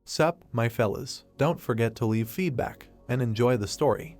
Sup, my fellas, don't forget to leave feedback, and enjoy the story.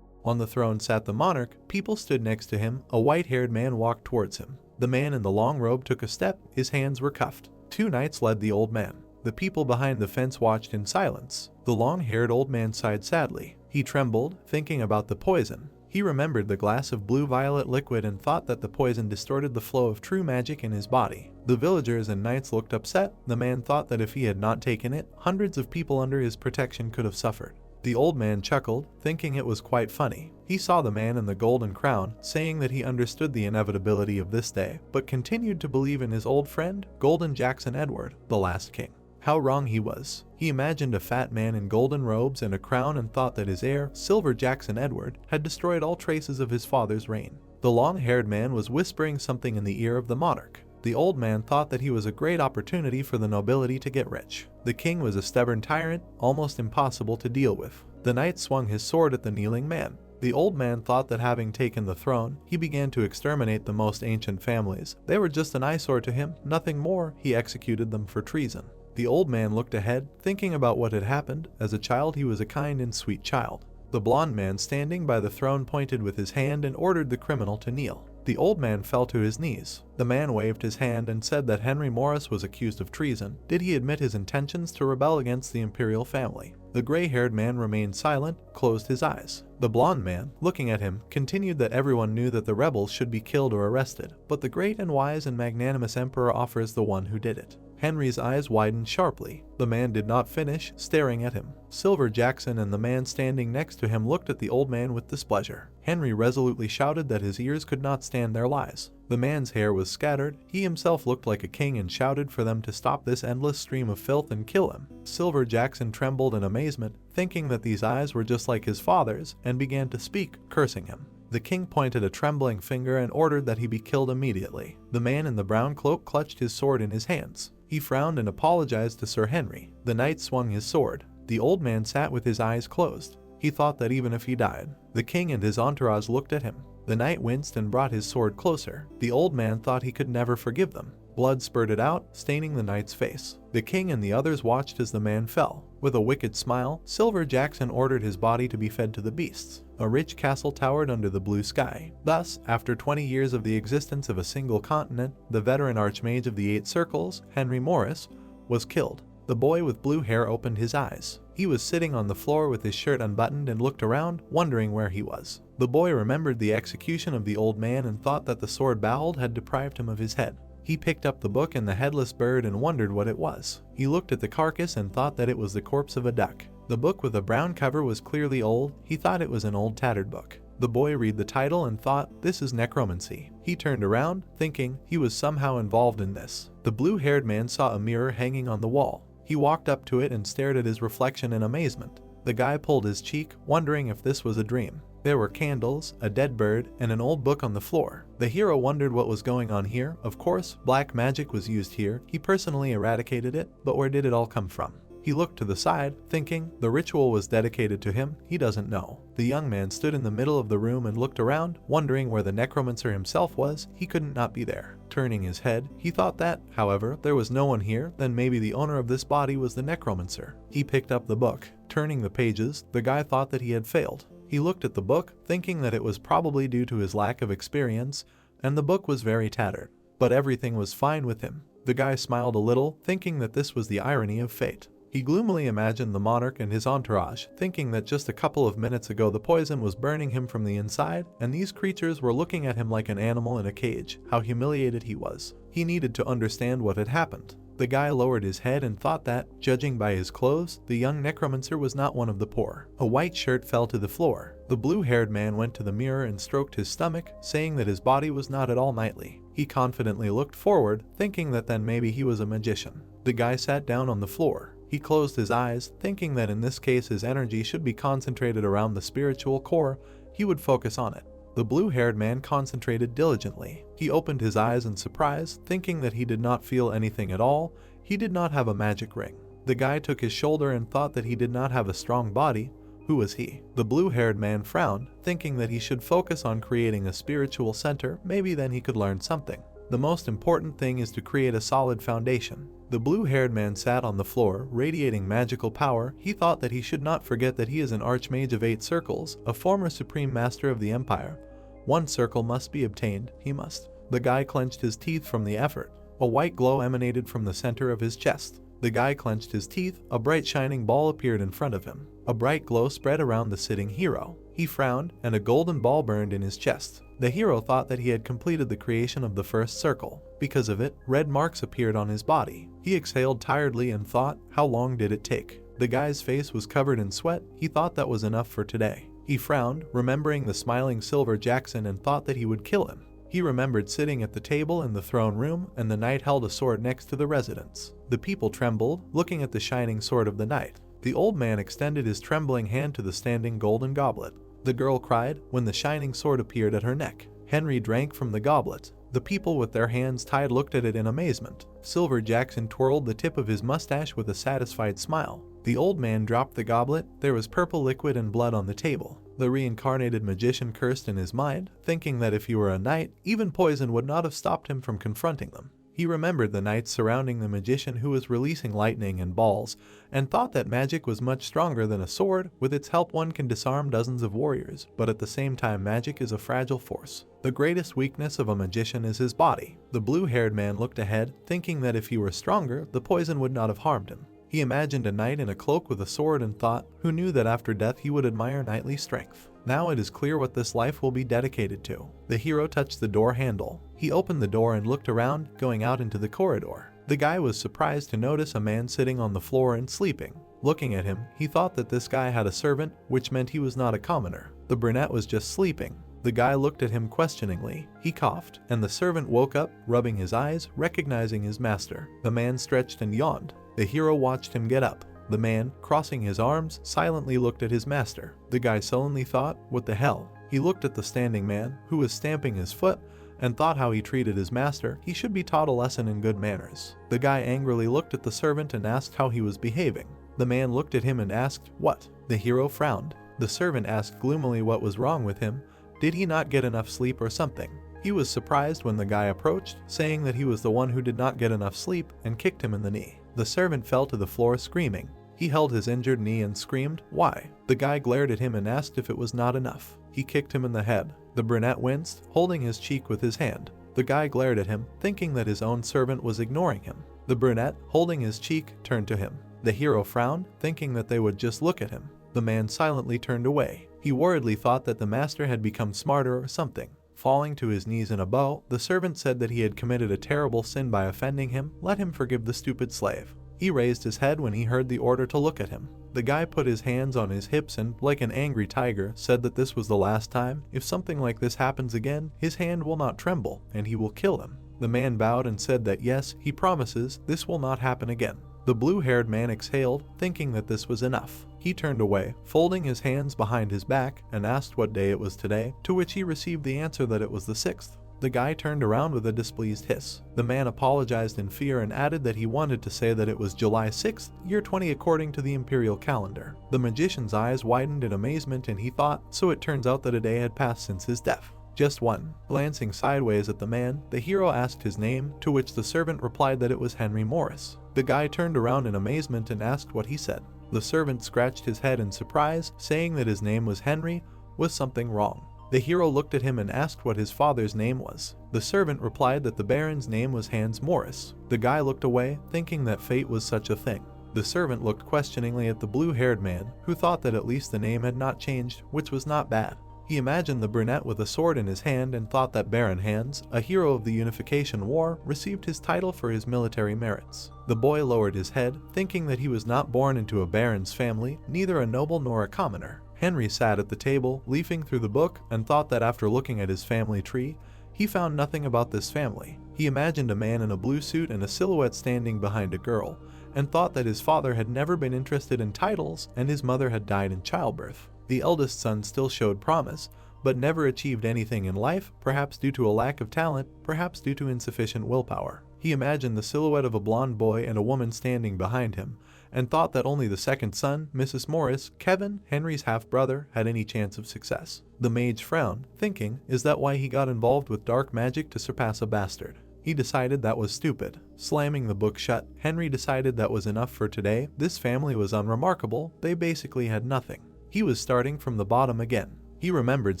On the throne sat the monarch, people stood next to him, a white-haired man walked towards him. The man in the long robe took a step, his hands were cuffed. 2 knights led the old man. The people behind the fence watched in silence. The long-haired old man sighed sadly. He trembled, thinking about the poison. He remembered the glass of blue-violet liquid and thought that the poison distorted the flow of true magic in his body. The villagers and knights looked upset. The man thought that if he had not taken it, hundreds of people under his protection could have suffered. The old man chuckled, thinking it was quite funny. He saw the man in the golden crown, saying that he understood the inevitability of this day, but continued to believe in his old friend, Golden Jackson Edward, the last king. How wrong he was. He imagined a fat man in golden robes and a crown and thought that his heir, Silver Jackson Edward, had destroyed all traces of his father's reign. The long-haired man was whispering something in the ear of the monarch. The old man thought that he was a great opportunity for the nobility to get rich. The king was a stubborn tyrant, almost impossible to deal with. The knight swung his sword at the kneeling man. The old man thought that having taken the throne, he began to exterminate the most ancient families. They were just an eyesore to him, nothing more. He executed them for treason. The old man looked ahead, thinking about what had happened. As a child, he was a kind and sweet child. The blond man standing by the throne pointed with his hand and ordered the criminal to kneel. The old man fell to his knees. The man waved his hand and said that Henry Morris was accused of treason. Did he admit his intentions to rebel against the imperial family? The gray-haired man remained silent, closed his eyes. The blond man, looking at him, continued that everyone knew that the rebels should be killed or arrested, but the great and wise and magnanimous emperor offers the one who did it. Henry's eyes widened sharply. The man did not finish, staring at him. Silver Jackson and the man standing next to him looked at the old man with displeasure. Henry resolutely shouted that his ears could not stand their lies. The man's hair was scattered. He himself looked like a king and shouted for them to stop this endless stream of filth and kill him. Silver Jackson trembled in amazement, thinking that these eyes were just like his father's, and began to speak, cursing him. The king pointed a trembling finger and ordered that he be killed immediately. The man in the brown cloak clutched his sword in his hands. He frowned and apologized to Sir Henry. The knight swung his sword. The old man sat with his eyes closed. He thought that even if he died, the king and his entourage looked at him. The knight winced and brought his sword closer. The old man thought he could never forgive them. Blood spurted out, staining the knight's face. The king and the others watched as the man fell. With a wicked smile, Silver Jackson ordered his body to be fed to the beasts. A rich castle towered under the blue sky. Thus, after 20 years of the existence of a single continent, the veteran archmage of the 8 circles, Henry Morris, was killed. The boy with blue hair opened his eyes. He was sitting on the floor with his shirt unbuttoned and looked around, wondering where he was. The boy remembered the execution of the old man and thought that the sword Baald had deprived him of his head. He picked up the book and the headless bird and wondered what it was. He looked at the carcass and thought that it was the corpse of a duck. The book with a brown cover was clearly old. He thought it was an old tattered book. The boy read the title and thought, this is necromancy. He turned around, thinking he was somehow involved in this. The blue-haired man saw a mirror hanging on the wall. He walked up to it and stared at his reflection in amazement. The guy pulled his cheek, wondering if this was a dream. There were candles, a dead bird, and an old book on the floor. The hero wondered what was going on here. Of course, black magic was used here. He personally eradicated it, but where did it all come from? He looked to the side, thinking the ritual was dedicated to him. He doesn't know. The young man stood in the middle of the room and looked around, wondering where the necromancer himself was. He couldn't not be there. Turning his head, he thought that, however, there was no one here, then maybe the owner of this body was the necromancer. He picked up the book. Turning the pages, the guy thought that he had failed. He looked at the book, thinking that it was probably due to his lack of experience, and the book was very tattered. But everything was fine with him. The guy smiled a little, thinking that this was the irony of fate. He gloomily imagined the monarch and his entourage, thinking that just a couple of minutes ago the poison was burning him from the inside, and these creatures were looking at him like an animal in a cage. How humiliated he was. He needed to understand what had happened. The guy lowered his head and thought that, judging by his clothes, the young necromancer was not one of the poor. A white shirt fell to the floor. The blue-haired man went to the mirror and stroked his stomach, saying that his body was not at all knightly. He confidently looked forward, thinking that then maybe he was a magician. The guy sat down on the floor. He closed his eyes, thinking that in this case his energy should be concentrated around the spiritual core. He would focus on it. The blue-haired man concentrated diligently. He opened his eyes in surprise, thinking that he did not feel anything at all. He did not have a magic ring. The guy took his shoulder and thought that he did not have a strong body. Who was he? The blue-haired man frowned, thinking that he should focus on creating a spiritual center, maybe then he could learn something. The most important thing is to create a solid foundation. The blue-haired man sat on the floor, radiating magical power. He thought that he should not forget that he is an archmage of 8 circles, a former supreme master of the empire. 1 circle must be obtained, he must. The guy clenched his teeth from the effort. A white glow emanated from the center of his chest. The guy clenched his teeth, a bright shining ball appeared in front of him. A bright glow spread around the sitting hero. He frowned, and a golden ball burned in his chest. The hero thought that he had completed the creation of the first circle. Because of it, red marks appeared on his body. He exhaled tiredly and thought, how long did it take? The guy's face was covered in sweat. He thought that was enough for today. He frowned, remembering the smiling Silver Jackson, and thought that he would kill him. He remembered sitting at the table in the throne room, and the knight held a sword next to the residence. The people trembled, looking at the shining sword of the knight. The old man extended his trembling hand to the standing golden goblet. The girl cried when the shining sword appeared at her neck. Henry drank from the goblet. The people with their hands tied looked at it in amazement. Silver Jackson twirled the tip of his mustache with a satisfied smile. The old man dropped the goblet. There was purple liquid and blood on the table. The reincarnated magician cursed in his mind, thinking that if he were a knight, even poison would not have stopped him from confronting them. He remembered the knights surrounding the magician who was releasing lightning and balls, and thought that magic was much stronger than a sword. With its help one can disarm dozens of warriors, but at the same time magic is a fragile force. The greatest weakness of a magician is his body. The blue-haired man looked ahead, thinking that if he were stronger, the poison would not have harmed him. He imagined a knight in a cloak with a sword and thought, who knew that after death he would admire knightly strength. Now it is clear what this life will be dedicated to. The hero touched the door handle. He opened the door and looked around, going out into the corridor. The guy was surprised to notice a man sitting on the floor and sleeping. Looking at him, he thought that this guy had a servant, which meant he was not a commoner. The brunette was just sleeping. The guy looked at him questioningly. He coughed, and the servant woke up, rubbing his eyes, recognizing his master. The man stretched and yawned. The hero watched him get up. The man, crossing his arms, silently looked at his master. The guy sullenly thought, what the hell? He looked at the standing man, who was stamping his foot, and thought how he treated his master. He should be taught a lesson in good manners. The guy angrily looked at the servant and asked how he was behaving. The man looked at him and asked, what? The hero frowned. The servant asked gloomily what was wrong with him. Did he not get enough sleep or something? He was surprised when the guy approached, saying that he was the one who did not get enough sleep, and kicked him in the knee. The servant fell to the floor screaming. He held his injured knee and screamed, why? The guy glared at him and asked if it was not enough. He kicked him in the head. The brunette winced, holding his cheek with his hand. The guy glared at him, thinking that his own servant was ignoring him. The brunette, holding his cheek, turned to him. The hero frowned, thinking that they would just look at him. The man silently turned away. He worriedly thought that the master had become smarter or something. Falling to his knees in a bow, the servant said that he had committed a terrible sin by offending him. Let him forgive the stupid slave. He raised his head when he heard the order to look at him. The guy put his hands on his hips and, like an angry tiger, said that this was the last time. If something like this happens again, his hand will not tremble, and he will kill him. The man bowed and said that yes, he promises, this will not happen again. The blue-haired man exhaled, thinking that this was enough. He turned away, folding his hands behind his back, and asked what day it was today, to which he received the answer that it was the 6th. The guy turned around with a displeased hiss. The man apologized in fear and added that he wanted to say that it was July 6th, year 20 according to the imperial calendar. The magician's eyes widened in amazement and he thought, so it turns out that a day had passed since his death. Just one. Glancing sideways at the man, the hero asked his name, to which the servant replied that it was Henry Morris. The guy turned around in amazement and asked what he said. The servant scratched his head in surprise, saying that his name was Henry. Was something wrong? The hero looked at him and asked what his father's name was. The servant replied that the baron's name was Hans Morris. The guy looked away, thinking that fate was such a thing. The servant looked questioningly at the blue-haired man, who thought that at least the name had not changed, which was not bad. He imagined the brunette with a sword in his hand and thought that Baron Hans, a hero of the Unification War, received his title for his military merits. The boy lowered his head, thinking that he was not born into a baron's family, neither a noble nor a commoner. Henry sat at the table, leafing through the book, and thought that after looking at his family tree, he found nothing about this family. He imagined a man in a blue suit and a silhouette standing behind a girl, and thought that his father had never been interested in titles and his mother had died in childbirth. The eldest son still showed promise, but never achieved anything in life, perhaps due to a lack of talent, perhaps due to insufficient willpower. He imagined the silhouette of a blonde boy and a woman standing behind him, and thought that only the second son, Mrs. Morris, Kevin, Henry's half-brother, had any chance of success. The mage frowned, thinking, is that why he got involved with dark magic to surpass a bastard? He decided that was stupid. Slamming the book shut, Henry decided that was enough for today. This family was unremarkable. They basically had nothing. He was starting from the bottom again. He remembered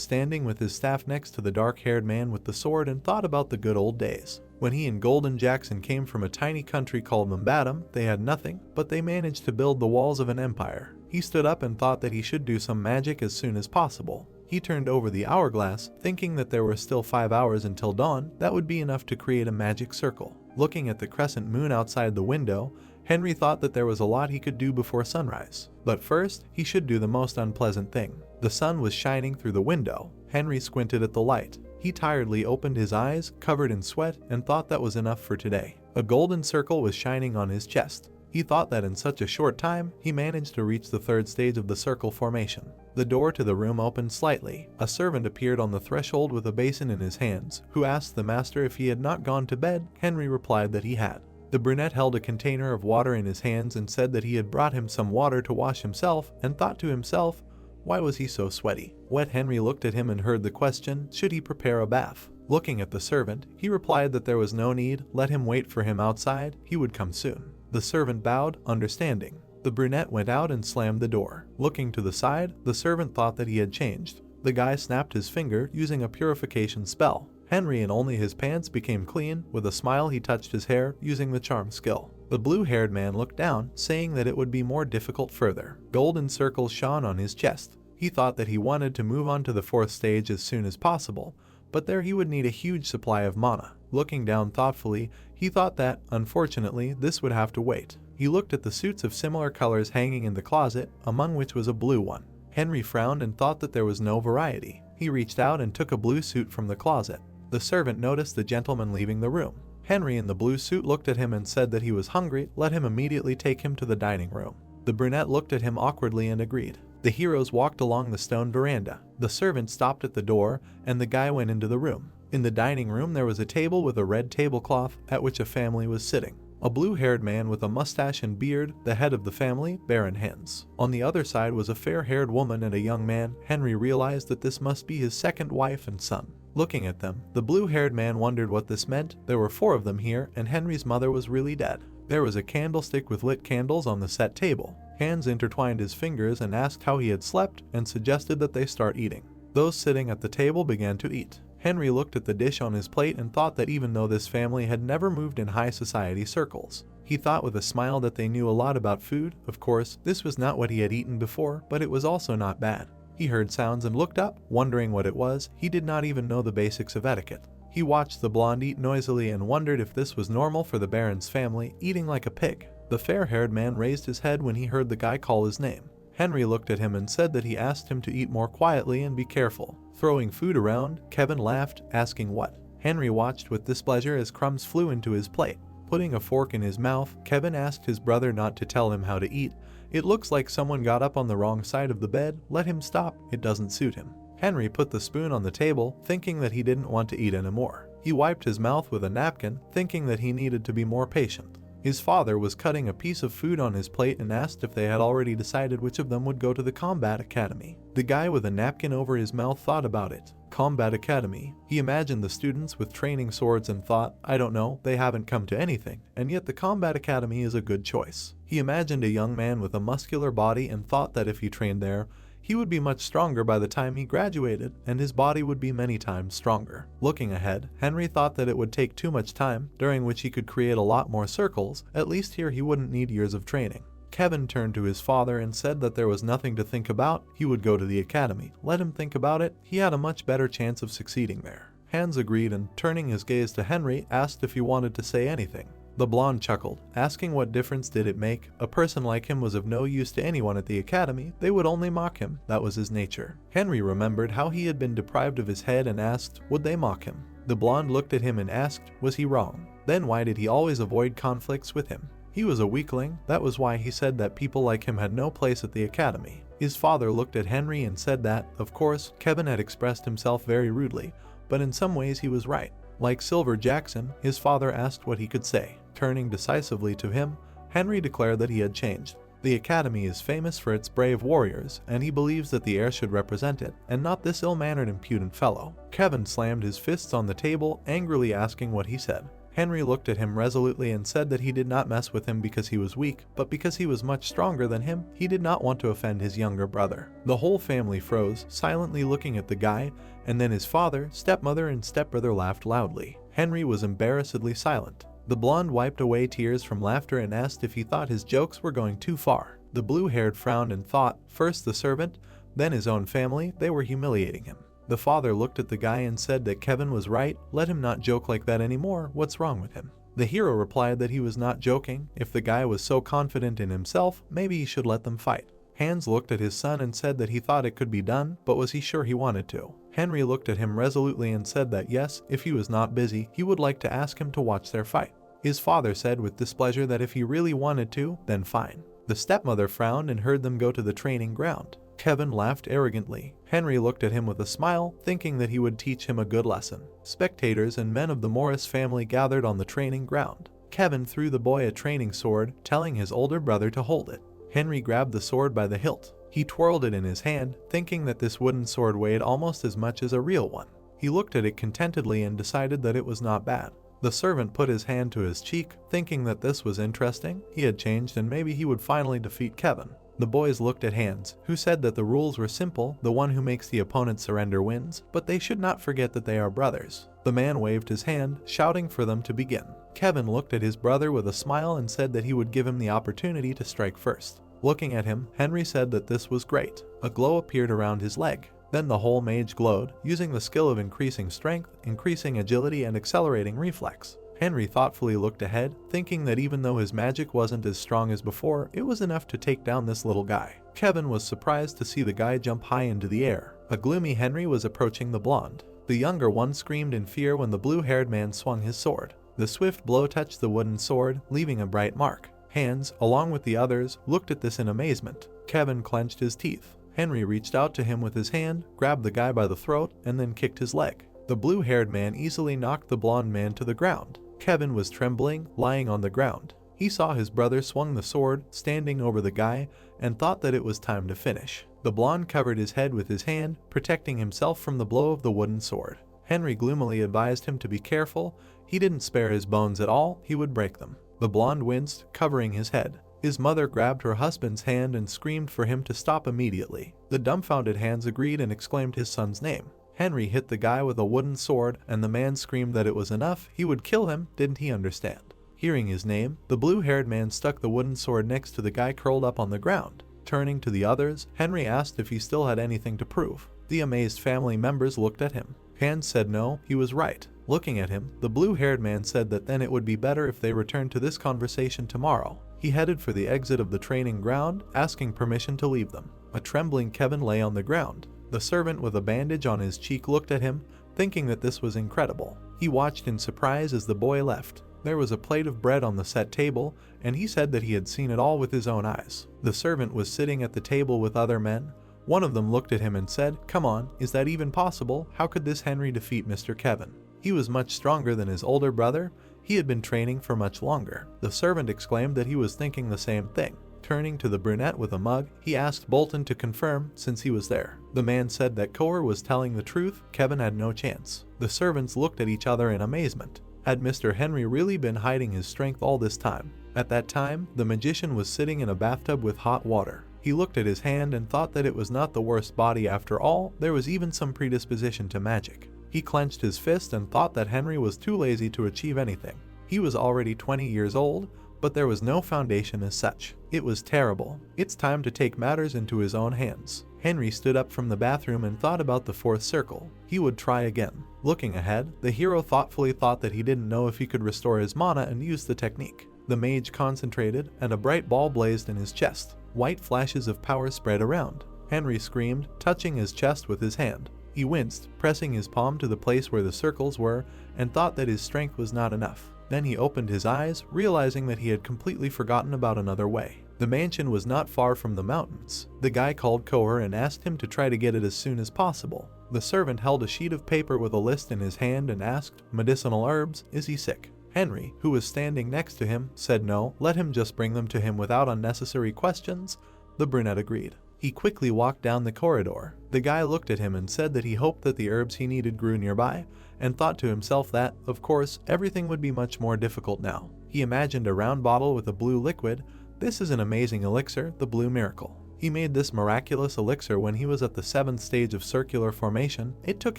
standing with his staff next to the dark-haired man with the sword and thought about the good old days. When he and Golden Jackson came from a tiny country called Mumbatam, they had nothing, but they managed to build the walls of an empire. He stood up and thought that he should do some magic as soon as possible. He turned over the hourglass, thinking that there were still 5 hours until dawn. That would be enough to create a magic circle. Looking at the crescent moon outside the window, Henry thought that there was a lot he could do before sunrise. But first, he should do the most unpleasant thing. The sun was shining through the window. Henry squinted at the light. He tiredly opened his eyes, covered in sweat, and thought that was enough for today. A golden circle was shining on his chest. He thought that in such a short time, he managed to reach the third stage of the circle formation. The door to the room opened slightly. A servant appeared on the threshold with a basin in his hands, who asked the master if he had not gone to bed. Henry replied that he had. The brunette held a container of water in his hands and said that he had brought him some water to wash himself, and thought to himself, why was he so sweaty? Wet Henry looked at him and heard the question, should he prepare a bath? Looking at the servant, he replied that there was no need, let him wait for him outside, he would come soon. The servant bowed, understanding. The brunette went out and slammed the door. Looking to the side, the servant thought that he had changed. The guy snapped his finger using a purification spell. Henry and only his pants became clean. With a smile he touched his hair using the charm skill. The blue-haired man looked down, saying that it would be more difficult further. Golden circles shone on his chest. He thought that he wanted to move on to the fourth stage as soon as possible, but there he would need a huge supply of mana. Looking down thoughtfully, he thought that, unfortunately, this would have to wait. He looked at the suits of similar colors hanging in the closet, among which was a blue one. Henry frowned and thought that there was no variety. He reached out and took a blue suit from the closet. The servant noticed the gentleman leaving the room. Henry in the blue suit looked at him and said that he was hungry. Let him immediately take him to the dining room. The brunette looked at him awkwardly and agreed. The heroes walked along the stone veranda. The servant stopped at the door, and the guy went into the room. In the dining room there was a table with a red tablecloth at which a family was sitting. A blue-haired man with a mustache and beard, the head of the family, Baron Hens. On the other side was a fair-haired woman and a young man. Henry realized that this must be his second wife and son. Looking at them, the blue-haired man wondered what this meant. There were 4 of them here, and Henry's mother was really dead. There was a candlestick with lit candles on the set table. Hans intertwined his fingers and asked how he had slept, and suggested that they start eating. Those sitting at the table began to eat. Henry looked at the dish on his plate and thought that even though this family had never moved in high society circles, he thought with a smile that they knew a lot about food. Of course, this was not what he had eaten before, but it was also not bad. He heard sounds and looked up, wondering what it was. He did not even know the basics of etiquette. He watched the blonde eat noisily and wondered if this was normal for the Baron's family, eating like a pig. The fair-haired man raised his head when he heard the guy call his name. Henry looked at him and said that he asked him to eat more quietly and be careful. Throwing food around, Kevin laughed, asking what. Henry watched with displeasure as crumbs flew into his plate. Putting a fork in his mouth, Kevin asked his brother not to tell him how to eat. It looks like someone got up on the wrong side of the bed. Let him stop, it doesn't suit him. Henry put the spoon on the table, thinking that he didn't want to eat anymore. He wiped his mouth with a napkin, thinking that he needed to be more patient. His father was cutting a piece of food on his plate and asked if they had already decided which of them would go to the combat academy. The guy with a napkin over his mouth thought about it. Combat academy. He imagined the students with training swords and thought, I don't know, they haven't come to anything, and yet the combat academy is a good choice. He imagined a young man with a muscular body and thought that if he trained there, he would be much stronger by the time he graduated, and his body would be many times stronger. Looking ahead, Henry thought that it would take too much time, during which he could create a lot more circles. At least here he wouldn't need years of training. Kevin turned to his father and said that there was nothing to think about. He would go to the academy. Let him think about it. He had a much better chance of succeeding there. Hans agreed and, turning his gaze to Henry, asked if he wanted to say anything. The blonde chuckled, asking what difference did it make. A person like him was of no use to anyone at the academy. They would only mock him. That was his nature. Henry remembered how he had been deprived of his head and asked, would they mock him? The blonde looked at him and asked, was he wrong? Then why did he always avoid conflicts with him? He was a weakling. That was why he said that people like him had no place at the academy. His father looked at Henry and said that, of course, Kevin had expressed himself very rudely, but in some ways he was right. Like Silver Jackson, his father asked what he could say. Turning decisively to him, Henry declared that he had changed. The academy is famous for its brave warriors, and he believes that the heir should represent it, and not this ill-mannered impudent fellow. Kevin slammed his fists on the table, angrily asking what he said. Henry looked at him resolutely and said that he did not mess with him because he was weak, but because he was much stronger than him. He did not want to offend his younger brother. The whole family froze, silently looking at the guy, and then his father, stepmother, and stepbrother laughed loudly. Henry was embarrassedly silent. The blonde wiped away tears from laughter and asked if he thought his jokes were going too far. The blue-haired frowned and thought, first the servant, then his own family, they were humiliating him. The father looked at the guy and said that Kevin was right, let him not joke like that anymore, what's wrong with him? The hero replied that he was not joking, if the guy was so confident in himself, maybe he should let them fight. Hans looked at his son and said that he thought it could be done, but was he sure he wanted to? Henry looked at him resolutely and said that yes, if he was not busy, he would like to ask him to watch their fight. His father said with displeasure that if he really wanted to, then fine. The stepmother frowned and heard them go to the training ground. Kevin laughed arrogantly. Henry looked at him with a smile, thinking that he would teach him a good lesson. Spectators and men of the Morris family gathered on the training ground. Kevin threw the boy a training sword, telling his older brother to hold it. Henry grabbed the sword by the hilt. He twirled it in his hand, thinking that this wooden sword weighed almost as much as a real one. He looked at it contentedly and decided that it was not bad. The servant put his hand to his cheek, thinking that this was interesting. He had changed and maybe he would finally defeat Kevin. The boys looked at Hans, who said that the rules were simple, the one who makes the opponent surrender wins, but they should not forget that they are brothers. The man waved his hand, shouting for them to begin. Kevin looked at his brother with a smile and said that he would give him the opportunity to strike first. Looking at him, Henry said that this was great. A glow appeared around his leg. Then the whole mage glowed, using the skill of increasing strength, increasing agility, and accelerating reflex. Henry thoughtfully looked ahead, thinking that even though his magic wasn't as strong as before, it was enough to take down this little guy. Kevin was surprised to see the guy jump high into the air. A gloomy Henry was approaching the blonde. The younger one screamed in fear when the blue-haired man swung his sword. The swift blow touched the wooden sword, leaving a bright mark. Hans, along with the others, looked at this in amazement. Kevin clenched his teeth. Henry reached out to him with his hand, grabbed the guy by the throat, and then kicked his leg. The blue-haired man easily knocked the blonde man to the ground. Kevin was trembling, lying on the ground. He saw his brother swung the sword, standing over the guy, and thought that it was time to finish. The blonde covered his head with his hand, protecting himself from the blow of the wooden sword. Henry gloomily advised him to be careful. He didn't spare his bones at all, he would break them. The blonde winced, covering his head. His mother grabbed her husband's hand and screamed for him to stop immediately. The dumbfounded Hans agreed and exclaimed his son's name. Henry hit the guy with a wooden sword, and the man screamed that it was enough, he would kill him, didn't he understand? Hearing his name, the blue-haired man stuck the wooden sword next to the guy curled up on the ground. Turning to the others, Henry asked if he still had anything to prove. The amazed family members looked at him. Hans said no, he was right. Looking at him, the blue-haired man said that then it would be better if they returned to this conversation tomorrow. He headed for the exit of the training ground, asking permission to leave them. A trembling Kevin lay on the ground. The servant with a bandage on his cheek looked at him, thinking that this was incredible. He watched in surprise as the boy left. There was a plate of bread on the set table, and he said that he had seen it all with his own eyes. The servant was sitting at the table with other men. One of them looked at him and said, "Come on, is that even possible? How could this Henry defeat Mr. Kevin? He was much stronger than his older brother. He had been training for much longer." The servant exclaimed that he was thinking the same thing. Turning to the brunette with a mug, he asked Bolton to confirm, since he was there. The man said that Coer was telling the truth, Kevin had no chance. The servants looked at each other in amazement. Had Mr. Henry really been hiding his strength all this time? At that time, the magician was sitting in a bathtub with hot water. He looked at his hand and thought that it was not the worst body after all, there was even some predisposition to magic. He clenched his fist and thought that Henry was too lazy to achieve anything. He was already 20 years old, but there was no foundation as such. It was terrible. It's time to take matters into his own hands. Henry stood up from the bathroom and thought about the fourth circle. He would try again. Looking ahead, the hero thoughtfully thought that he didn't know if he could restore his mana and use the technique. The mage concentrated, and a bright ball blazed in his chest. White flashes of power spread around. Henry screamed, touching his chest with his hand. He winced, pressing his palm to the place where the circles were, and thought that his strength was not enough. Then he opened his eyes, realizing that he had completely forgotten about another way. The mansion was not far from the mountains. The guy called Coer and asked him to try to get it as soon as possible. The servant held a sheet of paper with a list in his hand and asked, "Medicinal herbs, is he sick?" Henry, who was standing next to him, said no, let him just bring them to him without unnecessary questions. The brunette agreed. He quickly walked down the corridor. The guy looked at him and said that he hoped that the herbs he needed grew nearby, and thought to himself that, of course, everything would be much more difficult now. He imagined a round bottle with a blue liquid. This is an amazing elixir, the Blue Miracle. He made this miraculous elixir when he was at the 7th stage of circular formation. It took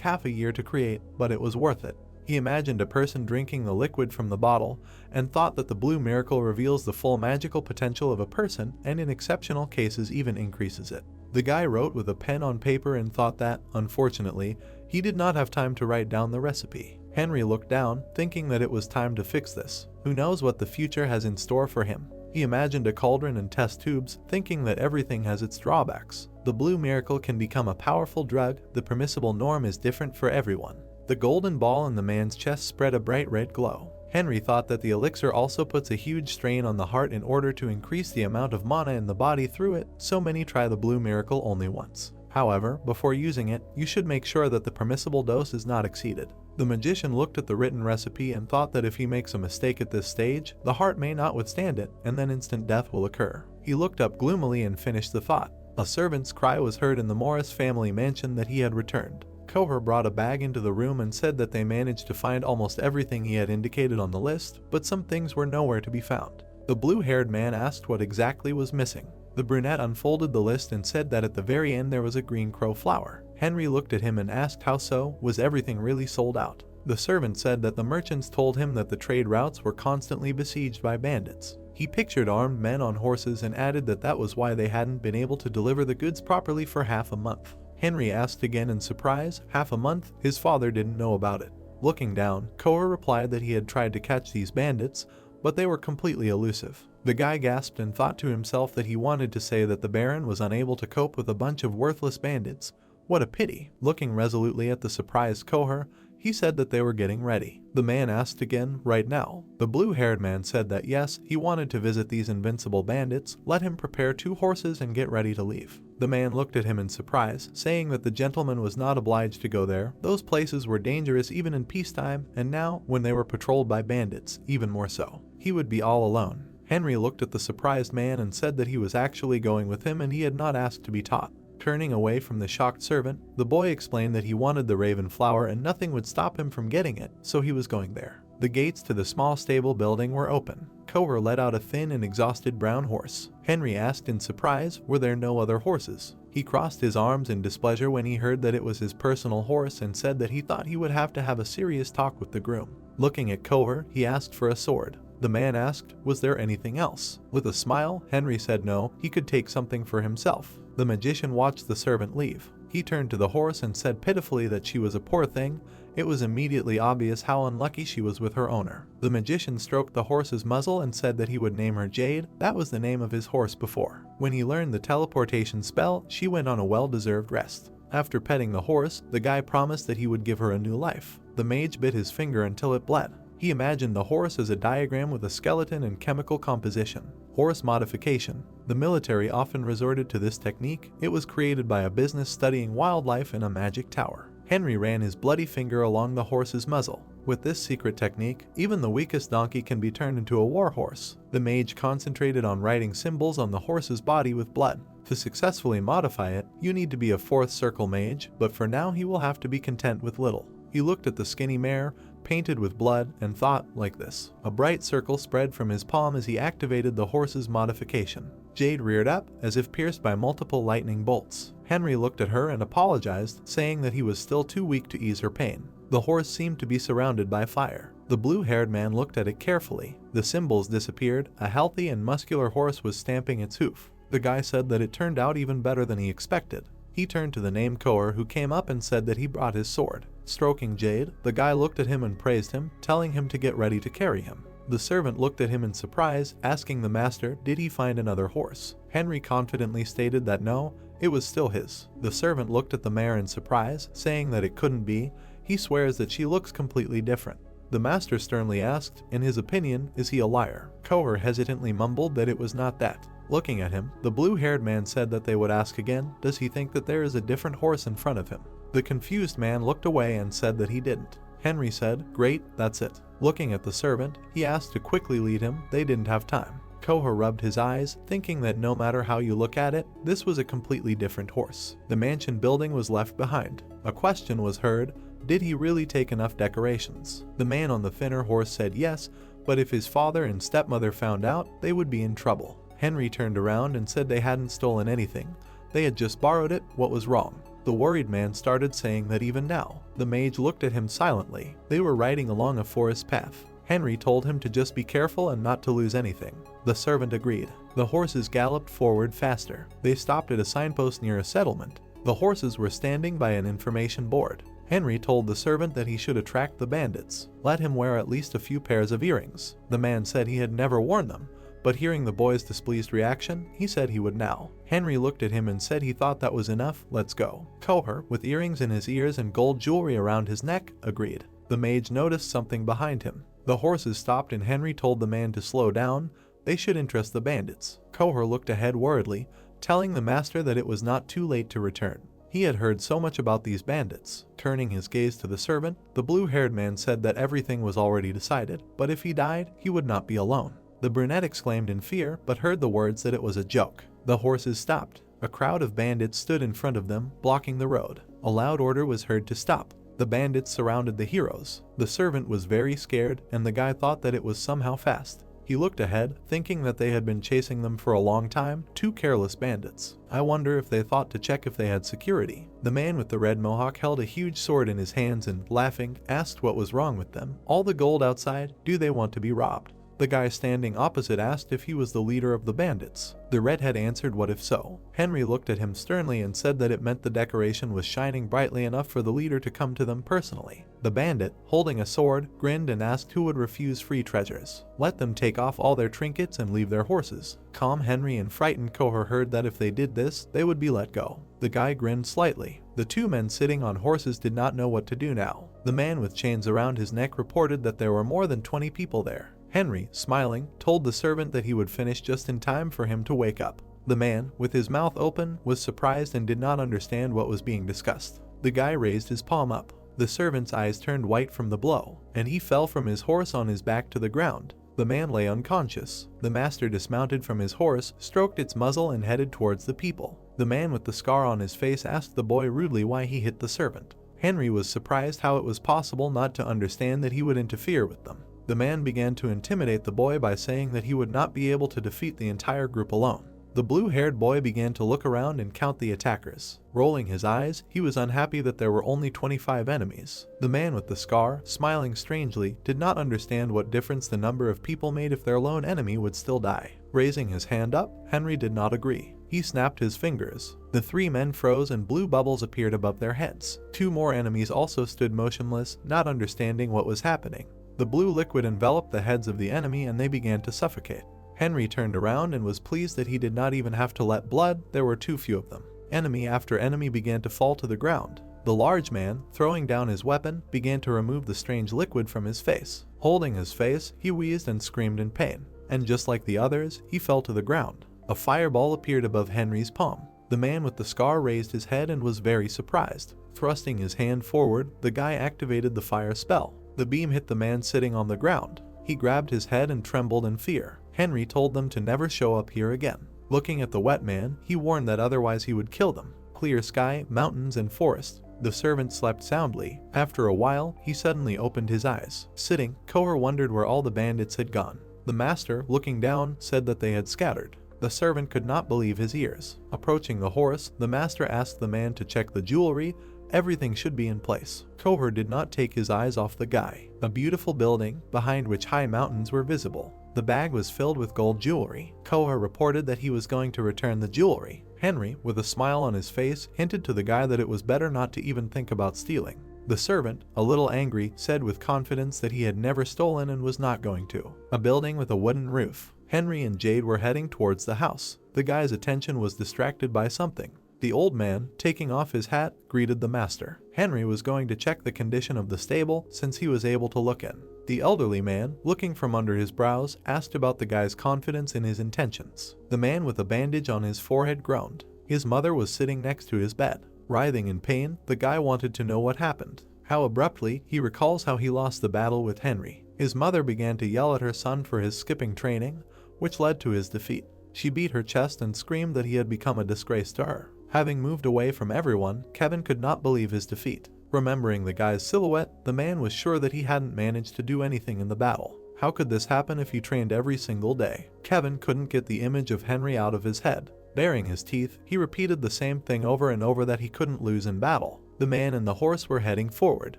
half a year to create, but it was worth it. He imagined a person drinking the liquid from the bottle, and thought that the Blue Miracle reveals the full magical potential of a person, and in exceptional cases even increases it. The guy wrote with a pen on paper and thought that, unfortunately, he did not have time to write down the recipe. Henry looked down, thinking that it was time to fix this. Who knows what the future has in store for him? He imagined a cauldron and test tubes, thinking that everything has its drawbacks. The Blue Miracle can become a powerful drug. The permissible norm is different for everyone. The golden ball in the man's chest spread a bright red glow. Henry thought that the elixir also puts a huge strain on the heart in order to increase the amount of mana in the body through it, so many try the Blue Miracle only once. However, before using it, you should make sure that the permissible dose is not exceeded. The magician looked at the written recipe and thought that if he makes a mistake at this stage, the heart may not withstand it, and then instant death will occur. He looked up gloomily and finished the thought. A servant's cry was heard in the Morris family mansion that he had returned. Coher brought a bag into the room and said that they managed to find almost everything he had indicated on the list, but some things were nowhere to be found. The blue-haired man asked what exactly was missing. The brunette unfolded the list and said that at the very end there was a green crow flower. Henry looked at him and asked how so, was everything really sold out? The servant said that the merchants told him that the trade routes were constantly besieged by bandits. He pictured armed men on horses and added that that was why they hadn't been able to deliver the goods properly for half a month. Henry asked again in surprise, half a month? His father didn't know about it. Looking down, Coher replied that he had tried to catch these bandits, but they were completely elusive. The guy gasped and thought to himself that he wanted to say that the Baron was unable to cope with a bunch of worthless bandits. What a pity. Looking resolutely at the surprised Coher, he said that they were getting ready. The man asked again, right now. The blue-haired man said that yes, he wanted to visit these invincible bandits. Let him prepare 2 horses and get ready to leave. The man looked at him in surprise, saying that the gentleman was not obliged to go there. Those places were dangerous even in peacetime, and now, when they were patrolled by bandits, even more so. He would be all alone. Henry looked at the surprised man and said that he was actually going with him and he had not asked to be taught. Turning away from the shocked servant, the boy explained that he wanted the raven flower and nothing would stop him from getting it, so he was going there. The gates to the small stable building were open. Coher let out a thin and exhausted brown horse. Henry asked in surprise, were there no other horses? He crossed his arms in displeasure when he heard that it was his personal horse and said that he thought he would have to have a serious talk with the groom. Looking at Coher, he asked for a sword. The man asked, was there anything else? With a smile, Henry said no, he could take something for himself. The magician watched the servant leave. He turned to the horse and said pitifully that she was a poor thing. It was immediately obvious how unlucky she was with her owner. The magician stroked the horse's muzzle and said that he would name her Jade. That was the name of his horse before. When he learned the teleportation spell, she went on a well-deserved rest. After petting the horse, the guy promised that he would give her a new life. The mage bit his finger until it bled. He imagined the horse as a diagram with a skeleton and chemical composition. Horse modification. The military often resorted to this technique. It was created by a business studying wildlife in a magic tower. Henry ran his bloody finger along the horse's muzzle. With this secret technique, even the weakest donkey can be turned into a war horse. The mage concentrated on writing symbols on the horse's body with blood. To successfully modify it, you need to be a 4th circle mage, but for now he will have to be content with little. He looked at the skinny mare, painted with blood, and thought like this. A bright circle spread from his palm as he activated the horse's modification. Jade reared up, as if pierced by multiple lightning bolts. Henry looked at her and apologized, saying that he was still too weak to ease her pain. The horse seemed to be surrounded by fire. The blue-haired man looked at it carefully. The symbols disappeared. A healthy and muscular horse was stamping its hoof. The guy said that it turned out even better than he expected. He turned to the named Coher, who came up and said that he brought his sword. Stroking Jade, the guy looked at him and praised him, telling him to get ready to carry him. The servant looked at him in surprise, asking the master, did he find another horse? Henry confidently stated that no, it was still his. The servant looked at the mare in surprise, saying that it couldn't be. He swears that she looks completely different. The master sternly asked, in his opinion, is he a liar? Coher hesitantly mumbled that it was not that. Looking at him, the blue-haired man said that they would ask again, does he think that there is a different horse in front of him? The confused man looked away and said that he didn't. Henry said, great, that's it. Looking at the servant, he asked to quickly lead him. They didn't have time. Koha rubbed his eyes, thinking that no matter how you look at it, this was a completely different horse. The mansion building was left behind. A question was heard: did he really take enough decorations? The man on the thinner horse said yes, but if his father and stepmother found out, they would be in trouble. Henry turned around and said they hadn't stolen anything. They had just borrowed it. What was wrong? The worried man started saying that even now. The mage looked at him silently. They were riding along a forest path. Henry told him to just be careful and not to lose anything. The servant agreed. The horses galloped forward faster. They stopped at a signpost near a settlement. The horses were standing by an information board. Henry told the servant that he should attract the bandits. Let him wear at least a few pairs of earrings. The man said he had never worn them, but hearing the boy's displeased reaction, he said he would now. Henry looked at him and said he thought that was enough. Let's go. Koher, with earrings in his ears and gold jewelry around his neck, agreed. The mage noticed something behind him. The horses stopped and Henry told the man to slow down. They should interest the bandits. Koher looked ahead worriedly, telling the master that it was not too late to return. He had heard so much about these bandits. Turning his gaze to the servant, the blue-haired man said that everything was already decided, but if he died, he would not be alone. The brunette exclaimed in fear, but heard the words that it was a joke. The horses stopped. A crowd of bandits stood in front of them, blocking the road. A loud order was heard to stop. The bandits surrounded the heroes. The servant was very scared, and the guy thought that it was somehow fast. He looked ahead, thinking that they had been chasing them for a long time, two careless bandits. I wonder if they thought to check if they had security. The man with the red mohawk held a huge sword in his hands and, laughing, asked what was wrong with them. All the gold outside, do they want to be robbed? The guy standing opposite asked if he was the leader of the bandits. The redhead answered what if so. Henry looked at him sternly and said that it meant the decoration was shining brightly enough for the leader to come to them personally. The bandit, holding a sword, grinned and asked who would refuse free treasures. Let them take off all their trinkets and leave their horses. Calm Henry and frightened Koher heard that if they did this, they would be let go. The guy grinned slightly. The two men sitting on horses did not know what to do now. The man with chains around his neck reported that there were more than 20 people there. Henry, smiling, told the servant that he would finish just in time for him to wake up. The man, with his mouth open, was surprised and did not understand what was being discussed. The guy raised his palm up. The servant's eyes turned white from the blow, and he fell from his horse on his back to the ground. The man lay unconscious. The master dismounted from his horse, stroked its muzzle and headed towards the people. The man with the scar on his face asked the boy rudely why he hit the servant. Henry was surprised how it was possible not to understand that he would interfere with them. The man began to intimidate the boy by saying that he would not be able to defeat the entire group alone. The blue-haired boy began to look around and count the attackers. Rolling his eyes, he was unhappy that there were only 25 enemies. The man with the scar, smiling strangely, did not understand what difference the number of people made if their lone enemy would still die. Raising his hand up, Henry did not agree. He snapped his fingers. The three men froze and blue bubbles appeared above their heads. Two more enemies also stood motionless, not understanding what was happening. The blue liquid enveloped the heads of the enemy and they began to suffocate. Henry turned around and was pleased that he did not even have to let blood. There were too few of them. Enemy after enemy began to fall to the ground. The large man, throwing down his weapon, began to remove the strange liquid from his face. Holding his face, he wheezed and screamed in pain. And just like the others, he fell to the ground. A fireball appeared above Henry's palm. The man with the scar raised his head and was very surprised. Thrusting his hand forward, the guy activated the fire spell. The beam hit the man sitting on the ground. He grabbed his head and trembled in fear. Henry told them to never show up here again. Looking at the wet man, he warned that otherwise he would kill them. Clear sky, mountains, and forest. The servant slept soundly. After a while, he suddenly opened his eyes. Sitting, Koher wondered where all the bandits had gone. The master, looking down, said that they had scattered. The servant could not believe his ears. Approaching the horse, the master asked the man to check the jewelry. Everything should be in place. Koher did not take his eyes off the guy. A beautiful building, behind which high mountains were visible. The bag was filled with gold jewelry. Koher reported that he was going to return the jewelry. Henry, with a smile on his face, hinted to the guy that it was better not to even think about stealing. The servant, a little angry, said with confidence that he had never stolen and was not going to. A building with a wooden roof. Henry and Jade were heading towards the house. The guy's attention was distracted by something. The old man, taking off his hat, greeted the master. Henry was going to check the condition of the stable since he was able to look in. The elderly man, looking from under his brows, asked about the guy's confidence in his intentions. The man with a bandage on his forehead groaned. His mother was sitting next to his bed. Writhing in pain, the guy wanted to know what happened. How abruptly, he recalls how he lost the battle with Henry. His mother began to yell at her son for his skipping training. which led to his defeat. She beat her chest and screamed that he had become a disgrace to her. Having moved away from everyone, Kevin could not believe his defeat. Remembering the guy's silhouette, the man was sure that he hadn't managed to do anything in the battle. How could this happen if he trained every single day? Kevin couldn't get the image of Henry out of his head. Baring his teeth, he repeated the same thing over and over, that he couldn't lose in battle. The man and the horse were heading forward.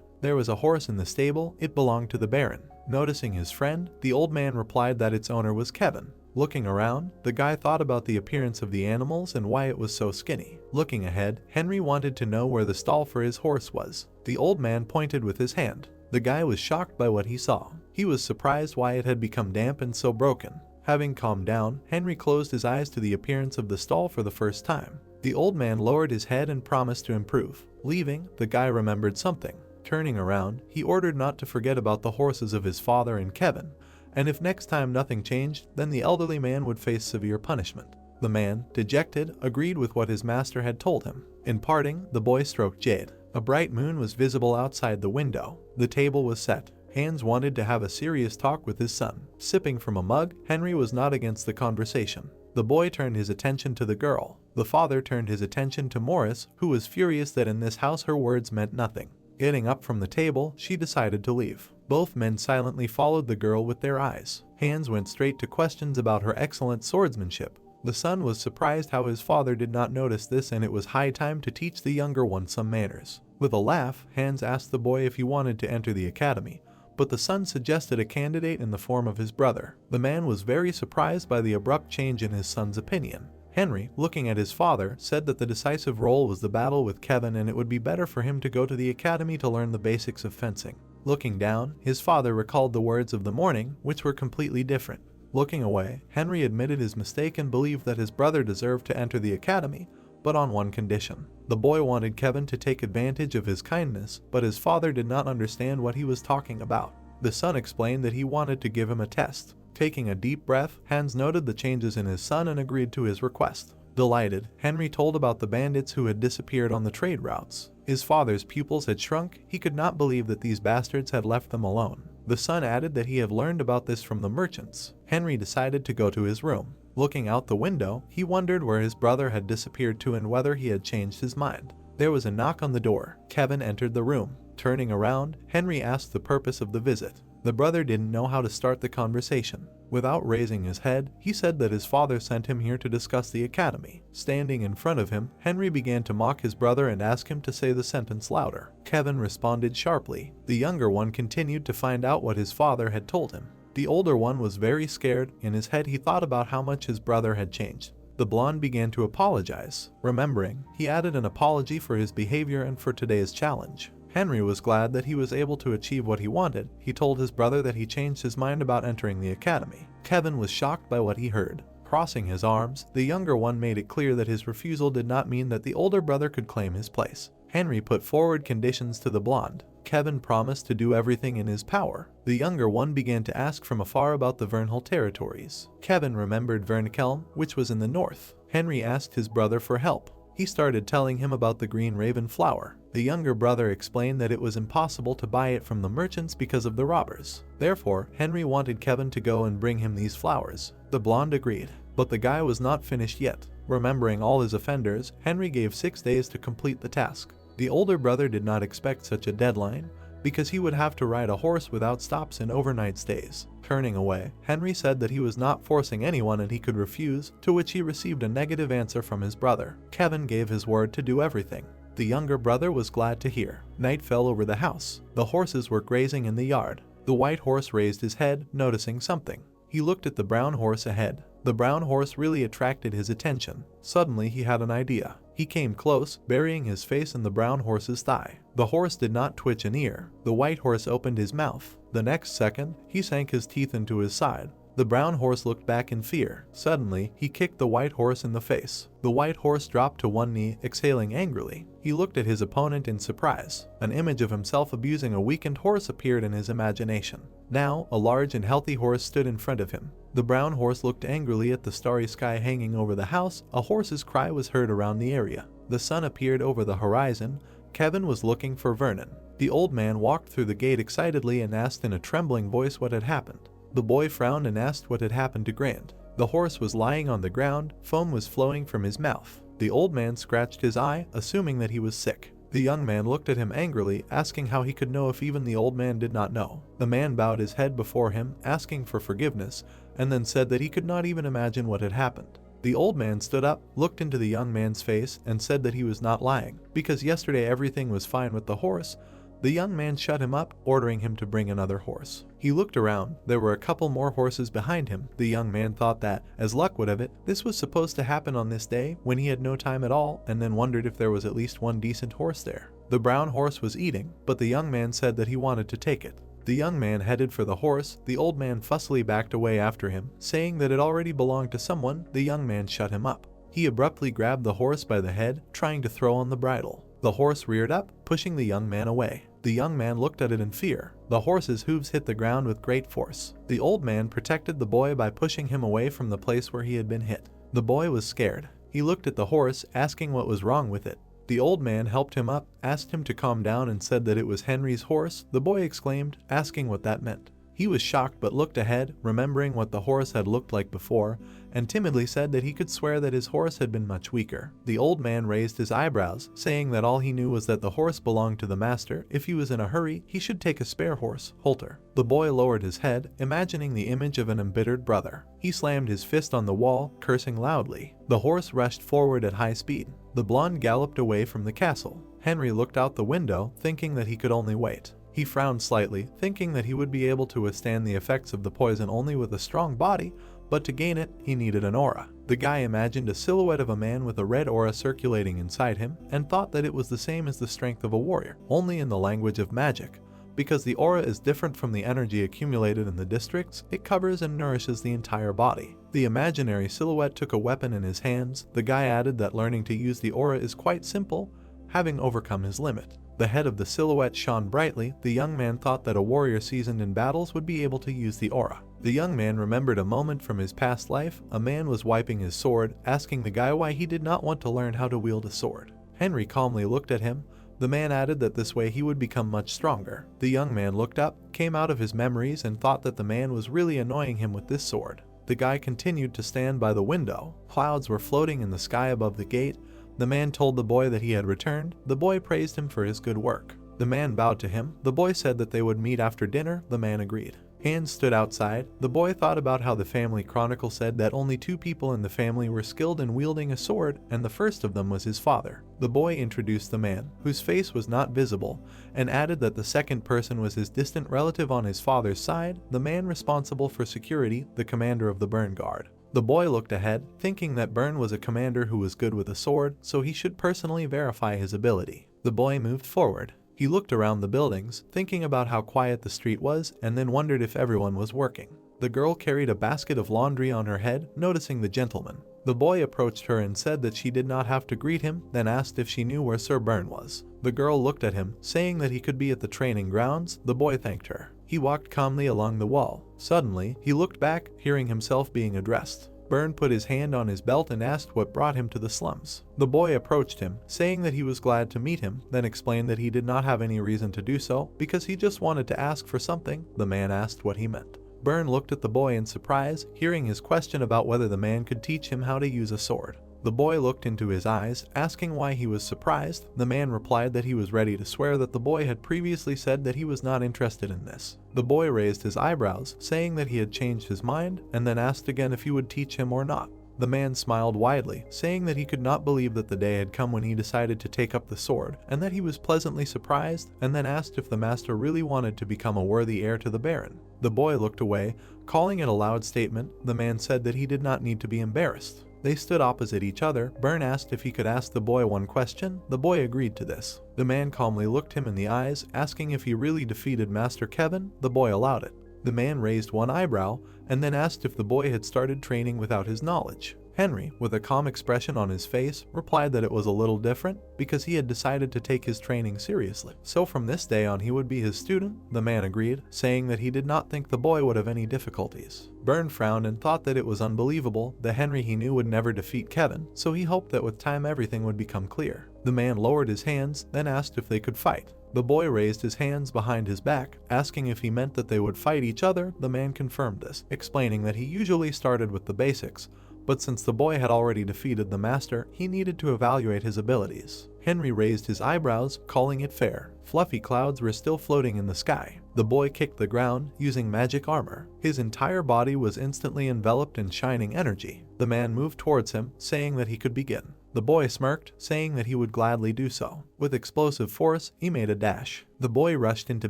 There was a horse in the stable. It belonged to the Baron. Noticing his friend, the old man replied that its owner was Kevin. Looking around, the guy thought about the appearance of the animals and why it was so skinny. Looking ahead, Henry wanted to know where the stall for his horse was. The old man pointed with his hand. The guy was shocked by what he saw. He was surprised why it had become damp and so broken. Having calmed down, Henry closed his eyes to the appearance of the stall for the first time. The old man lowered his head and promised to improve. Leaving, the guy remembered something. Turning around, he ordered not to forget about the horses of his father and Kevin, and if next time nothing changed, then the elderly man would face severe punishment. The man, dejected, agreed with what his master had told him. In parting, the boy stroked Jade. A bright moon was visible outside the window. The table was set. Hans wanted to have a serious talk with his son. Sipping from a mug, Henry was not against the conversation. The boy turned his attention to the girl. The father turned his attention to Morris, who was furious that in this house her words meant nothing. Getting up from the table, she decided to leave. Both men silently followed the girl with their eyes. Hans went straight to questions about her excellent swordsmanship. The son was surprised how his father did not notice this, and it was high time to teach the younger one some manners. With a laugh, Hans asked the boy if he wanted to enter the academy, but the son suggested a candidate in the form of his brother. The man was very surprised by the abrupt change in his son's opinion. Henry, looking at his father, said that the decisive role was the battle with Kevin, and it would be better for him to go to the academy to learn the basics of fencing. Looking down, his father recalled the words of the morning, which were completely different. Looking away, Henry admitted his mistake and believed that his brother deserved to enter the academy, but on one condition. The boy wanted Kevin to take advantage of his kindness, but his father did not understand what he was talking about. The son explained that he wanted to give him a test. Taking a deep breath, Hans noted the changes in his son and agreed to his request. Delighted, Henry told about the bandits who had disappeared on the trade routes. His father's pupils had shrunk. He could not believe that these bastards had left them alone. The son added that he had learned about this from the merchants. Henry decided to go to his room. Looking out the window, he wondered where his brother had disappeared to and whether he had changed his mind. There was a knock on the door. Kevin entered the room. Turning around, Henry asked the purpose of the visit. The brother didn't know how to start the conversation. Without raising his head, he said that his father sent him here to discuss the academy. Standing in front of him, Henry began to mock his brother and ask him to say the sentence louder. Kevin responded sharply. The younger one continued to find out what his father had told him. The older one was very scared. In his head, he thought about how much his brother had changed. The blonde began to apologize. Remembering, he added an apology for his behavior and for today's challenge. Henry was glad that he was able to achieve what he wanted. He told his brother that he changed his mind about entering the academy. Kevin was shocked by what he heard. Crossing his arms, the younger one made it clear that his refusal did not mean that the older brother could claim his place. Henry put forward conditions to the blonde. Kevin promised to do everything in his power. The younger one began to ask from afar about the Vernhal territories. Kevin remembered Vernkelm, which was in the north. Henry asked his brother for help. He started telling him about the green raven flower. The younger brother explained that it was impossible to buy it from the merchants because of the robbers. Therefore, Henry wanted Kevin to go and bring him these flowers. The blonde agreed, but the guy was not finished yet. Remembering all his offenders, Henry gave 6 days to complete the task. The older brother did not expect such a deadline, because he would have to ride a horse without stops and overnight stays. Turning away, Henry said that he was not forcing anyone and he could refuse, to which he received a negative answer from his brother. Kevin gave his word to do everything. The younger brother was glad to hear. Night fell over the house. The horses were grazing in the yard. The white horse raised his head, noticing something. He looked at the brown horse ahead. The brown horse really attracted his attention. Suddenly he had an idea. He came close, burying his face in the brown horse's thigh. The horse did not twitch an ear. The white horse opened his mouth. The next second, he sank his teeth into his side. The brown horse looked back in fear. Suddenly, he kicked the white horse in the face. The white horse dropped to one knee, exhaling angrily. He looked at his opponent in surprise. An image of himself abusing a weakened horse appeared in his imagination. Now, a large and healthy horse stood in front of him. The brown horse looked angrily at the starry sky hanging over the house. A horse's cry was heard around the area. The sun appeared over the horizon. Kevin was looking for Vernon. The old man walked through the gate excitedly and asked in a trembling voice what had happened. The boy frowned and asked what had happened to Grant. The horse was lying on the ground, foam was flowing from his mouth. The old man scratched his eye, assuming that he was sick. The young man looked at him angrily, asking how he could know if even the old man did not know. The man bowed his head before him, asking for forgiveness, and then said that he could not even imagine what had happened. The old man stood up, looked into the young man's face, and said that he was not lying, because yesterday everything was fine with the horse. The young man shut him up, ordering him to bring another horse. He looked around. There were a couple more horses behind him. The young man thought that, as luck would have it, this was supposed to happen on this day when he had no time at all, and then wondered if there was at least one decent horse there. The brown horse was eating, but the young man said that he wanted to take it. The young man headed for the horse. The old man fussily backed away after him, saying that it already belonged to someone. The young man shut him up. He abruptly grabbed the horse by the head, trying to throw on the bridle. The horse reared up, pushing the young man away. The young man looked at it in fear. The horse's hooves hit the ground with great force. The old man protected the boy by pushing him away from the place where he had been hit. The boy was scared. He looked at the horse, asking what was wrong with it. The old man helped him up, asked him to calm down, and said that it was Henry's horse. The boy exclaimed, asking what that meant. He was shocked but looked ahead, remembering what the horse had looked like before, and timidly said that he could swear that his horse had been much weaker. The old man raised his eyebrows, saying that all he knew was that the horse belonged to the master. If he was in a hurry, he should take a spare horse, Halter. The boy lowered his head, imagining the image of an embittered brother. He slammed his fist on the wall, cursing loudly. The horse rushed forward at high speed. The blonde galloped away from the castle. Henry looked out the window, thinking that he could only wait. He frowned slightly, thinking that he would be able to withstand the effects of the poison only with a strong body, but to gain it, he needed an aura. The guy imagined a silhouette of a man with a red aura circulating inside him, and thought that it was the same as the strength of a warrior, only in the language of magic. Because the aura is different from the energy accumulated in the districts, it covers and nourishes the entire body. The imaginary silhouette took a weapon in his hands. The guy added that learning to use the aura is quite simple, having overcome his limit. The head of the silhouette shone brightly. The young man thought that a warrior seasoned in battles would be able to use the aura. The young man remembered a moment from his past life. A man was wiping his sword, asking the guy why he did not want to learn how to wield a sword. Henry calmly looked at him. The man added that this way he would become much stronger. The young man looked up, came out of his memories, and thought that the man was really annoying him with this sword. The guy continued to stand by the window. Clouds were floating in the sky above the gate. The man told the boy that he had returned. The boy praised him for his good work. The man bowed to him. The boy said that they would meet after dinner. The man agreed. Hands stood outside. The boy thought about how the family chronicle said that only 2 people in the family were skilled in wielding a sword, and the first of them was his father. The boy introduced the man, whose face was not visible, and added that the second person was his distant relative on his father's side, the man responsible for security, the commander of the Burn Guard. The boy looked ahead, thinking that Burn was a commander who was good with a sword, so he should personally verify his ability. The boy moved forward. He looked around the buildings, thinking about how quiet the street was, and then wondered if everyone was working. The girl carried a basket of laundry on her head, noticing the gentleman. The boy approached her and said that she did not have to greet him, then asked if she knew where Sir Burn was. The girl looked at him, saying that he could be at the training grounds. The boy thanked her. He walked calmly along the wall. Suddenly, he looked back, hearing himself being addressed. Burn put his hand on his belt and asked what brought him to the slums. The boy approached him, saying that he was glad to meet him, then explained that he did not have any reason to do so, because he just wanted to ask for something. The man asked what he meant. Burn looked at the boy in surprise, hearing his question about whether the man could teach him how to use a sword. The boy looked into his eyes, asking why he was surprised. The man replied that he was ready to swear that the boy had previously said that he was not interested in this. The boy raised his eyebrows, saying that he had changed his mind, and then asked again if he would teach him or not. The man smiled widely, saying that he could not believe that the day had come when he decided to take up the sword, and that he was pleasantly surprised, and then asked if the master really wanted to become a worthy heir to the Baron. The boy looked away, calling it a loud statement. The man said that he did not need to be embarrassed. They stood opposite each other. Burn asked if he could ask the boy one question. The boy agreed to this. The man calmly looked him in the eyes, asking if he really defeated Master Kevin. The boy allowed it. The man raised one eyebrow, and then asked if the boy had started training without his knowledge. Henry, with a calm expression on his face, replied that it was a little different, because he had decided to take his training seriously. So from this day on he would be his student. The man agreed, saying that he did not think the boy would have any difficulties. Burn frowned and thought that it was unbelievable. The Henry he knew would never defeat Kevin, so he hoped that with time everything would become clear. The man lowered his hands, then asked if they could fight. The boy raised his hands behind his back, asking if he meant that they would fight each other. The man confirmed this, explaining that he usually started with the basics, but since the boy had already defeated the master, he needed to evaluate his abilities. Henry raised his eyebrows, calling it fair. Fluffy clouds were still floating in the sky. The boy kicked the ground, using magic armor. His entire body was instantly enveloped in shining energy. The man moved towards him, saying that he could begin. The boy smirked, saying that he would gladly do so. With explosive force, he made a dash. The boy rushed into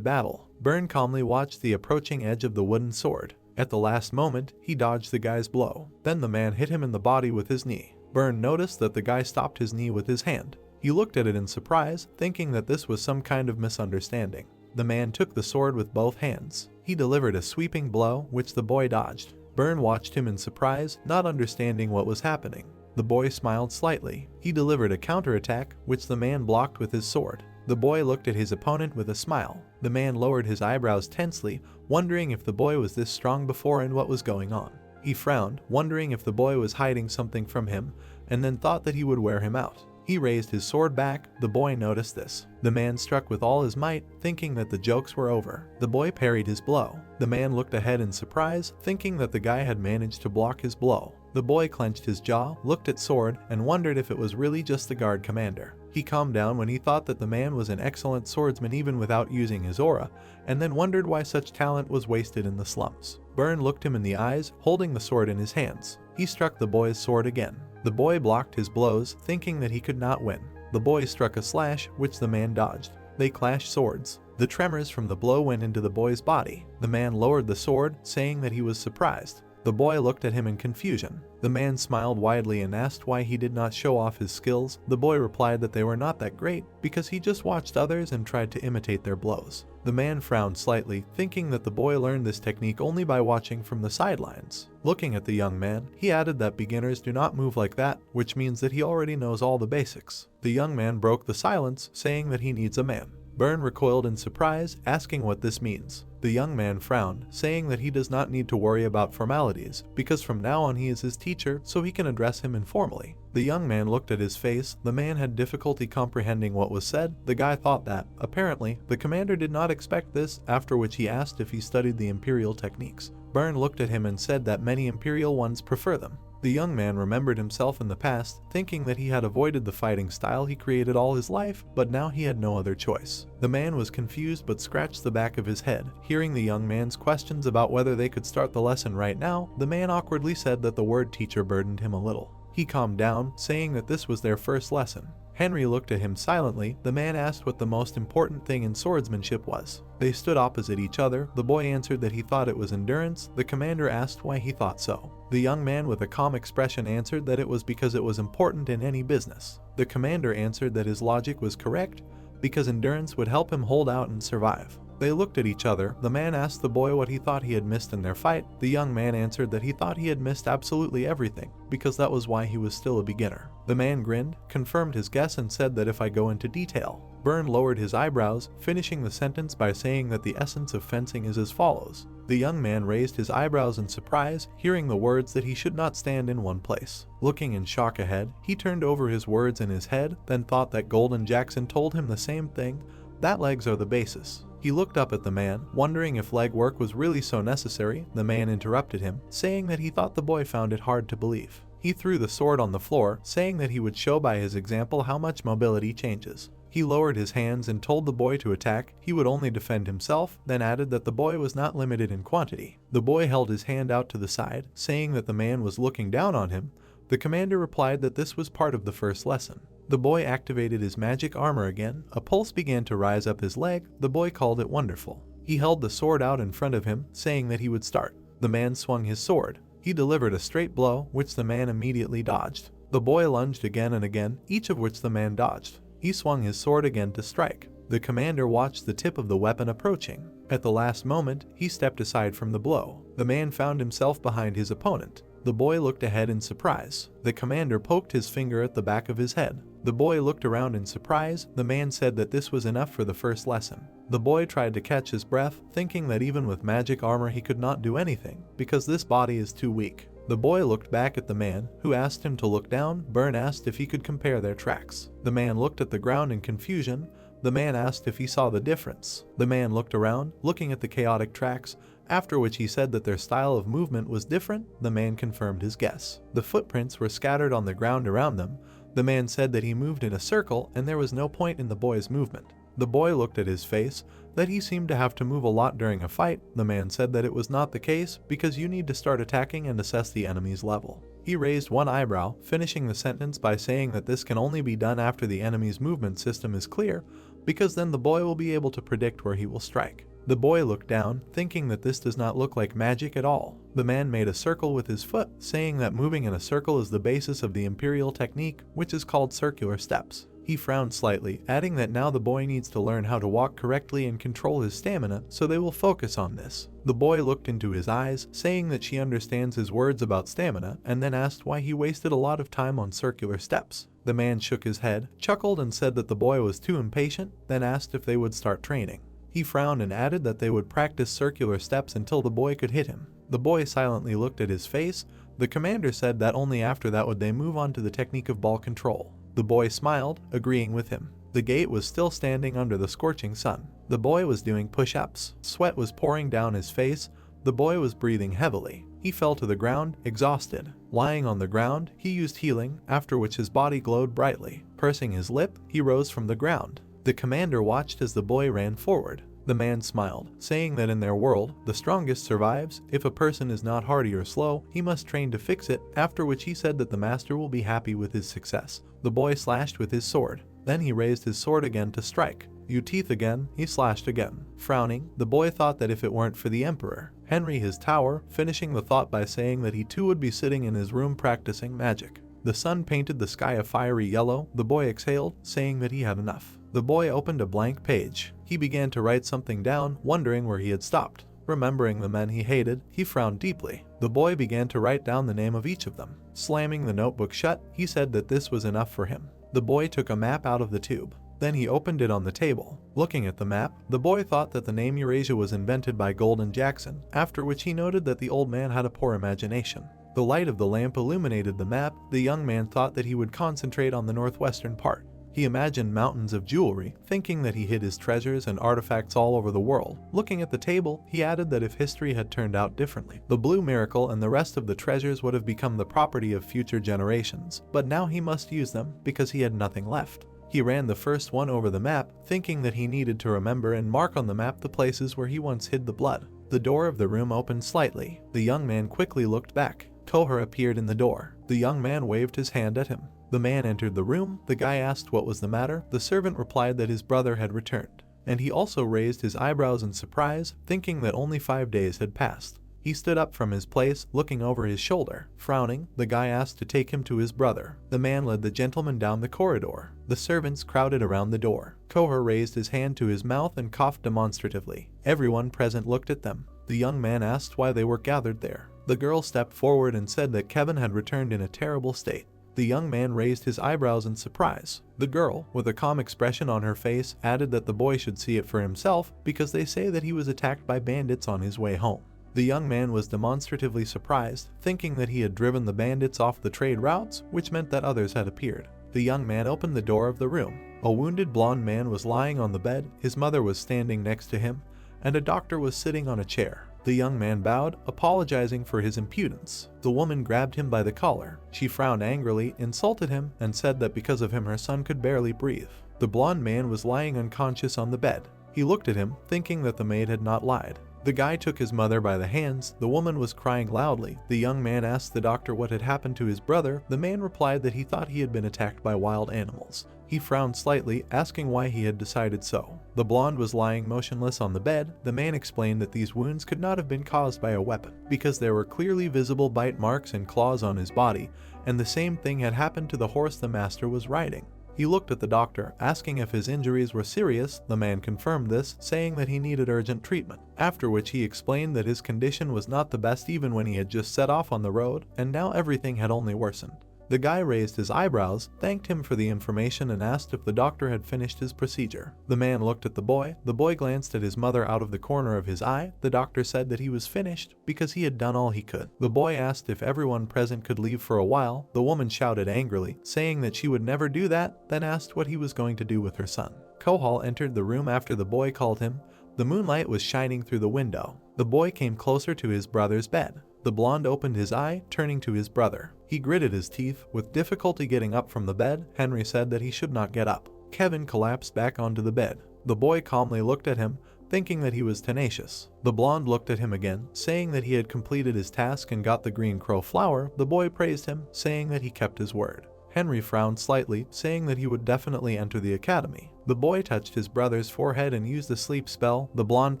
battle. Burn calmly watched the approaching edge of the wooden sword. At the last moment, he dodged the guy's blow. Then the man hit him in the body with his knee. Burn noticed that the guy stopped his knee with his hand. He looked at it in surprise, thinking that this was some kind of misunderstanding. The man took the sword with both hands. He delivered a sweeping blow, which the boy dodged. Burn watched him in surprise, not understanding what was happening. The boy smiled slightly. He delivered a counterattack, which the man blocked with his sword. The boy looked at his opponent with a smile. The man lowered his eyebrows tensely, wondering if the boy was this strong before and what was going on. He frowned, wondering if the boy was hiding something from him, and then thought that he would wear him out. He raised his sword back. The boy noticed this. The man struck with all his might, thinking that the jokes were over. The boy parried his blow. The man looked ahead in surprise, thinking that the guy had managed to block his blow. The boy clenched his jaw, looked at sword, and wondered if it was really just the guard commander. He calmed down when he thought that the man was an excellent swordsman even without using his aura, and then wondered why such talent was wasted in the slums. Burn looked him in the eyes, holding the sword in his hands. He struck the boy's sword again. The boy blocked his blows, thinking that he could not win. The boy struck a slash, which the man dodged. They clashed swords. The tremors from the blow went into the boy's body. The man lowered the sword, saying that he was surprised. The boy looked at him in confusion. The man smiled widely and asked why he did not show off his skills. The boy replied that they were not that great, because he just watched others and tried to imitate their blows. The man frowned slightly, thinking that the boy learned this technique only by watching from the sidelines. Looking at the young man, he added that beginners do not move like that, which means that he already knows all the basics. The young man broke the silence, saying that he needs a man. Burn recoiled in surprise, asking what this means. The young man frowned, saying that he does not need to worry about formalities, because from now on he is his teacher, so he can address him informally. The young man looked at his face. The man had difficulty comprehending what was said. The guy thought that, apparently, the commander did not expect this, after which he asked if he studied the imperial techniques. Burn looked at him and said that many imperial ones prefer them. The young man remembered himself in the past, thinking that he had avoided the fighting style he created all his life, but now he had no other choice. The man was confused but scratched the back of his head. Hearing the young man's questions about whether they could start the lesson right now, the man awkwardly said that the word teacher burdened him a little. He calmed down, saying that this was their first lesson. Henry looked at him silently. The man asked what the most important thing in swordsmanship was. They stood opposite each other. The boy answered that he thought it was endurance. The commander asked why he thought so. The young man with a calm expression answered that it was because it was important in any business. The commander answered that his logic was correct, because endurance would help him hold out and survive. They looked at each other. The man asked the boy what he thought he had missed in their fight. The young man answered that he thought he had missed absolutely everything, because that was why he was still a beginner. The man grinned, confirmed his guess, and said that if I go into detail. Burn lowered his eyebrows, finishing the sentence by saying that the essence of fencing is as follows. The young man raised his eyebrows in surprise, hearing the words that he should not stand in one place. Looking in shock ahead, he turned over his words in his head, then thought that Golden Jackson told him the same thing, that legs are the basis. He looked up at the man, wondering if leg work was really so necessary. The man interrupted him, saying that he thought the boy found it hard to believe. He threw the sword on the floor, saying that he would show by his example how much mobility changes. He lowered his hands and told the boy to attack. He would only defend himself, then added that the boy was not limited in quantity. The boy held his hand out to the side, saying that the man was looking down on him. The commander replied that this was part of the first lesson. The boy activated his magic armor again. A pulse began to rise up his leg. The boy called it wonderful. He held the sword out in front of him, saying that he would start. The man swung his sword. He delivered a straight blow, which the man immediately dodged. The boy lunged again and again, each of which the man dodged. He swung his sword again to strike. The commander watched the tip of the weapon approaching. At the last moment, he stepped aside from the blow. The man found himself behind his opponent. The boy looked ahead in surprise. The commander poked his finger at the back of his head. The boy looked around in surprise. The man said that this was enough for the first lesson. The boy tried to catch his breath, thinking that even with magic armor he could not do anything, because this body is too weak. The boy looked back at the man, who asked him to look down. Burn asked if he could compare their tracks. The man looked at the ground in confusion. The man asked if he saw the difference. The man looked around, looking at the chaotic tracks, after which he said that their style of movement was different. The man confirmed his guess. The footprints were scattered on the ground around them. The man said that he moved in a circle and there was no point in the boy's movement. The boy looked at his face, that he seemed to have to move a lot during a fight. The man said that it was not the case because you need to start attacking and assess the enemy's level. He raised one eyebrow, finishing the sentence by saying that this can only be done after the enemy's movement system is clear, because then the boy will be able to predict where he will strike. The boy looked down, thinking that this does not look like magic at all. The man made a circle with his foot, saying that moving in a circle is the basis of the imperial technique, which is called circular steps. He frowned slightly, adding that now the boy needs to learn how to walk correctly and control his stamina, so they will focus on this. The boy looked into his eyes, saying that she understands his words about stamina, and then asked why he wasted a lot of time on circular steps. The man shook his head, chuckled and said that the boy was too impatient, then asked if they would start training. He frowned and added that they would practice circular steps until the boy could hit him. The boy silently looked at his face. The commander said that only after that would they move on to the technique of ball control. The boy smiled, agreeing with him. The gate was still standing under the scorching sun. The boy was doing push-ups. Sweat was pouring down his face. The boy was breathing heavily. He fell to the ground, exhausted. Lying on the ground, he used healing, after which his body glowed brightly. Pursing his lip, he rose from the ground. The commander watched as the boy ran forward. The man smiled, saying that in their world, the strongest survives. If a person is not hardy or slow, he must train to fix it, after which he said that the master will be happy with his success. The boy slashed with his sword. Then he raised his sword again to strike. You teeth again, he slashed again. Frowning, the boy thought that if it weren't for the emperor, Henry his tower, finishing the thought by saying that he too would be sitting in his room practicing magic. The sun painted the sky a fiery yellow. The boy exhaled, saying that he had enough. The boy opened a blank page. He began to write something down, wondering where he had stopped. Remembering the men he hated, he frowned deeply. The boy began to write down the name of each of them. Slamming the notebook shut, he said that this was enough for him. The boy took a map out of the tube. Then he opened it on the table. Looking at the map, the boy thought that the name Eurasia was invented by Golden Jackson, after which he noted that the old man had a poor imagination. The light of the lamp illuminated the map. The young man thought that he would concentrate on the northwestern part. He imagined mountains of jewelry, thinking that he hid his treasures and artifacts all over the world. Looking at the table, he added that if history had turned out differently, the blue miracle and the rest of the treasures would have become the property of future generations, but now he must use them because he had nothing left. He ran the first one over the map, thinking that he needed to remember and mark on the map the places where he once hid the blood. The door of the room opened slightly. The young man quickly looked back. Kohar appeared in the door. The young man waved his hand at him. The man entered the room. The guy asked what was the matter. The servant replied that his brother had returned, and he also raised his eyebrows in surprise, thinking that only 5 days had passed. He stood up from his place, looking over his shoulder. Frowning, the guy asked to take him to his brother. The man led the gentleman down the corridor. The servants crowded around the door. Kohar raised his hand to his mouth and coughed demonstratively. Everyone present looked at them. The young man asked why they were gathered there. The girl stepped forward and said that Kevin had returned in a terrible state. The young man raised his eyebrows in surprise. The girl, with a calm expression on her face, added that the boy should see it for himself because they say that he was attacked by bandits on his way home. The young man was demonstratively surprised, thinking that he had driven the bandits off the trade routes, which meant that others had appeared. The young man opened the door of the room. A wounded blonde man was lying on the bed, his mother was standing next to him, and a doctor was sitting on a chair. The young man bowed, apologizing for his impudence. The woman grabbed him by the collar. She frowned angrily, insulted him, and said that because of him her son could barely breathe. The blonde man was lying unconscious on the bed. He looked at him, thinking that the maid had not lied. The guy took his mother by the hands. The woman was crying loudly. The young man asked the doctor what had happened to his brother. The man replied that he thought he had been attacked by wild animals. He frowned slightly, asking why he had decided so. The blonde was lying motionless on the bed. The man explained that these wounds could not have been caused by a weapon, because there were clearly visible bite marks and claws on his body, and the same thing had happened to the horse the master was riding. He looked at the doctor, asking if his injuries were serious. The man confirmed this, saying that he needed urgent treatment, after which he explained that his condition was not the best even when he had just set off on the road, and now everything had only worsened. The guy raised his eyebrows, thanked him for the information, and asked if the doctor had finished his procedure. The man looked at the boy. The boy glanced at his mother out of the corner of his eye. The doctor said that he was finished because he had done all he could. The boy asked if everyone present could leave for a while. The woman shouted angrily, saying that she would never do that, then asked what he was going to do with her son. Kohal entered the room after the boy called him. The moonlight was shining through the window. The boy came closer to his brother's bed. The blonde opened his eye, turning to his brother. He gritted his teeth, with difficulty getting up from the bed. Henry said that he should not get up. Kevin collapsed back onto the bed. The boy calmly looked at him, thinking that he was tenacious. The blonde looked at him again, saying that he had completed his task and got the green crow flower. The boy praised him, saying that he kept his word. Henry frowned slightly, saying that he would definitely enter the academy. The boy touched his brother's forehead and used a sleep spell. The blonde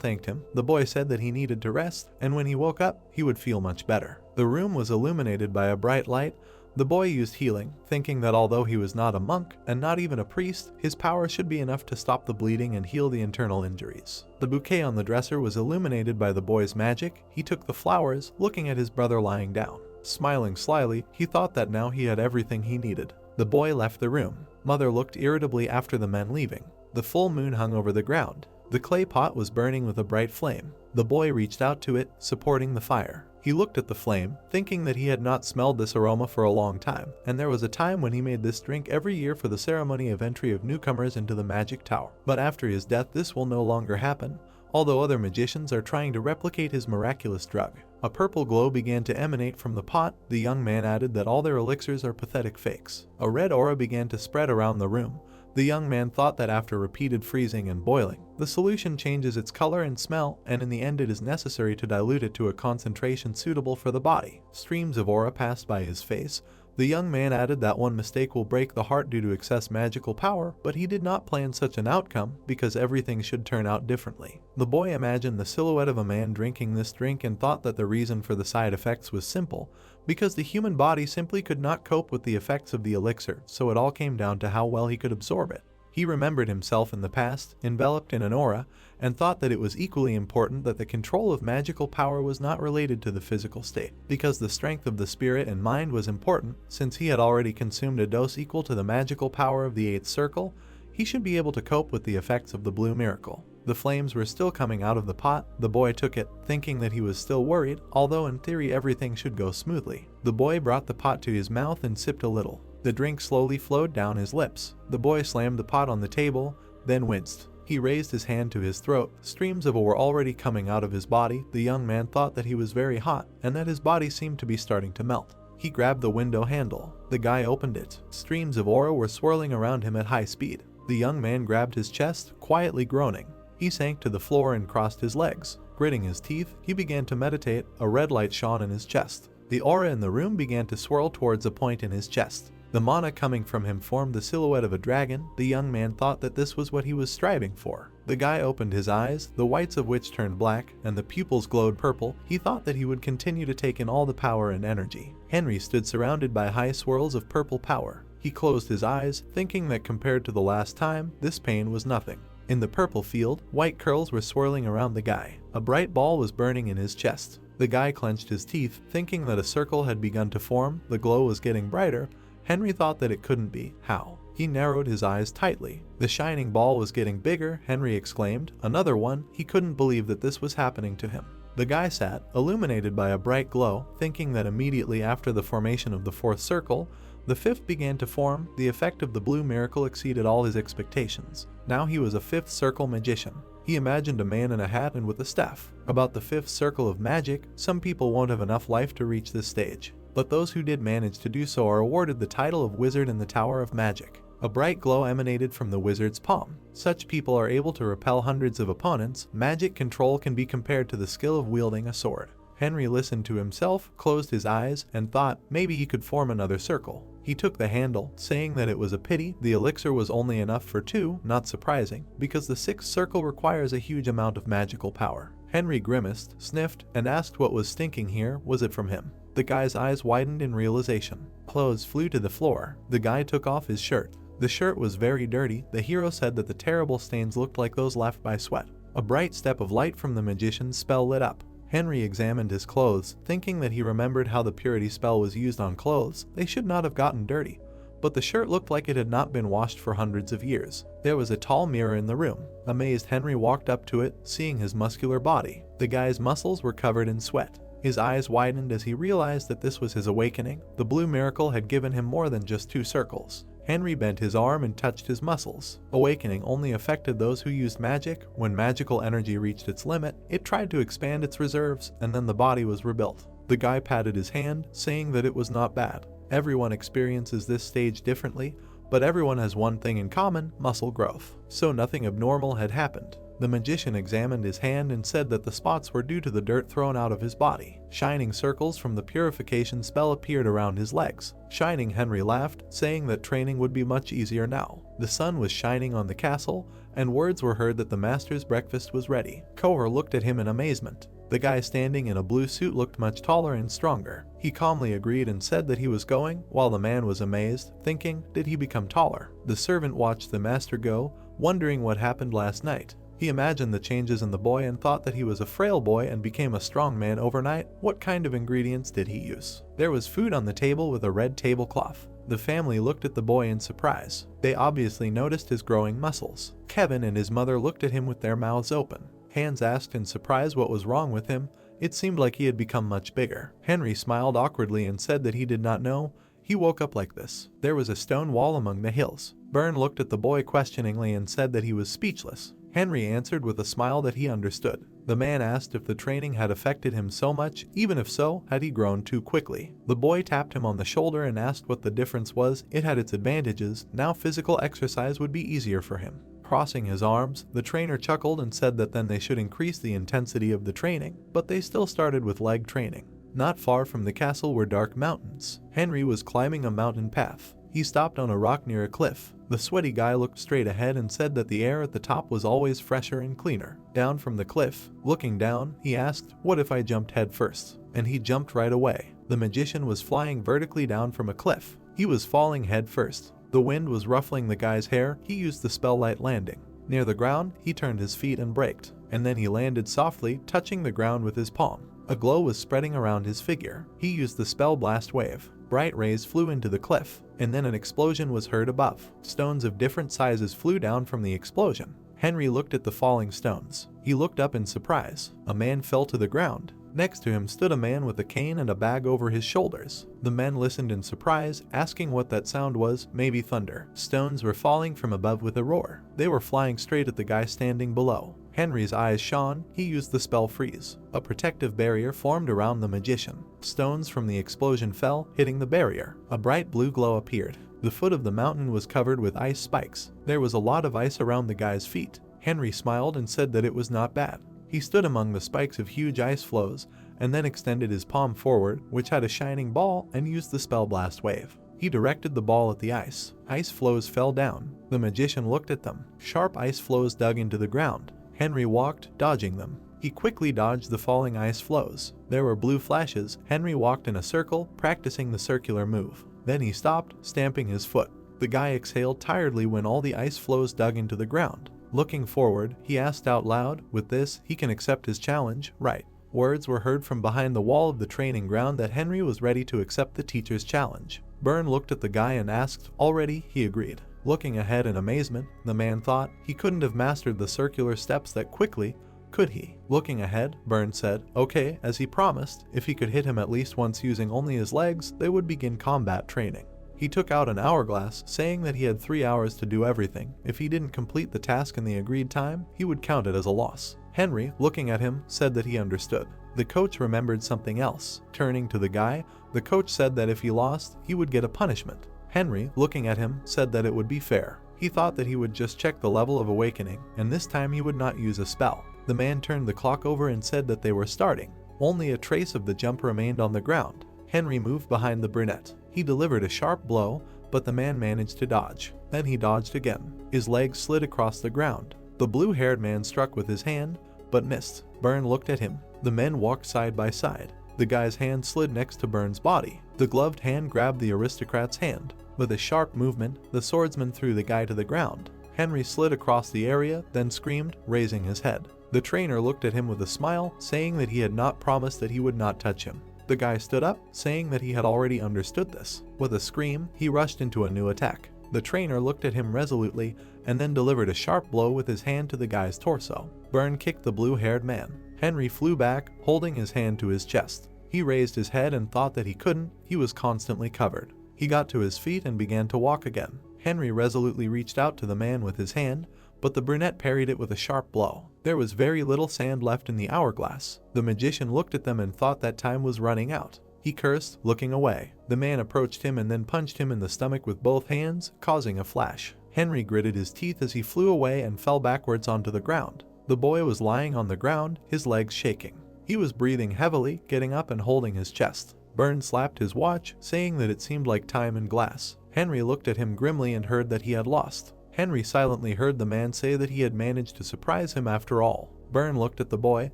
thanked him. The boy said that he needed to rest, and when he woke up, he would feel much better. The room was illuminated by a bright light. The boy used healing, thinking that although he was not a monk and not even a priest, his power should be enough to stop the bleeding and heal the internal injuries. The bouquet on the dresser was illuminated by the boy's magic. He took the flowers, looking at his brother lying down. Smiling slyly, he thought that now he had everything he needed. The boy left the room. Mother looked irritably after the men leaving. The full moon hung over the ground. The clay pot was burning with a bright flame. The boy reached out to it, supporting the fire. He looked at the flame, thinking that he had not smelled this aroma for a long time, and there was a time when he made this drink every year for the ceremony of entry of newcomers into the magic tower. But after his death, this will no longer happen, although other magicians are trying to replicate his miraculous drug. A purple glow began to emanate from the pot. The young man added that all their elixirs are pathetic fakes. A red aura began to spread around the room. The young man thought that after repeated freezing and boiling, the solution changes its color and smell, and in the end it is necessary to dilute it to a concentration suitable for the body. Streams of aura passed by his face. The young man added that one mistake will break the heart due to excess magical power, but he did not plan such an outcome because everything should turn out differently. The boy imagined the silhouette of a man drinking this drink and thought that the reason for the side effects was simple, because the human body simply could not cope with the effects of the elixir, so it all came down to how well he could absorb it. He remembered himself in the past, enveloped in an aura, and thought that it was equally important that the control of magical power was not related to the physical state, because the strength of the spirit and mind was important. Since he had already consumed a dose equal to the magical power of the 8th circle, he should be able to cope with the effects of the blue miracle. The flames were still coming out of the pot. The boy took it, thinking that he was still worried, although in theory everything should go smoothly. The boy brought the pot to his mouth and sipped a little. The drink slowly flowed down his lips. The boy slammed the pot on the table, then winced. He raised his hand to his throat. Streams of aura were already coming out of his body. The young man thought that he was very hot, and that his body seemed to be starting to melt. He grabbed the window handle. The guy opened it. Streams of aura were swirling around him at high speed. The young man grabbed his chest, quietly groaning. He sank to the floor and crossed his legs. Gritting his teeth, he began to meditate. A red light shone in his chest. The aura in the room began to swirl towards a point in his chest. The mana coming from him formed the silhouette of a dragon. The young man thought that this was what he was striving for. The guy opened his eyes, the whites of which turned black, and the pupils glowed purple. He thought that he would continue to take in all the power and energy. Henry stood surrounded by high swirls of purple power. He closed his eyes, thinking that compared to the last time, this pain was nothing. In the purple field, white curls were swirling around the guy. A bright ball was burning in his chest. The guy clenched his teeth, thinking that a circle had begun to form. The glow was getting brighter. Henry thought that it couldn't be. How? He narrowed his eyes tightly. The shining ball was getting bigger. Henry exclaimed. Another one. He couldn't believe that this was happening to him. The guy sat, illuminated by a bright glow, thinking that immediately after the formation of the 4th circle, the 5th began to form. The effect of the blue miracle exceeded all his expectations. Now he was a 5th circle magician. He imagined a man in a hat and with a staff. About the 5th circle of magic, some people won't have enough life to reach this stage, but those who did manage to do so are awarded the title of wizard in the Tower of Magic. A bright glow emanated from the wizard's palm. Such people are able to repel hundreds of opponents. Magic control can be compared to the skill of wielding a sword. Henry listened to himself, closed his eyes, and thought maybe he could form another circle. He took the handle, saying that it was a pity the elixir was only enough for 2, not surprising, because the 6th circle requires a huge amount of magical power. Henry grimaced, sniffed, and asked what was stinking here. Was it from him? The guy's eyes widened in realization. Clothes flew to the floor. The guy took off his shirt. The shirt was very dirty. The hero said that the terrible stains looked like those left by sweat. A bright step of light from the magician's spell lit up. Henry examined his clothes, thinking that he remembered how the purity spell was used on clothes. They should not have gotten dirty. But the shirt looked like it had not been washed for hundreds of years. There was a tall mirror in the room. Amazed, Henry walked up to it, seeing his muscular body. The guy's muscles were covered in sweat. His eyes widened as he realized that this was his awakening. The blue miracle had given him more than just 2 circles. Henry bent his arm and touched his muscles. Awakening only affected those who used magic. When magical energy reached its limit, it tried to expand its reserves, and then the body was rebuilt. The guy patted his hand, saying that it was not bad. Everyone experiences this stage differently, but everyone has one thing in common: muscle growth. So nothing abnormal had happened. The magician examined his hand and said that the spots were due to the dirt thrown out of his body. Shining circles from the purification spell appeared around his legs. Shining Henry laughed, saying that training would be much easier now. The sun was shining on the castle, and words were heard that the master's breakfast was ready. Kohor looked at him in amazement. The guy standing in a blue suit looked much taller and stronger. He calmly agreed and said that he was going, while the man was amazed, thinking, did he become taller? The servant watched the master go, wondering what happened last night. He imagined the changes in the boy and thought that he was a frail boy and became a strong man overnight. What kind of ingredients did he use? There was food on the table with a red tablecloth. The family looked at the boy in surprise. They obviously noticed his growing muscles. Kevin and his mother looked at him with their mouths open. Hans asked in surprise what was wrong with him. It seemed like he had become much bigger. Henry smiled awkwardly and said that he did not know. He woke up like this. There was a stone wall among the hills. Byrne looked at the boy questioningly and said that he was speechless. Henry answered with a smile that he understood. The man asked if the training had affected him so much. Even if so, had he grown too quickly? The boy tapped him on the shoulder and asked what the difference was. It had its advantages. Now physical exercise would be easier for him. Crossing his arms, the trainer chuckled and said that then they should increase the intensity of the training, but they still started with leg training. Not far from the castle were dark mountains. Henry was climbing a mountain path. He stopped on a rock near a cliff. The sweaty guy looked straight ahead and said that the air at the top was always fresher and cleaner. Down from the cliff, looking down, he asked, "What if I jumped head first?" And he jumped right away. The magician was flying vertically down from a cliff. He was falling head first. The wind was ruffling the guy's hair. He used the spell light landing. Near the ground, he turned his feet and braked, and then he landed softly, touching the ground with his palm. A glow was spreading around his figure. He used the spell blast wave. Bright rays flew into the cliff, and then an explosion was heard above. Stones of different sizes flew down from the explosion. Henry looked at the falling stones. He looked up in surprise. A man fell to the ground. Next to him stood a man with a cane and a bag over his shoulders. The men listened in surprise, asking what that sound was. Maybe thunder. Stones were falling from above with a roar. They were flying straight at the guy standing below. Henry's eyes shone. He used the spell freeze. A protective barrier formed around the magician. Stones from the explosion fell, hitting the barrier. A bright blue glow appeared. The foot of the mountain was covered with ice spikes. There was a lot of ice around the guy's feet. Henry smiled and said that it was not bad. He stood among the spikes of huge ice flows, and then extended his palm forward, which had a shining ball, and used the spell blast wave. He directed the ball at the ice. Ice flows fell down. The magician looked at them. Sharp ice flows dug into the ground. Henry walked, dodging them. He quickly dodged the falling ice flows. There were blue flashes. Henry walked in a circle, practicing the circular move. Then he stopped, stamping his foot. The guy exhaled tiredly when all the ice flows dug into the ground. Looking forward, he asked out loud, with this, he can accept his challenge, right? Words were heard from behind the wall of the training ground that Henry was ready to accept the teacher's challenge. Byrne looked at the guy and asked, already? He agreed. Looking ahead in amazement, the man thought, he couldn't have mastered the circular steps that quickly, could he? Looking ahead, Byrne said, okay, as he promised, if he could hit him at least once using only his legs, they would begin combat training. He took out an hourglass, saying that he had 3 hours to do everything. If he didn't complete the task in the agreed time, he would count it as a loss. Henry, looking at him, said that he understood. The coach remembered something else. Turning to the guy, the coach said that if he lost, he would get a punishment. Henry, looking at him, said that it would be fair. He thought that he would just check the level of awakening, and this time he would not use a spell. The man turned the clock over and said that they were starting. Only a trace of the jump remained on the ground. Henry moved behind the brunette. He delivered a sharp blow, but the man managed to dodge. Then he dodged again. His legs slid across the ground. The blue-haired man struck with his hand, but missed. Byrne looked at him. The men walked side by side. The guy's hand slid next to Byrne's body. The gloved hand grabbed the aristocrat's hand. With a sharp movement, the swordsman threw the guy to the ground. Henry slid across the area, then screamed, raising his head. The trainer looked at him with a smile, saying that he had not promised that he would not touch him. The guy stood up, saying that he had already understood this. With a scream, he rushed into a new attack. The trainer looked at him resolutely, and then delivered a sharp blow with his hand to the guy's torso. Byrne kicked the blue-haired man. Henry flew back, holding his hand to his chest. He raised his head and thought that he couldn't. He was constantly covered. He got to his feet and began to walk again. Henry resolutely reached out to the man with his hand, but the brunette parried it with a sharp blow. There was very little sand left in the hourglass. The magician looked at them and thought that time was running out. He cursed, looking away. The man approached him and then punched him in the stomach with both hands, causing a flash. Henry gritted his teeth as he flew away and fell backwards onto the ground. The boy was lying on the ground, his legs shaking. He was breathing heavily, getting up and holding his chest. Byrne slapped his watch, saying that it seemed like time in glass. Henry looked at him grimly and heard that he had lost. Henry silently heard the man say that he had managed to surprise him after all. Byrne looked at the boy,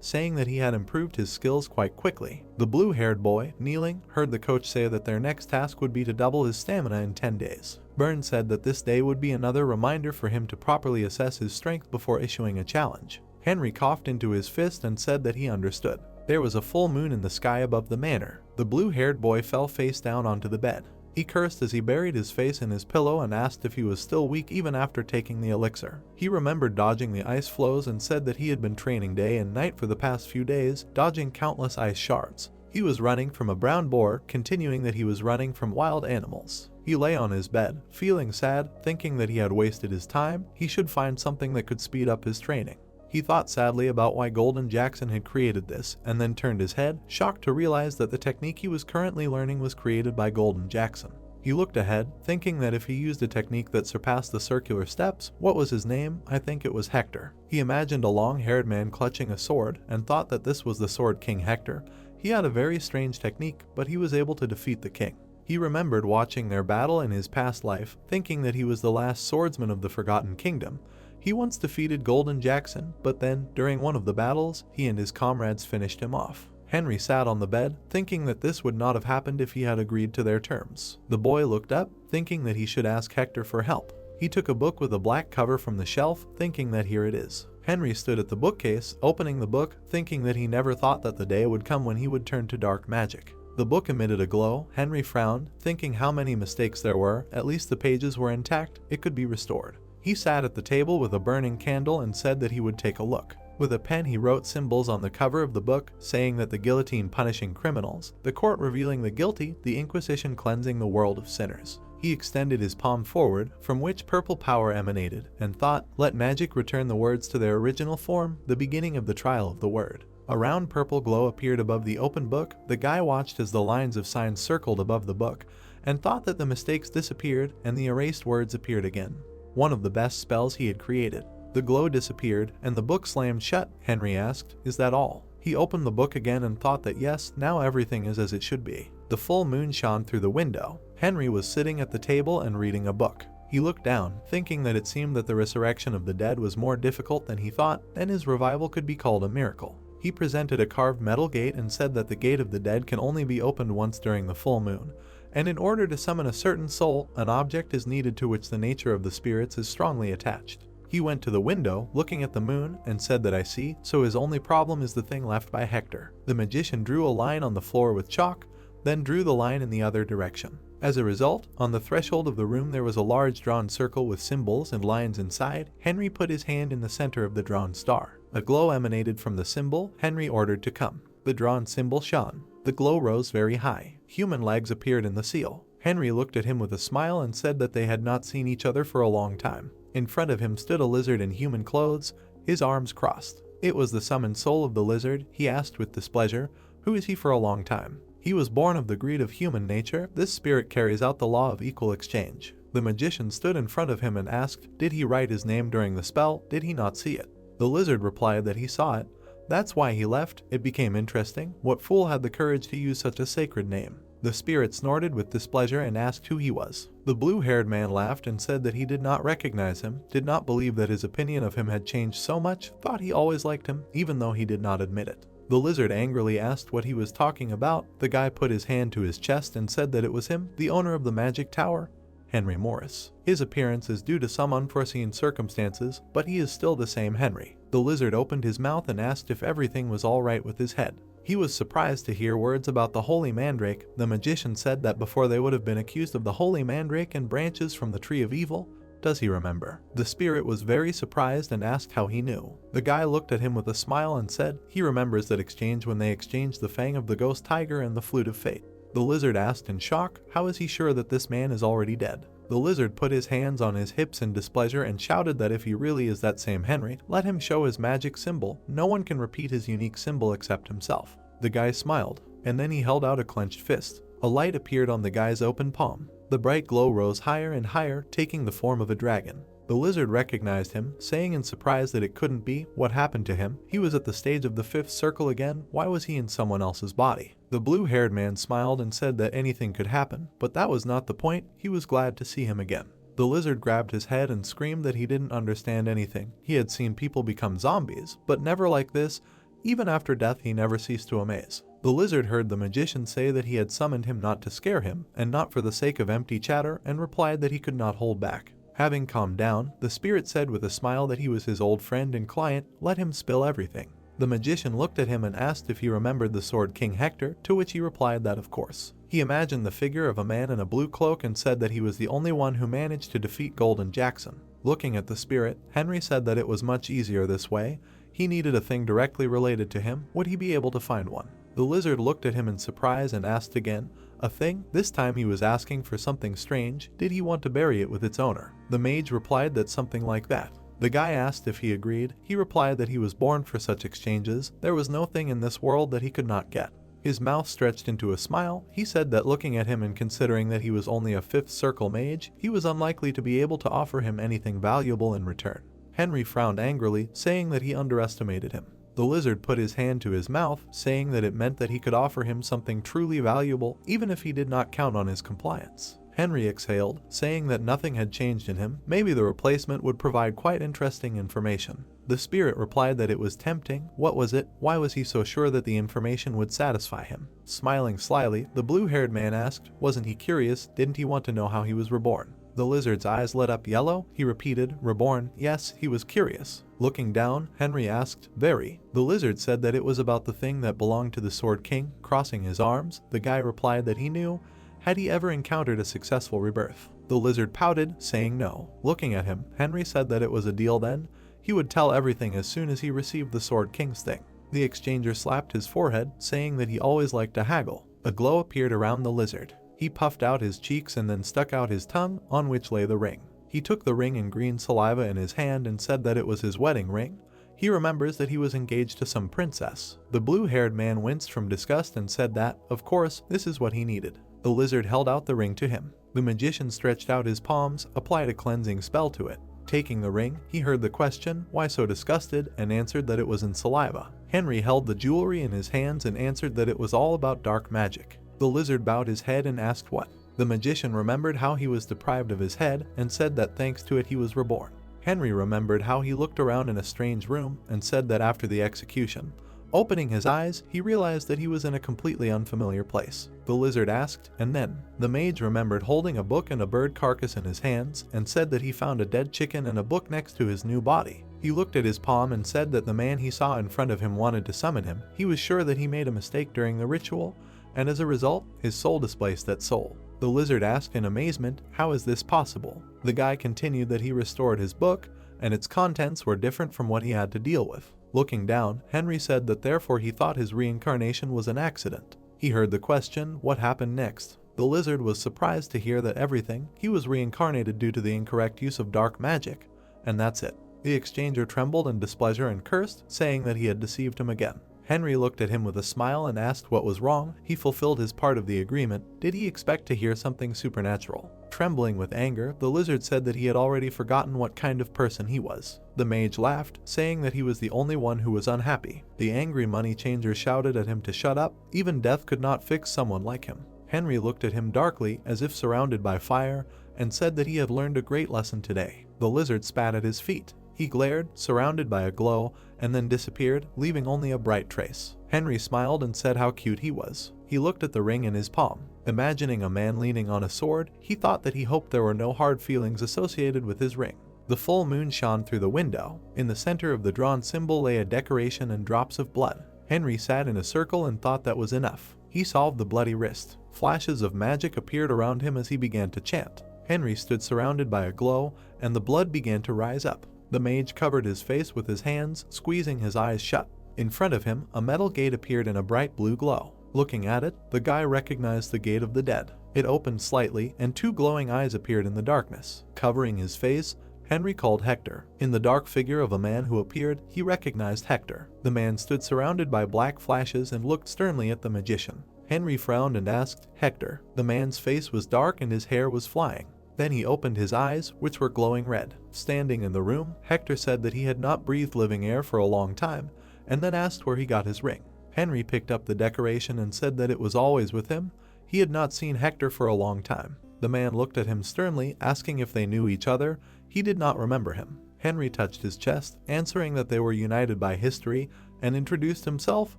saying that he had improved his skills quite quickly. The blue-haired boy, kneeling, heard the coach say that their next task would be to double his stamina in 10 days. Byrne said that this day would be another reminder for him to properly assess his strength before issuing a challenge. Henry coughed into his fist and said that he understood. There was a full moon in the sky above the manor. The blue-haired boy fell face down onto the bed. He cursed as he buried his face in his pillow and asked if he was still weak even after taking the elixir. He remembered dodging the ice floes and said that he had been training day and night for the past few days, dodging countless ice shards. He was running from a brown boar, continuing that he was running from wild animals. He lay on his bed, feeling sad, thinking that he had wasted his time. He should find something that could speed up his training. He thought sadly about why Golden Jackson had created this, and then turned his head, shocked to realize that the technique he was currently learning was created by Golden Jackson. He looked ahead, thinking that if he used a technique that surpassed the circular steps, what was his name? I think it was Hector. He imagined a long-haired man clutching a sword, and thought that this was the Sword King Hector. He had a very strange technique, but he was able to defeat the king. He remembered watching their battle in his past life, thinking that he was the last swordsman of the Forgotten Kingdom. He once defeated Golden Jackson, but then, during one of the battles, he and his comrades finished him off. Henry sat on the bed, thinking that this would not have happened if he had agreed to their terms. The boy looked up, thinking that he should ask Hector for help. He took a book with a black cover from the shelf, thinking that here it is. Henry stood at the bookcase, opening the book, thinking that he never thought that the day would come when he would turn to dark magic. The book emitted a glow. Henry frowned, thinking how many mistakes there were. At least the pages were intact, it could be restored. He sat at the table with a burning candle and said that he would take a look. With a pen he wrote symbols on the cover of the book, saying that the guillotine punishing criminals, the court revealing the guilty, the Inquisition cleansing the world of sinners. He extended his palm forward, from which purple power emanated, and thought, let magic return the words to their original form, the beginning of the trial of the word. A round purple glow appeared above the open book. The guy watched as the lines of signs circled above the book, and thought that the mistakes disappeared and the erased words appeared again. One of the best spells he had created. The glow disappeared, and the book slammed shut. Henry asked, is that all? He opened the book again and thought that yes, now everything is as it should be. The full moon shone through the window. Henry was sitting at the table and reading a book. He looked down, thinking that it seemed that the resurrection of the dead was more difficult than he thought, and his revival could be called a miracle. He presented a carved metal gate and said that the gate of the dead can only be opened once during the full moon. And in order to summon a certain soul, an object is needed to which the nature of the spirits is strongly attached. He went to the window, looking at the moon, and said that I see, so his only problem is the thing left by Hector. The magician drew a line on the floor with chalk, then drew the line in the other direction. As a result, on the threshold of the room there was a large drawn circle with symbols and lines inside. Henry put his hand in the center of the drawn star. A glow emanated from the symbol. Henry ordered to come. The drawn symbol shone. The glow rose very high. Human legs appeared in the seal. Henry looked at him with a smile and said that they had not seen each other for a long time. In front of him stood a lizard in human clothes, his arms crossed. It was the summoned soul of the lizard. He asked with displeasure, who is he for a long time? He was born of the greed of human nature. This spirit carries out the law of equal exchange. The magician stood in front of him and asked, did he write his name during the spell? Did he not see it? The lizard replied that he saw it. That's why he left. It became interesting. What fool had the courage to use such a sacred name? The spirit snorted with displeasure and asked who he was. The blue-haired man laughed and said that he did not recognize him, did not believe that his opinion of him had changed so much, thought he always liked him, even though he did not admit it. The lizard angrily asked what he was talking about. The guy put his hand to his chest and said that it was him, the owner of the magic tower, Henry Morris. His appearance is due to some unforeseen circumstances, but he is still the same Henry. The lizard opened his mouth and asked if everything was all right with his head. He was surprised to hear words about the holy mandrake. The magician said that before they would have been accused of the holy mandrake and branches from the tree of evil. Does he remember? The spirit was very surprised and asked how he knew. The guy looked at him with a smile and said he remembers that exchange when they exchanged the fang of the ghost tiger and the flute of fate. The lizard asked in shock, how is he sure that this man is already dead? The lizard put his hands on his hips in displeasure and shouted that if he really is that same Henry, let him show his magic symbol. No one can repeat his unique symbol except himself. The guy smiled, and then he held out a clenched fist. A light appeared on the guy's open palm. The bright glow rose higher and higher, taking the form of a dragon. The lizard recognized him, saying in surprise that it couldn't be. What happened to him? He was at the stage of the 5th circle again. Why was he in someone else's body? The blue-haired man smiled and said that anything could happen, but that was not the point. He was glad to see him again. The lizard grabbed his head and screamed that he didn't understand anything. He had seen people become zombies, but never like this. Even after death, he never ceased to amaze. The lizard heard the magician say that he had summoned him not to scare him, and not for the sake of empty chatter, and replied that he could not hold back. Having calmed down, the spirit said with a smile that he was his old friend and client. Let him spill everything. The magician looked at him and asked if he remembered the Sword King Hector, to which he replied that of course. He imagined the figure of a man in a blue cloak and said that he was the only one who managed to defeat Golden Jackson. Looking at the spirit, Henry said that it was much easier this way. He needed a thing directly related to him. Would he be able to find one? The lizard looked at him in surprise and asked again, a thing? This time he was asking for something strange. Did he want to bury it with its owner? The mage replied that something like that. The guy asked if he agreed. He replied that he was born for such exchanges. There was no thing in this world that he could not get. His mouth stretched into a smile. He said that looking at him and considering that he was only a 5th circle mage, he was unlikely to be able to offer him anything valuable in return. Henry frowned angrily, saying that he underestimated him. The lizard put his hand to his mouth, saying that it meant that he could offer him something truly valuable, even if he did not count on his compliance. Henry exhaled, saying that nothing had changed in him. Maybe the replacement would provide quite interesting information. The spirit replied that it was tempting. What was it? Why was he so sure that the information would satisfy him? Smiling slyly, the blue-haired man asked, wasn't he curious? Didn't he want to know how he was reborn? The lizard's eyes lit up yellow. He repeated, reborn. Yes, he was curious. Looking down, Henry asked, very. The lizard said that it was about the thing that belonged to the Sword King. Crossing his arms, the guy replied that he knew. Had he ever encountered a successful rebirth? The lizard pouted, saying no. Looking at him, Henry said that it was a deal then. He would tell everything as soon as he received the Sword King's thing. The exchanger slapped his forehead, saying that he always liked to haggle. A glow appeared around the lizard. He puffed out his cheeks and then stuck out his tongue, on which lay the ring. He took the ring and green saliva in his hand and said that it was his wedding ring. He remembers that he was engaged to some princess. The blue-haired man winced from disgust and said that, of course, this is what he needed. The lizard held out the ring to him. The magician stretched out his palms, applied a cleansing spell to it. Taking the ring, he heard the question, why so disgusted, and answered that it was in saliva. Henry held the jewelry in his hands and answered that it was all about dark magic. The lizard bowed his head and asked what. The magician remembered how he was deprived of his head and said that thanks to it he was reborn. Henry remembered how he looked around in a strange room and said that after the execution, opening his eyes, he realized that he was in a completely unfamiliar place. The lizard asked, and then? The mage remembered holding a book and a bird carcass in his hands and said that he found a dead chicken and a book next to his new body. He looked at his palm and said that the man he saw in front of him wanted to summon him. He was sure that he made a mistake during the ritual, and as a result, his soul displaced that soul. The lizard asked in amazement, how is this possible? The guy continued that he restored his book, and its contents were different from what he had to deal with. Looking down, Henry said that therefore he thought his reincarnation was an accident. He heard the question, what happened next? The lizard was surprised to hear that everything, he was reincarnated due to the incorrect use of dark magic, and that's it. The exchanger trembled in displeasure and cursed, saying that he had deceived him again. Henry looked at him with a smile and asked what was wrong. He fulfilled his part of the agreement. Did he expect to hear something supernatural? Trembling with anger, the lizard said that he had already forgotten what kind of person he was. The mage laughed, saying that he was the only one who was unhappy. The angry money changer shouted at him to shut up. Even death could not fix someone like him. Henry looked at him darkly, as if surrounded by fire, and said that he had learned a great lesson today. The lizard spat at his feet. He glared, surrounded by a glow, and then disappeared, leaving only a bright trace. Henry smiled and said how cute he was. He looked at the ring in his palm. Imagining a man leaning on a sword, he thought that he hoped there were no hard feelings associated with his ring. The full moon shone through the window. In the center of the drawn symbol lay a decoration and drops of blood. Henry sat in a circle and thought that was enough. He solved the bloody wrist. Flashes of magic appeared around him as he began to chant. Henry stood surrounded by a glow, and the blood began to rise up. The mage covered his face with his hands, squeezing his eyes shut. In front of him, a metal gate appeared in a bright blue glow. Looking at it, the guy recognized the gate of the dead. It opened slightly and two glowing eyes appeared in the darkness. Covering his face, Henry called Hector. In the dark figure of a man who appeared, he recognized Hector. The man stood surrounded by black flashes and looked sternly at the magician. Henry frowned and asked, "Hector." The man's face was dark and his hair was flying. Then he opened his eyes, which were glowing red. Standing in the room, Hector said that he had not breathed living air for a long time, and then asked where he got his ring. Henry picked up the decoration and said that it was always with him. He had not seen Hector for a long time. The man looked at him sternly, asking if they knew each other. He did not remember him. Henry touched his chest, answering that they were united by history, and introduced himself,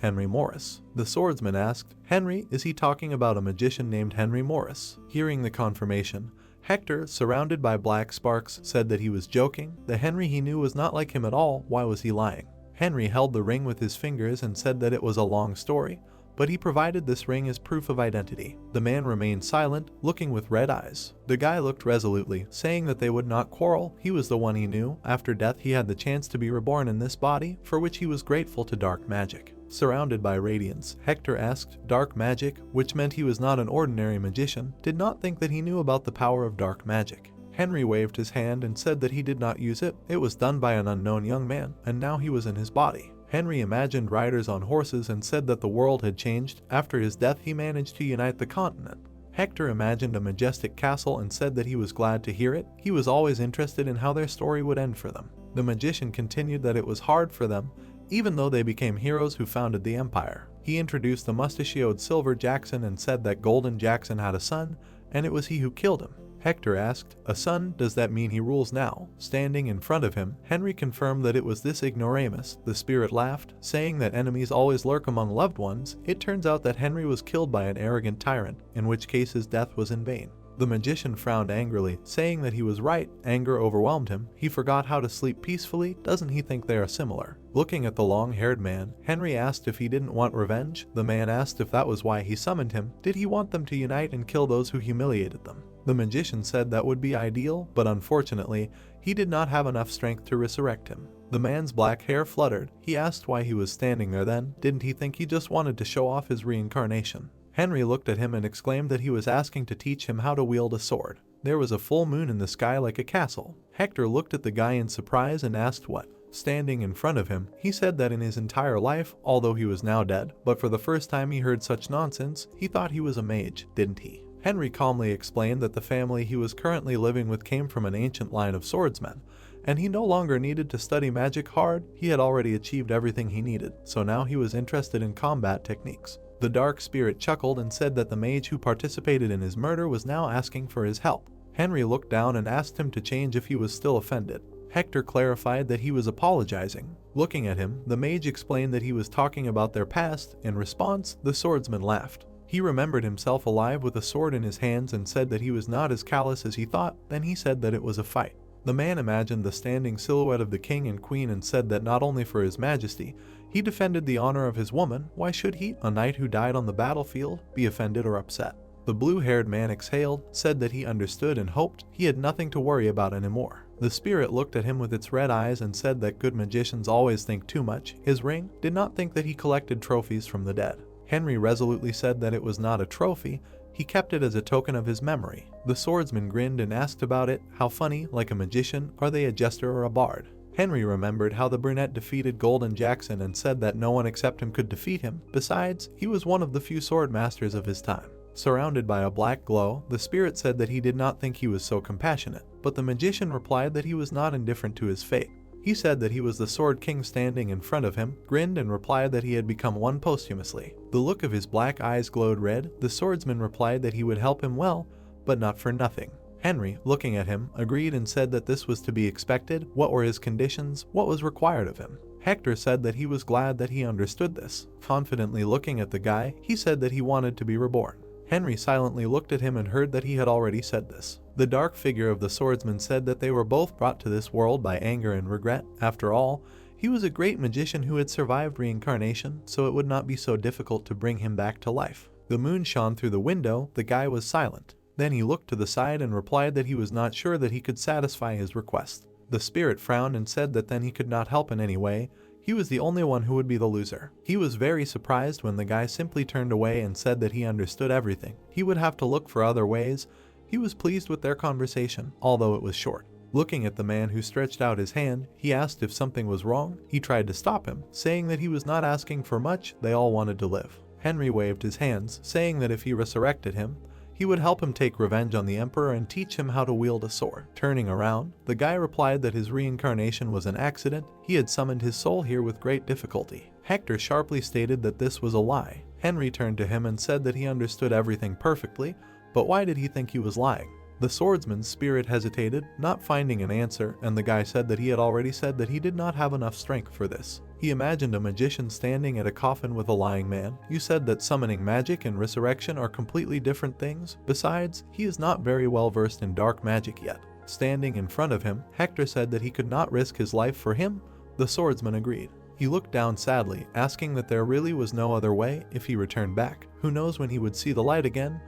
Henry Morris. The swordsman asked, "Henry, is he talking about a magician named Henry Morris?" Hearing the confirmation, Hector, surrounded by black sparks, said that he was joking. The Henry he knew was not like him at all. Why was he lying? Henry held the ring with his fingers and said that it was a long story, but he provided this ring as proof of identity. The man remained silent, looking with red eyes. The guy looked resolutely, saying that they would not quarrel. He was the one he knew. After death, he had the chance to be reborn in this body, for which he was grateful to dark magic. Surrounded by radiance, Hector asked, "Dark magic," which meant he was not an ordinary magician, did not think that he knew about the power of dark magic. Henry waved his hand and said that he did not use it. It was done by an unknown young man, and now he was in his body. Henry imagined riders on horses and said that the world had changed. After his death, he managed to unite the continent. Hector imagined a majestic castle and said that he was glad to hear it. He was always interested in how their story would end for them. The magician continued that it was hard for them, even though they became heroes who founded the empire. He introduced the mustachioed Silver Jackson and said that Golden Jackson had a son, and it was he who killed him. Hector asked, "A son? Does that mean he rules now?" Standing in front of him, Henry confirmed that it was this ignoramus. The spirit laughed, saying that enemies always lurk among loved ones. It turns out that Henry was killed by an arrogant tyrant, in which case his death was in vain. The magician frowned angrily, saying that he was right. Anger overwhelmed him. He forgot how to sleep peacefully. Doesn't he think they are similar? Looking at the long-haired man, Henry asked if he didn't want revenge. The man asked if that was why he summoned him. Did he want them to unite and kill those who humiliated them? The magician said that would be ideal, but unfortunately, he did not have enough strength to resurrect him. The man's black hair fluttered. He asked why he was standing there then. Didn't he think he just wanted to show off his reincarnation? Henry looked at him and exclaimed that he was asking to teach him how to wield a sword. There was a full moon in the sky like a castle. Hector looked at the guy in surprise and asked what. Standing in front of him, he said that in his entire life, although he was now dead, but for the first time he heard such nonsense, he thought he was a mage, didn't he? Henry calmly explained that the family he was currently living with came from an ancient line of swordsmen, and he no longer needed to study magic hard. He had already achieved everything he needed, so now he was interested in combat techniques. The dark spirit chuckled and said that the mage who participated in his murder was now asking for his help. Henry looked down and asked him to change if he was still offended. Hector clarified that he was apologizing. Looking at him, the mage explained that he was talking about their past. In response, the swordsman laughed. He remembered himself alive with a sword in his hands and said that he was not as callous as he thought. Then he said that it was a fight. The man imagined the standing silhouette of the king and queen and said that not only for his majesty, he defended the honor of his woman. Why should he, a knight who died on the battlefield, be offended or upset? The blue-haired man exhaled, said that he understood and hoped he had nothing to worry about anymore. The spirit looked at him with its red eyes and said that good magicians always think too much. His ring did not think that he collected trophies from the dead. Henry resolutely said that it was not a trophy. He kept it as a token of his memory. The swordsman grinned and asked about it. How funny, like a magician, are they a jester or a bard? Henry remembered how the brunette defeated Golden Jackson and said that no one except him could defeat him. Besides, he was one of the few sword masters of his time. Surrounded by a black glow, the spirit said that he did not think he was so compassionate, but the magician replied that he was not indifferent to his fate. He said that he was the Sword King standing in front of him, grinned and replied that he had become one posthumously. The look of his black eyes glowed red. The swordsman replied that he would help him well, but not for nothing. Henry, looking at him, agreed and said that this was to be expected. What were his conditions? What was required of him? Hector said that he was glad that he understood this. Confidently looking at the guy, he said that he wanted to be reborn. Henry silently looked at him and heard that he had already said this. The dark figure of the swordsman said that they were both brought to this world by anger and regret. After all, he was a great magician who had survived reincarnation, so it would not be so difficult to bring him back to life. The moon shone through the window. The guy was silent. Then he looked to the side and replied that he was not sure that he could satisfy his request. The spirit frowned and said that then he could not help in any way. He he was the only one who would be the loser. He was very surprised when the guy simply turned away and said that he understood everything. He would have to look for other ways. He was pleased with their conversation, although it was short. Looking at the man who stretched out his hand, he asked if something was wrong. He tried to stop him, saying that he was not asking for much, they all wanted to live. Henry waved his hands, saying that if he resurrected him, he would help him take revenge on the emperor and teach him how to wield a sword. Turning around, the guy replied that his reincarnation was an accident. He had summoned his soul here with great difficulty. Hector sharply stated that this was a lie. Henry turned to him and said that he understood everything perfectly, but why did he think he was lying? The swordsman's spirit hesitated, not finding an answer, and the guy said that he had already said that he did not have enough strength for this. He imagined a magician standing at a coffin with a lying man. You said that summoning magic and resurrection are completely different things. Besides, he is not very well versed in dark magic yet. Standing in front of him, Hector said that he could not risk his life for him. The swordsman agreed. He looked down sadly, asking that there really was no other way if he returned back. Who knows when he would see the light again?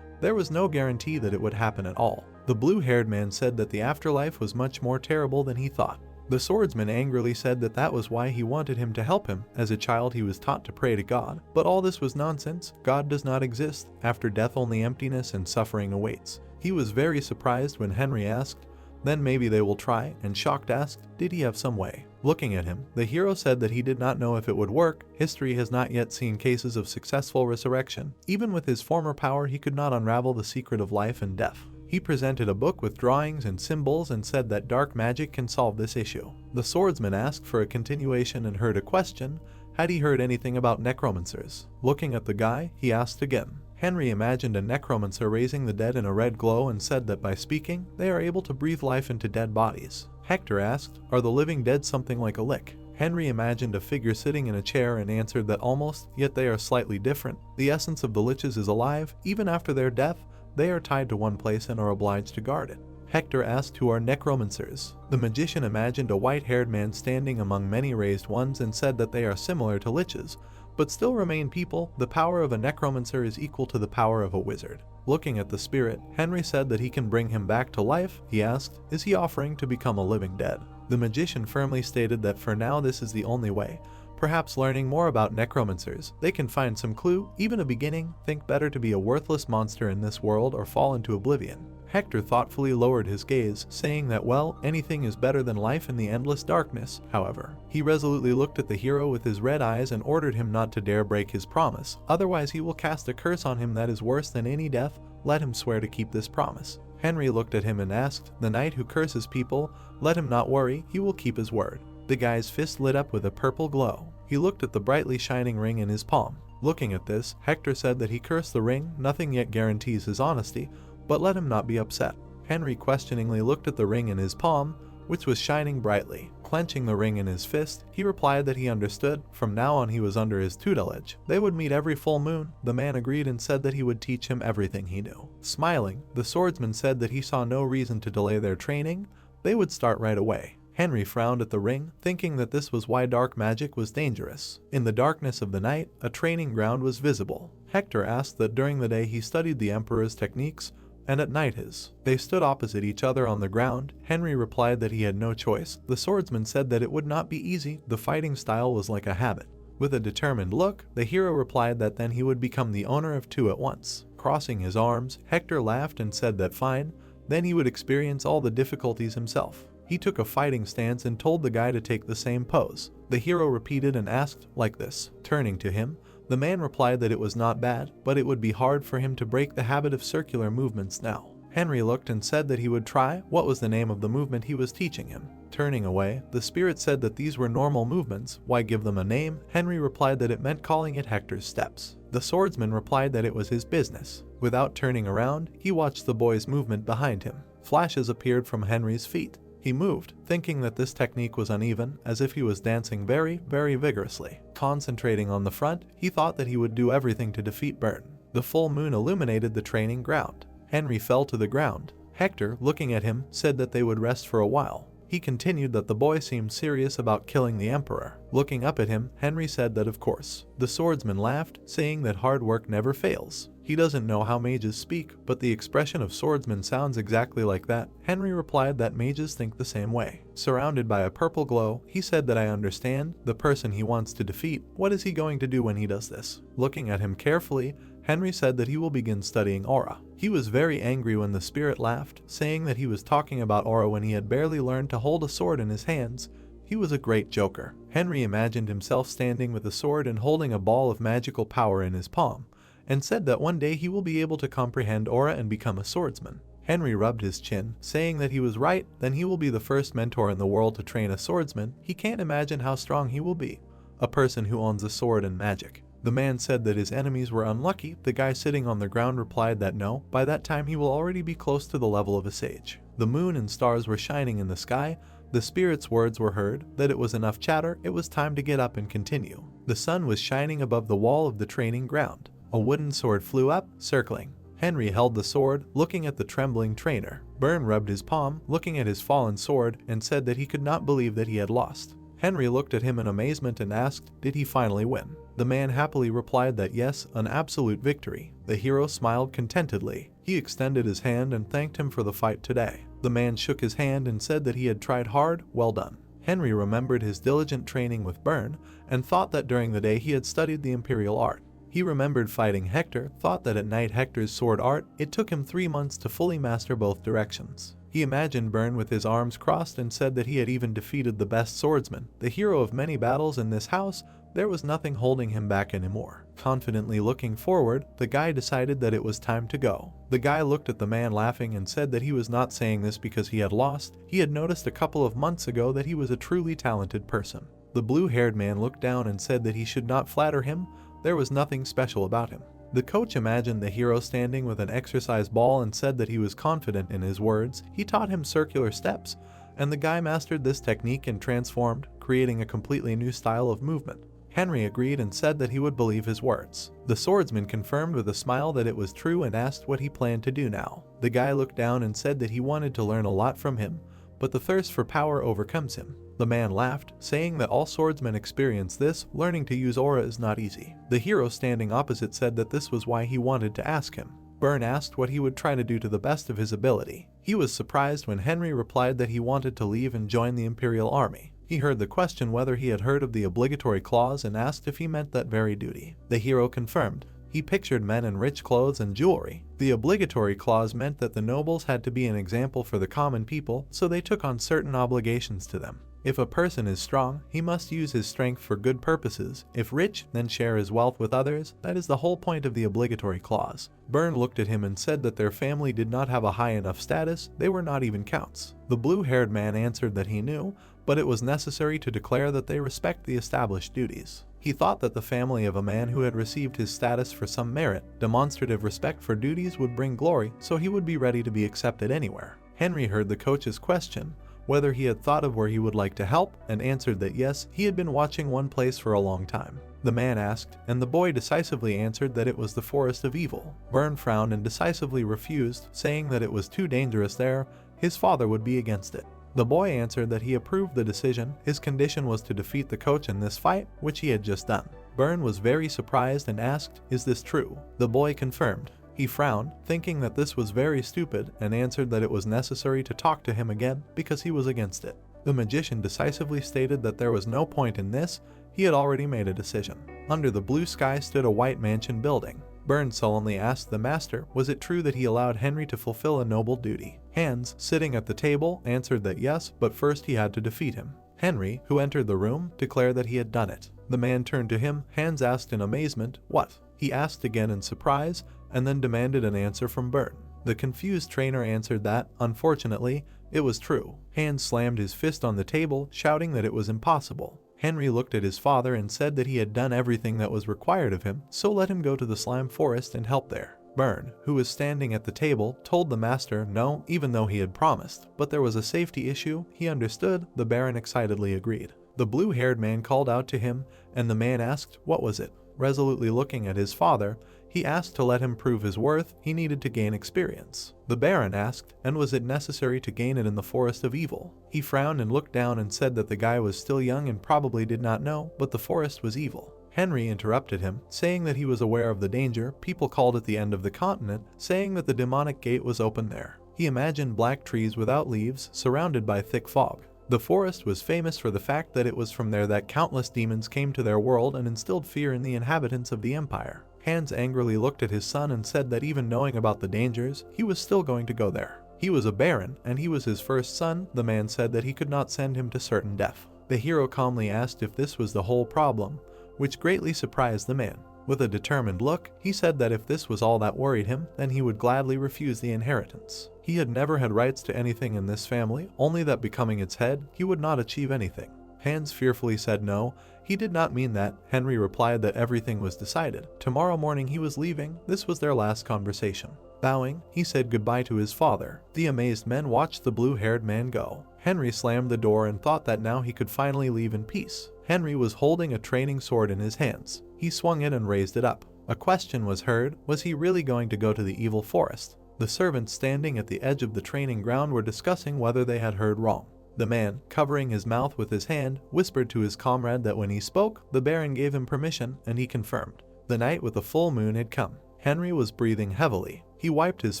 There was no guarantee that it would happen at all. The blue-haired man said that the afterlife was much more terrible than he thought. The swordsman angrily said that that was why he wanted him to help him. As a child he was taught to pray to God. But all this was nonsense. God does not exist. After death only emptiness and suffering awaits. He was very surprised when Henry asked, "Then maybe they will try," and shocked asked, "Did he have some way?" Looking at him, the hero said that he did not know if it would work. History has not yet seen cases of successful resurrection. Even with his former power, he could not unravel the secret of life and death. He presented a book with drawings and symbols and said that dark magic can solve this issue. The swordsman asked for a continuation and heard a question. Had he heard anything about necromancers? Looking at the guy, he asked again. Henry imagined a necromancer raising the dead in a red glow and said that by speaking, they are able to breathe life into dead bodies. Hector asked, "Are the living dead something like a lick?" Henry imagined a figure sitting in a chair and answered that almost, yet they are slightly different. The essence of the liches is alive. Even after their death, they are tied to one place and are obliged to guard it. Hector asked who are necromancers. The magician imagined a white-haired man standing among many raised ones and said that they are similar to liches, but still remain people. The power of a necromancer is equal to the power of a wizard. Looking at the spirit, Henry said that he can bring him back to life. He asked, is he offering to become a living dead? The magician firmly stated that for now this is the only way. Perhaps learning more about necromancers, they can find some clue, even a beginning. Think better to be a worthless monster in this world or fall into oblivion. Hector thoughtfully lowered his gaze, saying that well, anything is better than life in the endless darkness. However, he resolutely looked at the hero with his red eyes and ordered him not to dare break his promise, otherwise he will cast a curse on him that is worse than any death. Let him swear to keep this promise. Henry looked at him and asked, the knight who curses people, let him not worry, he will keep his word. The guy's fist lit up with a purple glow. He looked at the brightly shining ring in his palm. Looking at this, Hector said that he cursed the ring. Nothing yet guarantees his honesty, but let him not be upset. Henry questioningly looked at the ring in his palm, which was shining brightly. Clenching the ring in his fist, he replied that he understood. From now on he was under his tutelage. They would meet every full moon. The man agreed and said that he would teach him everything he knew. Smiling, the swordsman said that he saw no reason to delay their training. They would start right away. Henry frowned at the ring, thinking that this was why dark magic was dangerous. In the darkness of the night, a training ground was visible. Hector asked that during the day he studied the emperor's techniques, and at night his. They stood opposite each other on the ground. Henry replied that he had no choice. The swordsman said that it would not be easy. The fighting style was like a habit. With a determined look, the hero replied that then he would become the owner of two at once. Crossing his arms, Hector laughed and said that fine, then he would experience all the difficulties himself. He took a fighting stance and told the guy to take the same pose. The hero repeated and asked, like this. Turning to him, the man replied that it was not bad, but it would be hard for him to break the habit of circular movements now. Henry looked and said that he would try. What was the name of the movement he was teaching him? Turning away, the spirit said that these were normal movements. Why give them a name? Henry replied that it meant calling it Hector's steps. The swordsman replied that it was his business. Without turning around, he watched the boy's movement behind him. Flashes appeared from Henry's feet. He moved, thinking that this technique was uneven, as if he was dancing very, very vigorously. Concentrating on the front, he thought that he would do everything to defeat Burton. The full moon illuminated the training ground. Henry fell to the ground. Hector, looking at him, said that they would rest for a while. He continued that the boy seemed serious about killing the emperor. Looking up at him, Henry said that of course. The swordsman laughed, saying that hard work never fails. He doesn't know how mages speak, but the expression of swordsman sounds exactly like that. Henry replied that mages think the same way. Surrounded by a purple glow, he said that I understand the person he wants to defeat. What is he going to do when he does this? Looking at him carefully, Henry said that he will begin studying aura. He was very angry when the spirit laughed, saying that he was talking about aura when he had barely learned to hold a sword in his hands. He was a great joker. Henry imagined himself standing with a sword and holding a ball of magical power in his palm, and said that one day he will be able to comprehend aura and become a swordsman. Henry rubbed his chin, saying that he was right, then he will be the first mentor in the world to train a swordsman. He can't imagine how strong he will be. A person who owns a sword and magic. The man said that his enemies were unlucky. The guy sitting on the ground replied that no, by that time he will already be close to the level of a sage. The moon and stars were shining in the sky. The spirit's words were heard, that it was enough chatter, it was time to get up and continue. The sun was shining above the wall of the training ground. A wooden sword flew up, circling. Henry held the sword, looking at the trembling trainer. Byrne rubbed his palm, looking at his fallen sword, and said that he could not believe that he had lost. Henry looked at him in amazement and asked, did he finally win? The man happily replied that yes, an absolute victory. The hero smiled contentedly. He extended his hand and thanked him for the fight today. The man shook his hand and said that he had tried hard, well done. Henry remembered his diligent training with Byrne, and thought that during the day he had studied the imperial art. He remembered fighting Hector, thought that at night Hector's sword art, it took him 3 months to fully master both directions. He imagined Byrne with his arms crossed and said that he had even defeated the best swordsman, the hero of many battles in this house. There was nothing holding him back anymore. Confidently looking forward, the guy decided that it was time to go. The guy looked at the man laughing and said that he was not saying this because he had lost. He had noticed a couple of months ago that he was a truly talented person. The blue-haired man looked down and said that he should not flatter him. There was nothing special about him. The coach imagined the hero standing with an exercise ball and said that he was confident in his words. He taught him circular steps, and the guy mastered this technique and transformed, creating a completely new style of movement. Henry agreed and said that he would believe his words. The swordsman confirmed with a smile that it was true and asked what he planned to do now. The guy looked down and said that he wanted to learn a lot from him, but the thirst for power overcomes him. The man laughed, saying that all swordsmen experience this. Learning to use aura is not easy. The hero standing opposite said that this was why he wanted to ask him. Byrne asked what he would try to do to the best of his ability. He was surprised when Henry replied that he wanted to leave and join the Imperial Army. He heard the question whether he had heard of the obligatory clause and asked if he meant that very duty. The hero confirmed. He pictured men in rich clothes and jewelry. The obligatory clause meant that the nobles had to be an example for the common people, so they took on certain obligations to them. If a person is strong, he must use his strength for good purposes. If rich, then share his wealth with others. That is the whole point of the obligatory clause. Byrne looked at him and said that their family did not have a high enough status. They were not even counts. The blue-haired man answered that he knew, but it was necessary to declare that they respect the established duties. He thought that the family of a man who had received his status for some merit, demonstrative respect for duties would bring glory, so he would be ready to be accepted anywhere. Henry heard the coach's question, whether he had thought of where he would like to help, and answered that yes, he had been watching one place for a long time. The man asked, and the boy decisively answered that it was the Forest of Evil. Byrne frowned and decisively refused, saying that it was too dangerous there. His father would be against it. The boy answered that he approved the decision. His condition was to defeat the coach in this fight, which he had just done. Byrne was very surprised and asked, "Is this true?" The boy confirmed. He frowned, thinking that this was very stupid, and answered that it was necessary to talk to him again because he was against it. The magician decisively stated that there was no point in this. He had already made a decision. Under the blue sky stood a white mansion building. Byrne sullenly asked the master, was it true that he allowed Henry to fulfill a noble duty? Hans, sitting at the table, answered that yes, but first he had to defeat him. Henry, who entered the room, declared that he had done it. The man turned to him. Hans asked in amazement, "What?" He asked again in surprise, and then demanded an answer from Byrne. The confused trainer answered that, unfortunately, it was true. Hans slammed his fist on the table, shouting that it was impossible. Henry looked at his father and said that he had done everything that was required of him, so let him go to the slime forest and help there. Byrne, who was standing at the table, told the master no, even though he had promised, but there was a safety issue. He understood. The Baron excitedly agreed. The blue-haired man called out to him, and the man asked, what was it? Resolutely looking at his father, he asked to let him prove his worth. He needed to gain experience. The Baron asked, and was it necessary to gain it in the Forest of Evil? He frowned and looked down and said that the guy was still young and probably did not know, but the forest was evil. Henry interrupted him, saying that he was aware of the danger. People called it the end of the continent, saying that the demonic gate was open there. He imagined black trees without leaves, surrounded by thick fog. The forest was famous for the fact that it was from there that countless demons came to their world and instilled fear in the inhabitants of the empire. Hans angrily looked at his son and said that even knowing about the dangers, he was still going to go there. He was a baron, and he was his first son. The man said that he could not send him to certain death. The hero calmly asked if this was the whole problem, which greatly surprised the man. With a determined look, he said that if this was all that worried him, then he would gladly refuse the inheritance. He had never had rights to anything in this family, only that becoming its head, he would not achieve anything. Hans fearfully said no, he did not mean that. Henry replied that everything was decided. Tomorrow morning he was leaving. This was their last conversation. Bowing, he said goodbye to his father. The amazed men watched the blue-haired man go. Henry slammed the door and thought that now he could finally leave in peace. Henry was holding a training sword in his hands. He swung it and raised it up. A question was heard: was he really going to go to the evil forest? The servants standing at the edge of the training ground were discussing whether they had heard wrong. The man, covering his mouth with his hand, whispered to his comrade that when he spoke, the baron gave him permission, and he confirmed. The night with the full moon had come. Henry was breathing heavily. He wiped his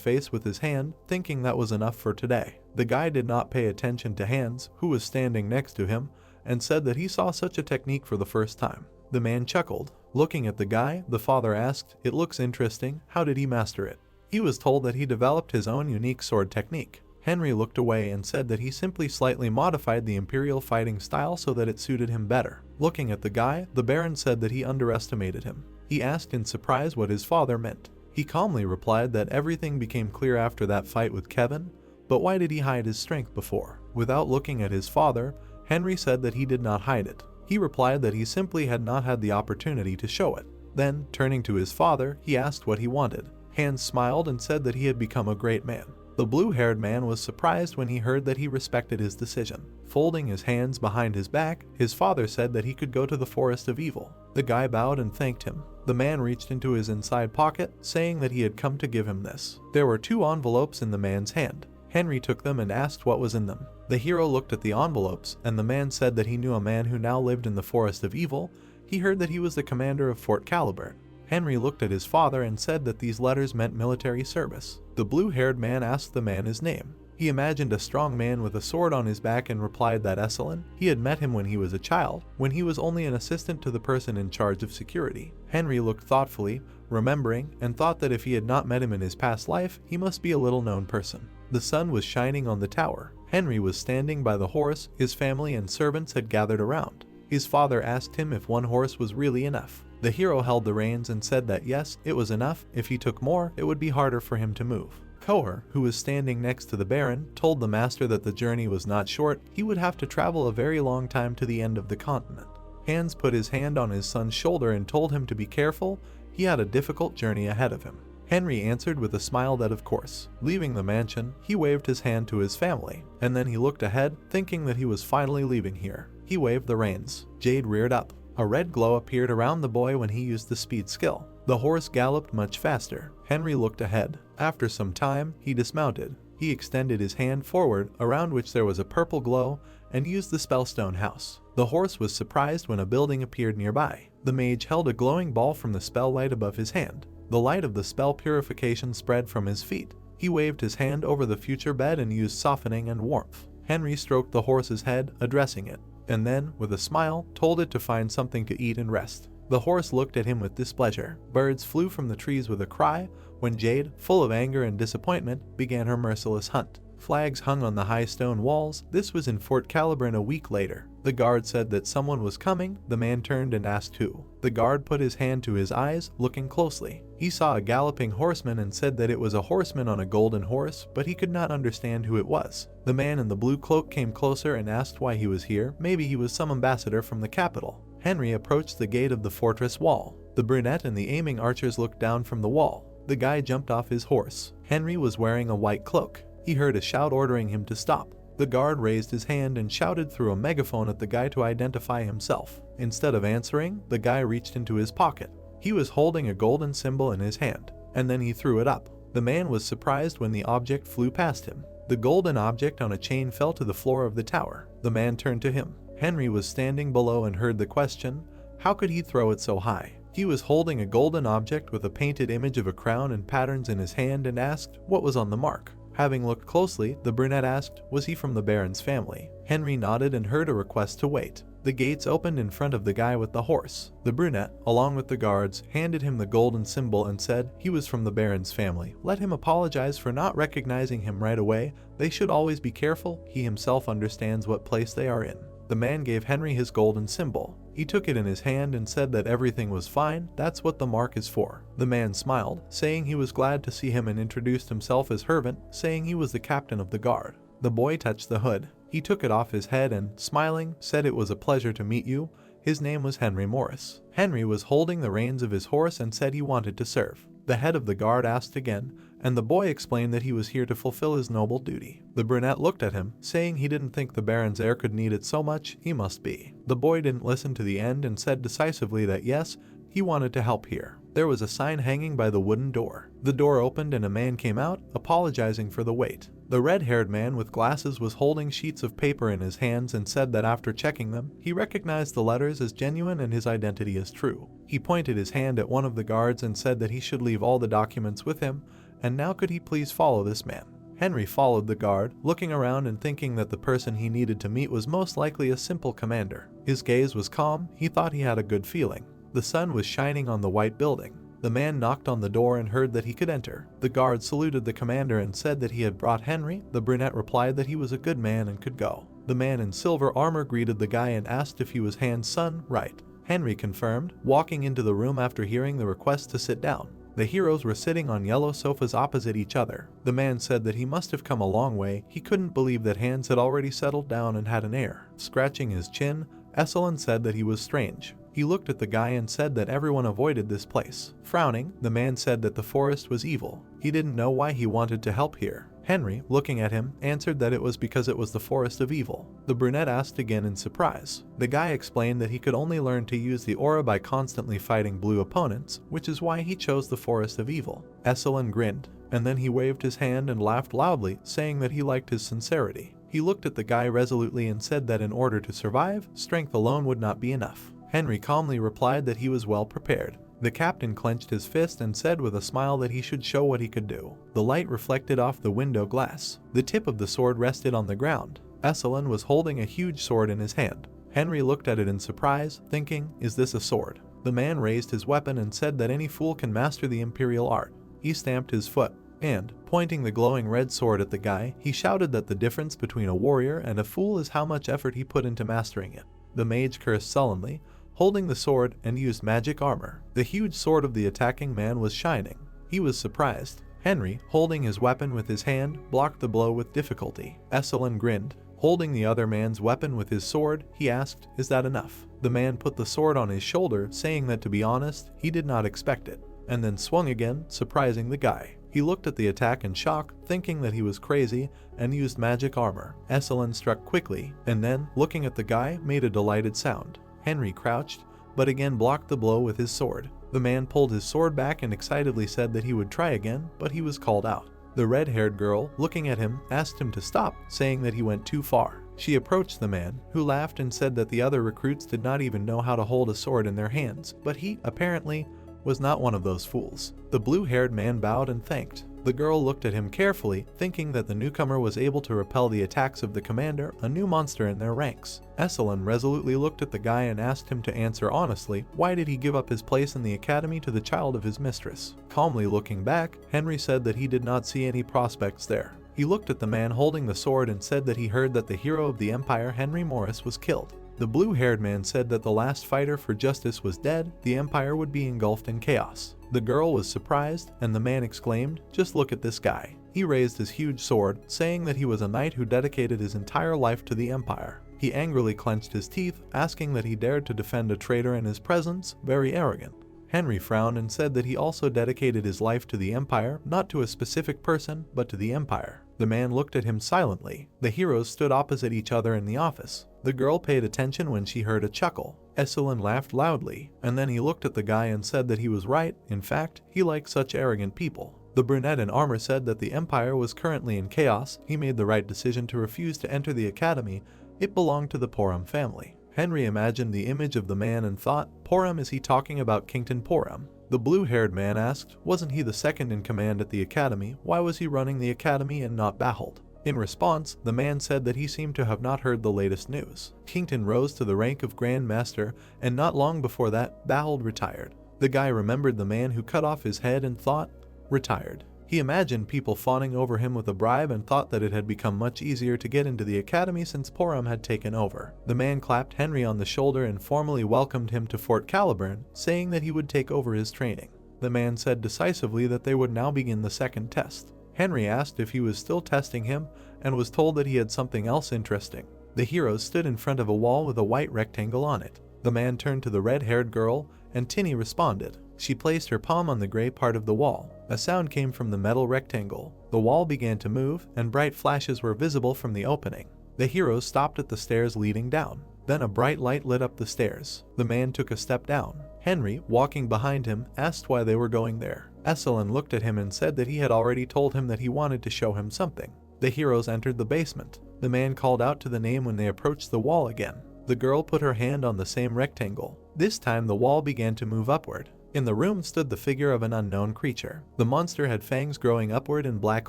face with his hand, thinking that was enough for today. The guy did not pay attention to Hans, who was standing next to him, and said that he saw such a technique for the first time. The man chuckled. Looking at the guy, the father asked, "It looks interesting. How did he master it?" He was told that he developed his own unique sword technique. Henry looked away and said that he simply slightly modified the imperial fighting style so that it suited him better. Looking at the guy, the baron said that he underestimated him. He asked in surprise what his father meant. He calmly replied that everything became clear after that fight with Kevin, but why did he hide his strength before? Without looking at his father, Henry said that he did not hide it. He replied that he simply had not had the opportunity to show it. Then, turning to his father, he asked what he wanted. Hans smiled and said that he had become a great man. The blue-haired man was surprised when he heard that he respected his decision. Folding his hands behind his back, his father said that he could go to the forest of evil. The guy bowed and thanked him. The man reached into his inside pocket, saying that he had come to give him this. There were 2 envelopes in the man's hand. Henry took them and asked what was in them. The hero looked at the envelopes, and the man said that he knew a man who now lived in the forest of evil. He heard that he was the commander of Fort Caliburn. Henry looked at his father and said that these letters meant military service. The blue-haired man asked the man his name. He imagined a strong man with a sword on his back and replied that S1-4. He had met him when he was a child, when he was only an assistant to the person in charge of security. Henry looked thoughtfully, remembering, and thought that if he had not met him in his past life, he must be a little-known person. The sun was shining on the tower. Henry was standing by the horse. His family and servants had gathered around. His father asked him if 1 horse was really enough. The hero held the reins and said that yes, it was enough. If he took more, it would be harder for him to move. Kohar, who was standing next to the baron, told the master that the journey was not short. He would have to travel a very long time to the end of the continent. Hans put his hand on his son's shoulder and told him to be careful. He had a difficult journey ahead of him. Henry answered with a smile that of course. Leaving the mansion, he waved his hand to his family, and then he looked ahead, thinking that he was finally leaving here. He waved the reins. Jade reared up. A red glow appeared around the boy when he used the speed skill. The horse galloped much faster. Henry looked ahead. After some time, he dismounted. He extended his hand forward, around which there was a purple glow, and used the spellstone house. The horse was surprised when a building appeared nearby. The mage held a glowing ball from the spell light above his hand. The light of the spell purification spread from his feet. He waved his hand over the future bed and used softening and warmth. Henry stroked the horse's head, addressing it, and then, with a smile, told it to find something to eat and rest. The horse looked at him with displeasure. Birds flew from the trees with a cry when Jade, full of anger and disappointment, began her merciless hunt. Flags hung on the high stone walls. This was in Fort Caliburn a week later. The guard said that someone was coming. The man turned and asked who. The guard put his hand to his eyes, looking closely. He saw a galloping horseman and said that it was a horseman on a golden horse, but he could not understand who it was. The man in the blue cloak came closer and asked why he was here. Maybe he was some ambassador from the capital. Henry approached the gate of the fortress wall. The brunette and the aiming archers looked down from the wall. The guy jumped off his horse. Henry was wearing a white cloak. He heard a shout ordering him to stop. The guard raised his hand and shouted through a megaphone at the guy to identify himself. Instead of answering, the guy reached into his pocket. He was holding a golden symbol in his hand, and then he threw it up. The man was surprised when the object flew past him. The golden object on a chain fell to the floor of the tower. The man turned to him. Henry was standing below and heard the question, How could he throw it so high? He was holding a golden object with a painted image of a crown and patterns in his hand and asked what was on the mark. Having looked closely, the brunette asked, was he from the Baron's family? Henry nodded and heard a request to wait. The gates opened in front of the guy with the horse. The brunette, along with the guards, handed him the golden symbol and said he was from the Baron's family. Let him apologize for not recognizing him right away. They should always be careful. He himself understands what place they are in. The man gave Henry his golden symbol. He took it in his hand and said that everything was fine, that's what the mark is for. The man smiled, saying he was glad to see him and introduced himself as Hervant, saying he was the captain of the guard. The boy touched the hood. He took it off his head and, smiling, said it was a pleasure to meet you. His name was Henry Morris. Henry was holding the reins of his horse and said he wanted to serve. The head of the guard asked again, and the boy explained that he was here to fulfill his noble duty. The brunette looked at him, saying he didn't think the Baron's heir could need it so much, he must be. The boy didn't listen to the end and said decisively that yes, he wanted to help here. There was a sign hanging by the wooden door. The door opened and a man came out, apologizing for the wait. The red-haired man with glasses was holding sheets of paper in his hands and said that after checking them, he recognized the letters as genuine and his identity as true. He pointed his hand at one of the guards and said that he should leave all the documents with him, and now could he please follow this man. Henry followed the guard, looking around and thinking that the person he needed to meet was most likely a simple commander. His gaze was calm, he thought he had a good feeling. The sun was shining on the white building. The man knocked on the door and heard that he could enter. The guard saluted the commander and said that he had brought Henry. The brunette replied that he was a good man and could go. The man in silver armor greeted the guy and asked if he was Han's son, right. Henry confirmed, walking into the room after hearing the request to sit down. The heroes were sitting on yellow sofas opposite each other. The man said that he must have come a long way. He couldn't believe that Hans had already settled down and had an heir. Scratching his chin, S1 said that he was strange. He looked at the guy and said that everyone avoided this place. Frowning, the man said that the forest was evil. He didn't know why he wanted to help here. Henry, looking at him, answered that it was because it was the forest of evil. The brunette asked again in surprise. The guy explained that he could only learn to use the aura by constantly fighting blue opponents, which is why he chose the forest of evil. S1 grinned, and then he waved his hand and laughed loudly, saying that he liked his sincerity. He looked at the guy resolutely and said that in order to survive, strength alone would not be enough. Henry calmly replied that he was well prepared. The captain clenched his fist and said with a smile that he should show what he could do. The light reflected off the window glass. The tip of the sword rested on the ground. S1 was holding a huge sword in his hand. Henry looked at it in surprise, thinking, is this a sword? The man raised his weapon and said that any fool can master the imperial art. He stamped his foot, and, pointing the glowing red sword at the guy, he shouted that the difference between a warrior and a fool is how much effort he put into mastering it. The mage cursed sullenly, holding the sword, and used magic armor. The huge sword of the attacking man was shining. He was surprised. Henry, holding his weapon with his hand, blocked the blow with difficulty. S1 grinned. Holding the other man's weapon with his sword, he asked, is that enough? The man put the sword on his shoulder, saying that to be honest, he did not expect it, and then swung again, surprising the guy. He looked at the attack in shock, thinking that he was crazy, and used magic armor. S1 struck quickly, and then, looking at the guy, made a delighted sound. Henry crouched, but again blocked the blow with his sword. The man pulled his sword back and excitedly said that he would try again, but he was called out. The red-haired girl, looking at him, asked him to stop, saying that he went too far. She approached the man, who laughed and said that the other recruits did not even know how to hold a sword in their hands, but he, apparently, was not one of those fools. The blue-haired man bowed and thanked. The girl looked at him carefully, thinking that the newcomer was able to repel the attacks of the commander, a new monster in their ranks. S1 resolutely looked at the guy and asked him to answer honestly, why did he give up his place in the academy to the child of his mistress? Calmly looking back, Henry said that he did not see any prospects there. He looked at the man holding the sword and said that he heard that the hero of the empire, Henry Morris, was killed. The blue-haired man said that the last fighter for justice was dead, the empire would be engulfed in chaos. The girl was surprised, and the man exclaimed, just look at this guy. He raised his huge sword, saying that he was a knight who dedicated his entire life to the empire. He angrily clenched his teeth, asking that he dared to defend a traitor in his presence, very arrogant. Henry frowned and said that he also dedicated his life to the empire, not to a specific person, but to the empire. The man looked at him silently. The heroes stood opposite each other in the office. The girl paid attention when she heard a chuckle. S1 laughed loudly, and then he looked at the guy and said that he was right. In fact, he liked such arrogant people. The brunette in armor said that the empire was currently in chaos. He made the right decision to refuse to enter the academy. It belonged to the Porum family. Henry imagined the image of the man and thought, Porum, is he talking about Kington Porum? The blue-haired man asked, wasn't he the second in command at the academy? Why was he running the academy and not Bahold? In response, the man said that he seemed to have not heard the latest news. Kington rose to the rank of Grand Master, and not long before that, Bahold retired. The guy remembered the man who cut off his head and thought, retired. He imagined people fawning over him with a bribe and thought that it had become much easier to get into the academy since Porum had taken over. The man clapped Henry on the shoulder and formally welcomed him to Fort Caliburn, saying that he would take over his training. The man said decisively that they would now begin the second test. Henry asked if he was still testing him and was told that he had something else interesting. The heroes stood in front of a wall with a white rectangle on it. The man turned to the red-haired girl, and Tinny responded. She placed her palm on the gray part of the wall. A sound came from the metal rectangle. The wall began to move, and bright flashes were visible from the opening. The heroes stopped at the stairs leading down. Then a bright light lit up the stairs. The man took a step down. Henry, walking behind him, asked why they were going there. S1 looked at him and said that he had already told him that he wanted to show him something. The heroes entered the basement. The man called out to the name when they approached the wall again. The girl put her hand on the same rectangle. This time the wall began to move upward. In the room stood the figure of an unknown creature. The monster had fangs growing upward and black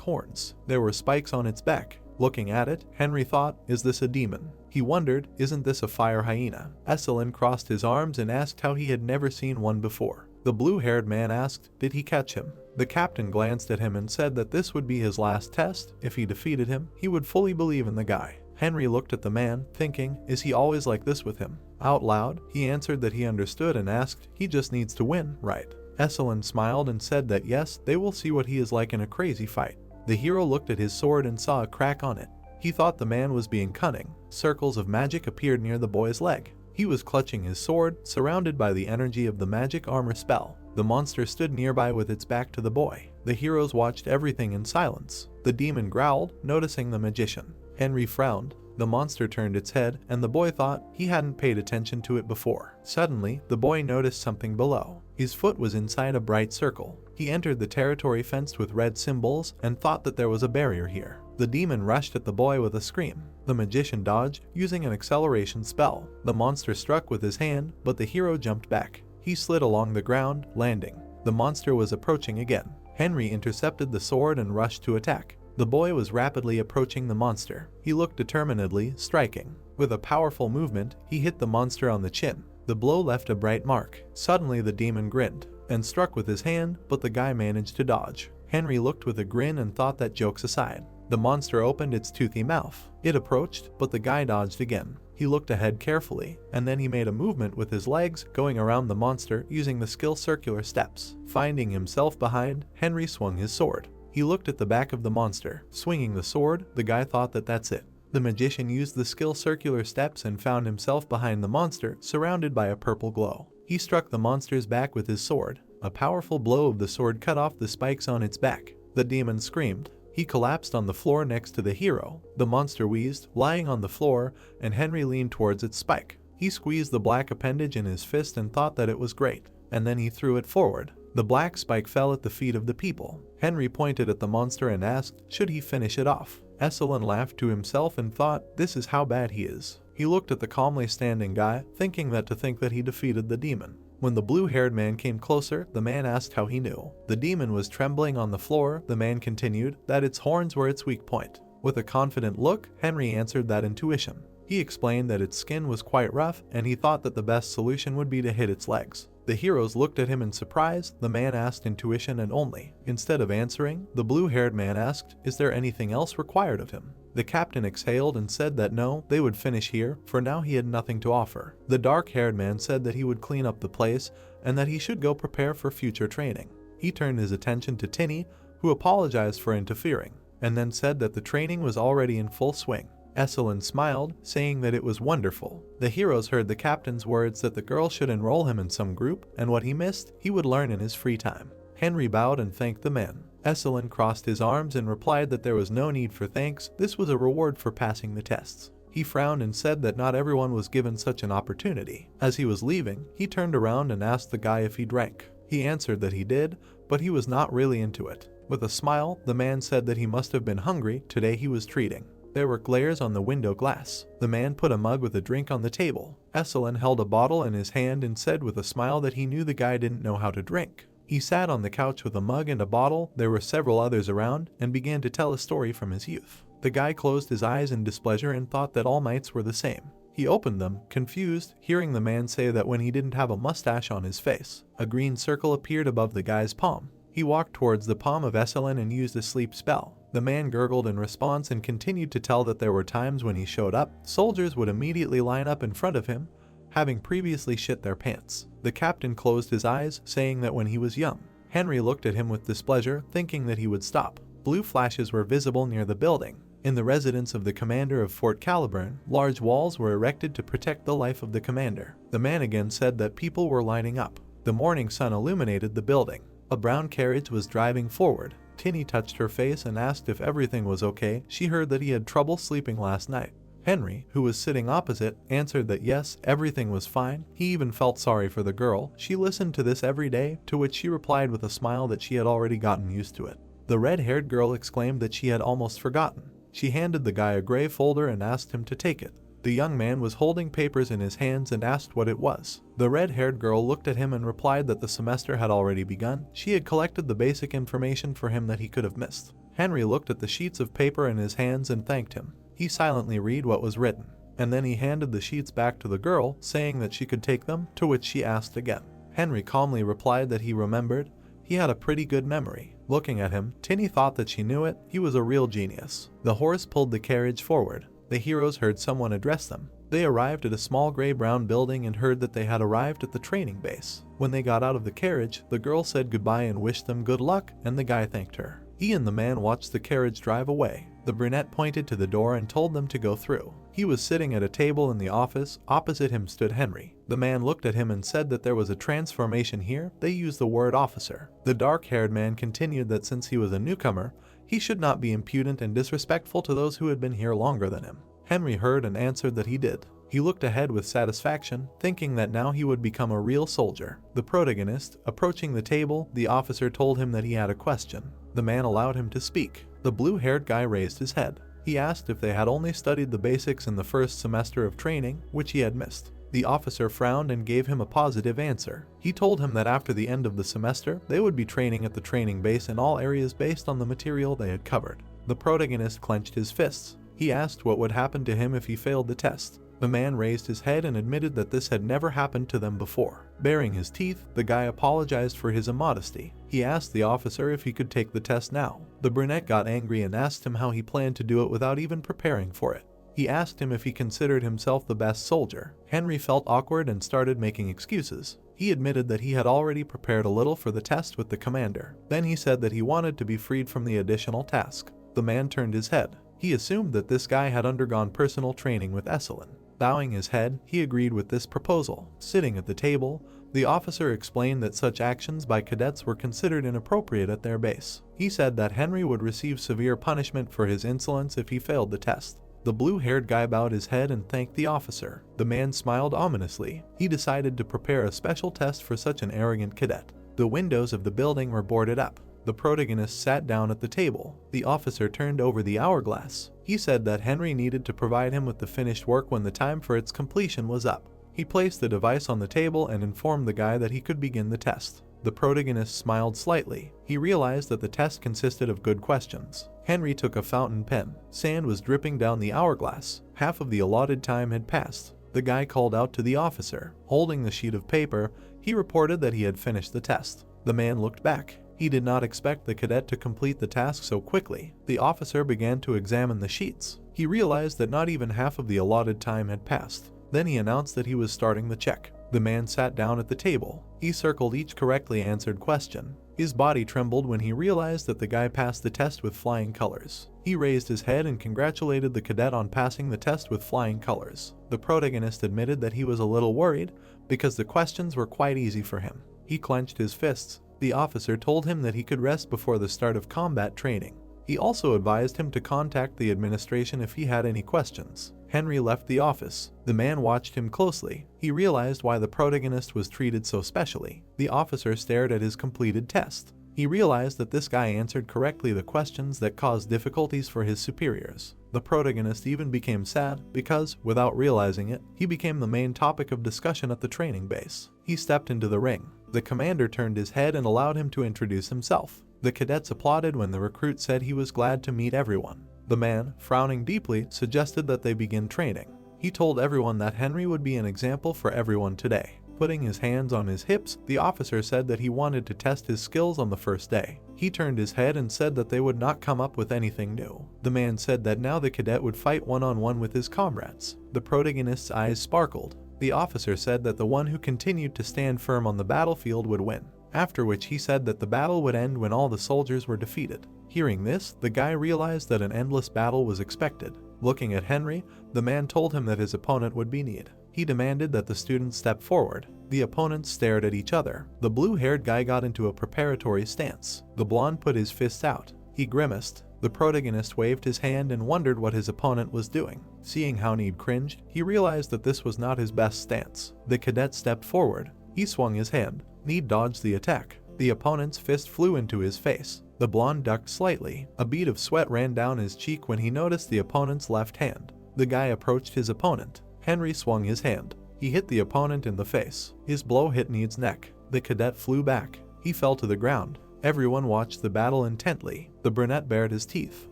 horns. There were spikes on its back. Looking at it, Henry thought, is this a demon? He wondered, isn't this a fire hyena? S1 crossed his arms and asked how he had never seen one before. The blue-haired man asked, did he catch him? The captain glanced at him and said that this would be his last test. If he defeated him, he would fully believe in the guy. Henry looked at the man, thinking, is he always like this with him? Out loud, he answered that he understood and asked, he just needs to win, right? S1 smiled and said that yes, they will see what he is like in a crazy fight. The hero looked at his sword and saw a crack on it. He thought the man was being cunning. Circles of magic appeared near the boy's leg. He was clutching his sword, surrounded by the energy of the magic armor spell. The monster stood nearby with its back to the boy. The heroes watched everything in silence. The demon growled, noticing the magician. Henry frowned. The monster turned its head, and the boy thought he hadn't paid attention to it before. Suddenly, the boy noticed something below. His foot was inside a bright circle. He entered the territory fenced with red symbols and thought that there was a barrier here. The demon rushed at the boy with a scream. The magician dodged, using an acceleration spell. The monster struck with his hand, but the hero jumped back. He slid along the ground, landing. The monster was approaching again. Henry intercepted the sword and rushed to attack. The boy was rapidly approaching the monster. He looked determinedly, striking. With a powerful movement, he hit the monster on the chin. The blow left a bright mark. Suddenly the demon grinned and struck with his hand, but the guy managed to dodge. Henry looked with a grin and thought that jokes aside. The monster opened its toothy mouth. It approached, but the guy dodged again. He looked ahead carefully, and then he made a movement with his legs, going around the monster using the skill circular steps. Finding himself behind, Henry swung his sword. He looked at the back of the monster. Swinging the sword, the guy thought that that's it. The magician used the skill circular steps and found himself behind the monster, surrounded by a purple glow. He struck the monster's back with his sword. A powerful blow of the sword cut off the spikes on its back. The demon screamed. He collapsed on the floor next to the hero. The monster wheezed, lying on the floor, and Henry leaned towards its spike. He squeezed the black appendage in his fist and thought that it was great, and then he threw it forward. The black spike fell at the feet of the people. Henry pointed at the monster and asked, should he finish it off? S1 laughed to himself and thought, this is how bad he is. He looked at the calmly standing guy, thinking that he defeated the demon. When the blue-haired man came closer, the man asked how he knew. The demon was trembling on the floor. The man continued that its horns were its weak point. With a confident look, Henry answered that intuition. He explained that its skin was quite rough, and he thought that the best solution would be to hit its legs. The heroes looked at him in surprise. The man asked intuition and only. Instead of answering, the blue-haired man asked, is there anything else required of him? The captain exhaled and said that no, they would finish here, for now he had nothing to offer. The dark-haired man said that he would clean up the place, and that he should go prepare for future training. He turned his attention to Tinny, who apologized for interfering, and then said that the training was already in full swing. S1 smiled, saying that it was wonderful. The heroes heard the captain's words that the girl should enroll him in some group, and what he missed, he would learn in his free time. Henry bowed and thanked the men. S1 crossed his arms and replied that there was no need for thanks. This was a reward for passing the tests. He frowned and said that not everyone was given such an opportunity. As he was leaving, he turned around and asked the guy if he drank. He answered that he did, but he was not really into it. With a smile, the man said that he must have been hungry. Today he was treating. There were glares on the window glass. The man put a mug with a drink on the table. S1 held a bottle in his hand and said with a smile that he knew the guy didn't know how to drink. He sat on the couch with a mug and a bottle. There were several others around and began to tell a story from his youth. The guy closed his eyes in displeasure and thought that all knights were the same. He opened them, confused, hearing the man say that when he didn't have a mustache on his face. A green circle appeared above the guy's palm. He walked towards the palm of S1 and used a sleep spell. The man gurgled in response and continued to tell that there were times when he showed up, soldiers would immediately line up in front of him, having previously shit their pants. The captain closed his eyes, saying that when he was young. Henry looked at him with displeasure, thinking that he would stop. Blue flashes were visible near the building. In the residence of the commander of Fort Caliburn, large walls were erected to protect the life of the commander. The man again said that people were lining up. The morning sun illuminated the building. A brown carriage was driving forward. Tinny touched her face and asked if everything was okay. She heard that he had trouble sleeping last night. Henry, who was sitting opposite, answered that yes, everything was fine. He even felt sorry for the girl. She listened to this every day, to which she replied with a smile that she had already gotten used to it. The red-haired girl exclaimed that she had almost forgotten. She handed the guy a gray folder and asked him to take it. The young man was holding papers in his hands and asked what it was. The red-haired girl looked at him and replied that the semester had already begun. She had collected the basic information for him that he could have missed. Henry looked at the sheets of paper in his hands and thanked him. He silently read what was written, and then he handed the sheets back to the girl, saying that she could take them, to which she asked again. Henry calmly replied that he remembered. He had a pretty good memory. Looking at him, Tinny thought that she knew it. He was a real genius. The horse pulled the carriage forward. The heroes heard someone address them. They arrived at a small gray-brown building and heard that they had arrived at the training base. When they got out of the carriage, the girl said goodbye and wished them good luck, and the guy thanked her. He and the man watched the carriage drive away. The brunette pointed to the door and told them to go through. He was sitting at a table in the office. Opposite him stood Henry. The man looked at him and said that there was a transformation here. They used the word officer. The dark-haired man continued that since he was a newcomer, he should not be impudent and disrespectful to those who had been here longer than him. Henry heard and answered that he did. He looked ahead with satisfaction, thinking that now he would become a real soldier. The protagonist, approaching the table, the officer told him that he had a question. The man allowed him to speak. The blue-haired guy raised his head. He asked if they had only studied the basics in the first semester of training, which he had missed. The officer frowned and gave him a positive answer. He told him that after the end of the semester, they would be training at the training base in all areas based on the material they had covered. The protagonist clenched his fists. He asked what would happen to him if he failed the test. The man raised his head and admitted that this had never happened to them before. Baring his teeth, the guy apologized for his immodesty. He asked the officer if he could take the test now. The brunette got angry and asked him how he planned to do it without even preparing for it. He asked him if he considered himself the best soldier. Henry felt awkward and started making excuses. He admitted that he had already prepared a little for the test with the commander. Then he said that he wanted to be freed from the additional task. The man turned his head. He assumed that this guy had undergone personal training with S1. Bowing his head, he agreed with this proposal. Sitting at the table, the officer explained that such actions by cadets were considered inappropriate at their base. He said that Henry would receive severe punishment for his insolence if he failed the test. The blue-haired guy bowed his head and thanked the officer. The man smiled ominously. He decided to prepare a special test for such an arrogant cadet. The windows of the building were boarded up. The protagonist sat down at the table. The officer turned over the hourglass. He said that Henry needed to provide him with the finished work when the time for its completion was up. He placed the device on the table and informed the guy that he could begin the test. The protagonist smiled slightly. He realized that the test consisted of good questions. Henry took a fountain pen. Sand was dripping down the hourglass. Half of the allotted time had passed. The guy called out to the officer. Holding the sheet of paper, he reported that he had finished the test. The man looked back. He did not expect the cadet to complete the task so quickly. The officer began to examine the sheets. He realized that not even half of the allotted time had passed. Then he announced that he was starting the check. The man sat down at the table. He circled each correctly answered question. His body trembled when he realized that the guy passed the test with flying colors. He raised his head and congratulated the cadet on passing the test with flying colors. The protagonist admitted that he was a little worried because the questions were quite easy for him. He clenched his fists. The officer told him that he could rest before the start of combat training. He also advised him to contact the administration if he had any questions. Henry left the office. The man watched him closely. He realized why the protagonist was treated so specially. The officer stared at his completed test. He realized that this guy answered correctly the questions that caused difficulties for his superiors. The protagonist even became sad because, without realizing it, he became the main topic of discussion at the training base. He stepped into the ring. The commander turned his head and allowed him to introduce himself. The cadets applauded when the recruit said he was glad to meet everyone. The man, frowning deeply, suggested that they begin training. He told everyone that Henry would be an example for everyone today. Putting his hands on his hips, the officer said that he wanted to test his skills on the first day. He turned his head and said that they would not come up with anything new. The man said that now the cadet would fight one-on-one with his comrades. The protagonist's eyes sparkled. The officer said that the one who continued to stand firm on the battlefield would win. After which he said that the battle would end when all the soldiers were defeated. Hearing this, the guy realized that an endless battle was expected. Looking at Henry, the man told him that his opponent would be needed. He demanded that the students step forward. The opponents stared at each other. The blue-haired guy got into a preparatory stance. The blonde put his fists out. He grimaced. The protagonist waved his hand and wondered what his opponent was doing. Seeing how Need cringed, he realized that this was not his best stance. The cadet stepped forward. He swung his hand. Need dodged the attack. The opponent's fist flew into his face. The blonde ducked slightly. A bead of sweat ran down his cheek when he noticed the opponent's left hand. The guy approached his opponent. Henry swung his hand. He hit the opponent in the face. His blow hit Need's neck. The cadet flew back. He fell to the ground. Everyone watched the battle intently. The brunette bared his teeth.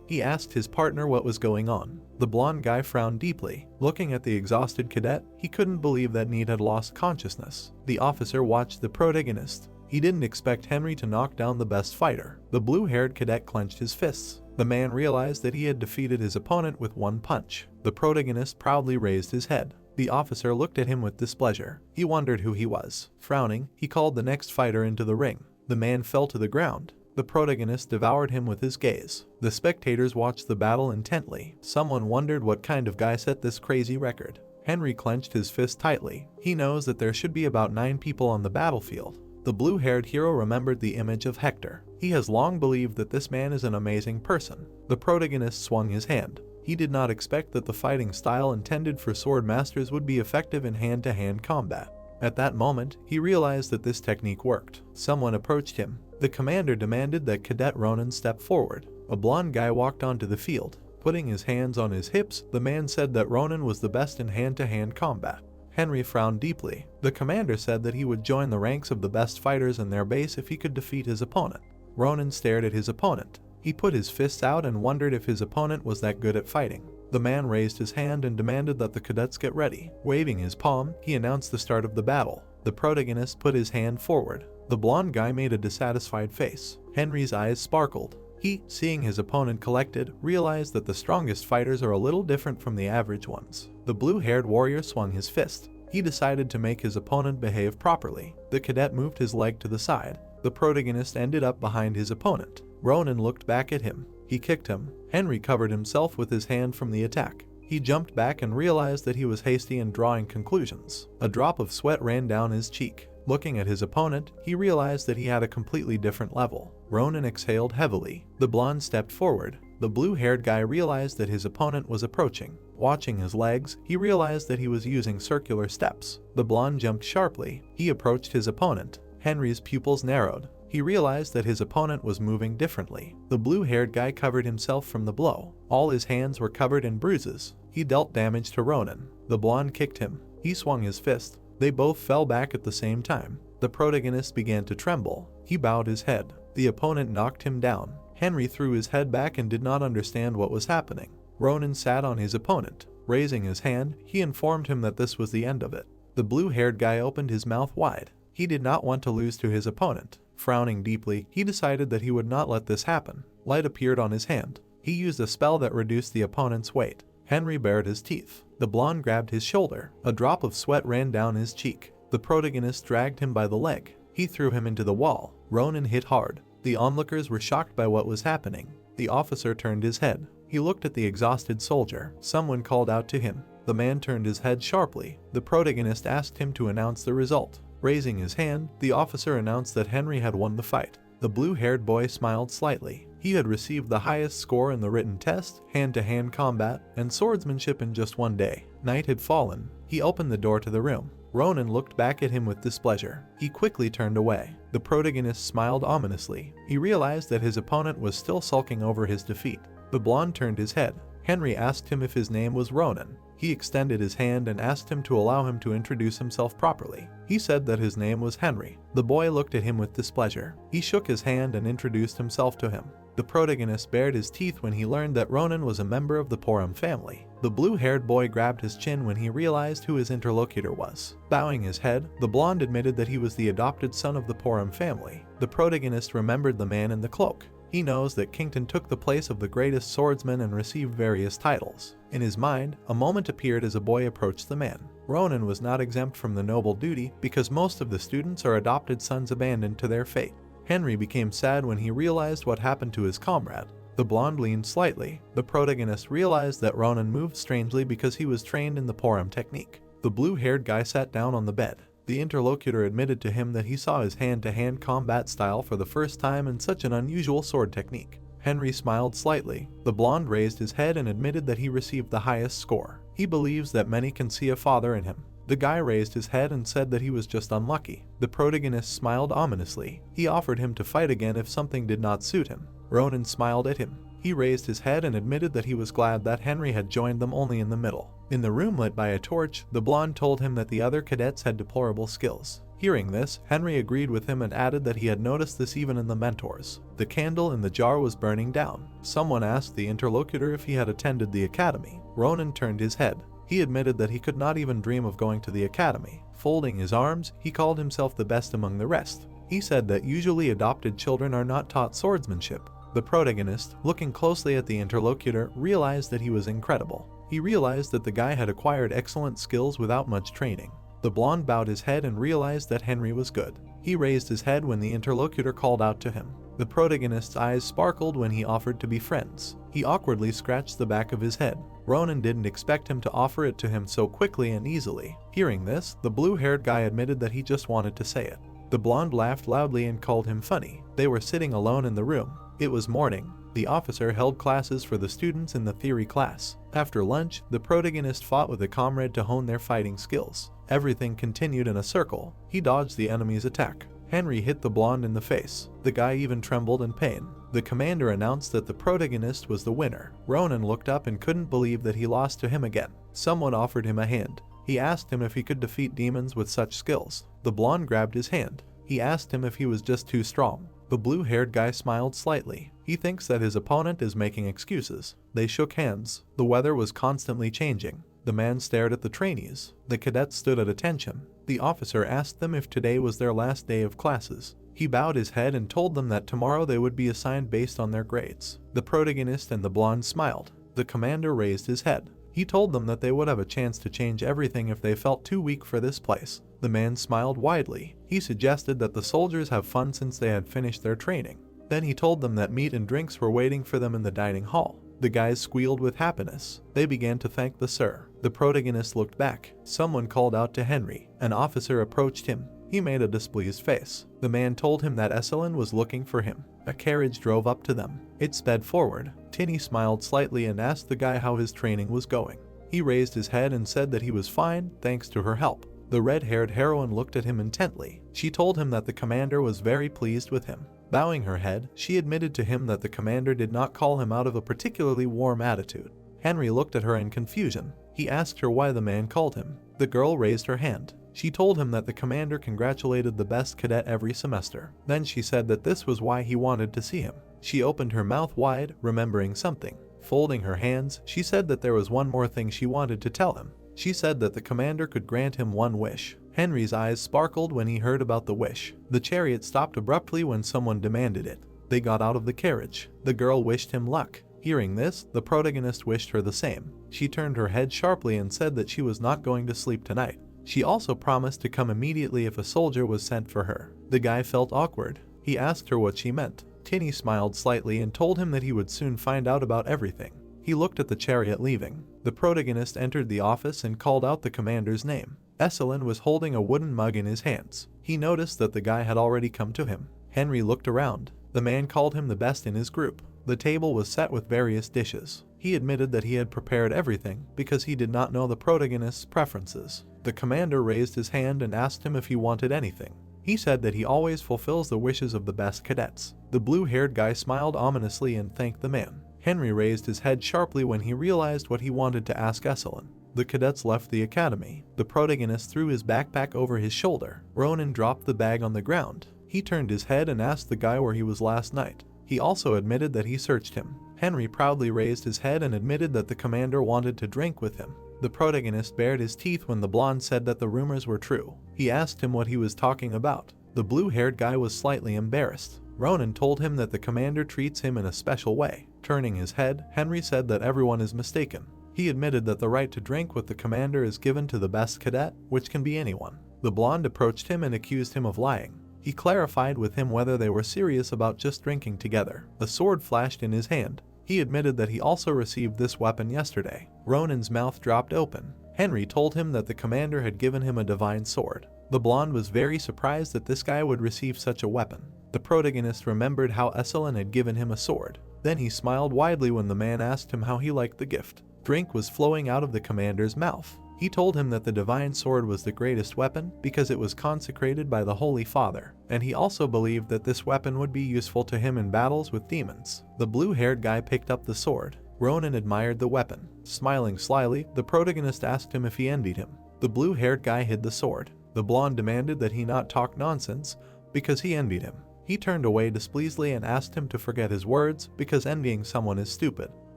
He asked his partner what was going on. The blonde guy frowned deeply. Looking at the exhausted cadet, he couldn't believe that Need had lost consciousness. The officer watched the protagonist. He didn't expect Henry to knock down the best fighter. The blue-haired cadet clenched his fists. The man realized that he had defeated his opponent with one punch. The protagonist proudly raised his head. The officer looked at him with displeasure. He wondered who he was. Frowning, he called the next fighter into the ring. The man fell to the ground. The protagonist devoured him with his gaze. The spectators watched the battle intently. Someone wondered what kind of guy set this crazy record. Henry clenched his fist tightly. He knows that there should be about 9 people on the battlefield. The blue-haired hero remembered the image of Hector. He has long believed that this man is an amazing person. The protagonist swung his hand. He did not expect that the fighting style intended for sword masters would be effective in hand-to-hand combat. At that moment, he realized that this technique worked. Someone approached him. The commander demanded that Cadet Ronan step forward. A blonde guy walked onto the field. Putting his hands on his hips, the man said that Ronan was the best in hand-to-hand combat. Henry frowned deeply. The commander said that he would join the ranks of the best fighters in their base if he could defeat his opponent. Ronan stared at his opponent. He put his fists out and wondered if his opponent was that good at fighting. The man raised his hand and demanded that the cadets get ready. Waving his palm, he announced the start of the battle. The protagonist put his hand forward. The blonde guy made a dissatisfied face. Henry's eyes sparkled. He, seeing his opponent collected, realized that the strongest fighters are a little different from the average ones. The blue-haired warrior swung his fist. He decided to make his opponent behave properly. The cadet moved his leg to the side. The protagonist ended up behind his opponent. Ronan looked back at him. He kicked him. Henry covered himself with his hand from the attack. He jumped back and realized that he was hasty in drawing conclusions. A drop of sweat ran down his cheek. Looking at his opponent, he realized that he had a completely different level. Ronan exhaled heavily. The blonde stepped forward. The blue-haired guy realized that his opponent was approaching. Watching his legs, he realized that he was using circular steps. The blonde jumped sharply. He approached his opponent. Henry's pupils narrowed. He realized that his opponent was moving differently. The blue-haired guy covered himself from the blow. All his hands were covered in bruises. He dealt damage to Ronan. The blonde kicked him. He swung his fist. They both fell back at the same time. The protagonist began to tremble. He bowed his head. The opponent knocked him down. Henry threw his head back and did not understand what was happening. Ronan sat on his opponent. Raising his hand, he informed him that this was the end of it. The blue-haired guy opened his mouth wide. He did not want to lose to his opponent. Frowning deeply, he decided that he would not let this happen. Light appeared on his hand. He used a spell that reduced the opponent's weight. Henry bared his teeth. The blonde grabbed his shoulder. A drop of sweat ran down his cheek. The protagonist dragged him by the leg. He threw him into the wall. Ronan hit hard. The onlookers were shocked by what was happening. The officer turned his head. He looked at the exhausted soldier. Someone called out to him. The man turned his head sharply. The protagonist asked him to announce the result. Raising his hand, the officer announced that Henry had won the fight. The blue-haired boy smiled slightly. He had received the highest score in the written test, hand-to-hand combat, and swordsmanship in just one day. Night had fallen. He opened the door to the room. Ronan looked back at him with displeasure. He quickly turned away. The protagonist smiled ominously. He realized that his opponent was still sulking over his defeat. The blonde turned his head. Henry asked him if his name was Ronan. He extended his hand and asked him to allow him to introduce himself properly. He said that his name was Henry. The boy looked at him with displeasure. He shook his hand and introduced himself to him. The protagonist bared his teeth when he learned that Ronan was a member of the Porum family. The blue-haired boy grabbed his chin when he realized who his interlocutor was. Bowing his head, the blonde admitted that he was the adopted son of the Porum family. The protagonist remembered the man in the cloak. He knows that Kington took the place of the greatest swordsman and received various titles. In his mind, a moment appeared as a boy approached the man. Ronan was not exempt from the noble duty because most of the students are adopted sons abandoned to their fate. Henry became sad when he realized what happened to his comrade. The blonde leaned slightly. The protagonist realized that Ronan moved strangely because he was trained in the Porum technique. The blue-haired guy sat down on the bed. The interlocutor admitted to him that he saw his hand-to-hand combat style for the first time in such an unusual sword technique. Henry smiled slightly. The blonde raised his head and admitted that he received the highest score. He believes that many can see a father in him. The guy raised his head and said that he was just unlucky. The protagonist smiled ominously. He offered him to fight again if something did not suit him. Ronan smiled at him. He raised his head and admitted that he was glad that Henry had joined them only in the middle. In the room lit by a torch, the blonde told him that the other cadets had deplorable skills. Hearing this, Henry agreed with him and added that he had noticed this even in the mentors. The candle in the jar was burning down. Someone asked the interlocutor if he had attended the academy. Ronan turned his head. He admitted that he could not even dream of going to the academy. Folding his arms, he called himself the best among the rest. He said that usually adopted children are not taught swordsmanship. The protagonist, looking closely at the interlocutor, realized that he was incredible. He realized that the guy had acquired excellent skills without much training. The blonde bowed his head and realized that Henry was good. He raised his head when the interlocutor called out to him. The protagonist's eyes sparkled when he offered to be friends. He awkwardly scratched the back of his head. Ronan didn't expect him to offer it to him so quickly and easily. Hearing this, the blue-haired guy admitted that he just wanted to say it. The blonde laughed loudly and called him funny. They were sitting alone in the room. It was morning. The officer held classes for the students in the theory class. After lunch, the protagonist fought with a comrade to hone their fighting skills. Everything continued in a circle. He dodged the enemy's attack. Henry hit the blonde in the face. The guy even trembled in pain. The commander announced that the protagonist was the winner. Ronan looked up and couldn't believe that he lost to him again. Someone offered him a hand. He asked him if he could defeat demons with such skills. The blonde grabbed his hand. He asked him if he was just too strong. The blue-haired guy smiled slightly. He thinks that his opponent is making excuses. They shook hands. The weather was constantly changing. The man stared at the trainees. The cadets stood at attention. The officer asked them if today was their last day of classes. He bowed his head and told them that tomorrow they would be assigned based on their grades. The protagonist and the blonde smiled. The commander raised his head. He told them that they would have a chance to change everything if they felt too weak for this place. The man smiled widely. He suggested that the soldiers have fun since they had finished their training. Then he told them that meat and drinks were waiting for them in the dining hall. The guys squealed with happiness. They began to thank the sir. The protagonist looked back. Someone called out to Henry. An officer approached him. He made a displeased face. The man told him that S1 was looking for him. A carriage drove up to them. It sped forward. Tinny smiled slightly and asked the guy how his training was going. He raised his head and said that he was fine, thanks to her help. The red-haired heroine looked at him intently. She told him that the commander was very pleased with him. Bowing her head, she admitted to him that the commander did not call him out of a particularly warm attitude. Henry looked at her in confusion. He asked her why the man called him. The girl raised her hand. She told him that the commander congratulated the best cadet every semester. Then she said that this was why he wanted to see him. She opened her mouth wide, remembering something. Folding her hands, she said that there was one more thing she wanted to tell him. She said that the commander could grant him one wish. Henry's eyes sparkled when he heard about the wish. The chariot stopped abruptly when someone demanded it. They got out of the carriage. The girl wished him luck. Hearing this, the protagonist wished her the same. She turned her head sharply and said that she was not going to sleep tonight. She also promised to come immediately if a soldier was sent for her. The guy felt awkward. He asked her what she meant. Tinny smiled slightly and told him that he would soon find out about everything. He looked at the chariot leaving. The protagonist entered the office and called out the commander's name. S1 was holding a wooden mug in his hands. He noticed that the guy had already come to him. Henry looked around. The man called him the best in his group. The table was set with various dishes. He admitted that he had prepared everything because he did not know the protagonist's preferences. The commander raised his hand and asked him if he wanted anything. He said that he always fulfills the wishes of the best cadets. The blue-haired guy smiled ominously and thanked the man. Henry raised his head sharply when he realized what he wanted to ask S1. The cadets left the academy. The protagonist threw his backpack over his shoulder. Ronan dropped the bag on the ground. He turned his head and asked the guy where he was last night. He also admitted that he searched him. Henry proudly raised his head and admitted that the commander wanted to drink with him. The protagonist bared his teeth when the blonde said that the rumors were true. He asked him what he was talking about. The blue-haired guy was slightly embarrassed. Ronan told him that the commander treats him in a special way. Turning his head, Henry said that everyone is mistaken. He admitted that the right to drink with the commander is given to the best cadet, which can be anyone. The blonde approached him and accused him of lying. He clarified with him whether they were serious about just drinking together. A sword flashed in his hand. He admitted that he also received this weapon yesterday. Ronan's mouth dropped open. Henry told him that the commander had given him a divine sword. The blonde was very surprised that this guy would receive such a weapon. The protagonist remembered how S1 had given him a sword. Then he smiled widely when the man asked him how he liked the gift. Drink was flowing out of the commander's mouth. He told him that the divine sword was the greatest weapon because it was consecrated by the Holy Father, and he also believed that this weapon would be useful to him in battles with demons. The blue-haired guy picked up the sword. Ronan admired the weapon. Smiling slyly, the protagonist asked him if he envied him. The blue-haired guy hid the sword. The blonde demanded that he not talk nonsense because he envied him. He turned away displeasedly and asked him to forget his words because envying someone is stupid.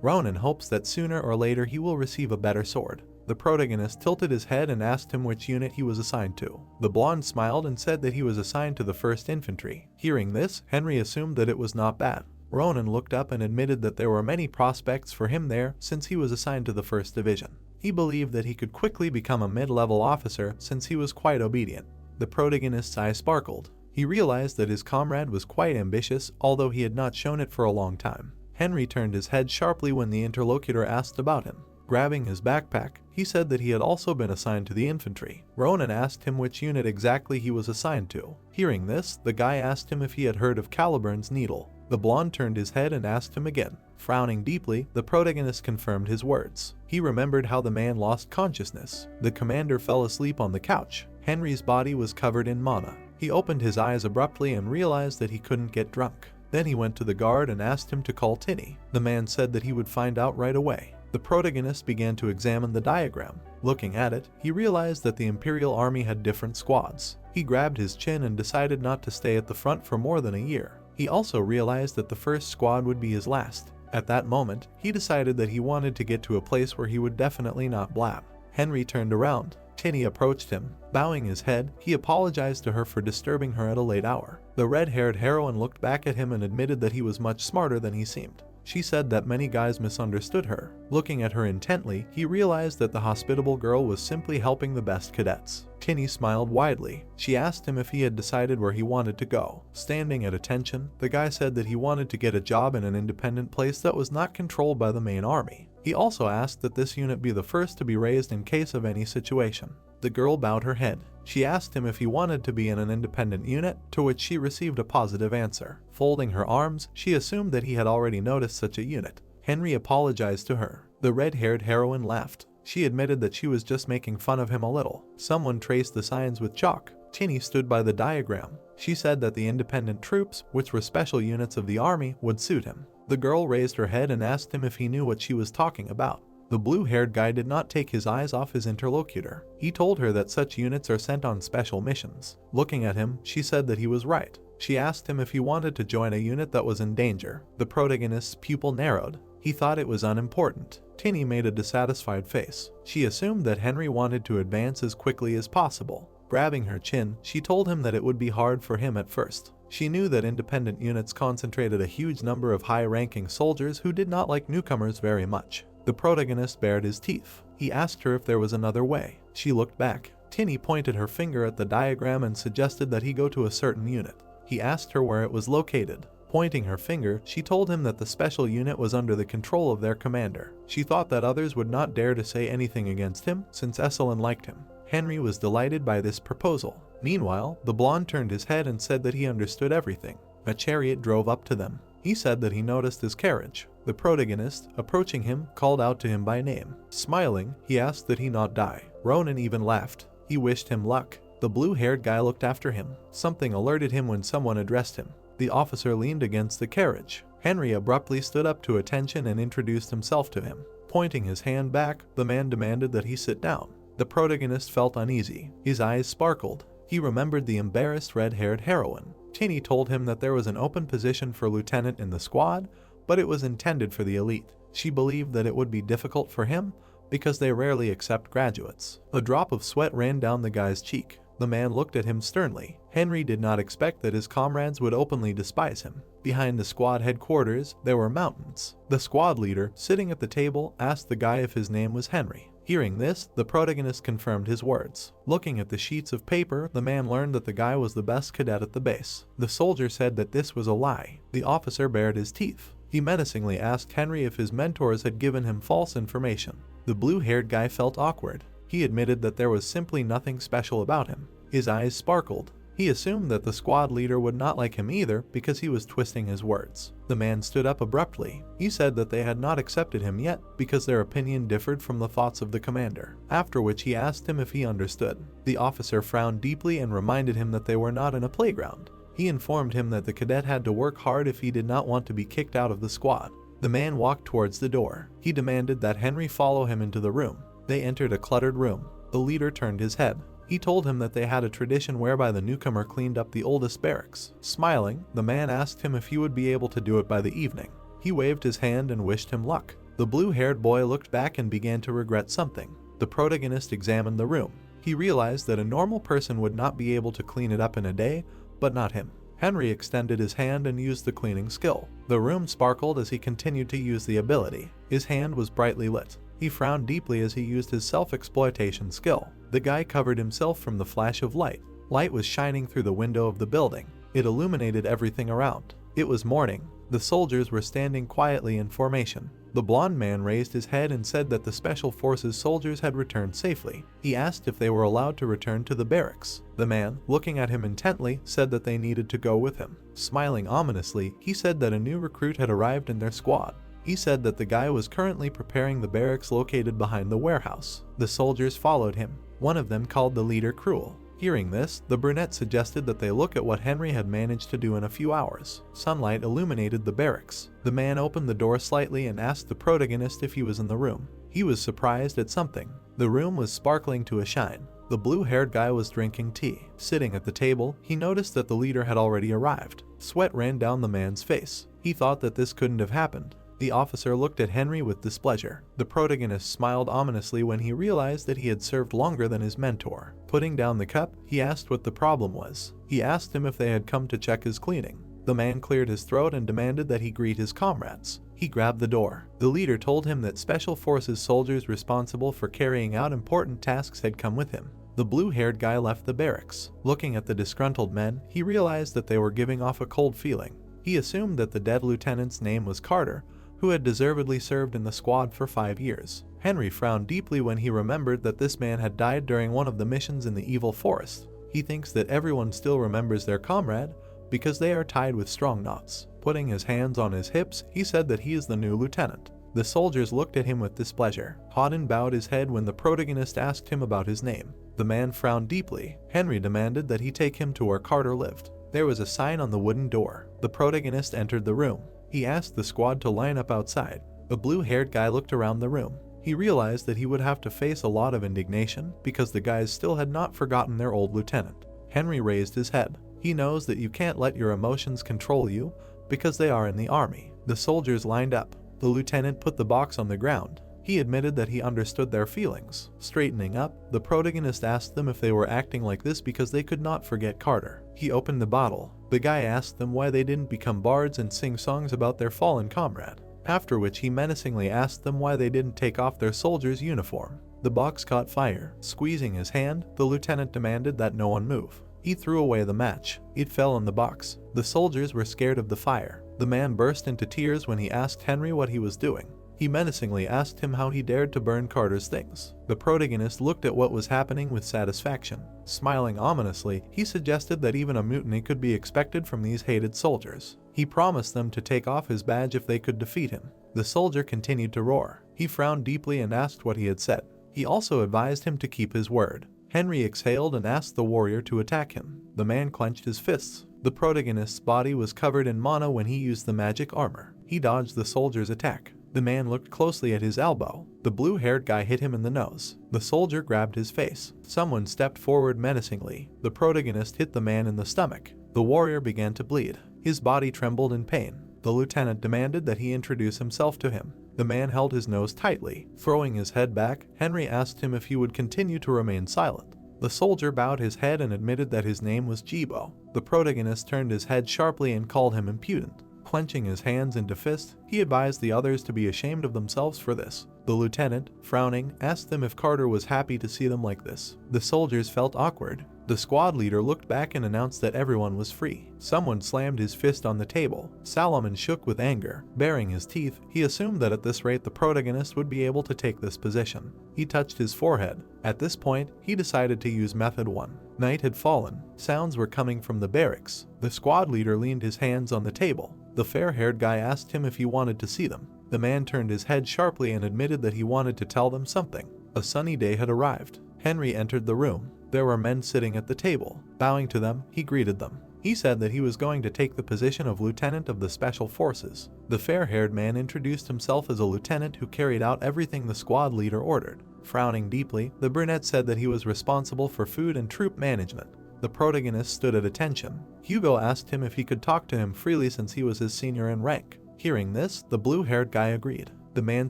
Ronan hopes that sooner or later he will receive a better sword. The protagonist tilted his head and asked him which unit he was assigned to. The blonde smiled and said that he was assigned to the 1st Infantry. Hearing this, Henry assumed that it was not bad. Ronan looked up and admitted that there were many prospects for him there since he was assigned to the 1st Division. He believed that he could quickly become a mid-level officer since he was quite obedient. The protagonist's eye sparkled. He realized that his comrade was quite ambitious, although he had not shown it for a long time. Henry turned his head sharply when the interlocutor asked about him. Grabbing his backpack, he said that he had also been assigned to the infantry. Ronan asked him which unit exactly he was assigned to. Hearing this, the guy asked him if he had heard of Caliburn's needle. The blonde turned his head and asked him again. Frowning deeply, the protagonist confirmed his words. He remembered how the man lost consciousness. The commander fell asleep on the couch. Henry's body was covered in mana. He opened his eyes abruptly and realized that he couldn't get drunk. Then he went to the guard and asked him to call Tinny. The man said that he would find out right away. The protagonist began to examine the diagram. Looking at it, he realized that the Imperial Army had different squads. He grabbed his chin and decided not to stay at the front for more than a year. He also realized that the first squad would be his last. At that moment, he decided that he wanted to get to a place where he would definitely not blab. Henry turned around. Tinny approached him. Bowing his head, he apologized to her for disturbing her at a late hour. The red-haired heroine looked back at him and admitted that he was much smarter than he seemed. She said that many guys misunderstood her. Looking at her intently, he realized that the hospitable girl was simply helping the best cadets. Tinny smiled widely. She asked him if he had decided where he wanted to go. Standing at attention, the guy said that he wanted to get a job in an independent place that was not controlled by the main army. He also asked that this unit be the first to be raised in case of any situation. The girl bowed her head. She asked him if he wanted to be in an independent unit, to which she received a positive answer. Folding her arms, she assumed that he had already noticed such a unit. Henry apologized to her. The red-haired heroine laughed. She admitted that she was just making fun of him a little. Someone traced the signs with chalk. Tinny stood by the diagram. She said that the independent troops, which were special units of the army, would suit him. The girl raised her head and asked him if he knew what she was talking about. The blue-haired guy did not take his eyes off his interlocutor. He told her that such units are sent on special missions. Looking at him, she said that he was right. She asked him if he wanted to join a unit that was in danger. The protagonist's pupil narrowed. He thought it was unimportant. Tinny made a dissatisfied face. She assumed that Henry wanted to advance as quickly as possible. Grabbing her chin, she told him that it would be hard for him at first. She knew that independent units concentrated a huge number of high-ranking soldiers who did not like newcomers very much. The protagonist bared his teeth. He asked her if there was another way. She looked back. Tinny pointed her finger at the diagram and suggested that he go to a certain unit. He asked her where it was located. Pointing her finger, she told him that the special unit was under the control of their commander. She thought that others would not dare to say anything against him, since S1 liked him. Henry was delighted by this proposal. Meanwhile, the blonde turned his head and said that he understood everything. A chariot drove up to them. He said that he noticed his carriage. The protagonist, approaching him, called out to him by name. Smiling, he asked that he not die. Ronan even laughed. He wished him luck. The blue-haired guy looked after him. Something alerted him when someone addressed him. The officer leaned against the carriage. Henry abruptly stood up to attention and introduced himself to him. Pointing his hand back, the man demanded that he sit down. The protagonist felt uneasy. His eyes sparkled. He remembered the embarrassed red-haired heroine. Tinny told him that there was an open position for lieutenant in the squad, but it was intended for the elite. She believed that it would be difficult for him because they rarely accept graduates. A drop of sweat ran down the guy's cheek. The man looked at him sternly. Henry did not expect that his comrades would openly despise him. Behind the squad headquarters, there were mountains. The squad leader, sitting at the table, asked the guy if his name was Henry. Hearing this, the protagonist confirmed his words. Looking at the sheets of paper, the man learned that the guy was the best cadet at the base. The soldier said that this was a lie. The officer bared his teeth. He menacingly asked Henry if his mentors had given him false information. The blue-haired guy felt awkward. He admitted that there was simply nothing special about him. His eyes sparkled. He assumed that the squad leader would not like him either because he was twisting his words. The man stood up abruptly. He said that they had not accepted him yet because their opinion differed from the thoughts of the commander, after which he asked him if he understood. The officer frowned deeply and reminded him that they were not in a playground. He informed him that the cadet had to work hard if he did not want to be kicked out of the squad. The man walked towards the door. He demanded that Henry follow him into the room. They entered a cluttered room. The leader turned his head. He told him that they had a tradition whereby the newcomer cleaned up the oldest barracks. Smiling, the man asked him if he would be able to do it by the evening. He waved his hand and wished him luck. The blue-haired boy looked back and began to regret something. The protagonist examined the room. He realized that a normal person would not be able to clean it up in a day, but not him. Henry extended his hand and used the cleaning skill. The room sparkled as he continued to use the ability. His hand was brightly lit. He frowned deeply as he used his self-exploitation skill. The guy covered himself from the flash of light. Light was shining through the window of the building. It illuminated everything around. It was morning. The soldiers were standing quietly in formation. The blonde man raised his head and said that the Special Forces soldiers had returned safely. He asked if they were allowed to return to the barracks. The man, looking at him intently, said that they needed to go with him. Smiling ominously, he said that a new recruit had arrived in their squad. He said that the guy was currently preparing the barracks located behind the warehouse. The soldiers followed him. One of them called the leader cruel. Hearing this, the brunette suggested that they look at what Henry had managed to do in a few hours. Sunlight illuminated the barracks. The man opened the door slightly and asked the protagonist if he was in the room. He was surprised at something. The room was sparkling to a shine. The blue-haired guy was drinking tea. Sitting at the table, he noticed that the leader had already arrived. Sweat ran down the man's face. He thought that this couldn't have happened. The officer looked at Henry with displeasure. The protagonist smiled ominously when he realized that he had served longer than his mentor. Putting down the cup, he asked what the problem was. He asked him if they had come to check his cleaning. The man cleared his throat and demanded that he greet his comrades. He grabbed the door. The leader told him that Special Forces soldiers responsible for carrying out important tasks had come with him. The blue-haired guy left the barracks. Looking at the disgruntled men, he realized that they were giving off a cold feeling. He assumed that the dead lieutenant's name was Carter, who had deservedly served in the squad for 5 years. Henry frowned deeply when he remembered that this man had died during one of the missions in the evil forest. He thinks that everyone still remembers their comrade because they are tied with strong knots. Putting his hands on his hips, he said that he is the new lieutenant. The soldiers looked at him with displeasure. Houghton bowed his head when the protagonist asked him about his name. The man frowned deeply. Henry demanded that he take him to where Carter lived. There was a sign on the wooden door. The protagonist entered the room. He asked the squad to line up outside. A blue-haired guy looked around the room. He realized that he would have to face a lot of indignation because the guys still had not forgotten their old lieutenant. Henry raised his head. He knows that you can't let your emotions control you because they are in the army. The soldiers lined up. The lieutenant put the box on the ground. He admitted that he understood their feelings. Straightening up, the protagonist asked them if they were acting like this because they could not forget Carter. He opened the bottle. The guy asked them why they didn't become bards and sing songs about their fallen comrade, after which he menacingly asked them why they didn't take off their soldier's uniform. The box caught fire. Squeezing his hand, the lieutenant demanded that no one move. He threw away the match. It fell in the box. The soldiers were scared of the fire. The man burst into tears when he asked Henry what he was doing. He menacingly asked him how he dared to burn Carter's things. The protagonist looked at what was happening with satisfaction. Smiling ominously, he suggested that even a mutiny could be expected from these hated soldiers. He promised them to take off his badge if they could defeat him. The soldier continued to roar. He frowned deeply and asked what he had said. He also advised him to keep his word. Henry exhaled and asked the warrior to attack him. The man clenched his fists. The protagonist's body was covered in mana when he used the magic armor. He dodged the soldier's attack. The man looked closely at his elbow. The blue-haired guy hit him in the nose. The soldier grabbed his face. Someone stepped forward menacingly. The protagonist hit the man in the stomach. The warrior began to bleed. His body trembled in pain. The lieutenant demanded that he introduce himself to him. The man held his nose tightly. Throwing his head back, Henry asked him if he would continue to remain silent. The soldier bowed his head and admitted that his name was Jibo. The protagonist turned his head sharply and called him impudent. Clenching his hands into fists, he advised the others to be ashamed of themselves for this. The lieutenant, frowning, asked them if Carter was happy to see them like this. The soldiers felt awkward. The squad leader looked back and announced that everyone was free. Someone slammed his fist on the table. Solomon shook with anger. Baring his teeth, he assumed that at this rate the protagonist would be able to take this position. He touched his forehead. At this point, he decided to use Method 1. Night had fallen. Sounds were coming from the barracks. The squad leader leaned his hands on the table. The fair-haired guy asked him if he wanted to see them. The man turned his head sharply and admitted that he wanted to tell them something. A sunny day had arrived. Henry entered the room. There were men sitting at the table. Bowing to them, he greeted them. He said that he was going to take the position of lieutenant of the special forces. The fair-haired man introduced himself as a lieutenant who carried out everything the squad leader ordered. Frowning deeply, the brunette said that he was responsible for food and troop management. The protagonist stood at attention. Hugo asked him if he could talk to him freely since he was his senior in rank. Hearing this, the blue-haired guy agreed. The man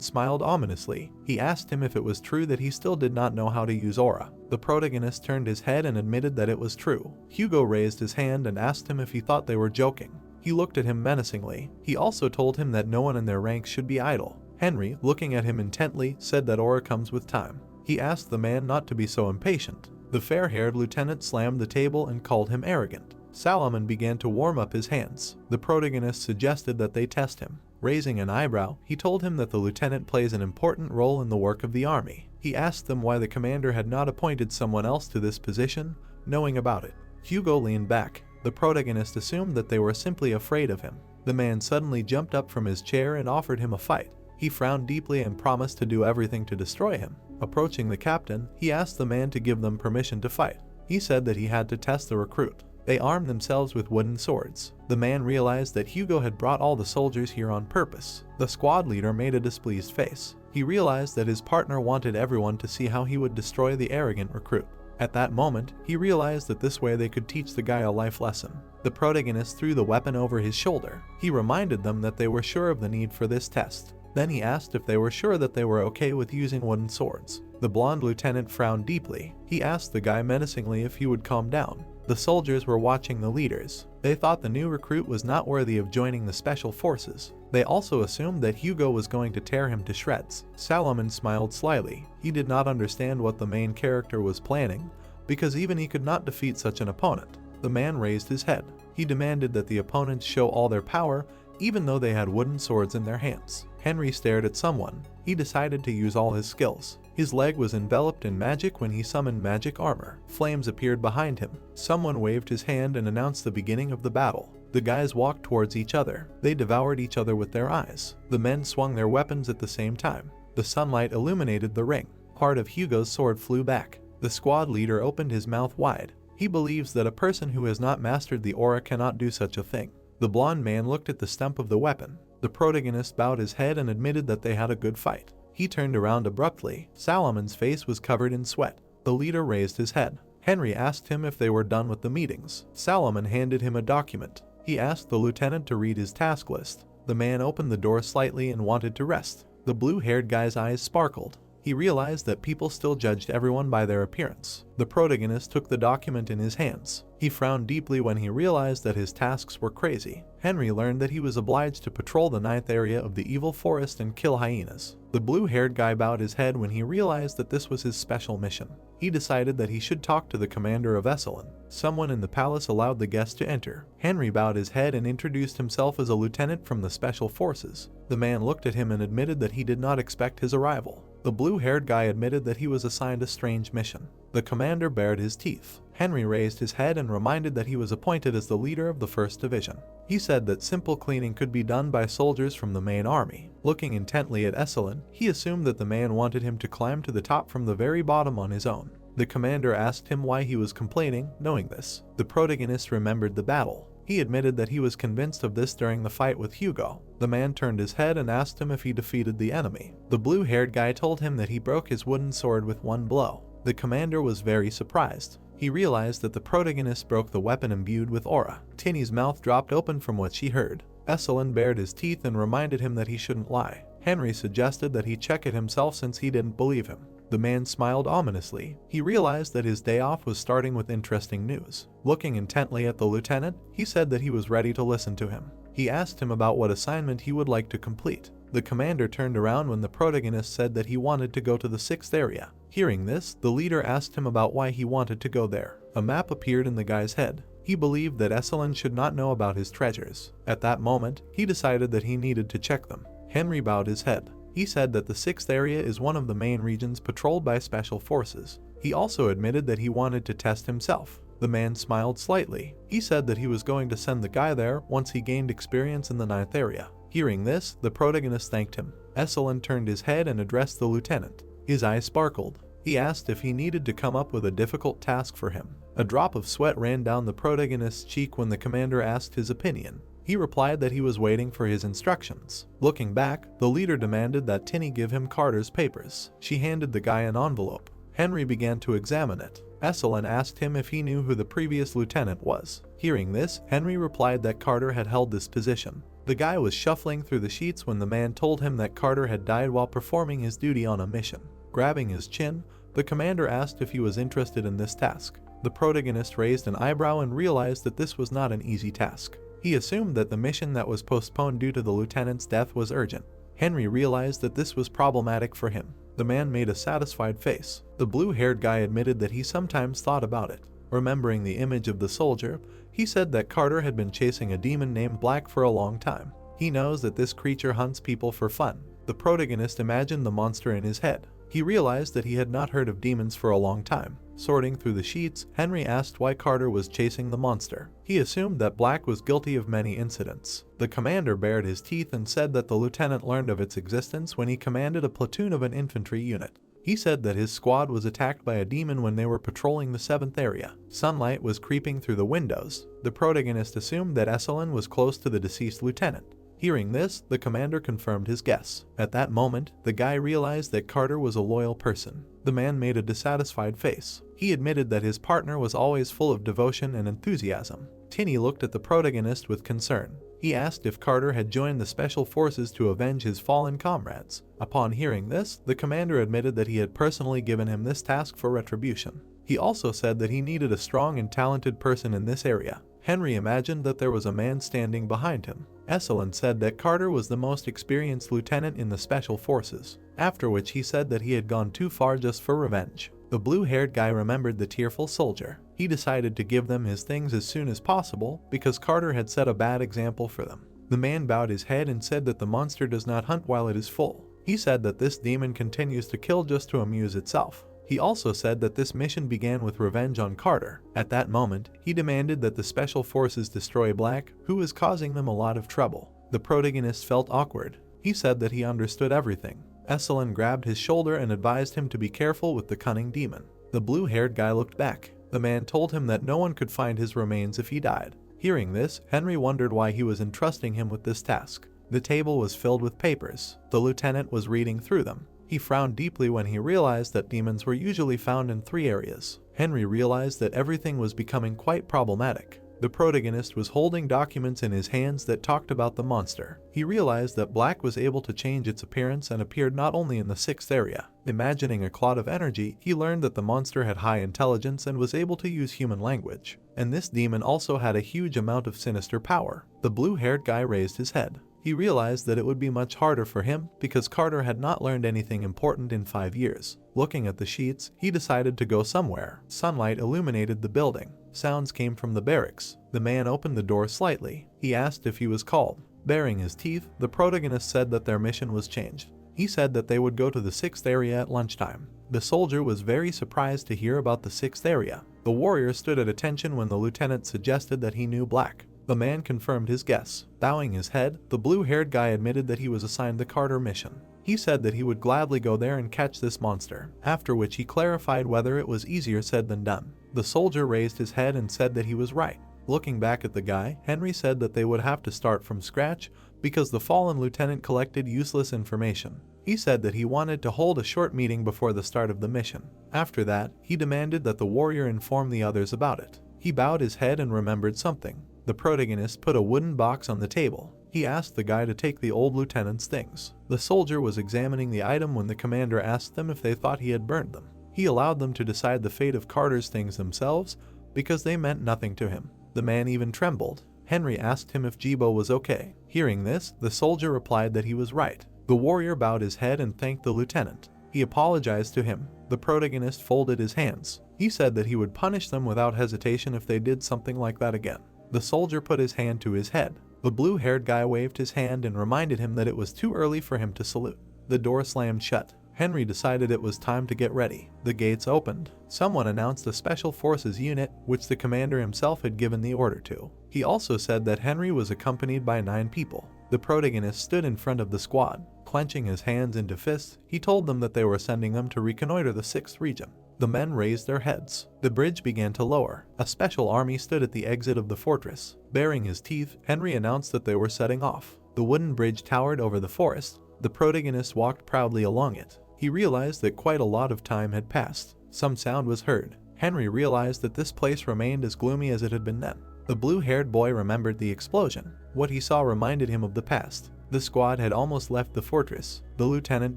smiled ominously. He asked him if it was true that he still did not know how to use aura. The protagonist turned his head and admitted that it was true. Hugo raised his hand and asked him if he thought they were joking. He looked at him menacingly. He also told him that no one in their ranks should be idle. Henry, looking at him intently, said that aura comes with time. He asked the man not to be so impatient. The fair-haired lieutenant slammed the table and called him arrogant. Solomon began to warm up his hands. The protagonist suggested that they test him. Raising an eyebrow, he told him that the lieutenant plays an important role in the work of the army. He asked them why the commander had not appointed someone else to this position, knowing about it. Hugo leaned back. The protagonist assumed that they were simply afraid of him. The man suddenly jumped up from his chair and offered him a fight. He frowned deeply and promised to do everything to destroy him. Approaching the captain, he asked the man to give them permission to fight. He said that he had to test the recruit. They armed themselves with wooden swords. The man realized that Hugo had brought all the soldiers here on purpose. The squad leader made a displeased face. He realized that his partner wanted everyone to see how he would destroy the arrogant recruit. At that moment, he realized that this way they could teach the guy a life lesson. The protagonist threw the weapon over his shoulder. He reminded them that they were sure of the need for this test. Then he asked if they were sure that they were okay with using wooden swords. The blonde lieutenant frowned deeply. He asked the guy menacingly if he would calm down. The soldiers were watching the leaders. They thought the new recruit was not worthy of joining the special forces. They also assumed that Hugo was going to tear him to shreds. Solomon smiled slyly. He did not understand what the main character was planning, because even he could not defeat such an opponent. The man raised his head. He demanded that the opponents show all their power, even though they had wooden swords in their hands. Henry stared at someone. He decided to use all his skills. His leg was enveloped in magic when he summoned magic armor. Flames appeared behind him. Someone waved his hand and announced the beginning of the battle. The guys walked towards each other. They devoured each other with their eyes. The men swung their weapons at the same time. The sunlight illuminated the ring. Part of Hugo's sword flew back. The squad leader opened his mouth wide. He believes that a person who has not mastered the aura cannot do such a thing. The blonde man looked at the stump of the weapon. The protagonist bowed his head and admitted that they had a good fight. He turned around abruptly. Salomon's face was covered in sweat. The leader raised his head. Henry asked him if they were done with the meetings. Solomon handed him a document. He asked the lieutenant to read his task list. The man opened the door slightly and wanted to rest. The blue-haired guy's eyes sparkled. He realized that people still judged everyone by their appearance. The protagonist took the document in his hands. He frowned deeply when he realized that his tasks were crazy. Henry learned that he was obliged to patrol the 9th area of the evil forest and kill hyenas. The blue-haired guy bowed his head when he realized that this was his special mission. He decided that he should talk to the commander of S1. Someone in the palace allowed the guest to enter. Henry bowed his head and introduced himself as a lieutenant from the special forces. The man looked at him and admitted that he did not expect his arrival. The blue-haired guy admitted that he was assigned a strange mission. The commander bared his teeth. Henry raised his head and reminded that he was appointed as the leader of the 1st Division. He said that simple cleaning could be done by soldiers from the main army. Looking intently at S1, he assumed that the man wanted him to climb to the top from the very bottom on his own. The commander asked him why he was complaining. Knowing this, the protagonist remembered the battle. He admitted that he was convinced of this during the fight with Hugo. The man turned his head and asked him if he defeated the enemy. The blue-haired guy told him that he broke his wooden sword with one blow. The commander was very surprised. He realized that the protagonist broke the weapon imbued with aura. Tinny's mouth dropped open from what she heard. S1 bared his teeth and reminded him that he shouldn't lie. Henry suggested that he check it himself since he didn't believe him. The man smiled ominously. He realized that his day off was starting with interesting news. Looking intently at the lieutenant, he said that he was ready to listen to him. He asked him about what assignment he would like to complete. The commander turned around when the protagonist said that he wanted to go to the 6th area. Hearing this, the leader asked him about why he wanted to go there. A map appeared in the guy's head. He believed that S1 should not know about his treasures. At that moment, he decided that he needed to check them. Henry bowed his head. He said that the 6th area is one of the main regions patrolled by special forces. He also admitted that he wanted to test himself. The man smiled slightly. He said that he was going to send the guy there once he gained experience in the 9th area. Hearing this, the protagonist thanked him. S1 turned his head and addressed the lieutenant. His eyes sparkled. He asked if he needed to come up with a difficult task for him. A drop of sweat ran down the protagonist's cheek when the commander asked his opinion. He replied that he was waiting for his instructions. Looking back, the leader demanded that Tinny give him Carter's papers. She handed the guy an envelope. Henry began to examine it. S1 asked him if he knew who the previous lieutenant was. Hearing this, Henry replied that Carter had held this position. The guy was shuffling through the sheets when the man told him that Carter had died while performing his duty on a mission. Grabbing his chin, the commander asked if he was interested in this task. The protagonist raised an eyebrow and realized that this was not an easy task. He assumed that the mission that was postponed due to the lieutenant's death was urgent. Henry realized that this was problematic for him. The man made a satisfied face. The blue-haired guy admitted that he sometimes thought about it. Remembering the image of the soldier, he said that Carter had been chasing a demon named Black for a long time. He knows that this creature hunts people for fun. The protagonist imagined the monster in his head. He realized that he had not heard of demons for a long time. Sorting through the sheets, Henry asked why Carter was chasing the monster. He assumed that Black was guilty of many incidents. The commander bared his teeth and said that the lieutenant learned of its existence when he commanded a platoon of an infantry unit. He said that his squad was attacked by a demon when they were patrolling the 7th area. Sunlight was creeping through the windows. The protagonist assumed that S1 was close to the deceased lieutenant. Hearing this, the commander confirmed his guess. At that moment, the guy realized that Carter was a loyal person. The man made a dissatisfied face. He admitted that his partner was always full of devotion and enthusiasm. Tinny looked at the protagonist with concern. He asked if Carter had joined the special forces to avenge his fallen comrades. Upon hearing this, the commander admitted that he had personally given him this task for retribution. He also said that he needed a strong and talented person in this area. Henry imagined that there was a man standing behind him. S1 said that Carter was the most experienced lieutenant in the special forces, after which he said that he had gone too far just for revenge. The blue-haired guy remembered the tearful soldier. He decided to give them his things as soon as possible because Carter had set a bad example for them. The man bowed his head and said that the monster does not hunt while it is full. He said that this demon continues to kill just to amuse itself. He also said that this mission began with revenge on Carter. At that moment, he demanded that the special forces destroy Black, who was causing them a lot of trouble. The protagonist felt awkward. He said that he understood everything. S1 grabbed his shoulder and advised him to be careful with the cunning demon. The blue-haired guy looked back. The man told him that no one could find his remains if he died. Hearing this, Henry wondered why he was entrusting him with this task. The table was filled with papers. The lieutenant was reading through them. He frowned deeply when he realized that demons were usually found in 3 areas. Henry realized that everything was becoming quite problematic. The protagonist was holding documents in his hands that talked about the monster. He realized that Black was able to change its appearance and appeared not only in the 6th area. Imagining a cloud of energy, he learned that the monster had high intelligence and was able to use human language. And this demon also had a huge amount of sinister power. The blue-haired guy raised his head. He realized that it would be much harder for him because Carter had not learned anything important in 5 years. Looking at the sheets, he decided to go somewhere. Sunlight illuminated the building. Sounds came from the barracks. The man opened the door slightly. He asked if he was called. Baring his teeth, the protagonist said that their mission was changed. He said that they would go to the 6th area at lunchtime. The soldier was very surprised to hear about the 6th area. The warrior stood at attention when the lieutenant suggested that he knew black. The man confirmed his guess. Bowing his head, the blue-haired guy admitted that he was assigned the Carter mission. He said that he would gladly go there and catch this monster, after which he clarified whether it was easier said than done. The soldier raised his head and said that he was right. Looking back at the guy, Henry said that they would have to start from scratch because the fallen lieutenant collected useless information. He said that he wanted to hold a short meeting before the start of the mission. After that, he demanded that the warrior inform the others about it. He bowed his head and remembered something. The protagonist put a wooden box on the table. He asked the guy to take the old lieutenant's things. The soldier was examining the item when the commander asked them if they thought he had burned them. He allowed them to decide the fate of Carter's things themselves because they meant nothing to him. The man even trembled. Henry asked him if Jibo was okay. Hearing this, the soldier replied that he was right. The warrior bowed his head and thanked the lieutenant. He apologized to him. The protagonist folded his hands. He said that he would punish them without hesitation if they did something like that again. The soldier put his hand to his head. The blue-haired guy waved his hand and reminded him that it was too early for him to salute. The door slammed shut. Henry decided it was time to get ready. The gates opened. Someone announced a special forces unit, which the commander himself had given the order to. He also said that Henry was accompanied by 9 people. The protagonist stood in front of the squad. Clenching his hands into fists, he told them that they were sending them to reconnoiter the 6th region. The men raised their heads. The bridge began to lower. A special army stood at the exit of the fortress. Baring his teeth, Henry announced that they were setting off. The wooden bridge towered over the forest. The protagonist walked proudly along it. He realized that quite a lot of time had passed. Some sound was heard. Henry realized that this place remained as gloomy as it had been then. The blue-haired boy remembered the explosion. What he saw reminded him of the past. The squad had almost left the fortress. The lieutenant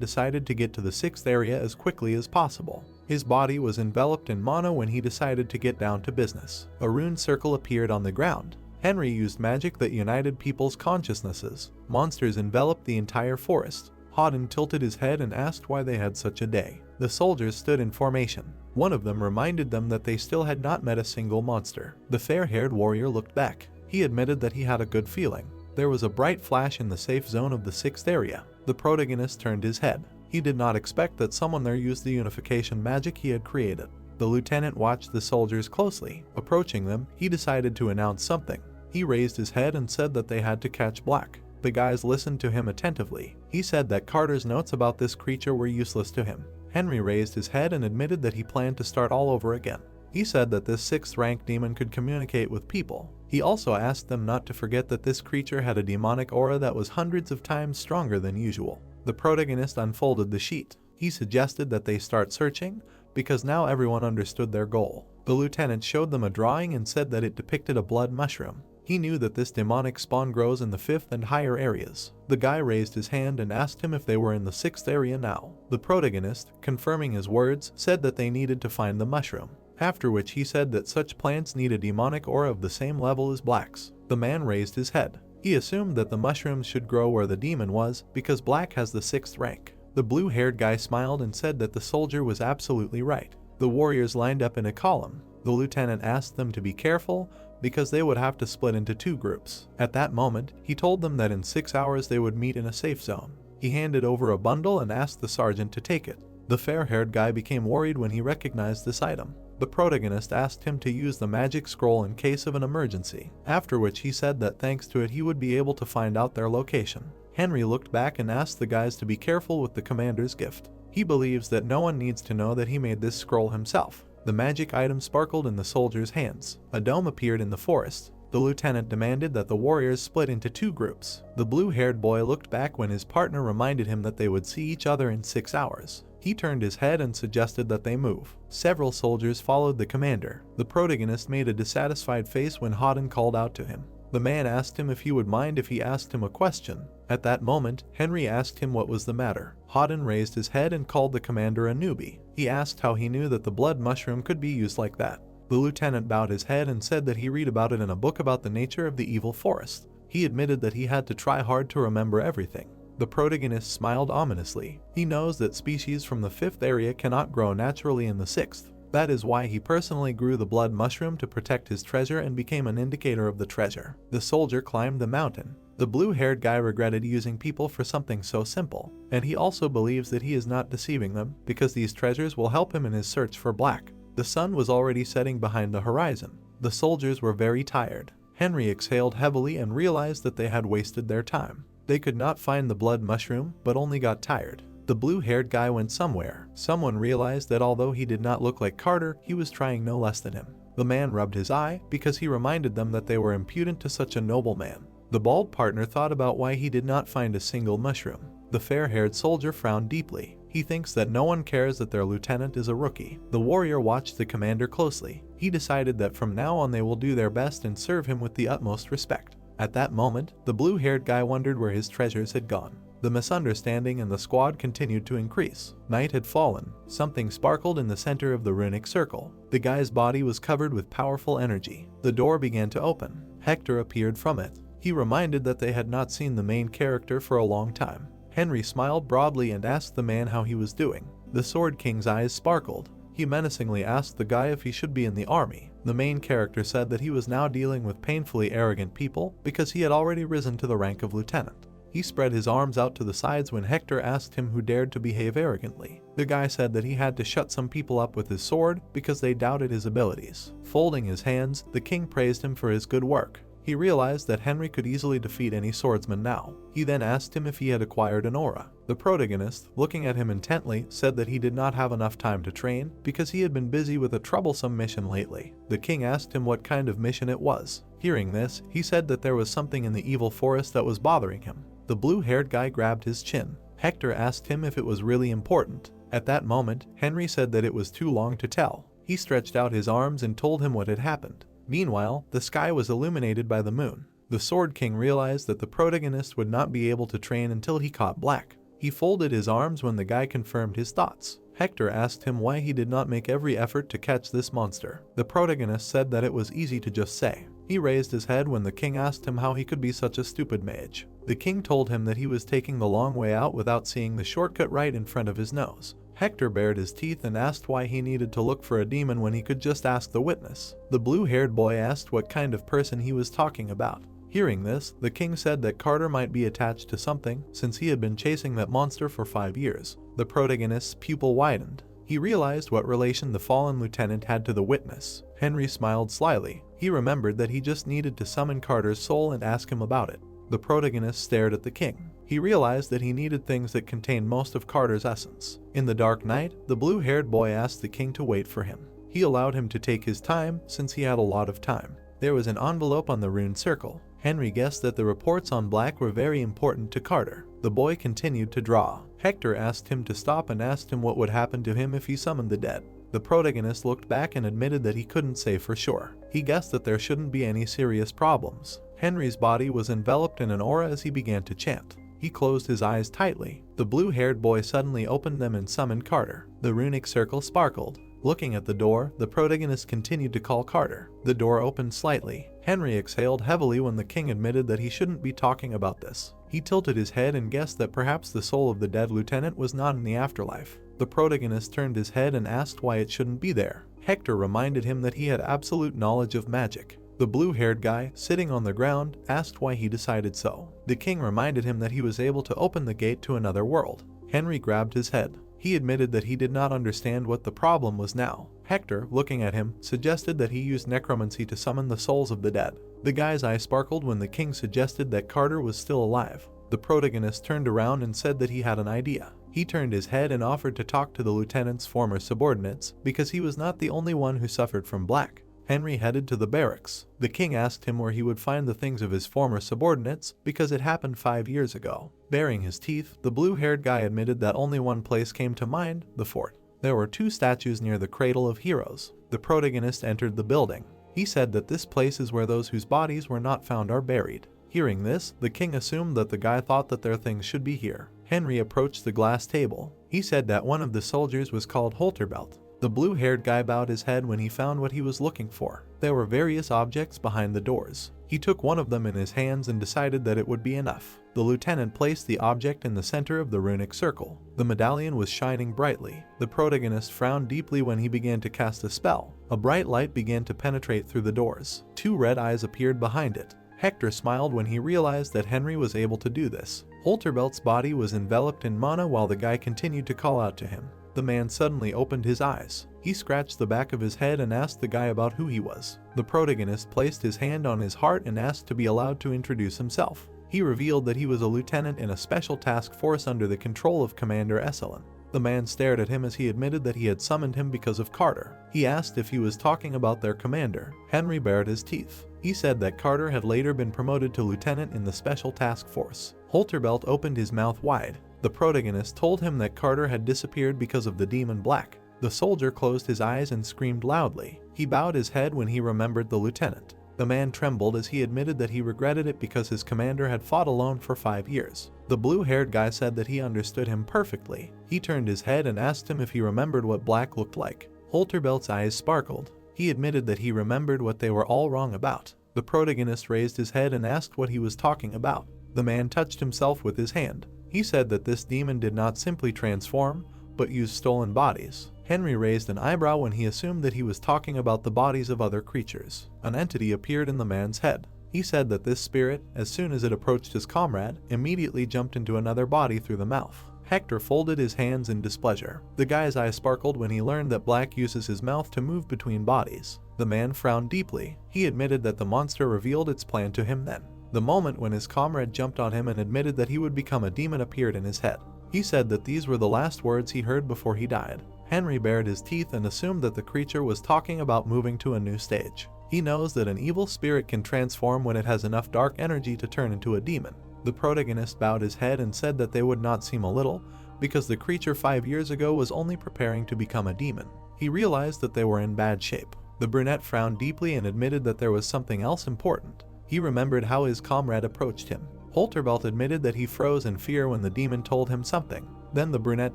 decided to get to the 6th area as quickly as possible. His body was enveloped in mana when he decided to get down to business. A rune circle appeared on the ground. Henry used magic that united people's consciousnesses. Monsters enveloped the entire forest. Hawden tilted his head and asked why they had such a day. The soldiers stood in formation. One of them reminded them that they still had not met a single monster. The fair-haired warrior looked back. He admitted that he had a good feeling. There was a bright flash in the safe zone of the 6th area. The protagonist turned his head. He did not expect that someone there used the unification magic he had created. The lieutenant watched the soldiers closely. Approaching them, he decided to announce something. He raised his head and said that they had to catch Black. The guys listened to him attentively. He said that Carter's notes about this creature were useless to him. Henry raised his head and admitted that he planned to start all over again. He said that this 6th rank demon could communicate with people. He also asked them not to forget that this creature had a demonic aura that was hundreds of times stronger than usual. The protagonist unfolded the sheet. He suggested that they start searching, because now everyone understood their goal. The lieutenant showed them a drawing and said that it depicted a blood mushroom. He knew that this demonic spawn grows in the 5th and higher areas. The guy raised his hand and asked him if they were in the 6th area now. The protagonist, confirming his words, said that they needed to find the mushroom. After which he said that such plants need a demonic aura of the same level as Black's. The man raised his head. He assumed that the mushrooms should grow where the demon was because Black has the 6th rank. The blue-haired guy smiled and said that the soldier was absolutely right. The warriors lined up in a column. The lieutenant asked them to be careful because they would have to split into 2 groups. At that moment, he told them that in 6 hours they would meet in a safe zone. He handed over a bundle and asked the sergeant to take it. The fair-haired guy became worried when he recognized this item. The protagonist asked him to use the magic scroll in case of an emergency, after which he said that thanks to it he would be able to find out their location. Henry looked back and asked the guys to be careful with the commander's gift. He believes that no one needs to know that he made this scroll himself. The magic item sparkled in the soldier's hands. A dome appeared in the forest. The lieutenant demanded that the warriors split into 2 groups. The blue-haired boy looked back when his partner reminded him that they would see each other in 6 hours. He turned his head and suggested that they move. Several soldiers followed the commander. The protagonist made a dissatisfied face when Hawden called out to him. The man asked him if he would mind if he asked him a question. At that moment, Henry asked him what was the matter. Hawden raised his head and called the commander a newbie. He asked how he knew that the blood mushroom could be used like that. The lieutenant bowed his head and said that he read about it in a book about the nature of the evil forest. He admitted that he had to try hard to remember everything. The protagonist smiled ominously. He knows that species from the 5th area cannot grow naturally in the 6th. That is why he personally grew the blood mushroom to protect his treasure and became an indicator of the treasure. The soldier climbed the mountain. The blue-haired guy regretted using people for something so simple, and he also believes that he is not deceiving them because these treasures will help him in his search for Black. The sun was already setting behind the horizon. The soldiers were very tired. Henry exhaled heavily and realized that they had wasted their time. They could not find the blood mushroom, but only got tired. The blue-haired guy went somewhere. Someone realized that although he did not look like Carter, he was trying no less than him. The man rubbed his eye because he reminded them that they were impudent to such a nobleman. The bald partner thought about why he did not find a single mushroom. The fair-haired soldier frowned deeply. He thinks that no one cares that their lieutenant is a rookie. The warrior watched the commander closely. He decided that from now on they will do their best and serve him with the utmost respect. At that moment, the blue-haired guy wondered where his treasures had gone. The misunderstanding in the squad continued to increase. Night had fallen. Something sparkled in the center of the runic circle. The guy's body was covered with powerful energy. The door began to open. Hector appeared from it. He reminded that they had not seen the main character for a long time. Henry smiled broadly and asked the man how he was doing. The Sword King's eyes sparkled. He menacingly asked the guy if he should be in the army. The main character said that he was now dealing with painfully arrogant people because he had already risen to the rank of lieutenant. He spread his arms out to the sides when Hector asked him who dared to behave arrogantly. The guy said that he had to shut some people up with his sword because they doubted his abilities. Folding his hands, the king praised him for his good work. He realized that Henry could easily defeat any swordsman now. He then asked him if he had acquired an aura. The protagonist, looking at him intently, said that he did not have enough time to train because he had been busy with a troublesome mission lately. The king asked him what kind of mission it was. Hearing this, he said that there was something in the evil forest that was bothering him. The blue-haired guy grabbed his chin. Hector asked him if it was really important. At that moment, Henry said that it was too long to tell. He stretched out his arms and told him what had happened. Meanwhile, the sky was illuminated by the moon. The Sword King realized that the protagonist would not be able to train until he caught Black. He folded his arms when the guy confirmed his thoughts. Hector asked him why he did not make every effort to catch this monster. The protagonist said that it was easy to just say. He raised his head when the king asked him how he could be such a stupid mage. The king told him that he was taking the long way out without seeing the shortcut right in front of his nose. Hector bared his teeth and asked why he needed to look for a demon when he could just ask the witness. The blue-haired boy asked what kind of person he was talking about. Hearing this, the king said that Carter might be attached to something since he had been chasing that monster for 5 years. The protagonist's pupil widened. He realized what relation the fallen lieutenant had to the witness. Henry smiled slyly. He remembered that he just needed to summon Carter's soul and ask him about it. The protagonist stared at the king. He realized that he needed things that contained most of Carter's essence. In the dark night, the blue-haired boy asked the king to wait for him. He allowed him to take his time since he had a lot of time. There was an envelope on the rune circle. Henry guessed that the reports on Black were very important to Carter. The boy continued to draw. Hector asked him to stop and asked him what would happen to him if he summoned the dead. The protagonist looked back and admitted that he couldn't say for sure. He guessed that there shouldn't be any serious problems. Henry's body was enveloped in an aura as he began to chant. He closed his eyes tightly. The blue-haired boy suddenly opened them and summoned Carter. The runic circle sparkled. Looking at the door, the protagonist continued to call Carter. The door opened slightly. Henry exhaled heavily when the king admitted that he shouldn't be talking about this. He tilted his head and guessed that perhaps the soul of the dead lieutenant was not in the afterlife. The protagonist turned his head and asked why it shouldn't be there. Hector reminded him that he had absolute knowledge of magic. The blue-haired guy, sitting on the ground, asked why he decided so. The king reminded him that he was able to open the gate to another world. Henry grabbed his head. He admitted that he did not understand what the problem was now. Hector, looking at him, suggested that he use necromancy to summon the souls of the dead. The guy's eye sparkled when the king suggested that Carter was still alive. The protagonist turned around and said that he had an idea. He turned his head and offered to talk to the lieutenant's former subordinates because he was not the only one who suffered from Black. Henry headed to the barracks. The king asked him where he would find the things of his former subordinates because it happened 5 years ago. Baring his teeth, the blue-haired guy admitted that only one place came to mind, the fort. There were 2 statues near the Cradle of Heroes. The protagonist entered the building. He said that this place is where those whose bodies were not found are buried. Hearing this, the king assumed that the guy thought that their things should be here. Henry approached the glass table. He said that one of the soldiers was called Holterbelt. The blue-haired guy bowed his head when he found what he was looking for. There were various objects behind the doors. He took one of them in his hands and decided that it would be enough. The lieutenant placed the object in the center of the runic circle. The medallion was shining brightly. The protagonist frowned deeply when he began to cast a spell. A bright light began to penetrate through the doors. 2 red eyes appeared behind it. Hector smiled when he realized that Henry was able to do this. Holterbelt's body was enveloped in mana while the guy continued to call out to him. The man suddenly opened his eyes. He scratched the back of his head and asked the guy about who he was. The protagonist placed his hand on his heart and asked to be allowed to introduce himself. He revealed that he was a lieutenant in a special task force under the control of Commander S1. The man stared at him as he admitted that he had summoned him because of Carter. He asked if he was talking about their commander. Henry bared his teeth. He said that Carter had later been promoted to lieutenant in the special task force. Holterbelt opened his mouth wide. The protagonist told him that Carter had disappeared because of the demon Black. The soldier closed his eyes and screamed loudly. He bowed his head when he remembered the lieutenant. The man trembled as he admitted that he regretted it because his commander had fought alone for 5 years. The blue-haired guy said that he understood him perfectly. He turned his head and asked him if he remembered what Black looked like. Holterbelt's eyes sparkled. He admitted that he remembered what they were all wrong about. The protagonist raised his head and asked what he was talking about. The man touched himself with his hand. He said that this demon did not simply transform, but used stolen bodies. Henry raised an eyebrow when he assumed that he was talking about the bodies of other creatures. An entity appeared in the man's head. He said that this spirit, as soon as it approached his comrade, immediately jumped into another body through the mouth. Hector folded his hands in displeasure. The guy's eye sparkled when he learned that Black uses his mouth to move between bodies. The man frowned deeply. He admitted that the monster revealed its plan to him then. The moment when his comrade jumped on him and admitted that he would become a demon appeared in his head. He said that these were the last words he heard before he died. Henry bared his teeth and assumed that the creature was talking about moving to a new stage. He knows that an evil spirit can transform when it has enough dark energy to turn into a demon. The protagonist bowed his head and said that they would not seem a little, because the creature 5 years ago was only preparing to become a demon. He realized that they were in bad shape. The brunette frowned deeply and admitted that there was something else important. He remembered how his comrade approached him. Holterbelt admitted that he froze in fear when the demon told him something. Then the brunette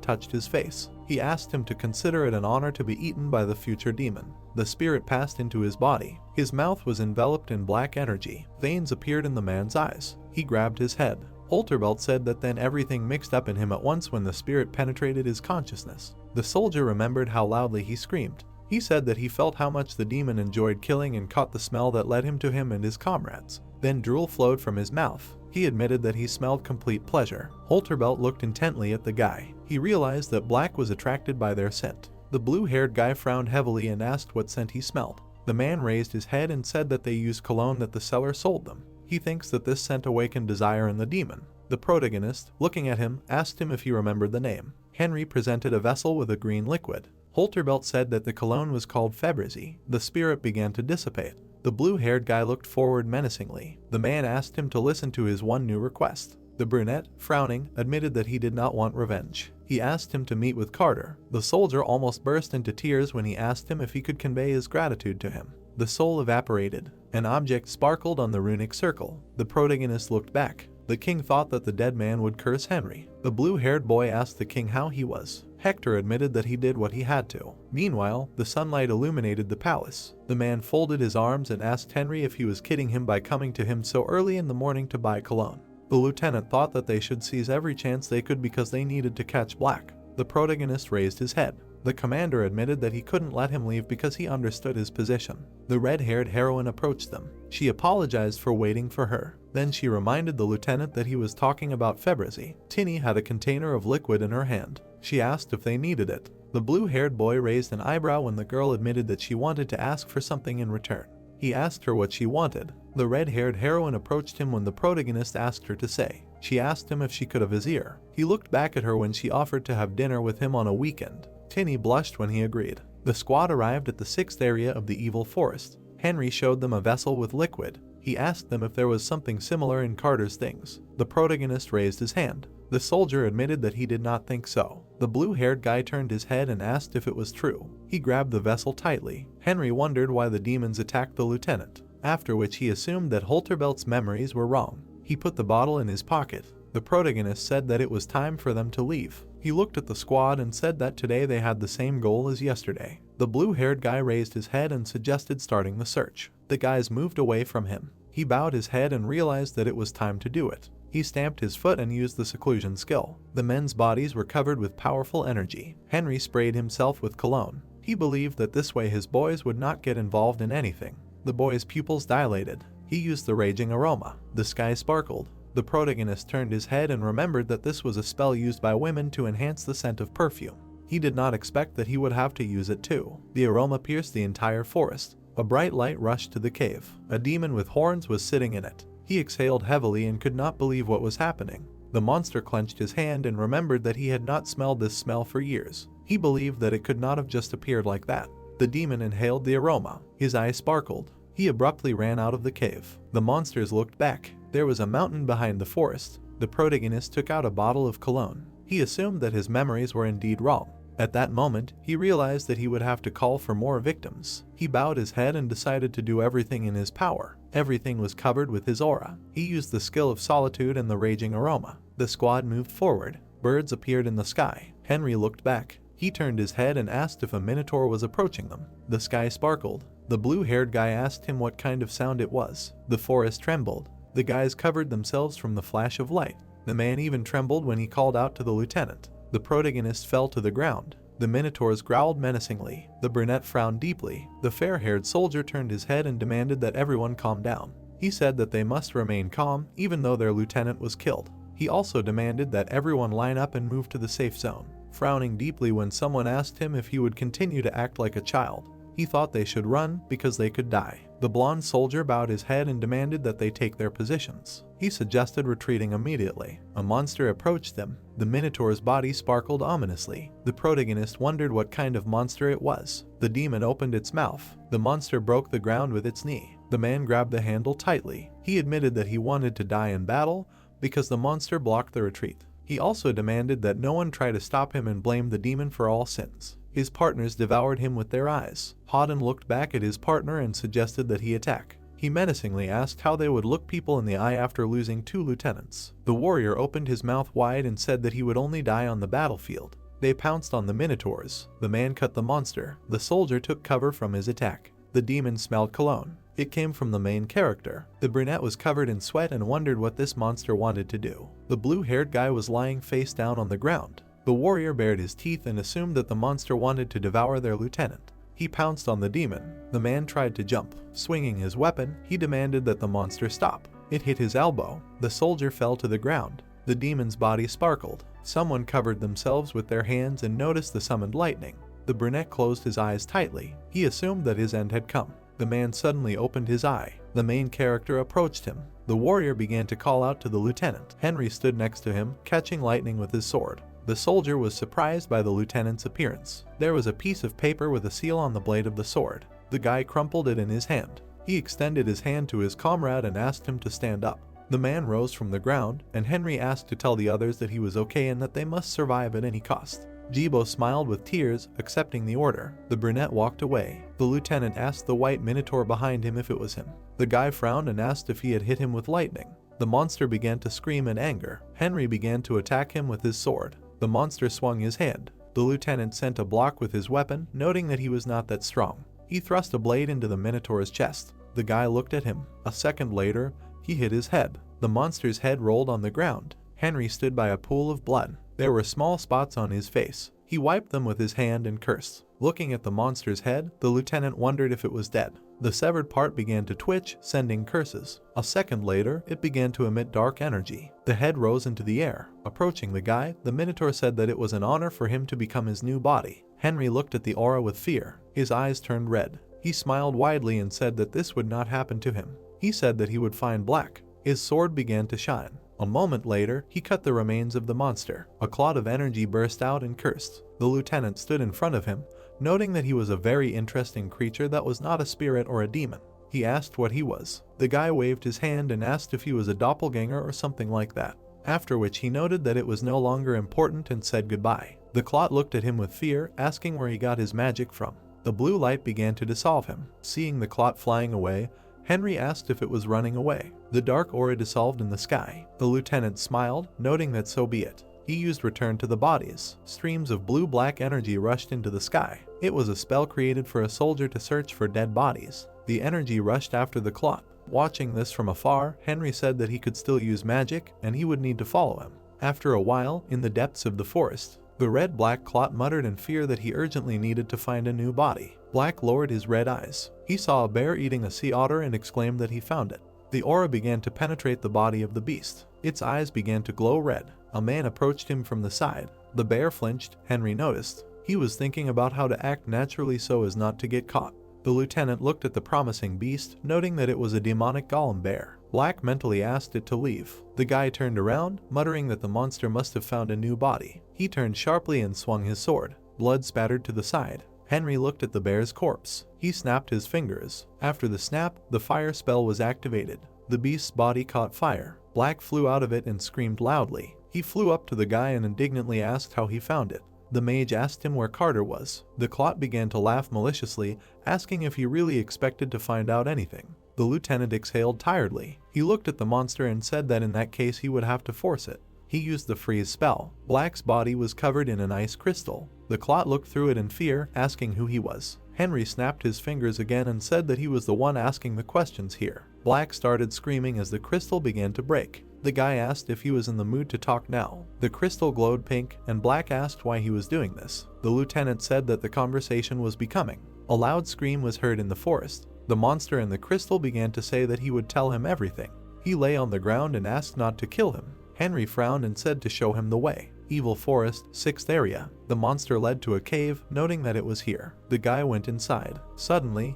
touched his face. He asked him to consider it an honor to be eaten by the future demon. The spirit passed into his body. His mouth was enveloped in black energy. Veins appeared in the man's eyes. He grabbed his head. Holterbelt said that then everything mixed up in him at once when the spirit penetrated his consciousness. The soldier remembered how loudly he screamed. He said that he felt how much the demon enjoyed killing and caught the smell that led him to him and his comrades. Then drool flowed from his mouth. He admitted that he smelled complete pleasure. Holterbelt looked intently at the guy. He realized that Black was attracted by their scent. The blue-haired guy frowned heavily and asked what scent he smelled. The man raised his head and said that they used cologne that the seller sold them. He thinks that this scent awakened desire in the demon. The protagonist, looking at him, asked him if he remembered the name. Henry presented a vessel with a green liquid. Holterbelt said that the cologne was called Febreze. The spirit began to dissipate. The blue-haired guy looked forward menacingly. The man asked him to listen to his one new request. The brunette, frowning, admitted that he did not want revenge. He asked him to meet with Carter. The soldier almost burst into tears when he asked him if he could convey his gratitude to him. The soul evaporated. An object sparkled on the runic circle. The protagonist looked back. The king thought that the dead man would curse Henry. The blue-haired boy asked the king how he was. Hector admitted that he did what he had to. Meanwhile, the sunlight illuminated the palace. The man folded his arms and asked Henry if he was kidding him by coming to him so early in the morning to buy cologne. The lieutenant thought that they should seize every chance they could because they needed to catch Black. The protagonist raised his head. The commander admitted that he couldn't let him leave because he understood his position. The red-haired heroine approached them. She apologized for waiting for her. Then she reminded the lieutenant that he was talking about Febreze. Tinny had a container of liquid in her hand. She asked if they needed it. The blue-haired boy raised an eyebrow when the girl admitted that she wanted to ask for something in return. He asked her what she wanted. The red-haired heroine approached him when the protagonist asked her to say. She asked him if she could have his ear. He looked back at her when she offered to have dinner with him on a weekend. Tinny blushed when he agreed. The squad arrived at the 6th area of the evil forest. Henry showed them a vessel with liquid. He asked them if there was something similar in Carter's things. The protagonist raised his hand. The soldier admitted that he did not think so. The blue-haired guy turned his head and asked if it was true. He grabbed the vessel tightly. Henry wondered why the demons attacked the lieutenant, after which he assumed that Holterbelt's memories were wrong. He put the bottle in his pocket. The protagonist said that it was time for them to leave. He looked at the squad and said that today they had the same goal as yesterday. The blue-haired guy raised his head and suggested starting the search. The guys moved away from him. He bowed his head and realized that it was time to do it. He stamped his foot and used the seclusion skill. The men's bodies were covered with powerful energy. Henry sprayed himself with cologne. He believed that this way his boys would not get involved in anything. The boy's pupils dilated. He used the raging aroma. The sky sparkled. The protagonist turned his head and remembered that this was a spell used by women to enhance the scent of perfume. He did not expect that he would have to use it too. The aroma pierced the entire forest. A bright light rushed to the cave. A demon with horns was sitting in it. He exhaled heavily and could not believe what was happening. The monster clenched his hand and remembered that he had not smelled this smell for years. He believed that it could not have just appeared like that. The demon inhaled the aroma. His eyes sparkled. He abruptly ran out of the cave. The monsters looked back. There was a mountain behind the forest. The protagonist took out a bottle of cologne. He assumed that his memories were indeed wrong. At that moment, he realized that he would have to call for more victims. He bowed his head and decided to do everything in his power. Everything was covered with his aura. He used the skill of solitude and the raging aroma. The squad moved forward. Birds appeared in the sky. Henry looked back. He turned his head and asked if a minotaur was approaching them. The sky sparkled. The blue-haired guy asked him what kind of sound it was. The forest trembled. The guys covered themselves from the flash of light. The man even trembled when he called out to the lieutenant. The protagonist fell to the ground. The minotaurs growled menacingly. The brunette frowned deeply. The fair-haired soldier turned his head and demanded that everyone calm down. He said that they must remain calm even though their lieutenant was killed. He also demanded that everyone line up and move to the safe zone, frowning deeply when someone asked him if he would continue to act like a child. He thought they should run because they could die. The blonde soldier bowed his head and demanded that they take their positions. He suggested retreating immediately. A monster approached them. The minotaur's body sparkled ominously. The protagonist wondered what kind of monster it was. The demon opened its mouth. The monster broke the ground with its knee. The man grabbed the handle tightly. He admitted that he wanted to die in battle because the monster blocked the retreat. He also demanded that no one try to stop him and blamed the demon for all sins. His partners devoured him with their eyes. Hawden looked back at his partner and suggested that he attack. He menacingly asked how they would look people in the eye after losing 2 lieutenants. The warrior opened his mouth wide and said that he would only die on the battlefield. They pounced on the minotaurs. The man cut the monster. The soldier took cover from his attack. The demon smelled cologne. It came from the main character. The brunette was covered in sweat and wondered what this monster wanted to do. The blue-haired guy was lying face down on the ground. The warrior bared his teeth and assumed that the monster wanted to devour their lieutenant. He pounced on the demon. The man tried to jump. Swinging his weapon, he demanded that the monster stop. It hit his elbow. The soldier fell to the ground. The demon's body sparkled. Someone covered themselves with their hands and noticed the summoned lightning. The brunette closed his eyes tightly. He assumed that his end had come. The man suddenly opened his eye. The main character approached him. The warrior began to call out to the lieutenant. Henry stood next to him, catching lightning with his sword. The soldier was surprised by the lieutenant's appearance. There was a piece of paper with a seal on the blade of the sword. The guy crumpled it in his hand. He extended his hand to his comrade and asked him to stand up. The man rose from the ground, and Henry asked to tell the others that he was okay and that they must survive at any cost. Jibo smiled with tears, accepting the order. The brunette walked away. The lieutenant asked the white minotaur behind him if it was him. The guy frowned and asked if he had hit him with lightning. The monster began to scream in anger. Henry began to attack him with his sword. The monster swung his hand. The lieutenant sent a block with his weapon, noting that he was not that strong. He thrust a blade into the minotaur's chest. The guy looked at him. A second later, he hit his head. The monster's head rolled on the ground. Henry stood by a pool of blood. There were small spots on his face. He wiped them with his hand and cursed. Looking at the monster's head, the lieutenant wondered if it was dead. The severed part began to twitch, sending curses. A second later, it began to emit dark energy. The head rose into the air. Approaching the guy, the minotaur said that it was an honor for him to become his new body. Henry looked at the aura with fear. His eyes turned red. He smiled widely and said that this would not happen to him. He said that he would find black. His sword began to shine. A moment later, he cut the remains of the monster. A cloud of energy burst out and cursed. The lieutenant stood in front of him, noting that he was a very interesting creature that was not a spirit or a demon. He asked what he was. The guy waved his hand and asked if he was a doppelganger or something like that, after which he noted that it was no longer important and said goodbye. The clot looked at him with fear, asking where he got his magic from. The blue light began to dissolve him. Seeing the clot flying away, Henry asked if it was running away. The dark aura dissolved in the sky. The lieutenant smiled, noting that so be it. He used return to the bodies. Streams of blue-black energy rushed into the sky. It was a spell created for a soldier to search for dead bodies. The energy rushed after the clot. Watching this from afar, Henry said that he could still use magic, and he would need to follow him. After a while, in the depths of the forest, the red-black clot muttered in fear that he urgently needed to find a new body. Black lowered his red eyes. He saw a bear eating a sea otter and exclaimed that he found it. The aura began to penetrate the body of the beast. Its eyes began to glow red. A man approached him from the side. The bear flinched, Henry noticed. He was thinking about how to act naturally so as not to get caught. The lieutenant looked at the promising beast, noting that it was a demonic golem bear. Black mentally asked it to leave. The guy turned around, muttering that the monster must have found a new body. He turned sharply and swung his sword. Blood spattered to the side. Henry looked at the bear's corpse. He snapped his fingers. After the snap, the fire spell was activated. The beast's body caught fire. Black flew out of it and screamed loudly. He flew up to the guy and indignantly asked how he found it. The mage asked him where Carter was. The clot began to laugh maliciously, asking if he really expected to find out anything. The lieutenant exhaled tiredly. He looked at the monster and said that in that case he would have to force it. He used the freeze spell. Black's body was covered in an ice crystal. The clot looked through it in fear, asking who he was. Henry snapped his fingers again and said that he was the one asking the questions here. Black started screaming as the crystal began to break. The guy asked if he was in the mood to talk now. The crystal glowed pink, and Black asked why he was doing this. The lieutenant said that the conversation was becoming. A loud scream was heard in the forest. The monster in the crystal began to say that he would tell him everything. He lay on the ground and asked not to kill him. Henry frowned and said to show him the way. Evil Forest, 6th area. The monster led to a cave, noting that it was here. The guy went inside.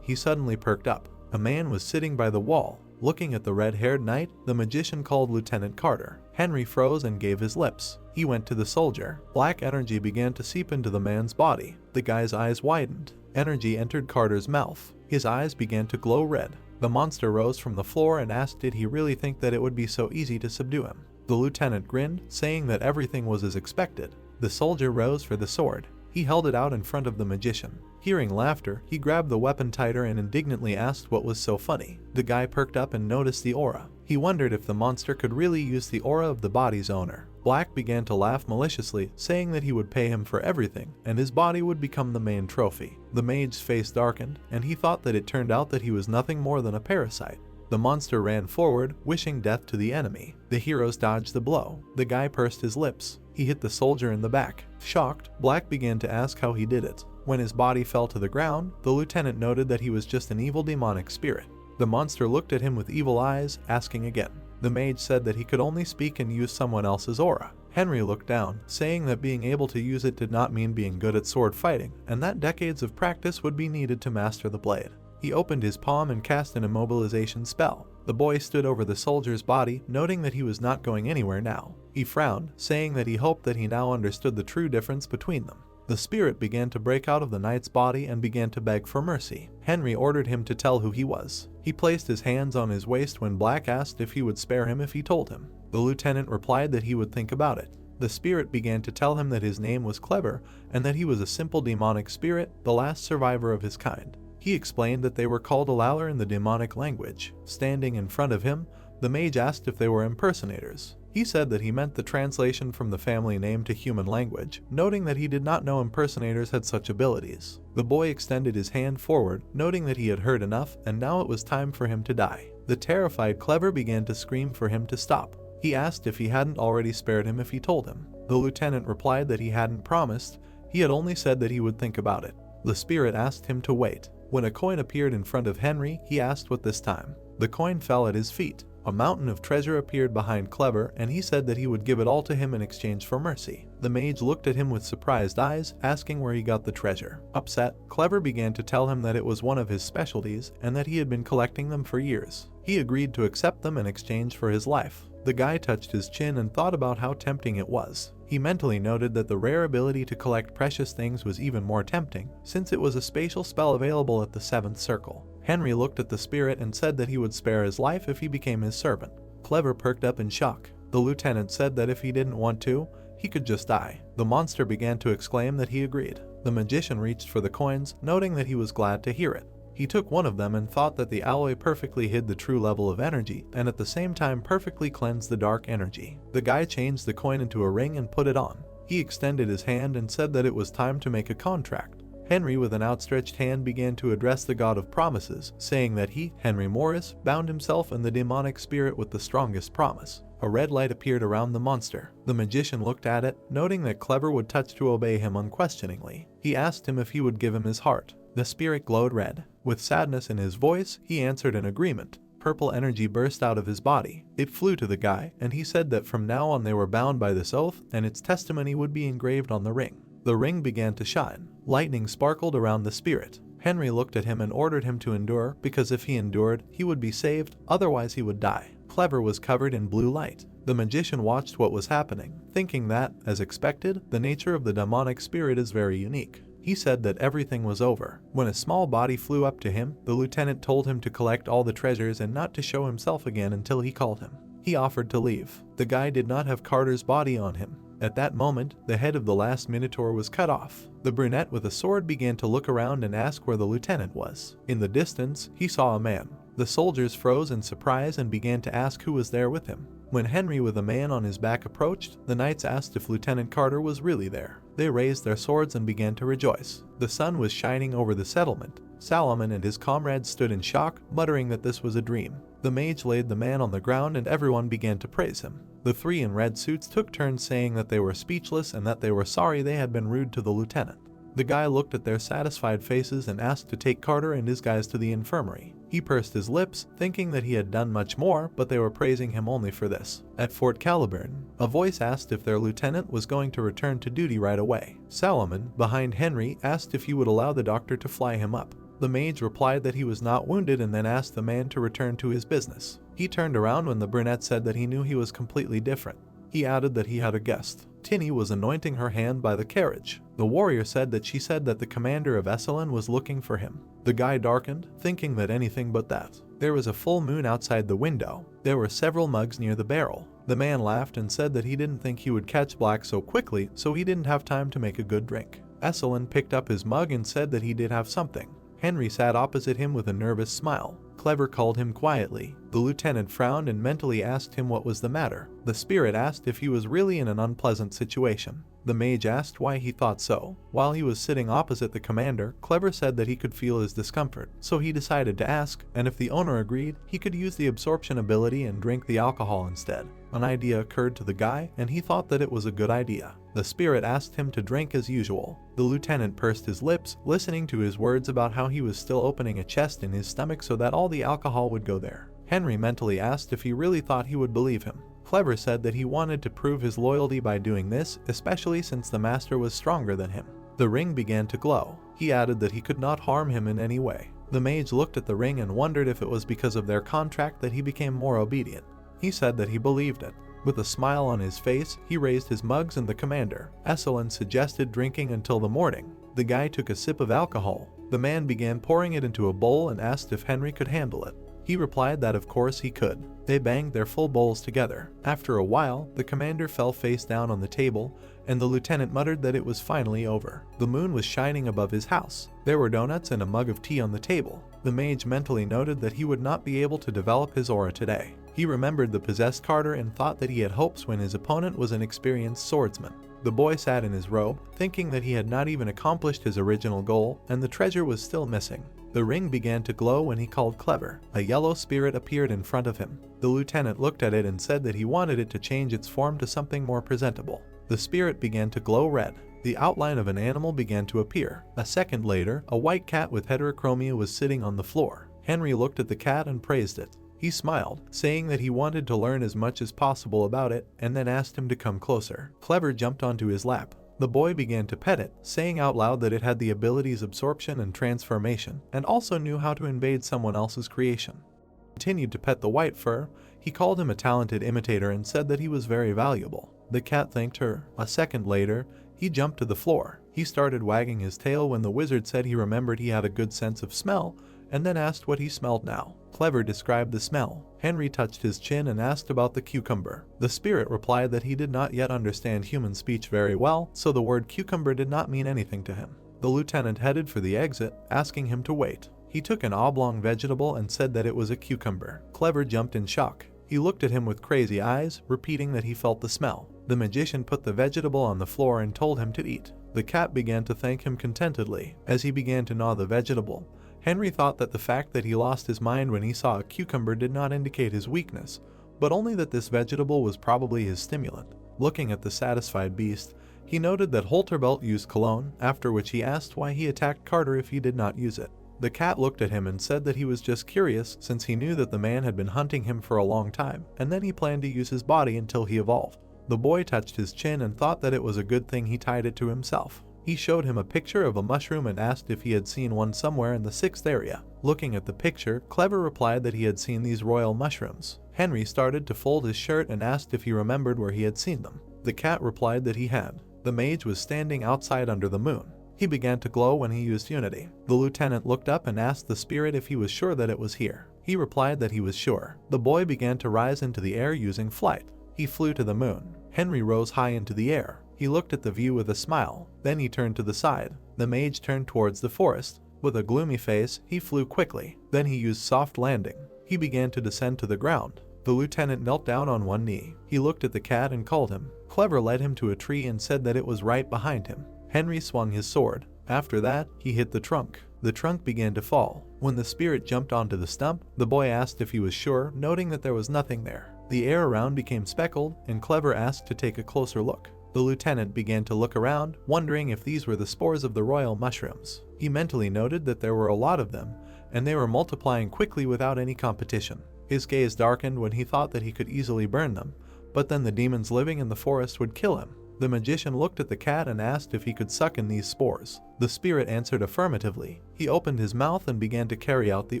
He suddenly perked up. A man was sitting by the wall. Looking at the red-haired knight, the magician called Lieutenant Carter. Henry froze and gave his lips. He went to the soldier. Black energy began to seep into the man's body. The guy's eyes widened. Energy entered Carter's mouth. His eyes began to glow red. The monster rose from the floor and asked did he really think that it would be so easy to subdue him. The lieutenant grinned, saying that everything was as expected. The soldier rose for the sword. He held it out in front of the magician. Hearing laughter, he grabbed the weapon tighter and indignantly asked what was so funny. The guy perked up and noticed the aura. He wondered if the monster could really use the aura of the body's owner. Black began to laugh maliciously, saying that he would pay him for everything, and his body would become the main trophy. The mage's face darkened, and he thought that it turned out that he was nothing more than a parasite. The monster ran forward, wishing death to the enemy. The heroes dodged the blow. The guy pursed his lips. He hit the soldier in the back. Shocked, Black began to ask how he did it. When his body fell to the ground, the lieutenant noted that he was just an evil demonic spirit. The monster looked at him with evil eyes, asking again. The mage said that he could only speak and use someone else's aura. Henry looked down, saying that being able to use it did not mean being good at sword fighting, and that decades of practice would be needed to master the blade. He opened his palm and cast an immobilization spell. The boy stood over the soldier's body, noting that he was not going anywhere now. He frowned, saying that he hoped that he now understood the true difference between them. The spirit began to break out of the knight's body and began to beg for mercy. Henry ordered him to tell who he was. He placed his hands on his waist when Black asked if he would spare him if he told him. The lieutenant replied that he would think about it. The spirit began to tell him that his name was Clever and that he was a simple demonic spirit, the last survivor of his kind. He explained that they were called Alalar in the demonic language. Standing in front of him, the mage asked if they were impersonators. He said that he meant the translation from the family name to human language, noting that he did not know impersonators had such abilities. The boy extended his hand forward, noting that he had heard enough and now it was time for him to die. The terrified Clever began to scream for him to stop. He asked if he hadn't already spared him if he told him. The lieutenant replied that he hadn't promised, he had only said that he would think about it. The spirit asked him to wait. When a coin appeared in front of Henry, he asked what this time. The coin fell at his feet. A mountain of treasure appeared behind Clever, and he said that he would give it all to him in exchange for mercy. The mage looked at him with surprised eyes, asking where he got the treasure. Upset, Clever began to tell him that it was one of his specialties and that he had been collecting them for years. He agreed to accept them in exchange for his life. The guy touched his chin and thought about how tempting it was. He mentally noted that the rare ability to collect precious things was even more tempting, since it was a spatial spell available at the 7th circle. Henry looked at the spirit and said that he would spare his life if he became his servant. Clever perked up in shock. The lieutenant said that if he didn't want to, he could just die. The monster began to exclaim that he agreed. The magician reached for the coins, noting that he was glad to hear it. He took one of them and thought that the alloy perfectly hid the true level of energy and at the same time perfectly cleansed the dark energy. The guy changed the coin into a ring and put it on. He extended his hand and said that it was time to make a contract. Henry, with an outstretched hand, began to address the god of promises, saying that he, Henry Morris, bound himself and the demonic spirit with the strongest promise. A red light appeared around the monster. The magician looked at it, noting that Clever would touch to obey him unquestioningly. He asked him if he would give him his heart. The spirit glowed red. With sadness in his voice, he answered in agreement. Purple energy burst out of his body. It flew to the guy, and he said that from now on they were bound by this oath, and its testimony would be engraved on the ring. The ring began to shine. Lightning sparkled around the spirit. Henry looked at him and ordered him to endure, because if he endured, he would be saved, otherwise he would die. Clever was covered in blue light. The magician watched what was happening, thinking that, as expected, the nature of the demonic spirit is very unique. He said that everything was over. When a small body flew up to him, the lieutenant told him to collect all the treasures and not to show himself again until he called him. He offered to leave. The guy did not have Carter's body on him. At that moment, the head of the last Minotaur was cut off. The brunette with a sword began to look around and ask where the lieutenant was. In the distance, he saw a man. The soldiers froze in surprise and began to ask who was there with him. When Henry with a man on his back approached, the knights asked if Lieutenant Carter was really there. They raised their swords and began to rejoice. The sun was shining over the settlement. Solomon and his comrades stood in shock, muttering that this was a dream. The mage laid the man on the ground and everyone began to praise him. The three in red suits took turns saying that they were speechless and that they were sorry they had been rude to the lieutenant. The guy looked at their satisfied faces and asked to take Carter and his guys to the infirmary. He pursed his lips, thinking that he had done much more, but they were praising him only for this. At Fort Caliburn, a voice asked if their lieutenant was going to return to duty right away. Solomon, behind Henry, asked if he would allow the doctor to fly him up. The mage replied that he was not wounded and then asked the man to return to his business. He turned around when the brunette said that he knew he was completely different. He added that he had a guest. Tinny was anointing her hand by the carriage. The warrior said that she said that the commander of S1 was looking for him. The guy darkened, thinking that anything but that. There was a full moon outside the window. There were several mugs near the barrel. The man laughed and said that he didn't think he would catch black so quickly, so he didn't have time to make a good drink. S1 picked up his mug and said that he did have something. Henry sat opposite him with a nervous smile. Clever called him quietly. The lieutenant frowned and mentally asked him what was the matter. The spirit asked if he was really in an unpleasant situation. The mage asked why he thought so. While he was sitting opposite the commander, Clever said that he could feel his discomfort, so he decided to ask, and if the owner agreed, he could use the absorption ability and drink the alcohol instead. An idea occurred to the guy, and he thought that it was a good idea. The spirit asked him to drink as usual. The lieutenant pursed his lips, listening to his words about how he was still opening a chest in his stomach so that all the alcohol would go there. Henry mentally asked if he really thought he would believe him. Clever said that he wanted to prove his loyalty by doing this, especially since the master was stronger than him. The ring began to glow. He added that he could not harm him in any way. The mage looked at the ring and wondered if it was because of their contract that he became more obedient. He said that he believed it. With a smile on his face, he raised his mugs and the commander. Esselin suggested drinking until the morning. The guy took a sip of alcohol. The man began pouring it into a bowl and asked if Henry could handle it. He replied that of course he could. They banged their full bowls together. After a while, the commander fell face down on the table, and the lieutenant muttered that it was finally over. The moon was shining above his house. There were donuts and a mug of tea on the table. The mage mentally noted that he would not be able to develop his aura today. He remembered the possessed Carter and thought that he had hopes when his opponent was an experienced swordsman. The boy sat in his robe, thinking that he had not even accomplished his original goal, and the treasure was still missing. The ring began to glow when he called Clever. A yellow spirit appeared in front of him. The lieutenant looked at it and said that he wanted it to change its form to something more presentable. The spirit began to glow red. The outline of an animal began to appear. A second later, a white cat with heterochromia was sitting on the floor. Henry looked at the cat and praised it. He smiled, saying that he wanted to learn as much as possible about it, and then asked him to come closer. Clever jumped onto his lap. The boy began to pet it, saying out loud that it had the abilities absorption and transformation, and also knew how to invade someone else's creation. He continued to pet the white fur. He called him a talented imitator and said that he was very valuable. The cat thanked her. A second later, he jumped to the floor. He started wagging his tail when the wizard said he remembered he had a good sense of smell, and then asked what he smelled now. Clever described the smell. Henry touched his chin and asked about the cucumber. The spirit replied that he did not yet understand human speech very well, so the word cucumber did not mean anything to him. The lieutenant headed for the exit, asking him to wait. He took an oblong vegetable and said that it was a cucumber. Clever jumped in shock. He looked at him with crazy eyes, repeating that he felt the smell. The magician put the vegetable on the floor and told him to eat. The cat began to thank him contentedly. As he began to gnaw the vegetable, Henry thought that the fact that he lost his mind when he saw a cucumber did not indicate his weakness, but only that this vegetable was probably his stimulant. Looking at the satisfied beast, he noted that Holterbelt used cologne, after which he asked why he attacked Carter if he did not use it. The cat looked at him and said that he was just curious since he knew that the man had been hunting him for a long time, and then he planned to use his body until he evolved. The boy touched his chin and thought that it was a good thing he tied it to himself. He showed him a picture of a mushroom and asked if he had seen one somewhere in the 6th area. Looking at the picture, Clever replied that he had seen these royal mushrooms. Henry started to fold his shirt and asked if he remembered where he had seen them. The cat replied that he had. The mage was standing outside under the moon. He began to glow when he used Unity. The lieutenant looked up and asked the spirit if he was sure that it was here. He replied that he was sure. The boy began to rise into the air using flight. He flew to the moon. Henry rose high into the air. He looked at the view with a smile. Then he turned to the side. The mage turned towards the forest. With a gloomy face, he flew quickly. Then he used soft landing. He began to descend to the ground. The lieutenant knelt down on one knee. He looked at the cat and called him. Clever led him to a tree and said that it was right behind him. Henry swung his sword. After that, he hit the trunk. The trunk began to fall. When the spirit jumped onto the stump, the boy asked if he was sure, noting that there was nothing there. The air around became speckled, and Clever asked to take a closer look. The lieutenant began to look around, wondering if these were the spores of the royal mushrooms. He mentally noted that there were a lot of them, and they were multiplying quickly without any competition. His gaze darkened when he thought that he could easily burn them, but then the demons living in the forest would kill him. The magician looked at the cat and asked if he could suck in these spores. The spirit answered affirmatively. He opened his mouth and began to carry out the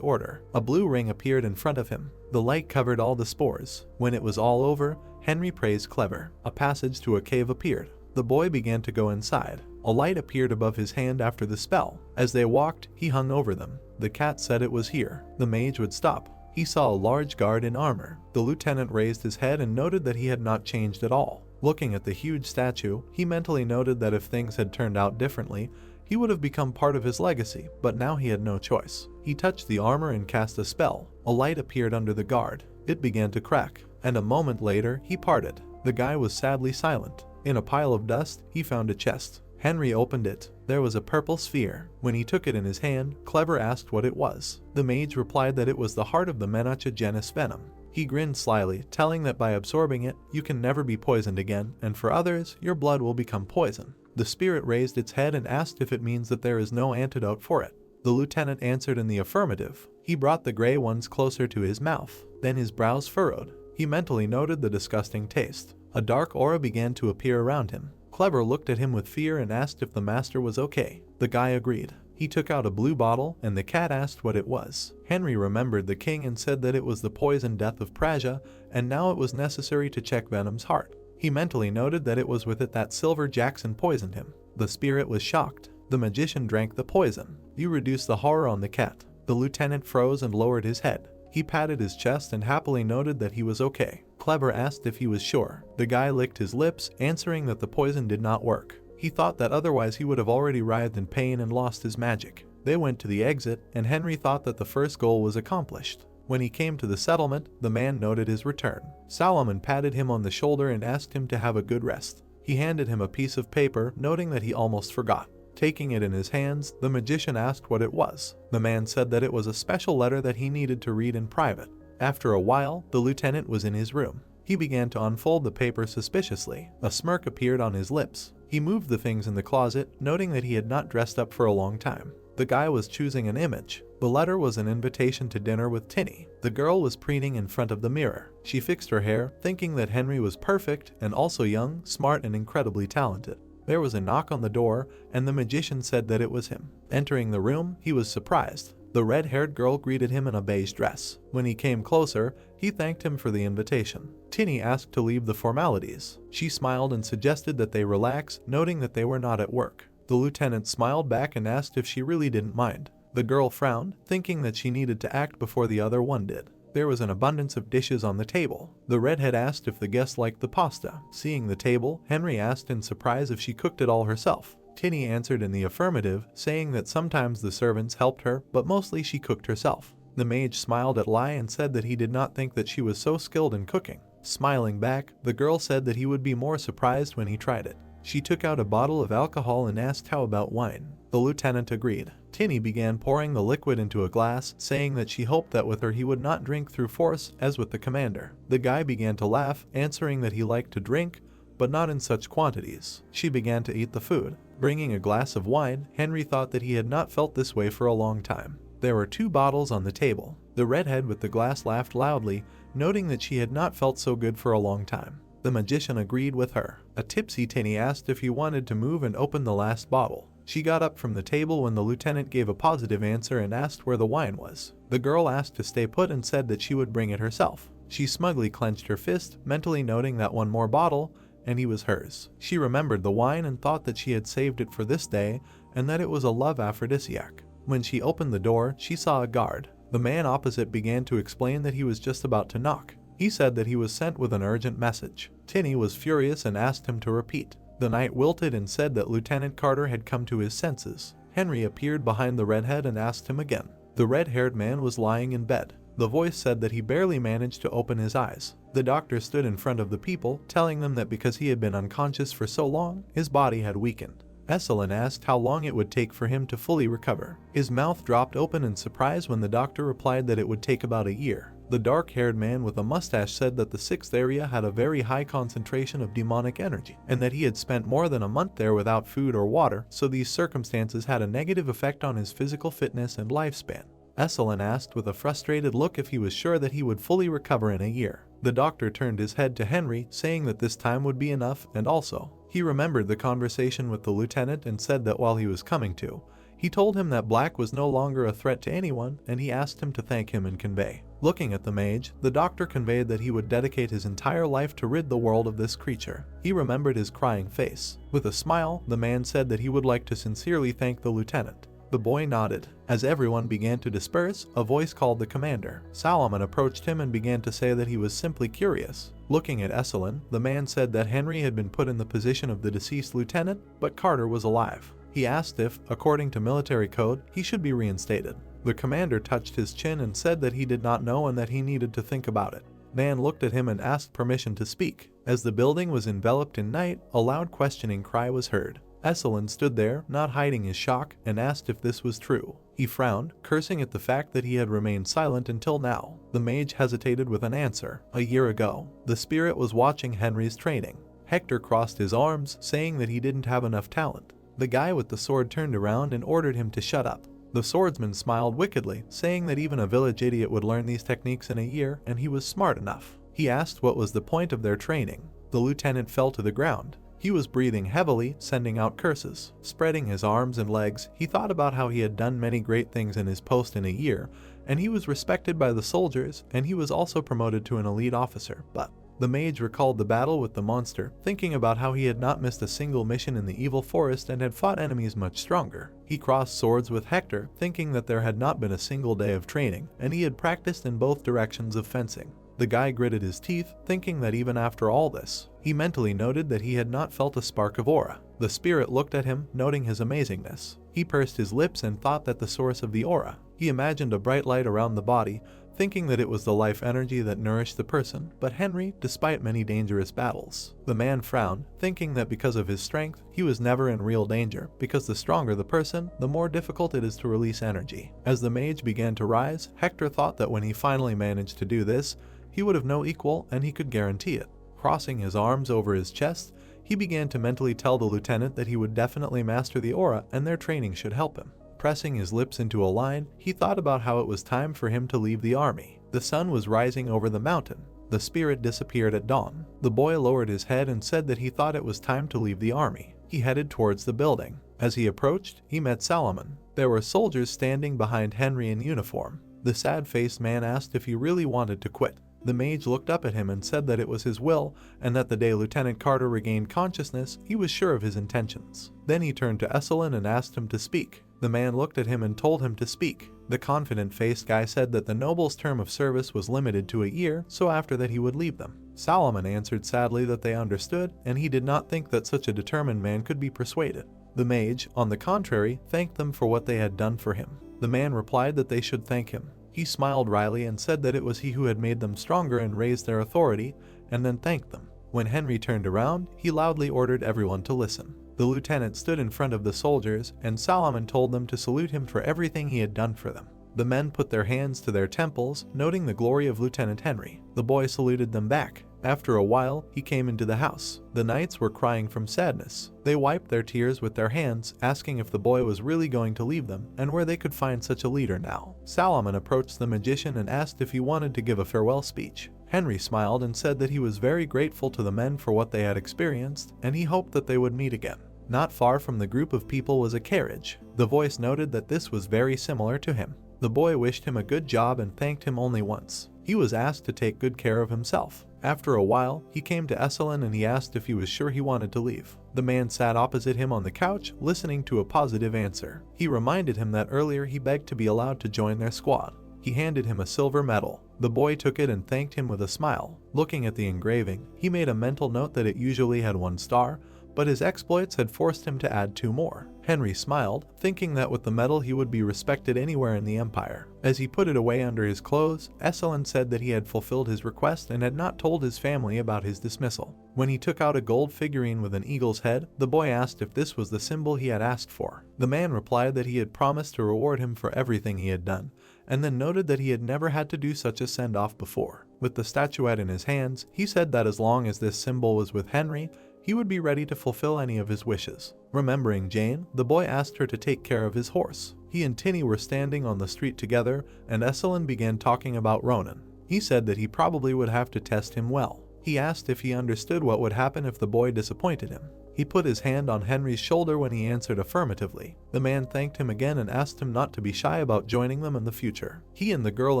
order. A blue ring appeared in front of him. The light covered all the spores. When it was all over, Henry praised Clever. A passage to a cave appeared. The boy began to go inside. A light appeared above his hand after the spell. As they walked, he hung over them. The cat said it was here. The mage would stop. He saw a large guard in armor. The lieutenant raised his head and noted that he had not changed at all. Looking at the huge statue, he mentally noted that if things had turned out differently, he would have become part of his legacy, but now he had no choice. He touched the armor and cast a spell. A light appeared under the guard. It began to crack, and a moment later, he parted. The guy was sadly silent. In a pile of dust, he found a chest. Henry opened it. There was a purple sphere. When he took it in his hand, Clever asked what it was. The mage replied that it was the heart of the Manhwa genus venom. He grinned slyly, telling that by absorbing it, you can never be poisoned again, and for others, your blood will become poison. The spirit raised its head and asked if it means that there is no antidote for it. The lieutenant answered in the affirmative. He brought the gray ones closer to his mouth. Then his brows furrowed. He mentally noted the disgusting taste. A dark aura began to appear around him. Clever looked at him with fear and asked if the master was okay. The guy agreed. He took out a blue bottle, and the cat asked what it was. Henry remembered the king and said that it was the poison death of Praja, and now it was necessary to check Venom's heart. He mentally noted that it was with it that Silver Jackson poisoned him. The spirit was shocked. The magician drank the poison. You reduced the horror on the cat. The lieutenant froze and lowered his head. He patted his chest and happily noted that he was okay. Clever asked if he was sure. The guy licked his lips, answering that the poison did not work. He thought that otherwise he would have already writhed in pain and lost his magic. They went to the exit, and Henry thought that the first goal was accomplished. When he came to the settlement, the man noted his return. Solomon patted him on the shoulder and asked him to have a good rest. He handed him a piece of paper, noting that he almost forgot. Taking it in his hands, the magician asked what it was. The man said that it was a special letter that he needed to read in private. After a while, the lieutenant was in his room. He began to unfold the paper suspiciously. A smirk appeared on his lips. He moved the things in the closet, noting that he had not dressed up for a long time. The guy was choosing an image. The letter was an invitation to dinner with Tinny. The girl was preening in front of the mirror. She fixed her hair, thinking that Henry was perfect and also young, smart, and incredibly talented. There was a knock on the door, and the magician said that it was him. Entering the room, he was surprised. The red-haired girl greeted him in a beige dress. When he came closer, he thanked him for the invitation. Tinny asked to leave the formalities. She smiled and suggested that they relax, noting that they were not at work. The lieutenant smiled back and asked if she really didn't mind. The girl frowned, thinking that she needed to act before the other one did. There was an abundance of dishes on the table. The redhead asked if the guest liked the pasta. Seeing the table, Henry asked in surprise if she cooked it all herself. Tinny answered in the affirmative, saying that sometimes the servants helped her, but mostly she cooked herself. The mage smiled at Lai and said that he did not think that she was so skilled in cooking. Smiling back, the girl said that he would be more surprised when he tried it. She took out a bottle of alcohol and asked how about wine. The lieutenant agreed. Tinny began pouring the liquid into a glass, saying that she hoped that with her he would not drink through force as with the commander. The guy began to laugh, answering that he liked to drink, but not in such quantities. She began to eat the food. Bringing a glass of wine, Henry thought that he had not felt this way for a long time. There were 2 bottles on the table. The redhead with the glass laughed loudly, noting that she had not felt so good for a long time. The magician agreed with her. A tipsy Tinny asked if he wanted to move and open the last bottle. She got up from the table when the lieutenant gave a positive answer and asked where the wine was. The girl asked to stay put and said that she would bring it herself. She smugly clenched her fist, mentally noting that one more bottle, and he was hers. She remembered the wine and thought that she had saved it for this day and that it was a love aphrodisiac. When she opened the door, she saw a guard. The man opposite began to explain that he was just about to knock. He said that he was sent with an urgent message. Tinny was furious and asked him to repeat. The knight wilted and said that Lieutenant Carter had come to his senses. Henry appeared behind the redhead and asked him again. The red-haired man was lying in bed. The voice said that he barely managed to open his eyes. The doctor stood in front of the people, telling them that because he had been unconscious for so long, his body had weakened. S1 asked how long it would take for him to fully recover. His mouth dropped open in surprise when the doctor replied that it would take about a year. The dark-haired man with a mustache said that the 6th area had a very high concentration of demonic energy, and that he had spent more than a month there without food or water, so these circumstances had a negative effect on his physical fitness and lifespan. S1 asked with a frustrated look if he was sure that he would fully recover in a year. The doctor turned his head to Henry, saying that this time would be enough, and also, he remembered the conversation with the lieutenant and said that while he was coming to, he told him that black was no longer a threat to anyone, and he asked him to thank him and convey. Looking at the mage, the doctor conveyed that he would dedicate his entire life to rid the world of this creature. He remembered his crying face. With a smile, the man said that he would like to sincerely thank the lieutenant. The boy nodded. As everyone began to disperse, a voice called the commander. Solomon approached him and began to say that he was simply curious. Looking at S1, the man said that Henry had been put in the position of the deceased lieutenant, but Carter was alive. He asked if, according to military code, he should be reinstated. The commander touched his chin and said that he did not know and that he needed to think about it. Man looked at him and asked permission to speak. As the building was enveloped in night, a loud questioning cry was heard. S1 stood there, not hiding his shock, and asked if this was true. He frowned, cursing at the fact that he had remained silent until now. The mage hesitated with an answer. A year ago, the spirit was watching Henry's training. Hector crossed his arms, saying that he didn't have enough talent. The guy with the sword turned around and ordered him to shut up. The swordsman smiled wickedly, saying that even a village idiot would learn these techniques in a year, and he was smart enough. He asked what was the point of their training. The lieutenant fell to the ground. He was breathing heavily, sending out curses. Spreading his arms and legs, he thought about how he had done many great things in his post in a year, and he was respected by the soldiers, and he was also promoted to an elite officer, but the mage recalled the battle with the monster, thinking about how he had not missed a single mission in the evil forest and had fought enemies much stronger. He crossed swords with Hector, thinking that there had not been a single day of training, and he had practiced in both directions of fencing. The guy gritted his teeth, thinking that even after all this, he mentally noted that he had not felt a spark of aura. The spirit looked at him, noting his amazingness. He pursed his lips and thought that the source of the aura. He imagined a bright light around the body, thinking that it was the life energy that nourished the person, but Henry, despite many dangerous battles. The man frowned, thinking that because of his strength, he was never in real danger, because the stronger the person, the more difficult it is to release energy. As the mage began to rise, Hector thought that when he finally managed to do this, he would have no equal and he could guarantee it. Crossing his arms over his chest, he began to mentally tell the lieutenant that he would definitely master the aura and their training should help him. Pressing his lips into a line, he thought about how it was time for him to leave the army. The sun was rising over the mountain. The spirit disappeared at dawn. The boy lowered his head and said that he thought it was time to leave the army. He headed towards the building. As he approached, he met Solomon. There were soldiers standing behind Henry in uniform. The sad-faced man asked if he really wanted to quit. The mage looked up at him and said that it was his will, and that the day Lieutenant Carter regained consciousness, he was sure of his intentions. Then he turned to S1 and asked him to speak. The man looked at him and told him to speak. The confident-faced guy said that the noble's term of service was limited to a year, so after that he would leave them. Solomon answered sadly that they understood, and he did not think that such a determined man could be persuaded. The mage, on the contrary, thanked them for what they had done for him. The man replied that they should thank him. He smiled wryly and said that it was he who had made them stronger and raised their authority, and then thanked them. When Henry turned around, he loudly ordered everyone to listen. The lieutenant stood in front of the soldiers, and Solomon told them to salute him for everything he had done for them. The men put their hands to their temples, noting the glory of Lieutenant Henry. The boy saluted them back. After a while, he came into the house. The knights were crying from sadness. They wiped their tears with their hands, asking if the boy was really going to leave them, and where they could find such a leader now. Solomon approached the magician and asked if he wanted to give a farewell speech. Henry smiled and said that he was very grateful to the men for what they had experienced, and he hoped that they would meet again. Not far from the group of people was a carriage. The voice noted that this was very similar to him. The boy wished him a good job and thanked him only once. He was asked to take good care of himself. After a while, he came to S1 and he asked if he was sure he wanted to leave. The man sat opposite him on the couch, listening to a positive answer. He reminded him that earlier he begged to be allowed to join their squad. He handed him a silver medal. The boy took it and thanked him with a smile. Looking at the engraving, he made a mental note that it usually had 1 star, but his exploits had forced him to add 2 more. Henry smiled, thinking that with the medal he would be respected anywhere in the Empire. As he put it away under his clothes, S1 said that he had fulfilled his request and had not told his family about his dismissal. When he took out a gold figurine with an eagle's head, the boy asked if this was the symbol he had asked for. The man replied that he had promised to reward him for everything he had done, and then noted that he had never had to do such a send-off before. With the statuette in his hands, he said that as long as this symbol was with Henry, he would be ready to fulfill any of his wishes. Remembering Jane, the boy asked her to take care of his horse. He and Tinny were standing on the street together, and S1 began talking about Ronan. He said that he probably would have to test him well. He asked if he understood what would happen if the boy disappointed him. He put his hand on Henry's shoulder when he answered affirmatively. The man thanked him again and asked him not to be shy about joining them in the future. He and the girl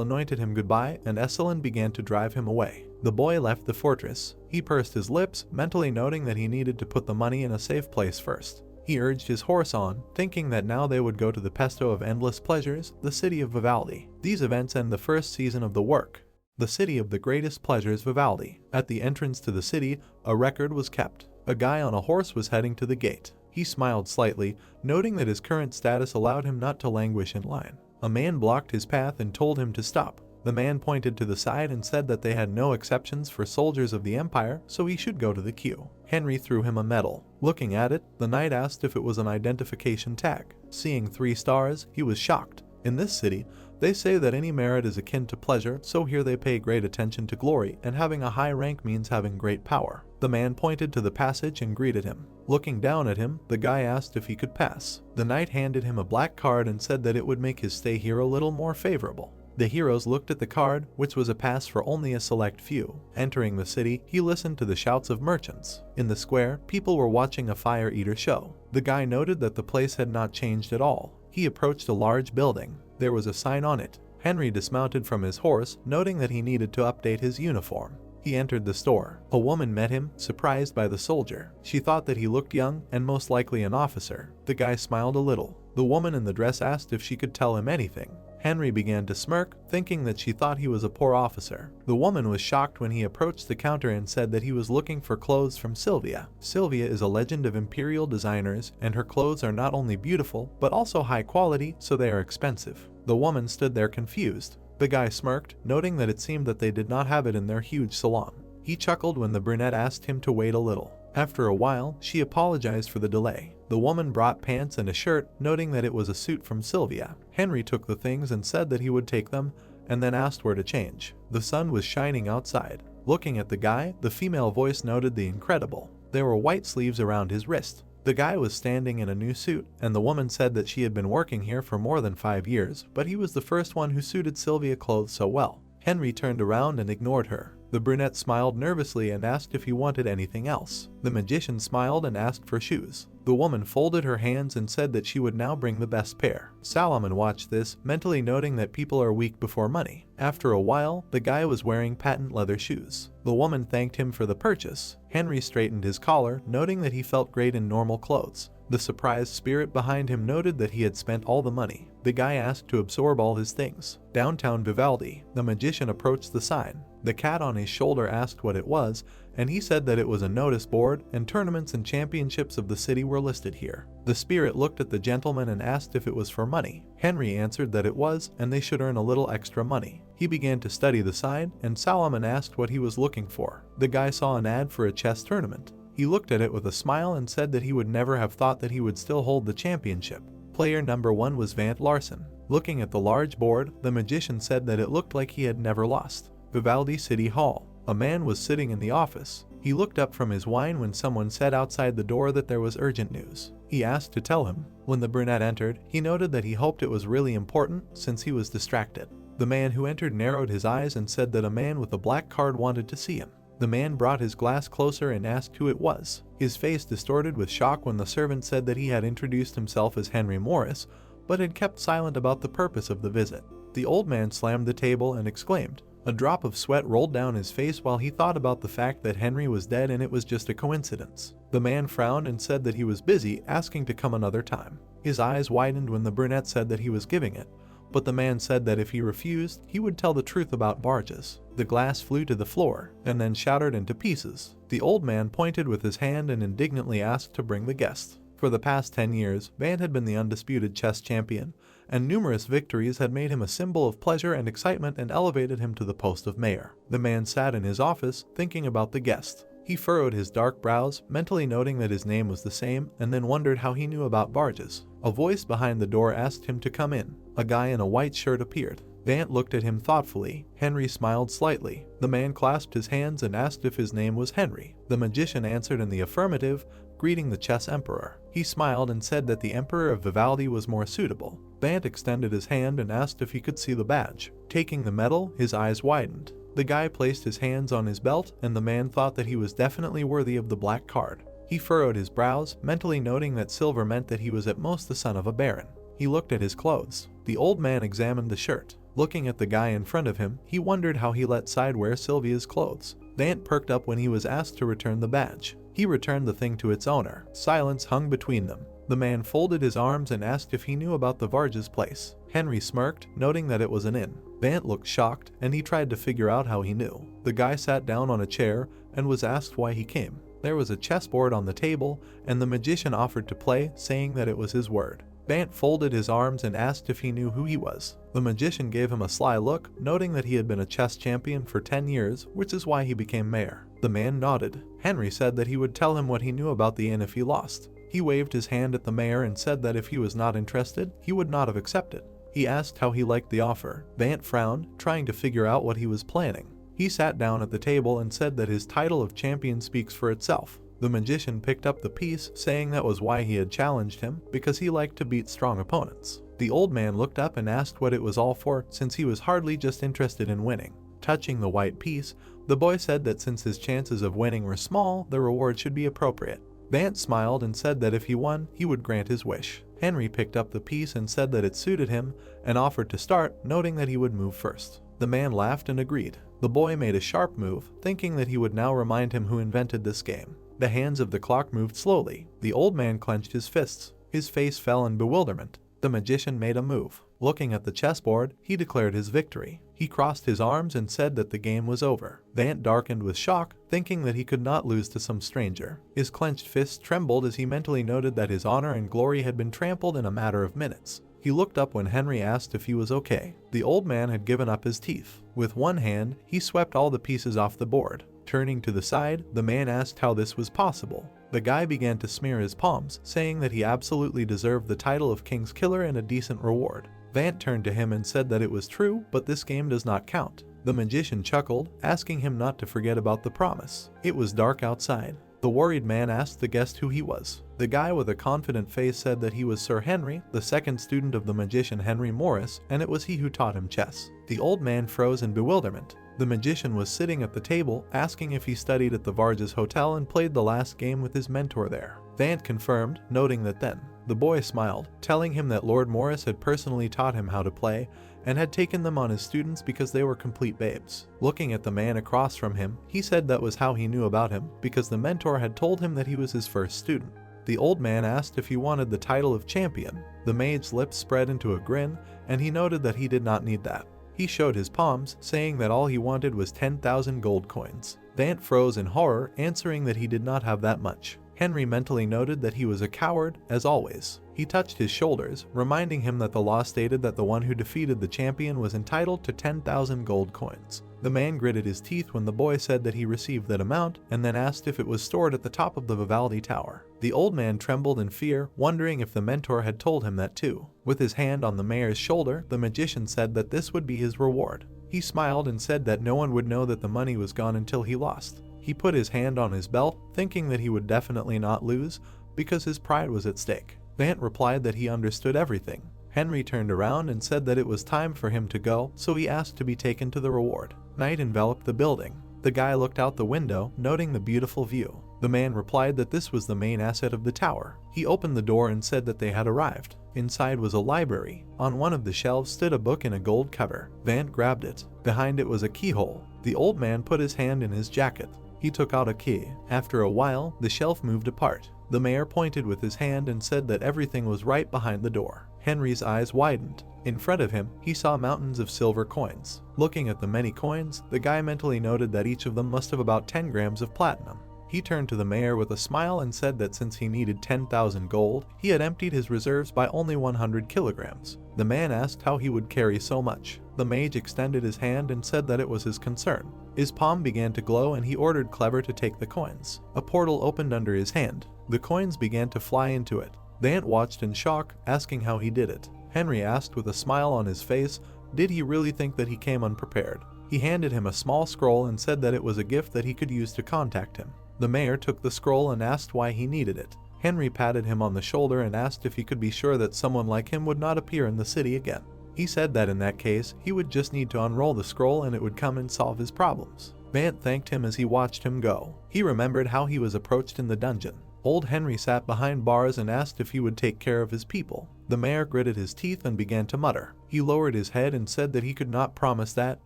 anointed him goodbye, and S1 began to drive him away. The boy left the fortress. He pursed his lips, mentally noting that he needed to put the money in a safe place first. He urged his horse on, thinking that now they would go to the Pesto of Endless Pleasures, the city of Vivaldi. These events end the first season of the work. The city of the greatest pleasures, Vivaldi. At the entrance to the city, a record was kept. A guy on a horse was heading to the gate. He smiled slightly, noting that his current status allowed him not to languish in line. A man blocked his path and told him to stop. The man pointed to the side and said that they had no exceptions for soldiers of the Empire, so he should go to the queue. Henry threw him a medal. Looking at it, the knight asked if it was an identification tag. Seeing 3 stars, he was shocked. In this city, they say that any merit is akin to pleasure, so here they pay great attention to glory, and having a high rank means having great power. The man pointed to the passage and greeted him. Looking down at him, the guy asked if he could pass. The knight handed him a black card and said that it would make his stay here a little more favorable. The heroes looked at the card, which was a pass for only a select few. Entering the city, he listened to the shouts of merchants. In the square, people were watching a fire eater show. The guy noted that the place had not changed at all. He approached a large building. There was a sign on it. Henry dismounted from his horse, noting that he needed to update his uniform. He entered the store. A woman met him, surprised by the soldier. She thought that he looked young and most likely an officer. The guy smiled a little. The woman in the dress asked if she could tell him anything. Henry began to smirk, thinking that she thought he was a poor officer. The woman was shocked when he approached the counter and said that he was looking for clothes from Sylvia. Sylvia is a legend of imperial designers, and her clothes are not only beautiful, but also high quality, so they are expensive. The woman stood there confused. The guy smirked, noting that it seemed that they did not have it in their huge salon. He chuckled when the brunette asked him to wait a little. After a while, she apologized for the delay. The woman brought pants and a shirt, noting that it was a suit from Sylvia. Henry took the things and said that he would take them, and then asked where to change. The sun was shining outside. Looking at the guy, the female voice noted the incredible. There were white sleeves around his wrist. The guy was standing in a new suit, and the woman said that she had been working here for more than 5 years, but he was the first one who suited Sylvia clothes so well. Henry turned around and ignored her. The brunette smiled nervously and asked if he wanted anything else. The magician smiled and asked for shoes. The woman folded her hands and said that she would now bring the best pair. Solomon watched this, mentally noting that people are weak before money. After a while, the guy was wearing patent leather shoes. The woman thanked him for the purchase. Henry straightened his collar, noting that he felt great in normal clothes. The surprised spirit behind him noted that he had spent all the money. The guy asked to absorb all his things. Downtown Vivaldi, the magician approached the sign. The cat on his shoulder asked what it was, and he said that it was a notice board, and tournaments and championships of the city were listed here. The spirit looked at the gentleman and asked if it was for money. Henry answered that it was, and they should earn a little extra money. He began to study the sign, and Solomon asked what he was looking for. The guy saw an ad for a chess tournament. He looked at it with a smile and said that he would never have thought that he would still hold the championship. Player number 1 was Van Larsen. Looking at the large board, the magician said that it looked like he had never lost. Vivaldi City Hall. A man was sitting in the office. He looked up from his wine when someone said outside the door that there was urgent news. He asked to tell him. When the brunette entered, he noted that he hoped it was really important since he was distracted. The man who entered narrowed his eyes and said that a man with a black card wanted to see him. The man brought his glass closer and asked who it was. His face distorted with shock when the servant said that he had introduced himself as Henry Morris, but had kept silent about the purpose of the visit. The old man slammed the table and exclaimed. A drop of sweat rolled down his face while he thought about the fact that Henry was dead and it was just a coincidence. The man frowned and said that he was busy, asking to come another time. His eyes widened when the brunette said that he was giving it, but the man said that if he refused, he would tell the truth about barges. The glass flew to the floor, and then shattered into pieces. The old man pointed with his hand and indignantly asked to bring the guest. For the past 10 years, Vant had been the undisputed chess champion, and numerous victories had made him a symbol of pleasure and excitement and elevated him to the post of mayor. The man sat in his office, thinking about the guest. He furrowed his dark brows, mentally noting that his name was the same, and then wondered how he knew about barges. A voice behind the door asked him to come in. A guy in a white shirt appeared. Vant looked at him thoughtfully. Henry smiled slightly. The man clasped his hands and asked if his name was Henry. The magician answered in the affirmative, greeting the chess emperor. He smiled and said that the emperor of Vivaldi was more suitable. Vant extended his hand and asked if he could see the badge. Taking the medal, his eyes widened. The guy placed his hands on his belt, and the man thought that he was definitely worthy of the black card. He furrowed his brows, mentally noting that silver meant that he was at most the son of a baron. He looked at his clothes. The old man examined the shirt. Looking at the guy in front of him, he wondered how he let Side wear Sylvia's clothes. Vant perked up when he was asked to return the badge. He returned the thing to its owner. Silence hung between them. The man folded his arms and asked if he knew about the Vargas place. Henry smirked, noting that it was an inn. Vant looked shocked, and he tried to figure out how he knew. The guy sat down on a chair and was asked why he came. There was a chessboard on the table, and the magician offered to play, saying that it was his word. Vant folded his arms and asked if he knew who he was. The magician gave him a sly look, noting that he had been a chess champion for 10 years, which is why he became mayor. The man nodded. Henry said that he would tell him what he knew about the inn if he lost. He waved his hand at the mayor and said that if he was not interested, he would not have accepted. He asked how he liked the offer. Vant frowned, trying to figure out what he was planning. He sat down at the table and said that his title of champion speaks for itself. The magician picked up the piece, saying that was why he had challenged him, because he liked to beat strong opponents. The old man looked up and asked what it was all for, since he was hardly just interested in winning. Touching the white piece, the boy said that since his chances of winning were small, the reward should be appropriate. Vant smiled and said that if he won, he would grant his wish. Henry picked up the piece and said that it suited him, and offered to start, noting that he would move first. The man laughed and agreed. The boy made a sharp move, thinking that he would now remind him who invented this game. The hands of the clock moved slowly. The old man clenched his fists. His face fell in bewilderment. The magician made a move. Looking at the chessboard, he declared his victory. He crossed his arms and said that the game was over. Vant darkened with shock, thinking that he could not lose to some stranger. His clenched fists trembled as he mentally noted that his honor and glory had been trampled in a matter of minutes. He looked up when Henry asked if he was okay. The old man had given up his teeth. With one hand, he swept all the pieces off the board. Turning to the side, the man asked how this was possible. The guy began to smear his palms, saying that he absolutely deserved the title of King's Killer and a decent reward. Vant turned to him and said that it was true, but this game does not count. The magician chuckled, asking him not to forget about the promise. It was dark outside. The worried man asked the guest who he was. The guy with a confident face said that he was Sir Henry, the second student of the magician Henry Morris, and it was he who taught him chess. The old man froze in bewilderment. The magician was sitting at the table, asking if he studied at the Vargas Hotel and played the last game with his mentor there. Vant confirmed, noting that then. The boy smiled, telling him that Lord Morris had personally taught him how to play, and had taken them on as students because they were complete babes. Looking at the man across from him, he said that was how he knew about him, because the mentor had told him that he was his first student. The old man asked if he wanted the title of champion. The mage's lips spread into a grin, and he noted that he did not need that. He showed his palms, saying that all he wanted was 10,000 gold coins. Vant froze in horror, answering that he did not have that much. Henry mentally noted that he was a coward, as always. He touched his shoulders, reminding him that the law stated that the one who defeated the champion was entitled to 10,000 gold coins. The man gritted his teeth when the boy said that he received that amount, and then asked if it was stored at the top of the Vivaldi tower. The old man trembled in fear, wondering if the mentor had told him that too. With his hand on the mayor's shoulder, the magician said that this would be his reward. He smiled and said that no one would know that the money was gone until he lost. He put his hand on his belt, thinking that he would definitely not lose, because his pride was at stake. Vant replied that he understood everything. Henry turned around and said that it was time for him to go, so he asked to be taken to the reward. Night enveloped the building. The guy looked out the window, noting the beautiful view. The man replied that this was the main asset of the tower. He opened the door and said that they had arrived. Inside was a library. On one of the shelves stood a book in a gold cover. Vant grabbed it. Behind it was a keyhole. The old man put his hand in his jacket. He took out a key. After a while, the shelf moved apart. The mayor pointed with his hand and said that everything was right behind the door. Henry's eyes widened. In front of him, he saw mountains of silver coins. Looking at the many coins, the guy mentally noted that each of them must have about 10 grams of platinum. He turned to the mayor with a smile and said that since he needed 10,000 gold, he had emptied his reserves by only 100 kilograms. The man asked how he would carry so much. The mage extended his hand and said that it was his concern. His palm began to glow and he ordered Clever to take the coins. A portal opened under his hand. The coins began to fly into it. The ant watched in shock, asking how he did it. Henry asked with a smile on his face, did he really think that he came unprepared? He handed him a small scroll and said that it was a gift that he could use to contact him. The mayor took the scroll and asked why he needed it. Henry patted him on the shoulder and asked if he could be sure that someone like him would not appear in the city again. He said that in that case, he would just need to unroll the scroll and it would come and solve his problems. Vant thanked him as he watched him go. He remembered how he was approached in the dungeon. Old Henry sat behind bars and asked if he would take care of his people. The mayor gritted his teeth and began to mutter. He lowered his head and said that he could not promise that,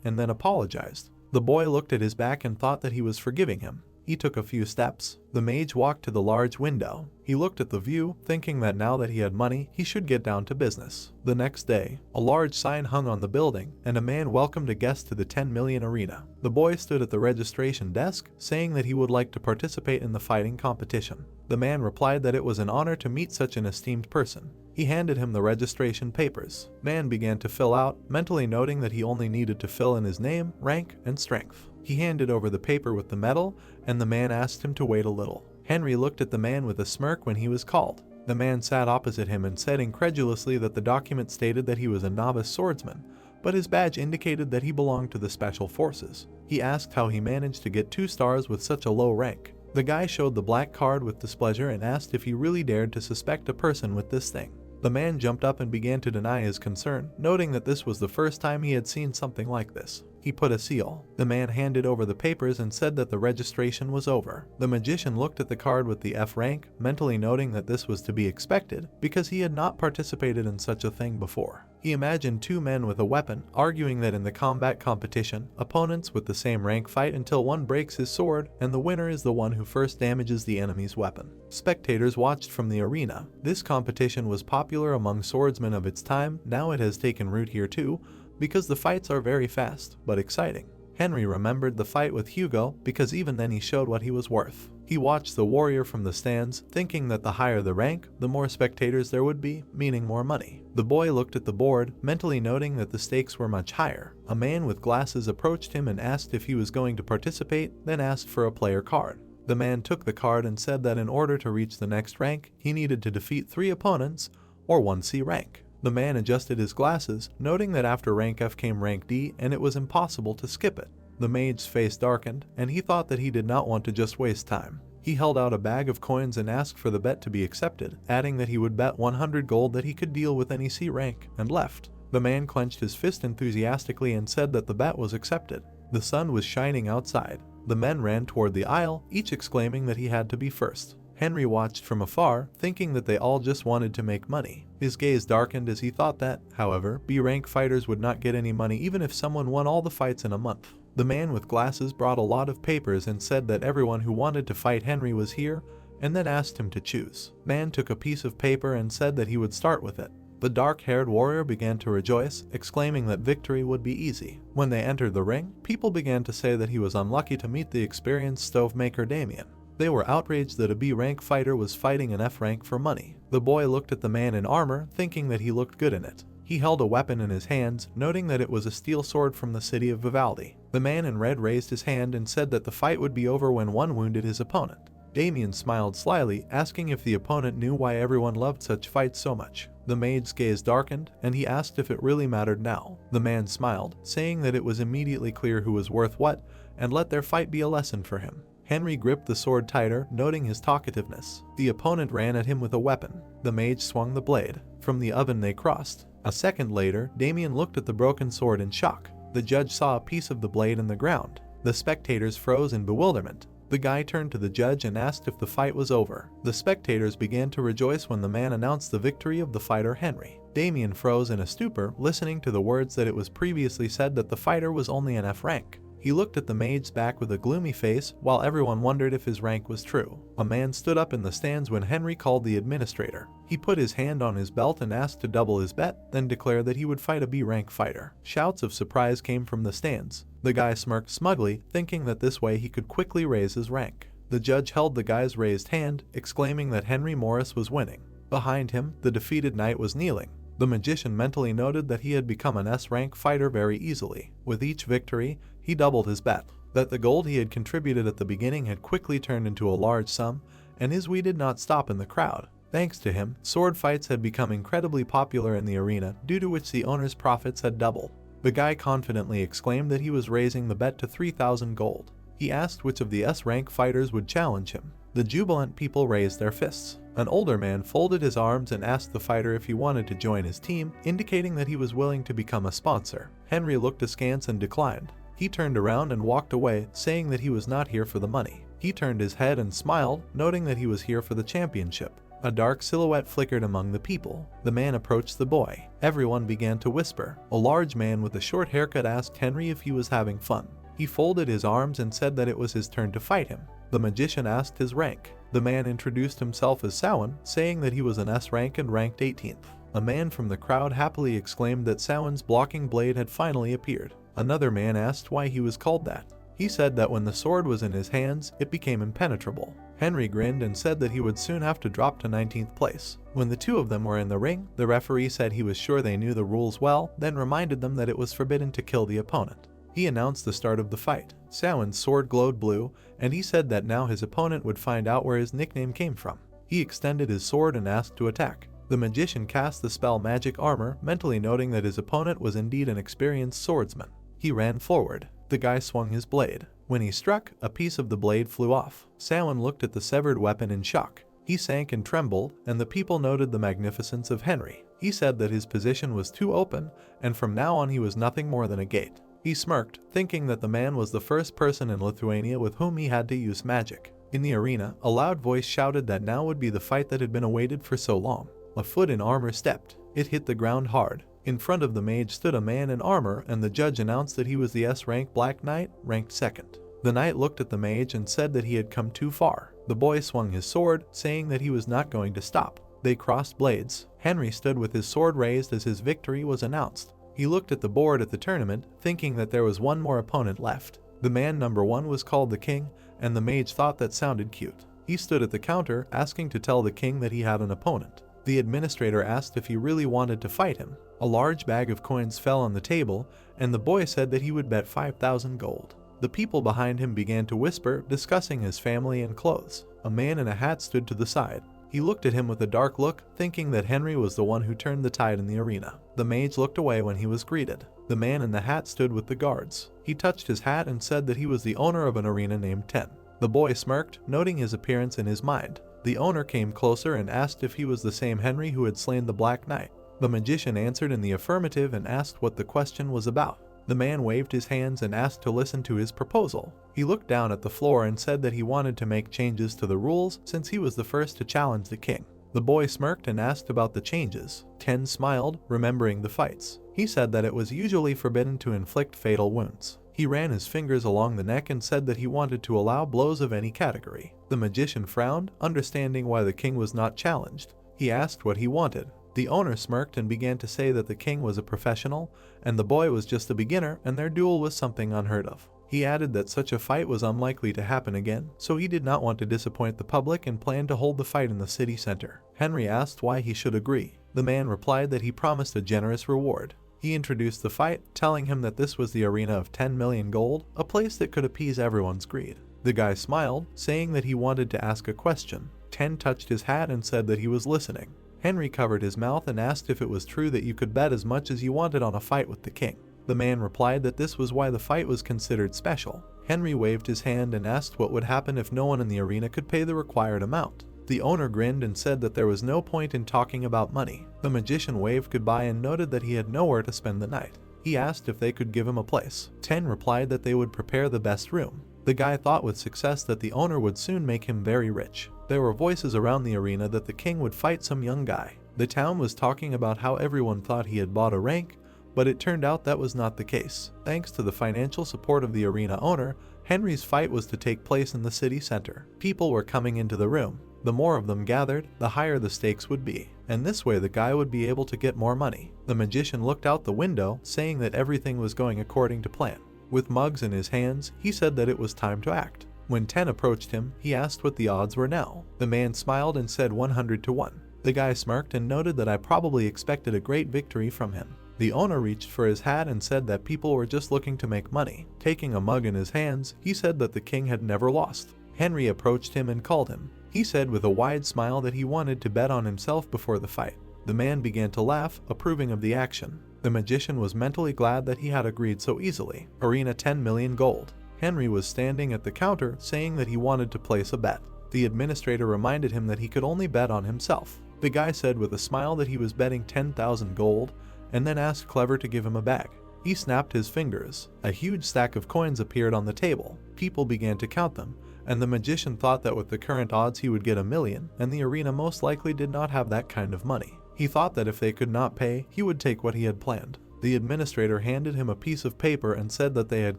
and then apologized. The boy looked at his back and thought that he was forgiving him. He took a few steps. The mage walked to the large window. He looked at the view, thinking that now that he had money, he should get down to business. The next day, a large sign hung on the building, and a man welcomed a guest to the 10 million arena. The boy stood at the registration desk, saying that he would like to participate in the fighting competition. The man replied that it was an honor to meet such an esteemed person. He handed him the registration papers. Man began to fill out, mentally noting that he only needed to fill in his name, rank, and strength. He handed over the paper with the medal, and the man asked him to wait a little. Henry looked at the man with a smirk when he was called. The man sat opposite him and said incredulously that the document stated that he was a novice swordsman, but his badge indicated that he belonged to the special forces. He asked how he managed to get 2 stars with such a low rank. The guy showed the black card with displeasure and asked if he really dared to suspect a person with this thing. The man jumped up and began to deny his concern, noting that this was the first time he had seen something like this. He put a seal. The man handed over the papers and said that the registration was over. The magician looked at the card with the F rank, mentally noting that this was to be expected because he had not participated in such a thing before. He imagined 2 men with a weapon, arguing that in the combat competition, opponents with the same rank fight until one breaks his sword, and the winner is the one who first damages the enemy's weapon. Spectators watched from the arena. This competition was popular among swordsmen of its time. Now it has taken root here too, because the fights are very fast, but exciting. Henry remembered the fight with Hugo because even then he showed what he was worth. He watched the warrior from the stands, thinking that the higher the rank, the more spectators there would be, meaning more money. The boy looked at the board, mentally noting that the stakes were much higher. A man with glasses approached him and asked if he was going to participate, then asked for a player card. The man took the card and said that in order to reach the next rank, he needed to defeat 3 opponents, or 1 C rank. The man adjusted his glasses, noting that after rank F came rank D and it was impossible to skip it. The mage's face darkened, and he thought that he did not want to just waste time. He held out a bag of coins and asked for the bet to be accepted, adding that he would bet 100 gold that he could deal with any C rank, and left. The man clenched his fist enthusiastically and said that the bet was accepted. The sun was shining outside. The men ran toward the aisle, each exclaiming that he had to be first. Henry watched from afar, thinking that they all just wanted to make money. His gaze darkened as he thought that, however, B-rank fighters would not get any money even if someone won all the fights in a month. The man with glasses brought a lot of papers and said that everyone who wanted to fight Henry was here, and then asked him to choose. Man took a piece of paper and said that he would start with it. The dark-haired warrior began to rejoice, exclaiming that victory would be easy. When they entered the ring, people began to say that he was unlucky to meet the experienced stove maker Damien. They were outraged that a B-rank fighter was fighting an F-rank for money. The boy looked at the man in armor, thinking that he looked good in it. He held a weapon in his hands, noting that it was a steel sword from the city of Vivaldi. The man in red raised his hand and said that the fight would be over when one wounded his opponent. Damien smiled slyly, asking if the opponent knew why everyone loved such fights so much. The mage's gaze darkened, and he asked if it really mattered now. The man smiled, saying that it was immediately clear who was worth what, and let their fight be a lesson for him. Henry gripped the sword tighter, noting his talkativeness. The opponent ran at him with a weapon. The mage swung the blade. From the oven they crossed. A second later, Damien looked at the broken sword in shock. The judge saw a piece of the blade in the ground. The spectators froze in bewilderment. The guy turned to the judge and asked if the fight was over. The spectators began to rejoice when the man announced the victory of the fighter Henry. Damien froze in a stupor, listening to the words that it was previously said that the fighter was only an F rank. He looked at the mage's back with a gloomy face, while everyone wondered if his rank was true. A man stood up in the stands when Henry called the administrator. He put his hand on his belt and asked to double his bet, then declared that he would fight a B rank fighter. Shouts of surprise came from the stands. The guy smirked smugly, thinking that this way he could quickly raise his rank. The judge held the guy's raised hand, exclaiming that Henry Morris was winning. Behind him, the defeated knight was kneeling. The magician mentally noted that he had become an S-rank fighter very easily. With each victory, he doubled his bet. That the gold he had contributed at the beginning had quickly turned into a large sum, and his we did not stop in the crowd. Thanks to him, sword fights had become incredibly popular in the arena, due to which the owner's profits had doubled. The guy confidently exclaimed that he was raising the bet to 3,000 gold. He asked which of the S-rank fighters would challenge him. The jubilant people raised their fists. An older man folded his arms and asked the fighter if he wanted to join his team, indicating that he was willing to become a sponsor. Henry looked askance and declined. He turned around and walked away, saying that he was not here for the money. He turned his head and smiled, noting that he was here for the championship. A dark silhouette flickered among the people. The man approached the boy. Everyone began to whisper. A large man with a short haircut asked Henry if he was having fun. He folded his arms and said that it was his turn to fight him. The magician asked his rank. The man introduced himself as Samhain, saying that he was an S rank and ranked 18th. A man from the crowd happily exclaimed that Samhain's blocking blade had finally appeared. Another man asked why he was called that. He said that when the sword was in his hands, it became impenetrable. Henry grinned and said that he would soon have to drop to 19th place. When the two of them were in the ring, the referee said he was sure they knew the rules well, then reminded them that it was forbidden to kill the opponent. He announced the start of the fight. Samhain's sword glowed blue, and he said that now his opponent would find out where his nickname came from. He extended his sword and asked to attack. The magician cast the spell Magic Armor, mentally noting that his opponent was indeed an experienced swordsman. He ran forward. The guy swung his blade. When he struck, a piece of the blade flew off. Samhain looked at the severed weapon in shock. He sank and trembled, and the people noted the magnificence of Henry. He said that his position was too open, and from now on he was nothing more than a gate. He smirked, thinking that the man was the first person in Lithuania with whom he had to use magic. In the arena, a loud voice shouted that now would be the fight that had been awaited for so long. A foot in armor stepped. It hit the ground hard. In front of the mage stood a man in armor, and the judge announced that he was the S-rank Black Knight, ranked 2nd. The knight looked at the mage and said that he had come too far. The boy swung his sword, saying that he was not going to stop. They crossed blades. Henry stood with his sword raised as his victory was announced. He looked at the board at the tournament, thinking that there was one more opponent left. The man number 1 was called the king, and the mage thought that sounded cute. He stood at the counter, asking to tell the king that he had an opponent. The administrator asked if he really wanted to fight him. A large bag of coins fell on the table, and the boy said that he would bet 5,000 gold. The people behind him began to whisper, discussing his family and clothes. A man in a hat stood to the side. He looked at him with a dark look, thinking that Henry was the one who turned the tide in the arena. The mage looked away when he was greeted. The man in the hat stood with the guards. He touched his hat and said that he was the owner of an arena named 10. The boy smirked, noting his appearance in his mind. The owner came closer and asked if he was the same Henry who had slain the Black Knight. The magician answered in the affirmative and asked what the question was about. The man waved his hands and asked to listen to his proposal. He looked down at the floor and said that he wanted to make changes to the rules since he was the first to challenge the king. The boy smirked and asked about the changes. 10 smiled, remembering the fights. He said that it was usually forbidden to inflict fatal wounds. He ran his fingers along the neck and said that he wanted to allow blows of any category. The magician frowned, understanding why the king was not challenged. He asked what he wanted. The owner smirked and began to say that the king was a professional, and the boy was just a beginner, and their duel was something unheard of. He added that such a fight was unlikely to happen again, so he did not want to disappoint the public and planned to hold the fight in the city center. Henry asked why he should agree. The man replied that he promised a generous reward. He introduced the fight, telling him that this was the arena of 10 million gold, a place that could appease everyone's greed. The guy smiled, saying that he wanted to ask a question. 10 touched his hat and said that he was listening. Henry covered his mouth and asked if it was true that you could bet as much as you wanted on a fight with the king. The man replied that this was why the fight was considered special. Henry waved his hand and asked what would happen if no one in the arena could pay the required amount. The owner grinned and said that there was no point in talking about money. The magician waved goodbye and noted that he had nowhere to spend the night. He asked if they could give him a place. 10 replied that they would prepare the best room. The guy thought with success that the owner would soon make him very rich. There were voices around the arena that the king would fight some young guy. The town was talking about how everyone thought he had bought a rank, but it turned out that was not the case. Thanks to the financial support of the arena owner, Henry's fight was to take place in the city center. People were coming into the room. The more of them gathered, the higher the stakes would be, and this way the guy would be able to get more money. The magician looked out the window, saying that everything was going according to plan. With mugs in his hands, he said that it was time to act. When 10 approached him, he asked what the odds were now. The man smiled and said 100 to 1. The guy smirked and noted that I probably expected a great victory from him. The owner reached for his hat and said that people were just looking to make money. Taking a mug in his hands, he said that the king had never lost. Henry approached him and called him. He said with a wide smile that he wanted to bet on himself before the fight. The man began to laugh, approving of the action. The magician was mentally glad that he had agreed so easily. Arena 10 million gold. Henry was standing at the counter saying that he wanted to place a bet. The administrator reminded him that he could only bet on himself. The guy said with a smile that he was betting 10,000 gold, and then asked Clever to give him a bag. He snapped his fingers. A huge stack of coins appeared on the table. People began to count them, and the magician thought that with the current odds he would get 1 million, and the arena most likely did not have that kind of money. He thought that if they could not pay, he would take what he had planned. The administrator handed him a piece of paper and said that they had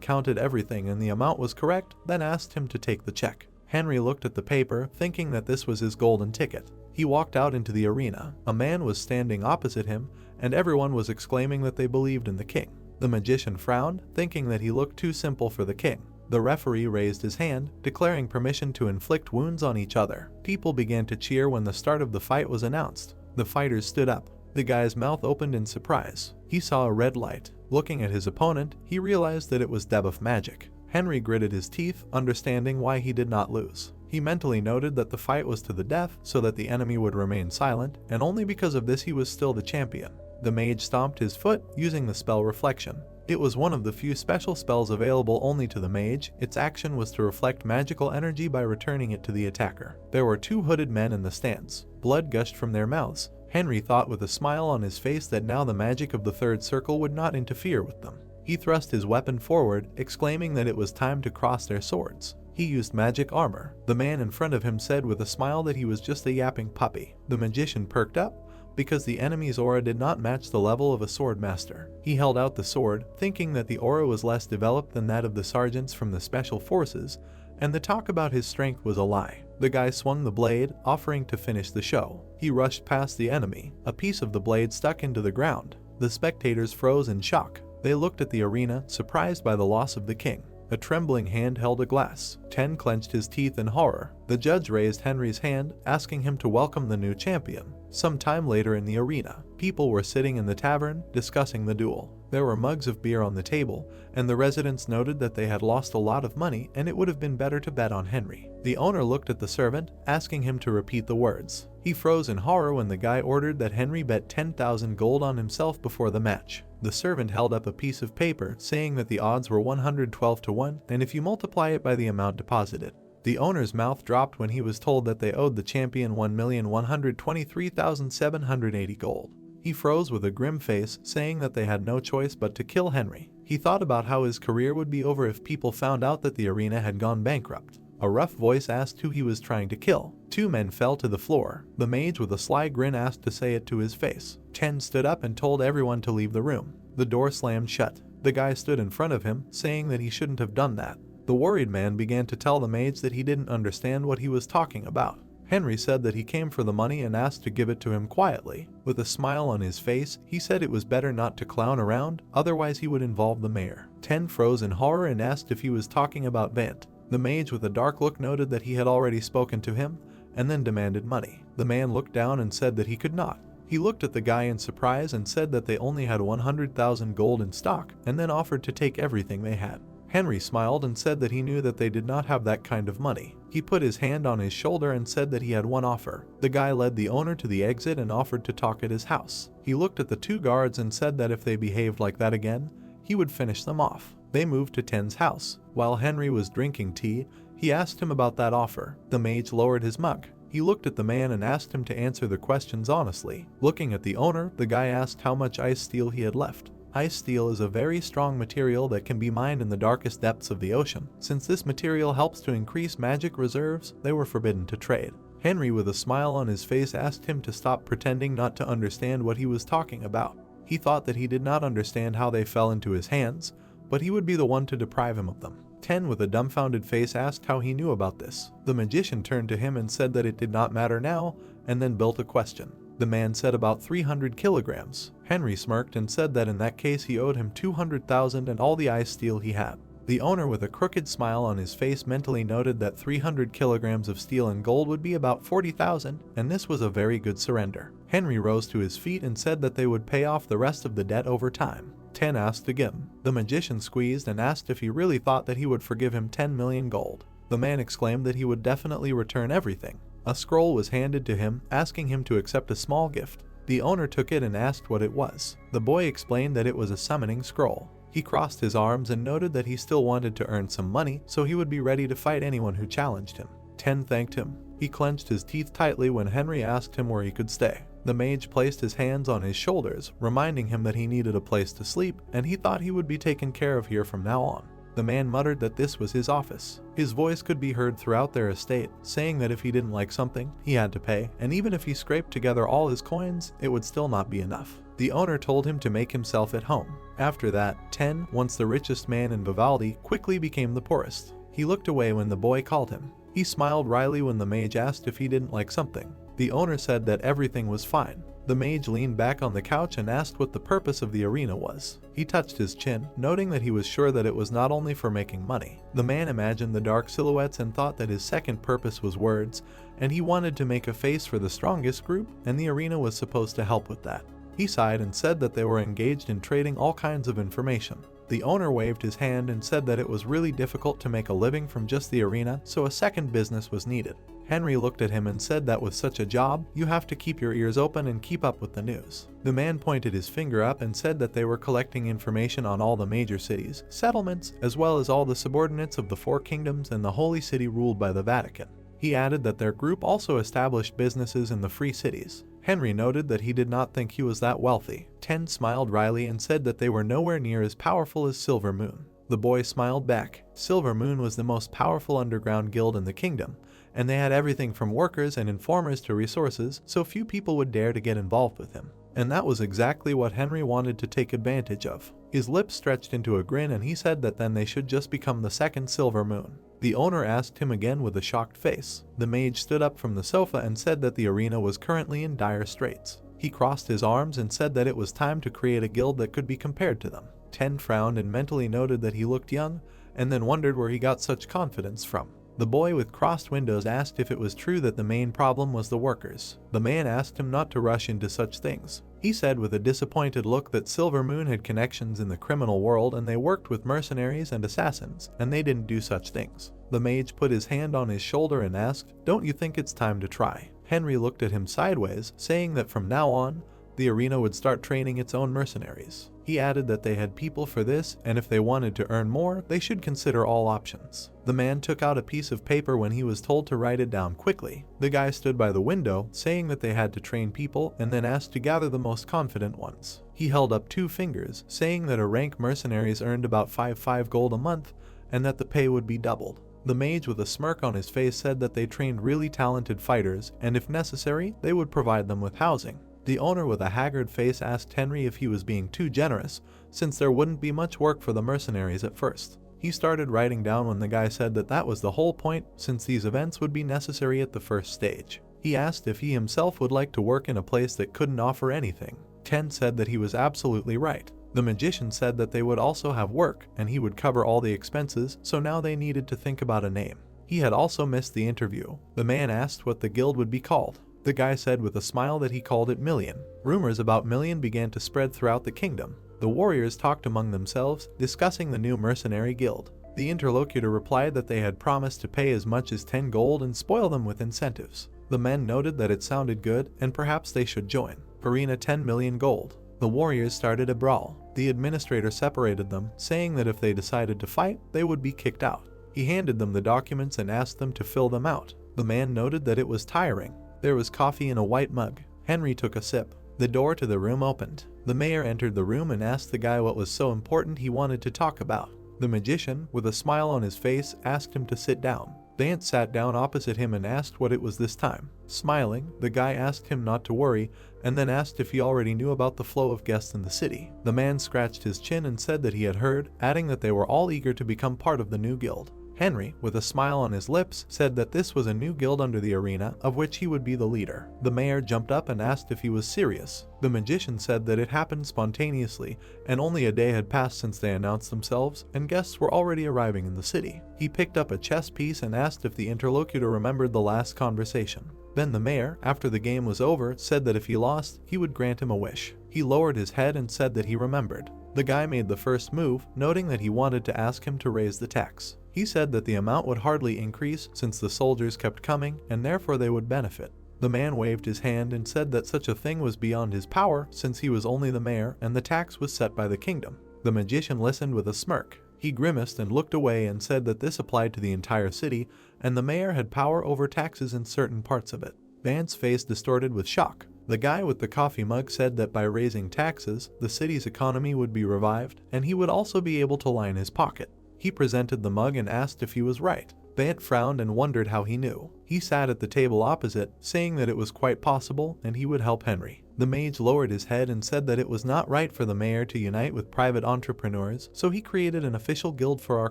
counted everything and the amount was correct, then asked him to take the check. Henry looked at the paper, thinking that this was his golden ticket. He walked out into the arena. A man was standing opposite him, and everyone was exclaiming that they believed in the king. The magician frowned, thinking that he looked too simple for the king. The referee raised his hand, declaring permission to inflict wounds on each other. People began to cheer when the start of the fight was announced. The fighters stood up. The guy's mouth opened in surprise. He saw a red light. Looking at his opponent, he realized that it was debuff magic. Henry gritted his teeth, understanding why he did not lose. He mentally noted that the fight was to the death so that the enemy would remain silent, and only because of this he was still the champion. The mage stomped his foot, using the spell Reflection. It was one of the few special spells available only to the mage. Its action was to reflect magical energy by returning it to the attacker. There were 2 hooded men in the stands. Blood gushed from their mouths. Henry thought with a smile on his face that now the magic of the third circle would not interfere with them. He thrust his weapon forward, exclaiming that it was time to cross their swords. He used magic armor. The man in front of him said with a smile that he was just a yapping puppy. The magician perked up, because the enemy's aura did not match the level of a sword master. He held out the sword, thinking that the aura was less developed than that of the sergeants from the special forces, and the talk about his strength was a lie. The guy swung the blade, offering to finish the show. He rushed past the enemy. A piece of the blade stuck into the ground. The spectators froze in shock. They looked at the arena, surprised by the loss of the king. A trembling hand held a glass. 10 clenched his teeth in horror. The judge raised Henry's hand, asking him to welcome the new champion. Some time later in the arena, people were sitting in the tavern, discussing the duel. There were mugs of beer on the table, and the residents noted that they had lost a lot of money and it would have been better to bet on Henry. The owner looked at the servant, asking him to repeat the words. He froze in horror when the guy ordered that Henry bet 10,000 gold on himself before the match. The servant held up a piece of paper, saying that the odds were 112 to 1, and if you multiply it by the amount deposited. The owner's mouth dropped when he was told that they owed the champion 1,123,780 gold. He froze with a grim face, saying that they had no choice but to kill Henry. He thought about how his career would be over if people found out that the arena had gone bankrupt. A rough voice asked who he was trying to kill. 2 men fell to the floor. The mage with a sly grin asked to say it to his face. 10 stood up and told everyone to leave the room. The door slammed shut. The guy stood in front of him, saying that he shouldn't have done that. The worried man began to tell the mage that he didn't understand what he was talking about. Henry said that he came for the money and asked to give it to him quietly. With a smile on his face, he said it was better not to clown around, otherwise he would involve the mayor. 10 froze in horror and asked if he was talking about Vant. The mage with a dark look noted that he had already spoken to him, and then demanded money. The man looked down and said that he could not. He looked at the guy in surprise and said that they only had 100,000 gold in stock, and then offered to take everything they had. Henry smiled and said that he knew that they did not have that kind of money. He put his hand on his shoulder and said that he had one offer. The guy led the owner to the exit and offered to talk at his house. He looked at the 2 guards and said that if they behaved like that again, he would finish them off. They moved to 10's house. While Henry was drinking tea, he asked him about that offer. The mage lowered his mug. He looked at the man and asked him to answer the questions honestly. Looking at the owner, the guy asked how much ice steel he had left. Ice steel is a very strong material that can be mined in the darkest depths of the ocean. Since this material helps to increase magic reserves, they were forbidden to trade. Henry, with a smile on his face, asked him to stop pretending not to understand what he was talking about. He thought that he did not understand how they fell into his hands, but he would be the one to deprive him of them. 10, with a dumbfounded face, asked how he knew about this. The magician turned to him and said that it did not matter now, and then built a question. The man said about 300 kilograms. Henry smirked and said that in that case he owed him 200,000 and all the ice steel he had. The owner, with a crooked smile on his face, mentally noted that 300 kilograms of steel and gold would be about 40,000, and this was a very good surrender. Henry rose to his feet and said that they would pay off the rest of the debt over time. 10 asked again. The magician squeezed and asked if he really thought that he would forgive him 10 million gold. The man exclaimed that he would definitely return everything. A scroll was handed to him, asking him to accept a small gift. The owner took it and asked what it was. The boy explained that it was a summoning scroll. He crossed his arms and noted that he still wanted to earn some money, so he would be ready to fight anyone who challenged him. 10 thanked him. He clenched his teeth tightly when Henry asked him where he could stay. The mage placed his hands on his shoulders, reminding him that he needed a place to sleep, and he thought he would be taken care of here from now on. The man muttered that this was his office. His voice could be heard throughout their estate, saying that if he didn't like something, he had to pay, and even if he scraped together all his coins, it would still not be enough. The owner told him to make himself at home. After that, 10, once the richest man in Vivaldi, quickly became the poorest. He looked away when the boy called him. He smiled wryly when the mage asked if he didn't like something. The owner said that everything was fine. The mage leaned back on the couch and asked what the purpose of the arena was. He touched his chin, noting that he was sure that it was not only for making money. The man imagined the dark silhouettes and thought that his second purpose was words, and he wanted to make a face for the strongest group, and the arena was supposed to help with that. He sighed and said that they were engaged in trading all kinds of information. The owner waved his hand and said that it was really difficult to make a living from just the arena, so a second business was needed. Henry looked at him and said that with such a job, you have to keep your ears open and keep up with the news. The man pointed his finger up and said that they were collecting information on all the major cities, settlements, as well as all the subordinates of the 4 kingdoms and the holy city ruled by the Vatican. He added that their group also established businesses in the free cities. Henry noted that he did not think he was that wealthy. 10 smiled wryly and said that they were nowhere near as powerful as Silver Moon. The boy smiled back. Silver Moon was the most powerful underground guild in the kingdom, and they had everything from workers and informers to resources, so few people would dare to get involved with him. And that was exactly what Henry wanted to take advantage of. His lips stretched into a grin and he said that then they should just become the second Silver Moon. The owner asked him again with a shocked face. The mage stood up from the sofa and said that the arena was currently in dire straits. He crossed his arms and said that it was time to create a guild that could be compared to them. 10 frowned and mentally noted that he looked young, and then wondered where he got such confidence from. The boy with crossed windows asked if it was true that the main problem was the workers. The man asked him not to rush into such things. He said with a disappointed look that Silver Moon had connections in the criminal world and they worked with mercenaries and assassins, and they didn't do such things. The mage put his hand on his shoulder and asked, "Don't you think it's time to try?" Henry looked at him sideways, saying that from now on, the arena would start training its own mercenaries. He added that they had people for this, and if they wanted to earn more, they should consider all options. The man took out a piece of paper when he was told to write it down quickly. The guy stood by the window, saying that they had to train people, and then asked to gather the most confident ones. He held up 2 fingers, saying that a rank mercenaries earned about 5 gold a month, and that the pay would be doubled. The mage with a smirk on his face said that they trained really talented fighters, and if necessary, they would provide them with housing. The owner with a haggard face asked Henry if he was being too generous, since there wouldn't be much work for the mercenaries at first. He started writing down when the guy said that that was the whole point, since these events would be necessary at the first stage. He asked if he himself would like to work in a place that couldn't offer anything. 10 said that he was absolutely right. The magician said that they would also have work, and he would cover all the expenses, so now they needed to think about a name. He had also missed the interview. The man asked what the guild would be called. The guy said with a smile that he called it Million. Rumors about Million began to spread throughout the kingdom. The warriors talked among themselves, discussing the new mercenary guild. The interlocutor replied that they had promised to pay as much as 10 gold and spoil them with incentives. The men noted that it sounded good, and perhaps they should join. Arena 10 million gold. The warriors started a brawl. The administrator separated them, saying that if they decided to fight, they would be kicked out. He handed them the documents and asked them to fill them out. The man noted that it was tiring. There was coffee in a white mug. Henry took a sip. The door to the room opened. The mayor entered the room and asked the guy what was so important he wanted to talk about. The magician, with a smile on his face, asked him to sit down. Vance sat down opposite him and asked what it was this time. Smiling, the guy asked him not to worry, and then asked if he already knew about the flow of guests in the city. The man scratched his chin and said that he had heard, adding that they were all eager to become part of the new guild. Henry, with a smile on his lips, said that this was a new guild under the arena, of which he would be the leader. The mayor jumped up and asked if he was serious. The magician said that it happened spontaneously, and only a day had passed since they announced themselves, and guests were already arriving in the city. He picked up a chess piece and asked if the interlocutor remembered the last conversation. Then the mayor, after the game was over, said that if he lost, he would grant him a wish. He lowered his head and said that he remembered. The guy made the first move, noting that he wanted to ask him to raise the tax. He said that the amount would hardly increase since the soldiers kept coming, and therefore they would benefit. The man waved his hand and said that such a thing was beyond his power since he was only the mayor and the tax was set by the kingdom. The magician listened with a smirk. He grimaced and looked away and said that this applied to the entire city, and the mayor had power over taxes in certain parts of it. Vance's face distorted with shock. The guy with the coffee mug said that by raising taxes, the city's economy would be revived, and he would also be able to line his pocket. He presented the mug and asked if he was right. Vance frowned and wondered how he knew. He sat at the table opposite, saying that it was quite possible and he would help Henry. The mage lowered his head and said that it was not right for the mayor to unite with private entrepreneurs, so he created an official guild for our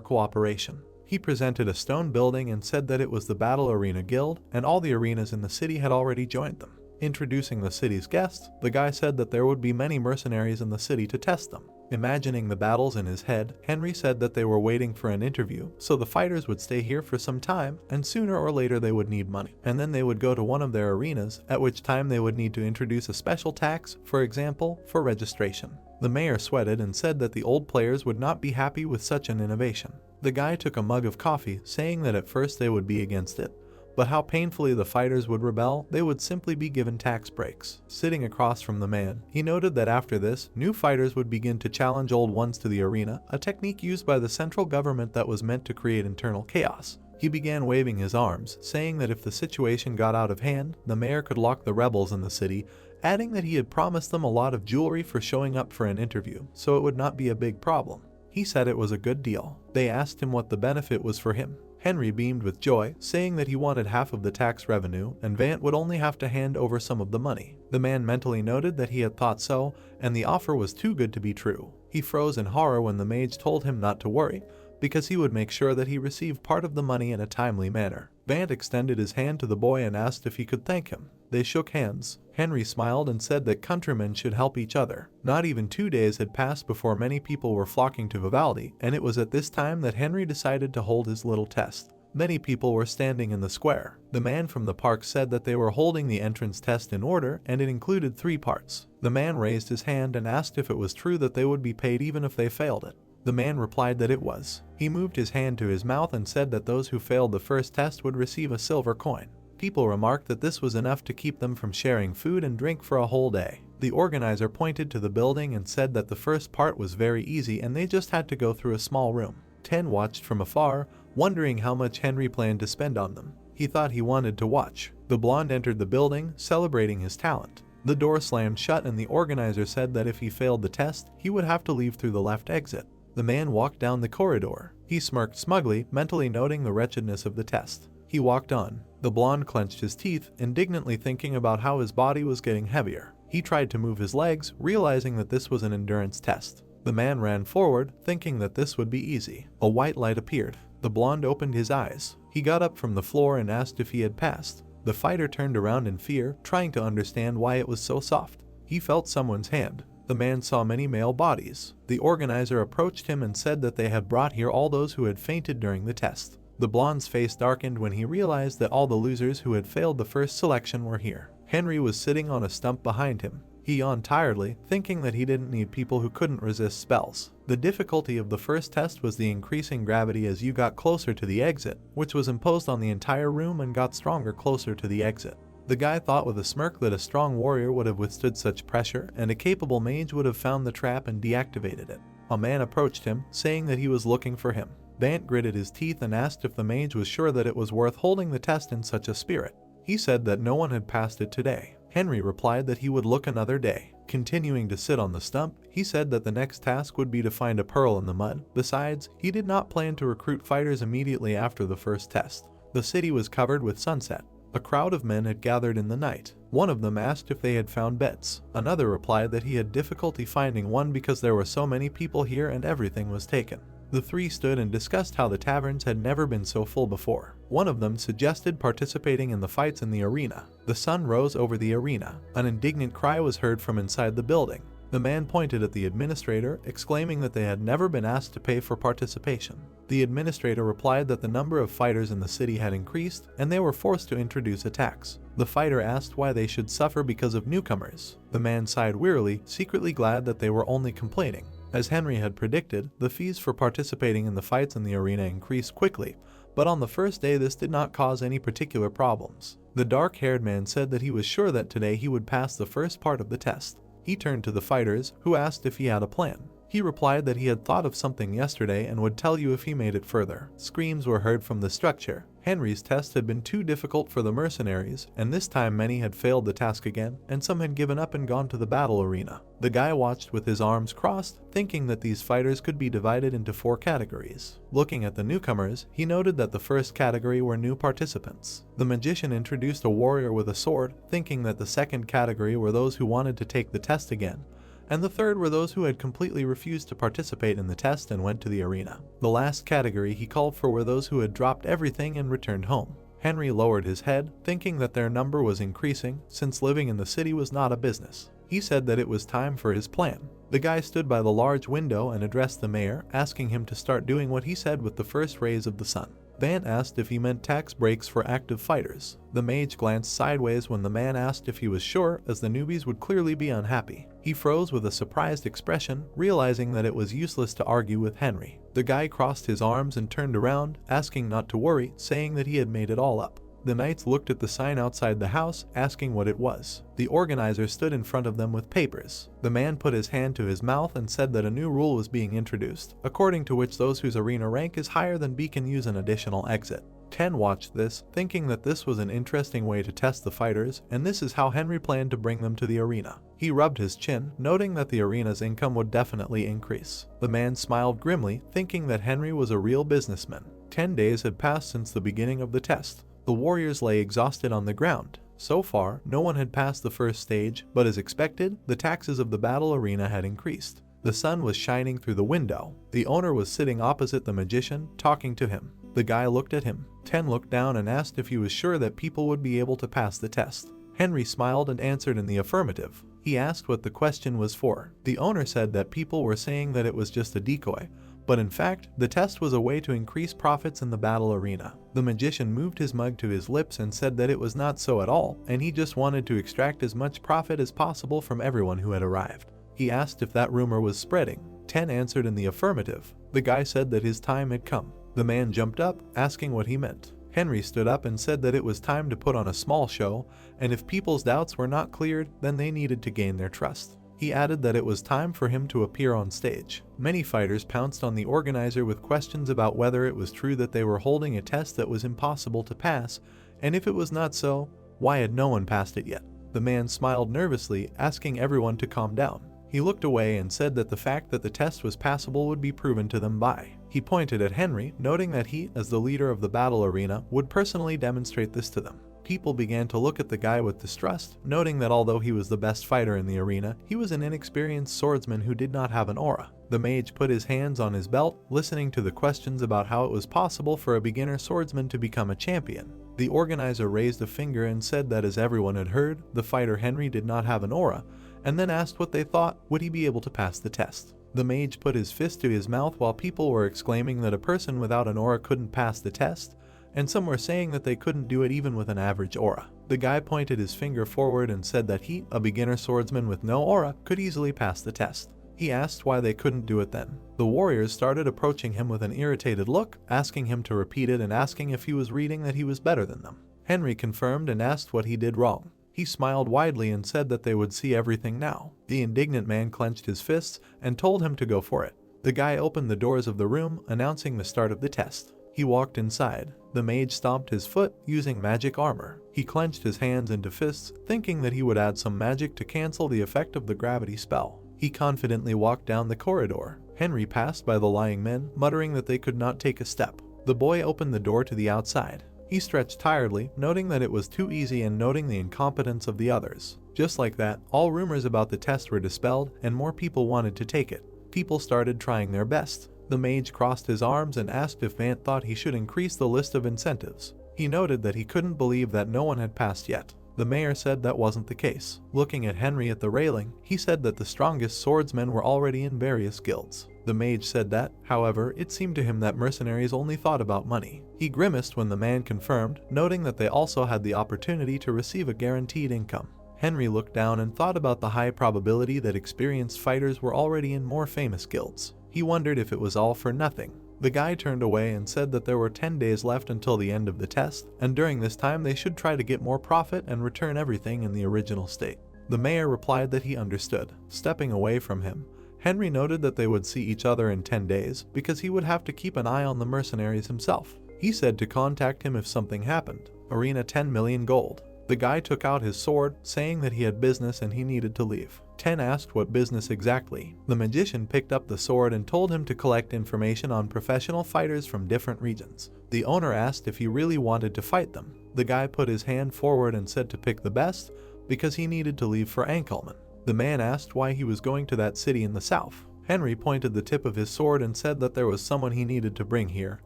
cooperation. He presented a stone building and said that it was the Battle Arena Guild, and all the arenas in the city had already joined them. Introducing the city's guests, the guy said that there would be many mercenaries in the city to test them. Imagining the battles in his head, Henry said that they were waiting for an interview, so the fighters would stay here for some time, and sooner or later they would need money. And then they would go to one of their arenas, at which time they would need to introduce a special tax, for example, for registration. The mayor sweated and said that the old players would not be happy with such an innovation. The guy took a mug of coffee, saying that at first they would be against it, but how painfully the fighters would rebel, they would simply be given tax breaks. Sitting across from the man, he noted that after this, new fighters would begin to challenge old ones to the arena, a technique used by the central government that was meant to create internal chaos. He began waving his arms, saying that if the situation got out of hand, the mayor could lock the rebels in the city, adding that he had promised them a lot of jewelry for showing up for an interview, so it would not be a big problem. He said it was a good deal. They asked him what the benefit was for him. Henry beamed with joy, saying that he wanted half of the tax revenue, and Vance would only have to hand over some of the money. The man mentally noted that he had thought so, and the offer was too good to be true. He froze in horror when the mage told him not to worry, because he would make sure that he received part of the money in a timely manner. Vance extended his hand to the boy and asked if he could thank him. They shook hands. Henry smiled and said that countrymen should help each other. Not even 2 days had passed before many people were flocking to Vivaldi, and it was at this time that Henry decided to hold his little test. Many people were standing in the square. The man from the park said that they were holding the entrance test in order, and it included 3 parts. The man raised his hand and asked if it was true that they would be paid even if they failed it. The man replied that it was. He moved his hand to his mouth and said that those who failed the first test would receive a silver coin. People remarked that this was enough to keep them from sharing food and drink for a whole day. The organizer pointed to the building and said that the first part was very easy and they just had to go through a small room. 10 watched from afar, wondering how much Henry planned to spend on them. He thought he wanted to watch. The blonde entered the building, celebrating his talent. The door slammed shut and the organizer said that if he failed the test, he would have to leave through the left exit. The man walked down the corridor. He smirked smugly, mentally noting the wretchedness of the test. He walked on. The blonde clenched his teeth, indignantly thinking about how his body was getting heavier. He tried to move his legs, realizing that this was an endurance test. The man ran forward, thinking that this would be easy. A white light appeared. The blonde opened his eyes. He got up from the floor and asked if he had passed. The fighter turned around in fear, trying to understand why it was so soft. He felt someone's hand. The man saw many male bodies. The organizer approached him and said that they had brought here all those who had fainted during the test. The blonde's face darkened when he realized that all the losers who had failed the first selection were here. Henry was sitting on a stump behind him. He yawned tiredly, thinking that he didn't need people who couldn't resist spells. The difficulty of the first test was the increasing gravity as you got closer to the exit, which was imposed on the entire room and got stronger closer to the exit. The guy thought with a smirk that a strong warrior would have withstood such pressure, and a capable mage would have found the trap and deactivated it. A man approached him, saying that he was looking for him. Vant gritted his teeth and asked if the mage was sure that it was worth holding the test in such a spirit. He said that no one had passed it today. Henry replied that he would look another day. Continuing to sit on the stump, he said that the next task would be to find a pearl in the mud. Besides, he did not plan to recruit fighters immediately after the first test. The city was covered with sunset. A crowd of men had gathered in the night. One of them asked if they had found beds. Another replied that he had difficulty finding one because there were so many people here and everything was taken. The three stood and discussed how the taverns had never been so full before. One of them suggested participating in the fights in the arena. The sun rose over the arena. An indignant cry was heard from inside the building. The man pointed at the administrator, exclaiming that they had never been asked to pay for participation. The administrator replied that the number of fighters in the city had increased, and they were forced to introduce a tax. The fighter asked why they should suffer because of newcomers. The man sighed wearily, secretly glad that they were only complaining. As Henry had predicted, the fees for participating in the fights in the arena increased quickly, but on the first day this did not cause any particular problems. The dark-haired man said that he was sure that today he would pass the first part of the test. He turned to the fighters, who asked if he had a plan. He replied that he had thought of something yesterday and would tell you if he made it further. Screams were heard from the structure. Henry's test had been too difficult for the mercenaries, and this time many had failed the task again, and some had given up and gone to the battle arena. The guy watched with his arms crossed, thinking that these fighters could be divided into 4 categories. Looking at the newcomers, he noted that the first category were new participants. The magician introduced a warrior with a sword, thinking that the second category were those who wanted to take the test again, and the third were those who had completely refused to participate in the test and went to the arena. The last category he called for were those who had dropped everything and returned home. Henry lowered his head, thinking that their number was increasing, since living in the city was not a business. He said that it was time for his plan. The guy stood by the large window and addressed the mayor, asking him to start doing what he said with the first rays of the sun. Vant asked if he meant tax breaks for active fighters. The mage glanced sideways when the man asked if he was sure, as the newbies would clearly be unhappy. He froze with a surprised expression, realizing that it was useless to argue with Henry. The guy crossed his arms and turned around, asking not to worry, saying that he had made it all up. The knights looked at the sign outside the house, asking what it was. The organizer stood in front of them with papers. The man put his hand to his mouth and said that a new rule was being introduced, according to which those whose arena rank is higher than B can use an additional exit. 10 watched this, thinking that this was an interesting way to test the fighters, and this is how Henry planned to bring them to the arena. He rubbed his chin, noting that the arena's income would definitely increase. The man smiled grimly, thinking that Henry was a real businessman. 10 days had passed since the beginning of the test. The warriors lay exhausted on the ground. So far, no one had passed the first stage, but as expected, the taxes of the battle arena had increased. The sun was shining through the window. The owner was sitting opposite the magician, talking to him. The guy looked at him. 10 looked down and asked if he was sure that people would be able to pass the test. Henry smiled and answered in the affirmative. He asked what the question was for. The owner said that people were saying that it was just a decoy, but in fact, the test was a way to increase profits in the battle arena. The magician moved his mug to his lips and said that it was not so at all, and he just wanted to extract as much profit as possible from everyone who had arrived. He asked if that rumor was spreading. 10 answered in the affirmative. The guy said that his time had come. The man jumped up, asking what he meant. Henry stood up and said that it was time to put on a small show, and if people's doubts were not cleared, then they needed to gain their trust. He added that it was time for him to appear on stage. Many fighters pounced on the organizer with questions about whether it was true that they were holding a test that was impossible to pass, and if it was not so, why had no one passed it yet? The man smiled nervously, asking everyone to calm down. He looked away and said that the fact that the test was passable would be proven to them by. He pointed at Henry, noting that he, as the leader of the battle arena, would personally demonstrate this to them. People began to look at the guy with distrust, noting that although he was the best fighter in the arena, he was an inexperienced swordsman who did not have an aura. The mage put his hands on his belt, listening to the questions about how it was possible for a beginner swordsman to become a champion. The organizer raised a finger and said that as everyone had heard, the fighter Henry did not have an aura, and then asked what they thought, would he be able to pass the test. The mage put his fist to his mouth while people were exclaiming that a person without an aura couldn't pass the test, and some were saying that they couldn't do it even with an average aura. The guy pointed his finger forward and said that he, a beginner swordsman with no aura, could easily pass the test. He asked why they couldn't do it then. The warriors started approaching him with an irritated look, asking him to repeat it and asking if he was reading that he was better than them. Henry confirmed and asked what he did wrong. He smiled widely and said that they would see everything now. The indignant man clenched his fists and told him to go for it. The guy opened the doors of the room, announcing the start of the test. He walked inside. The mage stomped his foot, using magic armor. He clenched his hands into fists, thinking that he would add some magic to cancel the effect of the gravity spell. He confidently walked down the corridor. Henry passed by the lying men, muttering that they could not take a step. The boy opened the door to the outside. He stretched tiredly, noting that it was too easy and noting the incompetence of the others. Just like that, all rumors about the test were dispelled, and more people wanted to take it. People started trying their best. The mage crossed his arms and asked if Vant thought he should increase the list of incentives. He noted that he couldn't believe that no one had passed yet. The mayor said that wasn't the case. Looking at Henry at the railing, he said that the strongest swordsmen were already in various guilds. The mage said that, however, it seemed to him that mercenaries only thought about money. He grimaced when the man confirmed, noting that they also had the opportunity to receive a guaranteed income. Henry looked down and thought about the high probability that experienced fighters were already in more famous guilds. He wondered if it was all for nothing. The guy turned away and said that there were 10 days left until the end of the test, and during this time they should try to get more profit and return everything in the original state. The mayor replied that he understood. Stepping away from him, Henry noted that they would see each other in 10 days because he would have to keep an eye on the mercenaries himself. He said to contact him if something happened. Arena 10 million gold. The guy took out his sword, saying that he had business and he needed to leave. 10 asked what business exactly. The magician picked up the sword and told him to collect information on professional fighters from different regions. The owner asked if he really wanted to fight them. The guy put his hand forward and said to pick the best because he needed to leave for Ankelman. The man asked why he was going to that city in the south. Henry pointed the tip of his sword and said that there was someone he needed to bring here,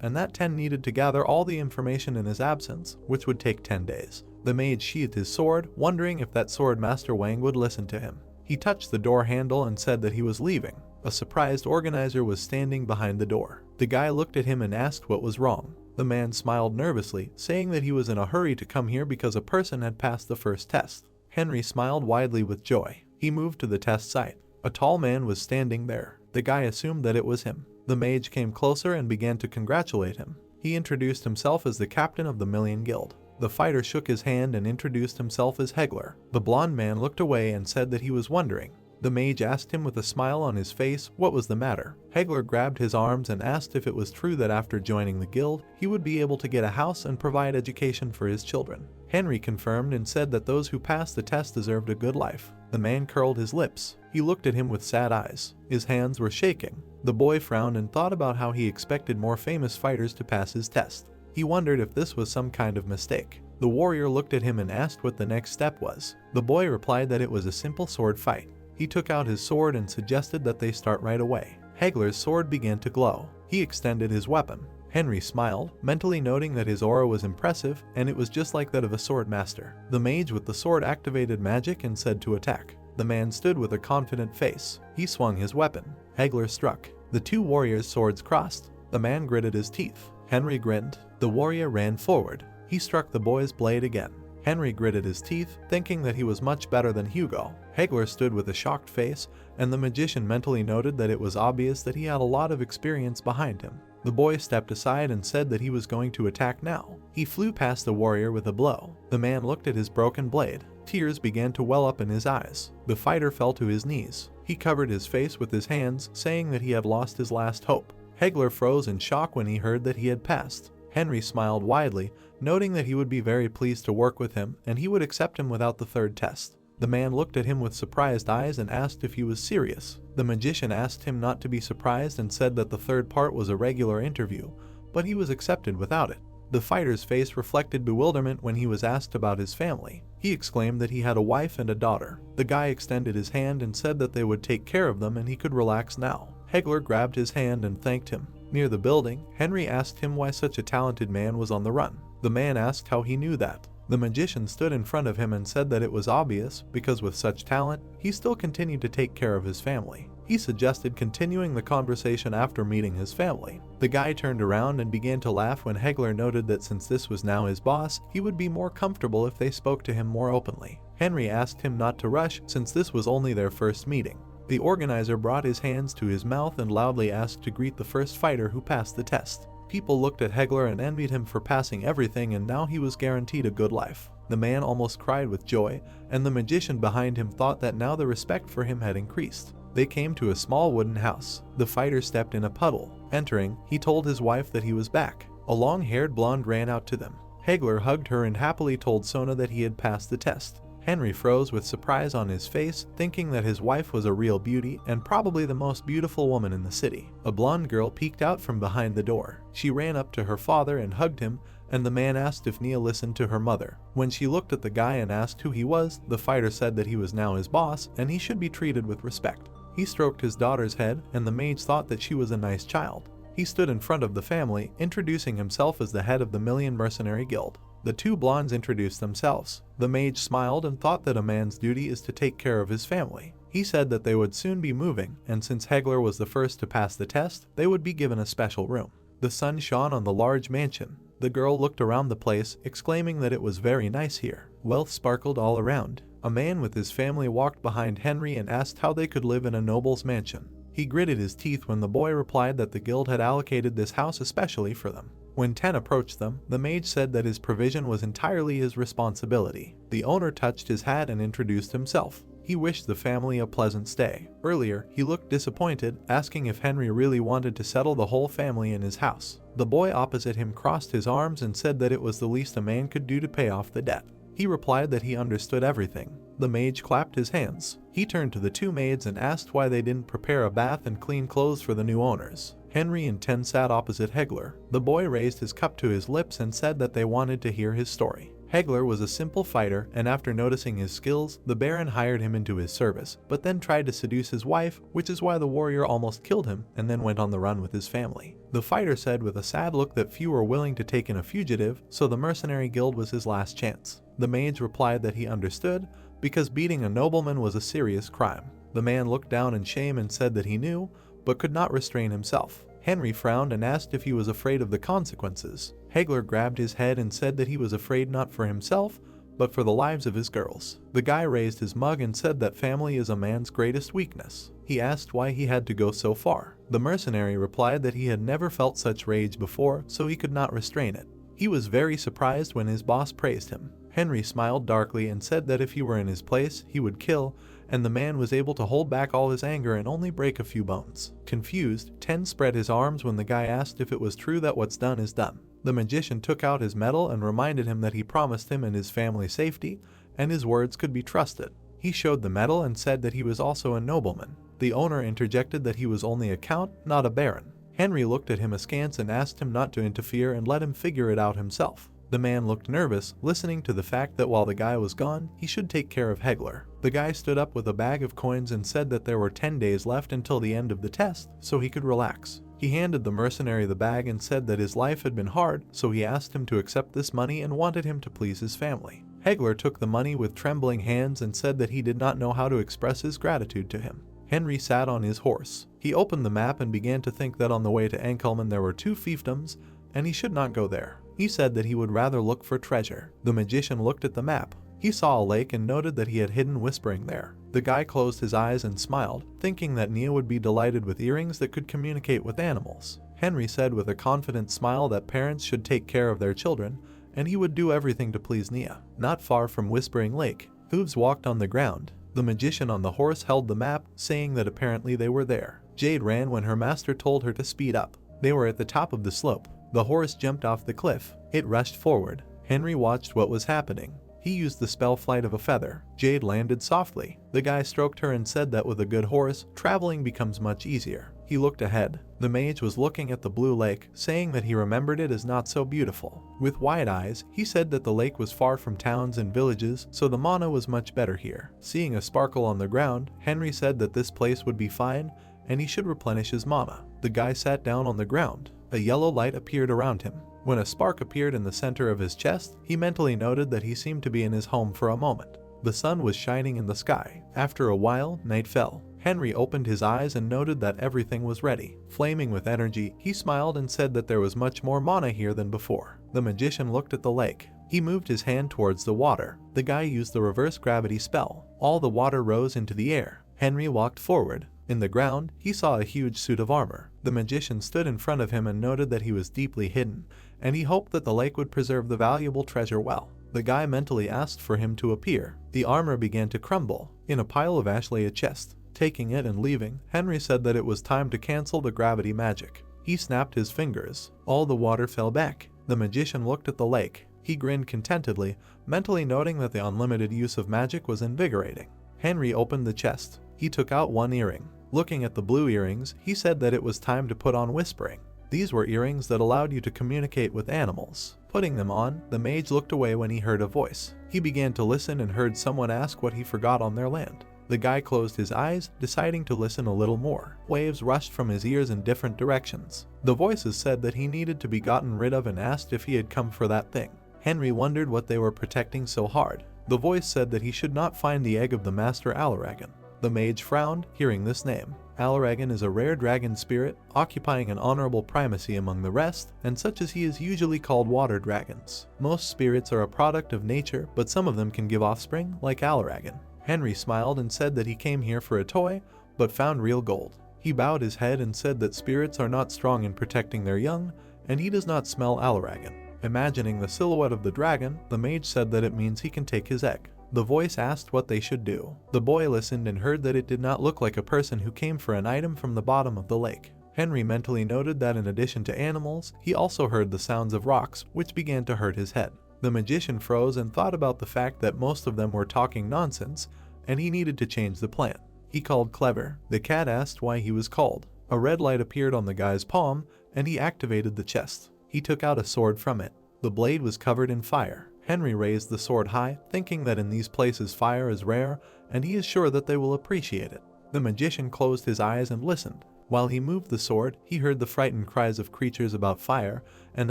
and that 10 needed to gather all the information in his absence, which would take 10 days. The mage sheathed his sword, wondering if that sword master Wang would listen to him. He touched the door handle and said that he was leaving. A surprised organizer was standing behind the door. The guy looked at him and asked what was wrong. The man smiled nervously, saying that he was in a hurry to come here because a person had passed the first test. Henry smiled widely with joy. He moved to the test site. A tall man was standing there. The guy assumed that it was him. The mage came closer and began to congratulate him. He introduced himself as the captain of the Million Guild. The fighter shook his hand and introduced himself as Hector. The blonde man looked away and said that he was wondering. The mage asked him with a smile on his face what was the matter. Hector grabbed his arms and asked if it was true that after joining the guild, he would be able to get a house and provide education for his children. Henry confirmed and said that those who passed the test deserved a good life. The man curled his lips. He looked at him with sad eyes. His hands were shaking. The boy frowned and thought about how he expected more famous fighters to pass his test. He wondered if this was some kind of mistake. The warrior looked at him and asked what the next step was. The boy replied that it was a simple sword fight. He took out his sword and suggested that they start right away. Hector's sword began to glow. He extended his weapon. Henry smiled, mentally noting that his aura was impressive, and it was just like that of a sword master. The mage with the sword activated magic and said to attack. The man stood with a confident face. He swung his weapon. Hector struck. The two warriors' swords crossed. The man gritted his teeth. Henry grinned. The warrior ran forward. He struck the boy's blade again. Henry gritted his teeth, thinking that he was much better than Hugo. Hector stood with a shocked face, and the magician mentally noted that it was obvious that he had a lot of experience behind him. The boy stepped aside and said that he was going to attack now. He flew past the warrior with a blow. The man looked at his broken blade. Tears began to well up in his eyes. The fighter fell to his knees. He covered his face with his hands, saying that he had lost his last hope. Hector froze in shock when he heard that he had passed. Henry smiled widely, noting that he would be very pleased to work with him and he would accept him without the third test. The man looked at him with surprised eyes and asked if he was serious. The magician asked him not to be surprised and said that the third part was a regular interview, but he was accepted without it. The fighter's face reflected bewilderment when he was asked about his family. He exclaimed that he had a wife and a daughter. The guy extended his hand and said that they would take care of them and he could relax now. Hector grabbed his hand and thanked him. Near the building, Henry asked him why such a talented man was on the run. The man asked how he knew that. The magician stood in front of him and said that it was obvious, because with such talent, he still continued to take care of his family. He suggested continuing the conversation after meeting his family. The guy turned around and began to laugh when Hector noted that since this was now his boss, he would be more comfortable if they spoke to him more openly. Henry asked him not to rush since this was only their first meeting. The organizer brought his hands to his mouth and loudly asked to greet the first fighter who passed the test. People looked at Hector and envied him for passing everything, and now he was guaranteed a good life. The man almost cried with joy, and the magician behind him thought that now the respect for him had increased. They came to a small wooden house. The fighter stepped in a puddle. Entering, he told his wife that he was back. A long-haired blonde ran out to them. Hector hugged her and happily told Sona that he had passed the test. Henry froze with surprise on his face, thinking that his wife was a real beauty and probably the most beautiful woman in the city. A blonde girl peeked out from behind the door. She ran up to her father and hugged him, and the man asked if Nia listened to her mother. When she looked at the guy and asked who he was, the fighter said that he was now his boss and he should be treated with respect. He stroked his daughter's head, and the mage thought that she was a nice child. He stood in front of the family, introducing himself as the head of the Million Mercenary Guild. The two blondes introduced themselves. The mage smiled and thought that a man's duty is to take care of his family. He said that they would soon be moving, and since Hector was the first to pass the test, they would be given a special room. The sun shone on the large mansion. The girl looked around the place, exclaiming that it was very nice here. Wealth sparkled all around. A man with his family walked behind Henry and asked how they could live in a noble's mansion. He gritted his teeth when the boy replied that the guild had allocated this house especially for them. When Ten approached them, the mage said that his provision was entirely his responsibility. The owner touched his hat and introduced himself. He wished the family a pleasant stay. Earlier, he looked disappointed, asking if Henry really wanted to settle the whole family in his house. The boy opposite him crossed his arms and said that it was the least a man could do to pay off the debt. He replied that he understood everything. The mage clapped his hands. He turned to the two maids and asked why they didn't prepare a bath and clean clothes for the new owners. Henry and Ten sat opposite Hector. The boy raised his cup to his lips and said that they wanted to hear his story. Hector was a simple fighter, and after noticing his skills, the Baron hired him into his service, but then tried to seduce his wife, which is why the warrior almost killed him and then went on the run with his family. The fighter said with a sad look that few were willing to take in a fugitive, so the mercenary guild was his last chance. The mage replied that he understood, because beating a nobleman was a serious crime. The man looked down in shame and said that he knew, but could not restrain himself. Henry frowned and asked if he was afraid of the consequences. Hector grabbed his head and said that he was afraid not for himself, but for the lives of his girls. The guy raised his mug and said that family is a man's greatest weakness. He asked why he had to go so far. The mercenary replied that he had never felt such rage before, so he could not restrain it. He was very surprised when his boss praised him. Henry smiled darkly and said that if he were in his place, he would kill, and the man was able to hold back all his anger and only break a few bones. Confused, Ten spread his arms when the guy asked if it was true that what's done is done. The magician took out his medal and reminded him that he promised him and his family safety, and his words could be trusted. He showed the medal and said that he was also a nobleman. The owner interjected that he was only a count, not a baron. Henry looked at him askance and asked him not to interfere and let him figure it out himself. The man looked nervous, listening to the fact that while the guy was gone, he should take care of Hector. The guy stood up with a bag of coins and said that there were 10 days left until the end of the test, so he could relax. He handed the mercenary the bag and said that his life had been hard, so he asked him to accept this money and wanted him to please his family. Hector took the money with trembling hands and said that he did not know how to express his gratitude to him. Henry sat on his horse. He opened the map and began to think that on the way to Enckelman there were 2 fiefdoms, and he should not go there. He said that he would rather look for treasure. The magician looked at the map. He saw a lake and noted that he had hidden whispering there. The guy closed his eyes and smiled, thinking that Nia would be delighted with earrings that could communicate with animals. Henry said with a confident smile that parents should take care of their children, and he would do everything to please Nia. Not far from Whispering Lake, hooves walked on the ground. The magician on the horse held the map, saying that apparently they were there. Jade ran when her master told her to speed up. They were at the top of the slope. The horse jumped off the cliff. It rushed forward. Henry watched what was happening. He used the spell Flight of a Feather. Jade landed softly. The guy stroked her and said that with a good horse, traveling becomes much easier. He looked ahead. The mage was looking at the blue lake, saying that he remembered it as not so beautiful. With wide eyes, he said that the lake was far from towns and villages, so the mana was much better here. Seeing a sparkle on the ground, Henry said that this place would be fine, and he should replenish his mana. The guy sat down on the ground. A yellow light appeared around him. When a spark appeared in the center of his chest, he mentally noted that he seemed to be in his home for a moment. The sun was shining in the sky. After a while, night fell. Henry opened his eyes and noted that everything was ready. Flaming with energy, he smiled and said that there was much more mana here than before. The magician looked at the lake. He moved his hand towards the water. The guy used the reverse gravity spell. All the water rose into the air. Henry walked forward. In the ground, he saw a huge suit of armor. The magician stood in front of him and noted that he was deeply hidden, and he hoped that the lake would preserve the valuable treasure well. The guy mentally asked for him to appear. The armor began to crumble. In a pile of ash lay a chest. Taking it and leaving, Henry said that it was time to cancel the gravity magic. He snapped his fingers. All the water fell back. The magician looked at the lake. He grinned contentedly, mentally noting that the unlimited use of magic was invigorating. Henry opened the chest. He took out one earring. Looking at the blue earrings, he said that it was time to put on whispering. These were earrings that allowed you to communicate with animals. Putting them on, the mage looked away when he heard a voice. He began to listen and heard someone ask what he forgot on their land. The guy closed his eyes, deciding to listen a little more. Waves rushed from his ears in different directions. The voices said that he needed to be gotten rid of and asked if he had come for that thing. Henry wondered what they were protecting so hard. The voice said that he should not find the egg of the master Alaragan. The mage frowned, hearing this name. Alaragan is a rare dragon spirit, occupying an honorable primacy among the rest, and such as he is usually called water dragons. Most spirits are a product of nature, but some of them can give offspring, like Alaragan. Henry smiled and said that he came here for a toy, but found real gold. He bowed his head and said that spirits are not strong in protecting their young, and he does not smell Alaragan. Imagining the silhouette of the dragon, the mage said that it means he can take his egg. The voice asked what they should do. The boy listened and heard that it did not look like a person who came for an item from the bottom of the lake. Henry mentally noted that in addition to animals, he also heard the sounds of rocks, which began to hurt his head. The magician froze and thought about the fact that most of them were talking nonsense, and he needed to change the plan. He called Clever. The cat asked why he was called. A red light appeared on the guy's palm, and he activated the chest. He took out a sword from it. The blade was covered in fire. Henry raised the sword high, thinking that in these places fire is rare, and he is sure that they will appreciate it. The magician closed his eyes and listened. While he moved the sword, he heard the frightened cries of creatures about fire, and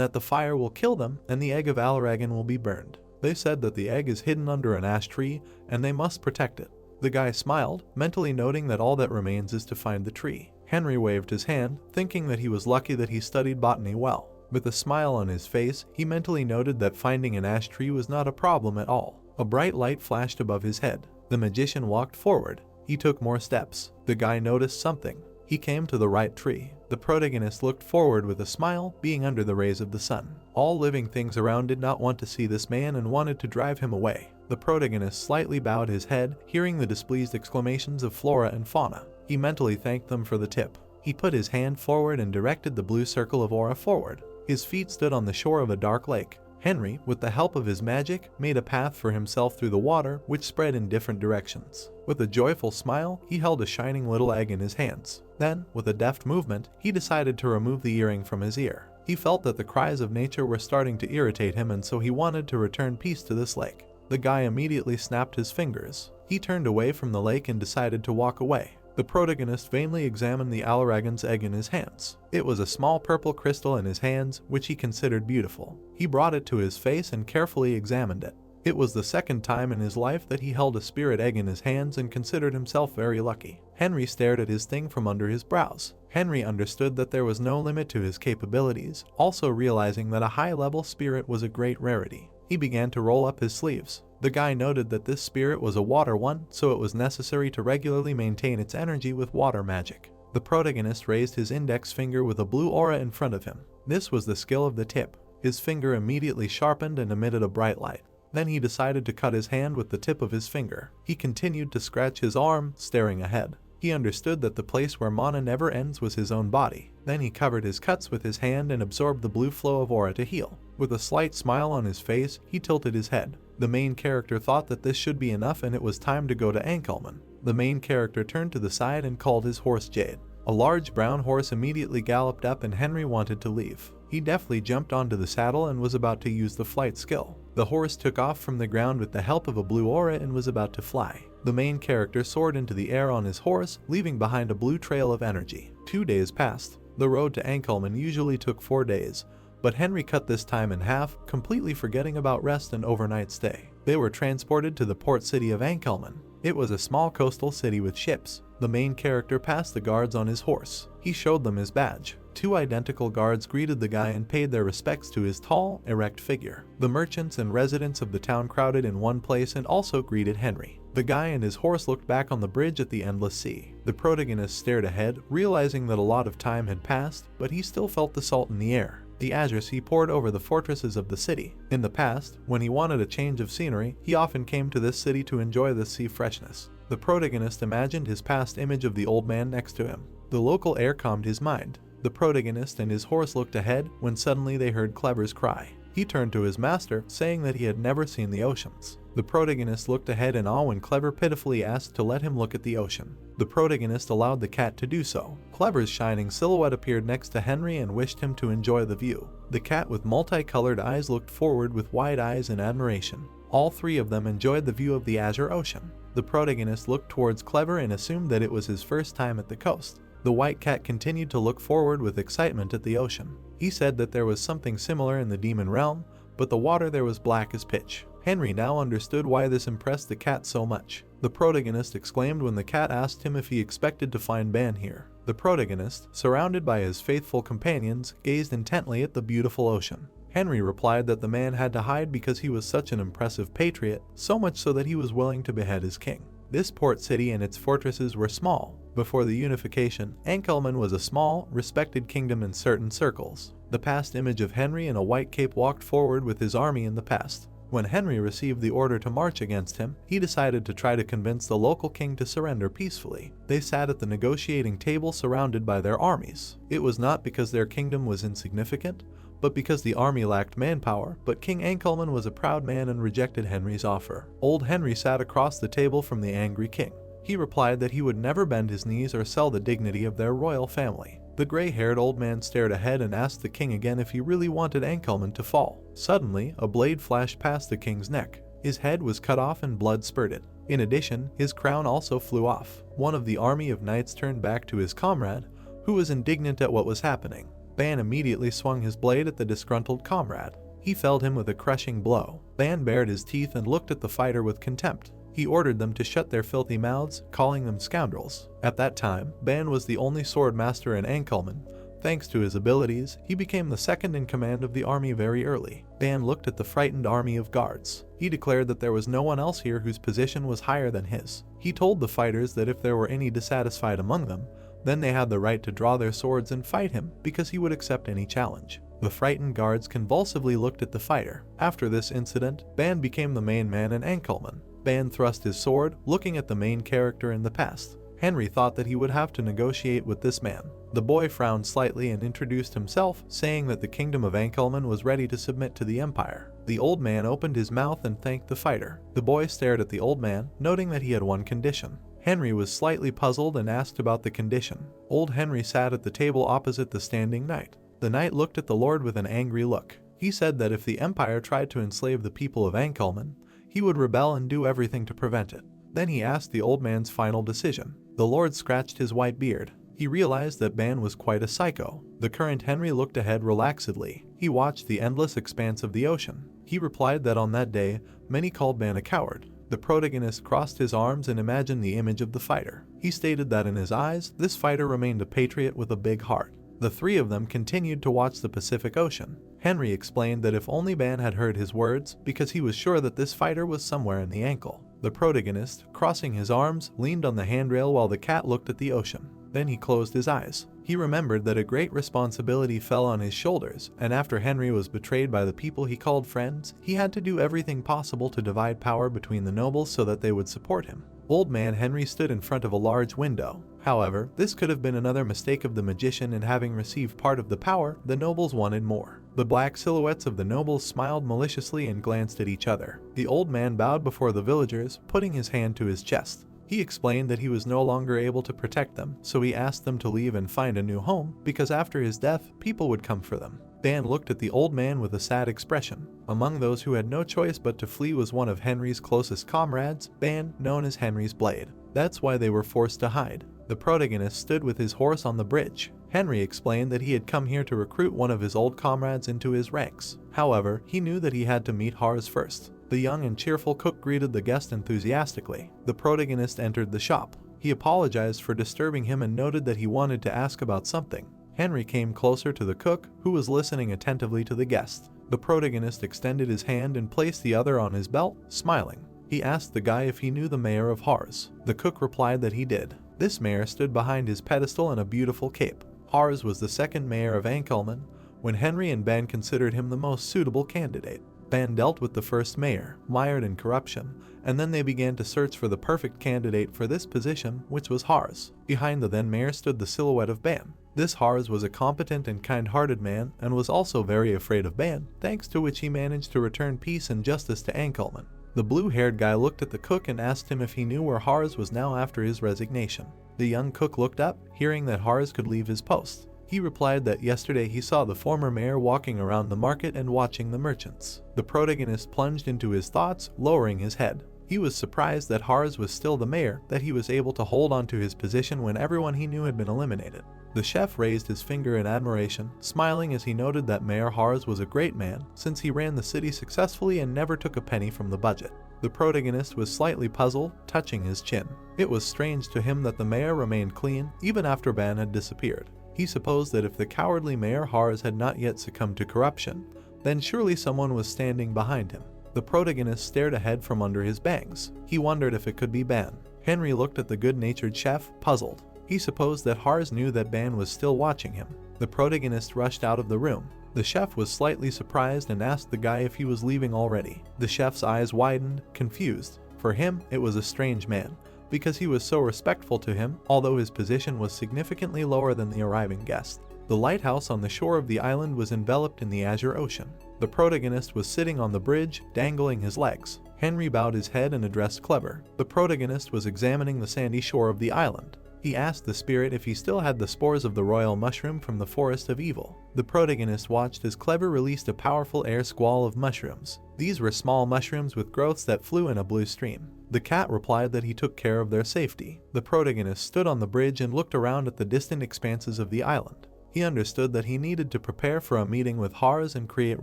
that the fire will kill them and the egg of Alaragan will be burned. They said that the egg is hidden under an ash tree, and they must protect it. The guy smiled, mentally noting that all that remains is to find the tree. Henry waved his hand, thinking that he was lucky that he studied botany well. With a smile on his face, he mentally noted that finding an ash tree was not a problem at all. A bright light flashed above his head. The magician walked forward. He took more steps. The guy noticed something. He came to the right tree. The protagonist looked forward with a smile, being under the rays of the sun. All living things around did not want to see this man and wanted to drive him away. The protagonist slightly bowed his head, hearing the displeased exclamations of flora and fauna. He mentally thanked them for the tip. He put his hand forward and directed the blue circle of aura forward. His feet stood on the shore of a dark lake. Henry, with the help of his magic, made a path for himself through the water, which spread in different directions. With a joyful smile, he held a shining little egg in his hands. Then, with a deft movement, he decided to remove the earring from his ear. He felt that the cries of nature were starting to irritate him, and so he wanted to return peace to this lake. The guy immediately snapped his fingers. He turned away from the lake and decided to walk away. The protagonist vainly examined the Alaragan's egg in his hands. It was a small purple crystal in his hands, which he considered beautiful. He brought it to his face and carefully examined it. It was the second time in his life that he held a spirit egg in his hands and considered himself very lucky. Henry stared at his thing from under his brows. Henry understood that there was no limit to his capabilities, also realizing that a high-level spirit was a great rarity. He began to roll up his sleeves. The guy noted that this spirit was a water one, so it was necessary to regularly maintain its energy with water magic. The protagonist raised his index finger with a blue aura in front of him. This was the skill of the tip. His finger immediately sharpened and emitted a bright light. Then he decided to cut his hand with the tip of his finger. He continued to scratch his arm, staring ahead. He understood that the place where mana never ends was his own body. Then he covered his cuts with his hand and absorbed the blue flow of aura to heal. With a slight smile on his face, he tilted his head. The main character thought that this should be enough and it was time to go to Ankelman. The main character turned to the side and called his horse Jade. A large brown horse immediately galloped up and Henry wanted to leave. He deftly jumped onto the saddle and was about to use the flight skill. The horse took off from the ground with the help of a blue aura and was about to fly. The main character soared into the air on his horse, leaving behind a blue trail of energy. 2 days passed. The road to Ankelman usually took 4 days, but Henry cut this time in half, completely forgetting about rest and overnight stay. They were transported to the port city of Ankelman. It was a small coastal city with ships. The main character passed the guards on his horse. He showed them his badge. 2 identical guards greeted the guy and paid their respects to his tall, erect figure. The merchants and residents of the town crowded in one place and also greeted Henry. The guy and his horse looked back on the bridge at the endless sea. The protagonist stared ahead, realizing that a lot of time had passed, but he still felt the salt in the air. The azure sea poured over the fortresses of the city. In the past, when he wanted a change of scenery, he often came to this city to enjoy the sea freshness. The protagonist imagined his past image of the old man next to him. The local air calmed his mind. The protagonist and his horse looked ahead when suddenly they heard Clever's cry. He turned to his master, saying that he had never seen the oceans. The protagonist looked ahead in awe when Clever pitifully asked to let him look at the ocean. The protagonist allowed the cat to do so. Clever's shining silhouette appeared next to Henry and wished him to enjoy the view. The cat with multicolored eyes looked forward with wide eyes in admiration. All three of them enjoyed the view of the azure ocean. The protagonist looked towards Clever and assumed that it was his first time at the coast. The white cat continued to look forward with excitement at the ocean. He said that there was something similar in the demon realm, but the water there was black as pitch. Henry now understood why this impressed the cat so much. The protagonist exclaimed when the cat asked him if he expected to find Ban here. The protagonist, surrounded by his faithful companions, gazed intently at the beautiful ocean. Henry replied that the man had to hide because he was such an impressive patriot, so much so that he was willing to behead his king. This port city and its fortresses were small. Before the unification, Ankelman was a small, respected kingdom in certain circles. The past image of Henry in a white cape walked forward with his army in the past. When Henry received the order to march against him, he decided to try to convince the local king to surrender peacefully. They sat at the negotiating table surrounded by their armies. It was not because their kingdom was insignificant, but because the army lacked manpower, but King Ankelman was a proud man and rejected Henry's offer. Old Henry sat across the table from the angry king. He replied that he would never bend his knees or sell the dignity of their royal family. The gray-haired old man stared ahead and asked the king again if he really wanted Ankelman to fall. Suddenly, a blade flashed past the king's neck. His head was cut off and blood spurted. In addition, his crown also flew off. One of the army of knights turned back to his comrade, who was indignant at what was happening. Ban immediately swung his blade at the disgruntled comrade. He felled him with a crushing blow. Ban bared his teeth and looked at the fighter with contempt. He ordered them to shut their filthy mouths, calling them scoundrels. At that time, Ban was the only sword master in Ankelman. Thanks to his abilities, he became the second in command of the army very early. Ban looked at the frightened army of guards. He declared that there was no one else here whose position was higher than his. He told the fighters that if there were any dissatisfied among them, then they had the right to draw their swords and fight him, because he would accept any challenge. The frightened guards convulsively looked at the fighter. After this incident, Ban became the main man in Ankelman. Ban thrust his sword, looking at the main character in the past. Henry thought that he would have to negotiate with this man. The boy frowned slightly and introduced himself, saying that the kingdom of Ankelman was ready to submit to the empire. The old man opened his mouth and thanked the fighter. The boy stared at the old man, noting that he had one condition. Henry was slightly puzzled and asked about the condition. Old Henry sat at the table opposite the standing knight. The knight looked at the lord with an angry look. He said that if the empire tried to enslave the people of Ankelman, he would rebel and do everything to prevent it. Then he asked the old man's final decision. The lord scratched his white beard. He realized that Ban was quite a psycho. The current Henry looked ahead relaxedly. He watched the endless expanse of the ocean. He replied that on that day, many called Ban a coward. The protagonist crossed his arms and imagined the image of the fighter. He stated that in his eyes, this fighter remained a patriot with a big heart. The three of them continued to watch the Pacific Ocean. Henry explained that if only Ban had heard his words, because he was sure that this fighter was somewhere in the ankle. The protagonist, crossing his arms, leaned on the handrail while the cat looked at the ocean. Then he closed his eyes. He remembered that a great responsibility fell on his shoulders, and after Henry was betrayed by the people he called friends, he had to do everything possible to divide power between the nobles so that they would support him. Old man Henry stood in front of a large window. However, this could have been another mistake of the magician, and having received part of the power, the nobles wanted more. The black silhouettes of the nobles smiled maliciously and glanced at each other. The old man bowed before the villagers, putting his hand to his chest. He explained that he was no longer able to protect them, so he asked them to leave and find a new home, because after his death, people would come for them. Ban looked at the old man with a sad expression. Among those who had no choice but to flee was one of Henry's closest comrades, Ban, known as Henry's Blade. That's why they were forced to hide. The protagonist stood with his horse on the bridge. Henry explained that he had come here to recruit one of his old comrades into his ranks. However, he knew that he had to meet Hars first. The young and cheerful cook greeted the guest enthusiastically. The protagonist entered the shop. He apologized for disturbing him and noted that he wanted to ask about something. Henry came closer to the cook, who was listening attentively to the guest. The protagonist extended his hand and placed the other on his belt, smiling. He asked the guy if he knew the mayor of Hars. The cook replied that he did. This mayor stood behind his pedestal in a beautiful cape. Hars was the second mayor of Ankelman, when Henry and Ban considered him the most suitable candidate. Ban dealt with the first mayor, mired in corruption, and then they began to search for the perfect candidate for this position, which was Hars. Behind the then mayor stood the silhouette of Ban. This Hars was a competent and kind-hearted man and was also very afraid of Ban, thanks to which he managed to return peace and justice to Ankelman. The blue-haired guy looked at the cook and asked him if he knew where Hars was now after his resignation. The young cook looked up, hearing that Hars could leave his post. He replied that yesterday he saw the former mayor walking around the market and watching the merchants. The protagonist plunged into his thoughts, lowering his head. He was surprised that Hars was still the mayor, that he was able to hold on to his position when everyone he knew had been eliminated. The chef raised his finger in admiration, smiling as he noted that Mayor Hars was a great man, since he ran the city successfully and never took a penny from the budget. The protagonist was slightly puzzled, touching his chin. It was strange to him that the mayor remained clean, even after Ban had disappeared. He supposed that if the cowardly Mayor Hars had not yet succumbed to corruption, then surely someone was standing behind him. The protagonist stared ahead from under his bangs. He wondered if it could be Ban. Henry looked at the good-natured chef, puzzled. He supposed that Hars knew that Ban was still watching him. The protagonist rushed out of the room. The chef was slightly surprised and asked the guy if he was leaving already. The chef's eyes widened, confused. For him, it was a strange man, because he was so respectful to him, although his position was significantly lower than the arriving guest. The lighthouse on the shore of the island was enveloped in the azure ocean. The protagonist was sitting on the bridge, dangling his legs. Henry bowed his head and addressed Clever. The protagonist was examining the sandy shore of the island. He asked the spirit if he still had the spores of the royal mushroom from the forest of evil. The protagonist watched as Clever released a powerful air squall of mushrooms. These were small mushrooms with growths that flew in a blue stream. The cat replied that he took care of their safety. The protagonist stood on the bridge and looked around at the distant expanses of the island. He understood that he needed to prepare for a meeting with Hars and create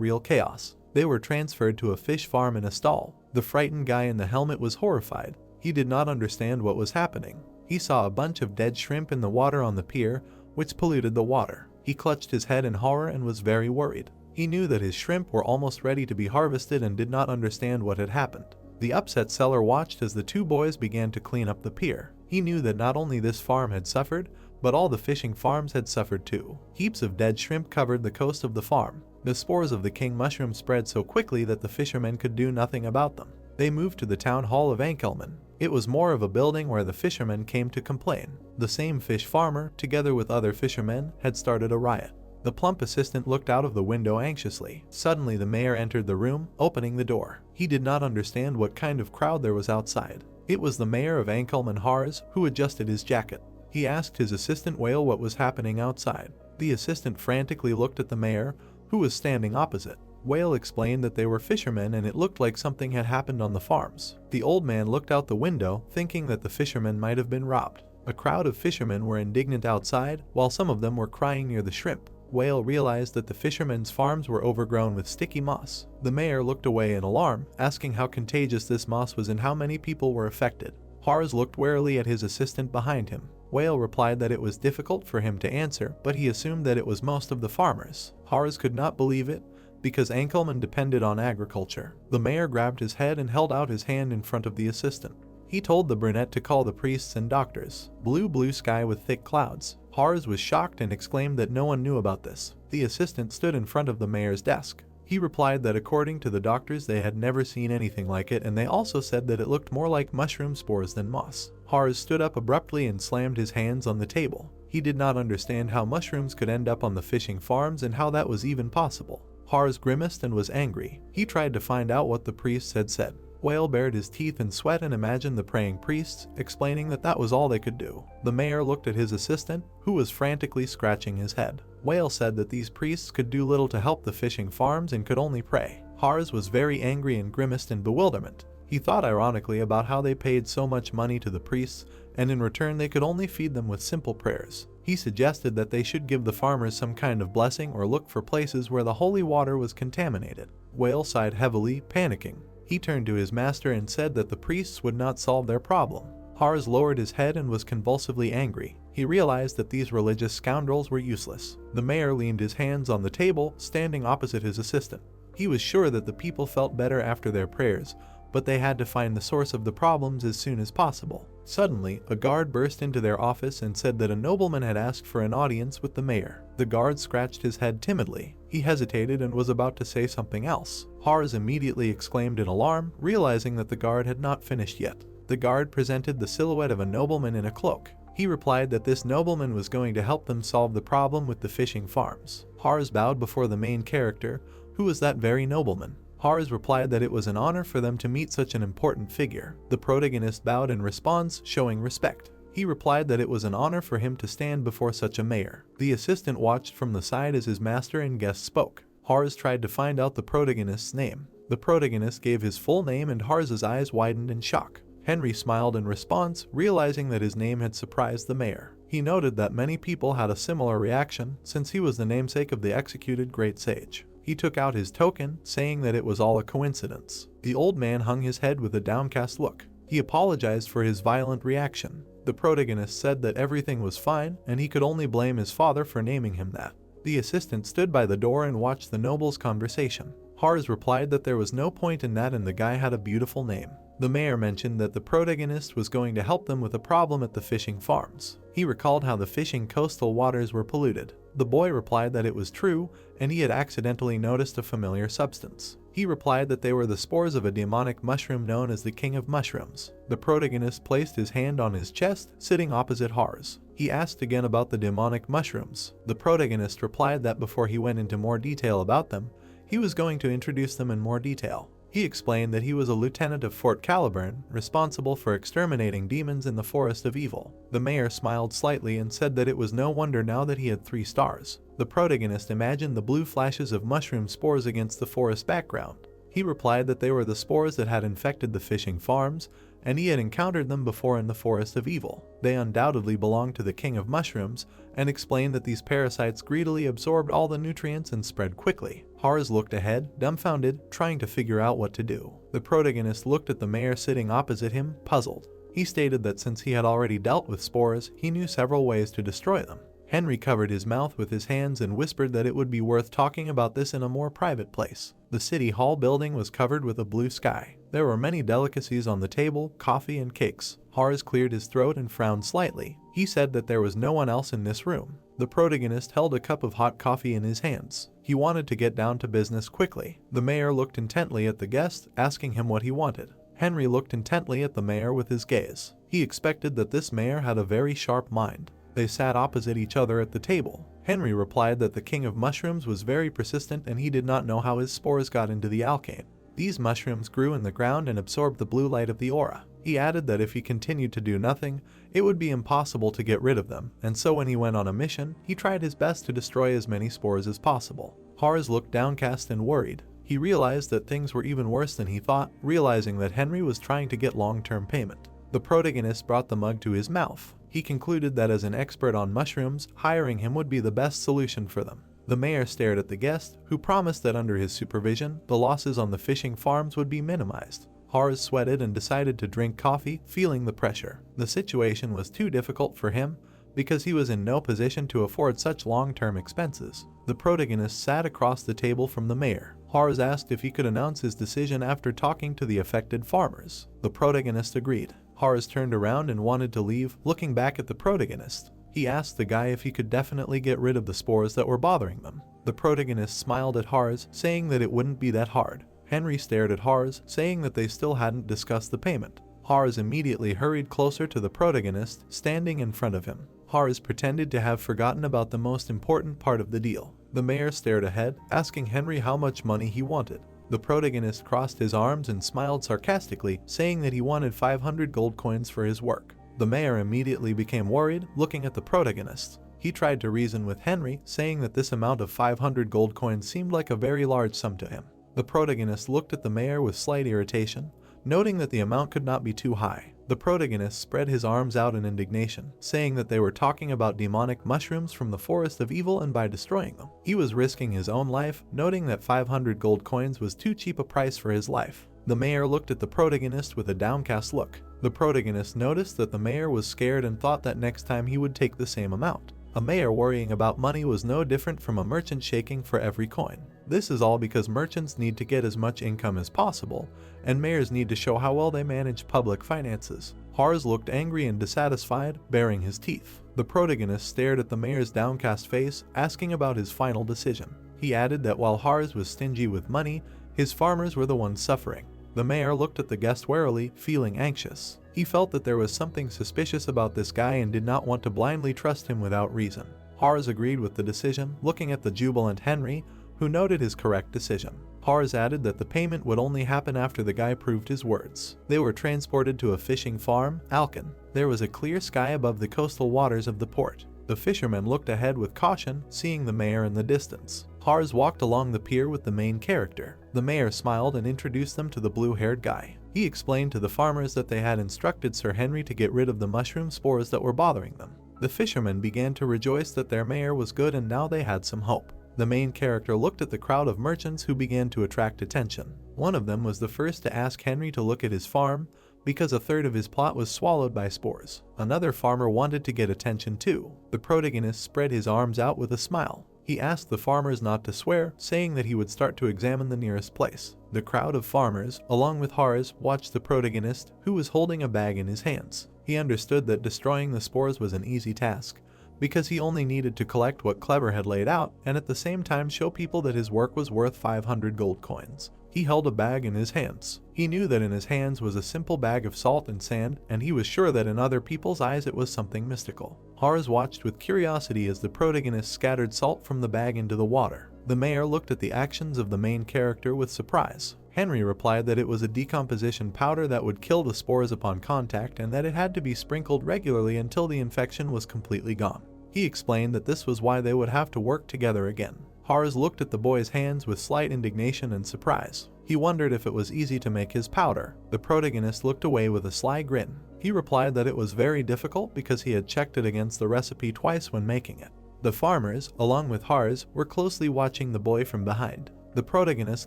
real chaos. They were transferred to a fish farm in a stall. The frightened guy in the helmet was horrified. He did not understand what was happening. He saw a bunch of dead shrimp in the water on the pier, which polluted the water. He clutched his head in horror and was very worried. He knew that his shrimp were almost ready to be harvested and did not understand what had happened. The upset seller watched as the two boys began to clean up the pier. He knew that not only this farm had suffered, but all the fishing farms had suffered too. Heaps of dead shrimp covered the coast of the farm. The spores of the king mushroom spread so quickly that the fishermen could do nothing about them. They moved to the town hall of Ankelman. It was more of a building where the fishermen came to complain. The same fish farmer, together with other fishermen, had started a riot. The plump assistant looked out of the window anxiously. Suddenly the mayor entered the room, opening the door. He did not understand what kind of crowd there was outside. It was the mayor of Ankelman Hars, who adjusted his jacket. He asked his assistant Whale what was happening outside. The assistant frantically looked at the mayor, who was standing opposite. Whale explained that they were fishermen and it looked like something had happened on the farms. The old man looked out the window, thinking that the fishermen might have been robbed. A crowd of fishermen were indignant outside, while some of them were crying near the shrimp. Whale realized that the fishermen's farms were overgrown with sticky moss. The mayor looked away in alarm, asking how contagious this moss was and how many people were affected. Hars looked warily at his assistant behind him. Whale replied that it was difficult for him to answer, but he assumed that it was most of the farmers. Hars could not believe it, because Ankelman depended on agriculture. The mayor grabbed his head and held out his hand in front of the assistant. He told the brunette to call the priests and doctors. Blue sky with thick clouds. Hars was shocked and exclaimed that no one knew about this. The assistant stood in front of the mayor's desk. He replied that according to the doctors they had never seen anything like it, and they also said that it looked more like mushroom spores than moss. Hars stood up abruptly and slammed his hands on the table. He did not understand how mushrooms could end up on the fishing farms and how that was even possible. Hars grimaced and was angry. He tried to find out what the priests had said. Whale bared his teeth in sweat and imagined the praying priests, explaining that that was all they could do. The mayor looked at his assistant, who was frantically scratching his head. Whale said that these priests could do little to help the fishing farms and could only pray. Hars was very angry and grimaced in bewilderment. He thought ironically about how they paid so much money to the priests, and in return they could only feed them with simple prayers. He suggested that they should give the farmers some kind of blessing or look for places where the holy water was contaminated. Whale sighed heavily, panicking. He turned to his master and said that the priests would not solve their problem. Hars lowered his head and was convulsively angry. He realized that these religious scoundrels were useless. The mayor leaned his hands on the table, standing opposite his assistant. He was sure that the people felt better after their prayers, but they had to find the source of the problems as soon as possible. Suddenly, a guard burst into their office and said that a nobleman had asked for an audience with the mayor. The guard scratched his head timidly. He hesitated and was about to say something else. Hars immediately exclaimed in alarm, realizing that the guard had not finished yet. The guard presented the silhouette of a nobleman in a cloak. He replied that this nobleman was going to help them solve the problem with the fishing farms. Hars bowed before the main character, who was that very nobleman. Hars replied that it was an honor for them to meet such an important figure. The protagonist bowed in response, showing respect. He replied that it was an honor for him to stand before such a mayor. The assistant watched from the side as his master and guest spoke. Hars tried to find out the protagonist's name. The protagonist gave his full name and Hars's eyes widened in shock. Henry smiled in response, realizing that his name had surprised the mayor. He noted that many people had a similar reaction since he was the namesake of the executed great sage. He took out his token, saying that it was all a coincidence. The old man hung his head with a downcast look. He apologized for his violent reaction. The protagonist said that everything was fine and he could only blame his father for naming him that. The assistant stood by the door and watched the noble's conversation. Hars replied that there was no point in that and the guy had a beautiful name. The mayor mentioned that the protagonist was going to help them with a problem at the fishing farms. He recalled how the fishing coastal waters were polluted. The boy replied that it was true and he had accidentally noticed a familiar substance. He replied that they were the spores of a demonic mushroom known as the king of mushrooms. The protagonist placed his hand on his chest, sitting opposite Hars. He asked again about the demonic mushrooms. The protagonist replied that before he went into more detail about them, he was going to introduce them in more detail. He explained that he was a lieutenant of Fort Caliburn, responsible for exterminating demons in the Forest of Evil. The mayor smiled slightly and said that it was no wonder now that he had 3 stars. The protagonist imagined the blue flashes of mushroom spores against the forest background. He replied that they were the spores that had infected the fishing farms, and he had encountered them before in the Forest of Evil. They undoubtedly belonged to the king of mushrooms, and explained that these parasites greedily absorbed all the nutrients and spread quickly. Hars looked ahead, dumbfounded, trying to figure out what to do. The protagonist looked at the mayor sitting opposite him, puzzled. He stated that since he had already dealt with spores, he knew several ways to destroy them. Henry covered his mouth with his hands and whispered that it would be worth talking about this in a more private place. The city hall building was covered with a blue sky. There were many delicacies on the table, coffee and cakes. Hars cleared his throat and frowned slightly. He said that there was no one else in this room. The protagonist held a cup of hot coffee in his hands. He wanted to get down to business quickly. The mayor looked intently at the guest, asking him what he wanted. Henry looked intently at the mayor with his gaze. He expected that this mayor had a very sharp mind. They sat opposite each other at the table. Henry replied that the king of mushrooms was very persistent and he did not know how his spores got into the alkane. These mushrooms grew in the ground and absorbed the blue light of the aura. He added that if he continued to do nothing, it would be impossible to get rid of them, and so when he went on a mission, he tried his best to destroy as many spores as possible. Hars looked downcast and worried. He realized that things were even worse than he thought, realizing that Henry was trying to get long-term payment. The protagonist brought the mug to his mouth. He concluded that as an expert on mushrooms, hiring him would be the best solution for them. The mayor stared at the guest, who promised that under his supervision, the losses on the fishing farms would be minimized. Hars sweated and decided to drink coffee, feeling the pressure. The situation was too difficult for him, because he was in no position to afford such long-term expenses. The protagonist sat across the table from the mayor. Hars asked if he could announce his decision after talking to the affected farmers. The protagonist agreed. Hars turned around and wanted to leave, looking back at the protagonist. He asked the guy if he could definitely get rid of the spores that were bothering them. The protagonist smiled at Hars, saying that it wouldn't be that hard. Henry stared at Hars, saying that they still hadn't discussed the payment. Hars immediately hurried closer to the protagonist, standing in front of him. Hars pretended to have forgotten about the most important part of the deal. The mayor stared ahead, asking Henry how much money he wanted. The protagonist crossed his arms and smiled sarcastically, saying that he wanted 500 gold coins for his work. The mayor immediately became worried, looking at the protagonist. He tried to reason with Henry, saying that this amount of 500 gold coins seemed like a very large sum to him. The protagonist looked at the mayor with slight irritation, noting that the amount could not be too high. The protagonist spread his arms out in indignation, saying that they were talking about demonic mushrooms from the Forest of Evil and by destroying them, he was risking his own life, noting that 500 gold coins was too cheap a price for his life. The mayor looked at the protagonist with a downcast look. The protagonist noticed that the mayor was scared and thought that next time he would take the same amount. A mayor worrying about money was no different from a merchant shaking for every coin. This is all because merchants need to get as much income as possible, and mayors need to show how well they manage public finances. Hars looked angry and dissatisfied, baring his teeth. The protagonist stared at the mayor's downcast face, asking about his final decision. He added that while Hars was stingy with money, his farmers were the ones suffering. The mayor looked at the guest warily, feeling anxious. He felt that there was something suspicious about this guy and did not want to blindly trust him without reason. Hars agreed with the decision, looking at the jubilant Henry, who noted his correct decision. Hars added that the payment would only happen after the guy proved his words. They were transported to a fishing farm, Alkin. There was a clear sky above the coastal waters of the port. The fishermen looked ahead with caution, seeing the mayor in the distance. Hars walked along the pier with the main character. The mayor smiled and introduced them to the blue-haired guy. He explained to the farmers that they had instructed Sir Henry to get rid of the mushroom spores that were bothering them. The fishermen began to rejoice that their mayor was good and now they had some hope. The main character looked at the crowd of merchants who began to attract attention. One of them was the first to ask Henry to look at his farm, because a third of his plot was swallowed by spores. Another farmer wanted to get attention too. The protagonist spread his arms out with a smile. He asked the farmers not to swear, saying that he would start to examine the nearest place. The crowd of farmers, along with Hars, watched the protagonist, who was holding a bag in his hands. He understood that destroying the spores was an easy task, because he only needed to collect what Clever had laid out and at the same time show people that his work was worth 500 gold coins. He held a bag in his hands. He knew that in his hands was a simple bag of salt and sand, and he was sure that in other people's eyes it was something mystical. Hars watched with curiosity as the protagonist scattered salt from the bag into the water. The mayor looked at the actions of the main character with surprise. Henry replied that it was a decomposition powder that would kill the spores upon contact and that it had to be sprinkled regularly until the infection was completely gone. He explained that this was why they would have to work together again. Hars looked at the boy's hands with slight indignation and surprise. He wondered if it was easy to make his powder. The protagonist looked away with a sly grin. He replied that it was very difficult because he had checked it against the recipe twice when making it. The farmers, along with Hars, were closely watching the boy from behind. The protagonist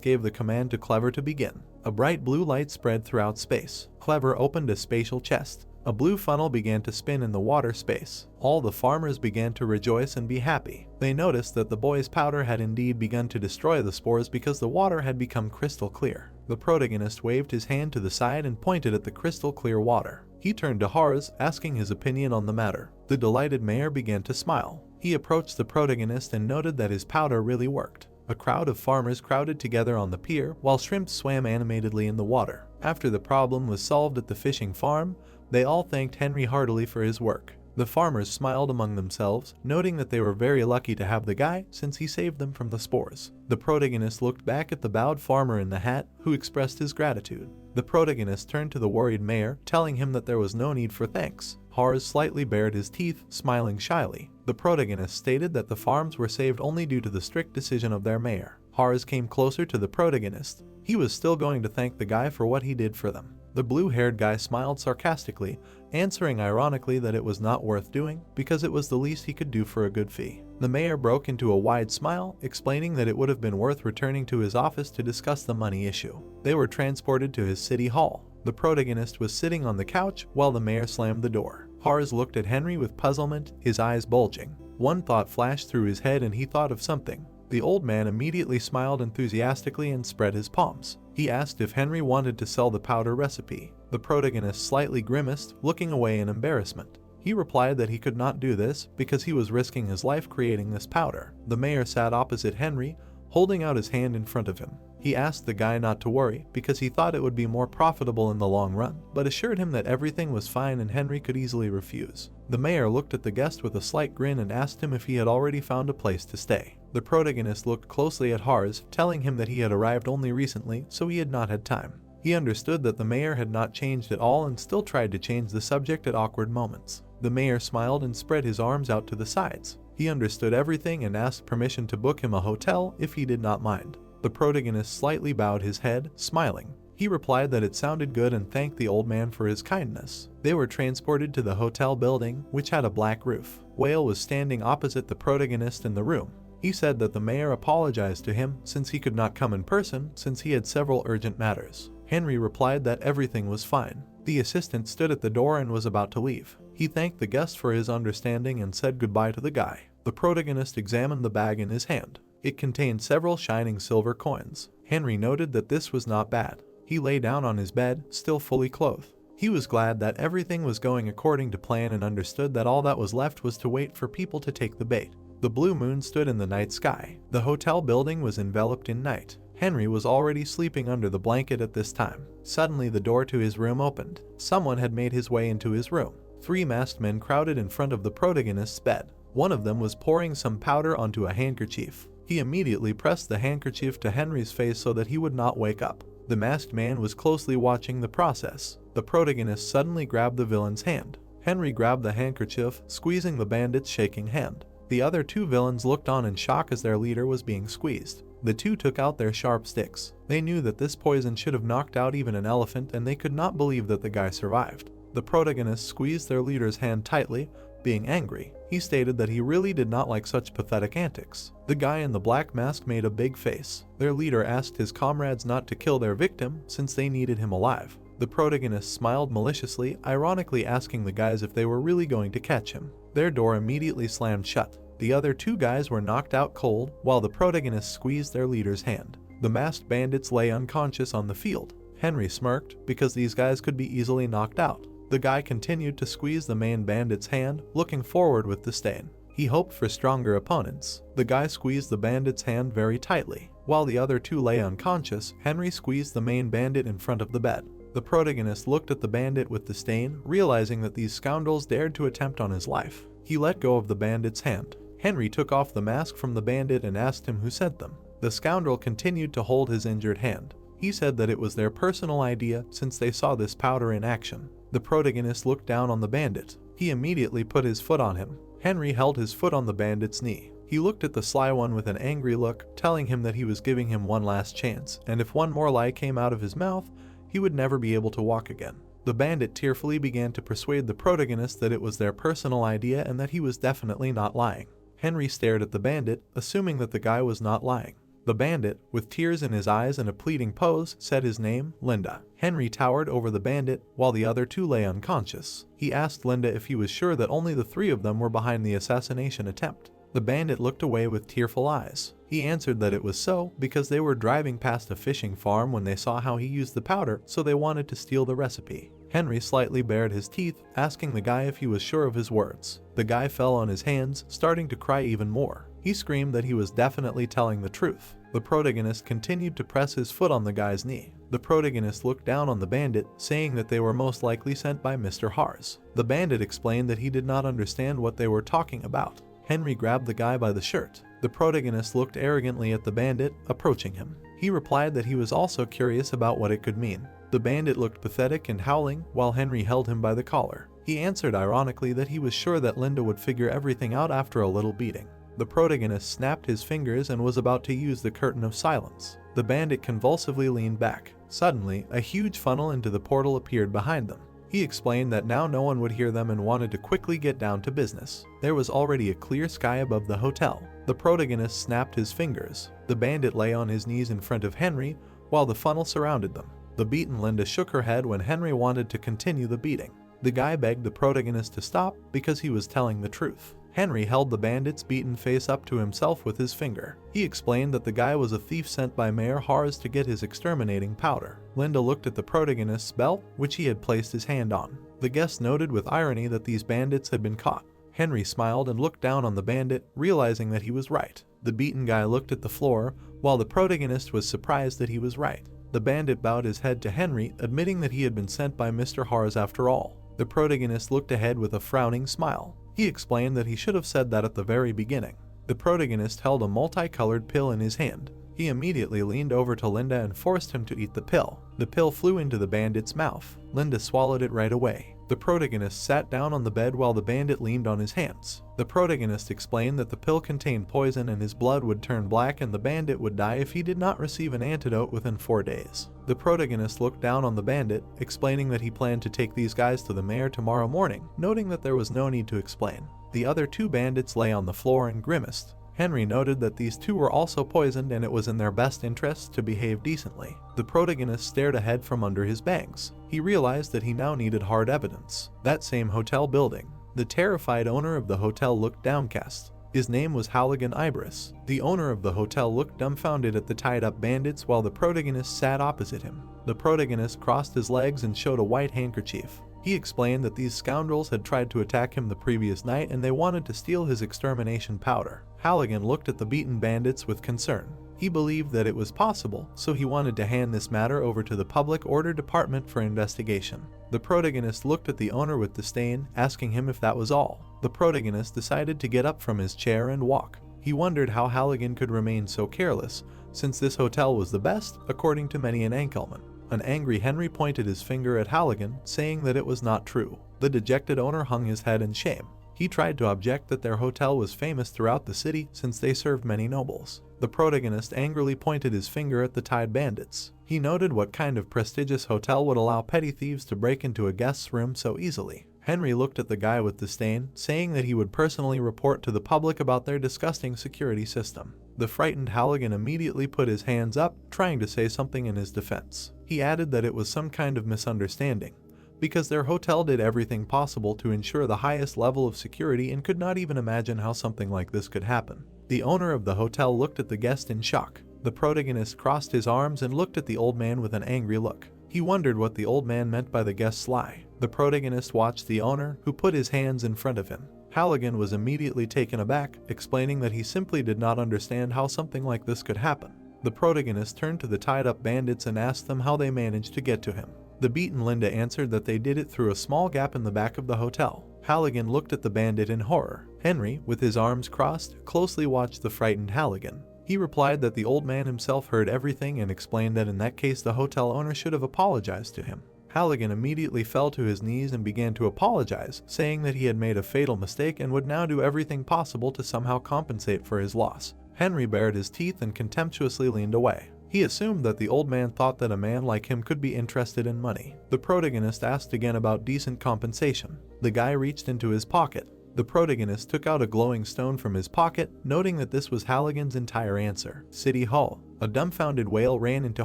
gave the command to Clever to begin. A bright blue light spread throughout space. Clever opened a spatial chest. A blue funnel began to spin in the water space. All the farmers began to rejoice and be happy. They noticed that the boy's powder had indeed begun to destroy the spores because the water had become crystal clear. The protagonist waved his hand to the side and pointed at the crystal clear water. He turned to Hars, asking his opinion on the matter. The delighted mayor began to smile. He approached the protagonist and noted that his powder really worked. A crowd of farmers crowded together on the pier while shrimps swam animatedly in the water. After the problem was solved at the fishing farm, they all thanked Henry heartily for his work. The farmers smiled among themselves, noting that they were very lucky to have the guy since he saved them from the spores. The protagonist looked back at the bowed farmer in the hat, who expressed his gratitude. The protagonist turned to the worried mayor, telling him that there was no need for thanks. Hars slightly bared his teeth, smiling shyly. The protagonist stated that the farms were saved only due to the strict decision of their mayor. Hars came closer to the protagonist. He was still going to thank the guy for what he did for them. The blue-haired guy smiled sarcastically, answering ironically that it was not worth doing because it was the least he could do for a good fee. The mayor broke into a wide smile, explaining that it would have been worth returning to his office to discuss the money issue. They were transported to his city hall. The protagonist was sitting on the couch while the mayor slammed the door. Hars looked at Henry with puzzlement, his eyes bulging. One thought flashed through his head and he thought of something. The old man immediately smiled enthusiastically and spread his palms. He asked if Henry wanted to sell the powder recipe. The protagonist slightly grimaced, looking away in embarrassment. He replied that he could not do this because he was risking his life creating this powder. The mayor sat opposite Henry, holding out his hand in front of him. He asked the guy not to worry because he thought it would be more profitable in the long run, but assured him that everything was fine and Henry could easily refuse. The mayor looked at the guest with a slight grin and asked him if he had already found a place to stay. The protagonist looked closely at Hars, telling him that he had arrived only recently, so he had not had time. He understood that the mayor had not changed at all and still tried to change the subject at awkward moments. The mayor smiled and spread his arms out to the sides. He understood everything and asked permission to book him a hotel if he did not mind. The protagonist slightly bowed his head, smiling. He replied that it sounded good and thanked the old man for his kindness. They were transported to the hotel building, which had a black roof. Whale was standing opposite the protagonist in the room. He said that the mayor apologized to him since he could not come in person since he had several urgent matters. Henry replied that everything was fine. The assistant stood at the door and was about to leave. He thanked the guest for his understanding and said goodbye to the guy. The protagonist examined the bag in his hand. It contained several shining silver coins. Henry noted that this was not bad. He lay down on his bed, still fully clothed. He was glad that everything was going according to plan and understood that all that was left was to wait for people to take the bait. The blue moon stood in the night sky. The hotel building was enveloped in night. Henry was already sleeping under the blanket at this time. Suddenly the door to his room opened. Someone had made his way into his room. 3 masked men crowded in front of the protagonist's bed. One of them was pouring some powder onto a handkerchief. He immediately pressed the handkerchief to Henry's face so that he would not wake up. The masked man was closely watching the process. The protagonist suddenly grabbed the villain's hand. Henry grabbed the handkerchief, squeezing the bandit's shaking hand. The other 2 villains looked on in shock as their leader was being squeezed. The 2 took out their sharp sticks. They knew that this poison should have knocked out even an elephant, and they could not believe that the guy survived. The protagonist squeezed their leader's hand tightly, being angry. He stated that he really did not like such pathetic antics. The guy in the black mask made a big face. Their leader asked his comrades not to kill their victim since they needed him alive. The protagonist smiled maliciously, ironically asking the guys if they were really going to catch him. Their door immediately slammed shut. The other 2 guys were knocked out cold while the protagonist squeezed their leader's hand. The masked bandits lay unconscious on the field. Henry smirked because these guys could be easily knocked out. The guy continued to squeeze the main bandit's hand, looking forward with disdain. He hoped for stronger opponents. The guy squeezed the bandit's hand very tightly. While the other 2 lay unconscious, Henry squeezed the main bandit in front of the bed. The protagonist looked at the bandit with disdain, realizing that these scoundrels dared to attempt on his life. He let go of the bandit's hand. Henry took off the mask from the bandit and asked him who sent them. The scoundrel continued to hold his injured hand. He said that it was their personal idea since they saw this powder in action. The protagonist looked down on the bandit. He immediately put his foot on him. Henry held his foot on the bandit's knee. He looked at the sly one with an angry look, telling him that he was giving him one last chance, and if one more lie came out of his mouth, he would never be able to walk again. The bandit tearfully began to persuade the protagonist that it was their personal idea and that he was definitely not lying. Henry stared at the bandit, assuming that the guy was not lying. The bandit, with tears in his eyes and a pleading pose, said his name, Linda. Henry towered over the bandit, while the other 2 lay unconscious. He asked Linda if he was sure that only the 3 of them were behind the assassination attempt. The bandit looked away with tearful eyes. He answered that it was so because they were driving past a fishing farm when they saw how he used the powder, so they wanted to steal the recipe. Henry slightly bared his teeth, asking the guy if he was sure of his words. The guy fell on his hands, starting to cry even more. He screamed that he was definitely telling the truth. The protagonist continued to press his foot on the guy's knee. The protagonist looked down on the bandit, saying that they were most likely sent by Mr. Hars. The bandit explained that he did not understand what they were talking about. Henry grabbed the guy by the shirt. The protagonist looked arrogantly at the bandit, approaching him. He replied that he was also curious about what it could mean. The bandit looked pathetic and howling while Henry held him by the collar. He answered ironically that he was sure that Linda would figure everything out after a little beating. The protagonist snapped his fingers and was about to use the curtain of silence. The bandit convulsively leaned back. Suddenly, a huge funnel into the portal appeared behind them. He explained that now no one would hear them and wanted to quickly get down to business. There was already a clear sky above the hotel. The protagonist snapped his fingers. The bandit lay on his knees in front of Henry while the funnel surrounded them. The beaten Linda shook her head when Henry wanted to continue the beating. The guy begged the protagonist to stop because he was telling the truth. Henry held the bandit's beaten face up to himself with his finger. He explained that the guy was a thief sent by Mayor Hars to get his exterminating powder. Linda looked at the protagonist's belt, which he had placed his hand on. The guest noted with irony that these bandits had been caught. Henry smiled and looked down on the bandit, realizing that he was right. The beaten guy looked at the floor, while the protagonist was surprised that he was right. The bandit bowed his head to Henry, admitting that he had been sent by Mr. Hars after all. The protagonist looked ahead with a frowning smile. He explained that he should have said that at the very beginning. The protagonist held a multicolored pill in his hand. He immediately leaned over to Linda and forced him to eat the pill. The pill flew into the bandit's mouth. Linda swallowed it right away. The protagonist sat down on the bed while the bandit leaned on his hands. The protagonist explained that the pill contained poison and his blood would turn black and the bandit would die if he did not receive an antidote within 4 days. The protagonist looked down on the bandit, explaining that he planned to take these guys to the mayor tomorrow morning, noting that there was no need to explain. The other 2 bandits lay on the floor and grimaced. Henry noted that these 2 were also poisoned and it was in their best interests to behave decently. The protagonist stared ahead from under his bangs. He realized that he now needed hard evidence. That same hotel building. The terrified owner of the hotel looked downcast. His name was Halligan Ibris. The owner of the hotel looked dumbfounded at the tied-up bandits while the protagonist sat opposite him. The protagonist crossed his legs and showed a white handkerchief. He explained that these scoundrels had tried to attack him the previous night and they wanted to steal his extermination powder. Halligan looked at the beaten bandits with concern. He believed that it was possible, so he wanted to hand this matter over to the Public Order Department for investigation. The protagonist looked at the owner with disdain, asking him if that was all. The protagonist decided to get up from his chair and walk. He wondered how Halligan could remain so careless, since this hotel was the best, according to many in Ankelman. An angry Henry pointed his finger at Halligan, saying that it was not true. The dejected owner hung his head in shame. He tried to object that their hotel was famous throughout the city since they served many nobles. The protagonist angrily pointed his finger at the tied bandits. He noted what kind of prestigious hotel would allow petty thieves to break into a guest's room so easily. Henry looked at the guy with disdain, saying that he would personally report to the public about their disgusting security system. The frightened Halligan immediately put his hands up, trying to say something in his defense. He added that it was some kind of misunderstanding, because their hotel did everything possible to ensure the highest level of security and could not even imagine how something like this could happen. The owner of the hotel looked at the guest in shock. The protagonist crossed his arms and looked at the old man with an angry look. He wondered what the old man meant by the guest's lie. The protagonist watched the owner, who put his hands in front of him. Halligan was immediately taken aback, explaining that he simply did not understand how something like this could happen. The protagonist turned to the tied-up bandits and asked them how they managed to get to him. The beaten Linda answered that they did it through a small gap in the back of the hotel. Halligan looked at the bandit in horror. Henry, with his arms crossed, closely watched the frightened Halligan. He replied that the old man himself heard everything and explained that in that case the hotel owner should have apologized to him. Halligan immediately fell to his knees and began to apologize, saying that he had made a fatal mistake and would now do everything possible to somehow compensate for his loss. Henry bared his teeth and contemptuously leaned away. He assumed that the old man thought that a man like him could be interested in money. The protagonist asked again about decent compensation. The guy reached into his pocket. The protagonist took out a glowing stone from his pocket, noting that this was Halligan's entire answer. City Hall. A dumbfounded wail ran into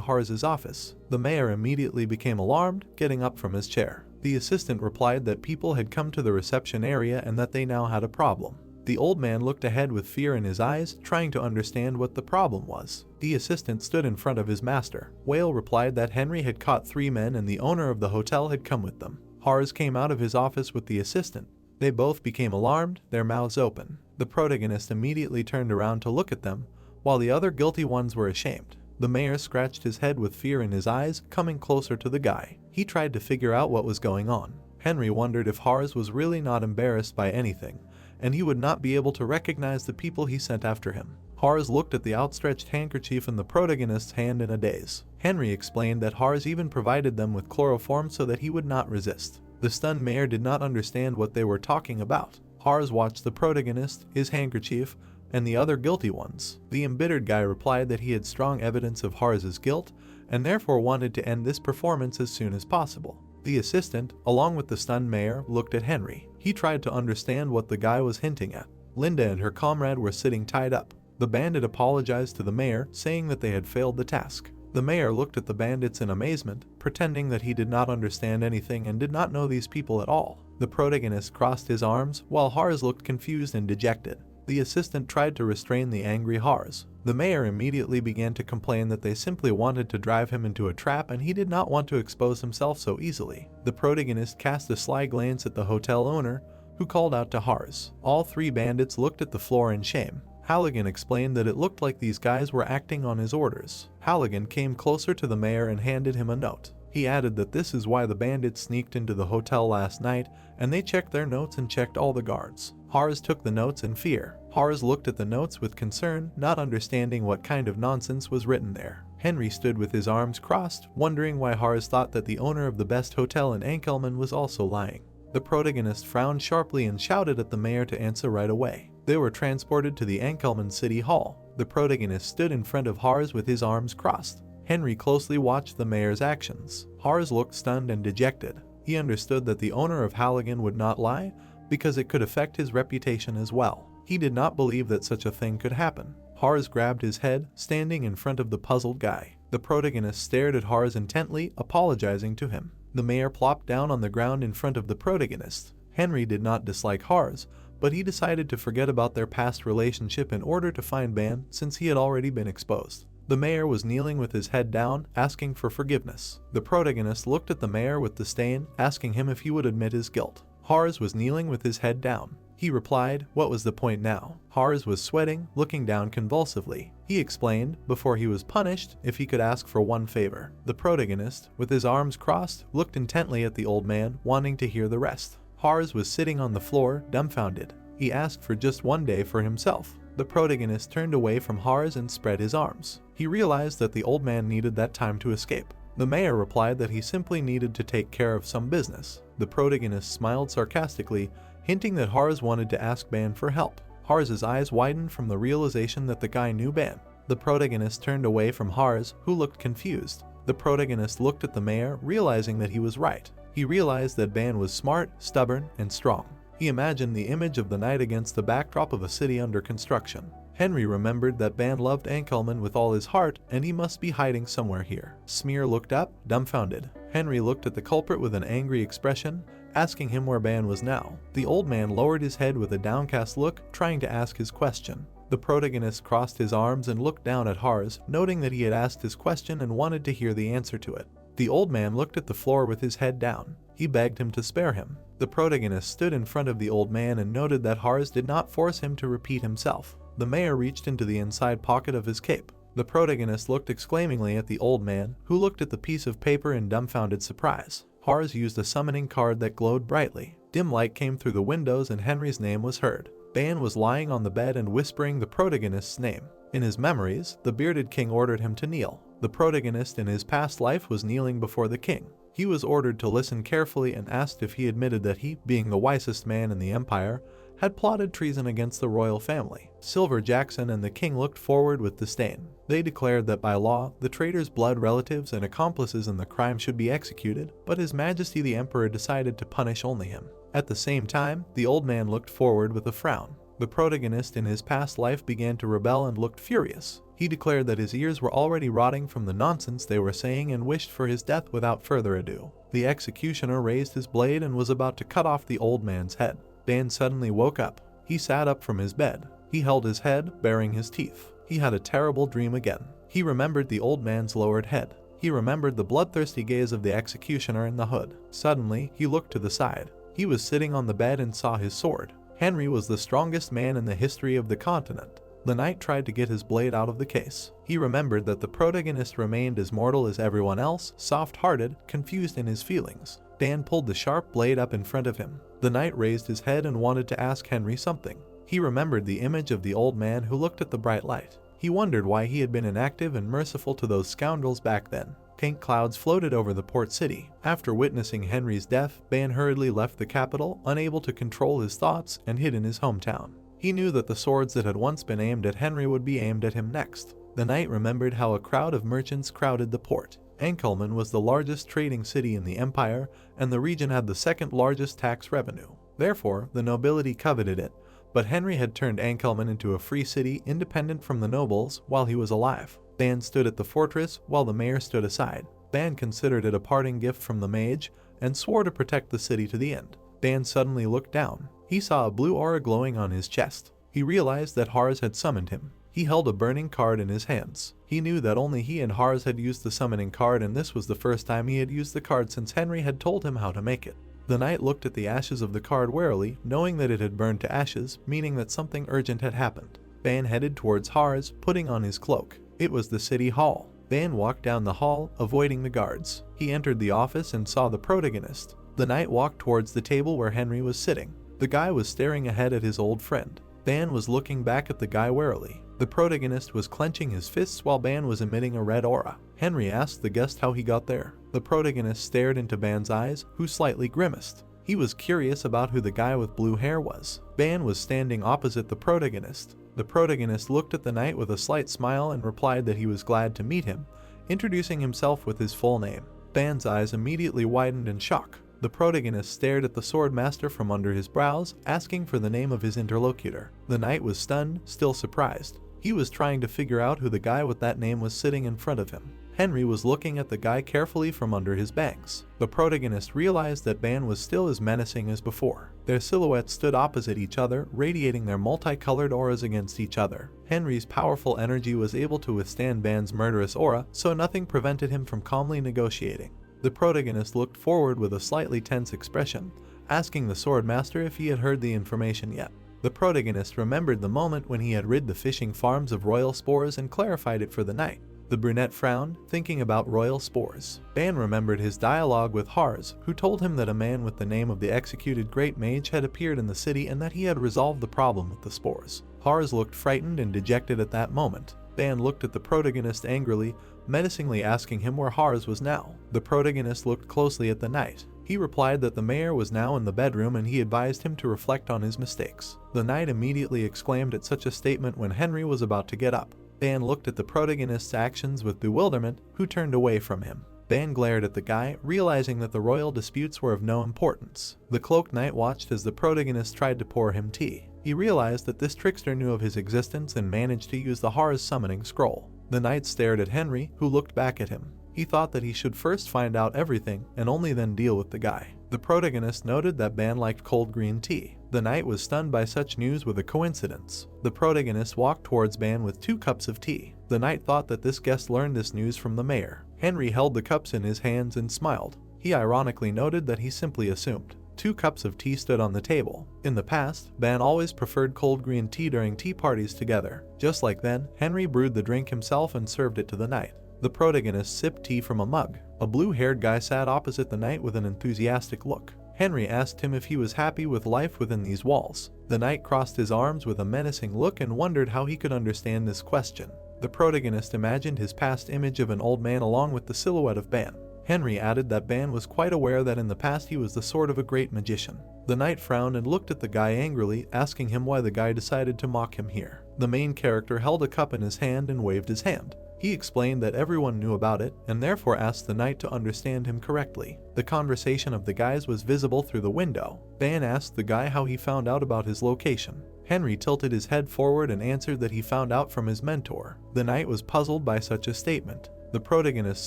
Harz's office. The mayor immediately became alarmed, getting up from his chair. The assistant replied that people had come to the reception area and that they now had a problem. The old man looked ahead with fear in his eyes, trying to understand what the problem was. The assistant stood in front of his master. Whale replied that Henry had caught 3 men and the owner of the hotel had come with them. Harz came out of his office with the assistant. They both became alarmed, their mouths open. The protagonist immediately turned around to look at them, while the other guilty ones were ashamed. The mayor scratched his head with fear in his eyes, coming closer to the guy. He tried to figure out what was going on. Henry wondered if Harz was really not embarrassed by anything, and he would not be able to recognize the people he sent after him. Harz looked at the outstretched handkerchief in the protagonist's hand in a daze. Henry explained that Harz even provided them with chloroform so that he would not resist. The stunned mayor did not understand what they were talking about. Harz watched the protagonist, his handkerchief, and the other guilty ones. The embittered guy replied that he had strong evidence of Harz's guilt, and therefore wanted to end this performance as soon as possible. The assistant, along with the stunned mayor, looked at Henry. He tried to understand what the guy was hinting at. Linda and her comrade were sitting tied up. The bandit apologized to the mayor, saying that they had failed the task. The mayor looked at the bandits in amazement, pretending that he did not understand anything and did not know these people at all. The protagonist crossed his arms, while Harz looked confused and dejected. The assistant tried to restrain the angry Harz. The mayor immediately began to complain that they simply wanted to drive him into a trap and he did not want to expose himself so easily. The protagonist cast a sly glance at the hotel owner, who called out to Harz. All 3 bandits looked at the floor in shame. Halligan explained that it looked like these guys were acting on his orders. Halligan came closer to the mayor and handed him a note. He added that this is why the bandits sneaked into the hotel last night, and they checked their notes and checked all the guards. Harz took the notes in fear. Harz looked at the notes with concern, not understanding what kind of nonsense was written there. Henry stood with his arms crossed, wondering why Harz thought that the owner of the best hotel in Ankelman was also lying. The protagonist frowned sharply and shouted at the mayor to answer right away. They were transported to the Ankelman City Hall. The protagonist stood in front of Harz with his arms crossed. Henry closely watched the mayor's actions. Harz looked stunned and dejected. He understood that the owner of Halligan would not lie, because it could affect his reputation as well. He did not believe that such a thing could happen. Harz grabbed his head, standing in front of the puzzled guy. The protagonist stared at Harz intently, apologizing to him. The mayor plopped down on the ground in front of the protagonist. Henry did not dislike Harz, but he decided to forget about their past relationship in order to find Ban since he had already been exposed. The mayor was kneeling with his head down, asking for forgiveness. The protagonist looked at the mayor with disdain, asking him if he would admit his guilt. Hars was kneeling with his head down. He replied, "What was the point now?" Hars was sweating, looking down convulsively. He explained, before he was punished, if he could ask for one favor. The protagonist, with his arms crossed, looked intently at the old man, wanting to hear the rest. Hars was sitting on the floor, dumbfounded. He asked for just one day for himself. The protagonist turned away from Hars and spread his arms. He realized that the old man needed that time to escape. The mayor replied that he simply needed to take care of some business. The protagonist smiled sarcastically, hinting that Hars wanted to ask Ban for help. Hars's eyes widened from the realization that the guy knew Ban. The protagonist turned away from Hars, who looked confused. The protagonist looked at the mayor, realizing that he was right. He realized that Ban was smart, stubborn, and strong. He imagined the image of the knight against the backdrop of a city under construction. Henry remembered that Ban loved Ankelman with all his heart, and he must be hiding somewhere here. Smear looked up, dumbfounded. Henry looked at the culprit with an angry expression, asking him where Ban was now. The old man lowered his head with a downcast look, trying to ask his question. The protagonist crossed his arms and looked down at Hars, noting that he had asked his question and wanted to hear the answer to it. The old man looked at the floor with his head down. He begged him to spare him. The protagonist stood in front of the old man and noted that Hars did not force him to repeat himself. The mayor reached into the inside pocket of his cape. The protagonist looked exclaimingly at the old man, who looked at the piece of paper in dumbfounded surprise. Hars used a summoning card that glowed brightly. Dim light came through the windows and Henry's name was heard. Ban was lying on the bed and whispering the protagonist's name. In his memories, the bearded king ordered him to kneel. The protagonist in his past life was kneeling before the king. He was ordered to listen carefully and asked if he admitted that he, being the wisest man in the empire, had plotted treason against the royal family. Silver Jackson and the king looked forward with disdain. They declared that by law, the traitor's blood relatives and accomplices in the crime should be executed, but His Majesty the Emperor decided to punish only him. At the same time, the old man looked forward with a frown. The protagonist in his past life began to rebel and looked furious. He declared that his ears were already rotting from the nonsense they were saying and wished for his death without further ado. The executioner raised his blade and was about to cut off the old man's head. Dan suddenly woke up. He sat up from his bed. He held his head, baring his teeth. He had a terrible dream again. He remembered the old man's lowered head. He remembered the bloodthirsty gaze of the executioner in the hood. Suddenly, he looked to the side. He was sitting on the bed and saw his sword. Henry was the strongest man in the history of the continent. The knight tried to get his blade out of the case. He remembered that the protagonist remained as mortal as everyone else, soft-hearted, confused in his feelings. Dan pulled the sharp blade up in front of him. The knight raised his head and wanted to ask Henry something. He remembered the image of the old man who looked at the bright light. He wondered why he had been inactive and merciful to those scoundrels back then. Pink clouds floated over the port city. After witnessing Henry's death, Ban hurriedly left the capital, unable to control his thoughts, and hid in his hometown. He knew that the swords that had once been aimed at Henry would be aimed at him next. The knight remembered how a crowd of merchants crowded the port. Ankelman was the largest trading city in the empire, and the region had the second largest tax revenue. Therefore, the nobility coveted it, but Henry had turned Ankelman into a free city independent from the nobles while he was alive. Ban stood at the fortress while the mayor stood aside. Ban considered it a parting gift from the mage and swore to protect the city to the end. Ban suddenly looked down. He saw a blue aura glowing on his chest. He realized that Hars had summoned him. He held a burning card in his hands. He knew that only he and Hars had used the summoning card, and this was the first time he had used the card since Henry had told him how to make it. The knight looked at the ashes of the card warily, knowing that it had burned to ashes, meaning that something urgent had happened. Ban headed towards Hars, putting on his cloak. It was the city hall. Ban walked down the hall, avoiding the guards. He entered the office and saw the protagonist. The knight walked towards the table where Henry was sitting. The guy was staring ahead at his old friend. Ban was looking back at the guy warily. The protagonist was clenching his fists while Ban was emitting a red aura. Henry asked the guest how he got there. The protagonist stared into Ban's eyes, who slightly grimaced. He was curious about who the guy with blue hair was. Ban was standing opposite the protagonist. The protagonist looked at the knight with a slight smile and replied that he was glad to meet him, introducing himself with his full name. Ban's eyes immediately widened in shock. The protagonist stared at the sword master from under his brows, asking for the name of his interlocutor. The knight was stunned, still surprised. He was trying to figure out who the guy with that name was sitting in front of him. Henry was looking at the guy carefully from under his bangs. The protagonist realized that Ban was still as menacing as before. Their silhouettes stood opposite each other, radiating their multicolored auras against each other. Henry's powerful energy was able to withstand Ban's murderous aura, so nothing prevented him from calmly negotiating. The protagonist looked forward with a slightly tense expression, asking the swordmaster if he had heard the information yet. The protagonist remembered the moment when he had rid the fishing farms of royal spores and clarified it for the knight. The brunette frowned, thinking about royal spores. Ban remembered his dialogue with Hars, who told him that a man with the name of the executed great mage had appeared in the city and that he had resolved the problem with the spores. Hars looked frightened and dejected at that moment. Ban looked at the protagonist angrily, menacingly asking him where Hars was now. The protagonist looked closely at the knight. He replied that the mayor was now in the bedroom and he advised him to reflect on his mistakes. The knight immediately exclaimed at such a statement when Henry was about to get up. Ban looked at the protagonist's actions with bewilderment, who turned away from him. Ban glared at the guy, realizing that the royal disputes were of no importance. The cloaked knight watched as the protagonist tried to pour him tea. He realized that this trickster knew of his existence and managed to use the Hars summoning scroll. The knight stared at Henry, who looked back at him. He thought that he should first find out everything and only then deal with the guy. The protagonist noted that Ban liked cold green tea. The knight was stunned by such news with a coincidence. The protagonist walked towards Ban with 2 cups of tea. The knight thought that this guest learned this news from the mayor. Henry held the cups in his hands and smiled. He ironically noted that he simply assumed. 2 cups of tea stood on the table. In the past, Ban always preferred cold green tea during tea parties together. Just like then, Henry brewed the drink himself and served it to the knight. The protagonist sipped tea from a mug. A blue-haired guy sat opposite the knight with an enthusiastic look. Henry asked him if he was happy with life within these walls. The knight crossed his arms with a menacing look and wondered how he could understand this question. The protagonist imagined his past image of an old man along with the silhouette of Ban. Henry added that Ban was quite aware that in the past he was the sort of a great magician. The knight frowned and looked at the guy angrily, asking him why the guy decided to mock him here. The main character held a cup in his hand and waved his hand. He explained that everyone knew about it, and therefore asked the knight to understand him correctly. The conversation of the guys was visible through the window. Ban asked the guy how he found out about his location. Henry tilted his head forward and answered that he found out from his mentor. The knight was puzzled by such a statement. The protagonist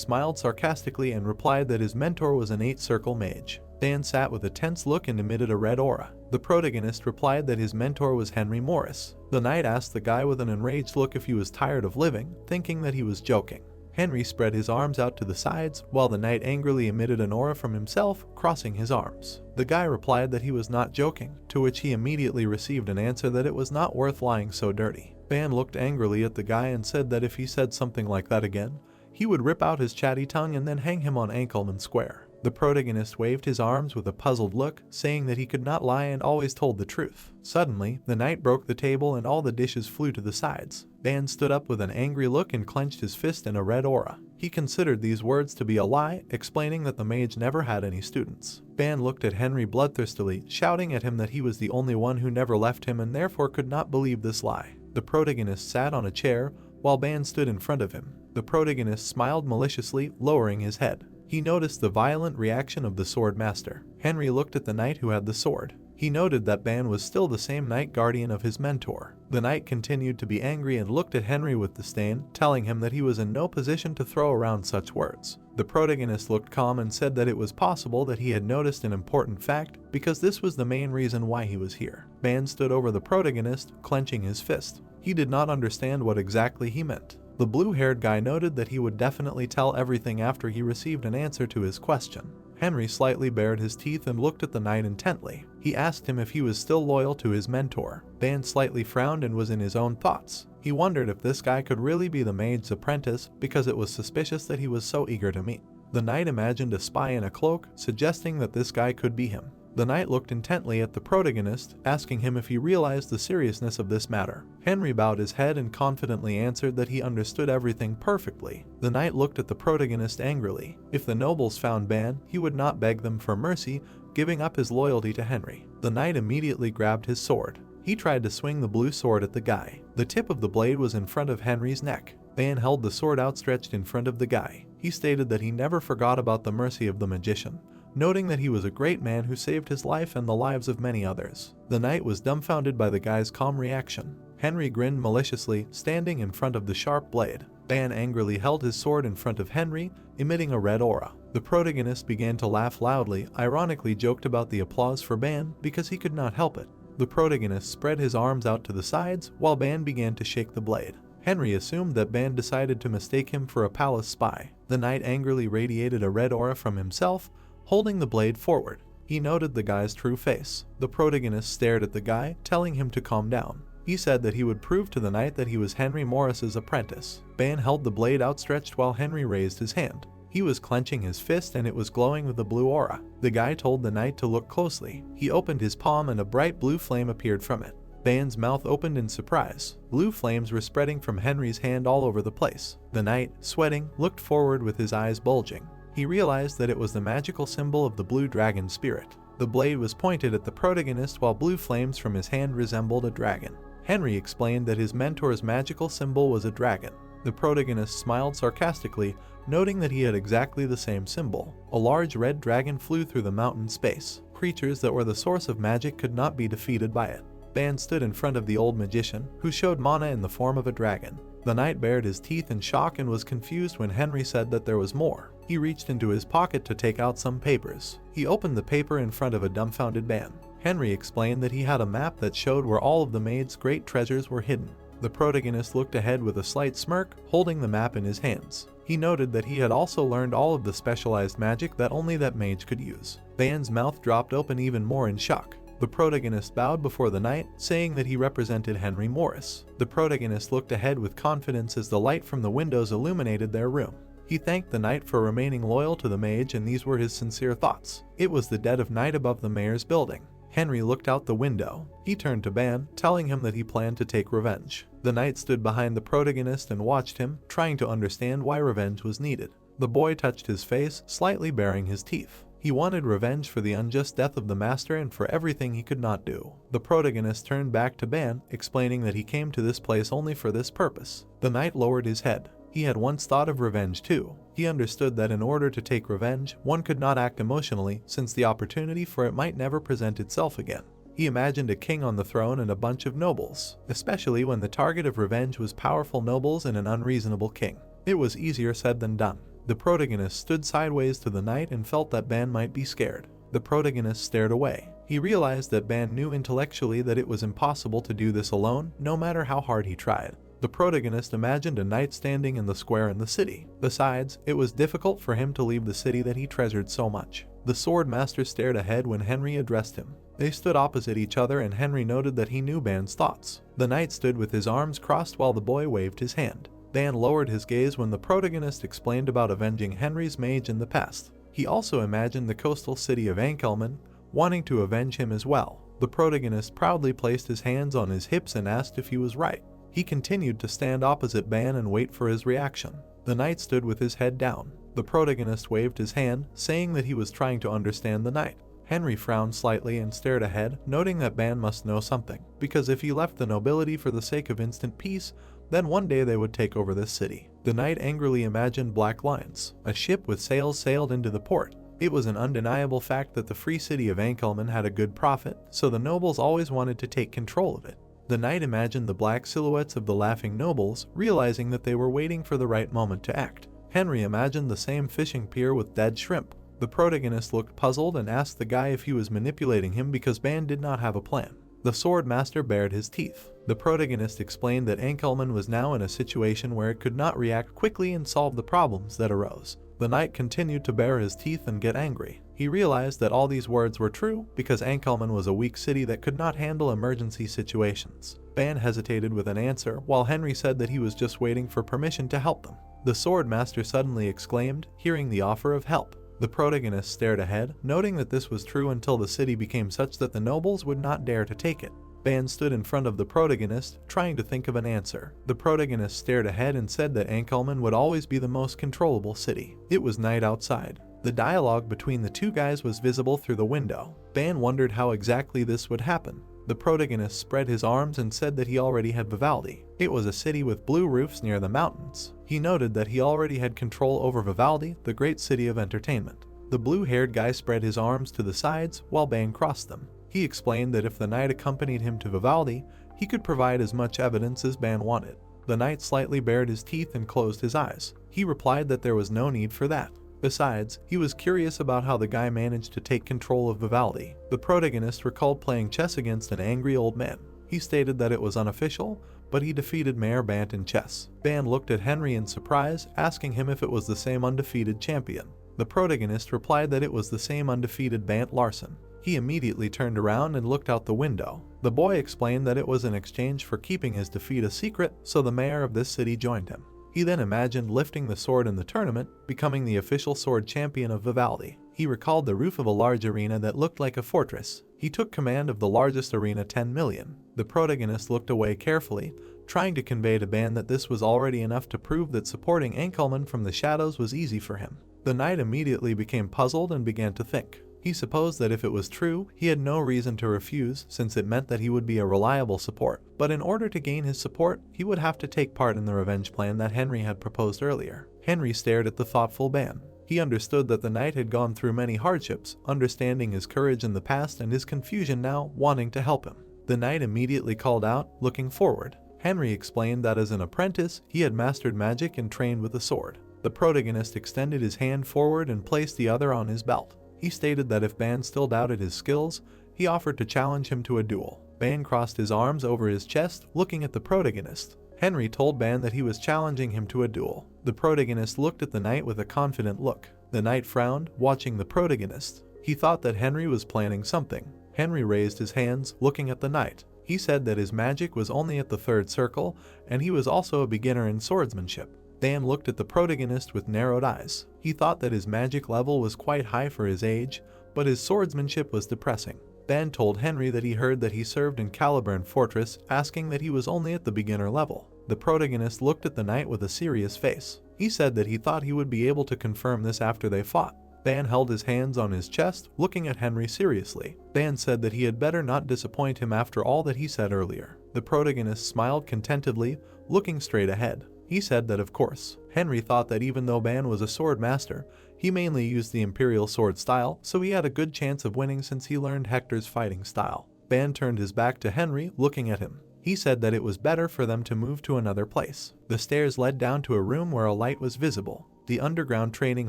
smiled sarcastically and replied that his mentor was an 8-circle mage. Dan sat with a tense look and emitted a red aura. The protagonist replied that his mentor was Henry Morris. The knight asked the guy with an enraged look if he was tired of living, thinking that he was joking. Henry spread his arms out to the sides, while the knight angrily emitted an aura from himself, crossing his arms. The guy replied that he was not joking, to which he immediately received an answer that it was not worth lying so dirty. Ban looked angrily at the guy and said that if he said something like that again, he would rip out his chatty tongue and then hang him on Ankleman Square. The protagonist waved his arms with a puzzled look, saying that he could not lie and always told the truth. Suddenly, the knight broke the table and all the dishes flew to the sides. Ban stood up with an angry look and clenched his fist in a red aura. He considered these words to be a lie, explaining that the mage never had any students. Ban looked at Henry bloodthirstily, shouting at him that he was the only one who never left him and therefore could not believe this lie. The protagonist sat on a chair, while Ban stood in front of him. The protagonist smiled maliciously, lowering his head. He noticed the violent reaction of the sword master. Henry looked at the knight who had the sword. He noted that Ban was still the same knight guardian of his mentor. The knight continued to be angry and looked at Henry with disdain, telling him that he was in no position to throw around such words. The protagonist looked calm and said that it was possible that he had noticed an important fact, because this was the main reason why he was here. Ban stood over the protagonist, clenching his fist. He did not understand what exactly he meant. The blue-haired guy noted that he would definitely tell everything after he received an answer to his question. Henry slightly bared his teeth and looked at the knight intently. He asked him if he was still loyal to his mentor. Ban slightly frowned and was in his own thoughts. He wondered if this guy could really be the mage's apprentice, because it was suspicious that he was so eager to meet. The knight imagined a spy in a cloak, suggesting that this guy could be him. The knight looked intently at the protagonist, asking him if he realized the seriousness of this matter. Henry bowed his head and confidently answered that he understood everything perfectly. The knight looked at the protagonist angrily. If the nobles found Ban, he would not beg them for mercy, giving up his loyalty to Henry. The knight immediately grabbed his sword. He tried to swing the blue sword at the guy. The tip of the blade was in front of Henry's neck. Ban held the sword outstretched in front of the guy. He stated that he never forgot about the mercy of the magician, noting that he was a great man who saved his life and the lives of many others. The knight was dumbfounded by the guy's calm reaction. Henry grinned maliciously, standing in front of the sharp blade. Ban angrily held his sword in front of Henry, emitting a red aura. The protagonist began to laugh loudly, ironically joked about the applause for Ban because he could not help it. The protagonist spread his arms out to the sides while Ban began to shake the blade. Henry assumed that Ban decided to mistake him for a palace spy. The knight angrily radiated a red aura from himself, holding the blade forward. He noted the guy's true face. The protagonist stared at the guy, telling him to calm down. He said that he would prove to the knight that he was Henry Morris's apprentice. Ban held the blade outstretched while Henry raised his hand. He was clenching his fist and it was glowing with a blue aura. The guy told the knight to look closely. He opened his palm and a bright blue flame appeared from it. Ban's mouth opened in surprise. Blue flames were spreading from Henry's hand all over the place. The knight, sweating, looked forward with his eyes bulging. He realized that it was the magical symbol of the blue dragon spirit. The blade was pointed at the protagonist while blue flames from his hand resembled a dragon. Henry explained that his mentor's magical symbol was a dragon. The protagonist smiled sarcastically, noting that he had exactly the same symbol. A large red dragon flew through the mountain space. Creatures that were the source of magic could not be defeated by it. Ban stood in front of the old magician, who showed mana in the form of a dragon. The knight bared his teeth in shock and was confused when Henry said that there was more. He reached into his pocket to take out some papers. He opened the paper in front of a dumbfounded Ban. Henry explained that he had a map that showed where all of the maid's great treasures were hidden. The protagonist looked ahead with a slight smirk, holding the map in his hands. He noted that he had also learned all of the specialized magic that only that mage could use. Ban's mouth dropped open even more in shock. The protagonist bowed before the knight, saying that he represented Henry Morris. The protagonist looked ahead with confidence as the light from the windows illuminated their room. He thanked the knight for remaining loyal to the mage, and these were his sincere thoughts. It was the dead of night above the mayor's building. Henry looked out the window. He turned to Ban, telling him that he planned to take revenge. The knight stood behind the protagonist and watched him, trying to understand why revenge was needed. The boy touched his face, slightly baring his teeth. He wanted revenge for the unjust death of the master and for everything he could not do. The protagonist turned back to Ban, explaining that he came to this place only for this purpose. The knight lowered his head. He had once thought of revenge too. He understood that in order to take revenge, one could not act emotionally, since the opportunity for it might never present itself again. He imagined a king on the throne and a bunch of nobles, especially when the target of revenge was powerful nobles and an unreasonable king. It was easier said than done. The protagonist stood sideways to the knight and felt that Ban might be scared. The protagonist stared away. He realized that Ban knew intellectually that it was impossible to do this alone, no matter how hard he tried. The protagonist imagined a knight standing in the square in the city. Besides, it was difficult for him to leave the city that he treasured so much. The sword master stared ahead when Henry addressed him. They stood opposite each other and Henry noted that he knew Ban's thoughts. The knight stood with his arms crossed while the boy waved his hand. Ban lowered his gaze when the protagonist explained about avenging Henry's mage in the past. He also imagined the coastal city of Nobleman, wanting to avenge him as well. The protagonist proudly placed his hands on his hips and asked if he was right. He continued to stand opposite Ban and wait for his reaction. The knight stood with his head down. The protagonist waved his hand, saying that he was trying to understand the knight. Henry frowned slightly and stared ahead, noting that Ban must know something, because if he left the nobility for the sake of instant peace, then one day they would take over this city. The knight angrily imagined black lines. A ship with sails sailed into the port. It was an undeniable fact that the free city of Nobleman had a good profit, so the nobles always wanted to take control of it. The knight imagined the black silhouettes of the laughing nobles, realizing that they were waiting for the right moment to act. Henry imagined the same fishing pier with dead shrimp. The protagonist looked puzzled and asked the guy if he was manipulating him because Ban did not have a plan. The sword master bared his teeth. The protagonist explained that Nobleman was now in a situation where it could not react quickly and solve the problems that arose. The knight continued to bare his teeth and get angry. He realized that all these words were true because Nobleman was a weak city that could not handle emergency situations. Ban hesitated with an answer, while Henry said that he was just waiting for permission to help them. The sword master suddenly exclaimed, hearing the offer of help. The protagonist stared ahead, noting that this was true until the city became such that the nobles would not dare to take it. Ban stood in front of the protagonist, trying to think of an answer. The protagonist stared ahead and said that Nobleman would always be the most controllable city. It was night outside. The dialogue between the two guys was visible through the window. Ban wondered how exactly this would happen. The protagonist spread his arms and said that he already had Vivaldi. It was a city with blue roofs near the mountains. He noted that he already had control over Vivaldi, the great city of entertainment. The blue-haired guy spread his arms to the sides while Ban crossed them. He explained that if the knight accompanied him to Vivaldi, he could provide as much evidence as Ban wanted. The knight slightly bared his teeth and closed his eyes. He replied that there was no need for that. Besides, he was curious about how the guy managed to take control of Vivaldi. The protagonist recalled playing chess against an angry old man. He stated that it was unofficial, but he defeated Mayor Bant in chess. Ban looked at Henry in surprise, asking him if it was the same undefeated champion. The protagonist replied that it was the same undefeated Bant Larson. He immediately turned around and looked out the window. The boy explained that it was in exchange for keeping his defeat a secret, so the mayor of this city joined him. He then imagined lifting the sword in the tournament, becoming the official sword champion of Vivaldi. He recalled the roof of a large arena that looked like a fortress. He took command of the largest arena, 10 million. The protagonist looked away carefully, trying to convey to Ban that this was already enough to prove that supporting Enkelman from the shadows was easy for him. The knight immediately became puzzled and began to think. He supposed that if it was true, he had no reason to refuse since it meant that he would be a reliable support. But in order to gain his support, he would have to take part in the revenge plan that Henry had proposed earlier. Henry stared at the thoughtful Ban. He understood that the knight had gone through many hardships, understanding his courage in the past and his confusion now, wanting to help him. The knight immediately called out, looking forward. Henry explained that as an apprentice, he had mastered magic and trained with a sword. The protagonist extended his hand forward and placed the other on his belt. He stated that if Ban still doubted his skills, he offered to challenge him to a duel. Ban crossed his arms over his chest, looking at the protagonist. Henry told Ban that he was challenging him to a duel. The protagonist looked at the knight with a confident look. The knight frowned, watching the protagonist. He thought that Henry was planning something. Henry raised his hands, looking at the knight. He said that his magic was only at the third circle, and he was also a beginner in swordsmanship. Dan looked at the protagonist with narrowed eyes. He thought that his magic level was quite high for his age, but his swordsmanship was depressing. Dan told Henry that he heard that he served in Caliburn Fortress, asking that he was only at the beginner level. The protagonist looked at the knight with a serious face. He said that he thought he would be able to confirm this after they fought. Dan held his hands on his chest, looking at Henry seriously. Dan said that he had better not disappoint him after all that he said earlier. The protagonist smiled contentedly, looking straight ahead. He said that of course. Henry thought that even though Ban was a sword master, he mainly used the imperial sword style, so he had a good chance of winning since he learned Hector's fighting style. Ban turned his back to Henry, looking at him. He said that it was better for them to move to another place. The stairs led down to a room where a light was visible, the underground training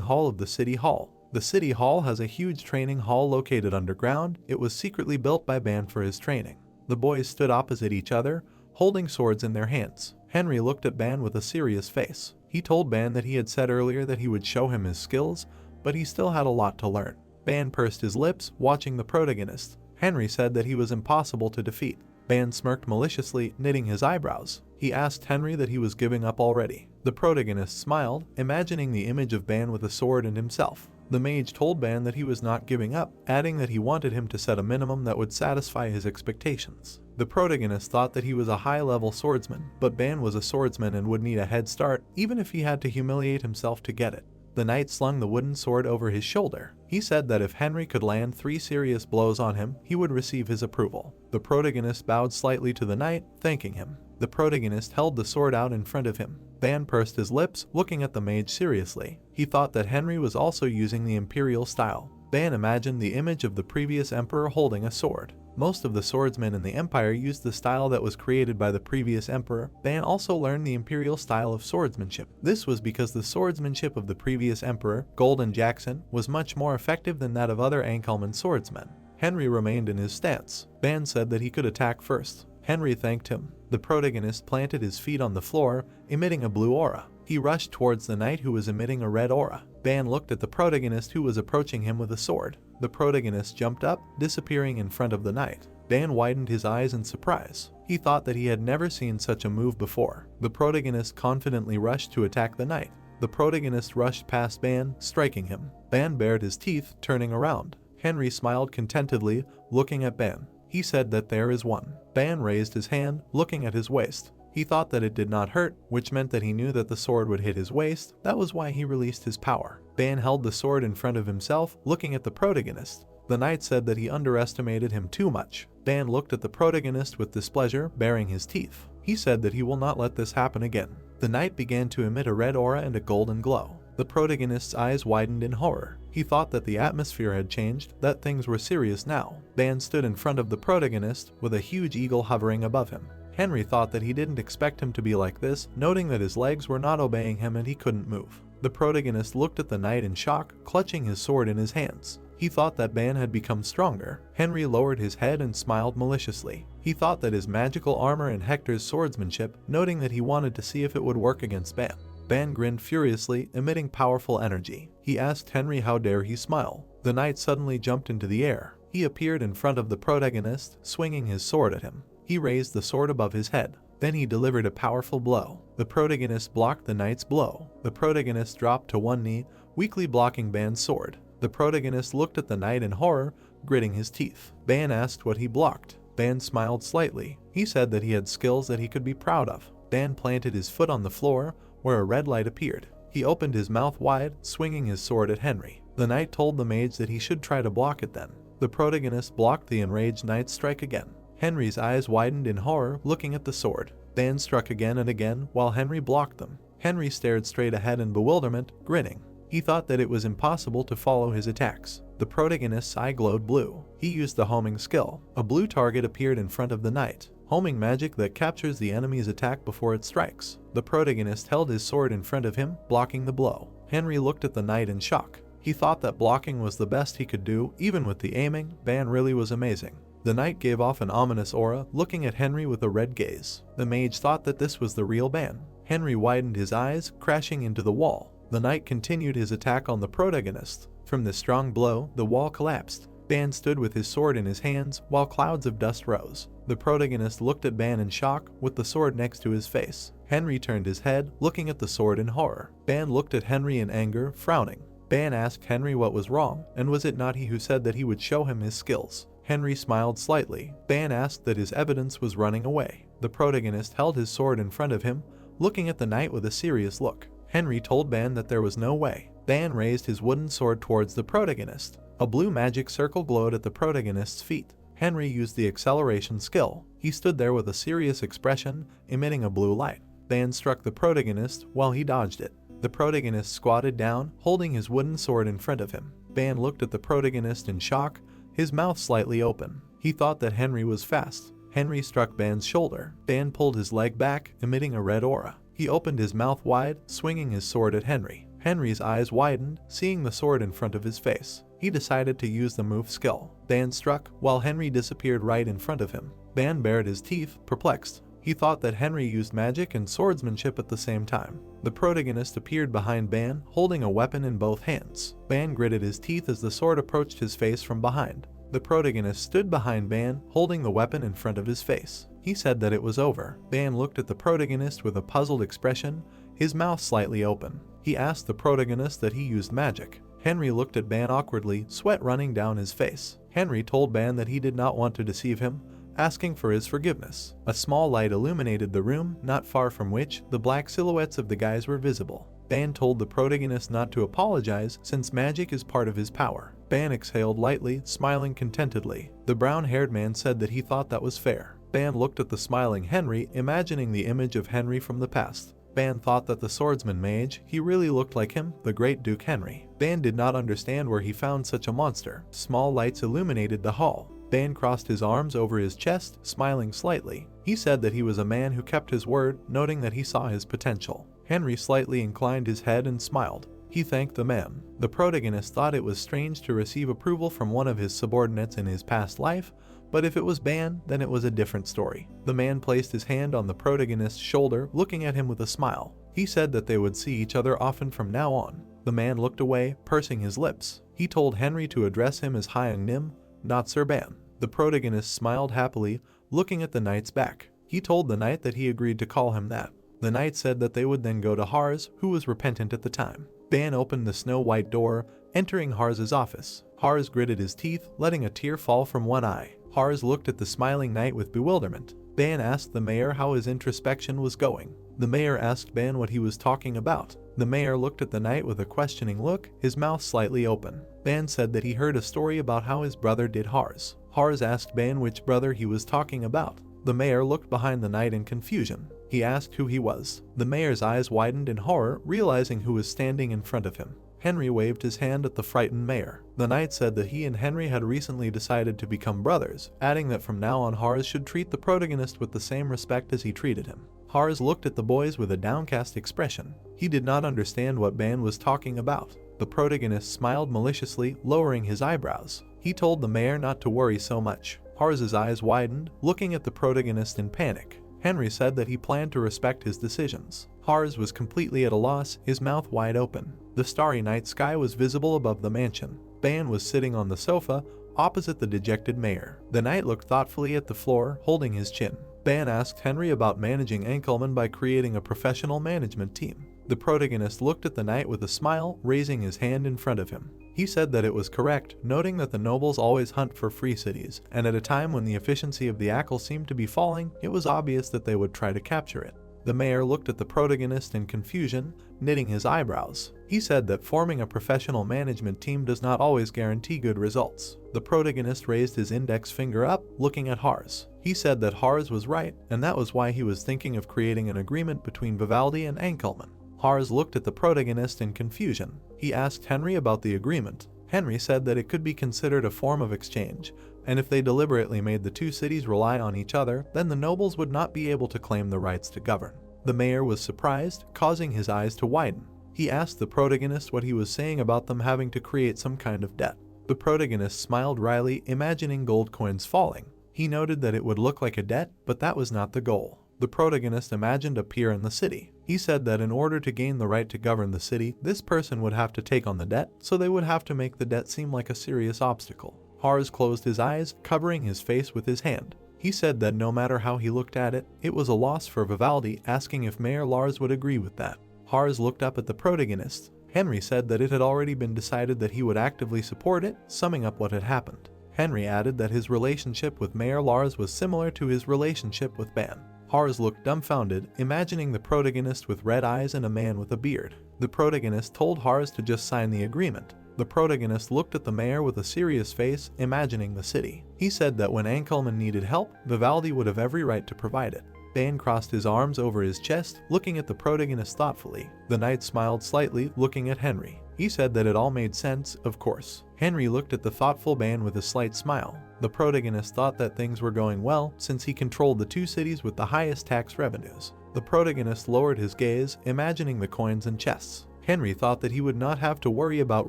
hall of the city hall. The city hall has a huge training hall located underground. It was secretly built by Ban for his training. The boys stood opposite each other, holding swords in their hands. Henry looked at Ban with a serious face. He told Ban that he had said earlier that he would show him his skills, but he still had a lot to learn. Ban pursed his lips, watching the protagonist. Henry said that he was impossible to defeat. Ban smirked maliciously, knitting his eyebrows. He asked Henry that he was giving up already. The protagonist smiled, imagining the image of Ban with a sword and himself. The mage told Ban that he was not giving up, adding that he wanted him to set a minimum that would satisfy his expectations. The protagonist thought that he was a high-level swordsman, but Ban was a swordsman and would need a head start, even if he had to humiliate himself to get it. The knight slung the wooden sword over his shoulder. He said that if Henry could land 3 serious blows on him, he would receive his approval. The protagonist bowed slightly to the knight, thanking him. The protagonist held the sword out in front of him. Ban pursed his lips, looking at the mage seriously. He thought that Henry was also using the imperial style. Ban imagined the image of the previous emperor holding a sword. Most of the swordsmen in the empire used the style that was created by the previous emperor. Ban also learned the imperial style of swordsmanship. This was because the swordsmanship of the previous emperor, Golden Jackson, was much more effective than that of other Ankelman swordsmen. Henry remained in his stance. Ban said that he could attack first. Henry thanked him. The protagonist planted his feet on the floor, emitting a blue aura. He rushed towards the knight who was emitting a red aura. Ban looked at the protagonist who was approaching him with a sword. The protagonist jumped up, disappearing in front of the knight. Ban widened his eyes in surprise. He thought that he had never seen such a move before. The protagonist confidently rushed to attack the knight. The protagonist rushed past Ban, striking him. Ban bared his teeth, turning around. Henry smiled contentedly, looking at Ban. He said that there is one. Ban raised his hand, looking at his waist. He thought that it did not hurt, which meant that he knew that the sword would hit his waist. That was why he released his power. Ban held the sword in front of himself, looking at the protagonist. The knight said that he underestimated him too much. Ban looked at the protagonist with displeasure, baring his teeth. He said that he will not let this happen again. The knight began to emit a red aura and a golden glow. The protagonist's eyes widened in horror. He thought that the atmosphere had changed, that things were serious now. Ban stood in front of the protagonist, with a huge eagle hovering above him. Henry thought that he didn't expect him to be like this, noting that his legs were not obeying him and he couldn't move. The protagonist looked at the knight in shock, clutching his sword in his hands. He thought that Ban had become stronger. Henry lowered his head and smiled maliciously. He thought that his magical armor and Hector's swordsmanship, noting that he wanted to see if it would work against Ban. Ban grinned furiously, emitting powerful energy. He asked Henry how dare he smile. The knight suddenly jumped into the air. He appeared in front of the protagonist, swinging his sword at him. He raised the sword above his head. Then he delivered a powerful blow. The protagonist blocked the knight's blow. The protagonist dropped to one knee, weakly blocking Ban's sword. The protagonist looked at the knight in horror, gritting his teeth. Ban asked what he blocked. Ban smiled slightly. He said that he had skills that he could be proud of. Ban planted his foot on the floor, where a red light appeared. He opened his mouth wide, swinging his sword at Henry. The knight told the mage that he should try to block it then. The protagonist blocked the enraged knight's strike again. Henry's eyes widened in horror, looking at the sword. Ban struck again and again, while Henry blocked them. Henry stared straight ahead in bewilderment, grinning. He thought that it was impossible to follow his attacks. The protagonist's eye glowed blue. He used the homing skill. A blue target appeared in front of the knight. Homing magic that captures the enemy's attack before it strikes. The protagonist held his sword in front of him, blocking the blow. Henry looked at the knight in shock. He thought that blocking was the best he could do, even with the aiming. Ban really was amazing. The knight gave off an ominous aura, looking at Henry with a red gaze. The mage thought that this was the real Ban. Henry widened his eyes, crashing into the wall. The knight continued his attack on the protagonist. From this strong blow, the wall collapsed. Ban stood with his sword in his hands, while clouds of dust rose. The protagonist looked at Ban in shock, with the sword next to his face. Henry turned his head, looking at the sword in horror. Ban looked at Henry in anger, frowning. Ban asked Henry what was wrong, and was it not he who said that he would show him his skills? Henry smiled slightly. Ban asked that his evidence was running away. The protagonist held his sword in front of him, looking at the knight with a serious look. Henry told Ban that there was no way. Ban raised his wooden sword towards the protagonist. A blue magic circle glowed at the protagonist's feet. Henry used the acceleration skill. He stood there with a serious expression, emitting a blue light. Ban struck the protagonist while he dodged it. The protagonist squatted down, holding his wooden sword in front of him. Ban looked at the protagonist in shock, his mouth slightly open. He thought that Henry was fast. Henry struck Ban's shoulder. Ban pulled his leg back, emitting a red aura. He opened his mouth wide, swinging his sword at Henry. Henry's eyes widened, seeing the sword in front of his face. He decided to use the move skill. Ban struck, while Henry disappeared right in front of him. Ban bared his teeth, perplexed. He thought that Henry used magic and swordsmanship at the same time. The protagonist appeared behind Ban, holding a weapon in both hands. Ban gritted his teeth as the sword approached his face from behind. The protagonist stood behind Ban, holding the weapon in front of his face. He said that it was over. Ban looked at the protagonist with a puzzled expression, his mouth slightly open. He asked the protagonist that he used magic. Henry looked at Ban awkwardly, sweat running down his face. Henry told Ban that he did not want to deceive him, asking for his forgiveness. A small light illuminated the room, not far from which the black silhouettes of the guys were visible. Ban told the protagonist not to apologize since magic is part of his power. Ban exhaled lightly, smiling contentedly. The brown-haired man said that he thought that was fair. Ban looked at the smiling Henry, imagining the image of Henry from the past. Ban thought that the swordsman Mage, he really looked like him, the great Duke Henry. Ban did not understand where he found such a monster. Small lights illuminated the hall. Ban crossed his arms over his chest, smiling slightly. He said that he was a man who kept his word, noting that he saw his potential. Henry slightly inclined his head and smiled. He thanked the man. The protagonist thought it was strange to receive approval from one of his subordinates in his past life, but if it was Ban, then it was a different story. The man placed his hand on the protagonist's shoulder, looking at him with a smile. He said that they would see each other often from now on. The man looked away, pursing his lips. He told Henry to address him as Hyung Nim, not Sir Ban. The protagonist smiled happily, looking at the knight's back. He told the knight that he agreed to call him that. The knight said that they would then go to Hars, who was repentant at the time. Ban opened the snow-white door, entering Hars's office. Hars gritted his teeth, letting a tear fall from one eye. Hars looked at the smiling knight with bewilderment. Ban asked the mayor how his introspection was going. The mayor asked Ban what he was talking about. The mayor looked at the knight with a questioning look, his mouth slightly open. Ban said that he heard a story about how his brother did Hars. Hars asked Ban which brother he was talking about. The mayor looked behind the knight in confusion. He asked who he was. The mayor's eyes widened in horror, realizing who was standing in front of him. Henry waved his hand at the frightened mayor. The knight said that he and Henry had recently decided to become brothers, adding that from now on Hars should treat the protagonist with the same respect as he treated him. Hars looked at the boys with a downcast expression. He did not understand what Ban was talking about. The protagonist smiled maliciously, lowering his eyebrows. He told the mayor not to worry so much. Hars's eyes widened, looking at the protagonist in panic. Henry said that he planned to respect his decisions. Hars was completely at a loss, his mouth wide open. The starry night sky was visible above the mansion. Ban was sitting on the sofa, opposite the dejected mayor. The knight looked thoughtfully at the floor, holding his chin. Ban asked Henry about managing Ankelman by creating a professional management team. The protagonist looked at the knight with a smile, raising his hand in front of him. He said that it was correct, noting that the nobles always hunt for free cities, and at a time when the efficiency of the ACL seemed to be falling, it was obvious that they would try to capture it. The mayor looked at the protagonist in confusion, knitting his eyebrows. He said that forming a professional management team does not always guarantee good results. The protagonist raised his index finger up, looking at Hars. He said that Hars was right, and that was why he was thinking of creating an agreement between Vivaldi and Ankelman. Hars looked at the protagonist in confusion. He asked Henry about the agreement. Henry said that it could be considered a form of exchange, and if they deliberately made the two cities rely on each other, then the nobles would not be able to claim the rights to govern. The mayor was surprised, causing his eyes to widen. He asked the protagonist what he was saying about them having to create some kind of debt. The protagonist smiled wryly, imagining gold coins falling. He noted that it would look like a debt, but that was not the goal. The protagonist imagined a peer in the city. He said that in order to gain the right to govern the city, this person would have to take on the debt, so they would have to make the debt seem like a serious obstacle. Hars closed his eyes, covering his face with his hand. He said that no matter how he looked at it, it was a loss for Vivaldi, asking if Mayor Lars would agree with that. Hars looked up at the protagonist. Henry said that it had already been decided that he would actively support it, summing up what had happened. Henry added that his relationship with Mayor Lars was similar to his relationship with Ban. Hars looked dumbfounded, imagining the protagonist with red eyes and a man with a beard. The protagonist told Hars to just sign the agreement. The protagonist looked at the mayor with a serious face, imagining the city. He said that when Ankelman needed help, Vivaldi would have every right to provide it. Ban crossed his arms over his chest, looking at the protagonist thoughtfully. The knight smiled slightly, looking at Henry. He said that it all made sense, of course. Henry looked at the thoughtful Ban with a slight smile. The protagonist thought that things were going well, since he controlled the two cities with the highest tax revenues. The protagonist lowered his gaze, imagining the coins and chests. Henry thought that he would not have to worry about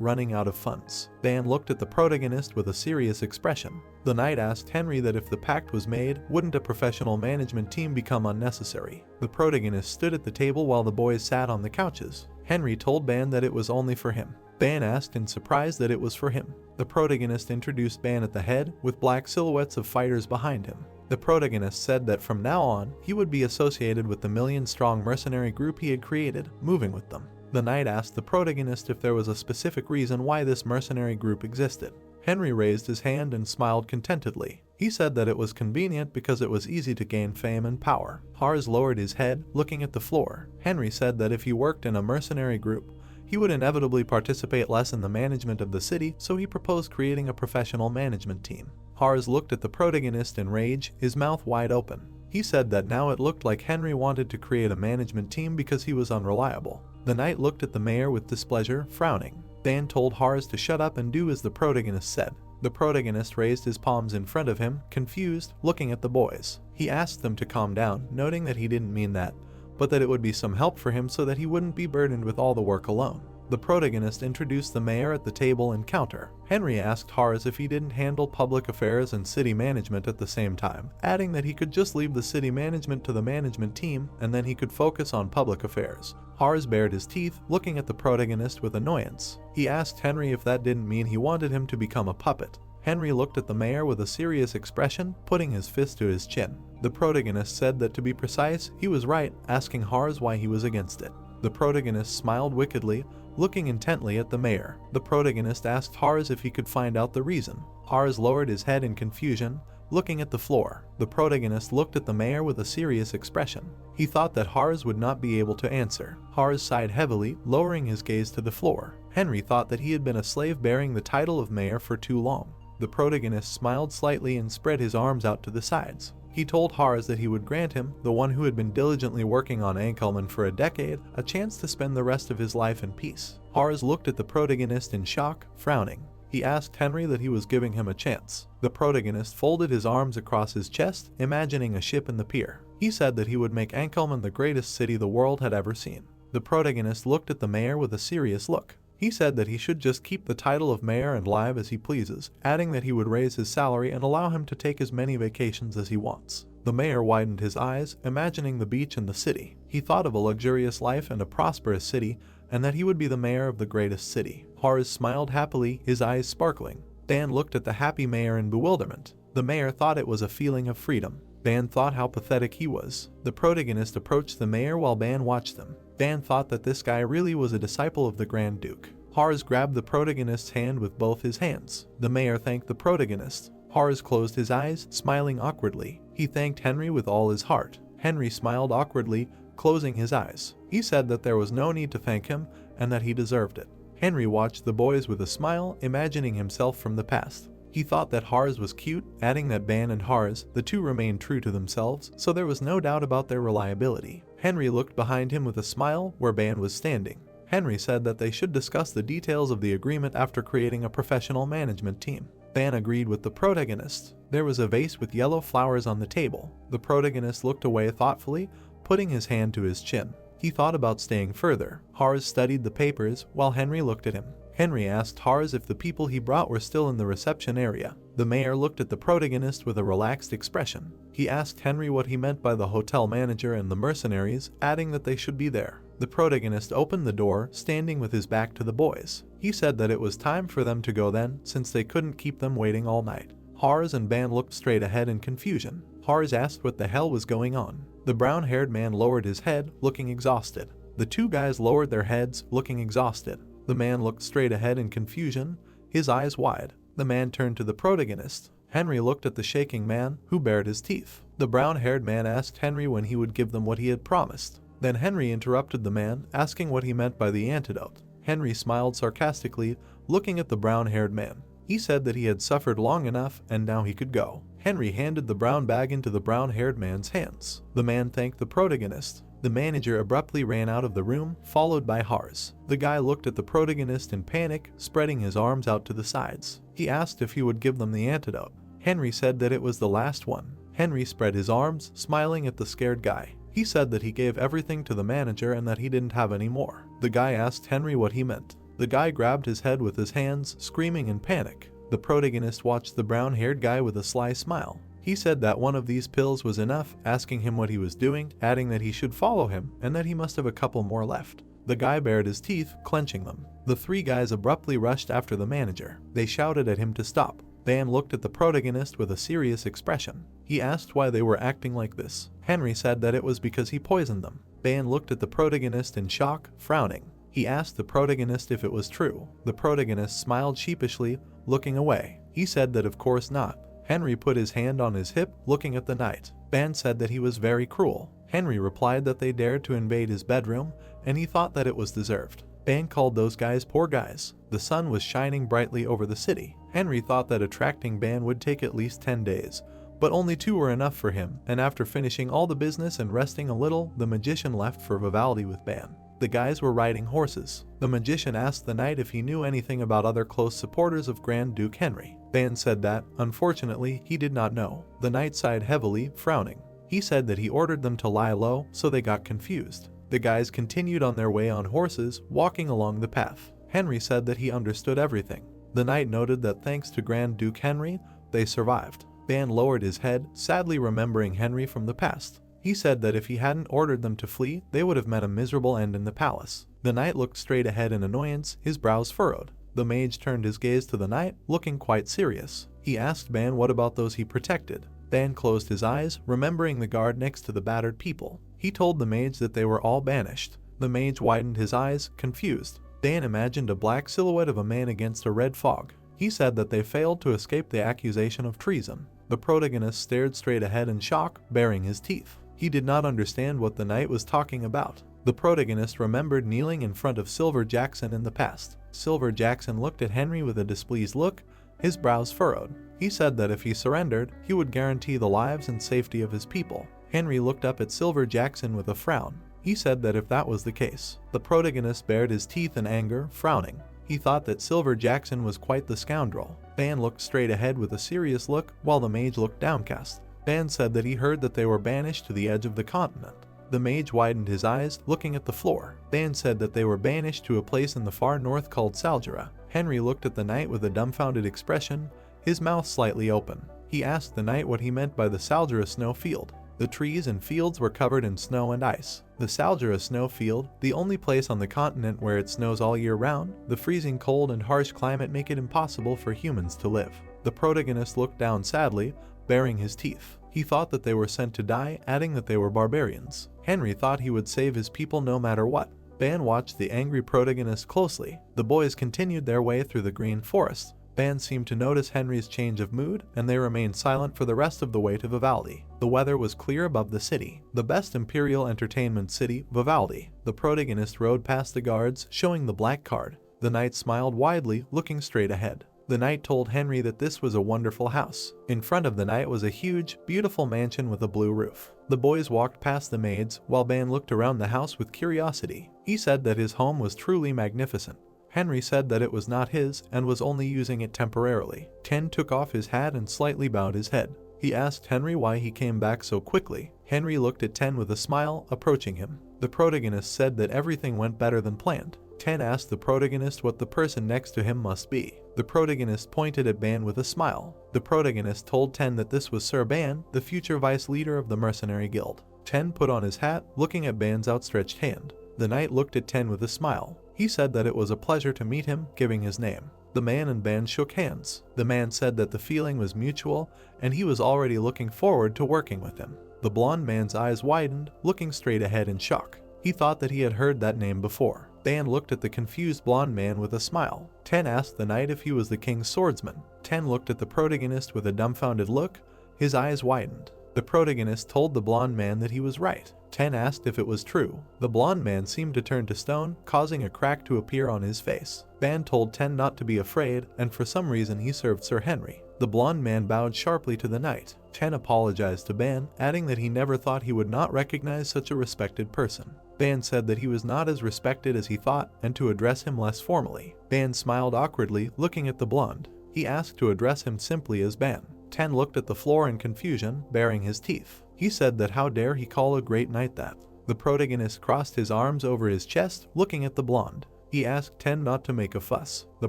running out of funds. Ban looked at the protagonist with a serious expression. The knight asked Henry that if the pact was made, wouldn't a professional management team become unnecessary? The protagonist stood at the table while the boys sat on the couches. Henry told Ban that it was only for him. Ban asked in surprise that it was for him. The protagonist introduced Ban at the head, with black silhouettes of fighters behind him. The protagonist said that from now on, he would be associated with the million-strong mercenary group he had created, moving with them. The knight asked the protagonist if there was a specific reason why this mercenary group existed. Henry raised his hand and smiled contentedly. He said that it was convenient because it was easy to gain fame and power. Hars lowered his head, looking at the floor. Henry said that if he worked in a mercenary group, he would inevitably participate less in the management of the city, so he proposed creating a professional management team. Hars looked at the protagonist in rage, his mouth wide open. He said that now it looked like Henry wanted to create a management team because he was unreliable. The knight looked at the mayor with displeasure, frowning. Ban told Hars to shut up and do as the protagonist said. The protagonist raised his palms in front of him, confused, looking at the boys. He asked them to calm down, noting that he didn't mean that, but that it would be some help for him so that he wouldn't be burdened with all the work alone. The protagonist introduced the mayor at the table and counter. Henry asked Hars if he didn't handle public affairs and city management at the same time, adding that he could just leave the city management to the management team and then he could focus on public affairs. Hars bared his teeth, looking at the protagonist with annoyance. He asked Henry if that didn't mean he wanted him to become a puppet. Henry looked at the mayor with a serious expression, putting his fist to his chin. The protagonist said that to be precise, he was right, asking Hars why he was against it. The protagonist smiled wickedly, looking intently at the mayor. The protagonist asked Hars if he could find out the reason. Hars lowered his head in confusion, looking at the floor. The protagonist looked at the mayor with a serious expression. He thought that Hars would not be able to answer. Hars sighed heavily, lowering his gaze to the floor. Henry thought that he had been a slave bearing the title of mayor for too long. The protagonist smiled slightly and spread his arms out to the sides. He told Hars that he would grant him, the one who had been diligently working on Ankelman for a decade, a chance to spend the rest of his life in peace. Hars looked at the protagonist in shock, frowning. He asked Henry that he was giving him a chance. The protagonist folded his arms across his chest, imagining a ship in the pier. He said that he would make Ankelman the greatest city the world had ever seen. The protagonist looked at the mayor with a serious look. He said that he should just keep the title of mayor and live as he pleases, adding that he would raise his salary and allow him to take as many vacations as he wants. The mayor widened his eyes, imagining the beach and the city. He thought of a luxurious life and a prosperous city, and that he would be the mayor of the greatest city. Hars smiled happily, his eyes sparkling. Dan looked at the happy mayor in bewilderment. The mayor thought it was a feeling of freedom. Dan thought how pathetic he was. The protagonist approached the mayor while Dan watched them. Dan thought that this guy really was a disciple of the Grand Duke. Hars grabbed the protagonist's hand with both his hands. The mayor thanked the protagonist. Hars closed his eyes, smiling awkwardly. He thanked Henry with all his heart. Henry smiled awkwardly, closing his eyes. He said that there was no need to thank him, and that he deserved it. Henry watched the boys with a smile, imagining himself from the past. He thought that Hars was cute, adding that Ban and Hars, the two remained true to themselves, so there was no doubt about their reliability. Henry looked behind him with a smile, where Ban was standing. Henry said that they should discuss the details of the agreement after creating a professional management team. Ban agreed with the protagonist. There was a vase with yellow flowers on the table. The protagonist looked away thoughtfully, putting his hand to his chin. He thought about staying further. Hars studied the papers while Henry looked at him. Henry asked Hars if the people he brought were still in the reception area. The mayor looked at the protagonist with a relaxed expression. He asked Henry what he meant by the hotel manager and the mercenaries, adding that they should be there. The protagonist opened the door, standing with his back to the boys. He said that it was time for them to go then, since they couldn't keep them waiting all night. Hars and Ban looked straight ahead in confusion. Hars asked what the hell was going on. The brown-haired man lowered his head, looking exhausted. The two guys lowered their heads, looking exhausted. The man looked straight ahead in confusion, his eyes wide. The man turned to the protagonist. Henry looked at the shaking man, who bared his teeth. The brown-haired man asked Henry when he would give them what he had promised. Then Henry interrupted the man, asking what he meant by the antidote. Henry smiled sarcastically, looking at the brown-haired man. He said that he had suffered long enough and now he could go. Henry handed the brown bag into the brown-haired man's hands. The man thanked the protagonist. The manager abruptly ran out of the room, followed by Hars. The guy looked at the protagonist in panic, spreading his arms out to the sides. He asked if he would give them the antidote. Henry said that it was the last one. Henry spread his arms, smiling at the scared guy. He said that he gave everything to the manager and that he didn't have any more. The guy asked Henry what he meant. The guy grabbed his head with his hands, screaming in panic. The protagonist watched the brown-haired guy with a sly smile. He said that one of these pills was enough, asking him what he was doing, adding that he should follow him, and that he must have a couple more left. The guy bared his teeth, clenching them. The three guys abruptly rushed after the manager. They shouted at him to stop. Dan looked at the protagonist with a serious expression. He asked why they were acting like this. Henry said that it was because he poisoned them. Dan looked at the protagonist in shock, frowning. He asked the protagonist if it was true. The protagonist smiled sheepishly, looking away. He said that of course not. Henry put his hand on his hip, looking at the knight. Ban said that he was very cruel. Henry replied that they dared to invade his bedroom, and he thought that it was deserved. Ban called those guys poor guys. The sun was shining brightly over the city. Henry thought that attracting Ban would take at least 10 days, but only 2 were enough for him, and after finishing all the business and resting a little, the magician left for Vivaldi with Ban. The guys were riding horses. The magician asked the knight if he knew anything about other close supporters of Grand Duke Henry. Ban said that, unfortunately, he did not know. The knight sighed heavily, frowning. He said that he ordered them to lie low, so they got confused. The guys continued on their way on horses, walking along the path. Henry said that he understood everything. The knight noted that thanks to Grand Duke Henry, they survived. Ban lowered his head, sadly remembering Henry from the past. He said that if he hadn't ordered them to flee, they would have met a miserable end in the palace. The knight looked straight ahead in annoyance, his brows furrowed. The mage turned his gaze to the knight, looking quite serious. He asked Ban what about those he protected. Ban closed his eyes, remembering the guard next to the battered people. He told the mage that they were all banished. The mage widened his eyes, confused. Dan imagined a black silhouette of a man against a red fog. He said that they failed to escape the accusation of treason. The protagonist stared straight ahead in shock, baring his teeth. He did not understand what the knight was talking about. The protagonist remembered kneeling in front of Silver Jackson in the past. Silver Jackson looked at Henry with a displeased look, his brows furrowed. He said that if he surrendered, he would guarantee the lives and safety of his people. Henry looked up at Silver Jackson with a frown. He said that if that was the case, the protagonist bared his teeth in anger, frowning. He thought that Silver Jackson was quite the scoundrel. Ban looked straight ahead with a serious look, while the mage looked downcast. Ban said that he heard that they were banished to the edge of the continent. The mage widened his eyes, looking at the floor. Ban said that they were banished to a place in the far north called Saljara. Henry looked at the knight with a dumbfounded expression, his mouth slightly open. He asked the knight what he meant by the Saljara snow field. The trees and fields were covered in snow and ice. The Saljara snow field, the only place on the continent where it snows all year round, the freezing cold and harsh climate make it impossible for humans to live. The protagonist looked down sadly, baring his teeth. He thought that they were sent to die, adding that they were barbarians. Henry thought he would save his people no matter what. Ban watched the angry protagonist closely. The boys continued their way through the green forest. Ban seemed to notice Henry's change of mood, and they remained silent for the rest of the way to Vivaldi. The weather was clear above the city, the best imperial entertainment city, Vivaldi. The protagonist rode past the guards, showing the black card. The knight smiled widely, looking straight ahead. The knight told Henry that this was a wonderful house. In front of the knight was a huge, beautiful mansion with a blue roof. The boys walked past the maids, while Ban looked around the house with curiosity. He said that his home was truly magnificent. Henry said that it was not his and was only using it temporarily. Ten took off his hat and slightly bowed his head. He asked Henry why he came back so quickly. Henry looked at Ten with a smile, approaching him. The protagonist said that everything went better than planned. Ten asked the protagonist what the person next to him must be. The protagonist pointed at Ban with a smile. The protagonist told Ten that this was Sir Ban, the future vice leader of the mercenary guild. Ten put on his hat, looking at Ban's outstretched hand. The knight looked at Ten with a smile. He said that it was a pleasure to meet him, giving his name. The man and Ban shook hands. The man said that the feeling was mutual, and he was already looking forward to working with him. The blonde man's eyes widened, looking straight ahead in shock. He thought that he had heard that name before. Ban looked at the confused blonde man with a smile. Ten asked the knight if he was the king's swordsman. Ten looked at the protagonist with a dumbfounded look. His eyes widened. The protagonist told the blonde man that he was right. Ten asked if it was true. The blonde man seemed to turn to stone, causing a crack to appear on his face. Ban told Ten not to be afraid, and for some reason he served Sir Henry. The blonde man bowed sharply to the knight. Ten apologized to Ban, adding that he never thought he would not recognize such a respected person. Ban said that he was not as respected as he thought, and to address him less formally. Ban smiled awkwardly, looking at the blonde. He asked to address him simply as Ban. Ten looked at the floor in confusion, baring his teeth. He said that how dare he call a great knight that. The protagonist crossed his arms over his chest, looking at the blonde. He asked Ten not to make a fuss. The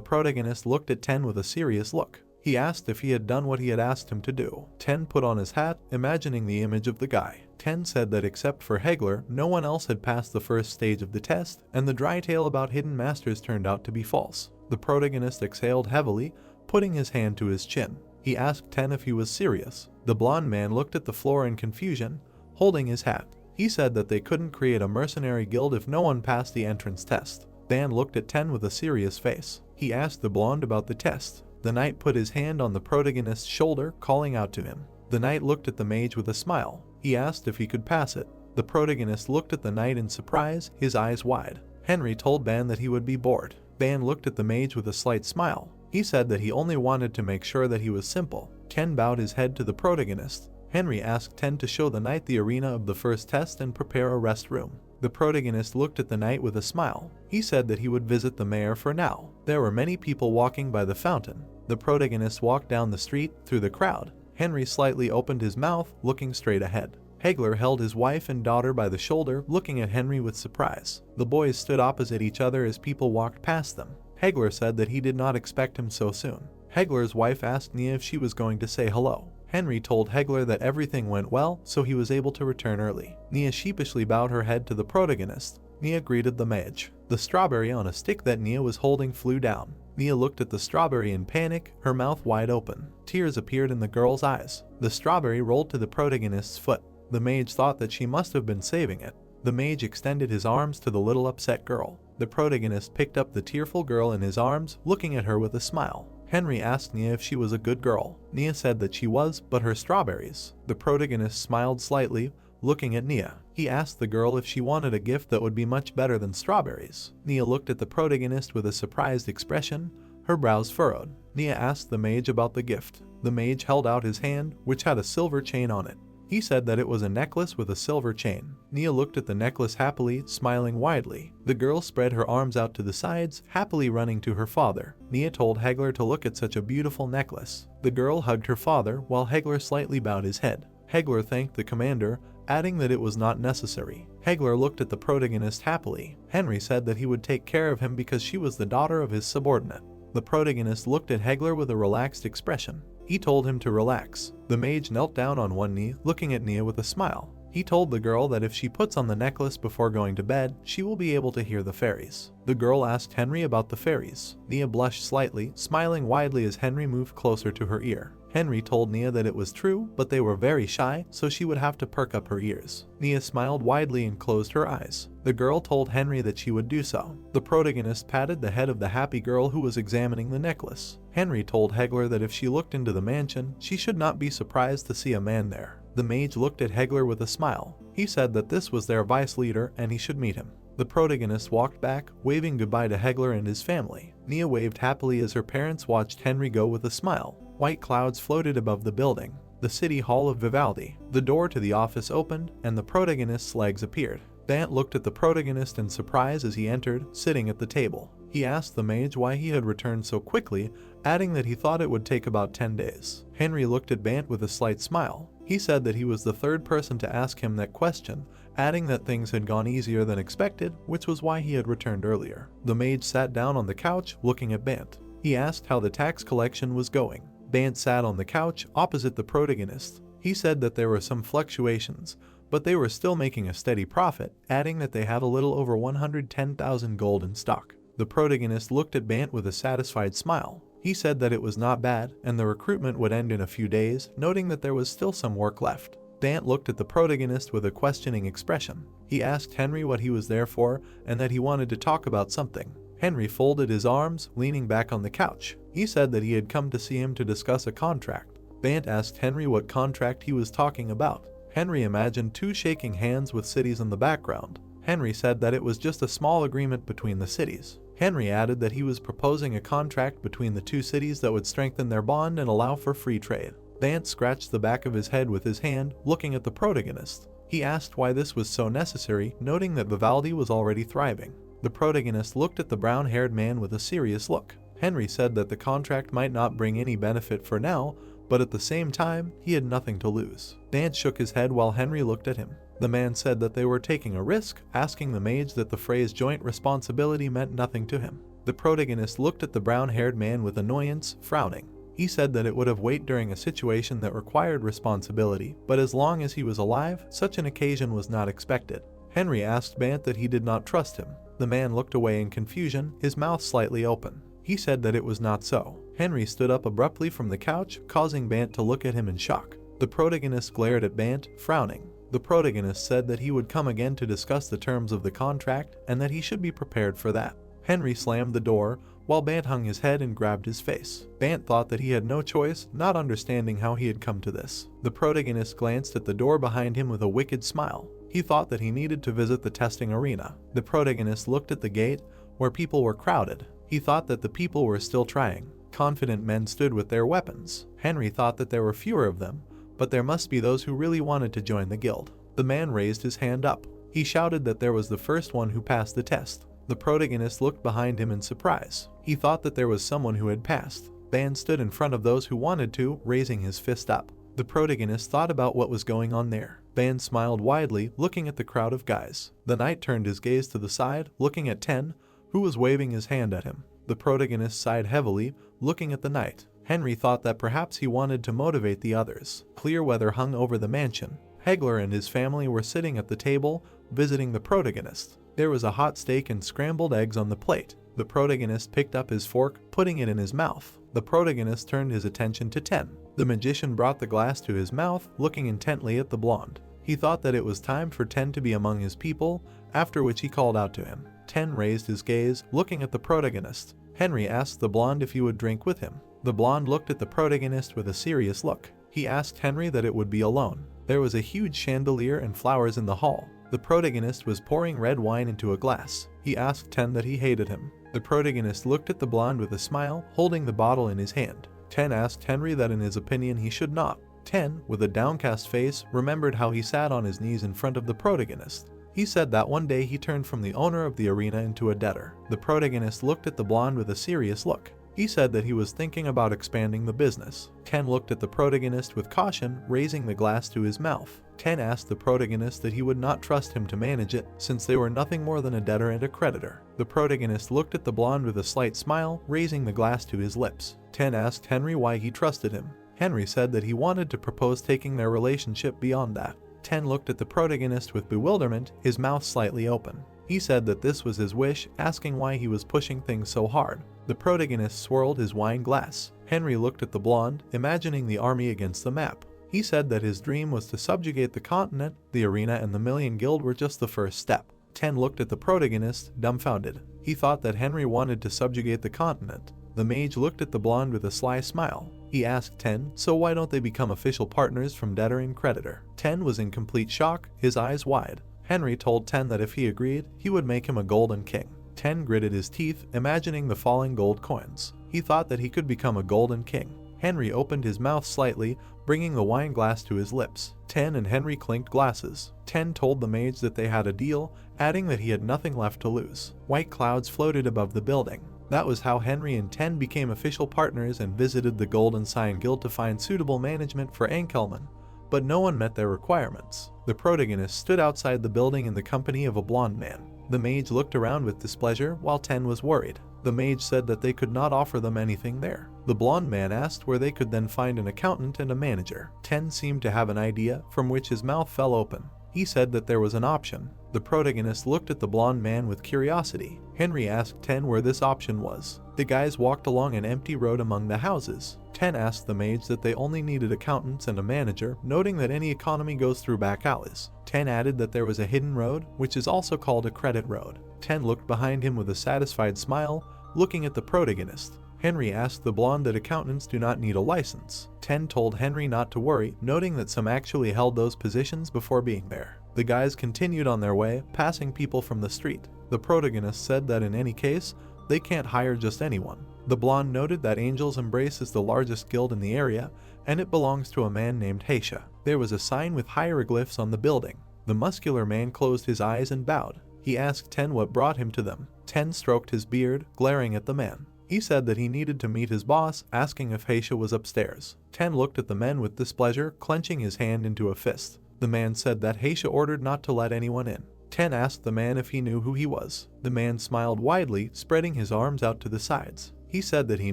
protagonist looked at Ten with a serious look. He asked if he had done what he had asked him to do. Ten put on his hat, imagining the image of the guy. Ten said that except for Hector, no one else had passed the first stage of the test, and the dry tale about hidden masters turned out to be false. The protagonist exhaled heavily, putting his hand to his chin. He asked Ten if he was serious. The blonde man looked at the floor in confusion, holding his hat. He said that they couldn't create a mercenary guild if no one passed the entrance test. Ban looked at Ten with a serious face. He asked the blonde about the test. The knight put his hand on the protagonist's shoulder, calling out to him. The knight looked at the mage with a smile. He asked if he could pass it. The protagonist looked at the knight in surprise, his eyes wide. Henry told Ban that he would be bored. Ban looked at the mage with a slight smile. He said that he only wanted to make sure that he was simple. Ten bowed his head to the protagonist. Henry asked Ten to show the knight the arena of the first test and prepare a rest room. The protagonist looked at the knight with a smile. He said that he would visit the mayor for now. There were many people walking by the fountain. The protagonist walked down the street, through the crowd. Henry slightly opened his mouth, looking straight ahead. Hector held his wife and daughter by the shoulder, looking at Henry with surprise. The boys stood opposite each other as people walked past them. Hector said that he did not expect him so soon. Hector's wife asked Nia if she was going to say hello. Henry told Hector that everything went well, so he was able to return early. Nia sheepishly bowed her head to the protagonist. Nia greeted the mage. The strawberry on a stick that Nia was holding flew down. Nia looked at the strawberry in panic, her mouth wide open. Tears appeared in the girl's eyes. The strawberry rolled to the protagonist's foot. The mage thought that she must have been saving it. The mage extended his arms to the little upset girl. The protagonist picked up the tearful girl in his arms, looking at her with a smile. Henry asked Nia if she was a good girl. Nia said that she was, but her strawberries. The protagonist smiled slightly, looking at Nia. He asked the girl if she wanted a gift that would be much better than strawberries. Nia looked at the protagonist with a surprised expression, her brows furrowed. Nia asked the mage about the gift. The mage held out his hand, which had a silver chain on it. He said that it was a necklace with a silver chain. Nia looked at the necklace happily, smiling widely. The girl spread her arms out to the sides, happily running to her father. Nia told Hector to look at such a beautiful necklace. The girl hugged her father, while Hector slightly bowed his head. Hector thanked the commander, adding that it was not necessary. Hector looked at the protagonist happily. Henry said that he would take care of him because she was the daughter of his subordinate. The protagonist looked at Hector with a relaxed expression. He told him to relax. The mage knelt down on one knee, looking at Nia with a smile. He told the girl that if she puts on the necklace before going to bed, she will be able to hear the fairies. The girl asked Henry about the fairies. Nia blushed slightly, smiling widely as Henry moved closer to her ear. Henry told Nia that it was true, but they were very shy, so she would have to perk up her ears. Nia smiled widely and closed her eyes. The girl told Henry that she would do so. The protagonist patted the head of the happy girl who was examining the necklace. Henry told Hector that if she looked into the mansion, she should not be surprised to see a man there. The mage looked at Hector with a smile. He said that this was their vice leader and he should meet him. The protagonist walked back, waving goodbye to Hector and his family. Nia waved happily as her parents watched Henry go with a smile. White clouds floated above the building. The city hall of Vivaldi. The door to the office opened, and the protagonist's legs appeared. Bant looked at the protagonist in surprise as he entered, sitting at the table. He asked the mage why he had returned so quickly, adding that he thought it would take about 10 days. Henry looked at Bant with a slight smile. He said that he was the third person to ask him that question, adding that things had gone easier than expected, which was why he had returned earlier. The mage sat down on the couch, looking at Bant. He asked how the tax collection was going. Bant sat on the couch opposite the protagonist. He said that there were some fluctuations, but they were still making a steady profit, adding that they had a little over 110,000 gold in stock. The protagonist looked at Bant with a satisfied smile. He said that it was not bad, and the recruitment would end in a few days, noting that there was still some work left. Bant looked at the protagonist with a questioning expression. He asked Henry what he was there for, and that he wanted to talk about something. Henry folded his arms, leaning back on the couch. He said that he had come to see him to discuss a contract. Bant asked Henry what contract he was talking about. Henry imagined two shaking hands with cities in the background. Henry said that it was just a small agreement between the cities. Henry added that he was proposing a contract between the two cities that would strengthen their bond and allow for free trade. Bant scratched the back of his head with his hand, looking at the protagonist. He asked why this was so necessary, noting that Vivaldi was already thriving. The protagonist looked at the brown-haired man with a serious look. Henry said that the contract might not bring any benefit for now, but at the same time, he had nothing to lose. Bant shook his head while Henry looked at him. The man said that they were taking a risk, asking the mage that the phrase joint responsibility meant nothing to him. The protagonist looked at the brown-haired man with annoyance, frowning. He said that it would have weight during a situation that required responsibility, but as long as he was alive, such an occasion was not expected. Henry asked Bant that he did not trust him. The man looked away in confusion, his mouth slightly open. He said that it was not so. Henry stood up abruptly from the couch, causing Bant to look at him in shock. The protagonist glared at Bant, frowning. The protagonist said that he would come again to discuss the terms of the contract and that he should be prepared for that. Henry slammed the door, while Bant hung his head and grabbed his face. Bant thought that he had no choice, not understanding how he had come to this. The protagonist glanced at the door behind him with a wicked smile. He thought that he needed to visit the testing arena. The protagonist looked at the gate, where people were crowded. He thought that the people were still trying. Confident men stood with their weapons. Henry thought that there were fewer of them, but there must be those who really wanted to join the guild. The man raised his hand up. He shouted that there was the first one who passed the test. The protagonist looked behind him in surprise. He thought that there was someone who had passed. Bant stood in front of those who wanted to, raising his fist up. The protagonist thought about what was going on there. Bant smiled widely, looking at the crowd of guys. The knight turned his gaze to the side, looking at Ten, who was waving his hand at him. The protagonist sighed heavily, looking at the knight. Henry thought that perhaps he wanted to motivate the others. Clear weather hung over the mansion. Hector and his family were sitting at the table, visiting the protagonist. There was a hot steak and scrambled eggs on the plate. The protagonist picked up his fork, putting it in his mouth. The protagonist turned his attention to Ten. The magician brought the glass to his mouth, looking intently at the blonde. He thought that it was time for Ten to be among his people, after which he called out to him. Ten raised his gaze, looking at the protagonist. Henry asked the blonde if he would drink with him. The blonde looked at the protagonist with a serious look. He asked Henry that it would be alone. There was a huge chandelier and flowers in the hall. The protagonist was pouring red wine into a glass. He asked Ten that he hated him. The protagonist looked at the blonde with a smile, holding the bottle in his hand. 10 asked Henry that in his opinion he should not. 10, with a downcast face, remembered how he sat on his knees in front of the protagonist. He said that one day he turned from the owner of the arena into a debtor. The protagonist looked at the blonde with a serious look. He said that he was thinking about expanding the business. 10 looked at the protagonist with caution, raising the glass to his mouth. 10 asked the protagonist that he would not trust him to manage it, since they were nothing more than a debtor and a creditor. The protagonist looked at the blonde with a slight smile, raising the glass to his lips. 10 asked Henry why he trusted him. Henry said that he wanted to propose taking their relationship beyond that. 10 looked at the protagonist with bewilderment, his mouth slightly open. He said that this was his wish, asking why he was pushing things so hard. The protagonist swirled his wine glass. Henry looked at the blonde, imagining the army against the map. He said that his dream was to subjugate the continent, the arena and the Million Guild were just the first step. 10 looked at the protagonist, dumbfounded. He thought that Henry wanted to subjugate the continent. The mage looked at the blonde with a sly smile. He asked 10, so why don't they become official partners from debtor and creditor? 10 was in complete shock, his eyes wide. Henry told 10 that if he agreed, he would make him a golden king. 10 gritted his teeth, imagining the falling gold coins. He thought that he could become a golden king. Henry opened his mouth slightly, bringing the wine glass to his lips. 10 and Henry clinked glasses. 10 told the mage that they had a deal, adding that he had nothing left to lose. White clouds floated above the building. That was how Henry and 10 became official partners and visited the Golden Sign Guild to find suitable management for Ankelman, but no one met their requirements. The protagonist stood outside the building in the company of a blonde man. The mage looked around with displeasure while 10 was worried. The mage said that they could not offer them anything there. The blonde man asked where they could then find an accountant and a manager. 10 seemed to have an idea, from which his mouth fell open. He said that there was an option. The protagonist looked at the blonde man with curiosity. Henry asked 10 where this option was. The guys walked along an empty road among the houses. 10 asked the mage that they only needed accountants and a manager, noting that any economy goes through back alleys. 10 added that there was a hidden road, which is also called a credit road. 10 looked behind him with a satisfied smile, looking at the protagonist. Henry asked the blonde that accountants do not need a license. 10 told Henry not to worry, noting that some actually held those positions before being there. The guys continued on their way, passing people from the street. The protagonist said that in any case, they can't hire just anyone. The blonde noted that Angel's Embrace is the largest guild in the area, and it belongs to a man named Hector. There was a sign with hieroglyphs on the building. The muscular man closed his eyes and bowed. He asked 10 what brought him to them. 10 stroked his beard, glaring at the man. He said that he needed to meet his boss, asking if Hector was upstairs. 10 looked at the men with displeasure, clenching his hand into a fist. The man said that Hector ordered not to let anyone in. 10 asked the man if he knew who he was. The man smiled widely, spreading his arms out to the sides. He said that he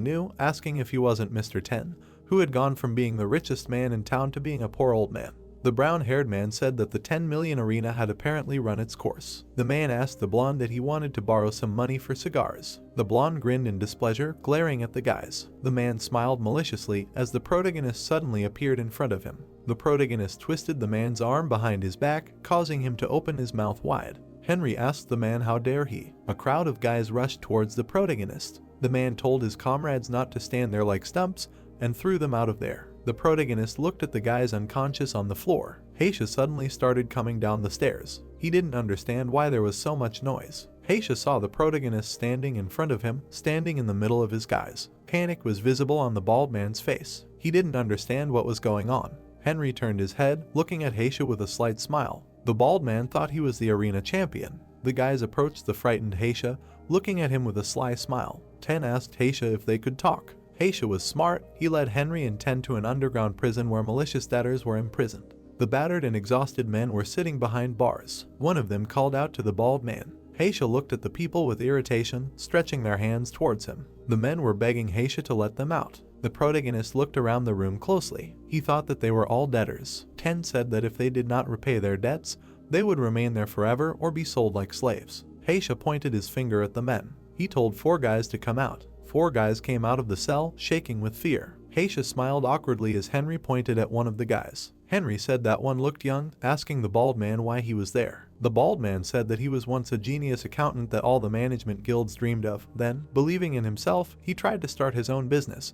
knew, asking if he wasn't Mr. 10, who had gone from being the richest man in town to being a poor old man. The brown-haired man said that the 10 million arena had apparently run its course. The man asked the blonde that he wanted to borrow some money for cigars. The blonde grinned in displeasure, glaring at the guys. The man smiled maliciously as the protagonist suddenly appeared in front of him. The protagonist twisted the man's arm behind his back, causing him to open his mouth wide. Henry asked the man how dare he. A crowd of guys rushed towards the protagonist. The man told his comrades not to stand there like stumps and threw them out of there. The protagonist looked at the guys unconscious on the floor. Hector suddenly started coming down the stairs. He didn't understand why there was so much noise. Hector saw the protagonist standing in front of him, standing in the middle of his guys. Panic was visible on the bald man's face. He didn't understand what was going on. Henry turned his head, looking at Hector with a slight smile. The bald man thought he was the arena champion. The guys approached the frightened Hector, looking at him with a sly smile. 10 asked Hector if they could talk. Hector was smart. He led Henry and 10 to an underground prison where malicious debtors were imprisoned. The battered and exhausted men were sitting behind bars. One of them called out to the bald man. Hector looked at the people with irritation, stretching their hands towards him. The men were begging Hector to let them out. The protagonist looked around the room closely. He thought that they were all debtors. 10 said that if they did not repay their debts, they would remain there forever or be sold like slaves. Hector pointed his finger at the men. He told 4 guys to come out. 4 guys came out of the cell, shaking with fear. Hector smiled awkwardly as Henry pointed at one of the guys. Henry said that one looked young, asking the bald man why he was there. The bald man said that he was once a genius accountant that all the management guilds dreamed of. Then, believing in himself, he tried to start his own business.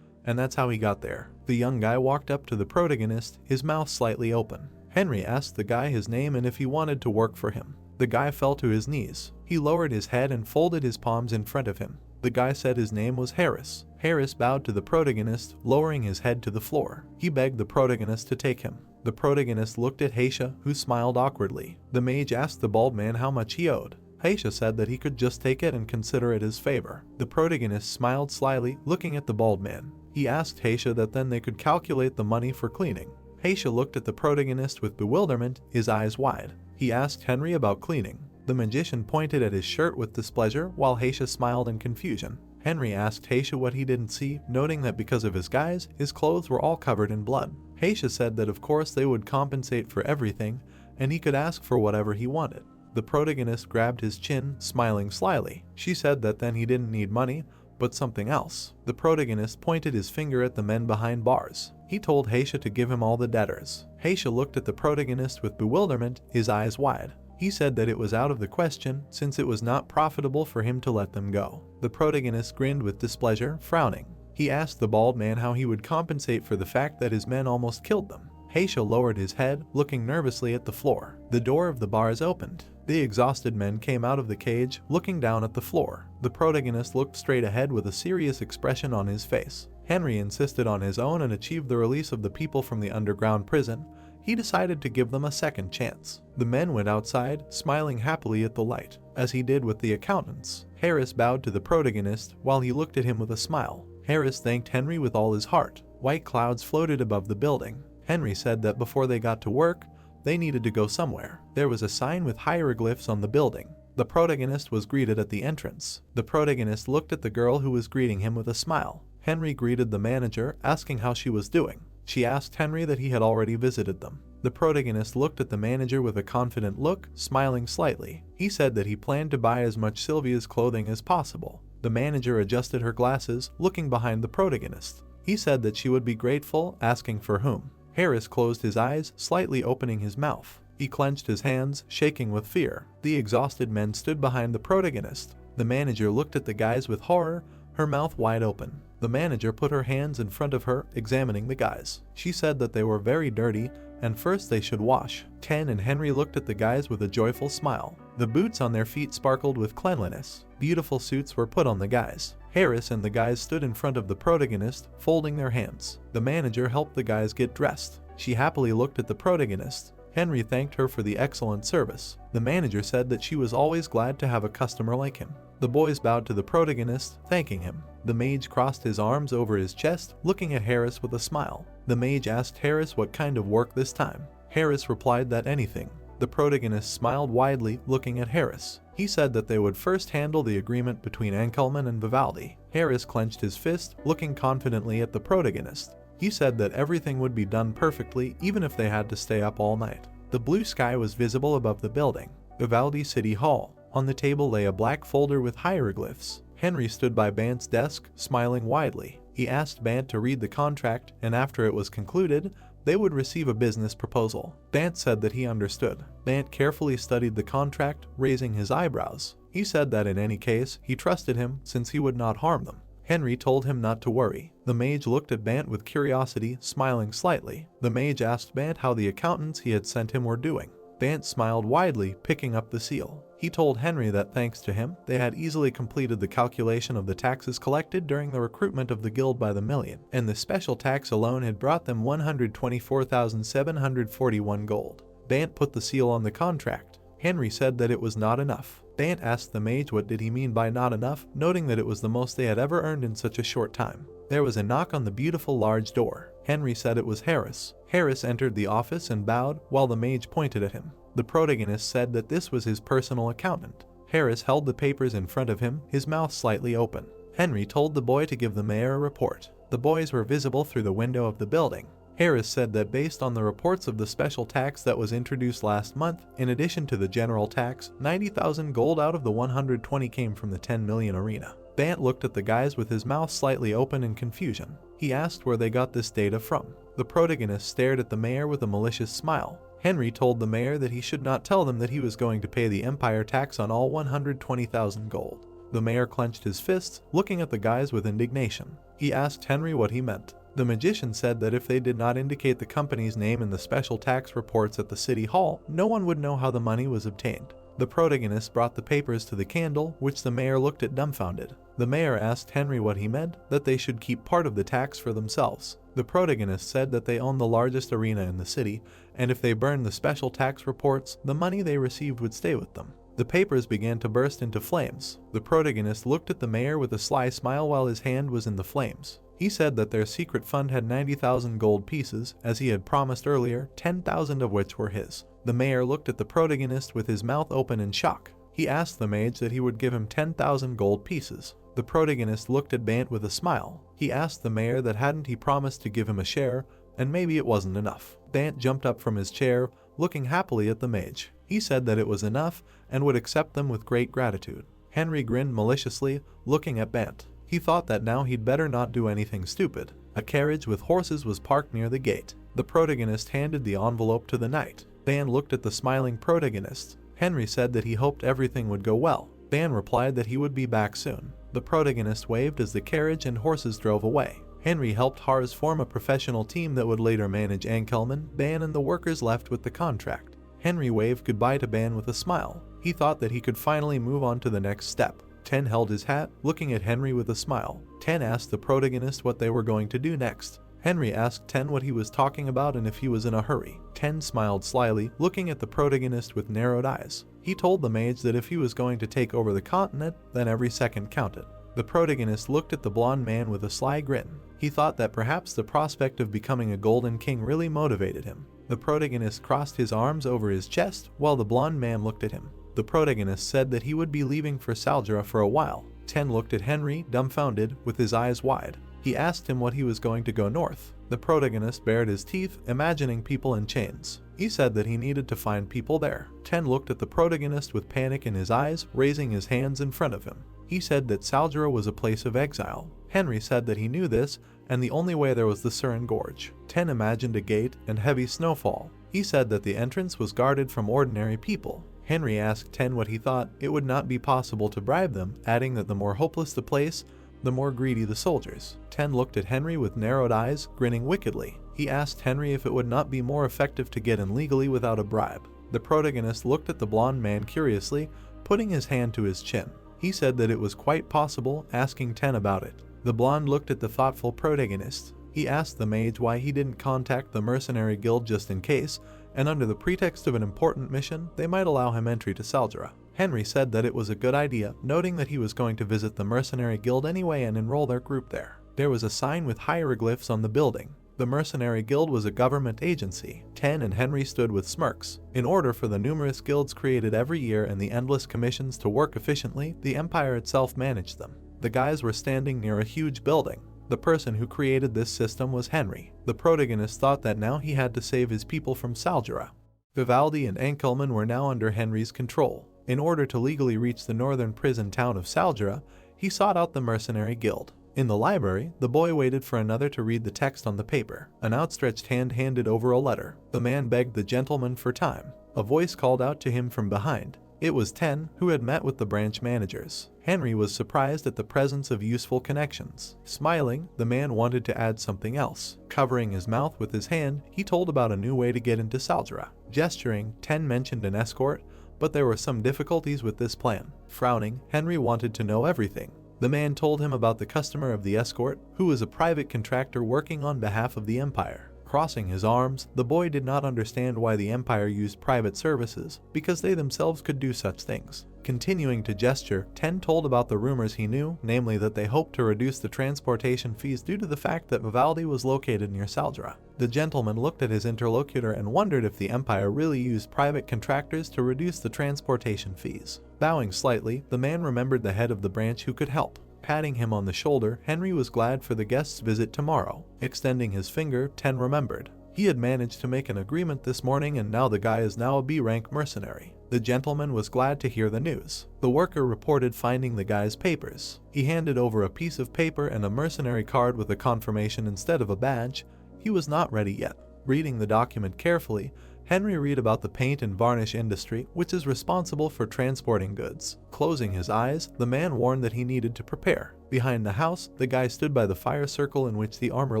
And that's how he got there. The young guy walked up to the protagonist, his mouth slightly open. Henry asked the guy his name and if he wanted to work for him. The guy fell to his knees. He lowered his head and folded his palms in front of him. The guy said his name was Harris. Harris bowed to the protagonist, lowering his head to the floor. He begged the protagonist to take him. The protagonist looked at Heisha, who smiled awkwardly. The mage asked the bald man how much he owed. Heisha said that he could just take it and consider it his favor. The protagonist smiled slyly, looking at the bald man. He asked Heisha that then they could calculate the money for cleaning. Heisha looked at the protagonist with bewilderment, his eyes wide. He asked Henry about cleaning. The magician pointed at his shirt with displeasure, while Heisha smiled in confusion. Henry asked Heisha what he didn't see, noting that because of his guise, his clothes were all covered in blood. Heisha said that of course they would compensate for everything, and he could ask for whatever he wanted. The protagonist grabbed his chin, smiling slyly. She said that then he didn't need money, but something else. The protagonist pointed his finger at the men behind bars. He told Heisha to give him all the debtors. Heisha looked at the protagonist with bewilderment, his eyes wide. He said that it was out of the question, since it was not profitable for him to let them go. The protagonist grinned with displeasure, frowning. He asked the bald man how he would compensate for the fact that his men almost killed them. Heisha lowered his head, looking nervously at the floor. The door of the bars opened. The exhausted men came out of the cage, looking down at the floor. The protagonist looked straight ahead with a serious expression on his face. Henry insisted on his own and achieved the release of the people from the underground prison. He decided to give them a second chance. The men went outside, smiling happily at the light, as he did with the accountants. Harris bowed to the protagonist while he looked at him with a smile. Harris thanked Henry with all his heart. White clouds floated above the building. Henry said that before they got to work, they needed to go somewhere. There was a sign with hieroglyphs on the building. The protagonist was greeted at the entrance. The protagonist looked at the girl who was greeting him with a smile. Henry greeted the manager, asking how she was doing. She asked Henry that he had already visited them. The protagonist looked at the manager with a confident look, smiling slightly. He said that he planned to buy as much Sylvia's clothing as possible. The manager adjusted her glasses, looking behind the protagonist. He said that she would be grateful, asking for whom. Harris closed his eyes, slightly opening his mouth. He clenched his hands, shaking with fear. The exhausted men stood behind the protagonist. The manager looked at the guys with horror, her mouth wide open. The manager put her hands in front of her, examining the guys. She said that they were very dirty, and first they should wash. Ken and Henry looked at the guys with a joyful smile. The boots on their feet sparkled with cleanliness. Beautiful suits were put on the guys. Harris and the guys stood in front of the protagonist, folding their hands. The manager helped the guys get dressed. She happily looked at the protagonist. Henry thanked her for the excellent service. The manager said that she was always glad to have a customer like him. The boys bowed to the protagonist, thanking him. The mage crossed his arms over his chest, looking at Harris with a smile. The mage asked Harris what kind of work this time. Harris replied that anything. The protagonist smiled widely, looking at Harris. He said that they would first handle the agreement between Nobleman and Vivaldi. Harris clenched his fist, looking confidently at the protagonist. He said that everything would be done perfectly, even if they had to stay up all night. The blue sky was visible above the building. Vivaldi City Hall. On the table lay a black folder with hieroglyphs. Henry stood by Bant's desk, smiling widely. He asked Bant to read the contract, and after it was concluded, they would receive a business proposal. Bant said that he understood. Bant carefully studied the contract, raising his eyebrows. He said that in any case, he trusted him since he would not harm them. Henry told him not to worry. The mage looked at Bant with curiosity, smiling slightly. The mage asked Bant how the accountants he had sent him were doing. Bant smiled widely, picking up the seal. He told Henry that thanks to him, they had easily completed the calculation of the taxes collected during the recruitment of the guild by the million, and the special tax alone had brought them 124,741 gold. Bant put the seal on the contract. Henry said that it was not enough. Bant asked the mage what did he mean by not enough, noting that it was the most they had ever earned in such a short time. There was a knock on the beautiful large door. Henry said it was Harris. Harris entered the office and bowed while the mage pointed at him. The protagonist said that this was his personal accountant. Harris held the papers in front of him, his mouth slightly open. Henry told the boy to give the mayor a report. The boys were visible through the window of the building. Harris said that based on the reports of the special tax that was introduced last month, in addition to the general tax, 90,000 gold out of the 120 came from the 10 million arena. Bant looked at the guys with his mouth slightly open in confusion. He asked where they got this data from. The protagonist stared at the mayor with a malicious smile. Henry told the mayor that he should not tell them that he was going to pay the empire tax on all 120,000 gold. The mayor clenched his fists, looking at the guys with indignation. He asked Henry what he meant. The magician said that if they did not indicate the company's name in the special tax reports at the city hall, no one would know how the money was obtained. The protagonist brought the papers to the candle, which the mayor looked at dumbfounded. The mayor asked Henry what he meant, that they should keep part of the tax for themselves. The protagonist said that they own the largest arena in the city, and if they burned the special tax reports, the money they received would stay with them. The papers began to burst into flames. The protagonist looked at the mayor with a sly smile while his hand was in the flames. He said that their secret fund had 90,000 gold pieces, as he had promised earlier, 10,000 of which were his. The mayor looked at the protagonist with his mouth open in shock. He asked the mage that he would give him 10,000 gold pieces. The protagonist looked at Bant with a smile. He asked the mayor that hadn't he promised to give him a share, and maybe it wasn't enough. Bant jumped up from his chair, looking happily at the mage. He said that it was enough, and would accept them with great gratitude. Henry grinned maliciously, looking at Bant. He thought that now he'd better not do anything stupid. A carriage with horses was parked near the gate. The protagonist handed the envelope to the knight. Ban looked at the smiling protagonist. Henry said that he hoped everything would go well. Ban replied that he would be back soon. The protagonist waved as the carriage and horses drove away. Henry helped Hars form a professional team that would later manage Ankelman. Ban and the workers left with the contract. Henry waved goodbye to Ban with a smile. He thought that he could finally move on to the next step. Ten held his hat, looking at Henry with a smile. Ten asked the protagonist what they were going to do next. Henry asked Ten what he was talking about and if he was in a hurry. Ten smiled slyly, looking at the protagonist with narrowed eyes. He told the mage that if he was going to take over the continent, then every second counted. The protagonist looked at the blonde man with a sly grin. He thought that perhaps the prospect of becoming a Golden King really motivated him. The protagonist crossed his arms over his chest while the blonde man looked at him. The protagonist said that he would be leaving for Saldra for a while. Ten looked at Henry, dumbfounded, with his eyes wide. He asked him what he was going to go north. The protagonist bared his teeth, imagining people in chains. He said that he needed to find people there. Ten looked at the protagonist with panic in his eyes, raising his hands in front of him. He said that Saldra was a place of exile. Henry said that he knew this, and the only way there was the Surin Gorge. Ten imagined a gate and heavy snowfall. He said that the entrance was guarded from ordinary people. Henry asked Ten what he thought. It would not be possible to bribe them, adding that the more hopeless the place, the more greedy the soldiers. Ten looked at Henry with narrowed eyes, grinning wickedly. He asked Henry if it would not be more effective to get in legally without a bribe. The protagonist looked at the blonde man curiously, putting his hand to his chin. He said that it was quite possible, asking Ten about it. The blonde looked at the thoughtful protagonist. He asked the mage why he didn't contact the mercenary guild just in case, and under the pretext of an important mission, they might allow him entry to Saldra. Henry said that it was a good idea, noting that he was going to visit the mercenary guild anyway and enroll their group there. There was a sign with hieroglyphs on the building. The mercenary guild was a government agency. Ten and Henry stood with smirks. In order for the numerous guilds created every year and the endless commissions to work efficiently, the empire itself managed them. The guys were standing near a huge building. The person who created this system was Henry. The protagonist thought that now he had to save his people from Saldra. Vivaldi and Ankelman were now under Henry's control. In order to legally reach the northern prison town of Saldra, he sought out the mercenary guild. In the library, the boy waited for another to read the text on the paper. An outstretched hand handed over a letter. The man begged the gentleman for time. A voice called out to him from behind. It was Ten, who had met with the branch managers. Henry was surprised at the presence of useful connections. Smiling, the man wanted to add something else. Covering his mouth with his hand, he told about a new way to get into Saldra. Gesturing, Ten mentioned an escort, but there were some difficulties with this plan. Frowning, Henry wanted to know everything. The man told him about the customer of the escort, who was a private contractor working on behalf of the Empire. Crossing his arms, the boy did not understand why the Empire used private services, because they themselves could do such things. Continuing to gesture, Ten told about the rumors he knew, namely that they hoped to reduce the transportation fees due to the fact that Vivaldi was located near Saldra. The gentleman looked at his interlocutor and wondered if the Empire really used private contractors to reduce the transportation fees. Bowing slightly, the man remembered the head of the branch who could help. Patting him on the shoulder, Henry was glad for the guest's visit tomorrow. Extending his finger, Ten remembered. He had managed to make an agreement this morning and now the guy is now a B-rank mercenary. The gentleman was glad to hear the news. The worker reported finding the guy's papers. He handed over a piece of paper and a mercenary card with a confirmation instead of a badge. He was not ready yet. Reading the document carefully, Henry read about the paint and varnish industry, which is responsible for transporting goods. Closing his eyes, the man warned that he needed to prepare. Behind the house, the guy stood by the fire circle in which the armor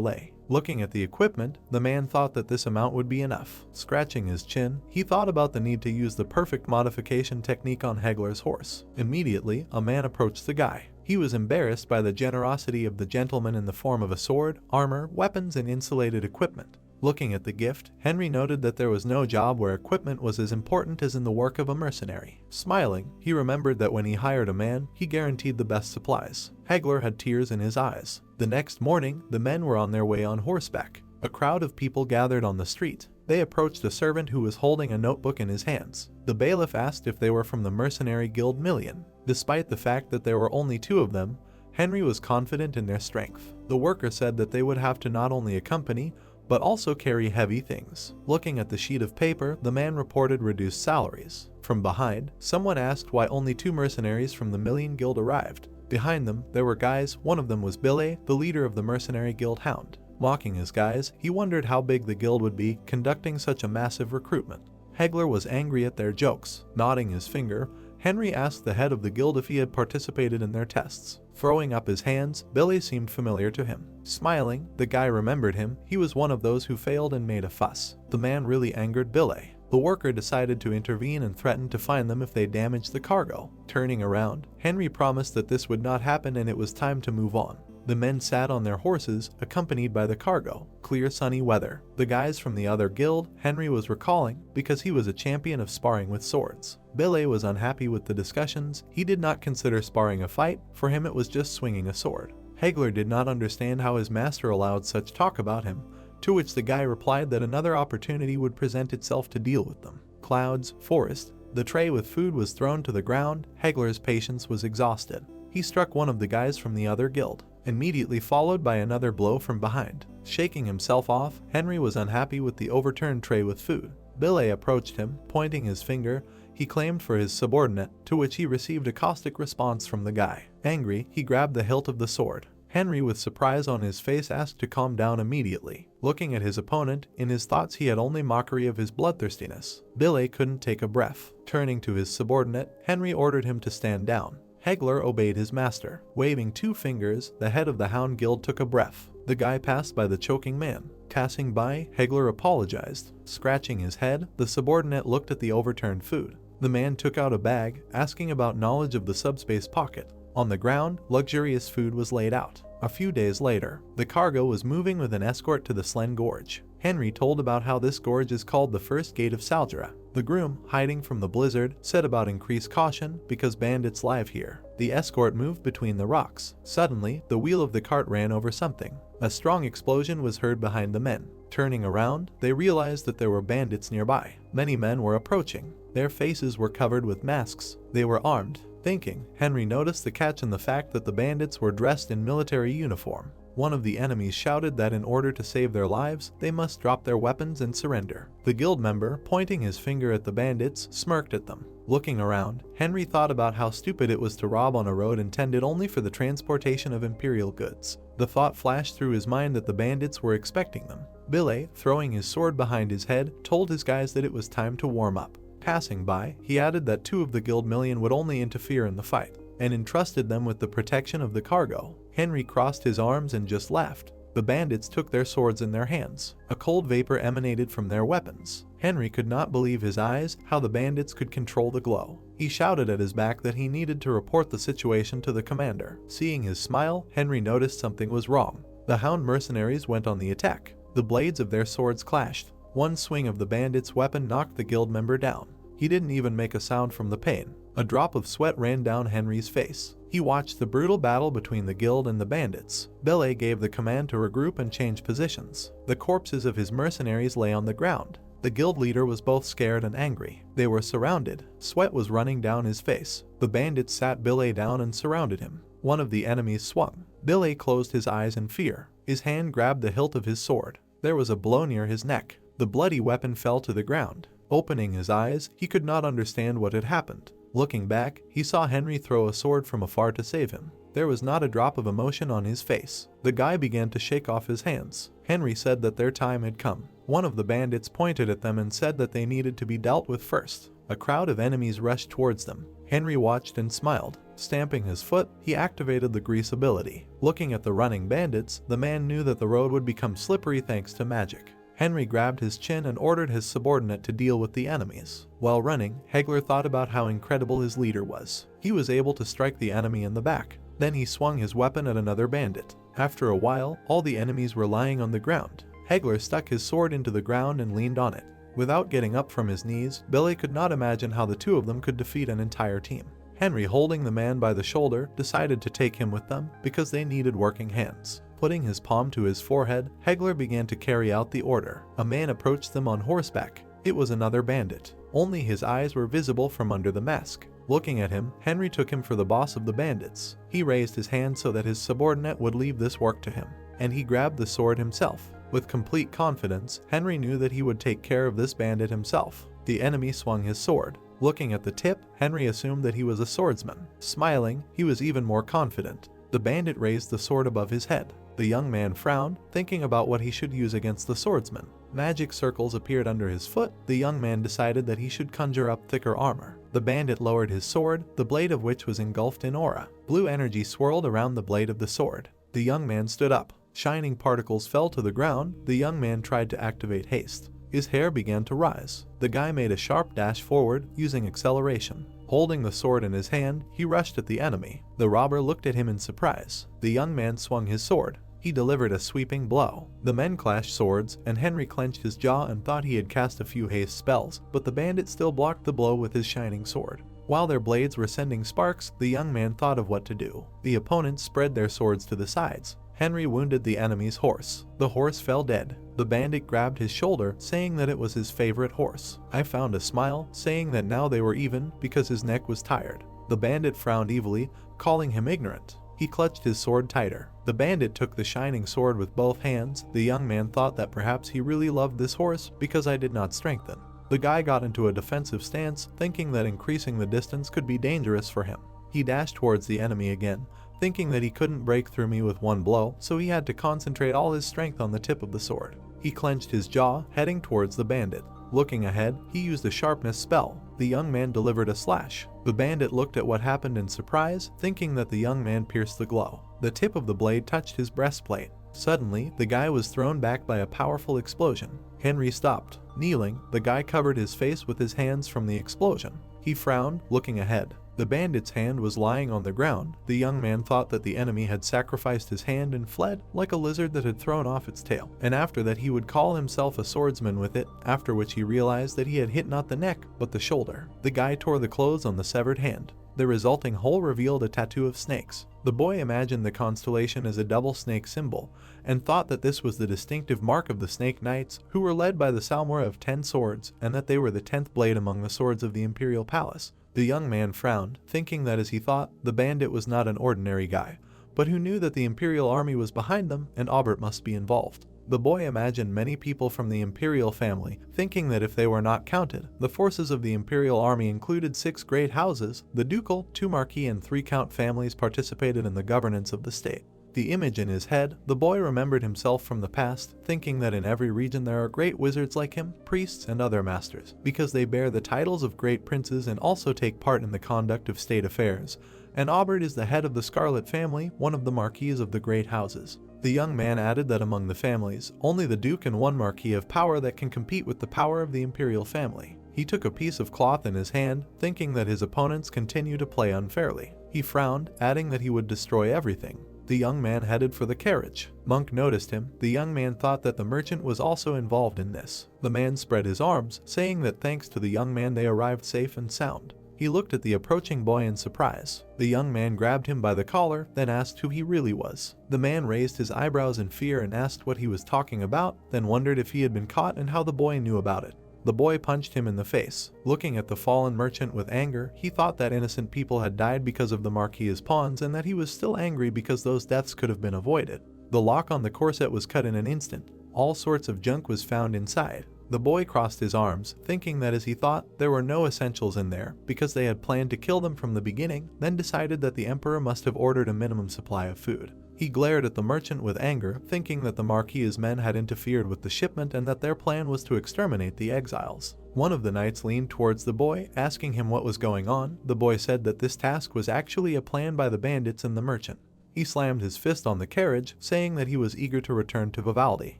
lay. Looking at the equipment, the man thought that this amount would be enough. Scratching his chin, he thought about the need to use the perfect modification technique on Hegler's horse. Immediately, a man approached the guy. He was embarrassed by the generosity of the gentleman in the form of a sword, armor, weapons, and insulated equipment. Looking at the gift, Henry noted that there was no job where equipment was as important as in the work of a mercenary. Smiling, he remembered that when he hired a man, he guaranteed the best supplies. Hegler had tears in his eyes. The next morning, the men were on their way on horseback. A crowd of people gathered on the street. They approached a servant who was holding a notebook in his hands. The bailiff asked if they were from the mercenary guild Million. Despite the fact that there were only 2 of them, Henry was confident in their strength. The worker said that they would have to not only accompany, but also carry heavy things. Looking at the sheet of paper, the man reported reduced salaries. From behind, someone asked why only 2 mercenaries from the Million Guild arrived. Behind them, there were guys. One of them was Billy, the leader of the mercenary guild Hound. Mocking his guys, he wondered how big the guild would be conducting such a massive recruitment. Hegler was angry at their jokes. Nodding his finger, Henry asked the head of the guild if he had participated in their tests. Throwing up his hands, Billy seemed familiar to him. Smiling, the guy remembered him. He was one of those who failed and made a fuss. The man really angered Billy. The worker decided to intervene and threatened to fine them if they damaged the cargo. Turning around, Henry promised that this would not happen and it was time to move on. The men sat on their horses, accompanied by the cargo. Clear sunny weather. The guys from the other guild, Henry was recalling, because he was a champion of sparring with swords. Billy was unhappy with the discussions. He did not consider sparring a fight. For him it was just swinging a sword. Hegler did not understand how his master allowed such talk about him, to which the guy replied that another opportunity would present itself to deal with them. Clouds, forest. The tray with food was thrown to the ground. Hegler's patience was exhausted. He struck one of the guys from the other guild, immediately followed by another blow from behind. Shaking himself off, Henry was unhappy with the overturned tray with food. Billy approached him, pointing his finger. He claimed for his subordinate, to which he received a caustic response from the guy. Angry, he grabbed the hilt of the sword. Henry, with surprise on his face, asked to calm down immediately. Looking at his opponent, in his thoughts he had only mockery of his bloodthirstiness. Billy couldn't take a breath. Turning to his subordinate, Henry ordered him to stand down. Hegler obeyed his master. Waving 2 fingers, the head of the Hound Guild took a breath. The guy passed by the choking man. Passing by, Hegler apologized. Scratching his head, the subordinate looked at the overturned food. The man took out a bag, asking about knowledge of the subspace pocket. On the ground, luxurious food was laid out. A few days later, the cargo was moving with an escort to the Slen Gorge. Henry told about how this gorge is called the First Gate of Saldra. The groom, hiding from the blizzard, said about increased caution because bandits live here. The escort moved between the rocks. Suddenly, the wheel of the cart ran over something. A strong explosion was heard behind the men. Turning around, they realized that there were bandits nearby. Many men were approaching. Their faces were covered with masks. They were armed. Thinking, Henry noticed the catch in the fact that the bandits were dressed in military uniform. One of the enemies shouted that in order to save their lives, they must drop their weapons and surrender. The guild member, pointing his finger at the bandits, smirked at them. Looking around, Henry thought about how stupid it was to rob on a road intended only for the transportation of imperial goods. The thought flashed through his mind that the bandits were expecting them. Billy, throwing his sword behind his head, told his guys that it was time to warm up. Passing by, he added that 2 of the guild Million would only interfere in the fight, and entrusted them with the protection of the cargo. Henry crossed his arms and just laughed. The bandits took their swords in their hands. A cold vapor emanated from their weapons. Henry could not believe his eyes, how the bandits could control the glow. He shouted at his back that he needed to report the situation to the commander. Seeing his smile, Henry noticed something was wrong. The Hound mercenaries went on the attack. The blades of their swords clashed. One swing of the bandit's weapon knocked the guild member down. He didn't even make a sound from the pain. A drop of sweat ran down Henry's face. He watched the brutal battle between the guild and the bandits. Billy gave the command to regroup and change positions. The corpses of his mercenaries lay on the ground. The guild leader was both scared and angry. They were surrounded. Sweat was running down his face. The bandits sat Billy down and surrounded him. One of the enemies swung. Billy closed his eyes in fear. His hand grabbed the hilt of his sword. There was a blow near his neck. The bloody weapon fell to the ground. Opening his eyes, he could not understand what had happened. Looking back, he saw Henry throw a sword from afar to save him. There was not a drop of emotion on his face. The guy began to shake off his hands. Henry said that their time had come. One of the bandits pointed at them and said that they needed to be dealt with first. A crowd of enemies rushed towards them. Henry watched and smiled. Stamping his foot, he activated the grease ability. Looking at the running bandits, the man knew that the road would become slippery thanks to magic. Henry grabbed his chin and ordered his subordinate to deal with the enemies. While running, Hector thought about how incredible his leader was. He was able to strike the enemy in the back. Then he swung his weapon at another bandit. After a while, all the enemies were lying on the ground. Hector stuck his sword into the ground and leaned on it. Without getting up from his knees, Billy could not imagine how the two of them could defeat an entire team. Henry, holding the man by the shoulder, decided to take him with them because they needed working hands. Putting his palm to his forehead, Hector began to carry out the order. A man approached them on horseback. It was another bandit. Only his eyes were visible from under the mask. Looking at him, Henry took him for the boss of the bandits. He raised his hand so that his subordinate would leave this work to him, and he grabbed the sword himself. With complete confidence, Henry knew that he would take care of this bandit himself. The enemy swung his sword. Looking at the tip, Henry assumed that he was a swordsman. Smiling, he was even more confident. The bandit raised the sword above his head. The young man frowned, thinking about what he should use against the swordsman. Magic circles appeared under his foot. The young man decided that he should conjure up thicker armor. The bandit lowered his sword, the blade of which was engulfed in aura. Blue energy swirled around the blade of the sword. The young man stood up. Shining particles fell to the ground. The young man tried to activate haste. His hair began to rise. The guy made a sharp dash forward, using acceleration. Holding the sword in his hand, he rushed at the enemy. The robber looked at him in surprise. The young man swung his sword. He delivered a sweeping blow. The men clashed swords, and Henry clenched his jaw and thought he had cast a few haste spells, but the bandit still blocked the blow with his shining sword. While their blades were sending sparks, the young man thought of what to do. The opponents spread their swords to the sides. Henry wounded the enemy's horse. The horse fell dead. The bandit grabbed his shoulder, saying that it was his favorite horse. I found a smile, saying that now they were even because his neck was tired. The bandit frowned evilly, calling him ignorant. He clutched his sword tighter. The bandit took the shining sword with both hands. The young man thought that perhaps he really loved this horse because I did not strengthen. The guy got into a defensive stance, thinking that increasing the distance could be dangerous for him. He dashed towards the enemy again, thinking that he couldn't break through me with one blow, so he had to concentrate all his strength on the tip of the sword. He clenched his jaw, heading towards the bandit. Looking ahead, he used a sharpness spell. The young man delivered a slash. The bandit looked at what happened in surprise, thinking that the young man pierced the glow. The tip of the blade touched his breastplate. Suddenly, the guy was thrown back by a powerful explosion. Henry stopped. Kneeling, the guy covered his face with his hands from the explosion. He frowned, looking ahead. The bandit's hand was lying on the ground. The young man thought that the enemy had sacrificed his hand and fled like a lizard that had thrown off its tail, and after that he would call himself a swordsman with it, after which he realized that he had hit not the neck, but the shoulder. The guy tore the clothes on the severed hand. The resulting hole revealed a tattoo of snakes. The boy imagined the constellation as a double snake symbol, and thought that this was the distinctive mark of the Snake Knights, who were led by the Salmor of 10 swords, and that they were the 10th blade among the swords of the Imperial Palace. The young man frowned, thinking that as he thought, the bandit was not an ordinary guy, but who knew that the Imperial army was behind them and Aubert must be involved. The boy imagined many people from the Imperial family, thinking that if they were not counted, the forces of the Imperial army included 6 great houses. The ducal, 2 marquis and 3 count families participated in the governance of the state. The image in his head, the boy remembered himself from the past, thinking that in every region there are great wizards like him, priests and other masters, because they bear the titles of great princes and also take part in the conduct of state affairs. And Aubert is the head of the Scarlet family, one of the marquis of the great houses. The young man added that among the families, only the duke and 1 marquis have power that can compete with the power of the imperial family. He took a piece of cloth in his hand, thinking that his opponents continue to play unfairly. He frowned, adding that he would destroy everything. The young man headed for the carriage. Monk noticed him. The young man thought that the merchant was also involved in this. The man spread his arms, saying that thanks to the young man they arrived safe and sound. He looked at the approaching boy in surprise. The young man grabbed him by the collar, then asked who he really was. The man raised his eyebrows in fear and asked what he was talking about, then wondered if he had been caught and how the boy knew about it. The boy punched him in the face. Looking at the fallen merchant with anger, he thought that innocent people had died because of the Marquis's pawns and that he was still angry because those deaths could have been avoided. The lock on the corset was cut in an instant. All sorts of junk was found inside. The boy crossed his arms, thinking that as he thought, there were no essentials in there because they had planned to kill them from the beginning, then decided that the emperor must have ordered a minimum supply of food. He glared at the merchant with anger, thinking that the Marquis's men had interfered with the shipment and that their plan was to exterminate the exiles. One of the knights leaned towards the boy, asking him what was going on. The boy said that this task was actually a plan by the bandits and the merchant. He slammed his fist on the carriage, saying that he was eager to return to Vivaldi.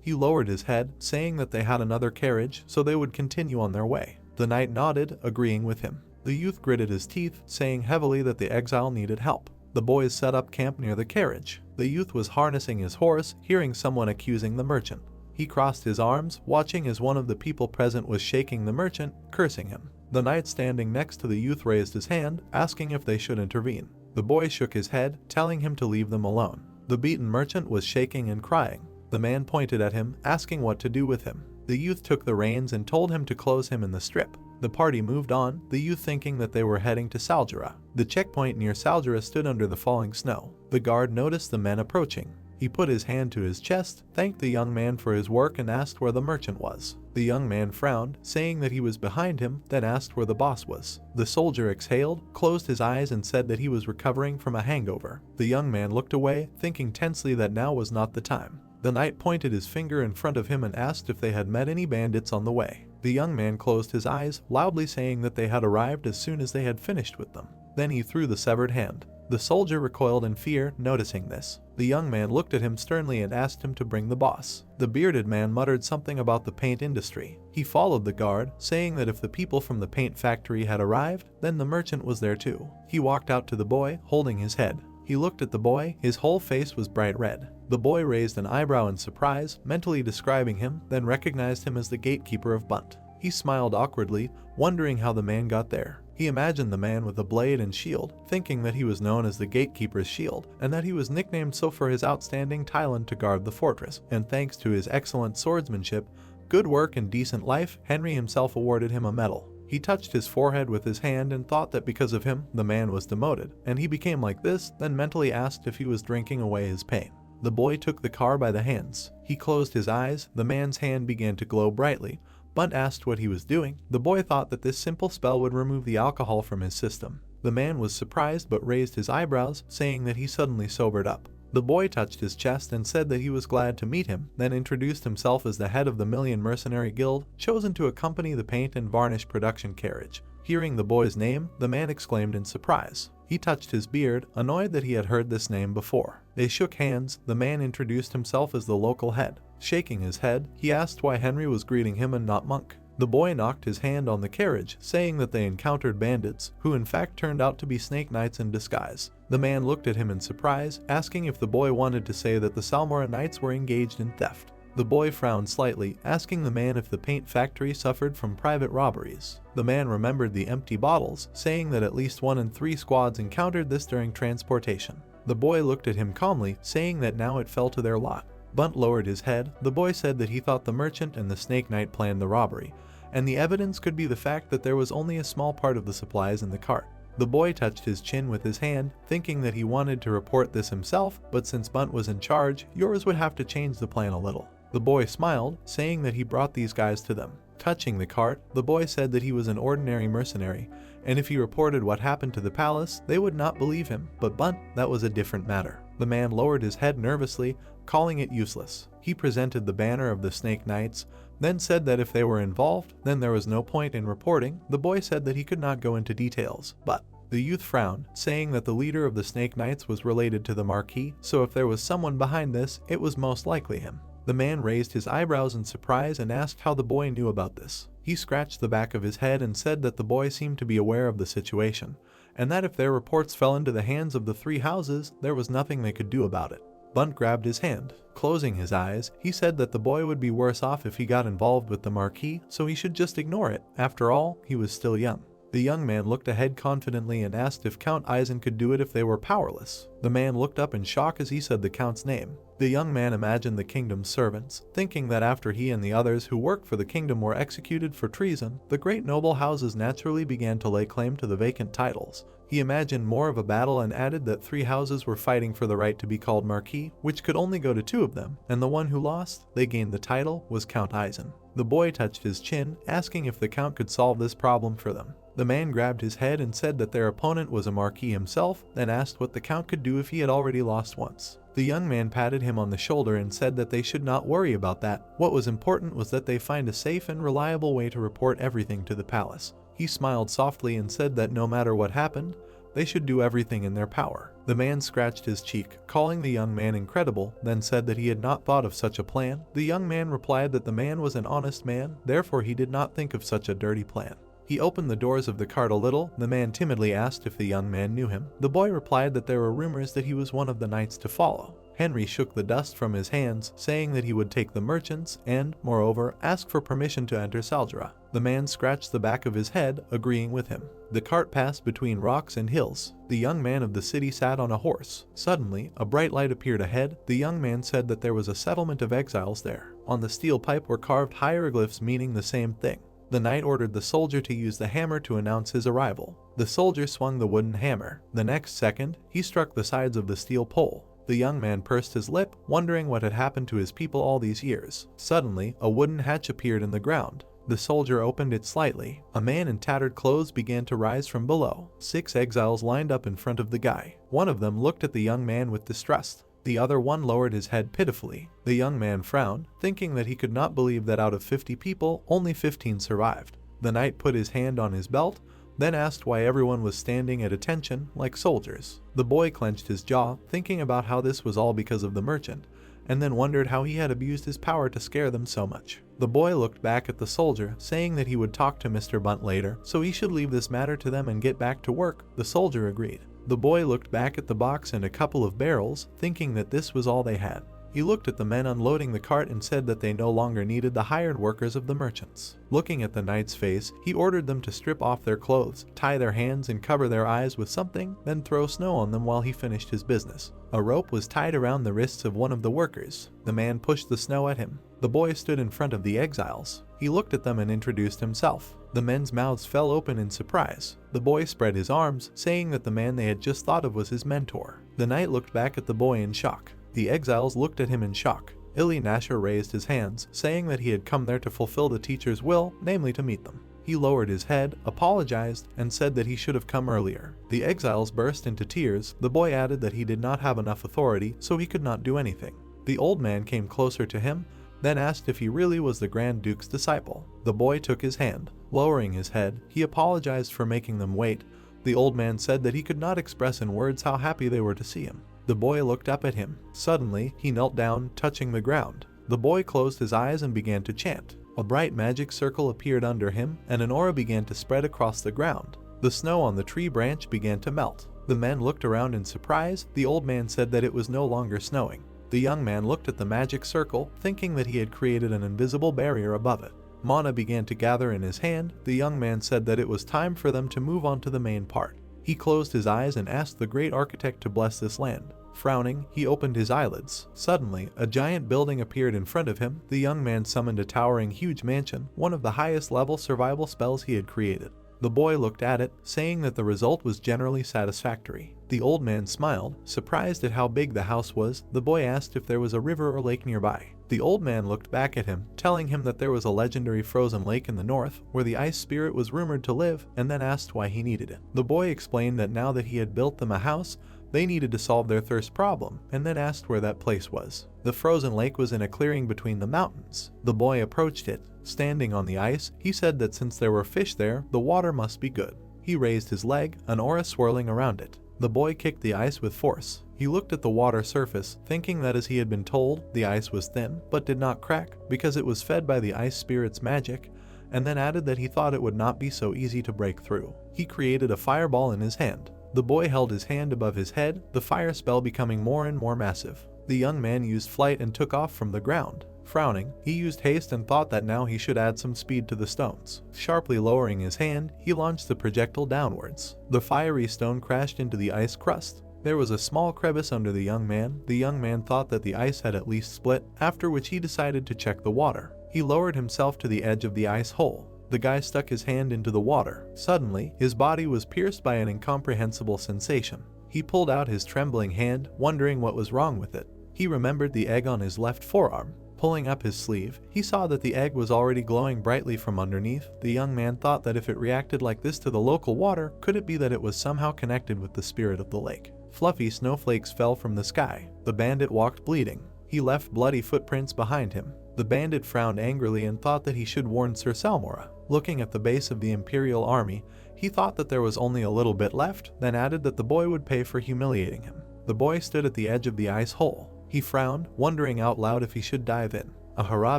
He lowered his head, saying that they had another carriage, so they would continue on their way. The knight nodded, agreeing with him. The youth gritted his teeth, saying heavily that the exile needed help. The boys set up camp near the carriage. The youth was harnessing his horse, hearing someone accusing the merchant. He crossed his arms, watching as one of the people present was shaking the merchant, cursing him. The knight standing next to the youth raised his hand, asking if they should intervene. The boy shook his head, telling him to leave them alone. The beaten merchant was shaking and crying. The man pointed at him, asking what to do with him. The youth took the reins and told him to close him in the strip. The party moved on, the youth thinking that they were heading to Salgera. The checkpoint near Salgera stood under the falling snow. The guard noticed the men approaching. He put his hand to his chest, thanked the young man for his work and asked where the merchant was. The young man frowned, saying that he was behind him, then asked where the boss was. The soldier exhaled, closed his eyes and said that he was recovering from a hangover. The young man looked away, thinking tensely that now was not the time. The knight pointed his finger in front of him and asked if they had met any bandits on the way. The young man closed his eyes, loudly saying that they had arrived as soon as they had finished with them. Then he threw the severed hand. The soldier recoiled in fear, noticing this. The young man looked at him sternly and asked him to bring the boss. The bearded man muttered something about the paint industry. He followed the guard, saying that if the people from the paint factory had arrived, then the merchant was there too. He walked out to the boy, holding his head. He looked at the boy, his whole face was bright red. The boy raised an eyebrow in surprise, mentally describing him, then recognized him as the gatekeeper of Bunt. He smiled awkwardly, wondering how the man got there. He imagined the man with the blade and shield, thinking that he was known as the Gatekeeper's Shield, and that he was nicknamed so for his outstanding talent to guard the fortress, and thanks to his excellent swordsmanship, good work and decent life, Henry himself awarded him a medal. He touched his forehead with his hand and thought that because of him, the man was demoted, and he became like this, then mentally asked if he was drinking away his pain. The boy took the car by the hands. He closed his eyes, the man's hand began to glow brightly. Bunt asked what he was doing. The boy thought that this simple spell would remove the alcohol from his system. The man was surprised but raised his eyebrows, saying that he suddenly sobered up. The boy touched his chest and said that he was glad to meet him, then introduced himself as the head of the Million Mercenary Guild, chosen to accompany the paint and varnish production carriage. Hearing the boy's name, the man exclaimed in surprise. He touched his beard, annoyed that he had heard this name before. They shook hands. The man introduced himself as the local head. Shaking his head, he asked why Henry was greeting him and not Monk. The boy knocked his hand on the carriage, saying that they encountered bandits, who in fact turned out to be snake knights in disguise. The man looked at him in surprise, asking if the boy wanted to say that the Salmora knights were engaged in theft. The boy frowned slightly, asking the man if the paint factory suffered from private robberies. The man remembered the empty bottles, saying that at least 1 in 3 squads encountered this during transportation. The boy looked at him calmly, saying that now it fell to their lot. Bunt lowered his head. The boy said that he thought the merchant and the snake knight planned the robbery, and the evidence could be the fact that there was only a small part of the supplies in the cart. The boy touched his chin with his hand, thinking that he wanted to report this himself, but since Bunt was in charge, yours would have to change the plan a little. The boy smiled, saying that he brought these guys to them. Touching the cart, the boy said that he was an ordinary mercenary, and if he reported what happened to the palace, they would not believe him, but Bunt, that was a different matter. The man lowered his head nervously, calling it useless. He presented the banner of the Snake Knights, then said that if they were involved, then there was no point in reporting. The boy said that he could not go into details, but the youth frowned, saying that the leader of the Snake Knights was related to the Marquis, so if there was someone behind this, it was most likely him. The man raised his eyebrows in surprise and asked how the boy knew about this. He scratched the back of his head and said that the boy seemed to be aware of the situation, and that if their reports fell into the hands of the 3 houses, there was nothing they could do about it. Bunt grabbed his hand. Closing his eyes, he said that the boy would be worse off if he got involved with the Marquis, so he should just ignore it. After all, he was still young. The young man looked ahead confidently and asked if Count Eisen could do it if they were powerless. The man looked up in shock as he said the Count's name. The young man imagined the kingdom's servants, thinking that after he and the others who worked for the kingdom were executed for treason, the great noble houses naturally began to lay claim to the vacant titles. He imagined more of a battle and added that 3 houses were fighting for the right to be called Marquis, which could only go to 2 of them, and the one who lost, they gained the title, was Count Eisen. The boy touched his chin, asking if the Count could solve this problem for them. The man grabbed his head and said that their opponent was a marquis himself, then asked what the Count could do if he had already lost once. The young man patted him on the shoulder and said that they should not worry about that. What was important was that they find a safe and reliable way to report everything to the palace. He smiled softly and said that no matter what happened, they should do everything in their power. The man scratched his cheek, calling the young man incredible, then said that he had not thought of such a plan. The young man replied that the man was an honest man, therefore he did not think of such a dirty plan. He opened the doors of the cart a little. The man timidly asked if the young man knew him. The boy replied that there were rumors that he was one of the knights to follow. Henry shook the dust from his hands, saying that he would take the merchants and, moreover, ask for permission to enter Saldra. The man scratched the back of his head, agreeing with him. The cart passed between rocks and hills. The young man of the city sat on a horse. Suddenly, a bright light appeared ahead. The young man said that there was a settlement of exiles there. On the steel pipe were carved hieroglyphs meaning the same thing. The knight ordered the soldier to use the hammer to announce his arrival. The soldier swung the wooden hammer. The next second, he struck the sides of the steel pole. The young man pursed his lip, wondering what had happened to his people all these years. Suddenly, a wooden hatch appeared in the ground. The soldier opened it slightly. A man in tattered clothes began to rise from below. 6 exiles lined up in front of the guy. One of them looked at the young man with distrust. The other one lowered his head pitifully. The young man frowned, thinking that he could not believe that out of 50 people, only 15 survived. The knight put his hand on his belt, then asked why everyone was standing at attention like soldiers. The boy clenched his jaw, thinking about how this was all because of the merchant, and then wondered how he had abused his power to scare them so much. The boy looked back at the soldier, saying that he would talk to Mr. Bunt later, so he should leave this matter to them and get back to work. The soldier agreed. The boy looked back at the box and a couple of barrels, thinking that this was all they had. He looked at the men unloading the cart and said that they no longer needed the hired workers of the merchants. Looking at the knight's face, he ordered them to strip off their clothes, tie their hands and cover their eyes with something, then throw snow on them while he finished his business. A rope was tied around the wrists of one of the workers. The man pushed the snow at him. The boy stood in front of the exiles. He looked at them and introduced himself. The men's mouths fell open in surprise. The boy spread his arms, saying that the man they had just thought of was his mentor. The knight looked back at the boy in shock. The exiles looked at him in shock. Ili Nasher raised his hands, saying that he had come there to fulfill the teacher's will, namely to meet them. He lowered his head, apologized, and said that he should have come earlier. The exiles burst into tears. The boy added that he did not have enough authority, so he could not do anything. The old man came closer to him, then asked if he really was the Grand Duke's disciple. The boy took his hand. Lowering his head, he apologized for making them wait. The old man said that he could not express in words how happy they were to see him. The boy looked up at him. Suddenly, he knelt down, touching the ground. The boy closed his eyes and began to chant. A bright magic circle appeared under him, and an aura began to spread across the ground. The snow on the tree branch began to melt. The men looked around in surprise. The old man said that it was no longer snowing. The young man looked at the magic circle, thinking that he had created an invisible barrier above it. Mana began to gather in his hand. The young man said that it was time for them to move on to the main part. He closed his eyes and asked the great architect to bless this land. Frowning, he opened his eyelids. Suddenly, a giant building appeared in front of him. The young man summoned a towering huge mansion, one of the highest level survival spells he had created. The boy looked at it, saying that the result was generally satisfactory. The old man smiled, surprised at how big the house was. The boy asked if there was a river or lake nearby. The old man looked back at him, telling him that there was a legendary frozen lake in the north, where the ice spirit was rumored to live, and then asked why he needed it. The boy explained that now that he had built them a house, they needed to solve their thirst problem, and then asked where that place was. The frozen lake was in a clearing between the mountains. The boy approached it. Standing on the ice, he said that since there were fish there, the water must be good. He raised his leg, an aura swirling around it. The boy kicked the ice with force. He looked at the water surface, thinking that as he had been told, the ice was thin, but did not crack, because it was fed by the ice spirit's magic, and then added that he thought it would not be so easy to break through. He created a fireball in his hand. The boy held his hand above his head, the fire spell becoming more and more massive. The young man used flight and took off from the ground. Frowning, he used haste and thought that now he should add some speed to the stones. Sharply lowering his hand, he launched the projectile downwards. The fiery stone crashed into the ice crust. There was a small crevice under the young man. The young man thought that the ice had at least split, after which he decided to check the water. He lowered himself to the edge of the ice hole. The guy stuck his hand into the water. Suddenly, his body was pierced by an incomprehensible sensation. He pulled out his trembling hand, wondering what was wrong with it. He remembered the egg on his left forearm. Pulling up his sleeve, he saw that the egg was already glowing brightly from underneath. The young man thought that if it reacted like this to the local water, could it be that it was somehow connected with the spirit of the lake? Fluffy snowflakes fell from the sky. The bandit walked bleeding. He left bloody footprints behind him. The bandit frowned angrily and thought that he should warn Sir Salmora. Looking at the base of the Imperial army, he thought that there was only a little bit left, then added that the boy would pay for humiliating him. The boy stood at the edge of the ice hole. He frowned, wondering out loud if he should dive in. A hurrah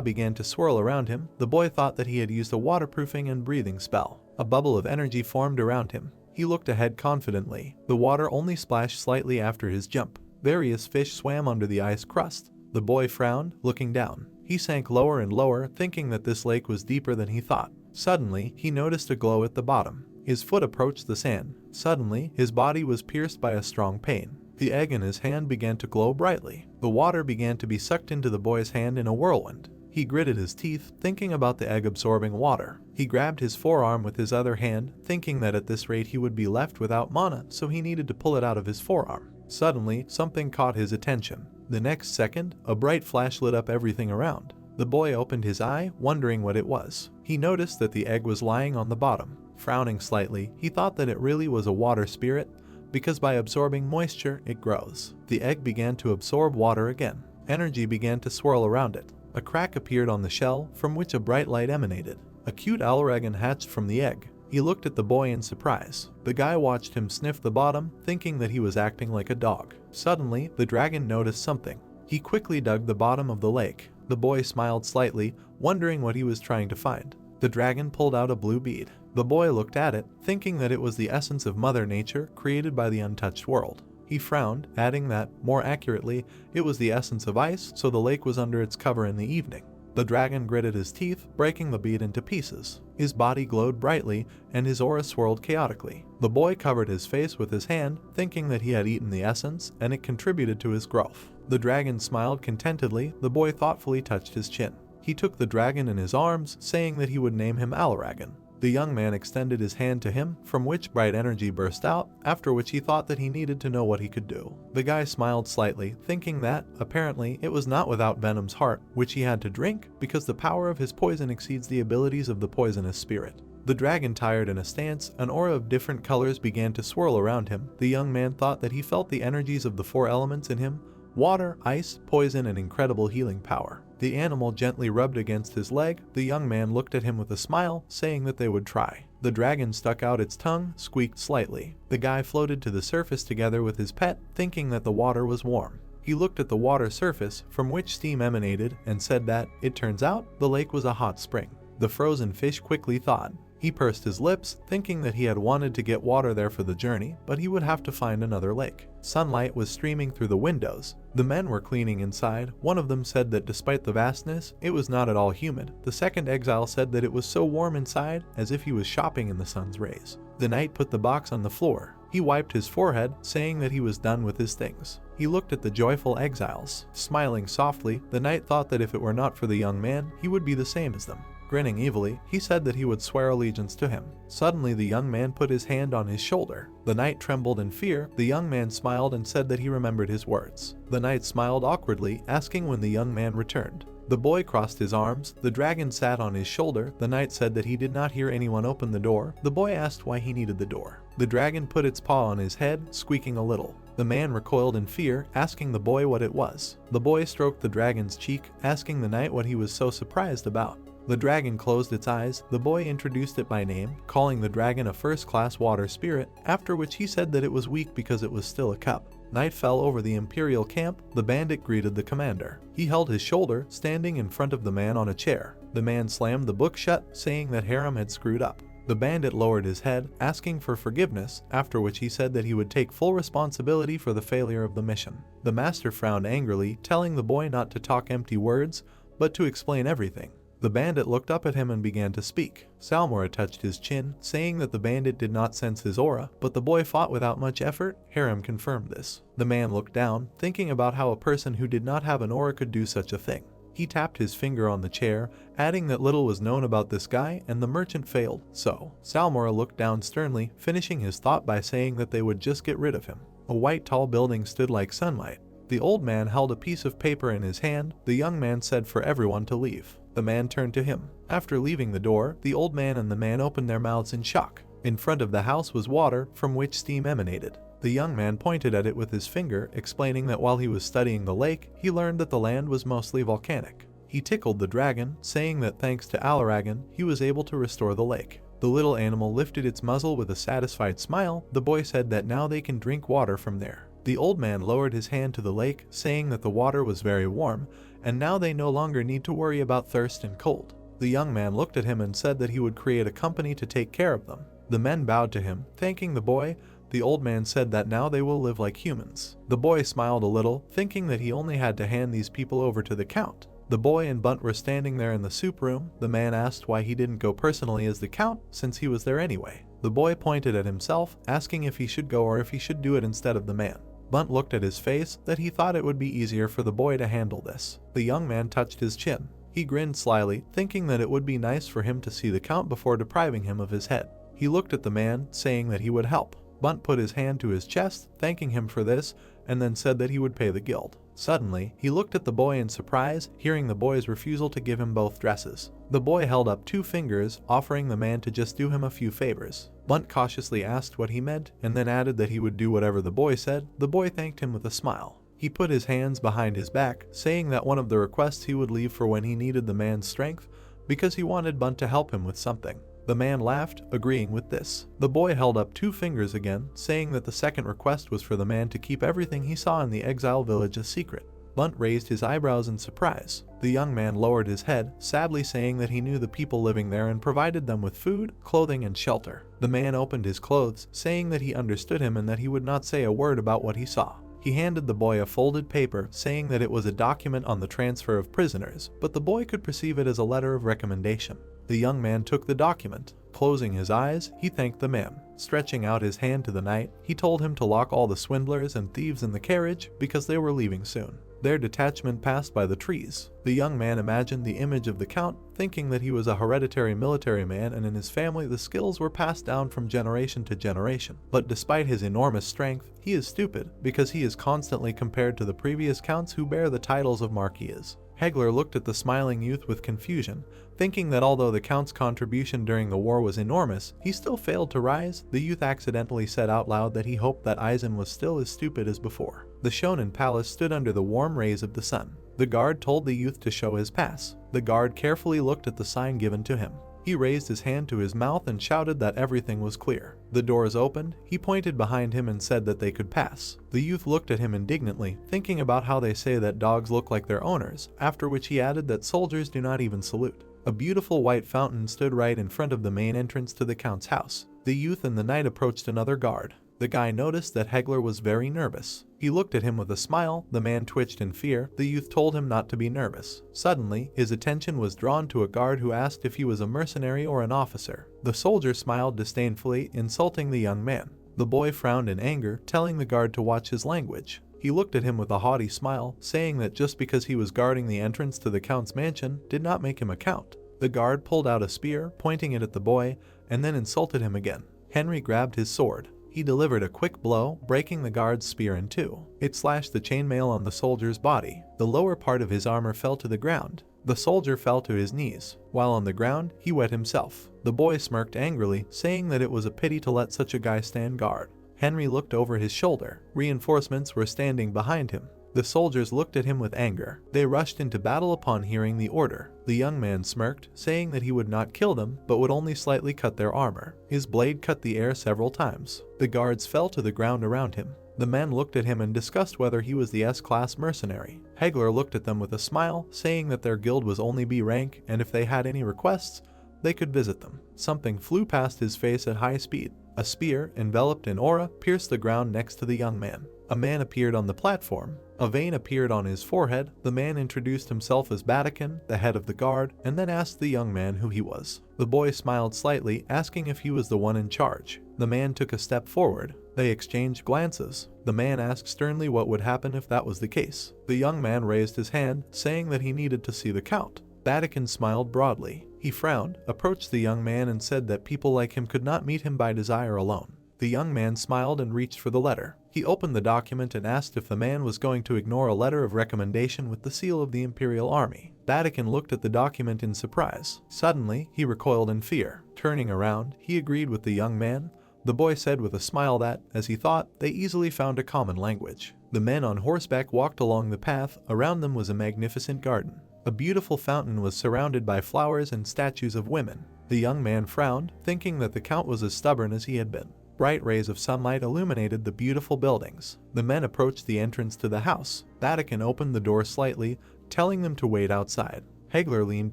began to swirl around him. The boy thought that he had used a waterproofing and breathing spell. A bubble of energy formed around him. He looked ahead confidently. The water only splashed slightly after his jump. Various fish swam under the ice crust. The boy frowned, looking down. He sank lower and lower, thinking that this lake was deeper than he thought. Suddenly, he noticed a glow at the bottom. His foot approached the sand. Suddenly, his body was pierced by a strong pain. The egg in his hand began to glow brightly. The water began to be sucked into the boy's hand in a whirlwind. He gritted his teeth, thinking about the egg absorbing water. He grabbed his forearm with his other hand, thinking that at this rate he would be left without mana, so he needed to pull it out of his forearm. Suddenly, something caught his attention. The next second, a bright flash lit up everything around. The boy opened his eye, wondering what it was. He noticed that the egg was lying on the bottom. Frowning slightly, he thought that it really was a water spirit, because by absorbing moisture, it grows. The egg began to absorb water again. Energy began to swirl around it. A crack appeared on the shell, from which a bright light emanated. A cute Alragon hatched from the egg. He looked at the boy in surprise. The guy watched him sniff the bottom, thinking that he was acting like a dog. Suddenly, the dragon noticed something. He quickly dug the bottom of the lake. The boy smiled slightly, wondering what he was trying to find. The dragon pulled out a blue bead. The boy looked at it, thinking that it was the essence of Mother Nature created by the untouched world. He frowned, adding that, more accurately, it was the essence of ice, so the lake was under its cover in the evening. The dragon gritted his teeth, breaking the bead into pieces. His body glowed brightly, and his aura swirled chaotically. The boy covered his face with his hand, thinking that he had eaten the essence, and it contributed to his growth. The dragon smiled contentedly. The boy thoughtfully touched his chin. He took the dragon in his arms, saying that he would name him Alragon. The young man extended his hand to him, from which bright energy burst out, after which he thought that he needed to know what he could do. The guy smiled slightly, thinking that, apparently, it was not without Venom's heart, which he had to drink, because the power of his poison exceeds the abilities of the poisonous spirit. The dragon tired in a stance, an aura of different colors began to swirl around him. The young man thought that he felt the energies of the four elements in him: water, ice, poison, and incredible healing power. The animal gently rubbed against his leg. The young man looked at him with a smile, saying that they would try. The dragon stuck out its tongue, squeaked slightly. The guy floated to the surface together with his pet, thinking that the water was warm. He looked at the water surface, from which steam emanated, and said that, it turns out, the lake was a hot spring. The frozen fish quickly thawed. He pursed his lips, thinking that he had wanted to get water there for the journey, but he would have to find another lake. Sunlight was streaming through the windows. The men were cleaning inside. One of them said that despite the vastness, it was not at all humid. The second exile said that it was so warm inside, as if he was shopping in the sun's rays. The knight put the box on the floor. He wiped his forehead, saying that he was done with his things. He looked at the joyful exiles. Smiling softly, the knight thought that if it were not for the young man, he would be the same as them. Grinning evilly, he said that he would swear allegiance to him. Suddenly, the young man put his hand on his shoulder. The knight trembled in fear. The young man smiled and said that he remembered his words. The knight smiled awkwardly, asking when the young man returned. The boy crossed his arms. The dragon sat on his shoulder. The knight said that he did not hear anyone open the door. The boy asked why he needed the door. The dragon put its paw on his head, squeaking a little. The man recoiled in fear, asking the boy what it was. The boy stroked the dragon's cheek, asking the knight what he was so surprised about. The dragon closed its eyes. The boy introduced it by name, calling the dragon a first-class water spirit, after which he said that it was weak because it was still a cup. Night fell over the Imperial camp. The bandit greeted the commander. He held his shoulder, standing in front of the man on a chair. The man slammed the book shut, saying that Harem had screwed up. The bandit lowered his head, asking for forgiveness, after which he said that he would take full responsibility for the failure of the mission. The master frowned angrily, telling the boy not to talk empty words, but to explain everything. The bandit looked up at him and began to speak. Salmora touched his chin, saying that the bandit did not sense his aura, but the boy fought without much effort. Harem confirmed this. The man looked down, thinking about how a person who did not have an aura could do such a thing. He tapped his finger on the chair, adding that little was known about this guy, and the merchant failed. So, Salmora looked down sternly, finishing his thought by saying that they would just get rid of him. A white tall building stood like sunlight. The old man held a piece of paper in his hand. The young man said for everyone to leave. The man turned to him. After leaving the door, the old man and the man opened their mouths in shock. In front of the house was water, from which steam emanated. The young man pointed at it with his finger, explaining that while he was studying the lake, he learned that the land was mostly volcanic. He tickled the dragon, saying that thanks to Alaragan, he was able to restore the lake. The little animal lifted its muzzle with a satisfied smile. The boy said that now they can drink water from there. The old man lowered his hand to the lake, saying that the water was very warm, and now they no longer need to worry about thirst and cold. The young man looked at him and said that he would create a company to take care of them. The men bowed to him, thanking the boy. The old man said that now they will live like humans. The boy smiled a little, thinking that he only had to hand these people over to the count. The boy and Bunt were standing there in the soup room. The man asked why he didn't go personally as the count, since he was there anyway. The boy pointed at himself, asking if he should go or if he should do it instead of the man. Bunt looked at his face, that he thought it would be easier for the boy to handle this. The young man touched his chin. He grinned slyly, thinking that it would be nice for him to see the count before depriving him of his head. He looked at the man, saying that he would help. Bunt put his hand to his chest, thanking him for this, and then said that he would pay the guild. Suddenly, he looked at the boy in surprise, hearing the boy's refusal to give him both dresses. The boy held up 2 fingers, offering the man to just do him a few favors. Bunt cautiously asked what he meant, and then added that he would do whatever the boy said. The boy thanked him with a smile. He put his hands behind his back, saying that one of the requests he would leave for when he needed the man's strength, because he wanted Bunt to help him with something. The man laughed, agreeing with this. The boy held up 2 fingers again, saying that the second request was for the man to keep everything he saw in the exile village a secret. Bunt raised his eyebrows in surprise. The young man lowered his head, sadly saying that he knew the people living there and provided them with food, clothing, and shelter. The man opened his clothes, saying that he understood him and that he would not say a word about what he saw. He handed the boy a folded paper, saying that it was a document on the transfer of prisoners, but the boy could perceive it as a letter of recommendation. The young man took the document. Closing his eyes, he thanked the man. Stretching out his hand to the knight, he told him to lock all the swindlers and thieves in the carriage because they were leaving soon. Their detachment passed by the trees. The young man imagined the image of the count, thinking that he was a hereditary military man and in his family the skills were passed down from generation to generation. But despite his enormous strength, he is stupid because he is constantly compared to the previous counts who bear the titles of marquises. Hector looked at the smiling youth with confusion, thinking that although the count's contribution during the war was enormous, he still failed to rise. The youth accidentally said out loud that he hoped that Aizen was still as stupid as before. The shonen palace stood under the warm rays of the sun. The guard told the youth to show his pass. The guard carefully looked at the sign given to him. He raised his hand to his mouth and shouted that everything was clear. The doors opened. He pointed behind him and said that they could pass. The youth looked at him indignantly, thinking about how they say that dogs look like their owners, after which he added that soldiers do not even salute. A beautiful white fountain stood right in front of the main entrance to the count's house. The youth and the knight approached another guard. The guy noticed that Hector was very nervous. He looked at him with a smile. The man twitched in fear. The youth told him not to be nervous. Suddenly, his attention was drawn to a guard who asked if he was a mercenary or an officer. The soldier smiled disdainfully, insulting the young man. The boy frowned in anger, telling the guard to watch his language. He looked at him with a haughty smile, saying that just because he was guarding the entrance to the count's mansion did not make him a count. The guard pulled out a spear, pointing it at the boy, and then insulted him again. Henry grabbed his sword. He delivered a quick blow, breaking the guard's spear in 2. It slashed the chainmail on the soldier's body. The lower part of his armor fell to the ground. The soldier fell to his knees. While on the ground, he wet himself. The boy smirked angrily, saying that it was a pity to let such a guy stand guard. Henry looked over his shoulder. Reinforcements were standing behind him. The soldiers looked at him with anger. They rushed into battle upon hearing the order. The young man smirked, saying that he would not kill them, but would only slightly cut their armor. His blade cut the air several times. The guards fell to the ground around him. The men looked at him and discussed whether he was the S-class mercenary. Hector looked at them with a smile, saying that their guild was only B rank, and if they had any requests, they could visit them. Something flew past his face at high speed. A spear, enveloped in aura, pierced the ground next to the young man. A man appeared on the platform. A vein appeared on his forehead. The man introduced himself as Vatican, the head of the guard, and then asked the young man who he was. The boy smiled slightly, asking if he was the one in charge. The man took a step forward. They exchanged glances. The man asked sternly what would happen if that was the case. The young man raised his hand, saying that he needed to see the count. Vatican smiled broadly. He frowned, approached the young man and said that people like him could not meet him by desire alone. The young man smiled and reached for the letter. He He opened the document and asked if the man was going to ignore a letter of recommendation with the seal of the Imperial Army. Vatican looked at the document in surprise. Suddenly, he recoiled in fear. Turning around, he agreed with the young man. The boy said with a smile that, as he thought, they easily found a common language. The men on horseback walked along the path. Around them was a magnificent garden. A beautiful fountain was surrounded by flowers and statues of women. The young man frowned, thinking that the Count was as stubborn as he had been. Bright rays of sunlight illuminated the beautiful buildings. The men approached the entrance to the house. Vatican opened the door slightly, telling them to wait outside. Hector leaned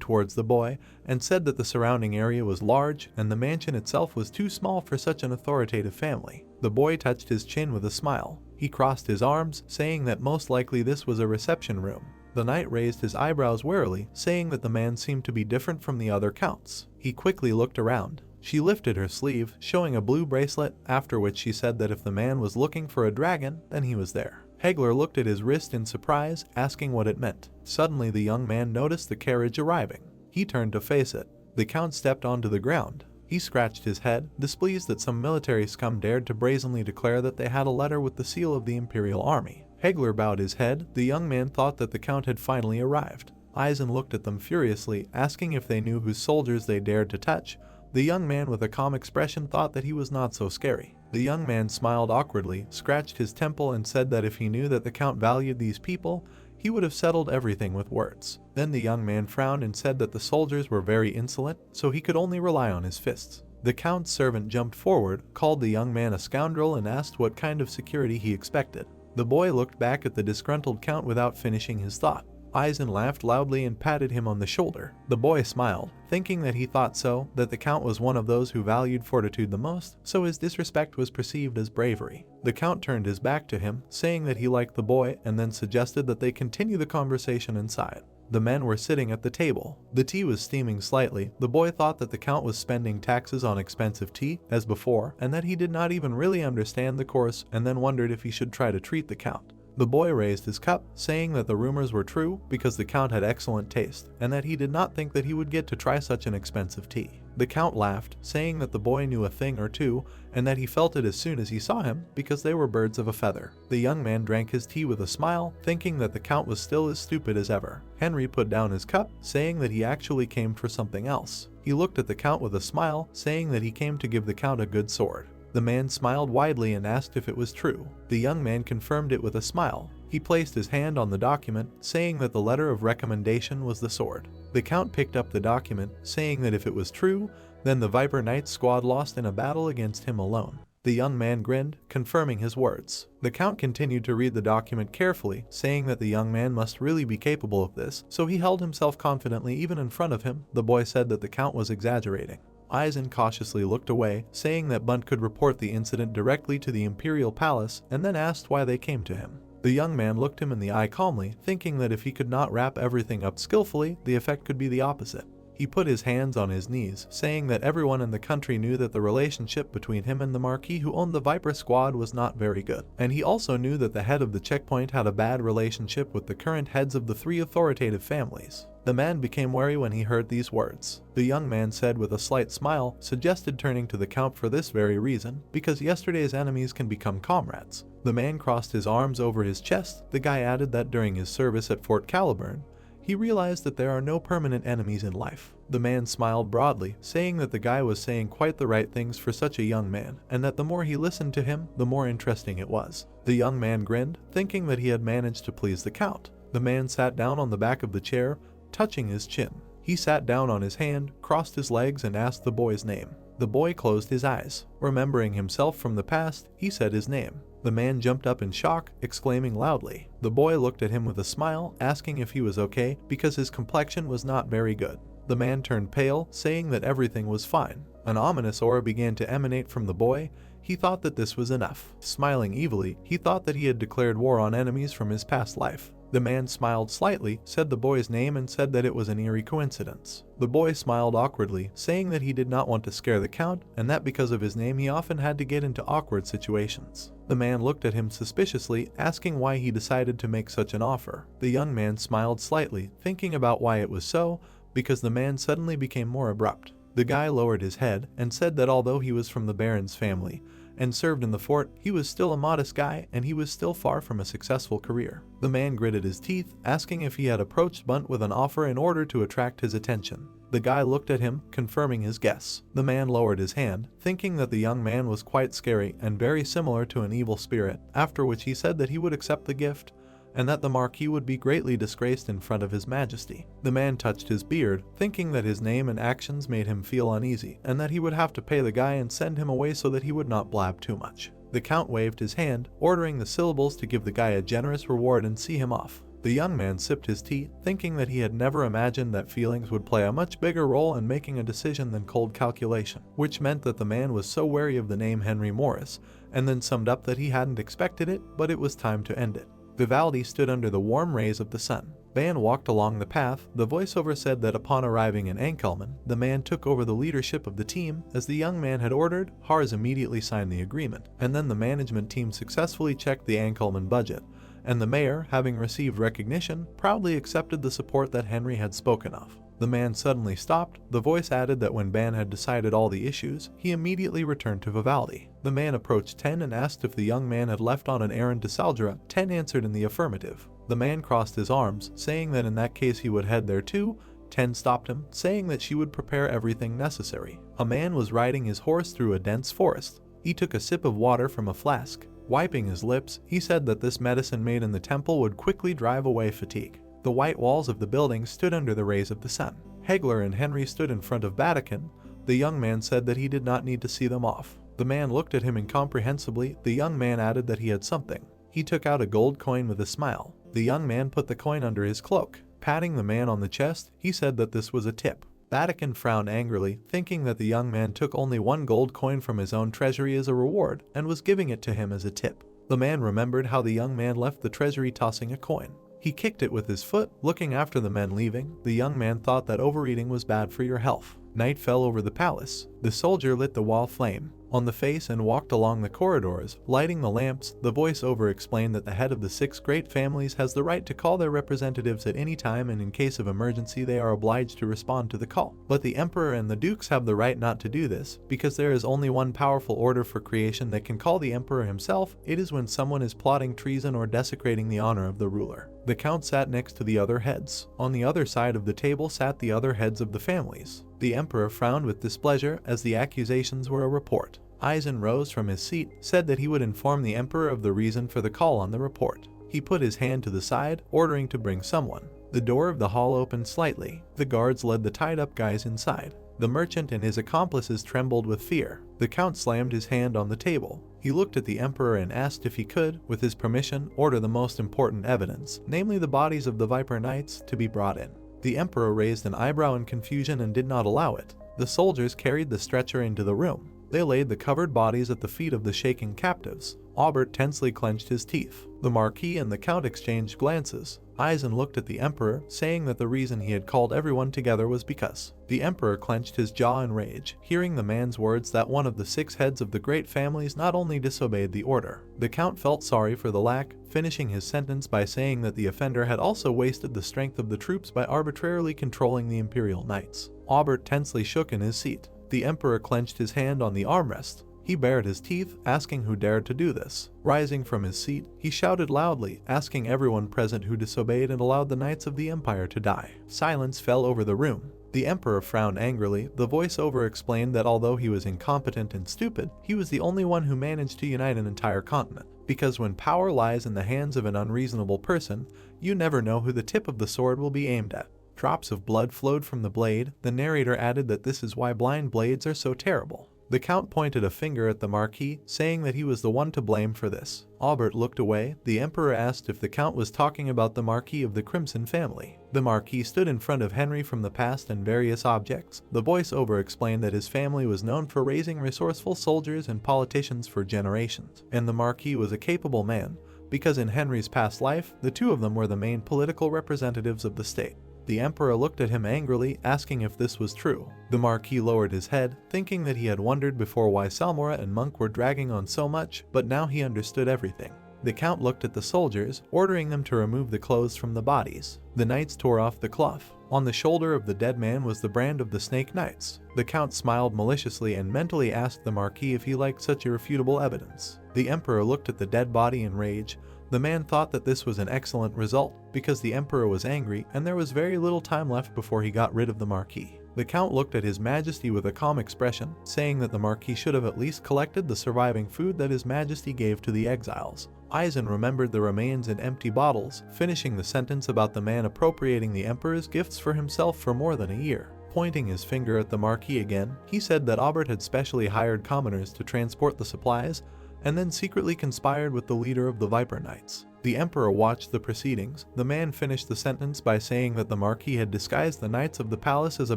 towards the boy and said that the surrounding area was large and the mansion itself was too small for such an authoritative family. The boy touched his chin with a smile. He crossed his arms, saying that most likely this was a reception room. The knight raised his eyebrows warily, saying that the man seemed to be different from the other counts. He quickly looked around. She lifted her sleeve, showing a blue bracelet, after which she said that if the man was looking for a dragon, then he was there. Hector looked at his wrist in surprise, asking what it meant. Suddenly the young man noticed the carriage arriving. He turned to face it. The Count stepped onto the ground. He scratched his head, displeased that some military scum dared to brazenly declare that they had a letter with the seal of the Imperial Army. Hector bowed his head. The young man thought that the Count had finally arrived. Eisen looked at them furiously, asking if they knew whose soldiers they dared to touch. The young man with a calm expression thought that he was not so scary. The young man smiled awkwardly, scratched his temple and said that if he knew that the Count valued these people, he would have settled everything with words. Then the young man frowned and said that the soldiers were very insolent, so he could only rely on his fists. The Count's servant jumped forward, called the young man a scoundrel and asked what kind of security he expected. The boy looked back at the disgruntled Count without finishing his thought. Eisen laughed loudly and patted him on the shoulder. The boy smiled, thinking that he thought so, that the Count was one of those who valued fortitude the most, so his disrespect was perceived as bravery. The Count turned his back to him, saying that he liked the boy, and then suggested that they continue the conversation inside. The men were sitting at the table. The tea was steaming slightly. The boy thought that the Count was spending taxes on expensive tea, as before, and that he did not even really understand the course, and then wondered if he should try to treat the Count. The boy raised his cup, saying that the rumors were true because the Count had excellent taste, and that he did not think that he would get to try such an expensive tea. The Count laughed, saying that the boy knew a thing or two, and that he felt it as soon as he saw him, because they were birds of a feather. The young man drank his tea with a smile, thinking that the Count was still as stupid as ever. Henry put down his cup, saying that he actually came for something else. He looked at the Count with a smile, saying that he came to give the Count a good sword. The man smiled widely and asked if it was true. The young man confirmed it with a smile. He placed his hand on the document, saying that the letter of recommendation was the sword. The Count picked up the document, saying that if it was true, then the Viper Knights squad lost in a battle against him alone. The young man grinned, confirming his words. The Count continued to read the document carefully, saying that the young man must really be capable of this, so he held himself confidently even in front of him. The boy said that the Count was exaggerating. Eisen cautiously looked away, saying that Bunt could report the incident directly to the Imperial Palace, and then asked why they came to him. The young man looked him in the eye calmly, thinking that if he could not wrap everything up skillfully, the effect could be the opposite. He put his hands on his knees, saying that everyone in the country knew that the relationship between him and the Marquis who owned the Viper Squad was not very good. And he also knew that the head of the checkpoint had a bad relationship with the current heads of the three authoritative families. The man became wary when he heard these words. The young man said with a slight smile, suggested turning to the Count for this very reason, because yesterday's enemies can become comrades. The man crossed his arms over his chest. The guy added that during his service at Fort Caliburn, he realized that there are no permanent enemies in life. The man smiled broadly, saying that the guy was saying quite the right things for such a young man, and that the more he listened to him, the more interesting it was. The young man grinned, thinking that he had managed to please the Count. The man sat down on the back of the chair, touching his chin. He sat down on his hand, crossed his legs, and asked the boy's name. The boy closed his eyes. Remembering himself from the past, he said his name. The man jumped up in shock, exclaiming loudly. The boy looked at him with a smile, asking if he was okay, because his complexion was not very good. The man turned pale, saying that everything was fine. An ominous aura began to emanate from the boy. He thought that this was enough. Smiling evilly, he thought that he had declared war on enemies from his past life. The man smiled slightly, said the boy's name, and said that it was an eerie coincidence. The boy smiled awkwardly, saying that he did not want to scare the Count, and that because of his name he often had to get into awkward situations. The man looked at him suspiciously, asking why he decided to make such an offer. The young man smiled slightly, thinking about why it was so, because the man suddenly became more abrupt. The guy lowered his head and said that although he was from the Baron's family and served in the fort, he was still a modest guy and he was still far from a successful career. The man gritted his teeth, asking if he had approached Bunt with an offer in order to attract his attention. The guy looked at him, confirming his guess. The man lowered his hand, thinking that the young man was quite scary and very similar to an evil spirit, after which he said that he would accept the gift, and that the Marquis would be greatly disgraced in front of his majesty. The man touched his beard, thinking that his name and actions made him feel uneasy, and that he would have to pay the guy and send him away so that he would not blab too much. The Count waved his hand, ordering the syllables to give the guy a generous reward and see him off. The young man sipped his tea, thinking that he had never imagined that feelings would play a much bigger role in making a decision than cold calculation, which meant that the man was so wary of the name Henry Morris, and then summed up that he hadn't expected it, but it was time to end it. Vivaldi stood under the warm rays of the sun. Ban walked along the path. The voiceover said that upon arriving in Ankelman, the man took over the leadership of the team. As the young man had ordered, Hars immediately signed the agreement, and then the management team successfully checked the Ankelman budget, and the mayor, having received recognition, proudly accepted the support that Henry had spoken of. The man suddenly stopped. The voice added that when Ban had decided all the issues, he immediately returned to Vivaldi. The man approached Ten and asked if the young man had left on an errand to Saldra. Ten answered in the affirmative. The man crossed his arms, saying that in that case he would head there too. Ten stopped him, saying that she would prepare everything necessary. A man was riding his horse through a dense forest. He took a sip of water from a flask. Wiping his lips, he said that this medicine made in the temple would quickly drive away fatigue. The white walls of the building stood under the rays of the sun. Hegler and Henry stood in front of Vatican. The young man said that he did not need to see them off. The man looked at him incomprehensibly. The young man added that he had something. He took out a gold coin with a smile. The young man put the coin under his cloak. Patting the man on the chest, he said that this was a tip. Vatican frowned angrily, thinking that the young man took only one gold coin from his own treasury as a reward and was giving it to him as a tip. The man remembered how the young man left the treasury tossing a coin. He kicked it with his foot, looking after the men leaving. The young man thought that overeating was bad for your health. Night fell over the palace. The soldier lit the wall flame on the face and walked along the corridors, lighting the lamps. The voiceover explained that the head of the 6 great families has the right to call their representatives at any time, and in case of emergency they are obliged to respond to the call. But the emperor and the dukes have the right not to do this, because there is only one powerful order for creation that can call the emperor himself. It is when someone is plotting treason or desecrating the honor of the ruler. The count sat next to the other heads. On the other side of the table sat the other heads of the families. The emperor frowned with displeasure as the accusations were a report. Eisen rose from his seat, said that he would inform the emperor of the reason for the call on the report. He put his hand to the side, ordering to bring someone. The door of the hall opened slightly. The guards led the tied-up guys inside. The merchant and his accomplices trembled with fear. The count slammed his hand on the table. He looked at the emperor and asked if he could, with his permission, order the most important evidence, namely the bodies of the Viper Knights, to be brought in. The emperor raised an eyebrow in confusion and did not allow it. The soldiers carried the stretcher into the room. They laid the covered bodies at the feet of the shaking captives. Aubert tensely clenched his teeth. The Marquis and the Count exchanged glances. Eisen looked at the Emperor, saying that the reason he had called everyone together was because. The Emperor clenched his jaw in rage, hearing the man's words that one of the 6 heads of the great families not only disobeyed the order. The Count felt sorry for the lack, finishing his sentence by saying that the offender had also wasted the strength of the troops by arbitrarily controlling the Imperial Knights. Aubert tensely shook in his seat. The Emperor clenched his hand on the armrest. He bared his teeth, asking who dared to do this. Rising from his seat, he shouted loudly, asking everyone present who disobeyed and allowed the Knights of the Empire to die. Silence fell over the room. The Emperor frowned angrily. The voiceover explained that although he was incompetent and stupid, he was the only one who managed to unite an entire continent. Because when power lies in the hands of an unreasonable person, you never know who the tip of the sword will be aimed at. Drops of blood flowed from the blade. The narrator added that this is why blind blades are so terrible. The Count pointed a finger at the Marquis, saying that he was the one to blame for this. Aubert looked away. The Emperor asked if the Count was talking about the Marquis of the Crimson family. The Marquis stood in front of Henry from the past and various objects. The voiceover explained that his family was known for raising resourceful soldiers and politicians for generations, and the Marquis was a capable man, because in Henry's past life, the two of them were the main political representatives of the state. The Emperor looked at him angrily, asking if this was true. The Marquis lowered his head, thinking that he had wondered before why Salmora and Monk were dragging on so much, but now he understood everything. The count looked at the soldiers, ordering them to remove the clothes from the bodies. The knights tore off the cloth. On the shoulder of the dead man was the brand of the Snake Knights. The count smiled maliciously and mentally asked the Marquis if he liked such irrefutable evidence. The emperor looked at the dead body in rage. The man thought that this was an excellent result, because the emperor was angry and there was very little time left before he got rid of the Marquis. The count looked at his majesty with a calm expression, saying that the Marquis should have at least collected the surviving food that his majesty gave to the exiles. Eisen remembered the remains in empty bottles, finishing the sentence about the man appropriating the emperor's gifts for himself for more than a year. Pointing his finger at the Marquis again, he said that Aubert had specially hired commoners to transport the supplies, and then secretly conspired with the leader of the Viper Knights. The emperor watched the proceedings. The man finished the sentence by saying that the Marquis had disguised the knights of the palace as a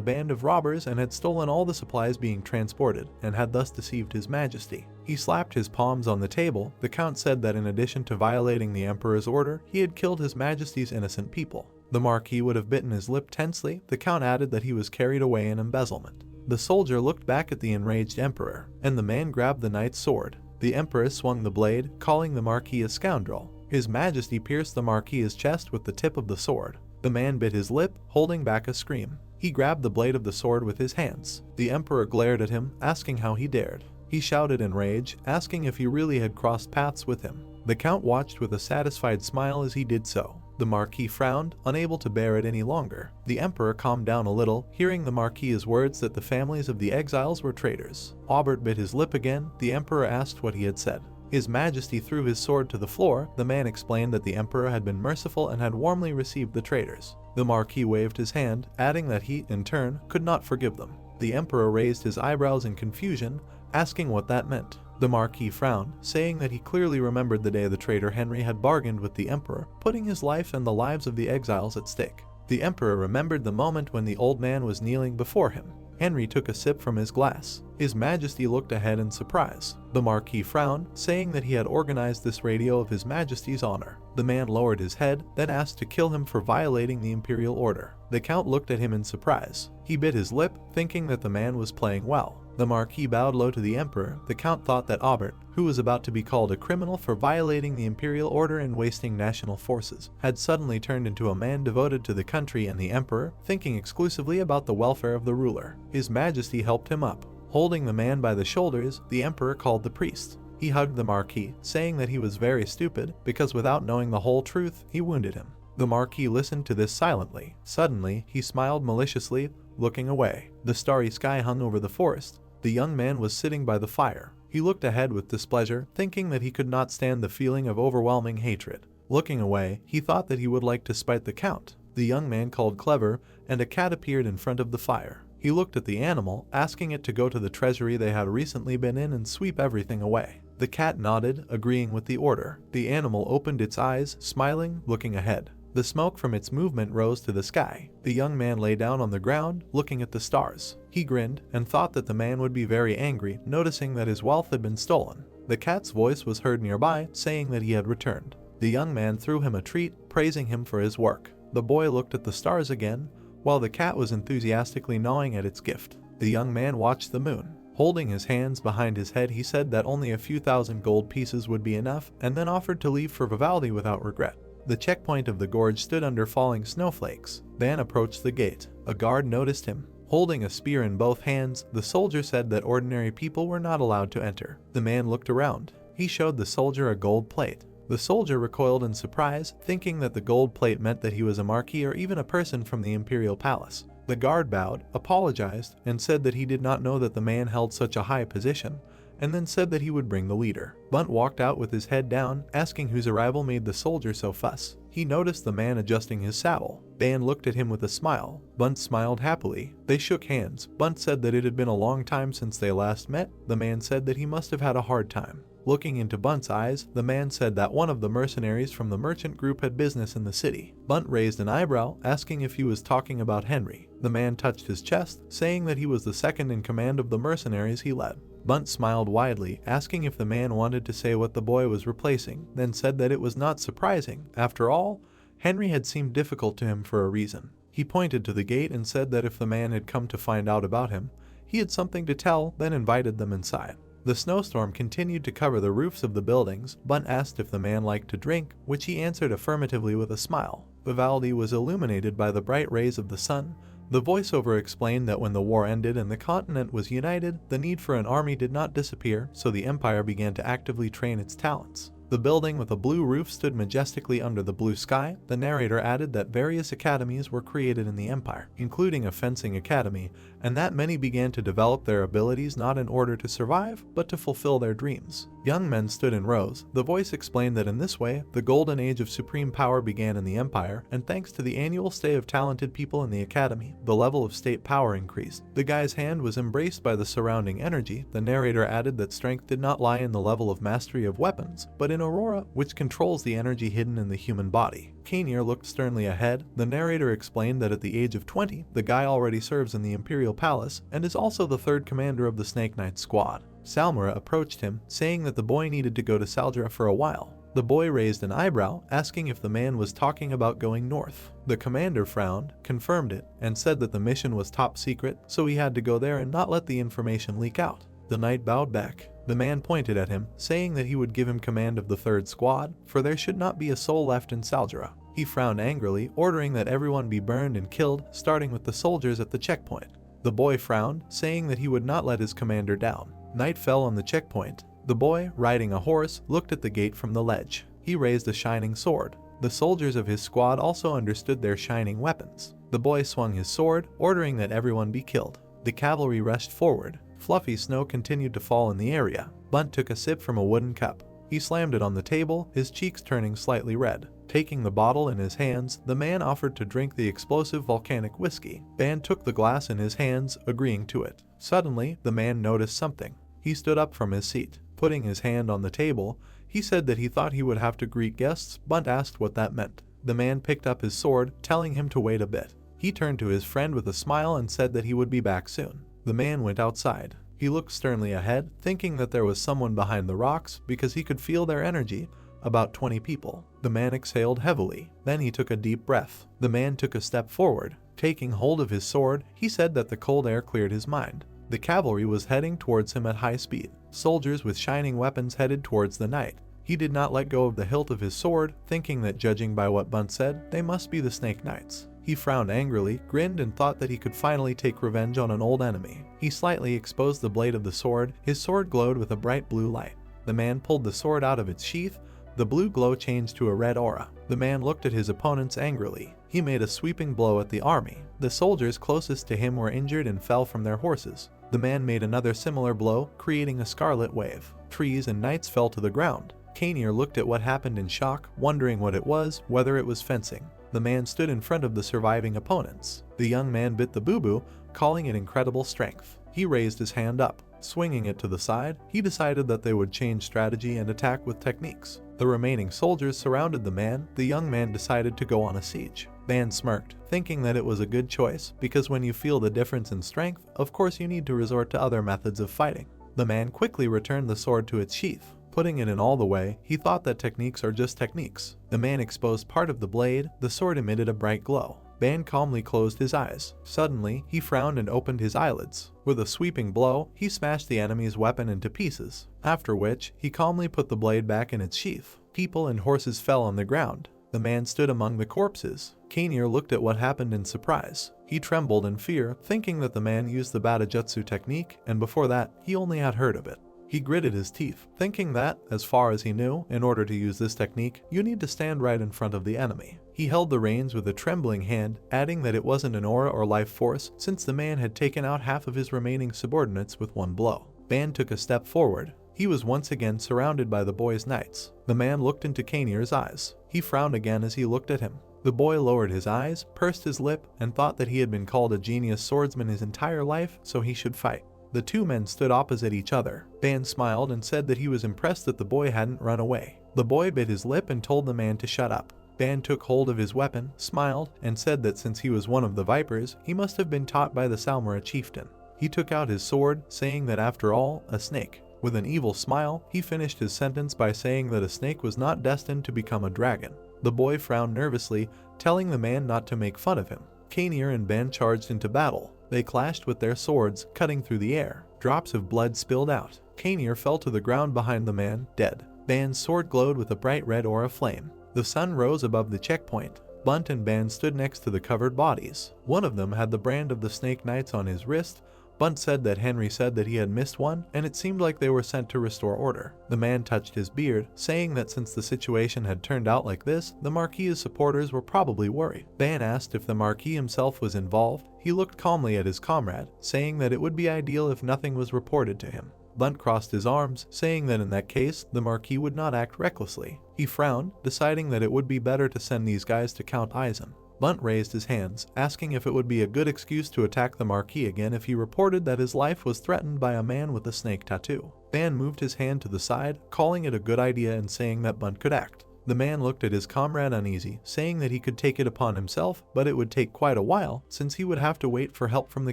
band of robbers and had stolen all the supplies being transported, and had thus deceived his majesty. He slapped his palms on the table. The count said that in addition to violating the emperor's order, he had killed his majesty's innocent people. The Marquis would have bitten his lip tensely. The count added that he was carried away in embezzlement. The soldier looked back at the enraged emperor, and the man grabbed the knight's sword. The emperor swung the blade, calling the Marquis a scoundrel. His majesty pierced the Marquis's chest with the tip of the sword. The man bit his lip, holding back a scream. He grabbed the blade of the sword with his hands. The emperor glared at him, asking how he dared. He shouted in rage, asking if he really had crossed paths with him. The count watched with a satisfied smile as he did so. The Marquis frowned, unable to bear it any longer. The emperor calmed down a little, hearing the Marquis's words that the families of the exiles were traitors. Aubert bit his lip again. The emperor asked what he had said. His majesty threw his sword to the floor. The man explained that the emperor had been merciful and had warmly received the traitors. The Marquis waved his hand, adding that he, in turn, could not forgive them. The emperor raised his eyebrows in confusion, asking what that meant. The Marquis frowned, saying that he clearly remembered the day the traitor Henry had bargained with the emperor, putting his life and the lives of the exiles at stake. The emperor remembered the moment when the old man was kneeling before him. Henry took a sip from his glass. His majesty looked ahead in surprise. The Marquis frowned, saying that he had organized this radio of his majesty's honor. The man lowered his head, then asked to kill him for violating the imperial order. The count looked at him in surprise. He bit his lip, thinking that the man was playing well. The Marquis bowed low to the emperor. The count thought that Aubert, who was about to be called a criminal for violating the imperial order and wasting national forces, had suddenly turned into a man devoted to the country and the emperor, thinking exclusively about the welfare of the ruler. His majesty helped him up. Holding the man by the shoulders, the emperor called the priest. He hugged the Marquis, saying that he was very stupid, because without knowing the whole truth, he wounded him. The Marquis listened to this silently. Suddenly, he smiled maliciously, looking away. The starry sky hung over the forest. The young man was sitting by the fire. He looked ahead with displeasure, thinking that he could not stand the feeling of overwhelming hatred. Looking away, he thought that he would like to spite the count. The young man called clever, and a cat appeared in front of the fire. He looked at the animal, asking it to go to the treasury they had recently been in and sweep everything away. The cat nodded, agreeing with the order. The animal opened its eyes, smiling, looking ahead. The smoke from its movement rose to the sky. The young man lay down on the ground, looking at the stars. He grinned, and thought that the man would be very angry, noticing that his wealth had been stolen. The cat's voice was heard nearby, saying that he had returned. The young man threw him a treat, praising him for his work. The boy looked at the stars again, while the cat was enthusiastically gnawing at its gift. The young man watched the moon. Holding his hands behind his head, he said that only a few thousand gold pieces would be enough, and then offered to leave for Vivaldi without regret. The checkpoint of the gorge stood under falling snowflakes. Van approached the gate. A guard noticed him. Holding a spear in both hands, the soldier said that ordinary people were not allowed to enter. The man looked around. He showed the soldier a gold plate. The soldier recoiled in surprise, thinking that the gold plate meant that he was a marquis or even a person from the imperial palace. The guard bowed, apologized, and said that he did not know that the man held such a high position, and then said that he would bring the leader. Bunt walked out with his head down, asking whose arrival made the soldier so fuss. He noticed the man adjusting his saddle. Ban looked at him with a smile. Bunt smiled happily. They shook hands. Bunt said that it had been a long time since they last met. The man said that he must have had a hard time. Looking into Bunt's eyes, the man said that one of the mercenaries from the merchant group had business in the city. Bunt raised an eyebrow, asking if he was talking about Henry. The man touched his chest, saying that he was the second in command of the mercenaries he led. Bunt smiled widely, asking if the man wanted to say what the boy was replacing, then said that it was not surprising. After all, Henry had seemed difficult to him for a reason. He pointed to the gate and said that if the man had come to find out about him, he had something to tell, then invited them inside. The snowstorm continued to cover the roofs of the buildings. Bunt asked if the man liked to drink, which he answered affirmatively with a smile. Vivaldi was illuminated by the bright rays of the sun. The voiceover explained that when the war ended and the continent was united, the need for an army did not disappear, so the empire began to actively train its talents. The building with a blue roof stood majestically under the blue sky. The narrator added that various academies were created in the empire, including a fencing academy, and that many began to develop their abilities not in order to survive, but to fulfill their dreams. Young men stood in rows. The voice explained that in this way, the golden age of supreme power began in the empire, and thanks to the annual stay of talented people in the academy, the level of state power increased. The guy's hand was embraced by the surrounding energy. The narrator added that strength did not lie in the level of mastery of weapons, but in aurora, which controls the energy hidden in the human body. Kainir looked sternly ahead. The narrator explained that at the age of 20, the guy already serves in the Imperial Palace and is also the third commander of the Snake Knights squad. Salmura approached him, saying that the boy needed to go to Saldra for a while. The boy raised an eyebrow, asking if the man was talking about going north. The commander frowned, confirmed it, and said that the mission was top secret, so he had to go there and not let the information leak out. The knight bowed back. The man pointed at him, saying that he would give him command of the third squad, for there should not be a soul left in Saldra. He frowned angrily, ordering that everyone be burned and killed, starting with the soldiers at the checkpoint. The boy frowned, saying that he would not let his commander down. Night fell on the checkpoint. The boy, riding a horse, looked at the gate from the ledge. He raised a shining sword. The soldiers of his squad also understood their shining weapons. The boy swung his sword, ordering that everyone be killed. The cavalry rushed forward. Fluffy snow continued to fall in the area. Bunt took a sip from a wooden cup. He slammed it on the table, his cheeks turning slightly red. Taking the bottle in his hands, the man offered to drink the explosive volcanic whiskey. Ban took the glass in his hands, agreeing to it. Suddenly, the man noticed something. He stood up from his seat. Putting his hand on the table, he said that he thought he would have to greet guests. Bunt asked what that meant. The man picked up his sword, telling him to wait a bit. He turned to his friend with a smile and said that he would be back soon. The man went outside. He looked sternly ahead, thinking that there was someone behind the rocks because he could feel their energy. About 20 people. The man exhaled heavily. Then he took a deep breath. The man took a step forward. Taking hold of his sword, he said that the cold air cleared his mind. The cavalry was heading towards him at high speed. Soldiers with shining weapons headed towards the knight. He did not let go of the hilt of his sword, thinking that judging by what Bunt said, they must be the Snake Knights. He frowned angrily, grinned, and thought that he could finally take revenge on an old enemy. He slightly exposed the blade of the sword. His sword glowed with a bright blue light. The man pulled the sword out of its sheath. The blue glow changed to a red aura. The man looked at his opponents angrily. He made a sweeping blow at the army. The soldiers closest to him were injured and fell from their horses. The man made another similar blow, creating a scarlet wave. Trees and knights fell to the ground. Kainir looked at what happened in shock, wondering what it was, whether it was fencing. The man stood in front of the surviving opponents. The young man bit the boo-boo, calling it incredible strength. He raised his hand up. Swinging it to the side, he decided that they would change strategy and attack with techniques. The remaining soldiers surrounded the man. The young man decided to go on a siege. Ban smirked, thinking that it was a good choice, because when you feel the difference in strength, of course you need to resort to other methods of fighting. The man quickly returned the sword to its sheath. Putting it in all the way, he thought that techniques are just techniques. The man exposed part of the blade. The sword emitted a bright glow. Ban calmly closed his eyes. Suddenly, he frowned and opened his eyelids. With a sweeping blow, he smashed the enemy's weapon into pieces, after which, he calmly put the blade back in its sheath. People and horses fell on the ground. The man stood among the corpses. Kainir looked at what happened in surprise. He trembled in fear, thinking that the man used the Batajutsu technique, and before that, he only had heard of it. He gritted his teeth, thinking that, as far as he knew, in order to use this technique, you need to stand right in front of the enemy. He held the reins with a trembling hand, adding that it wasn't an aura or life force, since the man had taken out half of his remaining subordinates with one blow. Ban took a step forward. He was once again surrounded by the boy's knights. The man looked into Kainir's eyes. He frowned again as he looked at him. The boy lowered his eyes, pursed his lip, and thought that he had been called a genius swordsman his entire life, so he should fight. The two men stood opposite each other. Ban smiled and said that he was impressed that the boy hadn't run away. The boy bit his lip and told the man to shut up. Ban took hold of his weapon, smiled, and said that since he was one of the Vipers, he must have been taught by the Salmura chieftain. He took out his sword, saying that after all, a snake. With an evil smile, he finished his sentence by saying that a snake was not destined to become a dragon. The boy frowned nervously, telling the man not to make fun of him. Kainir and Ban charged into battle. They clashed with their swords, cutting through the air. Drops of blood spilled out. Kanier fell to the ground behind the man, dead. Ban's sword glowed with a bright red aura flame. The sun rose above the checkpoint. Bunt and Ban stood next to the covered bodies. One of them had the brand of the Snake Knights on his wrist. Bunt said that Henry said that he had missed one, and it seemed like they were sent to restore order. The man touched his beard, saying that since the situation had turned out like this, the Marquis's supporters were probably worried. Ban asked if the Marquis himself was involved. He looked calmly at his comrade, saying that it would be ideal if nothing was reported to him. Bunt crossed his arms, saying that in that case, the Marquis would not act recklessly. He frowned, deciding that it would be better to send these guys to Count Eisen. Bunt raised his hands, asking if it would be a good excuse to attack the Marquis again if he reported that his life was threatened by a man with a snake tattoo. Ban moved his hand to the side, calling it a good idea and saying that Bunt could act. The man looked at his comrade uneasy, saying that he could take it upon himself, but it would take quite a while, since he would have to wait for help from the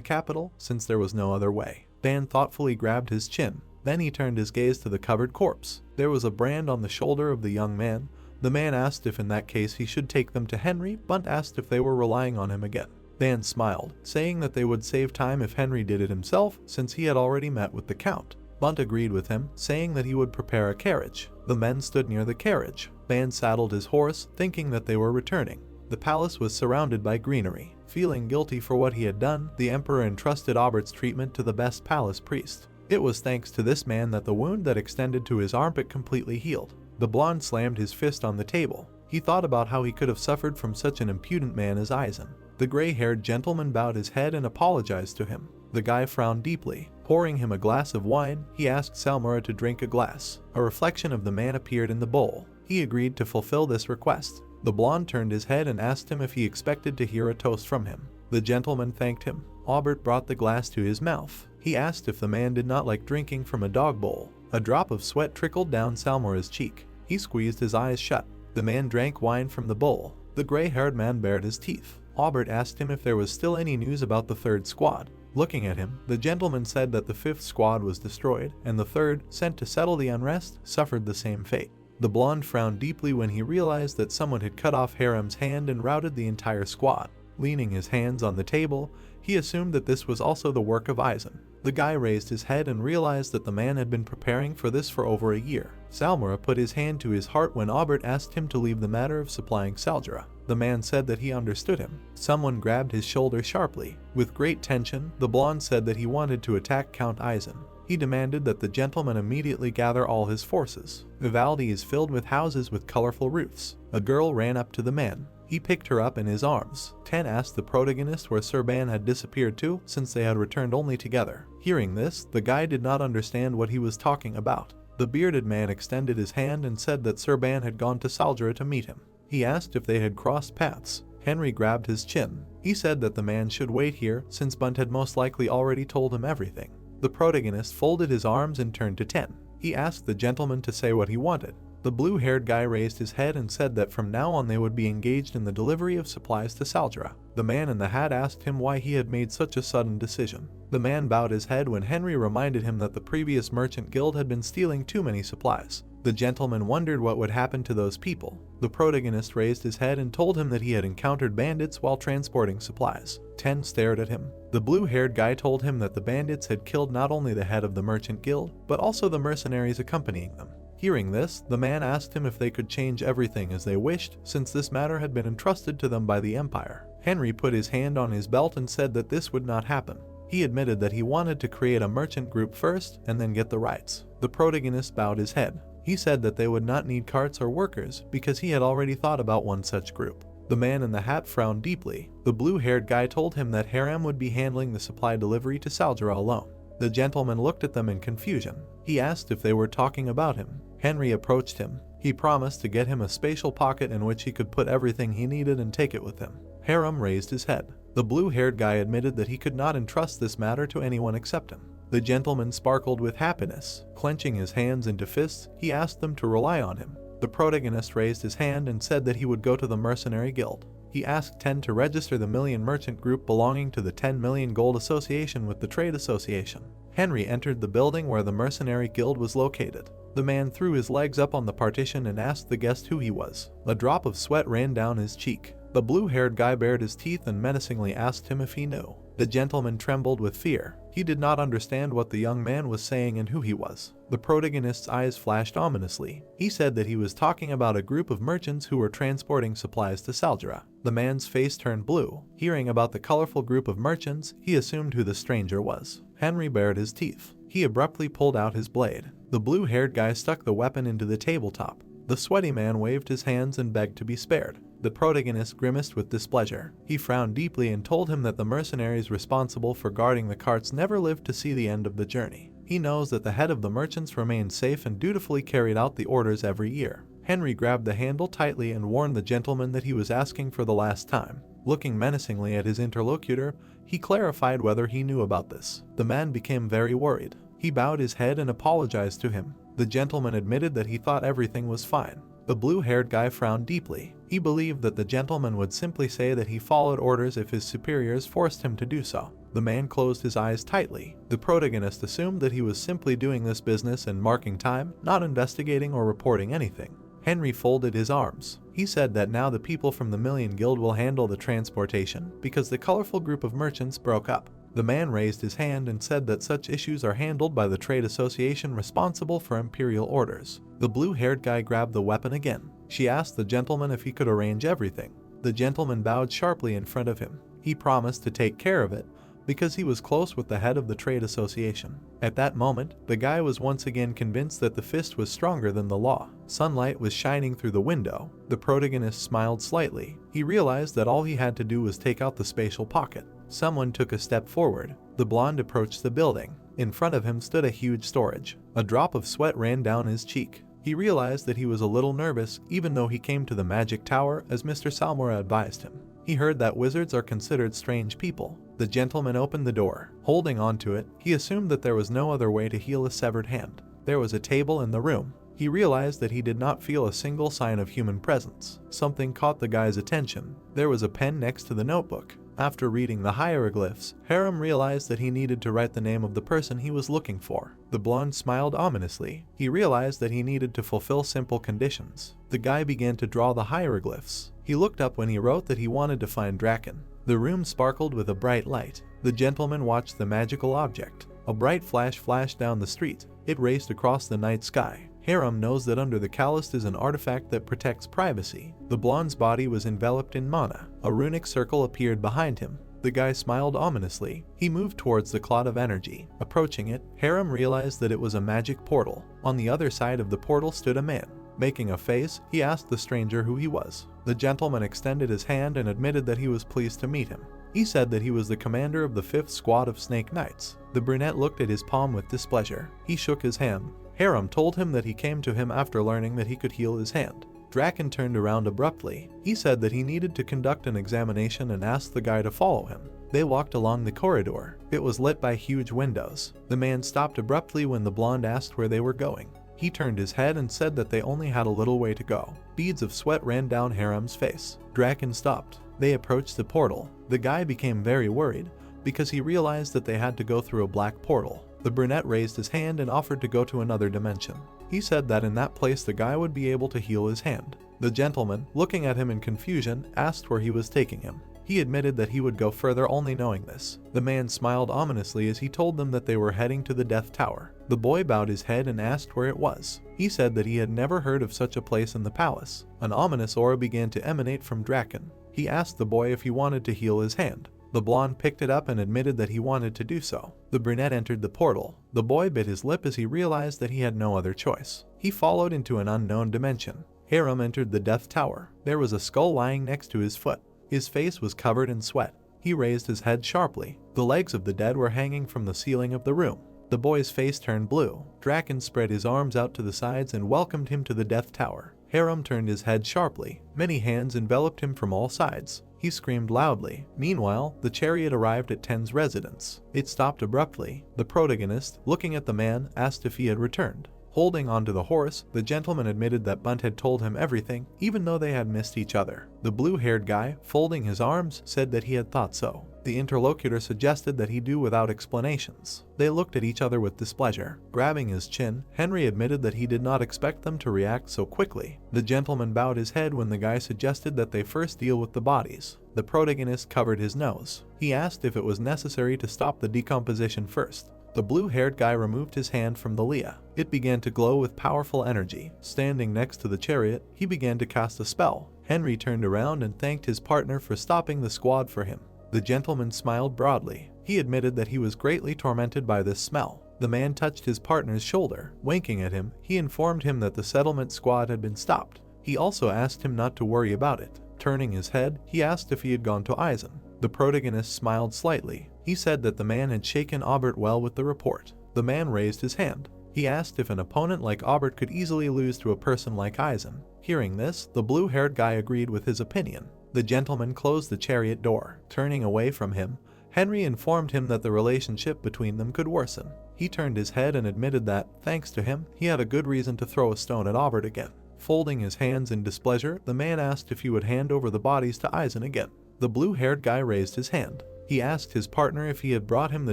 capital, since there was no other way. Ban thoughtfully grabbed his chin. Then he turned his gaze to the covered corpse. There was a brand on the shoulder of the young man. The man asked if in that case he should take them to Henry. Bunt asked if they were relying on him again. Ban smiled, saying that they would save time if Henry did it himself, since he had already met with the Count. Bunt agreed with him, saying that he would prepare a carriage. The men stood near the carriage. Ban saddled his horse, thinking that they were returning. The palace was surrounded by greenery. Feeling guilty for what he had done, the emperor entrusted Aubert's treatment to the best palace priest. It was thanks to this man that the wound that extended to his armpit completely healed. The blonde slammed his fist on the table. He thought about how he could have suffered from such an impudent man as Eisen. The gray-haired gentleman bowed his head and apologized to him. The guy frowned deeply. Pouring him a glass of wine, he asked Salmura to drink a glass. A reflection of the man appeared in the bowl. He agreed to fulfill this request. The blonde turned his head and asked him if he expected to hear a toast from him. The gentleman thanked him. Aubert brought the glass to his mouth. He asked if the man did not like drinking from a dog bowl. A drop of sweat trickled down Salmura's cheek. He squeezed his eyes shut. The man drank wine from the bowl. The gray-haired man bared his teeth. Aubert asked him if there was still any news about the third squad. Looking at him, the gentleman said that the fifth squad was destroyed, and the third, sent to settle the unrest, suffered the same fate. The blonde frowned deeply when he realized that someone had cut off Harem's hand and routed the entire squad. Leaning his hands on the table, he assumed that this was also the work of Eisen. The guy raised his head and realized that the man had been preparing for this for over a year. Salmura put his hand to his heart when Aubert asked him to leave the matter of supplying Saldra. The man said that he understood him. Someone grabbed his shoulder sharply. With great tension, the blonde said that he wanted to attack Count Eisen. He demanded that the gentleman immediately gather all his forces. Vivaldi is filled with houses with colorful roofs. A girl ran up to the man. He picked her up in his arms. Ten asked the protagonist where Sir Ban had disappeared to, since they had returned only together. Hearing this, the guy did not understand what he was talking about. The bearded man extended his hand and said that Sir Ban had gone to Saldra to meet him. He asked if they had crossed paths. Henry grabbed his chin. He said that the man should wait here, since Bunt had most likely already told him everything. The protagonist folded his arms and turned to Ten. He asked the gentleman to say what he wanted. The blue-haired guy raised his head and said that from now on they would be engaged in the delivery of supplies to Saldra. The man in the hat asked him why he had made such a sudden decision. The man bowed his head when Henry reminded him that the previous merchant guild had been stealing too many supplies. The gentleman wondered what would happen to those people. The protagonist raised his head and told him that he had encountered bandits while transporting supplies. Ten stared at him. The blue-haired guy told him that the bandits had killed not only the head of the merchant guild, but also the mercenaries accompanying them. Hearing this, the man asked him if they could change everything as they wished, since this matter had been entrusted to them by the Empire. Henry put his hand on his belt and said that this would not happen. He admitted that he wanted to create a merchant group first and then get the rights. The protagonist bowed his head. He said that they would not need carts or workers because he had already thought about one such group. The man in the hat frowned deeply. The blue-haired guy told him that Harem would be handling the supply delivery to Saldra alone. The gentleman looked at them in confusion. He asked if they were talking about him. Henry approached him. He promised to get him a spatial pocket in which he could put everything he needed and take it with him. Harem raised his head. The blue-haired guy admitted that he could not entrust this matter to anyone except him. The gentleman sparkled with happiness. Clenching his hands into fists, he asked them to rely on him. The protagonist raised his hand and said that he would go to the mercenary guild. He asked 10 to register the Million Merchant Group belonging to the 10 Million Gold Association with the Trade Association. Henry entered the building where the mercenary guild was located. The man threw his legs up on the partition and asked the guest who he was. A drop of sweat ran down his cheek. The blue-haired guy bared his teeth and menacingly asked him if he knew. The gentleman trembled with fear. He did not understand what the young man was saying and who he was. The protagonist's eyes flashed ominously. He said that he was talking about a group of merchants who were transporting supplies to Saldra. The man's face turned blue. Hearing about the colorful group of merchants, he assumed who the stranger was. Henry bared his teeth. He abruptly pulled out his blade. The blue-haired guy stuck the weapon into the tabletop. The sweaty man waved his hands and begged to be spared. The protagonist grimaced with displeasure. He frowned deeply and told him that the mercenaries responsible for guarding the carts never lived to see the end of the journey. He knows that the head of the merchants remained safe and dutifully carried out the orders every year. Henry grabbed the handle tightly and warned the gentleman that he was asking for the last time. Looking menacingly at his interlocutor, he clarified whether he knew about this. The man became very worried. He bowed his head and apologized to him. The gentleman admitted that he thought everything was fine. The blue-haired guy frowned deeply. He believed that the gentleman would simply say that he followed orders if his superiors forced him to do so. The man closed his eyes tightly. The protagonist assumed that he was simply doing this business and marking time, not investigating or reporting anything. Henry folded his arms. He said that now the people from the Million Guild will handle the transportation because the colorful group of merchants broke up. The man raised his hand and said that such issues are handled by the trade association responsible for imperial orders. The blue-haired guy grabbed the weapon again. She asked the gentleman if he could arrange everything. The gentleman bowed sharply in front of him. He promised to take care of it because he was close with the head of the trade association. At that moment, the guy was once again convinced that the fist was stronger than the law. Sunlight was shining through the window. The protagonist smiled slightly. He realized that all he had to do was take out the spatial pocket. Someone took a step forward. The blonde approached the building. In front of him stood a huge storage. A drop of sweat ran down his cheek. He realized that he was a little nervous even though he came to the magic tower as Mr. Salmora advised him. He heard that wizards are considered strange people. The gentleman opened the door. Holding onto it, he assumed that there was no other way to heal a severed hand. There was a table in the room. He realized that he did not feel a single sign of human presence. Something caught the guy's attention. There was a pen next to the notebook. After reading the hieroglyphs, Hiram realized that he needed to write the name of the person he was looking for. The blonde smiled ominously. He realized that he needed to fulfill simple conditions. The guy began to draw the hieroglyphs. He looked up when he wrote that he wanted to find Draken. The room sparkled with a bright light. The gentleman watched the magical object. A bright flash flashed down the street. It raced across the night sky. Hiram knows that under the callus is an artifact that protects privacy. The blonde's body was enveloped in mana. A runic circle appeared behind him. The guy smiled ominously. He moved towards the cloud of energy. Approaching it, Hiram realized that it was a magic portal. On the other side of the portal stood a man. Making a face, he asked the stranger who he was. The gentleman extended his hand and admitted that he was pleased to meet him. He said that he was the commander of the 5th Squad of Snake Knights. The brunette looked at his palm with displeasure. He shook his hand. Hiram told him that he came to him after learning that he could heal his hand. Draken turned around abruptly. He said that he needed to conduct an examination and asked the guy to follow him. They walked along the corridor. It was lit by huge windows. The man stopped abruptly when the blonde asked where they were going. He turned his head and said that they only had a little way to go. Beads of sweat ran down Hiram's face. Draken stopped. They approached the portal. The guy became very worried because he realized that they had to go through a black portal. The brunette raised his hand and offered to go to another dimension. He said that in that place the guy would be able to heal his hand. The gentleman, looking at him in confusion, asked where he was taking him. He admitted that he would go further only knowing this. The man smiled ominously as he told them that they were heading to the Death Tower. The boy bowed his head and asked where it was. He said that he had never heard of such a place in the palace. An ominous aura began to emanate from Draken. He asked the boy if he wanted to heal his hand. The blonde picked it up and admitted that he wanted to do so. The brunette entered the portal. The boy bit his lip as he realized that he had no other choice. He followed into an unknown dimension. Hiram entered the Death Tower. There was a skull lying next to his foot. His face was covered in sweat. He raised his head sharply. The legs of the dead were hanging from the ceiling of the room. The boy's face turned blue. Draken spread his arms out to the sides and welcomed him to the Death Tower. Hiram turned his head sharply. Many hands enveloped him from all sides. He screamed loudly. Meanwhile, the chariot arrived at Ten's residence. It stopped abruptly. The protagonist, looking at the man, asked if he had returned. Holding onto the horse, the gentleman admitted that Bunt had told him everything, even though they had missed each other. The blue-haired guy, folding his arms, said that he had thought so. The interlocutor suggested that he do without explanations. They looked at each other with displeasure. Grabbing his chin, Henry admitted that he did not expect them to react so quickly. The gentleman bowed his head when the guy suggested that they first deal with the bodies. The protagonist covered his nose. He asked if it was necessary to stop the decomposition first. The blue-haired guy removed his hand from the Leah. It began to glow with powerful energy. Standing next to the chariot, he began to cast a spell. Henry turned around and thanked his partner for stopping the squad for him. The gentleman smiled broadly. He admitted that he was greatly tormented by this smell. The man touched his partner's shoulder. Winking at him, he informed him that the settlement squad had been stopped. He also asked him not to worry about it. Turning his head, he asked if he had gone to Eisen. The protagonist smiled slightly. He said that the man had shaken Aubert well with the report. The man raised his hand. He asked if an opponent like Aubert could easily lose to a person like Eisen. Hearing this, the blue-haired guy agreed with his opinion. The gentleman closed the chariot door. Turning away from him, Henry informed him that the relationship between them could worsen. He turned his head and admitted that, thanks to him, he had a good reason to throw a stone at Aubert again. Folding his hands in displeasure, the man asked if he would hand over the bodies to Eisen again. The blue-haired guy raised his hand. He asked his partner if he had brought him the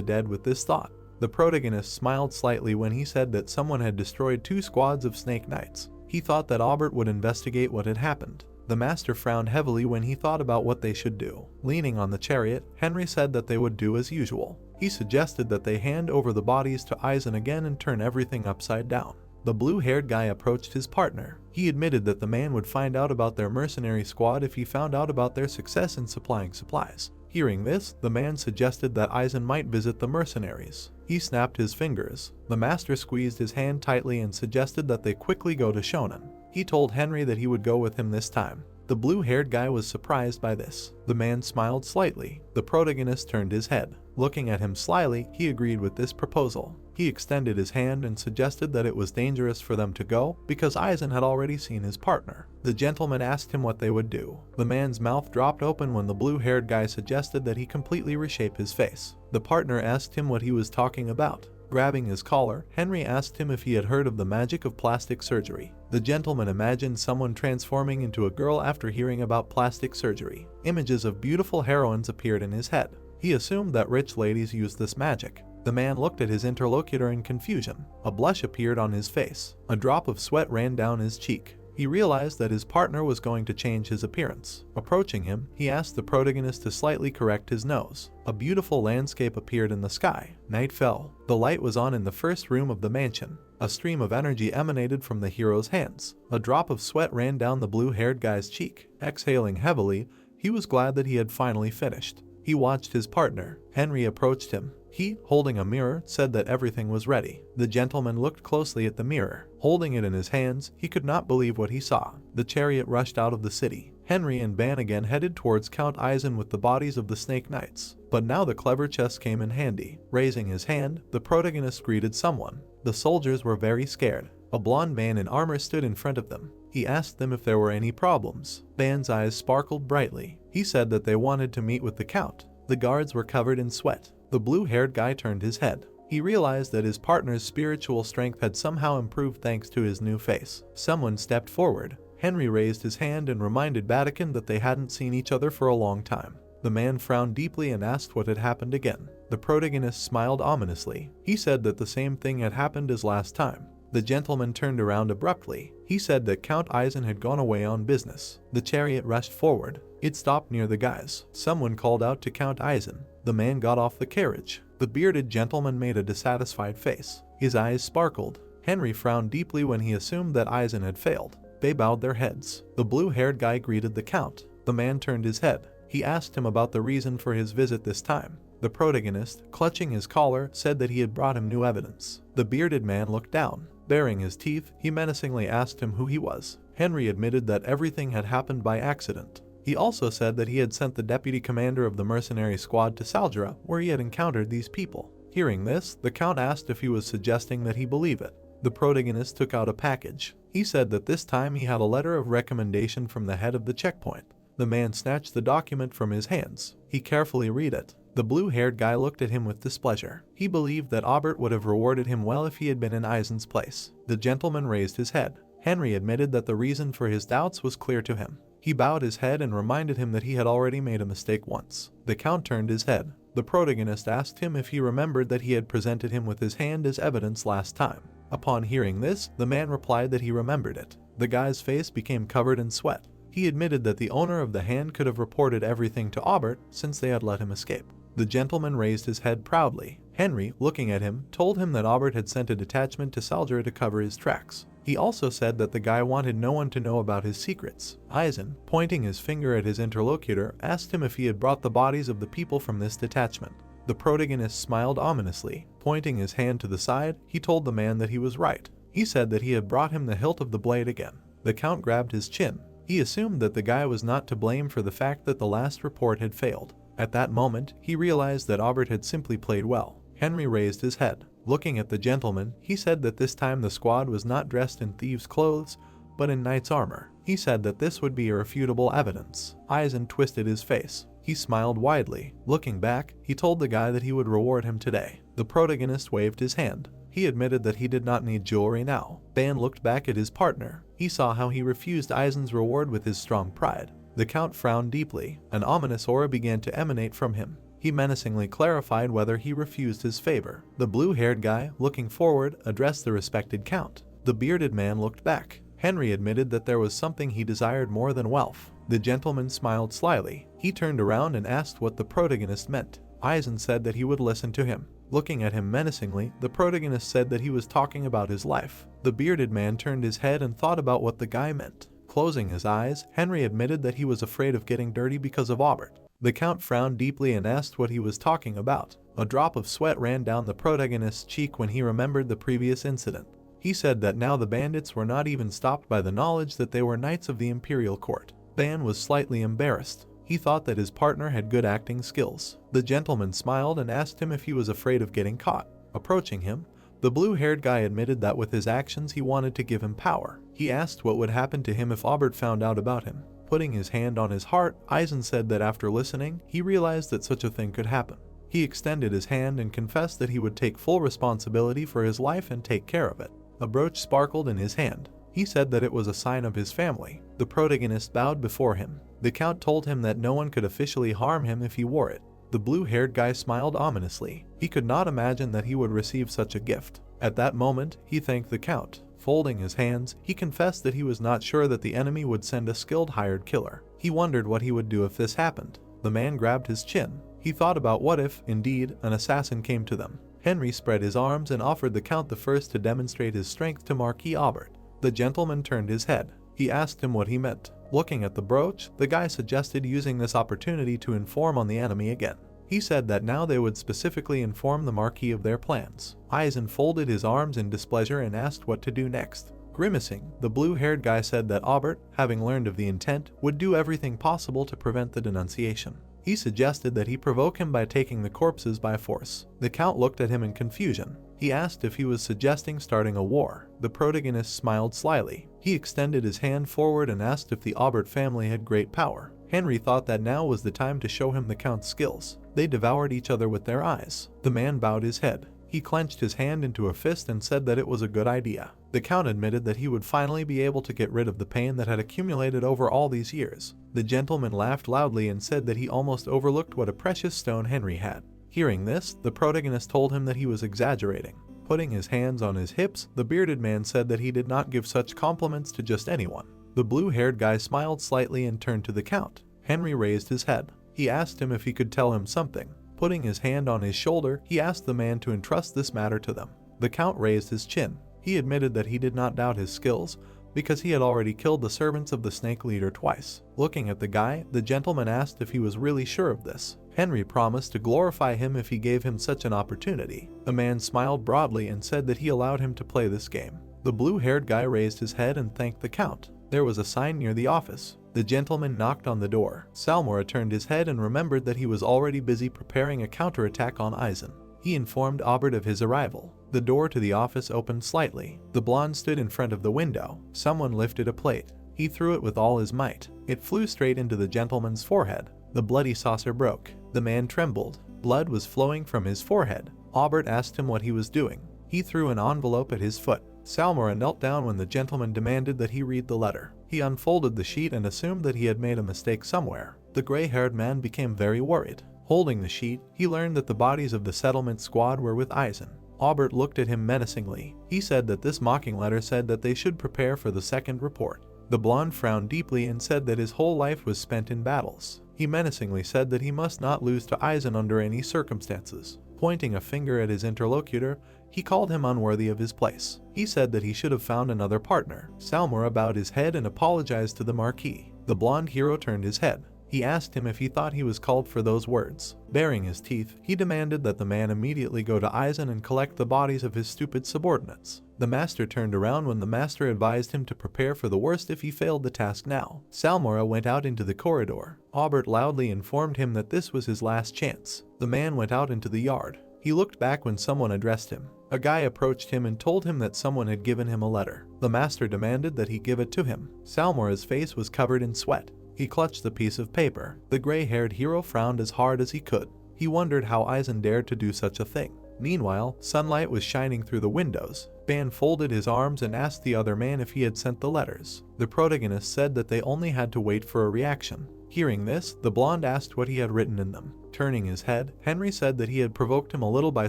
dead with this thought. The protagonist smiled slightly when he said that someone had destroyed 2 squads of Snake Knights. He thought that Aubert would investigate what had happened. The master frowned heavily when he thought about what they should do. Leaning on the chariot, Henry said that they would do as usual. He suggested that they hand over the bodies to Eisen again and turn everything upside down. The blue-haired guy approached his partner. He admitted that the man would find out about their mercenary squad if he found out about their success in supplying supplies. Hearing this, the man suggested that Eisen might visit the mercenaries. He snapped his fingers. The master squeezed his hand tightly and suggested that they quickly go to Shonen. He told Henry that he would go with him this time. The blue-haired guy was surprised by this. The man smiled slightly. The protagonist turned his head. Looking at him slyly, he agreed with this proposal. He extended his hand and suggested that it was dangerous for them to go because Eisen had already seen his partner. The gentleman asked him what they would do. The man's mouth dropped open when the blue-haired guy suggested that he completely reshape his face. The partner asked him what he was talking about. Grabbing his collar, Henry asked him if he had heard of the magic of plastic surgery. The gentleman imagined someone transforming into a girl after hearing about plastic surgery. Images of beautiful heroines appeared in his head. He assumed that rich ladies used this magic. The man looked at his interlocutor in confusion. A blush appeared on his face. A drop of sweat ran down his cheek. He realized that his partner was going to change his appearance. Approaching him, he asked the protagonist to slightly correct his nose. A beautiful landscape appeared in the sky. Night fell. The light was on in the first room of the mansion. A stream of energy emanated from the hero's hands. A drop of sweat ran down the blue-haired guy's cheek. Exhaling heavily, he was glad that he had finally finished. He watched his partner. Henry approached him. He, holding a mirror, said that everything was ready. The gentleman looked closely at the mirror. Holding it in his hands, he could not believe what he saw. The chariot rushed out of the city. Henry and Ban again headed towards Count Eisen with the bodies of the Snake Knights. But now the clever chess came in handy. Raising his hand, the protagonist greeted someone. The soldiers were very scared. A blonde man in armor stood in front of them. He asked them if there were any problems. Ban's eyes sparkled brightly. He said that they wanted to meet with the count. The guards were covered in sweat. The blue-haired guy turned his head. He realized that his partner's spiritual strength had somehow improved thanks to his new face. Someone stepped forward. Henry raised his hand and reminded Vatican that they hadn't seen each other for a long time. The man frowned deeply and asked what had happened again. The protagonist smiled ominously. He said that the same thing had happened as last time. The gentleman turned around abruptly. He said that Count Eisen had gone away on business. The chariot rushed forward. It stopped near the guys. Someone called out to Count Eisen. The man got off the carriage. The bearded gentleman made a dissatisfied face. His eyes sparkled. Henry frowned deeply when he assumed that Eisen had failed. They bowed their heads. The blue-haired guy greeted the count. The man turned his head. He asked him about the reason for his visit this time. The protagonist, clutching his collar, said that he had brought him new evidence. The bearded man looked down. Baring his teeth, he menacingly asked him who he was. Henry admitted that everything had happened by accident. He also said that he had sent the deputy commander of the mercenary squad to Saldra, where he had encountered these people. Hearing this, the count asked if he was suggesting that he believe it. The protagonist took out a package. He said that this time he had a letter of recommendation from the head of the checkpoint. The man snatched the document from his hands. He carefully read it. The blue-haired guy looked at him with displeasure. He believed that Aubert would have rewarded him well if he had been in Eisen's place. The gentleman raised his head. Henry admitted that the reason for his doubts was clear to him. He bowed his head and reminded him that he had already made a mistake once. The Count turned his head. The protagonist asked him if he remembered that he had presented him with his hand as evidence last time. Upon hearing this, the man replied that he remembered it. The guy's face became covered in sweat. He admitted that the owner of the hand could have reported everything to Aubert since they had let him escape. The gentleman raised his head proudly. Henry, looking at him, told him that Aubert had sent a detachment to Salger to cover his tracks. He also said that the guy wanted no one to know about his secrets. Eisen, pointing his finger at his interlocutor, asked him if he had brought the bodies of the people from this detachment. The protagonist smiled ominously. Pointing his hand to the side, he told the man that he was right. He said that he had brought him the hilt of the blade again. The Count grabbed his chin. He assumed that the guy was not to blame for the fact that the last report had failed. At that moment, he realized that Aubert had simply played well. Henry raised his head. Looking at the gentleman, he said that this time the squad was not dressed in thieves' clothes, but in knight's armor. He said that this would be irrefutable evidence. Eisen twisted his face. He smiled widely. Looking back, he told the guy that he would reward him today. The protagonist waved his hand. He admitted that he did not need jewelry now. Ban looked back at his partner. He saw how he refused Eisen's reward with his strong pride. The Count frowned deeply. An ominous aura began to emanate from him. He menacingly clarified whether he refused his favor. The blue-haired guy, looking forward, addressed the respected Count. The bearded man looked back. Henry admitted that there was something he desired more than wealth. The gentleman smiled slyly. He turned around and asked what the protagonist meant. Eisen said that he would listen to him. Looking at him menacingly, the protagonist said that he was talking about his life. The bearded man turned his head and thought about what the guy meant. Closing his eyes, Henry admitted that he was afraid of getting dirty because of Aubert. The Count frowned deeply and asked what he was talking about. A drop of sweat ran down the protagonist's cheek when he remembered the previous incident. He said that now the bandits were not even stopped by the knowledge that they were knights of the imperial court. Ban was slightly embarrassed. He thought that his partner had good acting skills. The gentleman smiled and asked him if he was afraid of getting caught. Approaching him, the blue-haired guy admitted that with his actions he wanted to give him power. He asked what would happen to him if Aubert found out about him. Putting his hand on his heart, Eisen said that after listening, he realized that such a thing could happen. He extended his hand and confessed that he would take full responsibility for his life and take care of it. A brooch sparkled in his hand. He said that it was a sign of his family. The protagonist bowed before him. The Count told him that no one could officially harm him if he wore it. The blue-haired guy smiled ominously. He could not imagine that he would receive such a gift. At that moment, he thanked the Count. Folding his hands, he confessed that he was not sure that the enemy would send a skilled hired killer. He wondered what he would do if this happened. The man grabbed his chin. He thought about what if, indeed, an assassin came to them. Henry spread his arms and offered the Count the first to demonstrate his strength to Marquis Aubert. The gentleman turned his head. He asked him what he meant. Looking at the brooch, the guy suggested using this opportunity to inform on the enemy again. He said that now they would specifically inform the Marquis of their plans. Eisen folded his arms in displeasure and asked what to do next. Grimacing, the blue-haired guy said that Aubert, having learned of the intent, would do everything possible to prevent the denunciation. He suggested that he provoke him by taking the corpses by force. The Count looked at him in confusion. He asked if he was suggesting starting a war. The protagonist smiled slyly. He extended his hand forward and asked if the Aubert family had great power. Henry thought that now was the time to show him the Count's skills. They devoured each other with their eyes. The man bowed his head. He clenched his hand into a fist and said that it was a good idea. The Count admitted that he would finally be able to get rid of the pain that had accumulated over all these years. The gentleman laughed loudly and said that he almost overlooked what a precious stone Henry had. Hearing this, the protagonist told him that he was exaggerating. Putting his hands on his hips, the bearded man said that he did not give such compliments to just anyone. The blue-haired guy smiled slightly and turned to the Count. Henry raised his head. He asked him if he could tell him something. Putting his hand on his shoulder, he asked the man to entrust this matter to them. The Count raised his chin. He admitted that he did not doubt his skills, because he had already killed the servants of the snake leader twice. Looking at the guy, the gentleman asked if he was really sure of this. Henry promised to glorify him if he gave him such an opportunity. The man smiled broadly and said that he allowed him to play this game. The blue-haired guy raised his head and thanked the Count. There was a sign near the office. The gentleman knocked on the door. Salmora turned his head and remembered that he was already busy preparing a counterattack on Eisen. He informed Aubert of his arrival. The door to the office opened slightly. The blonde stood in front of the window. Someone lifted a plate. He threw it with all his might. It flew straight into the gentleman's forehead. The bloody saucer broke. The man trembled. Blood was flowing from his forehead. Aubert asked him what he was doing. He threw an envelope at his foot. Salmora knelt down when the gentleman demanded that he read the letter. He unfolded the sheet and assumed that he had made a mistake somewhere. The gray-haired man became very worried. Holding the sheet, he learned that the bodies of the settlement squad were with Eisen. Aubert looked at him menacingly. He said that this mocking letter said that they should prepare for the second report. The blonde frowned deeply and said that his whole life was spent in battles. He menacingly said that he must not lose to Eisen under any circumstances. Pointing a finger at his interlocutor, he called him unworthy of his place. He said that he should have found another partner. Salmora bowed his head and apologized to the Marquis. The blonde hero turned his head. He asked him if he thought he was called for those words. Baring his teeth, he demanded that the man immediately go to Eisen and collect the bodies of his stupid subordinates. The master turned around when the master advised him to prepare for the worst if he failed the task now. Salmora went out into the corridor. Aubert loudly informed him that this was his last chance. The man went out into the yard. He looked back when someone addressed him. A guy approached him and told him that someone had given him a letter. The master demanded that he give it to him. Salmora's face was covered in sweat. He clutched the piece of paper. The gray-haired hero frowned as hard as he could. He wondered how Eisen dared to do such a thing. Meanwhile, sunlight was shining through the windows. Ban folded his arms and asked the other man if he had sent the letters. The protagonist said that they only had to wait for a reaction. Hearing this, the blonde asked what he had written in them. Turning his head, Henry said that he had provoked him a little by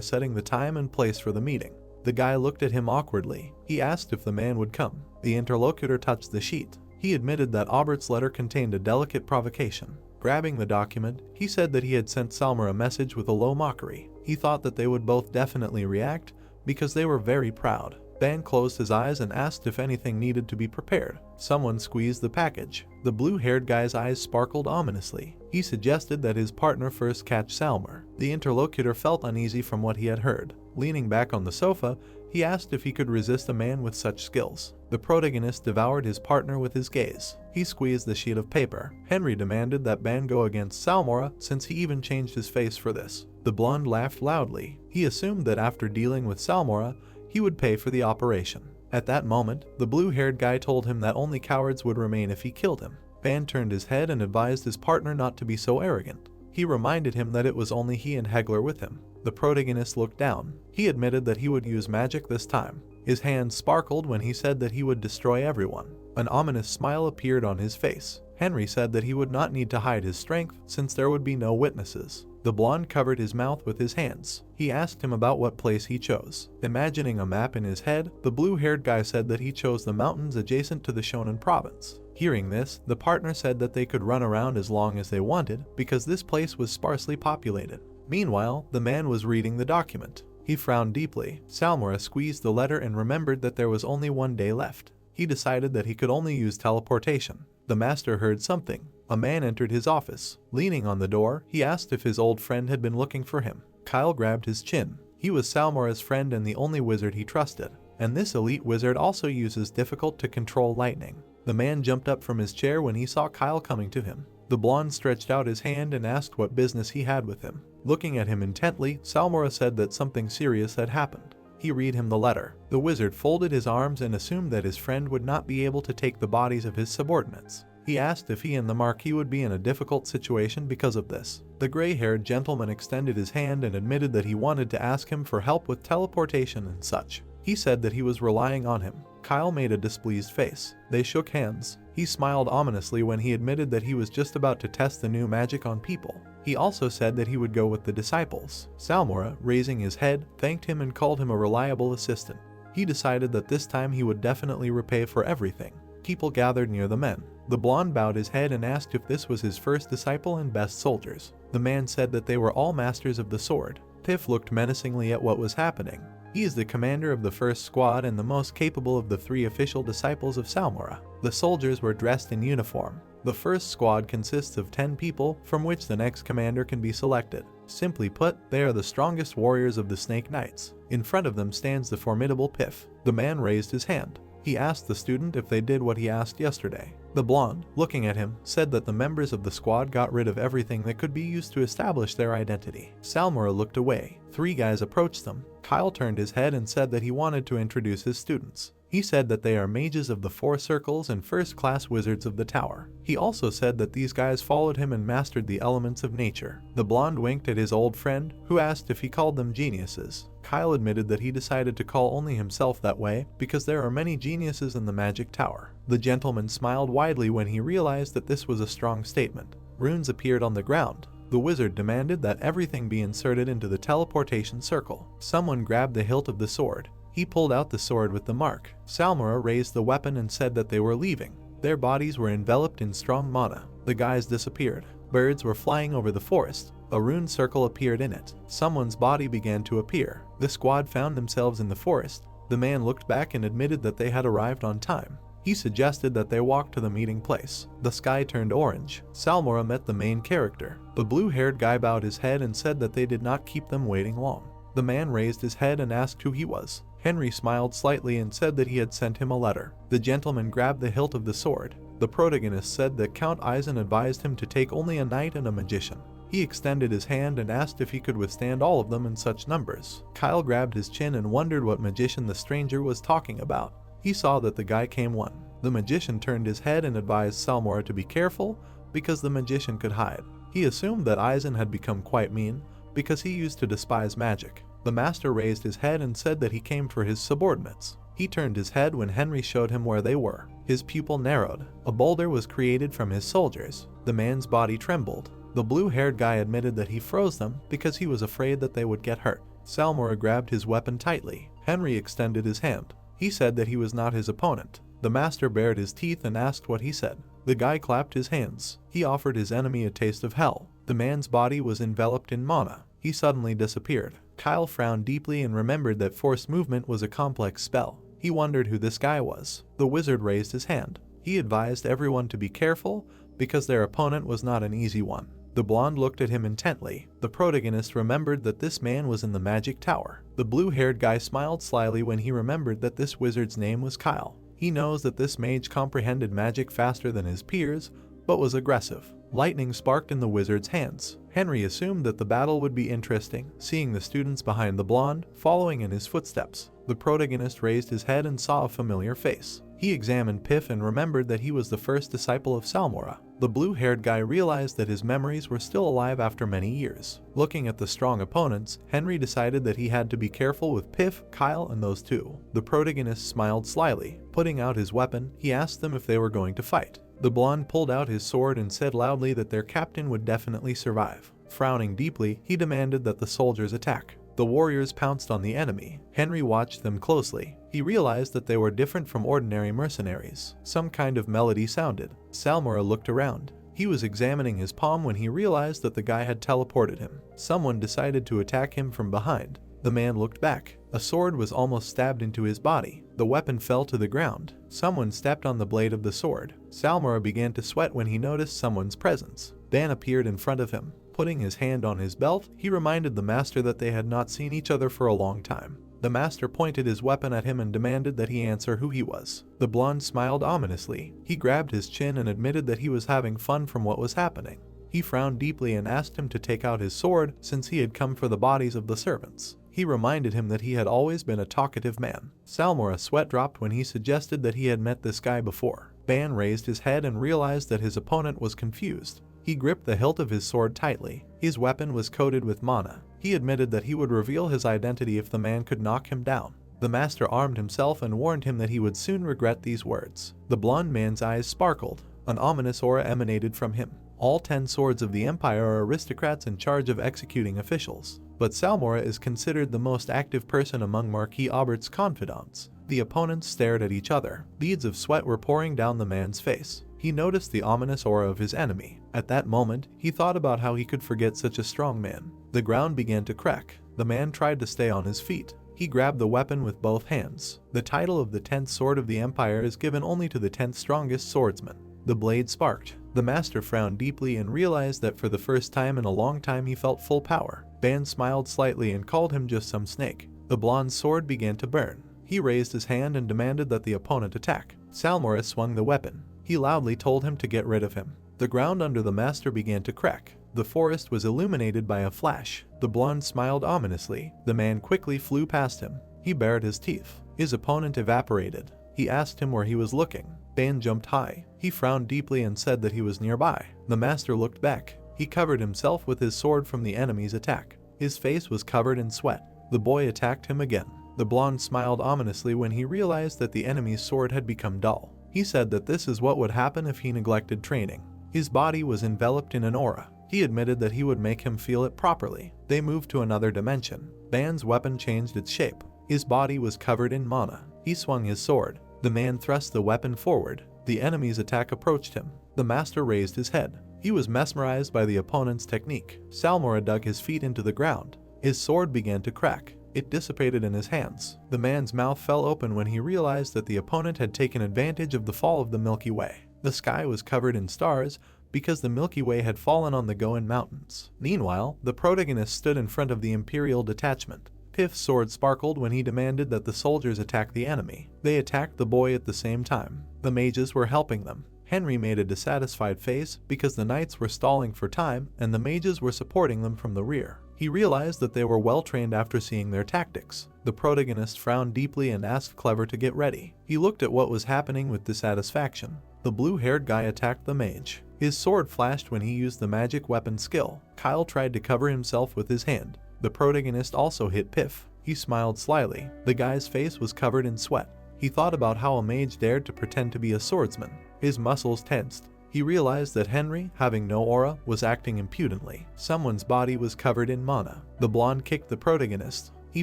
setting the time and place for the meeting. The guy looked at him awkwardly. He asked if the man would come. The interlocutor touched the sheet. He admitted that Aubert's letter contained a delicate provocation. Grabbing the document, he said that he had sent Salmor a message with a low mockery. He thought that they would both definitely react because they were very proud. Ban closed his eyes and asked if anything needed to be prepared. Someone squeezed the package. The blue-haired guy's eyes sparkled ominously. He suggested that his partner first catch Salmor. The interlocutor felt uneasy from what he had heard. Leaning back on the sofa, he asked if he could resist a man with such skills. The protagonist devoured his partner with his gaze. He squeezed the sheet of paper. Henry demanded that Ban go against Salmora since he even changed his face for this. The blonde laughed loudly. He assumed that after dealing with Salmora, he would pay for the operation. At that moment, the blue-haired guy told him that only cowards would remain if he killed him. Ban turned his head and advised his partner not to be so arrogant. He reminded him that it was only he and Hegler with him. The protagonist looked down. He admitted that he would use magic this time. His hands sparkled when he said that he would destroy everyone. An ominous smile appeared on his face. Henry said that he would not need to hide his strength since there would be no witnesses. The blonde covered his mouth with his hands. He asked him about what place he chose. Imagining a map in his head, the blue-haired guy said that he chose the mountains adjacent to the Shonen province. Hearing this, the partner said that they could run around as long as they wanted because this place was sparsely populated. Meanwhile, the man was reading the document. He frowned deeply. Salmora squeezed the letter and remembered that there was only one day left. He decided that he could only use teleportation. The master heard something. A man entered his office. Leaning on the door, he asked if his old friend had been looking for him. Kyle grabbed his chin. He was Salmora's friend and the only wizard he trusted. And this elite wizard also uses difficult to control lightning. The man jumped up from his chair when he saw Kyle coming to him. The blonde stretched out his hand and asked what business he had with him. Looking at him intently, Salmora said that something serious had happened. He read him the letter. The wizard folded his arms and assumed that his friend would not be able to take the bodies of his subordinates. He asked if he and the Marquis would be in a difficult situation because of this. The gray-haired gentleman extended his hand and admitted that he wanted to ask him for help with teleportation and such. He said that he was relying on him. Kyle made a displeased face. They shook hands. He smiled ominously when he admitted that he was just about to test the new magic on people. He also said that he would go with the disciples. Salmora, raising his head, thanked him and called him a reliable assistant. He decided that this time he would definitely repay for everything. People gathered near the men. The blonde bowed his head and asked if this was his first disciple and best soldiers. The man said that they were all masters of the sword. Tiff looked menacingly at what was happening. He is the commander of the first squad and the most capable of the 3 official disciples of Salmora. The soldiers were dressed in uniform. The first squad consists of 10 people, from which the next commander can be selected. Simply put, they are the strongest warriors of the Snake Knights. In front of them stands the formidable Piff. The man raised his hand. He asked the student if they did what he asked yesterday. The blonde, looking at him, said that the members of the squad got rid of everything that could be used to establish their identity. Salmora looked away. 3 guys approached them. Kyle turned his head and said that he wanted to introduce his students. He said that they are mages of the 4 circles and first-class wizards of the tower. He also said that these guys followed him and mastered the elements of nature. The blonde winked at his old friend, who asked if he called them geniuses. Kyle admitted that he decided to call only himself that way because there are many geniuses in the magic tower. The gentleman smiled widely when he realized that this was a strong statement. Runes appeared on the ground. The wizard demanded that everything be inserted into the teleportation circle. Someone grabbed the hilt of the sword. He pulled out the sword with the mark. Salmora raised the weapon and said that they were leaving. Their bodies were enveloped in strong mana. The guys disappeared. Birds were flying over the forest. A rune circle appeared in it. Someone's body began to appear. The squad found themselves in the forest. The man looked back and admitted that they had arrived on time. He suggested that they walk to the meeting place. The sky turned orange. Salmora met the main character. The blue-haired guy bowed his head and said that they did not keep them waiting long. The man raised his head and asked who he was. Henry smiled slightly and said that he had sent him a letter. The gentleman grabbed the hilt of the sword. The protagonist said that Count Eisen advised him to take only a knight and a magician. He extended his hand and asked if he could withstand all of them in such numbers. Kyle grabbed his chin and wondered what magician the stranger was talking about. He saw that the guy came one. The magician turned his head and advised Salmora to be careful because the magician could hide. He assumed that Eisen had become quite mean because he used to despise magic. The master raised his head and said that he came for his subordinates. He turned his head when Henry showed him where they were. His pupil narrowed. A boulder was created from his soldiers. The man's body trembled. The blue-haired guy admitted that he froze them because he was afraid that they would get hurt. Salmora grabbed his weapon tightly. Henry extended his hand. He said that he was not his opponent. The master bared his teeth and asked what he said. The guy clapped his hands. He offered his enemy a taste of hell. The man's body was enveloped in mana. He suddenly disappeared. Kyle frowned deeply and remembered that forced movement was a complex spell. He wondered who this guy was. The wizard raised his hand. He advised everyone to be careful because their opponent was not an easy one. The blonde looked at him intently. The protagonist remembered that this man was in the magic tower. The blue-haired guy smiled slyly when he remembered that this wizard's name was Kyle. He knows that this mage comprehended magic faster than his peers, but was aggressive. Lightning sparked in the wizard's hands. Henry assumed that the battle would be interesting, seeing the students behind the blonde following in his footsteps. The protagonist raised his head and saw a familiar face. He examined Piff and remembered that he was the first disciple of Salmora. The blue-haired guy realized that his memories were still alive after many years. Looking at the strong opponents, Henry decided that he had to be careful with Piff, Kyle, and those two. The protagonist smiled slyly. Putting out his weapon, he asked them if they were going to fight. The blonde pulled out his sword and said loudly that their captain would definitely survive. Frowning deeply, he demanded that the soldiers attack. The warriors pounced on the enemy. Henry watched them closely. He realized that they were different from ordinary mercenaries. Some kind of melody sounded. Salmora looked around. He was examining his palm when he realized that the guy had teleported him. Someone decided to attack him from behind. The man looked back. A sword was almost stabbed into his body. The weapon fell to the ground. Someone stepped on the blade of the sword. Salmora began to sweat when he noticed someone's presence. Dan appeared in front of him. Putting his hand on his belt, he reminded the master that they had not seen each other for a long time. The master pointed his weapon at him and demanded that he answer who he was. The blonde smiled ominously. He grabbed his chin and admitted that he was having fun from what was happening. He frowned deeply and asked him to take out his sword since he had come for the bodies of the servants. He reminded him that he had always been a talkative man. Salmora's sweat dropped when he suggested that he had met this guy before. Ban raised his head and realized that his opponent was confused. He gripped the hilt of his sword tightly. His weapon was coated with mana. He admitted that he would reveal his identity if the man could knock him down. The master armed himself and warned him that he would soon regret these words. The blonde man's eyes sparkled. An ominous aura emanated from him. All 10 swords of the Empire are aristocrats in charge of executing officials. But Salmora is considered the most active person among Marquis Aubert's confidants. The opponents stared at each other. Beads of sweat were pouring down the man's face. He noticed the ominous aura of his enemy. At that moment, he thought about how he could forget such a strong man. The ground began to crack. The man tried to stay on his feet. He grabbed the weapon with both hands. The title of the 10th sword of the Empire is given only to the 10th strongest swordsman. The blade sparked. The master frowned deeply and realized that for the first time in a long time he felt full power. Ban smiled slightly and called him just some snake. The blonde's sword began to burn. He raised his hand and demanded that the opponent attack. Salmora swung the weapon. He loudly told him to get rid of him. The ground under the master began to crack. The forest was illuminated by a flash. The blonde smiled ominously. The man quickly flew past him. He bared his teeth. His opponent evaporated. He asked him where he was looking. Ban jumped high. He frowned deeply and said that he was nearby. The master looked back. He covered himself with his sword from the enemy's attack. His face was covered in sweat. The boy attacked him again. The blonde smiled ominously when he realized that the enemy's sword had become dull. He said that this is what would happen if he neglected training. His body was enveloped in an aura. He admitted that he would make him feel it properly. They moved to another dimension. Ban's weapon changed its shape. His body was covered in mana. He swung his sword. The man thrust the weapon forward. The enemy's attack approached him. The master raised his head. He was mesmerized by the opponent's technique. Salmora dug his feet into the ground. His sword began to crack. It dissipated in his hands. The man's mouth fell open when he realized that the opponent had taken advantage of the fall of the Milky Way. The sky was covered in stars because the Milky Way had fallen on the Goan Mountains. Meanwhile, the protagonist stood in front of the Imperial detachment. Piff's sword sparkled when he demanded that the soldiers attack the enemy. They attacked the boy at the same time. The mages were helping them. Henry made a dissatisfied face because the knights were stalling for time and the mages were supporting them from the rear. He realized that they were well trained after seeing their tactics. The protagonist frowned deeply and asked Clever to get ready. He looked at what was happening with dissatisfaction. The blue-haired guy attacked the mage. His sword flashed when he used the magic weapon skill. Kyle tried to cover himself with his hand. The protagonist also hit Piff. He smiled slyly. The guy's face was covered in sweat. He thought about how a mage dared to pretend to be a swordsman. His muscles tensed. He realized that Henry, having no aura, was acting impudently. Someone's body was covered in mana. The blonde kicked the protagonist. He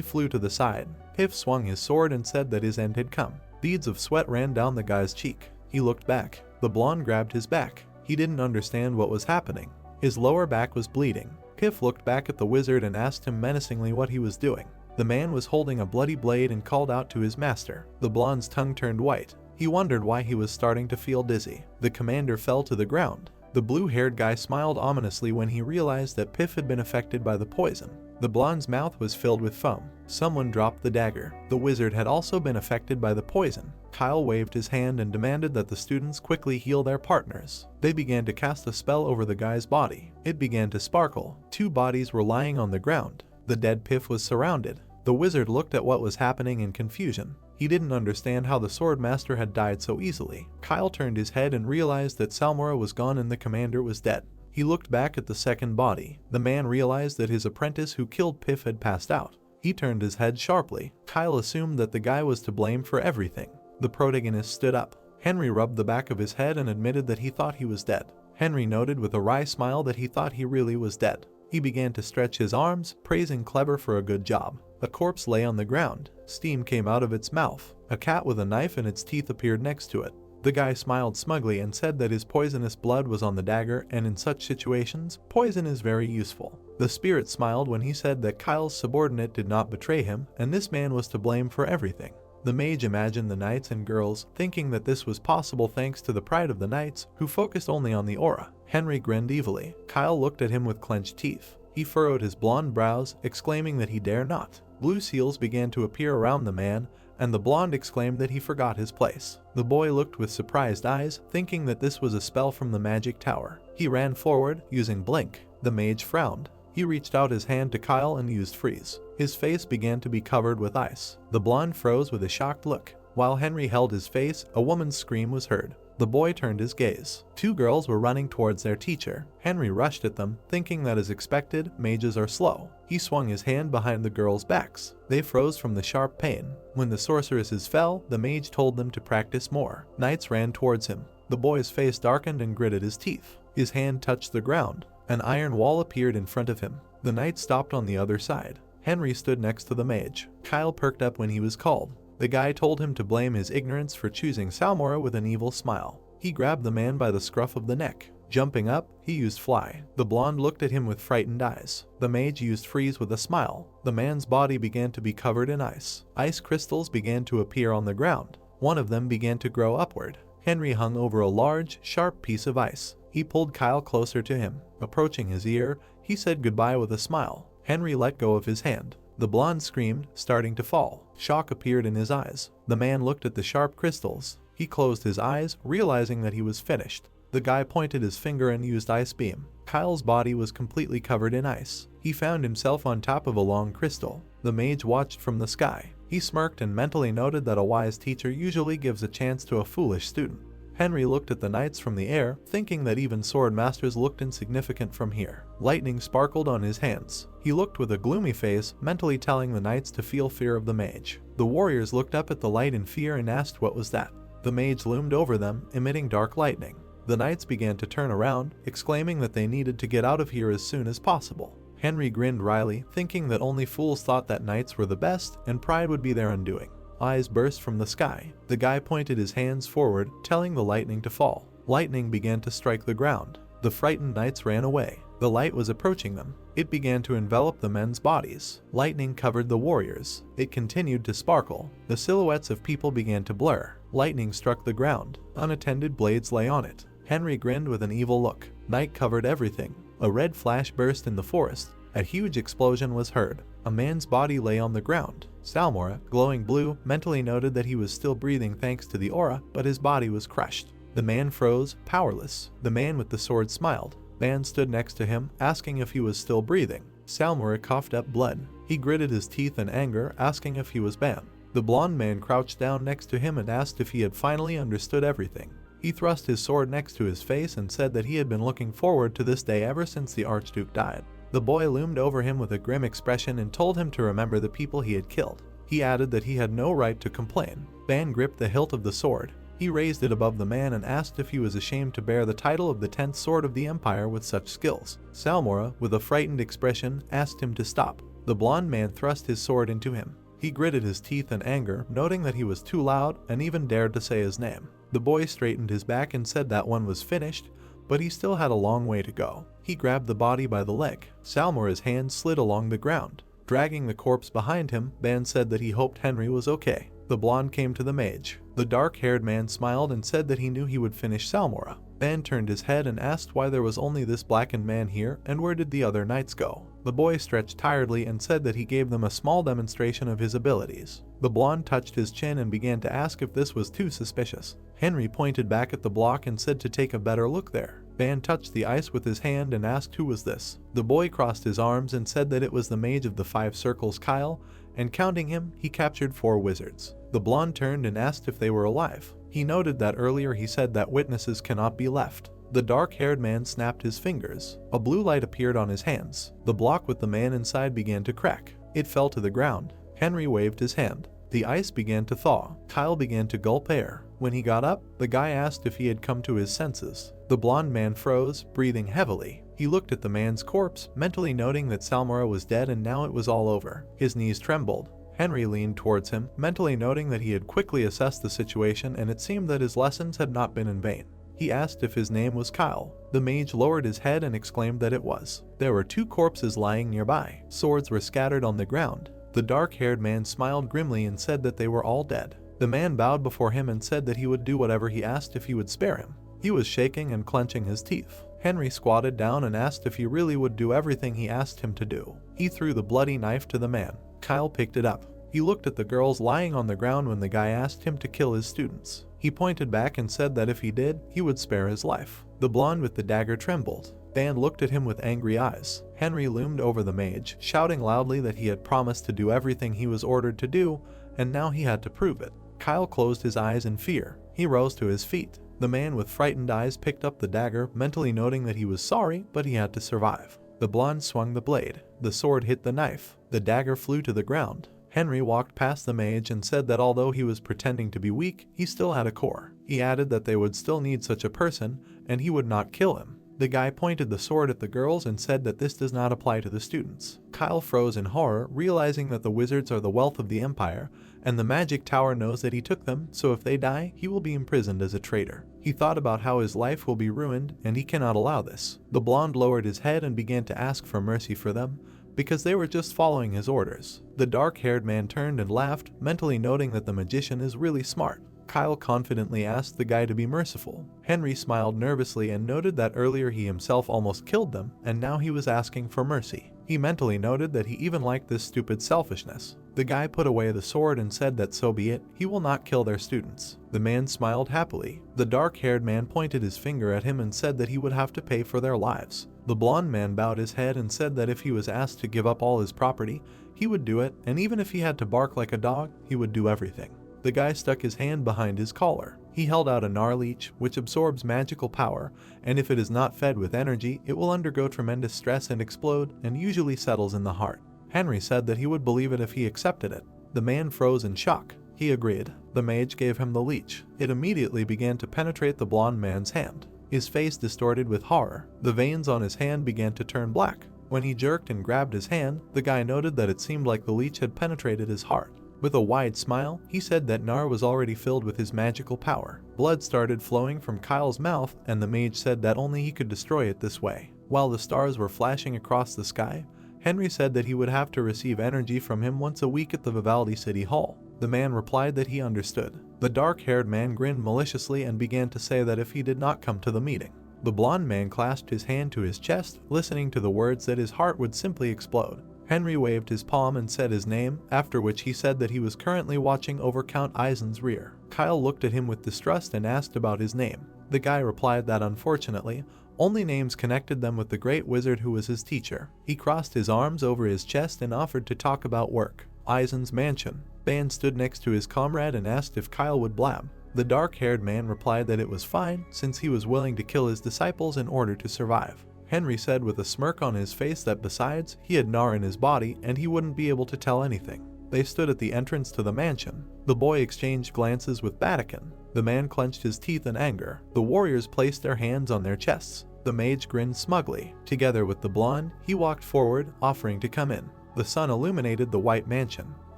flew to the side. Piff swung his sword and said that his end had come. Beads of sweat ran down the guy's cheek. He looked back. The blonde grabbed his back. He didn't understand what was happening. His lower back was bleeding. Piff looked back at the wizard and asked him menacingly what he was doing. The man was holding a bloody blade and called out to his master. The blonde's tongue turned white. He wondered why he was starting to feel dizzy. The commander fell to the ground. The blue-haired guy smiled ominously when he realized that Piff had been affected by the poison. The blonde's mouth was filled with foam. Someone dropped the dagger. The wizard had also been affected by the poison. Kyle waved his hand and demanded that the students quickly heal their partners. They began to cast a spell over the guy's body. It began to sparkle. 2 bodies were lying on the ground. The dead Piff was surrounded. The wizard looked at what was happening in confusion. He didn't understand how the sword master had died so easily. Kyle turned his head and realized that Salmora was gone and the commander was dead. He looked back at the second body. The man realized that his apprentice who killed Piff had passed out. He turned his head sharply. Kyle assumed that the guy was to blame for everything. The protagonist stood up. Henry rubbed the back of his head and admitted that he thought he was dead. Henry noted with a wry smile that he thought he really was dead. He began to stretch his arms, praising Clever for a good job. A corpse lay on the ground. Steam came out of its mouth. A cat with a knife in its teeth appeared next to it. The guy smiled smugly and said that his poisonous blood was on the dagger, and in such situations, poison is very useful. The spirit smiled when he said that Kyle's subordinate did not betray him, and this man was to blame for everything. The mage imagined the knights and girls, thinking that this was possible thanks to the pride of the knights, who focused only on the aura. Henry grinned evilly. Kyle looked at him with clenched teeth. He furrowed his blonde brows, exclaiming that he dare not. Blue seals began to appear around the man, and the blonde exclaimed that he forgot his place. The boy looked with surprised eyes, thinking that this was a spell from the magic tower. He ran forward, using blink. The mage frowned. He reached out his hand to Kyle and used freeze. His face began to be covered with ice. The blonde froze with a shocked look. While Henry held his face, a woman's scream was heard. The boy turned his gaze. 2 girls were running towards their teacher. Henry rushed at them, thinking that as expected, mages are slow. He swung his hand behind the girls' backs. They froze from the sharp pain. When the sorceresses fell, the mage told them to practice more. Knights ran towards him. The boy's face darkened and gritted his teeth. His hand touched the ground. An iron wall appeared in front of him. The knight stopped on the other side. Henry stood next to the mage. Kyle perked up when he was called. The guy told him to blame his ignorance for choosing Salmora with an evil smile. He grabbed the man by the scruff of the neck. Jumping up, he used fly. The blonde looked at him with frightened eyes. The mage used freeze with a smile. The man's body began to be covered in ice. Ice crystals began to appear on the ground. One of them began to grow upward. Henry hung over a large, sharp piece of ice. He pulled Kyle closer to him. Approaching his ear, he said goodbye with a smile. Henry let go of his hand. The blonde screamed, starting to fall. Shock appeared in his eyes. The man looked at the sharp crystals. He closed his eyes, realizing that he was finished. The guy pointed his finger and used ice beam. Kyle's body was completely covered in ice. He found himself on top of a long crystal. The mage watched from the sky. He smirked and mentally noted that a wise teacher usually gives a chance to a foolish student. Henry looked at the knights from the air, thinking that even sword masters looked insignificant from here. Lightning sparkled on his hands. He looked with a gloomy face, mentally telling the knights to feel fear of the mage. The warriors looked up at the light in fear and asked what was that. The mage loomed over them, emitting dark lightning. The knights began to turn around, exclaiming that they needed to get out of here as soon as possible. Henry grinned wryly, thinking that only fools thought that knights were the best and pride would be their undoing. Eyes burst from the sky. The guy pointed his hands forward, telling the lightning to fall. Lightning began to strike the ground. The frightened knights ran away. The light was approaching them. It began to envelop the men's bodies. Lightning covered the warriors. It continued to sparkle. The silhouettes of people began to blur. Lightning struck the ground. Unattended blades lay on it. Henry grinned with an evil look. Night covered everything. A red flash burst in the forest. A huge explosion was heard. A man's body lay on the ground. Salmora, glowing blue, mentally noted that he was still breathing thanks to the aura, but his body was crushed. The man froze, powerless. The man with the sword smiled. Ban stood next to him, asking if he was still breathing. Salmora coughed up blood. He gritted his teeth in anger, asking if he was Ban. The blonde man crouched down next to him and asked if he had finally understood everything. He thrust his sword next to his face and said that he had been looking forward to this day ever since the Archduke died. The boy loomed over him with a grim expression and told him to remember the people he had killed. He added that he had no right to complain. Ban gripped the hilt of the sword. He raised it above the man and asked if he was ashamed to bear the title of the 10th sword of the Empire with such skills. Salmora, with a frightened expression, asked him to stop. The blonde man thrust his sword into him. He gritted his teeth in anger, noting that he was too loud and even dared to say his name. The boy straightened his back and said that one was finished, but he still had a long way to go. He grabbed the body by the leg. Salmora's hand slid along the ground. Dragging the corpse behind him, Ban said that he hoped Henry was okay. The blonde came to the mage. The dark-haired man smiled and said that he knew he would finish Salmora. Ban turned his head and asked why there was only this blackened man here and where did the other knights go. The boy stretched tiredly and said that he gave them a small demonstration of his abilities. The blonde touched his chin and began to ask if this was too suspicious. Henry pointed back at the block and said to take a better look there. Ban touched the ice with his hand and asked who was this. The boy crossed his arms and said that it was the mage of the 5 circles, Kyle, and counting him, he captured 4 wizards. The blonde turned and asked if they were alive. He noted that earlier he said that witnesses cannot be left. The dark-haired man snapped his fingers. A blue light appeared on his hands. The block with the man inside began to crack. It fell to the ground. Henry waved his hand. The ice began to thaw. Kyle began to gulp air. When he got up, the guy asked if he had come to his senses. The blonde man froze, breathing heavily. He looked at the man's corpse, mentally noting that Salmora was dead and now it was all over. His knees trembled. Henry leaned towards him, mentally noting that he had quickly assessed the situation and it seemed that his lessons had not been in vain. He asked if his name was Kyle. The mage lowered his head and exclaimed that it was. There were 2 corpses lying nearby. Swords were scattered on the ground. The dark-haired man smiled grimly and said that they were all dead. The man bowed before him and said that he would do whatever he asked if he would spare him. He was shaking and clenching his teeth. Henry squatted down and asked if he really would do everything he asked him to do. He threw the bloody knife to the man. Kyle picked it up. He looked at the girls lying on the ground when the guy asked him to kill his students. He pointed back and said that if he did, he would spare his life. The blonde with the dagger trembled. Ban looked at him with angry eyes. Henry loomed over the mage, shouting loudly that he had promised to do everything he was ordered to do, and now he had to prove it. Kyle closed his eyes in fear. He rose to his feet. The man with frightened eyes picked up the dagger, mentally noting that he was sorry, but he had to survive. The blonde swung the blade. The sword hit the knife. The dagger flew to the ground. Henry walked past the mage and said that although he was pretending to be weak, he still had a core. He added that they would still need such a person, and he would not kill him. The guy pointed the sword at the girls and said that this does not apply to the students. Kyle froze in horror, realizing that the wizards are the wealth of the Empire, and the magic tower knows that he took them, so if they die, he will be imprisoned as a traitor. He thought about how his life will be ruined, and he cannot allow this. The blonde lowered his head and began to ask for mercy for them, because they were just following his orders. The dark-haired man turned and laughed, mentally noting that the magician is really smart. Kyle confidently asked the guy to be merciful. Henry smiled nervously and noted that earlier he himself almost killed them, and now he was asking for mercy. He mentally noted that he even liked this stupid selfishness. The guy put away the sword and said that so be it, he will not kill their students. The man smiled happily. The dark-haired man pointed his finger at him and said that he would have to pay for their lives. The blonde man bowed his head and said that if he was asked to give up all his property, he would do it, and even if he had to bark like a dog, he would do everything. The guy stuck his hand behind his collar. He held out a Nar leech, which absorbs magical power, and if it is not fed with energy, it will undergo tremendous stress and explode, and usually settles in the heart. Henry said that he would believe it if he accepted it. The man froze in shock. He agreed. The mage gave him the leech. It immediately began to penetrate the blonde man's hand. His face distorted with horror. The veins on his hand began to turn black. When he jerked and grabbed his hand, the guy noted that it seemed like the leech had penetrated his heart. With a wide smile, he said that Nar was already filled with his magical power. Blood started flowing from Kyle's mouth, and the mage said that only he could destroy it this way. While the stars were flashing across the sky, Henry said that he would have to receive energy from him once a week at the Vivaldi City Hall. The man replied that he understood. The dark-haired man grinned maliciously and began to say that if he did not come to the meeting. The blonde man clasped his hand to his chest, listening to the words that his heart would simply explode. Henry waved his palm and said his name, after which he said that he was currently watching over Count Eisen's rear. Kyle looked at him with distrust and asked about his name. The guy replied that unfortunately, only names connected them with the great wizard who was his teacher. He crossed his arms over his chest and offered to talk about work. Eisen's mansion. Ban stood next to his comrade and asked if Kyle would blab. The dark-haired man replied that it was fine, since he was willing to kill his disciples in order to survive. Henry said with a smirk on his face that besides, he had Nar in his body and he wouldn't be able to tell anything. They stood at the entrance to the mansion. The boy exchanged glances with Vatican. The man clenched his teeth in anger. The warriors placed their hands on their chests. The mage grinned smugly. Together with the blonde, he walked forward, offering to come in. The sun illuminated the white mansion.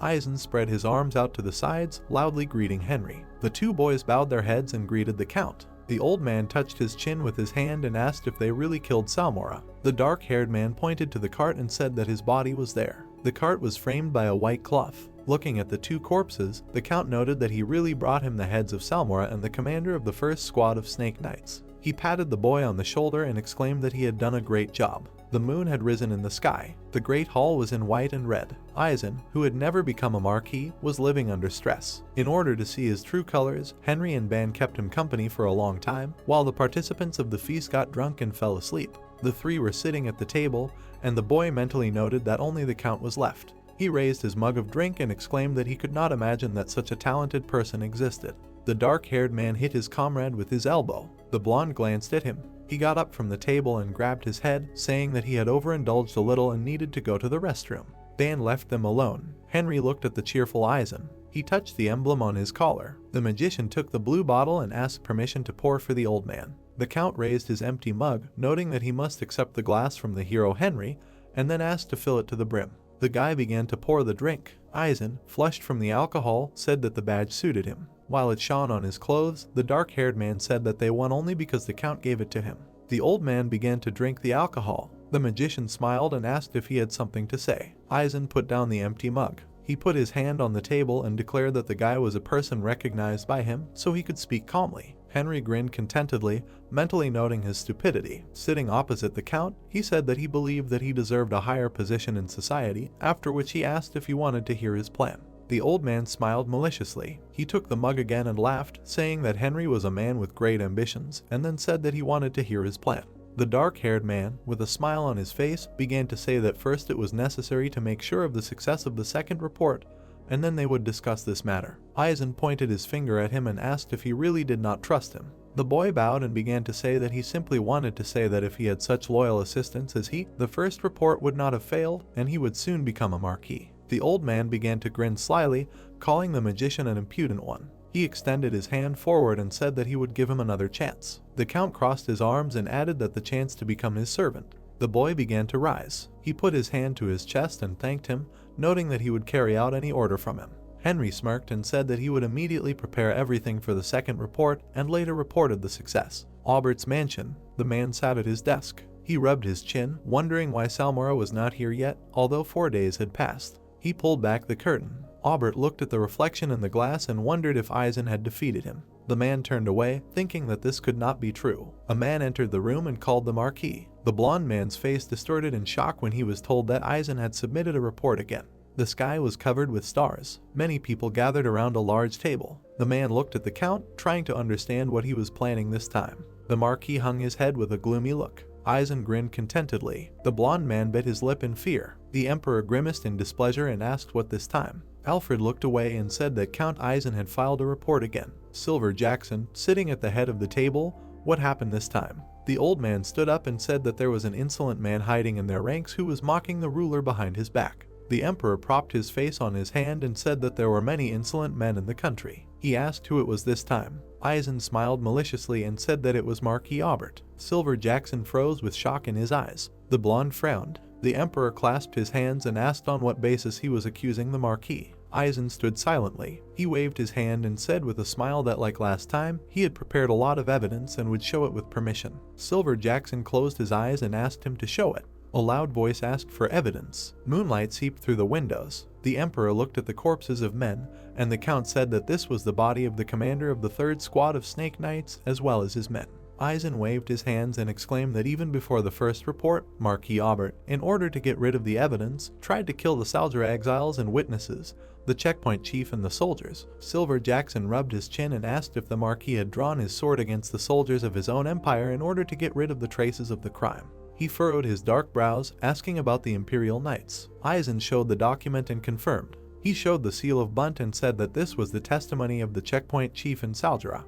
Eisen spread his arms out to the sides, loudly greeting Henry. The two boys bowed their heads and greeted the count. The old man touched his chin with his hand and asked if they really killed Salmora. The dark-haired man pointed to the cart and said that his body was there. The cart was framed by a white cloth. Looking at the two corpses, the count noted that he really brought him the heads of Salmora and the commander of the first squad of Snake Knights. He patted the boy on the shoulder and exclaimed that he had done a great job. The moon had risen in the sky. The great hall was in white and red. Eisen, who had never become a marquis, was living under stress. In order to see his true colors, Henry and Ban kept him company for a long time, while the participants of the feast got drunk and fell asleep. The three were sitting at the table, and the boy mentally noted that only the count was left. He raised his mug of drink and exclaimed that he could not imagine that such a talented person existed. The dark-haired man hit his comrade with his elbow. The blonde glanced at him. He got up from the table and grabbed his head, saying that he had overindulged a little and needed to go to the restroom. Dan left them alone. Henry looked at the cheerful Eisen. He touched the emblem on his collar. The magician took the blue bottle and asked permission to pour for the old man. The count raised his empty mug, noting that he must accept the glass from the hero Henry, and then asked to fill it to the brim. The guy began to pour the drink. Eisen, flushed from the alcohol, said that the badge suited him. While it shone on his clothes, the dark-haired man said that they won only because the count gave it to him. The old man began to drink the alcohol. The magician smiled and asked if he had something to say. Eisen put down the empty mug. He put his hand on the table and declared that the guy was a person recognized by him, so he could speak calmly. Henry grinned contentedly, mentally noting his stupidity. Sitting opposite the count, he said that he believed that he deserved a higher position in society, after which he asked if he wanted to hear his plan. The old man smiled maliciously. He took the mug again and laughed, saying that Henry was a man with great ambitions, and then said that he wanted to hear his plan. The dark-haired man, with a smile on his face, began to say that first it was necessary to make sure of the success of the second report, and then they would discuss this matter. Eisen pointed his finger at him and asked if he really did not trust him. The boy bowed and began to say that he simply wanted to say that if he had such loyal assistants as he, the first report would not have failed, and he would soon become a marquis. The old man began to grin slyly, calling the magician an impudent one. He extended his hand forward and said that he would give him another chance. The count crossed his arms and added that the chance to become his servant. The boy began to rise. He put his hand to his chest and thanked him, noting that he would carry out any order from him. Henry smirked and said that he would immediately prepare everything for the second report and later reported the success. Aubert's mansion. The man sat at his desk. He rubbed his chin, wondering why Salmora was not here yet, although 4 days had passed. He pulled back the curtain. Aubert looked at the reflection in the glass and wondered if Eisen had defeated him. The man turned away, thinking that this could not be true. A man entered the room and called the Marquis. The blonde man's face distorted in shock when he was told that Eisen had submitted a report again. The sky was covered with stars. Many people gathered around a large table. The man looked at the count, trying to understand what he was planning this time. The Marquis hung his head with a gloomy look. Eisen grinned contentedly. The blonde man bit his lip in fear. The Emperor grimaced in displeasure and asked what this time. Alfred looked away and said that Count Eisen had filed a report again. Silver Jackson, sitting at the head of the table, what happened this time? The old man stood up and said that there was an insolent man hiding in their ranks who was mocking the ruler behind his back. The Emperor propped his face on his hand and said that there were many insolent men in the country. He asked who it was this time. Eisen smiled maliciously and said that it was Marquis Aubert. Silver Jackson froze with shock in his eyes. The blonde frowned. The Emperor clasped his hands and asked on what basis he was accusing the Marquis. Eisen stood silently. He waved his hand and said with a smile that like last time, he had prepared a lot of evidence and would show it with permission. Silver Jackson closed his eyes and asked him to show it. A loud voice asked for evidence. Moonlight seeped through the windows. The Emperor looked at the corpses of men, and the Count said that this was the body of the commander of the 3rd Squad of Snake Knights as well as his men. Eisen waved his hands and exclaimed that even before the first report, Marquis Aubert, in order to get rid of the evidence, tried to kill the Salzra exiles and witnesses, the checkpoint chief and the soldiers. Silver Jackson rubbed his chin and asked if the Marquis had drawn his sword against the soldiers of his own empire in order to get rid of the traces of the crime. He furrowed his dark brows, asking about the Imperial Knights. Eisen showed the document and confirmed. He showed the seal of Bunt and said that this was the testimony of the checkpoint chief in Salzra.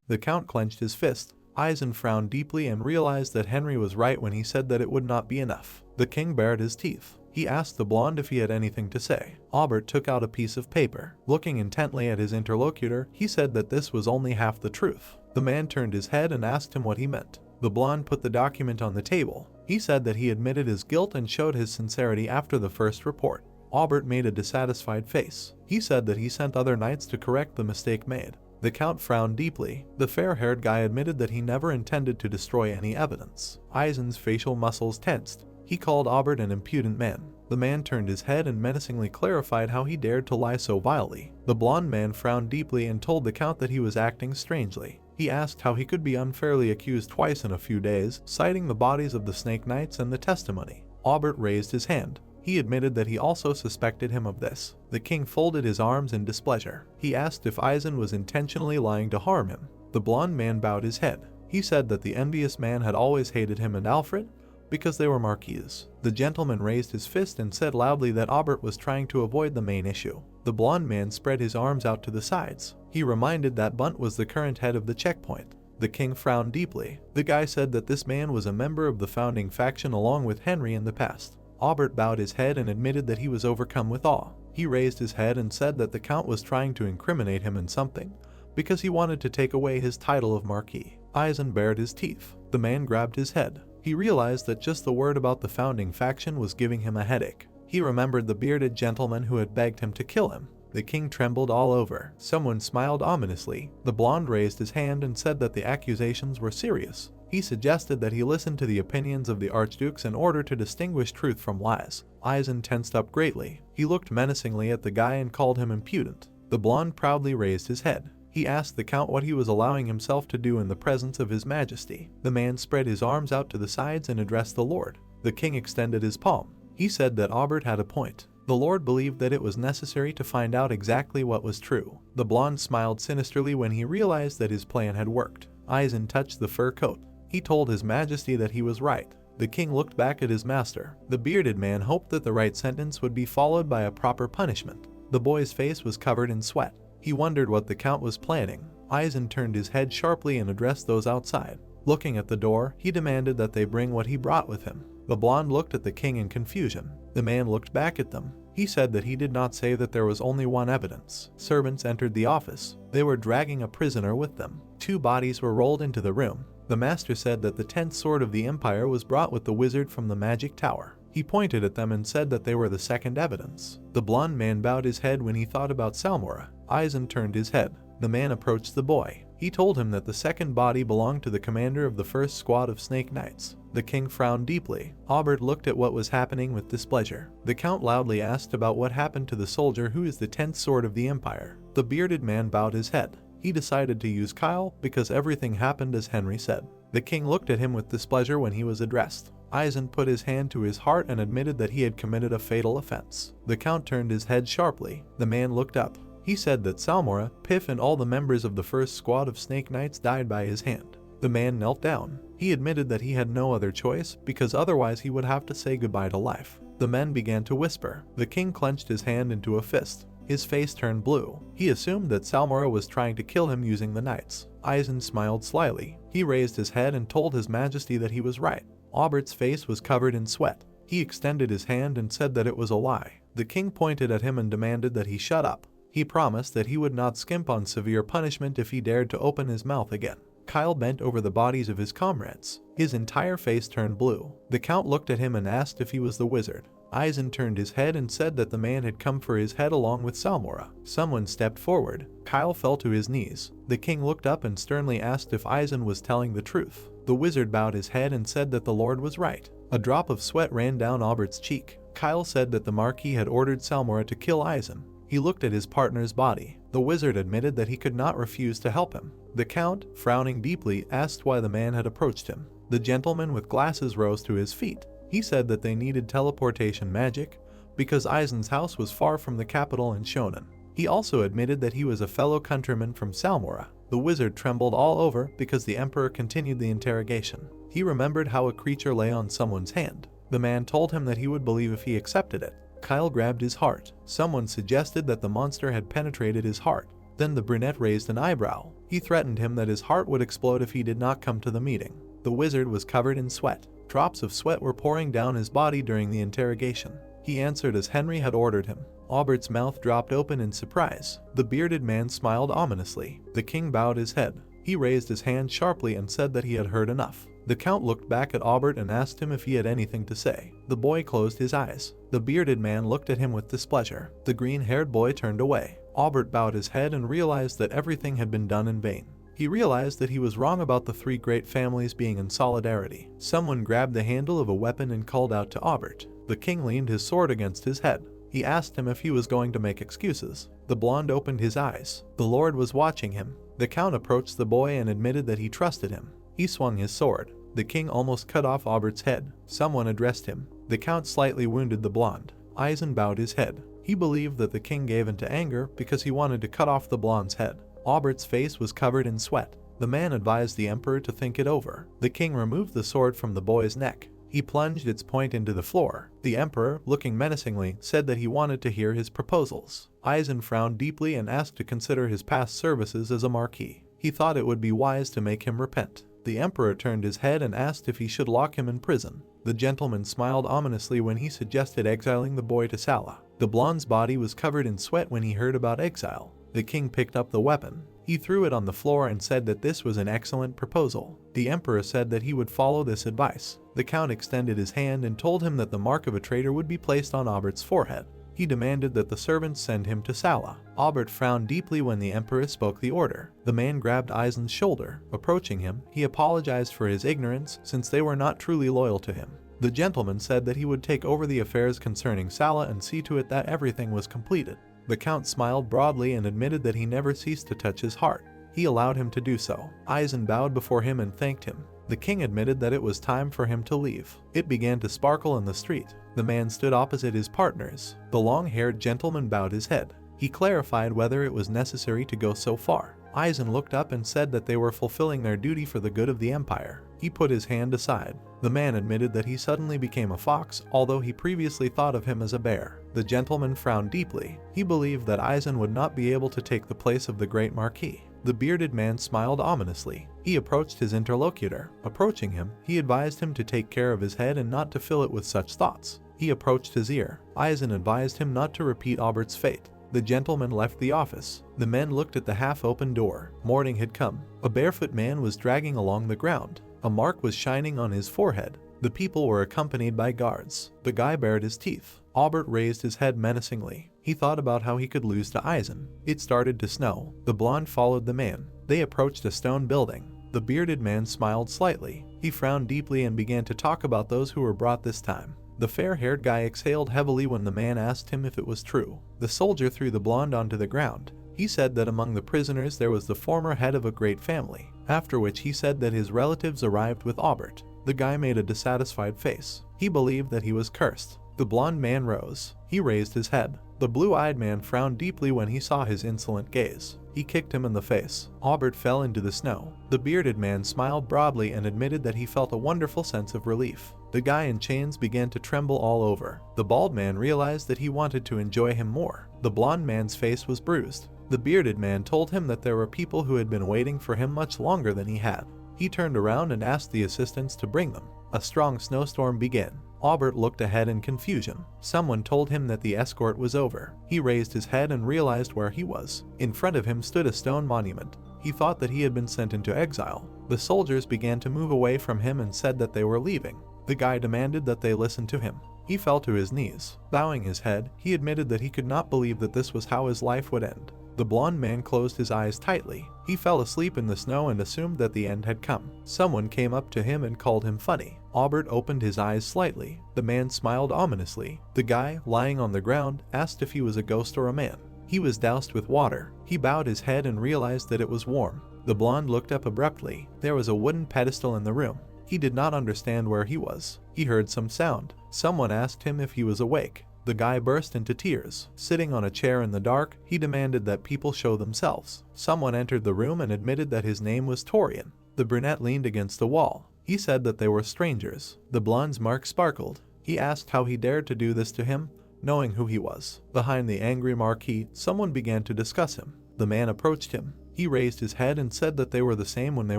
The Count clenched his fist. Eisen frowned deeply and realized that Henry was right when he said that it would not be enough. The king bared his teeth. He asked the blonde if he had anything to say. Aubert took out a piece of paper. Looking intently at his interlocutor, he said that this was only half the truth. The man turned his head and asked him what he meant. The blonde put the document on the table. He said that he admitted his guilt and showed his sincerity after the first report. Aubert made a dissatisfied face. He said that he sent other knights to correct the mistake made. The Count frowned deeply. The fair-haired guy admitted that he never intended to destroy any evidence. Eisen's facial muscles tensed. He called Aubert an impudent man. The man turned his head and menacingly clarified how he dared to lie so vilely. The blonde man frowned deeply and told the Count that he was acting strangely. He asked how he could be unfairly accused twice in a few days, citing the bodies of the Snake Knights and the testimony. Aubert raised his hand. He admitted that he also suspected him of this. The king folded his arms in displeasure. He asked if Eisen was intentionally lying to harm him. The blonde man bowed his head. He said that the envious man had always hated him and Alfred because they were marquises. The gentleman raised his fist and said loudly that Aubert was trying to avoid the main issue. The blonde man spread his arms out to the sides. He reminded that Bunt was the current head of the checkpoint. The king frowned deeply. The guy said that this man was a member of the founding faction along with Henry in the past. Aubert bowed his head and admitted that he was overcome with awe. He raised his head and said that the Count was trying to incriminate him in something, because he wanted to take away his title of Marquis. Eisen bared his teeth. The man grabbed his head. He realized that just the word about the founding faction was giving him a headache. He remembered the bearded gentleman who had begged him to kill him. The king trembled all over. Someone smiled ominously. The blonde raised his hand and said that the accusations were serious. He suggested that he listen to the opinions of the archdukes in order to distinguish truth from lies. Eisen tensed up greatly. He looked menacingly at the guy and called him impudent. The blonde proudly raised his head. He asked the Count what he was allowing himself to do in the presence of his majesty. The man spread his arms out to the sides and addressed the lord. The king extended his palm. He said that Aubert had a point. The lord believed that it was necessary to find out exactly what was true. The blonde smiled sinisterly when he realized that his plan had worked. Eisen touched the fur coat. He told his majesty that he was right. The king looked back at his master. The bearded man hoped that the right sentence would be followed by a proper punishment. The boy's face was covered in sweat. He wondered what the Count was planning. Eisen turned his head sharply and addressed those outside. Looking at the door, he demanded that they bring what he brought with him. The blonde looked at the king in confusion. The man looked back at them. He said that he did not say that there was only one evidence. Servants entered the office. They were dragging a prisoner with them. 2 bodies were rolled into the room. The master said that the 10th sword of the Empire was brought with the wizard from the magic tower. He pointed at them and said that they were the second evidence. The blonde man bowed his head when he thought about Salmora. Eisen turned his head. The man approached the boy. He told him that the second body belonged to the commander of the 1st Squad of Snake Knights. The king frowned deeply. Aubert looked at what was happening with displeasure. The Count loudly asked about what happened to the soldier who is the 10th sword of the Empire. The bearded man bowed his head. He decided to use Kyle because everything happened as Henry said. The king looked at him with displeasure when he was addressed. Eisen put his hand to his heart and admitted that he had committed a fatal offense. The Count turned his head sharply. The man looked up. He said that Salmora, Piff and all the members of the 1st Squad of Snake Knights died by his hand. The man knelt down. He admitted that he had no other choice because otherwise he would have to say goodbye to life. The men began to whisper. The king clenched his hand into a fist. His face turned blue. He assumed that Salmora was trying to kill him using the knights. Eisen smiled slyly. He raised his head and told his majesty that he was right. Aubert's face was covered in sweat. He extended his hand and said that it was a lie. The king pointed at him and demanded that he shut up. He promised that he would not skimp on severe punishment if he dared to open his mouth again. Kyle bent over the bodies of his comrades. His entire face turned blue. The count looked at him and asked if he was the wizard. Eisen turned his head and said that the man had come for his head along with Salmora. Someone stepped forward. Kyle fell to his knees. The king looked up and sternly asked if Eisen was telling the truth. The wizard bowed his head and said that the lord was right. A drop of sweat ran down Aubert's cheek. Kyle said that the Marquis had ordered Salmora to kill Eisen. He looked at his partner's body. The wizard admitted that he could not refuse to help him. The count, frowning deeply, asked why the man had approached him. The gentleman with glasses rose to his feet. He said that they needed teleportation magic because Eisen's house was far from the capital in Shonen. He also admitted that he was a fellow countryman from Salmora. The wizard trembled all over because the emperor continued the interrogation. He remembered how a creature lay on someone's hand. The man told him that he would believe if he accepted it. Kyle grabbed his heart. Someone suggested that the monster had penetrated his heart. Then the brunette raised an eyebrow. He threatened him that his heart would explode if he did not come to the meeting. The wizard was covered in sweat. Drops of sweat were pouring down his body during the interrogation. He answered as Henry had ordered him. Aubert's mouth dropped open in surprise. The bearded man smiled ominously. The king bowed his head. He raised his hand sharply and said that he had heard enough. The count looked back at Aubert and asked him if he had anything to say. The boy closed his eyes. The bearded man looked at him with displeasure. The green-haired boy turned away. Aubert bowed his head and realized that everything had been done in vain. He realized that he was wrong about the three great families being in solidarity. Someone grabbed the handle of a weapon and called out to Aubert. The king leaned his sword against his head. He asked him if he was going to make excuses. The blonde opened his eyes. The lord was watching him. The count approached the boy and admitted that he trusted him. He swung his sword. The king almost cut off Aubert's head. Someone addressed him. The count slightly wounded the blonde. Eisen bowed his head. He believed that the king gave into anger because he wanted to cut off the blonde's head. Aubert's face was covered in sweat. The man advised the emperor to think it over. The king removed the sword from the boy's neck. He plunged its point into the floor. The emperor, looking menacingly, said that he wanted to hear his proposals. Eisen frowned deeply and asked to consider his past services as a marquis. He thought it would be wise to make him repent. The emperor turned his head and asked if he should lock him in prison. The gentleman smiled ominously when he suggested exiling the boy to Sala. The blonde's body was covered in sweat when he heard about exile. The king picked up the weapon. He threw it on the floor and said that this was an excellent proposal. The emperor said that he would follow this advice. The count extended his hand and told him that the mark of a traitor would be placed on Aubert's forehead. He demanded that the servants send him to Sala. Aubert frowned deeply when the emperor spoke the order. The man grabbed Eisen's shoulder. Approaching him, he apologized for his ignorance since they were not truly loyal to him. The gentleman said that he would take over the affairs concerning Sala and see to it that everything was completed. The count smiled broadly and admitted that he never ceased to touch his heart. He allowed him to do so. Eisen bowed before him and thanked him. The king admitted that it was time for him to leave. It began to sparkle in the street. The man stood opposite his partners. The long-haired gentleman bowed his head. He clarified whether it was necessary to go so far. Eisen looked up and said that they were fulfilling their duty for the good of the empire. He put his hand aside. The man admitted that he suddenly became a fox, although he previously thought of him as a bear. The gentleman frowned deeply. He believed that Eisen would not be able to take the place of the great marquis. The bearded man smiled ominously. He approached his interlocutor. Approaching him, he advised him to take care of his head and not to fill it with such thoughts. He approached his ear. Eisen advised him not to repeat Aubert's fate. The gentleman left the office. The men looked at the half-open door. Morning had come. A barefoot man was dragging along the ground. A mark was shining on his forehead. The people were accompanied by guards. The guy bared his teeth. Aubert raised his head menacingly. He thought about how he could lose to Eisen. It started to snow. The blonde followed the man. They approached a stone building. The bearded man smiled slightly. He frowned deeply and began to talk about those who were brought this time. The fair-haired guy exhaled heavily when the man asked him if it was true. The soldier threw the blonde onto the ground. He said that among the prisoners there was the former head of a great family, after which he said that his relatives arrived with Aubert. The guy made a dissatisfied face. He believed that he was cursed. The blonde man rose. He raised his head. The blue-eyed man frowned deeply when he saw his insolent gaze. He kicked him in the face. Aubert fell into the snow. The bearded man smiled broadly and admitted that he felt a wonderful sense of relief. The guy in chains began to tremble all over. The bald man realized that he wanted to enjoy him more. The blonde man's face was bruised. The bearded man told him that there were people who had been waiting for him much longer than he had. He turned around and asked the assistants to bring them. A strong snowstorm began. Aubert looked ahead in confusion. Someone told him that the escort was over. He raised his head and realized where he was. In front of him stood a stone monument. He thought that he had been sent into exile. The soldiers began to move away from him and said that they were leaving. The guy demanded that they listen to him. He fell to his knees. Bowing his head, he admitted that he could not believe that this was how his life would end. The blonde man closed his eyes tightly. He fell asleep in the snow and assumed that the end had come. Someone came up to him and called him funny. Aubert opened his eyes slightly. The man smiled ominously. The guy, lying on the ground, asked if he was a ghost or a man. He was doused with water. He bowed his head and realized that it was warm. The blonde looked up abruptly. There was a wooden pedestal in the room. He did not understand where he was. He heard some sound. Someone asked him if he was awake. The guy burst into tears. Sitting on a chair in the dark, he demanded that people show themselves. Someone entered the room and admitted that his name was Torian. The brunette leaned against the wall. He said that they were strangers. The blonde's mark sparkled. He asked how he dared to do this to him, knowing who he was. Behind the angry marquis, someone began to discuss him. The man approached him. He raised his head and said that they were the same when they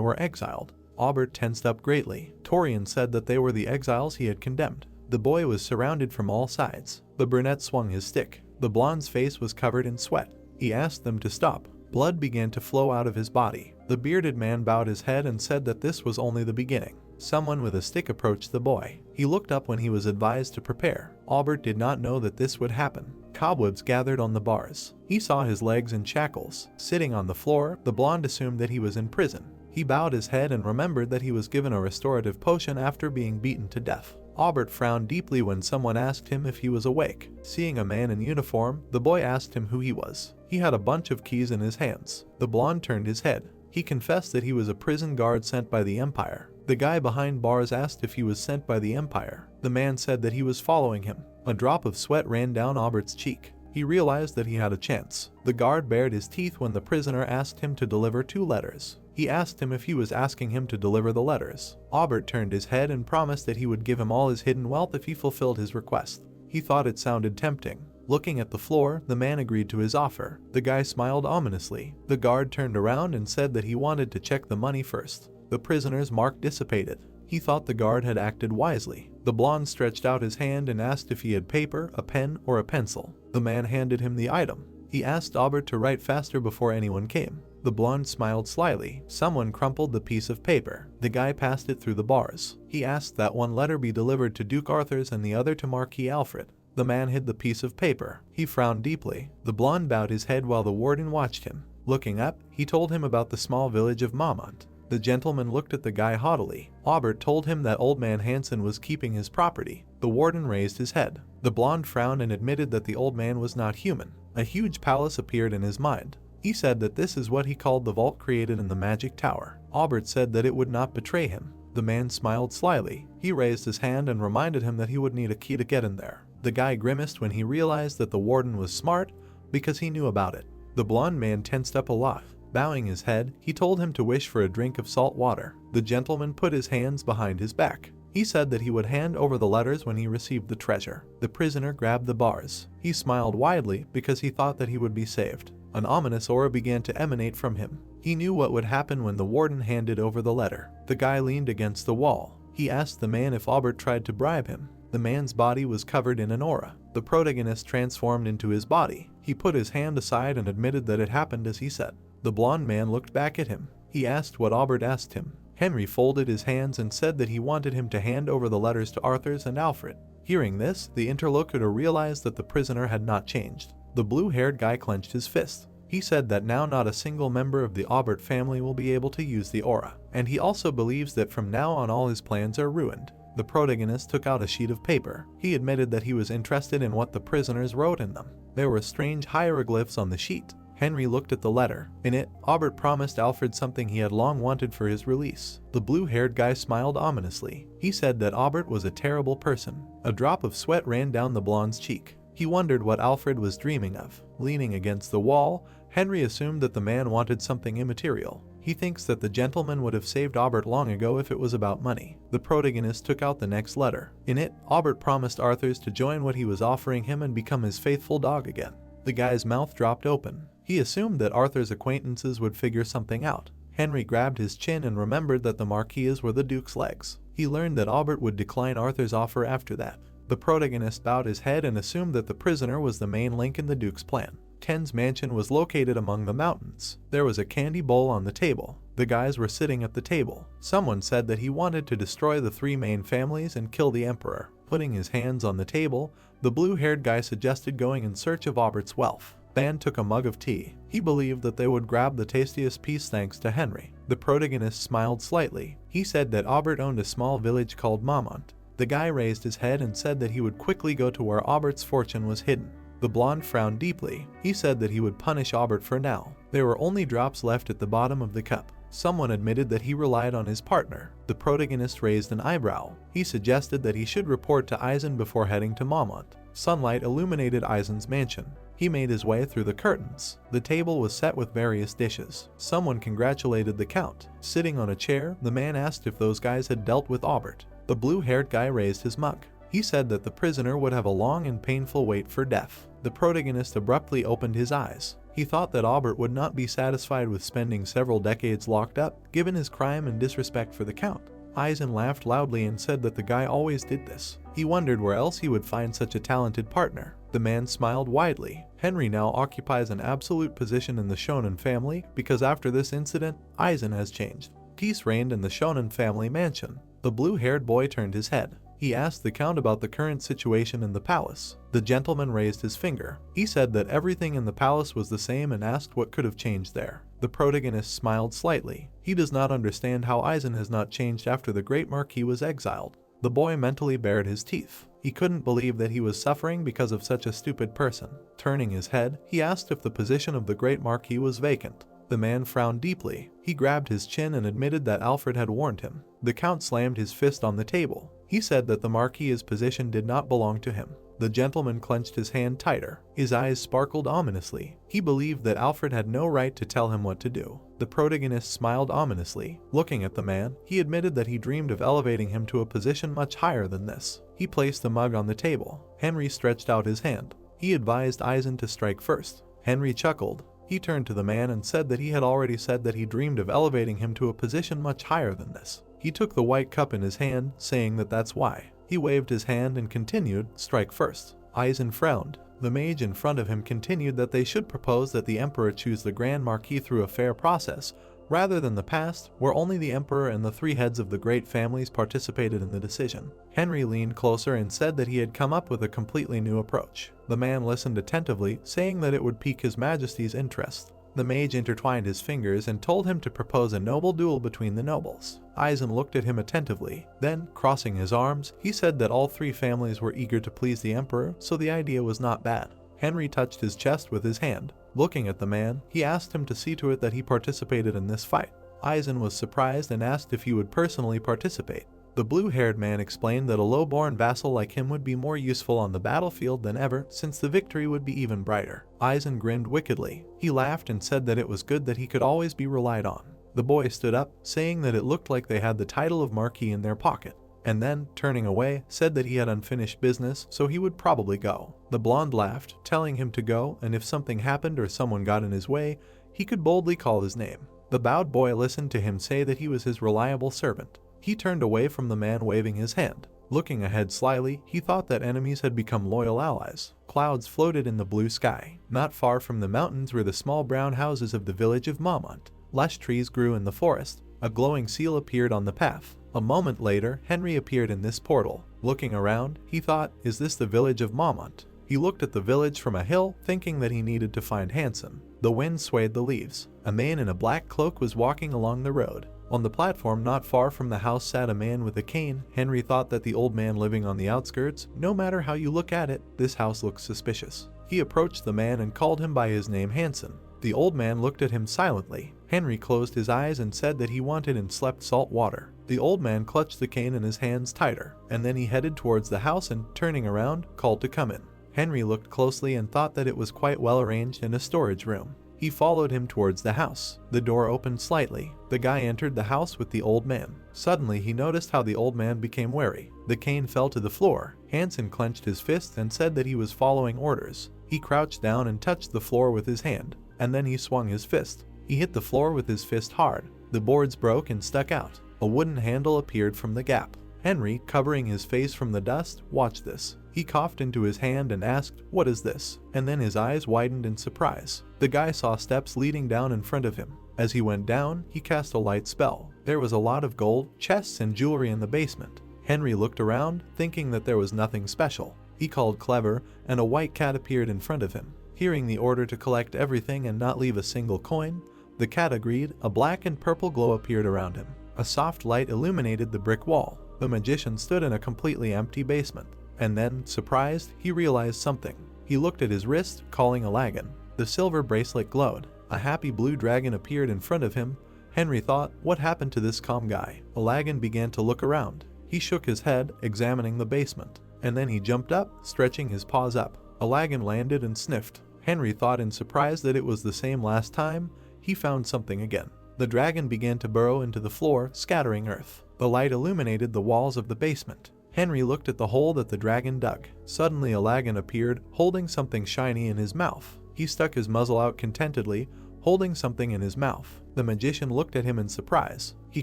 were exiled. Aubert tensed up greatly. Torian said that they were the exiles he had condemned. The boy was surrounded from all sides. The brunette swung his stick. The blonde's face was covered in sweat. He asked them to stop. Blood began to flow out of his body. The bearded man bowed his head and said that this was only the beginning. Someone with a stick approached the boy. He looked up when he was advised to prepare. Aubert did not know that this would happen. Cobwebs gathered on the bars. He saw his legs in shackles. Sitting on the floor, the blonde assumed that he was in prison. He bowed his head and remembered that he was given a restorative potion after being beaten to death. Aubert frowned deeply when someone asked him if he was awake. Seeing a man in uniform, the boy asked him who he was. He had a bunch of keys in his hands. The blonde turned his head. He confessed that he was a prison guard sent by the Empire. The guy behind bars asked if he was sent by the Empire. The man said that he was following him. A drop of sweat ran down Aubert's cheek. He realized that he had a chance. The guard bared his teeth when the prisoner asked him to deliver 2 letters. He asked him if he was asking him to deliver the letters. Aubert turned his head and promised that he would give him all his hidden wealth if he fulfilled his request. He thought it sounded tempting. Looking at the floor, the man agreed to his offer. The guy smiled ominously. The guard turned around and said that he wanted to check the money first. The prisoner's mark dissipated. He thought the guard had acted wisely. The blonde stretched out his hand and asked if he had paper, a pen, or a pencil. The man handed him the item. He asked Aubert to write faster before anyone came. The blonde smiled slyly. Someone crumpled the piece of paper. The guy passed it through the bars. He asked that one letter be delivered to Duke Arthur's and the other to Marquis Alfred. The man hid the piece of paper. He frowned deeply. The blonde bowed his head while the warden watched him. Looking up, he told him about the small village of Maumont. The gentleman looked at the guy haughtily. Aubert told him that old man Hansen was keeping his property. The warden raised his head. The blonde frowned and admitted that the old man was not human. A huge palace appeared in his mind. He said that this is what he called the vault created in the magic tower. Aubert said that it would not betray him. The man smiled slyly. He raised his hand and reminded him that he would need a key to get in there. The guy grimaced when he realized that the warden was smart because he knew about it. The blonde man tensed up a lot. Bowing his head, he told him to wish for a drink of salt water. The gentleman put his hands behind his back. He said that he would hand over the letters when he received the treasure. The prisoner grabbed the bars. He smiled widely because he thought that he would be saved. An ominous aura began to emanate from him. He knew what would happen when the warden handed over the letter. The guy leaned against the wall. He asked the man if Aubert tried to bribe him. The man's body was covered in an aura. The protagonist transformed into his body. He put his hand aside and admitted that it happened as he said. The blonde man looked back at him. He asked what Aubert asked him. Henry folded his hands and said that he wanted him to hand over the letters to Arthur's and Alfred. Hearing this, the interlocutor realized that the prisoner had not changed. The blue-haired guy clenched his fist. He said that now not a single member of the Aubert family will be able to use the aura, and he also believes that from now on all his plans are ruined. The protagonist took out a sheet of paper. He admitted that he was interested in what the prisoners wrote in them. There were strange hieroglyphs on the sheet. Henry looked at the letter. In it, Aubert promised Alfred something he had long wanted for his release. The blue-haired guy smiled ominously. He said that Aubert was a terrible person. A drop of sweat ran down the blonde's cheek. He wondered what Alfred was dreaming of. Leaning against the wall, Henry assumed that the man wanted something immaterial. He thinks that the gentleman would have saved Aubert long ago if it was about money. The protagonist took out the next letter. In it, Aubert promised Arthurs to join what he was offering him and become his faithful dog again. The guy's mouth dropped open. He assumed that Arthur's acquaintances would figure something out. Henry grabbed his chin and remembered that the marquise were the Duke's legs. He learned that Aubert would decline Arthur's offer after that. The protagonist bowed his head and assumed that the prisoner was the main link in the Duke's plan. Ken's mansion was located among the mountains. There was a candy bowl on the table. The guys were sitting at the table. Someone said that he wanted to destroy the three main families and kill the emperor. Putting his hands on the table, the blue-haired guy suggested going in search of Aubert's wealth. Dan took a mug of tea. He believed that they would grab the tastiest piece thanks to Henry. The protagonist smiled slightly. He said that Aubert owned a small village called Maumont. The guy raised his head and said that he would quickly go to where Aubert's fortune was hidden. The blonde frowned deeply. He said that he would punish Aubert for now. There were only drops left at the bottom of the cup. Someone admitted that he relied on his partner. The protagonist raised an eyebrow. He suggested that he should report to Eisen before heading to Maumont. Sunlight illuminated Eisen's mansion. He made his way through the curtains. The table was set with various dishes. Someone congratulated the count. Sitting on a chair, the man asked if those guys had dealt with Aubert. The blue-haired guy raised his mug. He said that the prisoner would have a long and painful wait for death. The protagonist abruptly opened his eyes. He thought that Aubert would not be satisfied with spending several decades locked up, given his crime and disrespect for the count. Eisen laughed loudly and said that the guy always did this. He wondered where else he would find such a talented partner. The man smiled widely. Henry now occupies an absolute position in the Shonen family because after this incident, Eisen has changed. Peace reigned in the Shonen family mansion. The blue-haired boy turned his head. He asked the count about the current situation in the palace. The gentleman raised his finger. He said that everything in the palace was the same and asked what could have changed there. The protagonist smiled slightly. He does not understand how Eisen has not changed after the great marquis was exiled. The boy mentally bared his teeth. He couldn't believe that he was suffering because of such a stupid person. Turning his head, he asked if the position of the great marquis was vacant. The man frowned deeply. He grabbed his chin and admitted that Alfred had warned him. The count slammed his fist on the table. He said that the marquis's position did not belong to him. The gentleman clenched his hand tighter. His eyes sparkled ominously. He believed that Alfred had no right to tell him what to do. The protagonist smiled ominously. Looking at the man, he admitted that he dreamed of elevating him to a position much higher than this. He placed the mug on the table. Henry stretched out his hand. He advised Eisen to strike first. Henry chuckled. He turned to the man and said that he had already said that he dreamed of elevating him to a position much higher than this. He took the white cup in his hand, saying that that's why. He waved his hand and continued, strike first. Eisen frowned. The mage in front of him continued that they should propose that the emperor choose the Grand Marquis through a fair process, rather than the past, where only the emperor and the three heads of the great families participated in the decision. Henry leaned closer and said that he had come up with a completely new approach. The man listened attentively, saying that it would pique his majesty's interest. The mage intertwined his fingers and told him to propose a noble duel between the nobles. Eisen looked at him attentively. Then, crossing his arms, he said that all three families were eager to please the emperor, so the idea was not bad. Henry touched his chest with his hand. Looking at the man, he asked him to see to it that he participated in this fight. Eisen was surprised and asked if he would personally participate. The blue-haired man explained that a low-born vassal like him would be more useful on the battlefield than ever, since the victory would be even brighter. Eisen grinned wickedly. He laughed and said that it was good that he could always be relied on. The boy stood up, saying that it looked like they had the title of Marquis in their pocket, and then, turning away, said that he had unfinished business, so he would probably go. The blonde laughed, telling him to go, and if something happened or someone got in his way, he could boldly call his name. The bowed boy listened to him say that he was his reliable servant. He turned away from the man waving his hand. Looking ahead slyly, he thought that enemies had become loyal allies. Clouds floated in the blue sky. Not far from the mountains were the small brown houses of the village of Maumont. Lush trees grew in the forest. A glowing seal appeared on the path. A moment later, Henry appeared in this portal. Looking around, he thought, is this the village of Maumont? He looked at the village from a hill, thinking that he needed to find Hansen. The wind swayed the leaves. A man in a black cloak was walking along the road. On the platform not far from the house sat a man with a cane. Henry thought that the old man living on the outskirts, no matter how you look at it, this house looks suspicious. He approached the man and called him by his name Hansen. The old man looked at him silently. Henry closed his eyes and said that he wanted and slept salt water. The old man clutched the cane in his hands tighter, and then he headed towards the house and, turning around, called to come in. Henry looked closely and thought that it was quite well arranged in a storage room. He followed him towards the house. The door opened slightly. The guy entered the house with the old man. Suddenly he noticed how the old man became wary. The cane fell to the floor. Hansen clenched his fist and said that he was following orders. He crouched down and touched the floor with his hand, and then he swung his fist. He hit the floor with his fist hard. The boards broke and stuck out. A wooden handle appeared from the gap. Henry, covering his face from the dust, watched this. He coughed into his hand and asked, "What is this?" And then his eyes widened in surprise. The guy saw steps leading down in front of him. As he went down, he cast a light spell. There was a lot of gold, chests, and jewelry in the basement. Henry looked around, thinking that there was nothing special. He called Clever, and a white cat appeared in front of him. Hearing the order to collect everything and not leave a single coin, the cat agreed. A black and purple glow appeared around him. A soft light illuminated the brick wall. The magician stood in a completely empty basement. And then, surprised, he realized something. He looked at his wrist, calling Alagan. The silver bracelet glowed. A happy blue dragon appeared in front of him. Henry thought, what happened to this calm guy? Alagan began to look around. He shook his head, examining the basement. And then he jumped up, stretching his paws up. Alagan landed and sniffed. Henry thought in surprise that it was the same last time. He found something again. The dragon began to burrow into the floor, scattering earth. The light illuminated the walls of the basement. Henry looked at the hole that the dragon dug. Suddenly Alagan appeared, holding something shiny in his mouth. He stuck his muzzle out contentedly, holding something in his mouth. The magician looked at him in surprise. He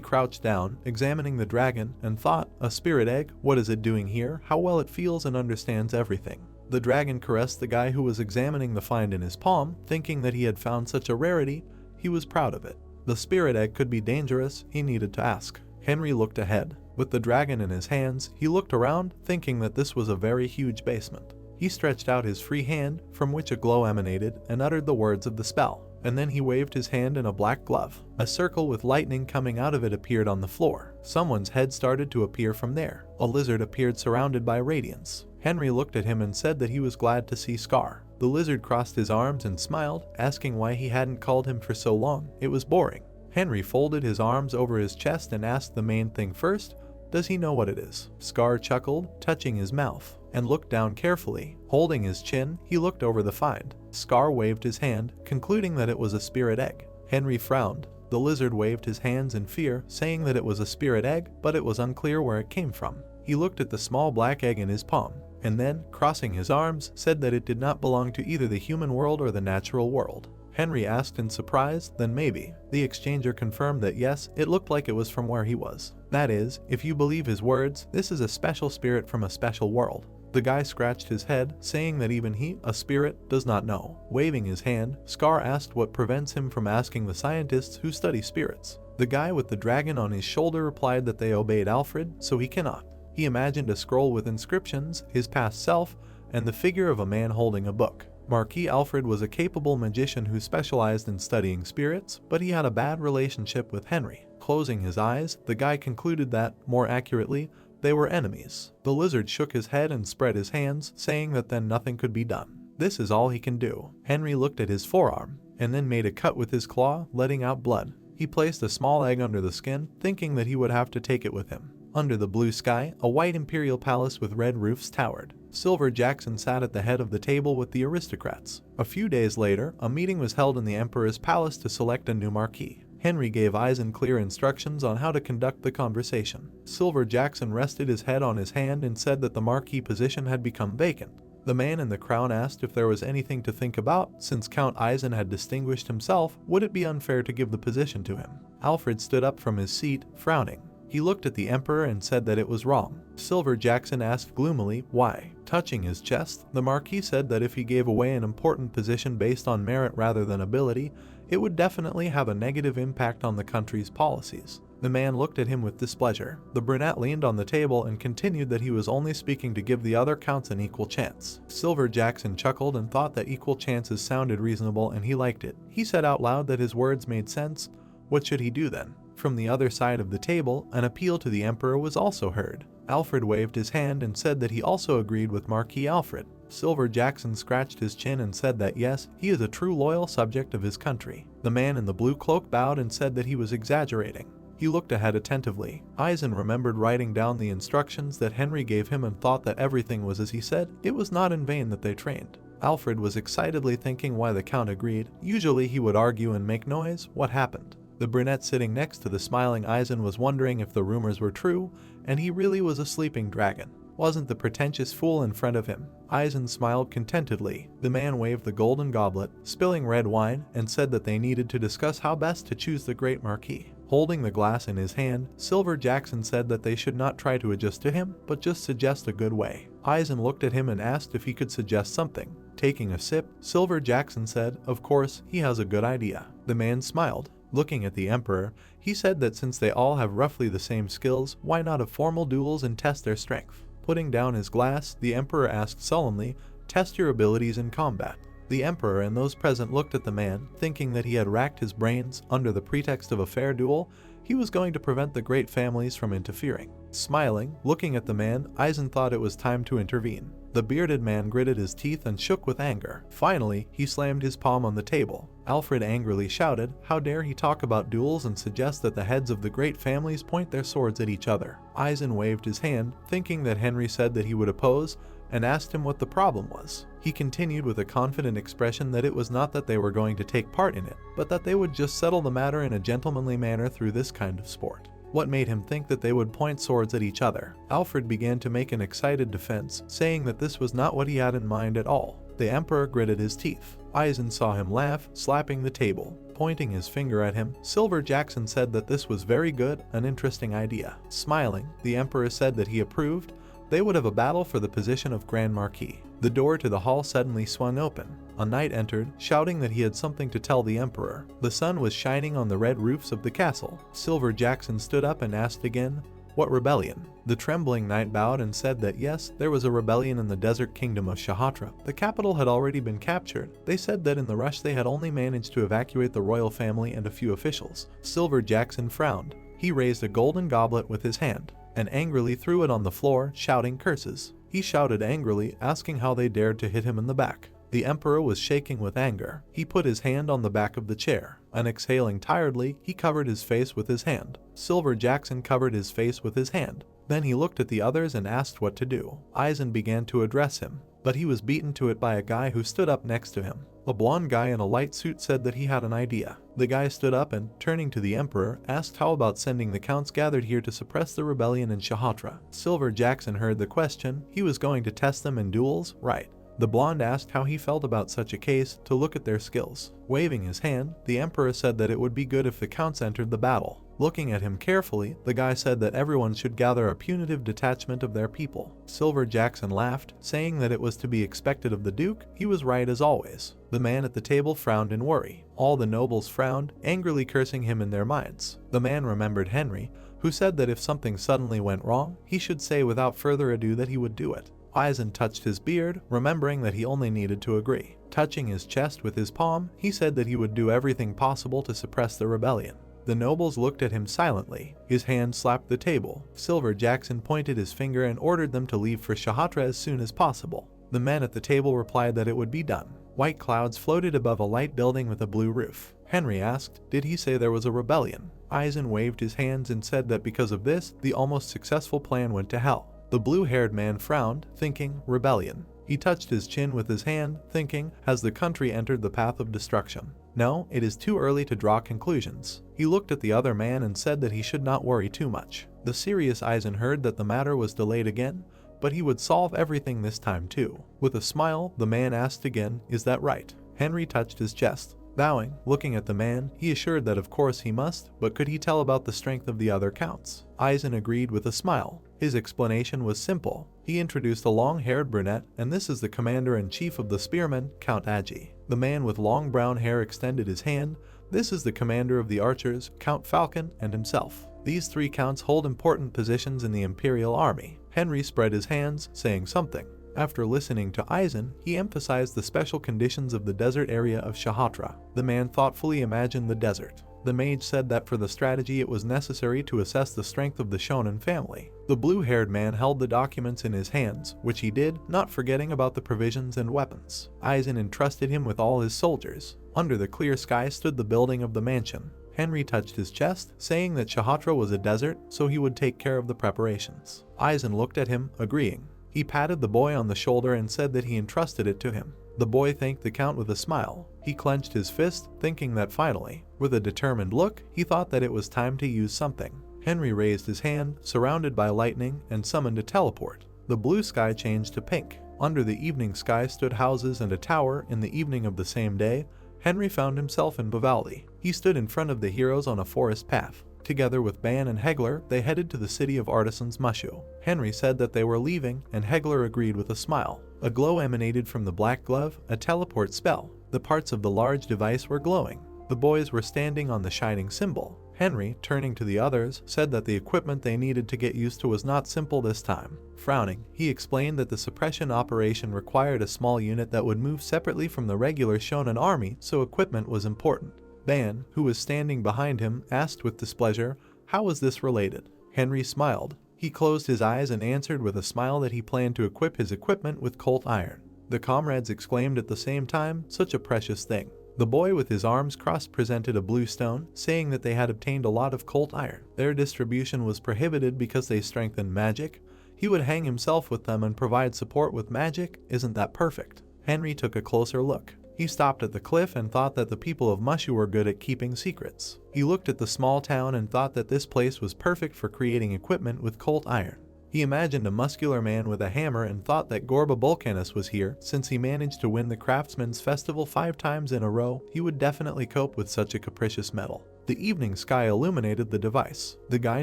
crouched down, examining the dragon, and thought, "A spirit egg? What is it doing here? How well it feels and understands everything." The dragon caressed the guy who was examining the find in his palm, thinking that he had found such a rarity. He was proud of it. The spirit egg could be dangerous, he needed to ask. Henry looked ahead. With the dragon in his hands, he looked around, thinking that this was a very huge basement. He stretched out his free hand, from which a glow emanated, and uttered the words of the spell. And then he waved his hand in a black glove. A circle with lightning coming out of it appeared on the floor. Someone's head started to appear from there. A lizard appeared surrounded by radiance. Henry looked at him and said that he was glad to see Scar. The lizard crossed his arms and smiled, asking why he hadn't called him for so long. It was boring. Henry folded his arms over his chest and asked the main thing first. Does he know what it is? Scar chuckled, touching his mouth, and looked down carefully. Holding his chin, he looked over the find. Scar waved his hand, concluding that it was a spirit egg. Henry frowned. The lizard waved his hands in fear, saying that it was a spirit egg, but it was unclear where it came from. He looked at the small black egg in his palm, and then, crossing his arms, said that it did not belong to either the human world or the natural world. Henry asked in surprise, then maybe. The exchanger confirmed that yes, it looked like it was from where he was. That is, if you believe his words, this is a special spirit from a special world. The guy scratched his head, saying that even he, a spirit, does not know. Waving his hand, Scar asked what prevents him from asking the scientists who study spirits. The guy with the dragon on his shoulder replied that they obeyed Alfred, so he cannot. He imagined a scroll with inscriptions, his past self, and the figure of a man holding a book. Marquis Alfred was a capable magician who specialized in studying spirits, but he had a bad relationship with Henry. Closing his eyes, the guy concluded that, more accurately, they were enemies. The lizard shook his head and spread his hands, saying that then nothing could be done. This is all he can do. Henry looked at his forearm, and then made a cut with his claw, letting out blood. He placed a small egg under the skin, thinking that he would have to take it with him. Under the blue sky, a white imperial palace with red roofs towered. Silver Jackson sat at the head of the table with the aristocrats. A few days later, a meeting was held in the emperor's palace to select a new marquis. Henry gave Eisen clear instructions on how to conduct the conversation. Silver Jackson rested his head on his hand and said that the marquis position had become vacant. The man in the crown asked if there was anything to think about. Since Count Eisen had distinguished himself, would it be unfair to give the position to him? Alfred stood up from his seat, frowning. He looked at the emperor and said that it was wrong. Silver Jackson asked gloomily, why? Touching his chest, the marquis said that if he gave away an important position based on merit rather than ability, it would definitely have a negative impact on the country's policies. The man looked at him with displeasure. The brunette leaned on the table and continued that he was only speaking to give the other counts an equal chance. Silver Jackson chuckled and thought that equal chances sounded reasonable and he liked it. He said out loud that his words made sense. What should he do then? From the other side of the table, an appeal to the emperor was also heard. Alfred waved his hand and said that he also agreed with Marquis Alfred. Silver Jackson scratched his chin and said that yes, he is a true loyal subject of his country. The man in the blue cloak bowed and said that he was exaggerating. He looked ahead attentively. Eisen remembered writing down the instructions that Henry gave him and thought that everything was as he said. It was not in vain that they trained. Alfred was excitedly thinking why the Count agreed. Usually he would argue and make noise. What happened? The brunette sitting next to the smiling Eisen was wondering if the rumors were true, and he really was a sleeping dragon. Wasn't the pretentious fool in front of him? Eisen smiled contentedly. The man waved the golden goblet, spilling red wine, and said that they needed to discuss how best to choose the great marquis. Holding the glass in his hand, Silver Jackson said that they should not try to adjust to him, but just suggest a good way. Eisen looked at him and asked if he could suggest something. Taking a sip, Silver Jackson said, "Of course, he has a good idea." The man smiled. Looking at the Emperor, he said that since they all have roughly the same skills, why not have formal duels and test their strength? Putting down his glass, the Emperor asked solemnly, "Test your abilities in combat." The Emperor and those present looked at the man, thinking that he had racked his brains. Under the pretext of a fair duel, he was going to prevent the great families from interfering. Smiling, looking at the man, Eisen thought it was time to intervene. The bearded man gritted his teeth and shook with anger. Finally, he slammed his palm on the table. Alfred angrily shouted, "How dare he talk about duels and suggest that the heads of the great families point their swords at each other?" Eisen waved his hand, thinking that Henry said that he would oppose, and asked him what the problem was. He continued with a confident expression that it was not that they were going to take part in it, but that they would just settle the matter in a gentlemanly manner through this kind of sport. What made him think that they would point swords at each other? Alfred began to make an excited defense, saying that this was not what he had in mind at all. The Emperor gritted his teeth. Eisen saw him laugh, slapping the table. Pointing his finger at him, Silver Jackson said that this was very good, an interesting idea. Smiling, the Emperor said that he approved. They would have a battle for the position of Grand Marquis. The door to the hall suddenly swung open. A knight entered, shouting that he had something to tell the Emperor. The sun was shining on the red roofs of the castle. Silver Jackson stood up and asked again, "What rebellion?" The trembling knight bowed and said that yes, there was a rebellion in the desert kingdom of Shatra. The capital had already been captured. They said that in the rush they had only managed to evacuate the royal family and a few officials. Silver Jackson frowned. He raised a golden goblet with his hand and angrily threw it on the floor, shouting curses. He shouted angrily, asking how they dared to hit him in the back. The Emperor was shaking with anger. He put his hand on the back of the chair, and exhaling tiredly, he covered his face with his hand. Silver Jackson covered his face with his hand. Then he looked at the others and asked what to do. Eisen began to address him, but he was beaten to it by a guy who stood up next to him. A blonde guy in a light suit said that he had an idea. The guy stood up and, turning to the Emperor, asked how about sending the counts gathered here to suppress the rebellion in Shatra. Silver Jackson heard the question. He was going to test them in duels, right? The blonde asked how he felt about such a case, to look at their skills. Waving his hand, the Emperor said that it would be good if the counts entered the battle. Looking at him carefully, the guy said that everyone should gather a punitive detachment of their people. Silver Jackson laughed, saying that it was to be expected of the Duke. He was right as always. The man at the table frowned in worry. All the nobles frowned, angrily cursing him in their minds. The man remembered Henry, who said that if something suddenly went wrong, he should say without further ado that he would do it. Eisen touched his beard, remembering that he only needed to agree. Touching his chest with his palm, he said that he would do everything possible to suppress the rebellion. The nobles looked at him silently. His hand slapped the table. Silver Jackson pointed his finger and ordered them to leave for Shatra as soon as possible. The men at the table replied that it would be done. White clouds floated above a light building with a blue roof. Henry asked, "Did he say there was a rebellion?" Eisen waved his hands and said that because of this, the almost successful plan went to hell. The blue-haired man frowned, thinking, rebellion. He touched his chin with his hand, thinking, has the country entered the path of destruction? No, it is too early to draw conclusions. He looked at the other man and said that he should not worry too much. The serious Eisen heard that the matter was delayed again, but he would solve everything this time too. With a smile, the man asked again, "Is that right?" Henry touched his chest. Bowing, looking at the man, he assured that of course he must, but could he tell about the strength of the other counts? Eisen agreed with a smile. His explanation was simple. He introduced a long-haired brunette, and this is the commander-in-chief of the spearmen, Count Agi. The man with long brown hair extended his hand. This is the commander of the archers, Count Falcon, and himself. These three counts hold important positions in the imperial army. Henry spread his hands, saying something. After listening to Eisen, he emphasized the special conditions of the desert area of Shatra. The man thoughtfully imagined the desert. The mage said that for the strategy it was necessary to assess the strength of the shonen family. The blue-haired man held the documents in his hands, which he did, not forgetting about the provisions and weapons. Aizen entrusted him with all his soldiers. Under the clear sky stood the building of the mansion. Henry touched his chest, saying that Shatra was a desert, so he would take care of the preparations. Aizen looked at him, agreeing. He patted the boy on the shoulder and said that he entrusted it to him. The boy thanked the count with a smile. He clenched his fist, thinking that finally, with a determined look, he thought that it was time to use something. Henry raised his hand, surrounded by lightning, and summoned a teleport. The blue sky changed to pink. Under the evening sky stood houses and a tower. In the evening of the same day, Henry found himself in Vivaldi. He stood in front of the heroes on a forest path. Together with Ban and Hegler, they headed to the city of artisans Mushu. Henry said that they were leaving, and Hegler agreed with a smile. A glow emanated from the black glove, a teleport spell. The parts of the large device were glowing. The boys were standing on the shining symbol. Henry, turning to the others, said that the equipment they needed to get used to was not simple this time. Frowning, he explained that the suppression operation required a small unit that would move separately from the regular shonen army, so equipment was important. Ban, who was standing behind him, asked with displeasure, "How is this related?" Henry smiled. He closed his eyes and answered with a smile that he planned to equip his equipment with colt iron. The comrades exclaimed at the same time, "Such a precious thing." The boy with his arms crossed presented a blue stone, saying that they had obtained a lot of colt iron. Their distribution was prohibited because they strengthened magic. He would hang himself with them and provide support with magic. Isn't that perfect? Henry took a closer look. He stopped at the cliff and thought that the people of Mushu were good at keeping secrets. He looked at the small town and thought that this place was perfect for creating equipment with colt iron. He imagined a muscular man with a hammer and thought that Gorba Bolkanis was here. Since he managed to win the Craftsman's Festival 5 times in a row, he would definitely cope with such a capricious metal. The evening sky illuminated the device. The guy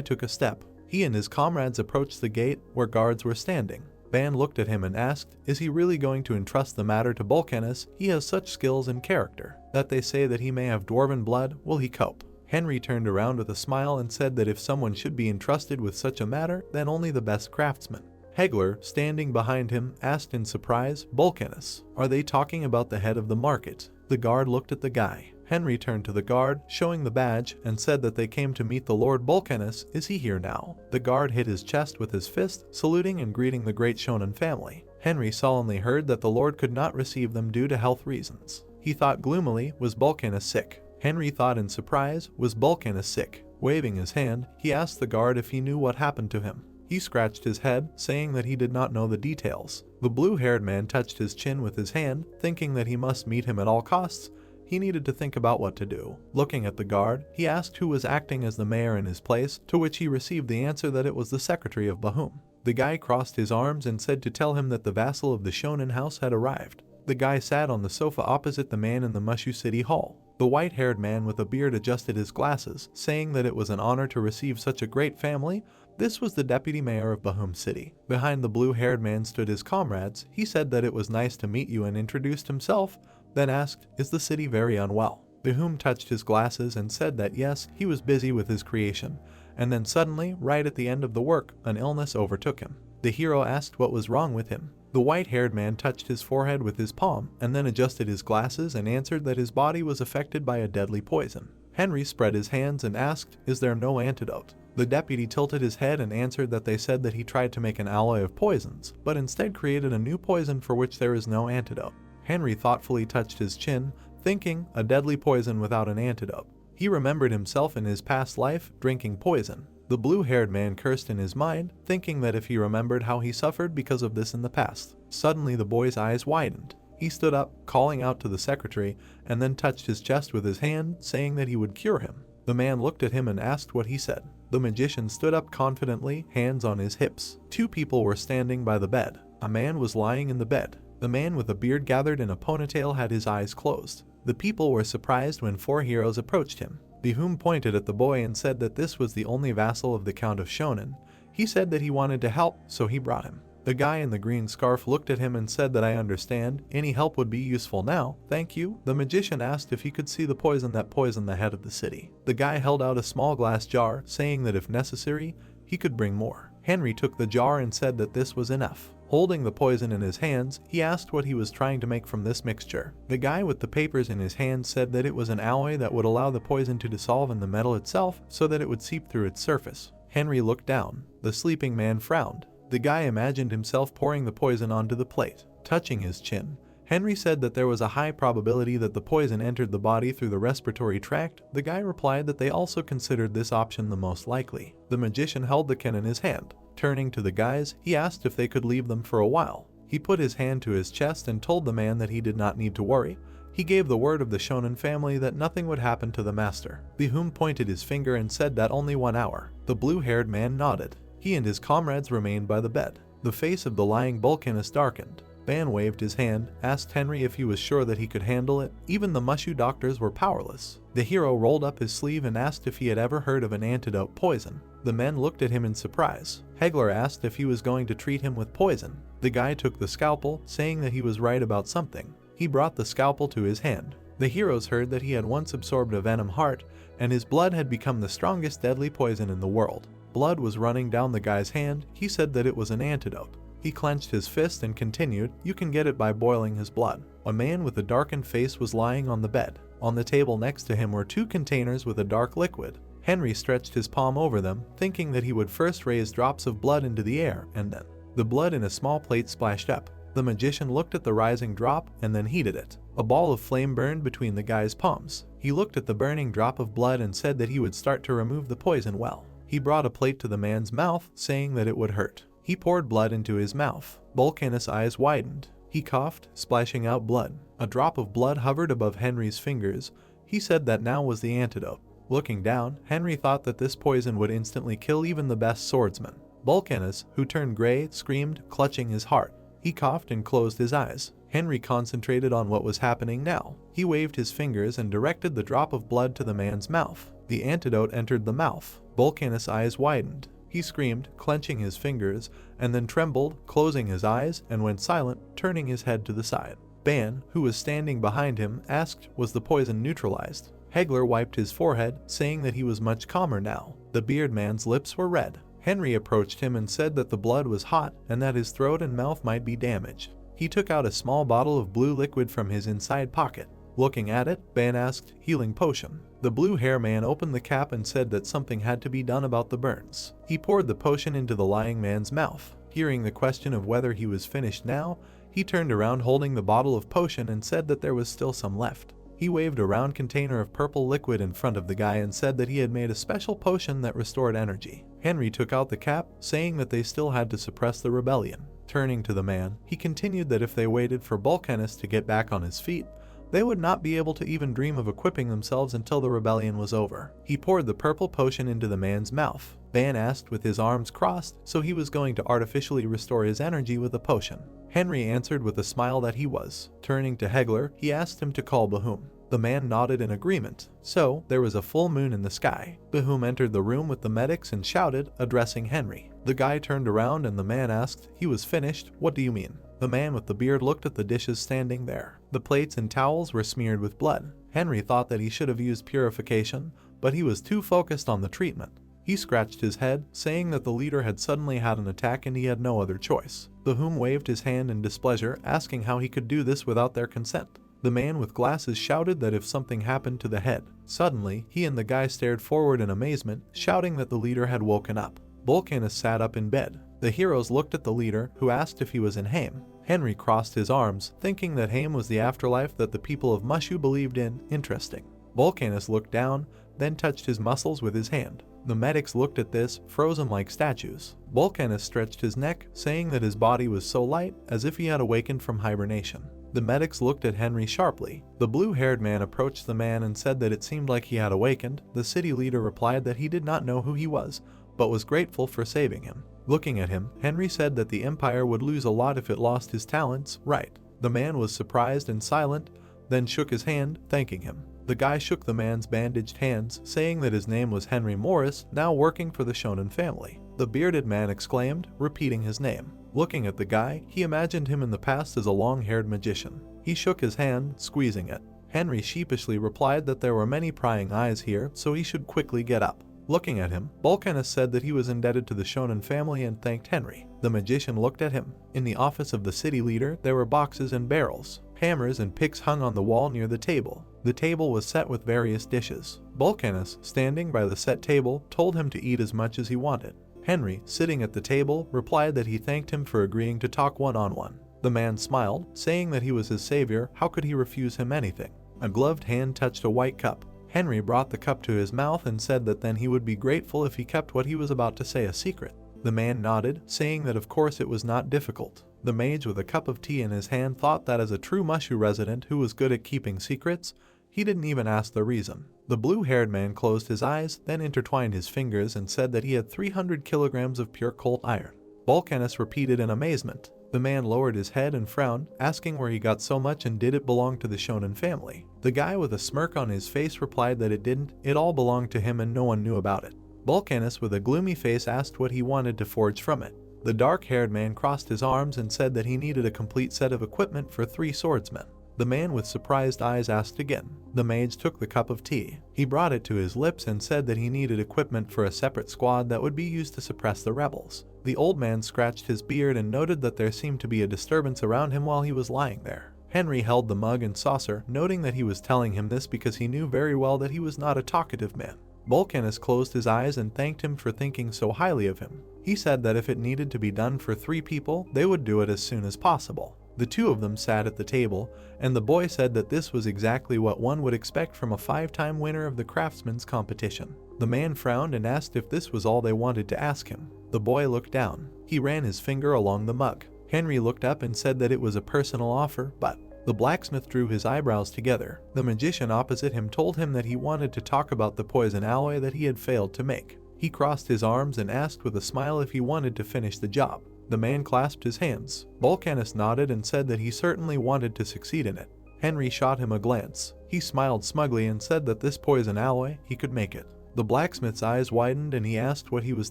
took a step. He and his comrades approached the gate, where guards were standing. Ban looked at him and asked, "Is he really going to entrust the matter to Bolkanis? He has such skills and character. That they say that he may have dwarven blood, will he cope?" Henry turned around with a smile and said that if someone should be entrusted with such a matter, then only the best craftsman. Hegler, standing behind him, asked in surprise, "Bolkanis, are they talking about the head of the market?" The guard looked at the guy. Henry turned to the guard, showing the badge, and said that they came to meet the Lord Bolkanis. "Is he here now?" The guard hit his chest with his fist, saluting and greeting the great shonen family. Henry solemnly heard that the Lord could not receive them due to health reasons. He thought gloomily, was Bolkanis sick? Henry thought in surprise, was Bolkanis sick? Waving his hand, he asked the guard if he knew what happened to him. He scratched his head, saying that he did not know the details. The blue-haired man touched his chin with his hand, thinking that he must meet him at all costs. He needed to think about what to do. Looking at the guard, he asked who was acting as the mayor in his place, to which he received the answer that it was the secretary of Bahum. The guy crossed his arms and said to tell him that the vassal of the shonen house had arrived. The guy sat on the sofa opposite the man in the Mushu City Hall. The white-haired man with a beard adjusted his glasses, saying that it was an honor to receive such a great family. This was the deputy mayor of Bahum City. Behind the blue-haired man stood his comrades. He said that it was nice to meet you and introduced himself, then asked, "Is the city very unwell?" Bahum touched his glasses and said that yes, he was busy with his creation. And then suddenly, right at the end of the work, an illness overtook him. The hero asked what was wrong with him. The white-haired man touched his forehead with his palm, and then adjusted his glasses and answered that his body was affected by a deadly poison. Henry spread his hands and asked, "Is there no antidote?" The deputy tilted his head and answered that they said that he tried to make an alloy of poisons, but instead created a new poison for which there is no antidote. Henry thoughtfully touched his chin, thinking, a deadly poison without an antidote. He remembered himself in his past life, drinking poison. The blue-haired man cursed in his mind, thinking that if he remembered how he suffered because of this in the past. Suddenly the boy's eyes widened. He stood up, calling out to the secretary, and then touched his chest with his hand, saying that he would cure him. The man looked at him and asked what he said. The magician stood up confidently, hands on his hips. Two people were standing by the bed. A man was lying in the bed. The man with a beard gathered in a ponytail had his eyes closed. The people were surprised when 4 heroes approached him. Bahum pointed at the boy and said that this was the only vassal of the Count of Shonen. He said that he wanted to help, so he brought him. The guy in the green scarf looked at him and said that I understand, any help would be useful now, thank you. The magician asked if he could see the poison that poisoned the head of the city. The guy held out a small glass jar, saying that if necessary, he could bring more. Henry took the jar and said that this was enough. Holding the poison in his hands, he asked what he was trying to make from this mixture. The guy with the papers in his hand said that it was an alloy that would allow the poison to dissolve in the metal itself so that it would seep through its surface. Henry looked down. The sleeping man frowned. The guy imagined himself pouring the poison onto the plate, touching his chin. Henry said that there was a high probability that the poison entered the body through the respiratory tract. The guy replied that they also considered this option the most likely. The magician held the can in his hand. Turning to the guys, he asked if they could leave them for a while. He put his hand to his chest and told the man that he did not need to worry. He gave the word of the shonen family that nothing would happen to the master. Behum pointed his finger and said that only 1 hour. The blue-haired man nodded. He and his comrades remained by the bed. The face of the lying Vulcanist darkened. Ban waved his hand, asked Henry if he was sure that he could handle it. Even the mushu doctors were powerless. The hero rolled up his sleeve and asked if he had ever heard of an antidote poison. The men looked at him in surprise. Hector asked if he was going to treat him with poison. The guy took the scalpel, saying that he was right about something. He brought the scalpel to his hand. The heroes heard that he had once absorbed a venom heart, and his blood had become the strongest deadly poison in the world. Blood was running down the guy's hand. He said that it was an antidote. He clenched his fist and continued, "You can get it by boiling his blood." A man with a darkened face was lying on the bed. On the table next to him were 2 containers with a dark liquid. Henry stretched his palm over them, thinking that he would first raise drops of blood into the air, and then the blood in a small plate splashed up. The magician looked at the rising drop and then heated it. A ball of flame burned between the guy's palms. He looked at the burning drop of blood and said that he would start to remove the poison well. He brought a plate to the man's mouth, saying that it would hurt. He poured blood into his mouth. Vulcanus' eyes widened. He coughed, splashing out blood. A drop of blood hovered above Henry's fingers. He said that now was the antidote. Looking down, Henry thought that this poison would instantly kill even the best swordsman. Vulcanus, who turned gray, screamed, clutching his heart. He coughed and closed his eyes. Henry concentrated on what was happening now. He waved his fingers and directed the drop of blood to the man's mouth. The antidote entered the mouth. Vulcanus' eyes widened. He screamed, clenching his fingers, and then trembled, closing his eyes, and went silent, turning his head to the side. Ban, who was standing behind him, asked, "Was the poison neutralized?" Hector wiped his forehead, saying that he was much calmer now. The beard man's lips were red. Henry approached him and said that the blood was hot and that his throat and mouth might be damaged. He took out a small bottle of blue liquid from his inside pocket. Looking at it, Ban asked, "Healing potion." The blue hair man opened the cap and said that something had to be done about the burns. He poured the potion into the lying man's mouth. Hearing the question of whether he was finished now, he turned around holding the bottle of potion and said that there was still some left. He waved a round container of purple liquid in front of the guy and said that he had made a special potion that restored energy. Henry took out the cap, saying that they still had to suppress the rebellion. Turning to the man, he continued that if they waited for Vulcanus to get back on his feet, they would not be able to even dream of equipping themselves until the rebellion was over. He poured the purple potion into the man's mouth. Ban asked with his arms crossed, so he was going to artificially restore his energy with the potion. Henry answered with a smile that he was. Turning to Hector, he asked him to call Behum. The man nodded in agreement. So, there was a full moon in the sky. Behum entered the room with the medics and shouted, addressing Henry. The guy turned around and the man asked, "He was finished, what do you mean?" The man with the beard looked at the dishes standing there. The plates and towels were smeared with blood. Henry thought that he should have used purification, but he was too focused on the treatment. He scratched his head, saying that the leader had suddenly had an attack and he had no other choice. Behum waved his hand in displeasure, asking how he could do this without their consent. The man with glasses shouted that if something happened to the head. Suddenly, he and the guy stared forward in amazement, shouting that the leader had woken up. Vulcanus sat up in bed. The heroes looked at the leader, who asked if he was in Haim. Henry crossed his arms, thinking that Haim was the afterlife that the people of Mushu believed in. Interesting. Vulcanus looked down, then touched his muscles with his hand. The medics looked at this, frozen like statues. Vulcanus stretched his neck, saying that his body was so light, as if he had awakened from hibernation. The medics looked at Henry sharply. The blue-haired man approached the man and said that it seemed like he had awakened. The city leader replied that he did not know who he was, but was grateful for saving him. Looking at him, Henry said that the Empire would lose a lot if it lost his talents, right? The man was surprised and silent, then shook his hand, thanking him. The guy shook the man's bandaged hands, saying that his name was Henry Morris, now working for the Shonen family. The bearded man exclaimed, repeating his name. Looking at the guy, he imagined him in the past as a long-haired magician. He shook his hand, squeezing it. Henry sheepishly replied that there were many prying eyes here, so he should quickly get up. Looking at him, Volcanus said that he was indebted to the shonen family and thanked Henry. The magician looked at him. In the office of the city leader, there were boxes and barrels. Hammers and picks hung on the wall near the table. The table was set with various dishes. Volcanus, standing by the set table, told him to eat as much as he wanted. Henry, sitting at the table, replied that he thanked him for agreeing to talk one-on-one. The man smiled, saying that he was his savior. How could he refuse him anything? A gloved hand touched a white cup. Henry brought the cup to his mouth and said that then he would be grateful if he kept what he was about to say a secret. The man nodded, saying that of course it was not difficult. The mage with a cup of tea in his hand thought that as a true Mushu resident who was good at keeping secrets, he didn't even ask the reason. The blue-haired man closed his eyes, then intertwined his fingers and said that he had 300 kilograms of pure cold iron. Volcanus repeated in amazement. The man lowered his head and frowned, asking where he got so much and did it belong to the shonen family. The guy with a smirk on his face replied that it didn't, it all belonged to him and no one knew about it. Volcanus with a gloomy face asked what he wanted to forge from it. The dark-haired man crossed his arms and said that he needed a complete set of equipment for 3 swordsmen. The man with surprised eyes asked again. The mage took the cup of tea. He brought it to his lips and said that he needed equipment for a separate squad that would be used to suppress the rebels. The old man scratched his beard and noted that there seemed to be a disturbance around him while he was lying there. Henry held the mug and saucer, noting that he was telling him this because he knew very well that he was not a talkative man. Volcanus closed his eyes and thanked him for thinking so highly of him. He said that if it needed to be done for 3 people, they would do it as soon as possible. The 2 of them sat at the table, and the boy said that this was exactly what one would expect from a 5-time winner of the craftsman's competition. The man frowned and asked if this was all they wanted to ask him. The boy looked down. He ran his finger along the mug. Henry looked up and said that it was a personal offer, but the blacksmith drew his eyebrows together. The magician opposite him told him that he wanted to talk about the poison alloy that he had failed to make. He crossed his arms and asked with a smile if he wanted to finish the job. The man clasped his hands. Volcanus nodded and said that he certainly wanted to succeed in it. Henry shot him a glance. He smiled smugly and said that this poison alloy, he could make it. The blacksmith's eyes widened and he asked what he was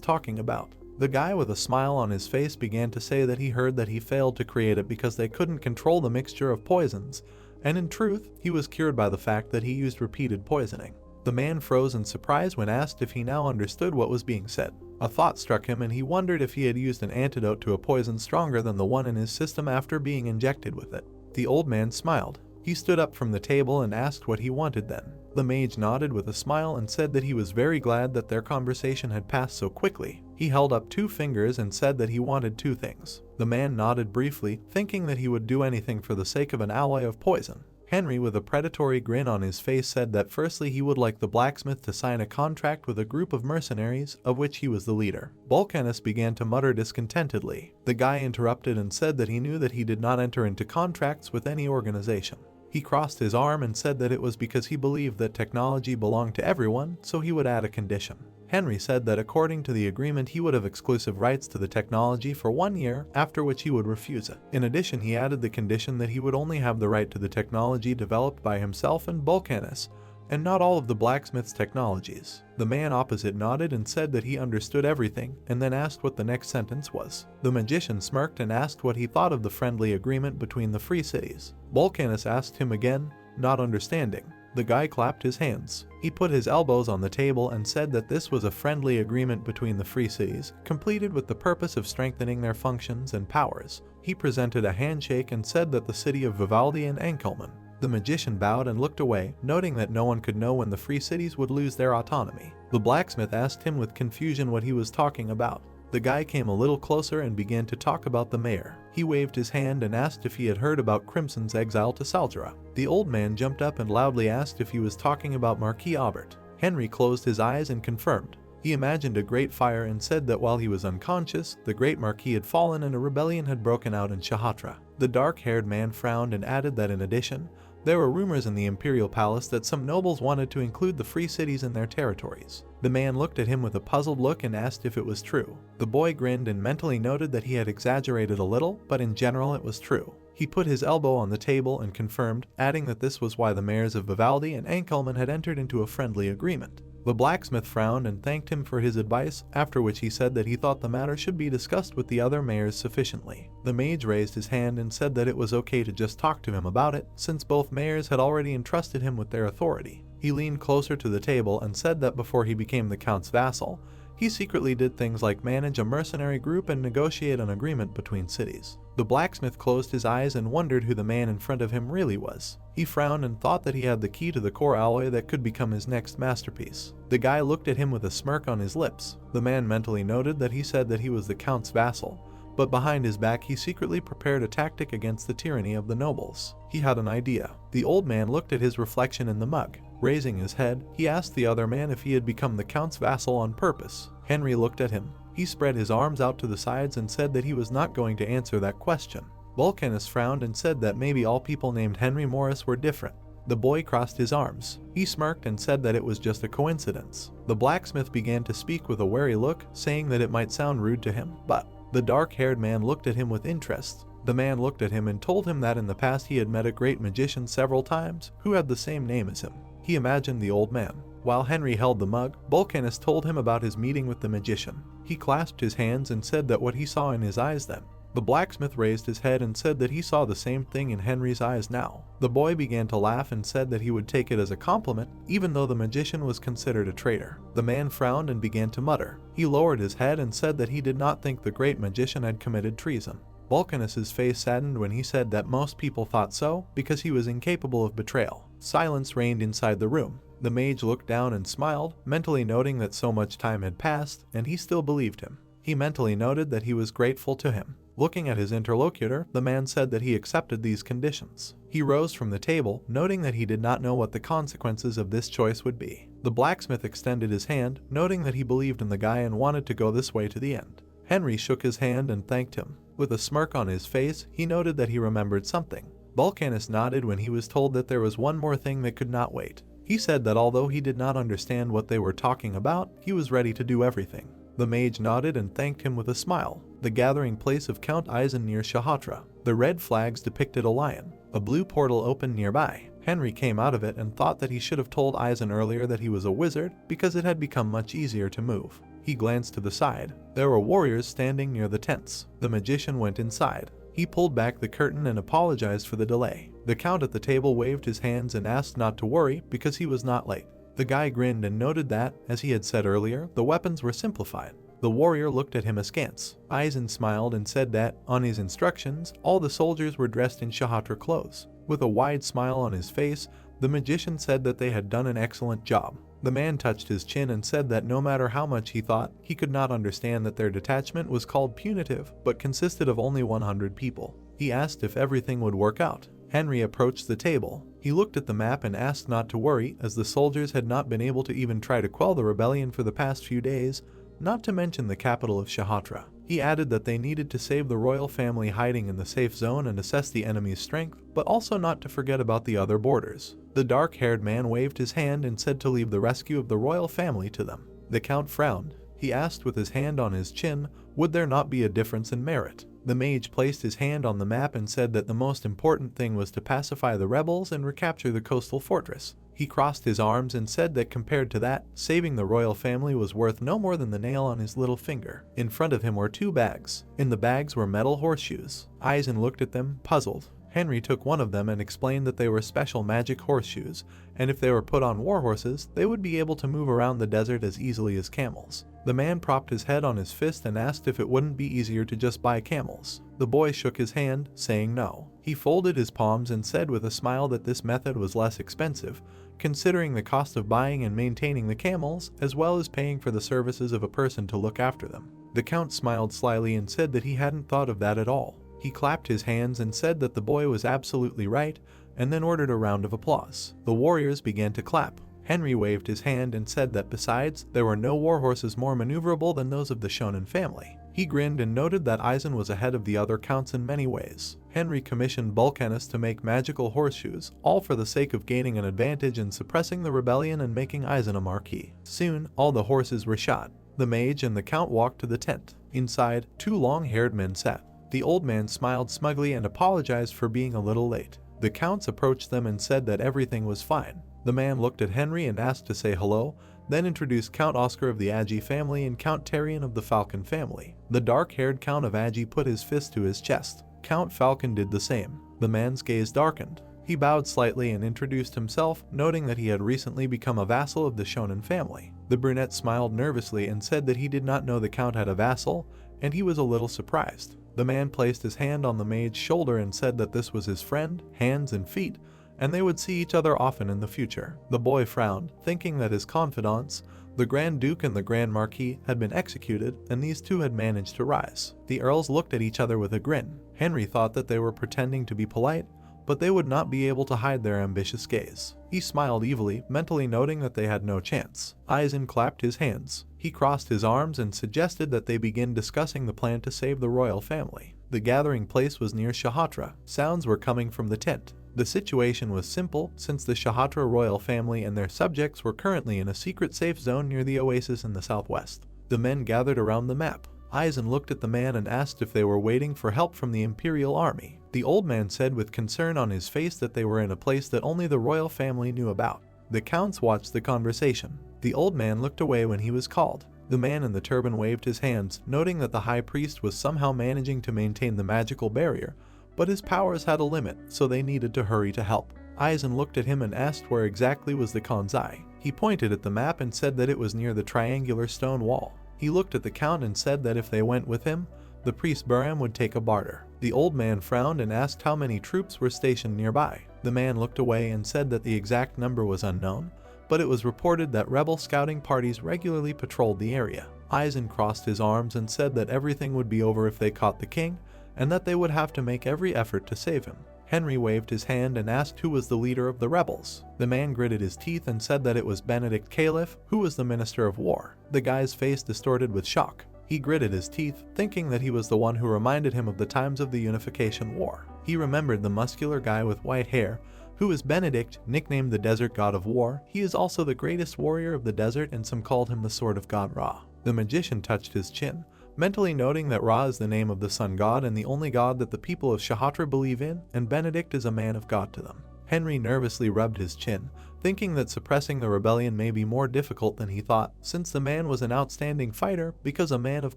talking about. The guy with a smile on his face began to say that he heard that he failed to create it because they couldn't control the mixture of poisons, and in truth, he was cured by the fact that he used repeated poisoning. The man froze in surprise when asked if he now understood what was being said. A thought struck him and he wondered if he had used an antidote to a poison stronger than the one in his system after being injected with it. The old man smiled. He stood up from the table and asked what he wanted then. The mage nodded with a smile and said that he was very glad that their conversation had passed so quickly. He held up 2 fingers and said that he wanted 2 things. The man nodded briefly, thinking that he would do anything for the sake of an alloy of poison. Henry, with a predatory grin on his face, said that firstly he would like the blacksmith to sign a contract with a group of mercenaries, of which he was the leader. Volcanus began to mutter discontentedly. The guy interrupted and said that he knew that he did not enter into contracts with any organization. He crossed his arm and said that it was because he believed that technology belonged to everyone, so he would add a condition. Henry said that according to the agreement he would have exclusive rights to the technology for 1 year, after which he would refuse it. In addition, he added the condition that he would only have the right to the technology developed by himself and Volcanus, and not all of the blacksmith's technologies. The man opposite nodded and said that he understood everything, and then asked what the next sentence was. The magician smirked and asked what he thought of the friendly agreement between the free cities. Volcanus asked him again, not understanding. The guy clapped his hands. He put his elbows on the table and said that this was a friendly agreement between the free cities, completed with the purpose of strengthening their functions and powers. He presented a handshake and said that the city of Vivaldi and Nobleman. The magician bowed and looked away, noting that no one could know when the free cities would lose their autonomy. The blacksmith asked him with confusion what he was talking about. The guy came a little closer and began to talk about the mayor. He waved his hand and asked if he had heard about Crimson's exile to Saldra. The old man jumped up and loudly asked if he was talking about Marquis Aubert. Henry closed his eyes and confirmed. He imagined a great fire and said that while he was unconscious, the great Marquis had fallen and a rebellion had broken out in Shatra. The dark-haired man frowned and added that in addition, there were rumors in the imperial palace that some nobles wanted to include the free cities in their territories. The man looked at him with a puzzled look and asked if it was true. The boy grinned and mentally noted that he had exaggerated a little, but in general it was true. He put his elbow on the table and confirmed, adding that this was why the mayors of Vivaldi and Nobleman had entered into a friendly agreement. The blacksmith frowned and thanked him for his advice, after which he said that he thought the matter should be discussed with the other mayors sufficiently. The mage raised his hand and said that it was okay to just talk to him about it, since both mayors had already entrusted him with their authority. He leaned closer to the table and said that before he became the Count's vassal, he secretly did things like manage a mercenary group and negotiate an agreement between cities. The blacksmith closed his eyes and wondered who the man in front of him really was. He frowned and thought that he had the key to the core alloy that could become his next masterpiece. The guy looked at him with a smirk on his lips. The man mentally noted that he said that he was the Count's vassal, but behind his back he secretly prepared a tactic against the tyranny of the nobles. He had an idea. The old man looked at his reflection in the mug. Raising his head, he asked the other man if he had become the Count's vassal on purpose. Henry looked at him. He spread his arms out to the sides and said that he was not going to answer that question. Vulcanus frowned and said that maybe all people named Henry Morris were different. The boy crossed his arms. He smirked and said that it was just a coincidence. The blacksmith began to speak with a wary look, saying that it might sound rude to him, but the dark-haired man looked at him with interest. The man looked at him and told him that in the past he had met a great magician several times who had the same name as him. He imagined the old man. While Henry held the mug, Vulcanus told him about his meeting with the magician. He clasped his hands and said that what he saw in his eyes then. The blacksmith raised his head and said that he saw the same thing in Henry's eyes now. The boy began to laugh and said that he would take it as a compliment, even though the magician was considered a traitor. The man frowned and began to mutter. He lowered his head and said that he did not think the great magician had committed treason. Vulcanus's face saddened when he said that most people thought so, because he was incapable of betrayal. Silence reigned inside the room. The mage looked down and smiled, mentally noting that so much time had passed, and he still believed him. He mentally noted that he was grateful to him. Looking at his interlocutor, the man said that he accepted these conditions. He rose from the table, noting that he did not know what the consequences of this choice would be. The blacksmith extended his hand, noting that he believed in the guy and wanted to go this way to the end. Henry shook his hand and thanked him. With a smirk on his face, he noted that he remembered something. Vulcanus nodded when he was told that there was one more thing that could not wait. He said that although he did not understand what they were talking about, he was ready to do everything. The mage nodded and thanked him with a smile. The gathering place of Count Eisen near Shatra. The red flags depicted a lion. A blue portal opened nearby. Henry came out of it and thought that he should have told Eisen earlier that he was a wizard because it had become much easier to move. He glanced to the side. There were warriors standing near the tents. The magician went inside. He pulled back the curtain and apologized for the delay. The count at the table waved his hands and asked not to worry because he was not late. The guy grinned and noted that, as he had said earlier, the weapons were simplified. The warrior looked at him askance. Eisen smiled and said that, on his instructions, all the soldiers were dressed in Shatra clothes. With a wide smile on his face, the magician said that they had done an excellent job. The man touched his chin and said that no matter how much he thought, he could not understand that their detachment was called punitive, but consisted of only 100 people. He asked if everything would work out. Henry approached the table. He looked at the map and asked not to worry, as the soldiers had not been able to even try to quell the rebellion for the past few days, not to mention the capital of Shatra. He added that they needed to save the royal family hiding in the safe zone and assess the enemy's strength, but also not to forget about the other borders. The dark-haired man waved his hand and said to leave the rescue of the royal family to them. The count frowned. He asked with his hand on his chin, would there not be a difference in merit? The mage placed his hand on the map and said that the most important thing was to pacify the rebels and recapture the coastal fortress. He crossed his arms and said that compared to that, saving the royal family was worth no more than the nail on his little finger. In front of him were 2 bags. In the bags were metal horseshoes. Eisen looked at them, puzzled. Henry took one of them and explained that they were special magic horseshoes, and if they were put on war horses, they would be able to move around the desert as easily as camels. The man propped his head on his fist and asked if it wouldn't be easier to just buy camels. The boy shook his hand, saying no. He folded his palms and said with a smile that this method was less expensive, considering the cost of buying and maintaining the camels, as well as paying for the services of a person to look after them. The count smiled slyly and said that he hadn't thought of that at all. He clapped his hands and said that the boy was absolutely right, and then ordered a round of applause. The warriors began to clap. Henry waved his hand and said that besides, there were no war horses more maneuverable than those of the shonen family. He grinned and noted that Eisen was ahead of the other counts in many ways. Henry commissioned Vulcanus to make magical horseshoes, all for the sake of gaining an advantage in suppressing the rebellion and making Eisen a marquis. Soon, all the horses were shot. The mage and the count walked to the tent. Inside, 2 long-haired men sat. The old man smiled smugly and apologized for being a little late. The counts approached them and said that everything was fine. The man looked at Henry and asked to say hello, then introduced Count Oscar of the Agi family and Count Terrian of the Falcon family. The dark-haired Count of Agi put his fist to his chest. Count Falcon did the same. The man's gaze darkened. He bowed slightly and introduced himself, noting that he had recently become a vassal of the shonen family. The brunette smiled nervously and said that he did not know the count had a vassal, and he was a little surprised. The man placed his hand on the mage's shoulder and said that this was his friend, hands and feet, and they would see each other often in the future. The boy frowned, thinking that his confidants, the Grand Duke and the Grand Marquis, had been executed, and these two had managed to rise. The earls looked at each other with a grin. Henry thought that they were pretending to be polite, but they would not be able to hide their ambitious gaze. He smiled evilly, mentally noting that they had no chance. Eisen clapped his hands. He crossed his arms and suggested that they begin discussing the plan to save the royal family. The gathering place was near Shatra. Sounds were coming from the tent. The situation was simple, since the Shatra royal family and their subjects were currently in a secret safe zone near the oasis in the southwest. The men gathered around the map. Eisen looked at the man and asked if they were waiting for help from the Imperial Army. The old man said with concern on his face that they were in a place that only the royal family knew about. The counts watched the conversation. The old man looked away when he was called. The man in the turban waved his hands, noting that the high priest was somehow managing to maintain the magical barrier, but his powers had a limit, so they needed to hurry to help. Eisen looked at him and asked where exactly was the Kanzai. He pointed at the map and said that it was near the triangular stone wall. He looked at the count and said that if they went with him, the priest Buram would take a barter. The old man frowned and asked how many troops were stationed nearby. The man looked away and said that the exact number was unknown, but it was reported that rebel scouting parties regularly patrolled the area. Eisen crossed his arms and said that everything would be over if they caught the king, and that they would have to make every effort to save him. Henry waved his hand and asked who was the leader of the rebels. The man gritted his teeth and said that it was Benedict Caliph, who was the Minister of War. The guy's face distorted with shock. He gritted his teeth, thinking that he was the one who reminded him of the times of the Unification War. He remembered the muscular guy with white hair, who is Benedict, nicknamed the Desert God of War. He is also the greatest warrior of the desert, and some called him the Sword of God Ra. The magician touched his chin, mentally noting that Ra is the name of the sun god and the only god that the people of Shatra believe in, and Benedict is a man of God to them. Henry nervously rubbed his chin, thinking that suppressing the rebellion may be more difficult than he thought, since the man was an outstanding fighter, because a man of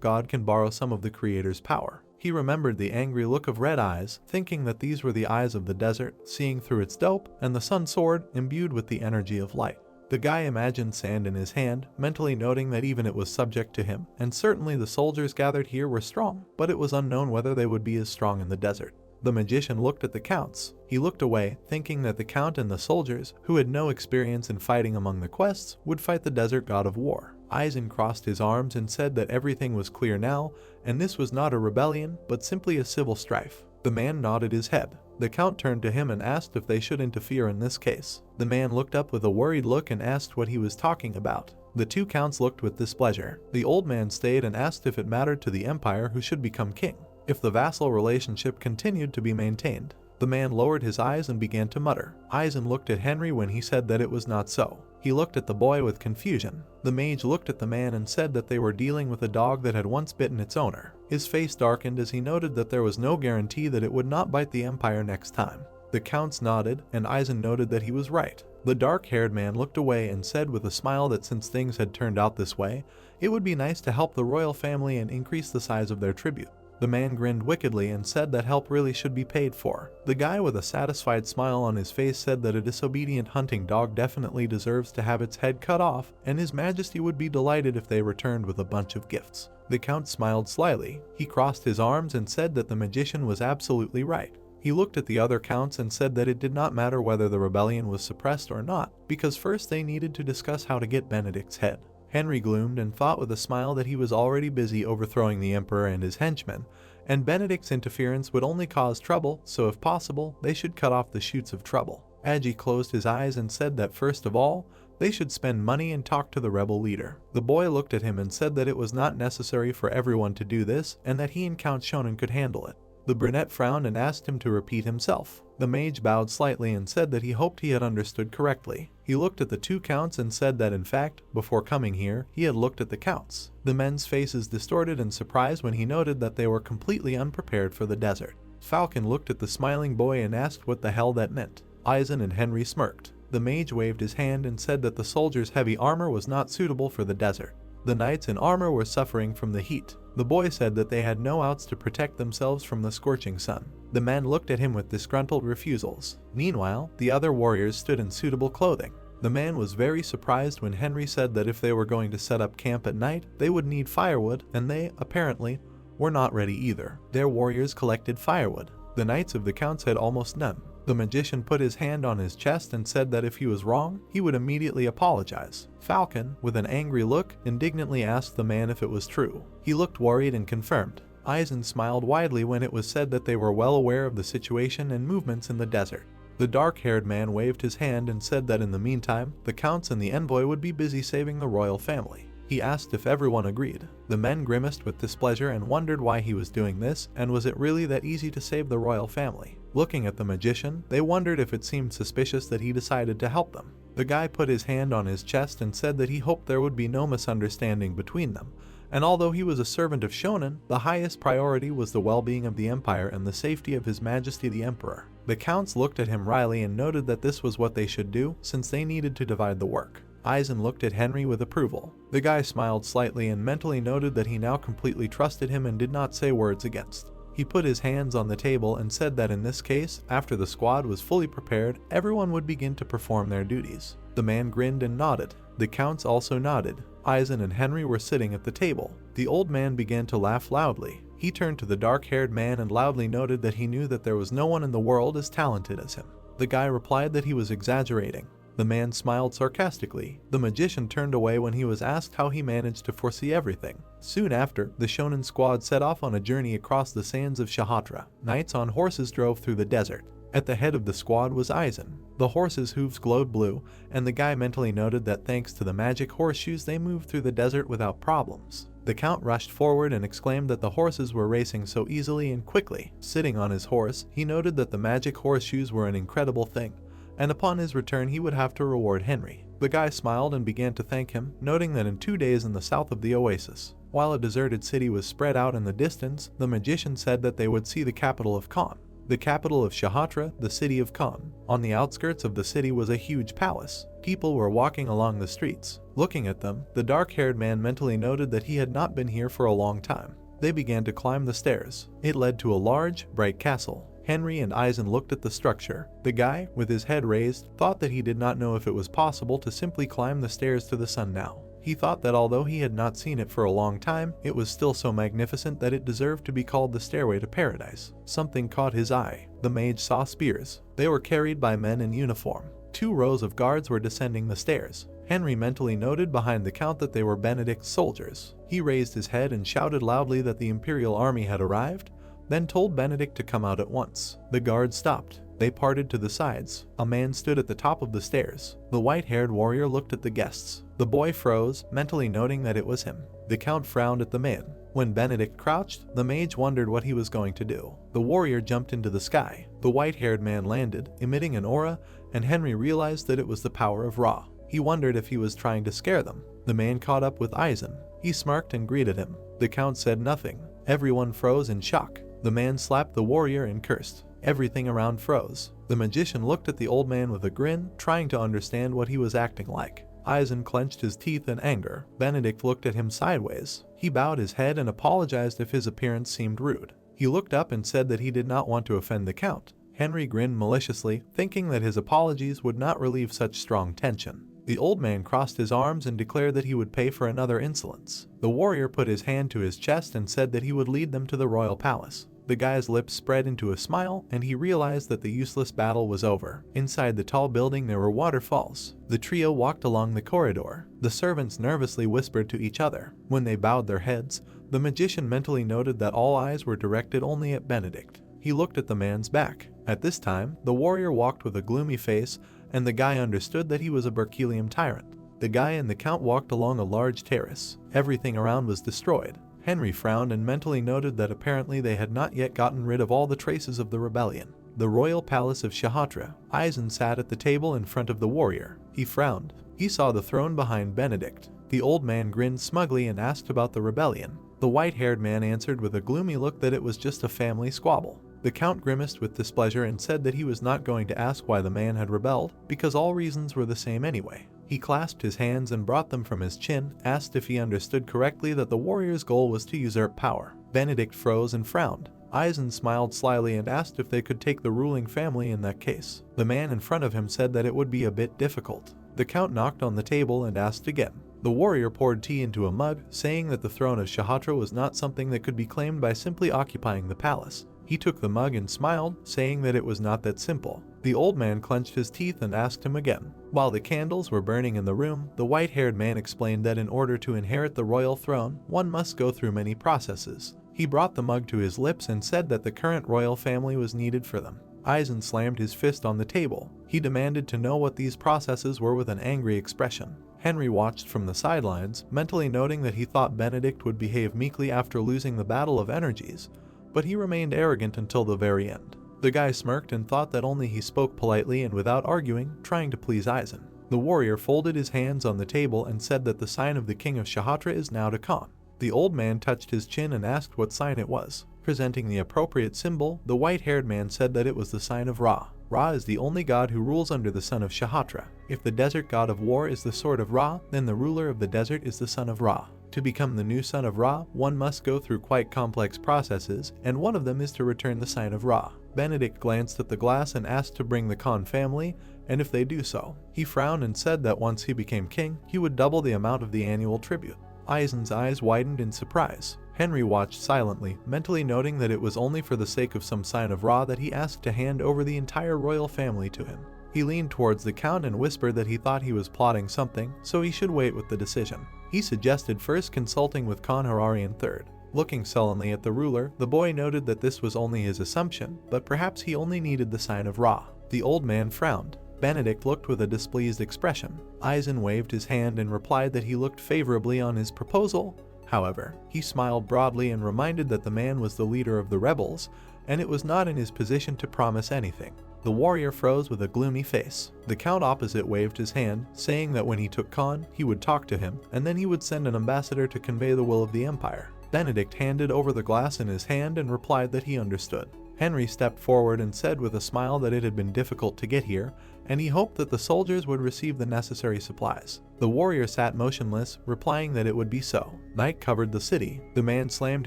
God can borrow some of the Creator's power. He remembered the angry look of red eyes, thinking that these were the eyes of the desert, seeing through its dope, and the sun sword, imbued with the energy of light. The guy imagined sand in his hand, mentally noting that even it was subject to him, and certainly the soldiers gathered here were strong, but it was unknown whether they would be as strong in the desert. The magician looked at the counts. He looked away, thinking that the count and the soldiers, who had no experience in fighting among the quests, would fight the desert god of war. Eisen crossed his arms and said that everything was clear now, and this was not a rebellion, but simply a civil strife. The man nodded his head. The count turned to him and asked if they should interfere in this case. The man looked up with a worried look and asked what he was talking about. The two counts looked with displeasure. The old man stayed and asked if it mattered to the empire who should become king, if the vassal relationship continued to be maintained. The man lowered his eyes and began to mutter. Eisen looked at Henry when he said that it was not so. He looked at the boy with confusion. The mage looked at the man and said that they were dealing with a dog that had once bitten its owner. His face darkened as he noted that there was no guarantee that it would not bite the empire next time. The counts nodded, and Eisen noted that he was right. The dark-haired man looked away and said with a smile that since things had turned out this way, it would be nice to help the royal family and increase the size of their tribute. The man grinned wickedly and said that help really should be paid for. The guy with a satisfied smile on his face said that a disobedient hunting dog definitely deserves to have its head cut off, and His Majesty would be delighted if they returned with a bunch of gifts. The count smiled slyly. He crossed his arms and said that the magician was absolutely right. He looked at the other counts and said that it did not matter whether the rebellion was suppressed or not, because first they needed to discuss how to get Benedict's head. Henry gloomed and thought with a smile that he was already busy overthrowing the emperor and his henchmen, and Benedict's interference would only cause trouble, so if possible, they should cut off the shoots of trouble. Agi closed his eyes and said that first of all, they should spend money and talk to the rebel leader. The boy looked at him and said that it was not necessary for everyone to do this, and that he and Count Shonen could handle it. The brunette frowned and asked him to repeat himself. The mage bowed slightly and said that he hoped he had understood correctly. He looked at the two counts and said that in fact, before coming here, he had looked at the counts. The men's faces distorted in surprise when he noted that they were completely unprepared for the desert. Falcon looked at the smiling boy and asked what the hell that meant. Eisen and Henry smirked. The mage waved his hand and said that the soldier's heavy armor was not suitable for the desert. The knights in armor were suffering from the heat. The boy said that they had no outs to protect themselves from the scorching sun. The men looked at him with disgruntled refusals. Meanwhile, the other warriors stood in suitable clothing. The man was very surprised when Henry said that if they were going to set up camp at night, they would need firewood, and they, apparently, were not ready either. Their warriors collected firewood. The knights of the counts had almost none. The magician put his hand on his chest and said that if he was wrong, he would immediately apologize. Falcon, with an angry look, indignantly asked the man if it was true. He looked worried and confirmed. Eisen smiled widely when it was said that they were well aware of the situation and movements in the desert. The dark-haired man waved his hand and said that in the meantime, the counts and the envoy would be busy saving the royal family. He asked if everyone agreed. The men grimaced with displeasure and wondered why he was doing this, and was it really that easy to save the royal family? Looking at the magician, they wondered if it seemed suspicious that he decided to help them. The guy put his hand on his chest and said that he hoped there would be no misunderstanding between them, and although he was a servant of Shonen, the highest priority was the well-being of the empire and the safety of His Majesty the Emperor. The counts looked at him wryly and noted that this was what they should do, since they needed to divide the work. Eisen looked at Henry with approval. The guy smiled slightly and mentally noted that he now completely trusted him and did not say words against. He put his hands on the table and said that in this case, after the squad was fully prepared, everyone would begin to perform their duties. The man grinned and nodded. The counts also nodded. Eisen and Henry were sitting at the table. The old man began to laugh loudly. He turned to the dark-haired man and loudly noted that he knew that there was no one in the world as talented as him. The guy replied that he was exaggerating. The man smiled sarcastically. The magician turned away when he was asked how he managed to foresee everything. Soon after, the shonen squad set off on a journey across the sands of Shatra. Knights on horses drove through the desert. At the head of the squad was Eisen. The horse's hooves glowed blue, and the guy mentally noted that thanks to the magic horseshoes they moved through the desert without problems. The count rushed forward and exclaimed that the horses were racing so easily and quickly. Sitting on his horse, he noted that the magic horseshoes were an incredible thing, and upon his return he would have to reward Henry. The guy smiled and began to thank him, noting that in 2 days in the south of the oasis, while a deserted city was spread out in the distance, the magician said that they would see the capital of Khan. The capital of Shahatra, the city of Khan. On the outskirts of the city was a huge palace. People were walking along the streets. Looking at them, the dark-haired man mentally noted that he had not been here for a long time. They began to climb the stairs. It led to a large, bright castle. Henry and Eisen looked at the structure. The guy, with his head raised, thought that he did not know if it was possible to simply climb the stairs to the sun now. He thought that although he had not seen it for a long time, it was still so magnificent that it deserved to be called the stairway to paradise. Something caught his eye. The mage saw spears. They were carried by men in uniform. 2 rows of guards were descending the stairs. Henry mentally noted behind the count that they were Benedict's soldiers. He raised his head and shouted loudly that the imperial army had arrived, then told Benedict to come out at once. The guards stopped. They parted to the sides. A man stood at the top of the stairs. The white-haired warrior looked at the guests. The boy froze, mentally noting that it was him. The count frowned at the man. When Benedict crouched, the mage wondered what he was going to do. The warrior jumped into the sky. The white-haired man landed, emitting an aura, and Henry realized that it was the power of Ra. He wondered if he was trying to scare them. The man caught up with Eisen. He smirked and greeted him. The count said nothing. Everyone froze in shock. The man slapped the warrior and cursed. Everything around froze. The magician looked at the old man with a grin, trying to understand what he was acting like. Eisen clenched his teeth in anger. Benedict looked at him sideways. He bowed his head and apologized if his appearance seemed rude. He looked up and said that he did not want to offend the count. Henry grinned maliciously, thinking that his apologies would not relieve such strong tension. The old man crossed his arms and declared that he would pay for another insolence. The warrior put his hand to his chest and said that he would lead them to the royal palace. The guy's lips spread into a smile, and he realized that the useless battle was over. Inside the tall building there were waterfalls. The trio walked along the corridor. The servants nervously whispered to each other. When they bowed their heads, the magician mentally noted that all eyes were directed only at Benedict. He looked at the man's back. At this time, the warrior walked with a gloomy face, and the guy understood that he was a Berkelium tyrant. The guy and the count walked along a large terrace. Everything around was destroyed. Henry frowned and mentally noted that apparently they had not yet gotten rid of all the traces of the rebellion. The royal palace of Shahatra. Eisen sat at the table in front of the warrior. He frowned. He saw the throne behind Benedict. The old man grinned smugly and asked about the rebellion. The white-haired man answered with a gloomy look that it was just a family squabble. The count grimaced with displeasure and said that he was not going to ask why the man had rebelled, because all reasons were the same anyway. He clasped his hands and brought them from his chin, asked if he understood correctly that the warrior's goal was to usurp power. Benedict froze and frowned. Eisen smiled slyly and asked if they could take the ruling family in that case. The man in front of him said that it would be a bit difficult. The count knocked on the table and asked again. The warrior poured tea into a mug, saying that the throne of Shatra was not something that could be claimed by simply occupying the palace. He took the mug and smiled, saying that it was not that simple. The old man clenched his teeth and asked him again. While the candles were burning in the room, the white-haired man explained that in order to inherit the royal throne, one must go through many processes. He brought the mug to his lips and said that the current royal family was needed for them. Eisen slammed his fist on the table. He demanded to know what these processes were with an angry expression. Henry watched from the sidelines, mentally noting that he thought Benedict would behave meekly after losing the battle of energies, but he remained arrogant until the very end. The guy smirked and thought that only he spoke politely and without arguing, trying to please Eisen. The warrior folded his hands on the table and said that the sign of the king of Shatra is now to come. The old man touched his chin and asked what sign it was. Presenting the appropriate symbol, the white-haired man said that it was the sign of Ra. Ra is the only god who rules under the sun of Shatra. If the desert god of war is the sword of Ra, then the ruler of the desert is the son of Ra. To become the new son of Ra, one must go through quite complex processes, and one of them is to return the sign of Ra. Benedict glanced at the glass and asked to bring the Khan family, and if they do so. He frowned and said that once he became king, he would double the amount of the annual tribute. Eisen's eyes widened in surprise. Henry watched silently, mentally noting that it was only for the sake of some sign of Ra that he asked to hand over the entire royal family to him. He leaned towards the count and whispered that he thought he was plotting something, so he should wait with the decision. He suggested first consulting with Khan Hararian III. Looking sullenly at the ruler, the boy noted that this was only his assumption, but perhaps he only needed the sign of Ra. The old man frowned. Benedict looked with a displeased expression. Eisen waved his hand and replied that he looked favorably on his proposal. However, he smiled broadly and reminded that the man was the leader of the rebels, and it was not in his position to promise anything. The warrior froze with a gloomy face. The count opposite waved his hand, saying that when he took Khan, he would talk to him, and then he would send an ambassador to convey the will of the empire. Benedict handed over the glass in his hand and replied that he understood. Henry stepped forward and said with a smile that it had been difficult to get here, and he hoped that the soldiers would receive the necessary supplies. The warrior sat motionless, replying that it would be so. Night covered the city. The man slammed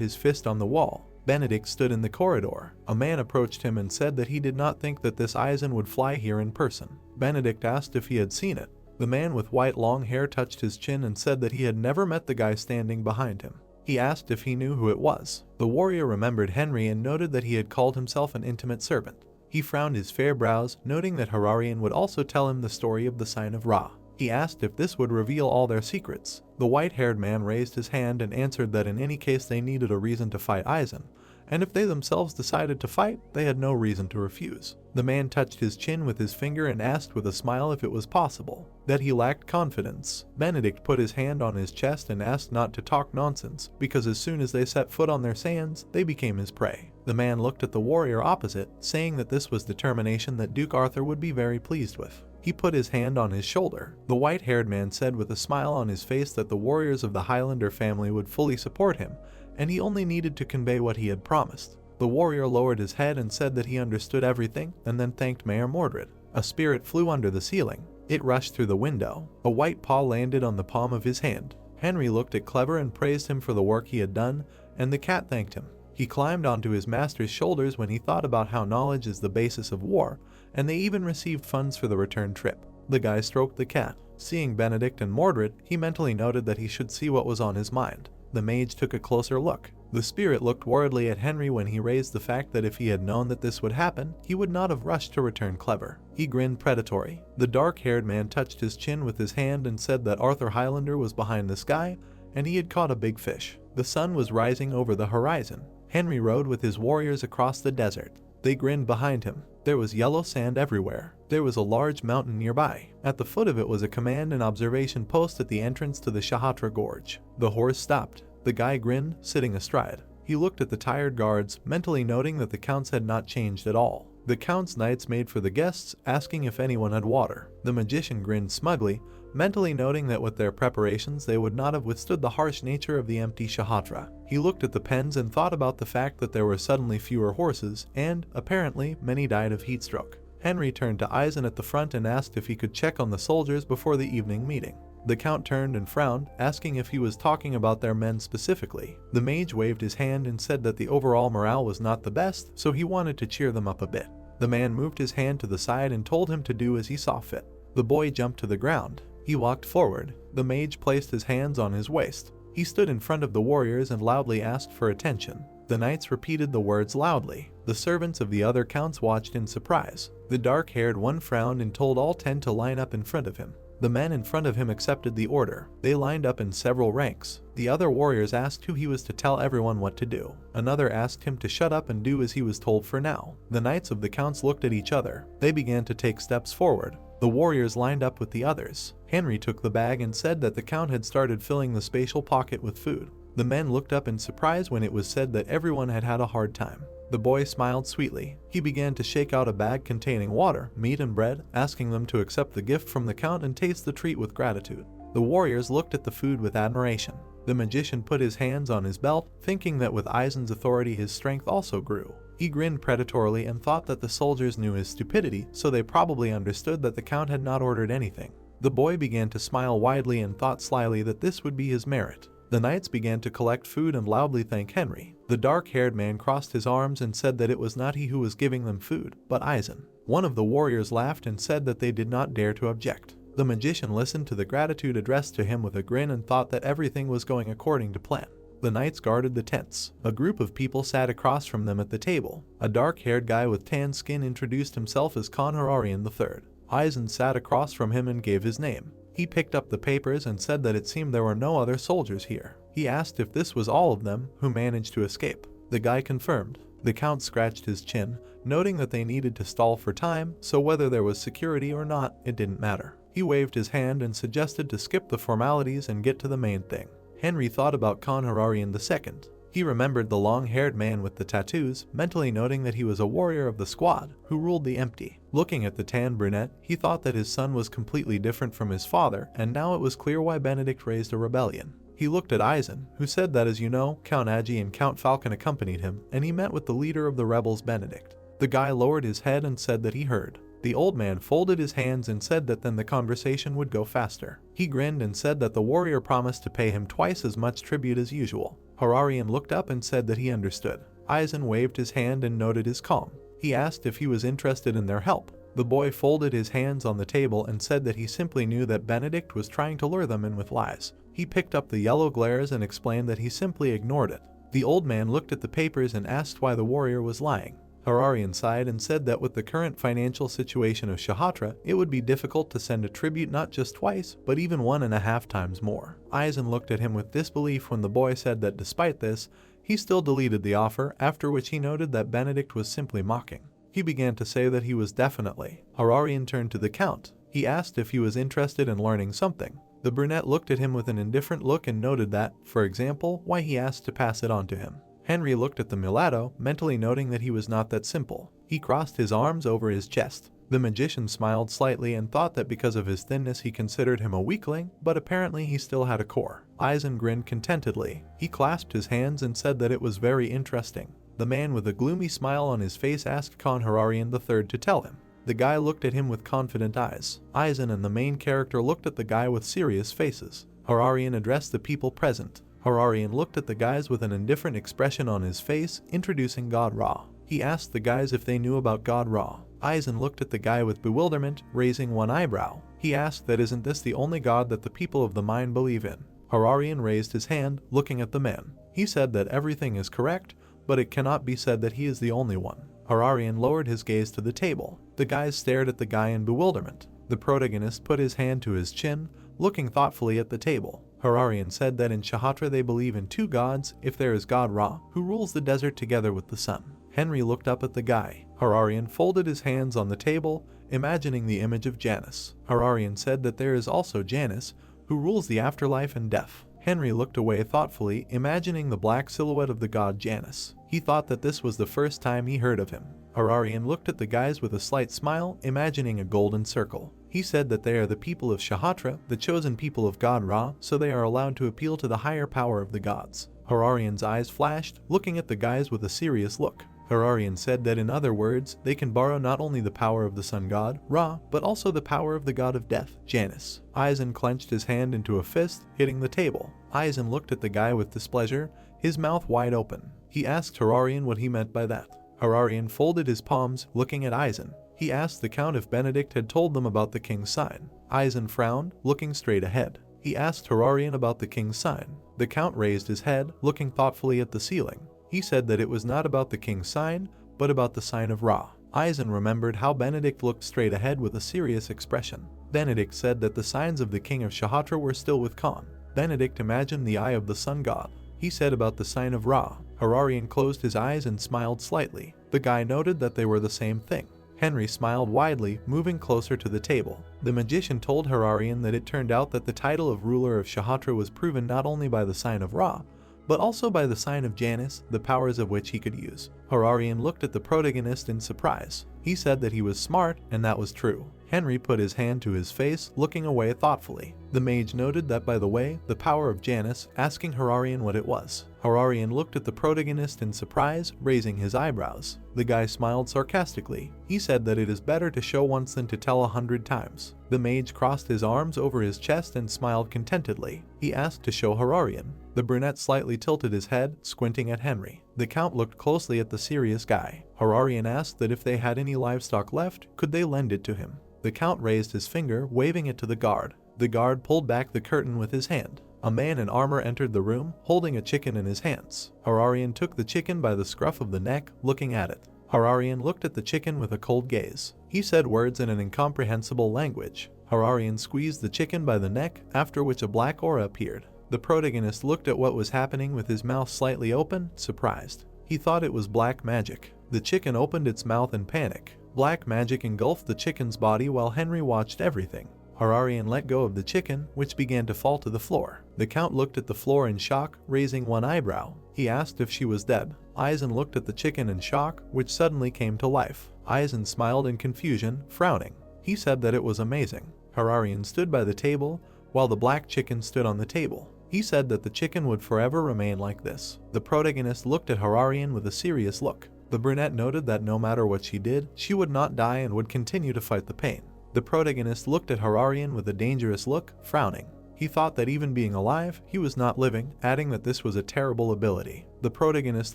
his fist on the wall. Benedict stood in the corridor. A man approached him and said that he did not think that this Eisen would fly here in person. Benedict asked if he had seen it. The man with white long hair touched his chin and said that he had never met the guy standing behind him. He asked if he knew who it was. The warrior remembered Henry and noted that he had called himself an intimate servant. He frowned his fair brows, noting that Hararian would also tell him the story of the sign of Ra. He asked if this would reveal all their secrets. The white-haired man raised his hand and answered that in any case they needed a reason to fight Eisen, and if they themselves decided to fight, they had no reason to refuse. The man touched his chin with his finger and asked with a smile if it was possible, that he lacked confidence. Benedict put his hand on his chest and asked not to talk nonsense, because as soon as they set foot on their sands, they became his prey. The man looked at the warrior opposite, saying that this was determination that Duke Arthur would be very pleased with. He put his hand on his shoulder. The white-haired man said with a smile on his face that the warriors of the Highlander family would fully support him, and he only needed to convey what he had promised. The warrior lowered his head and said that he understood everything, and then thanked Mayor Mordred. A spirit flew under the ceiling. It rushed through the window. A white paw landed on the palm of his hand. Henry looked at Clever and praised him for the work he had done, and the cat thanked him. He climbed onto his master's shoulders when he thought about how knowledge is the basis of war, and they even received funds for the return trip. The guy stroked the cat. Seeing Benedict and Mordred, he mentally noted that he should see what was on his mind. The mage took a closer look. The spirit looked worriedly at Henry when he raised the fact that if he had known that this would happen, he would not have rushed to return Clever. He grinned predatory. The dark-haired man touched his chin with his hand and said that Arthur Highlander was behind the sky, and he had caught a big fish. The sun was rising over the horizon. Henry rode with his warriors across the desert. They grinned behind him. There was yellow sand everywhere. There was a large mountain nearby. At the foot of it was a command and observation post at the entrance to the Shatra Gorge. The horse stopped. The guy grinned, sitting astride. He looked at the tired guards, mentally noting that the counts had not changed at all. The count's knights made for the guests, asking if anyone had water. The magician grinned smugly, mentally noting that with their preparations they would not have withstood the harsh nature of the empty Shatra. He looked at the pens and thought about the fact that there were suddenly fewer horses, and, apparently, many died of heat stroke. Henry turned to Eisen at the front and asked if he could check on the soldiers before the evening meeting. The Count turned and frowned, asking if he was talking about their men specifically. The Mage waved his hand and said that the overall morale was not the best, so he wanted to cheer them up a bit. The man moved his hand to the side and told him to do as he saw fit. The boy jumped to the ground. He walked forward. The Mage placed his hands on his waist. He stood in front of the warriors and loudly asked for attention. The knights repeated the words loudly. The servants of the other counts watched in surprise. The dark-haired one frowned and told all 10 to line up in front of him. The men in front of him accepted the order. They lined up in several ranks. The other warriors asked who he was to tell everyone what to do. Another asked him to shut up and do as he was told for now. The knights of the counts looked at each other. They began to take steps forward. The warriors lined up with the others. Henry took the bag and said that the count had started filling the spatial pocket with food. The men looked up in surprise when it was said that everyone had had a hard time. The boy smiled sweetly. He began to shake out a bag containing water, meat and bread, asking them to accept the gift from the count and taste the treat with gratitude. The warriors looked at the food with admiration. The magician put his hands on his belt, thinking that with Eisen's authority his strength also grew. He grinned predatorily and thought that the soldiers knew his stupidity, so they probably understood that the count had not ordered anything. The boy began to smile widely and thought slyly that this would be his merit. The knights began to collect food and loudly thank Henry. The dark-haired man crossed his arms and said that it was not he who was giving them food, but Eisen. One of the warriors laughed and said that they did not dare to object. The magician listened to the gratitude addressed to him with a grin and thought that everything was going according to plan. The knights guarded the tents. A group of people sat across from them at the table. A dark-haired guy with tan skin introduced himself as Confronting III. Eisen sat across from him and gave his name. He picked up the papers and said that it seemed there were no other soldiers here. He asked if this was all of them who managed to escape. The guy confirmed. The count scratched his chin, noting that they needed to stall for time, so whether there was security or not, it didn't matter. He waved his hand and suggested to skip the formalities and get to the main thing. Henry thought about Confronting II. He remembered the long-haired man with the tattoos, mentally noting that he was a warrior of the squad who ruled the empty. Looking at the tan brunette, he thought that his son was completely different from his father, and now it was clear why Benedict raised a rebellion. He looked at Eisen, who said that, as you know, Count Agi and Count Falcon accompanied him, and he met with the leader of the rebels, Benedict. The guy lowered his head and said that he heard. The old man folded his hands and said that then the conversation would go faster. He grinned and said that the warrior promised to pay him twice as much tribute as usual. Hararian looked up and said that he understood. Eisen waved his hand and noted his calm. He asked if he was interested in their help. The boy folded his hands on the table and said that he simply knew that Benedict was trying to lure them in with lies. He picked up the yellow glares and explained that he simply ignored it. The old man looked at the papers and asked why the warrior was lying. Hararian sighed and said that with the current financial situation of Shatra, it would be difficult to send a tribute not just twice, but even 1.5 times more. Eisen looked at him with disbelief when the boy said that despite this, he still deleted the offer, after which he noted that Benedict was simply mocking. He began to say that he was definitely. Hararian turned to the count. He asked if he was interested in learning something. The brunette looked at him with an indifferent look and noted that, for example, why he asked to pass it on to him. Henry looked at the mulatto, mentally noting that he was not that simple. He crossed his arms over his chest. The magician smiled slightly and thought that because of his thinness he considered him a weakling, but apparently he still had a core. Eisen grinned contentedly. He clasped his hands and said that it was very interesting. The man with a gloomy smile on his face asked Confronting III to tell him. The guy looked at him with confident eyes. Eisen and the main character looked at the guy with serious faces. Hararian addressed the people present. Hararian looked at the guys with an indifferent expression on his face, introducing God Ra. He asked the guys if they knew about God Ra. Eisen looked at the guy with bewilderment, raising one eyebrow. He asked that isn't this the only god that the people of the mine believe in? Hararian raised his hand, looking at the man. He said that everything is correct, but it cannot be said that he is the only one. Hararian lowered his gaze to the table. The guys stared at the guy in bewilderment. The protagonist put his hand to his chin, looking thoughtfully at the table. Hararian said that in Shatra they believe in two gods, if there is God Ra, who rules the desert together with the sun. Henry looked up at the guy. Hararian folded his hands on the table, imagining the image of Janus. Hararian said that there is also Janus, who rules the afterlife and death. Henry looked away thoughtfully, imagining the black silhouette of the god Janus. He thought that this was the first time he heard of him. Hararian looked at the guys with a slight smile, imagining a golden circle. He said that they are the people of Shatra, the chosen people of God Ra, so they are allowed to appeal to the higher power of the gods. Hararian's eyes flashed, looking at the guys with a serious look. Hararian said that in other words, they can borrow not only the power of the sun god, Ra, but also the power of the god of death, Janus. Aizen clenched his hand into a fist, hitting the table. Aizen looked at the guy with displeasure, his mouth wide open. He asked Hararian what he meant by that. Hararian folded his palms, looking at Aizen. He asked the Count if Benedict had told them about the king's sign. Aizen frowned, looking straight ahead. He asked Hararian about the king's sign. The Count raised his head, looking thoughtfully at the ceiling. He said that it was not about the king's sign, but about the sign of Ra. Aizen remembered how Benedict looked straight ahead with a serious expression. Benedict said that the signs of the king of Shatra were still with Khan. Benedict imagined the eye of the sun god. He said about the sign of Ra. Hararian closed his eyes and smiled slightly. The guy noted that they were the same thing. Henry smiled widely, moving closer to the table. The magician told Hararian that it turned out that the title of ruler of Shatra was proven not only by the sign of Ra, but also by the sign of Janus, the powers of which he could use. Hararian looked at the protagonist in surprise. He said that he was smart, and that was true. Henry put his hand to his face, looking away thoughtfully. The mage noted that, by the way, the power of Janus, asking Hararian what it was. Hararian looked at the protagonist in surprise, raising his eyebrows. The guy smiled sarcastically. He said that it is better to show once than to tell 100 times. The mage crossed his arms over his chest and smiled contentedly. He asked to show Hararian. The brunette slightly tilted his head, squinting at Henry. The Count looked closely at the serious guy. Hararian asked that if they had any livestock left, could they lend it to him. The Count raised his finger, waving it to the guard. The guard pulled back the curtain with his hand. A man in armor entered the room, holding a chicken in his hands. Hararian took the chicken by the scruff of the neck, looking at it. Hararian looked at the chicken with a cold gaze. He said words in an incomprehensible language. Hararian squeezed the chicken by the neck, after which a black aura appeared. The protagonist looked at what was happening with his mouth slightly open, surprised. He thought it was black magic. The chicken opened its mouth in panic. Black magic engulfed the chicken's body while Henry watched everything. Hararian let go of the chicken, which began to fall to the floor. The Count looked at the floor in shock, raising one eyebrow. He asked if she was dead. Aizen looked at the chicken in shock, which suddenly came to life. Aizen smiled in confusion, frowning. He said that it was amazing. Hararian stood by the table, while the black chicken stood on the table. He said that the chicken would forever remain like this. The protagonist looked at Hararian with a serious look. The brunette noted that no matter what she did, she would not die and would continue to fight the pain. The protagonist looked at Hararian with a dangerous look, frowning. He thought that even being alive, he was not living, adding that this was a terrible ability. The protagonist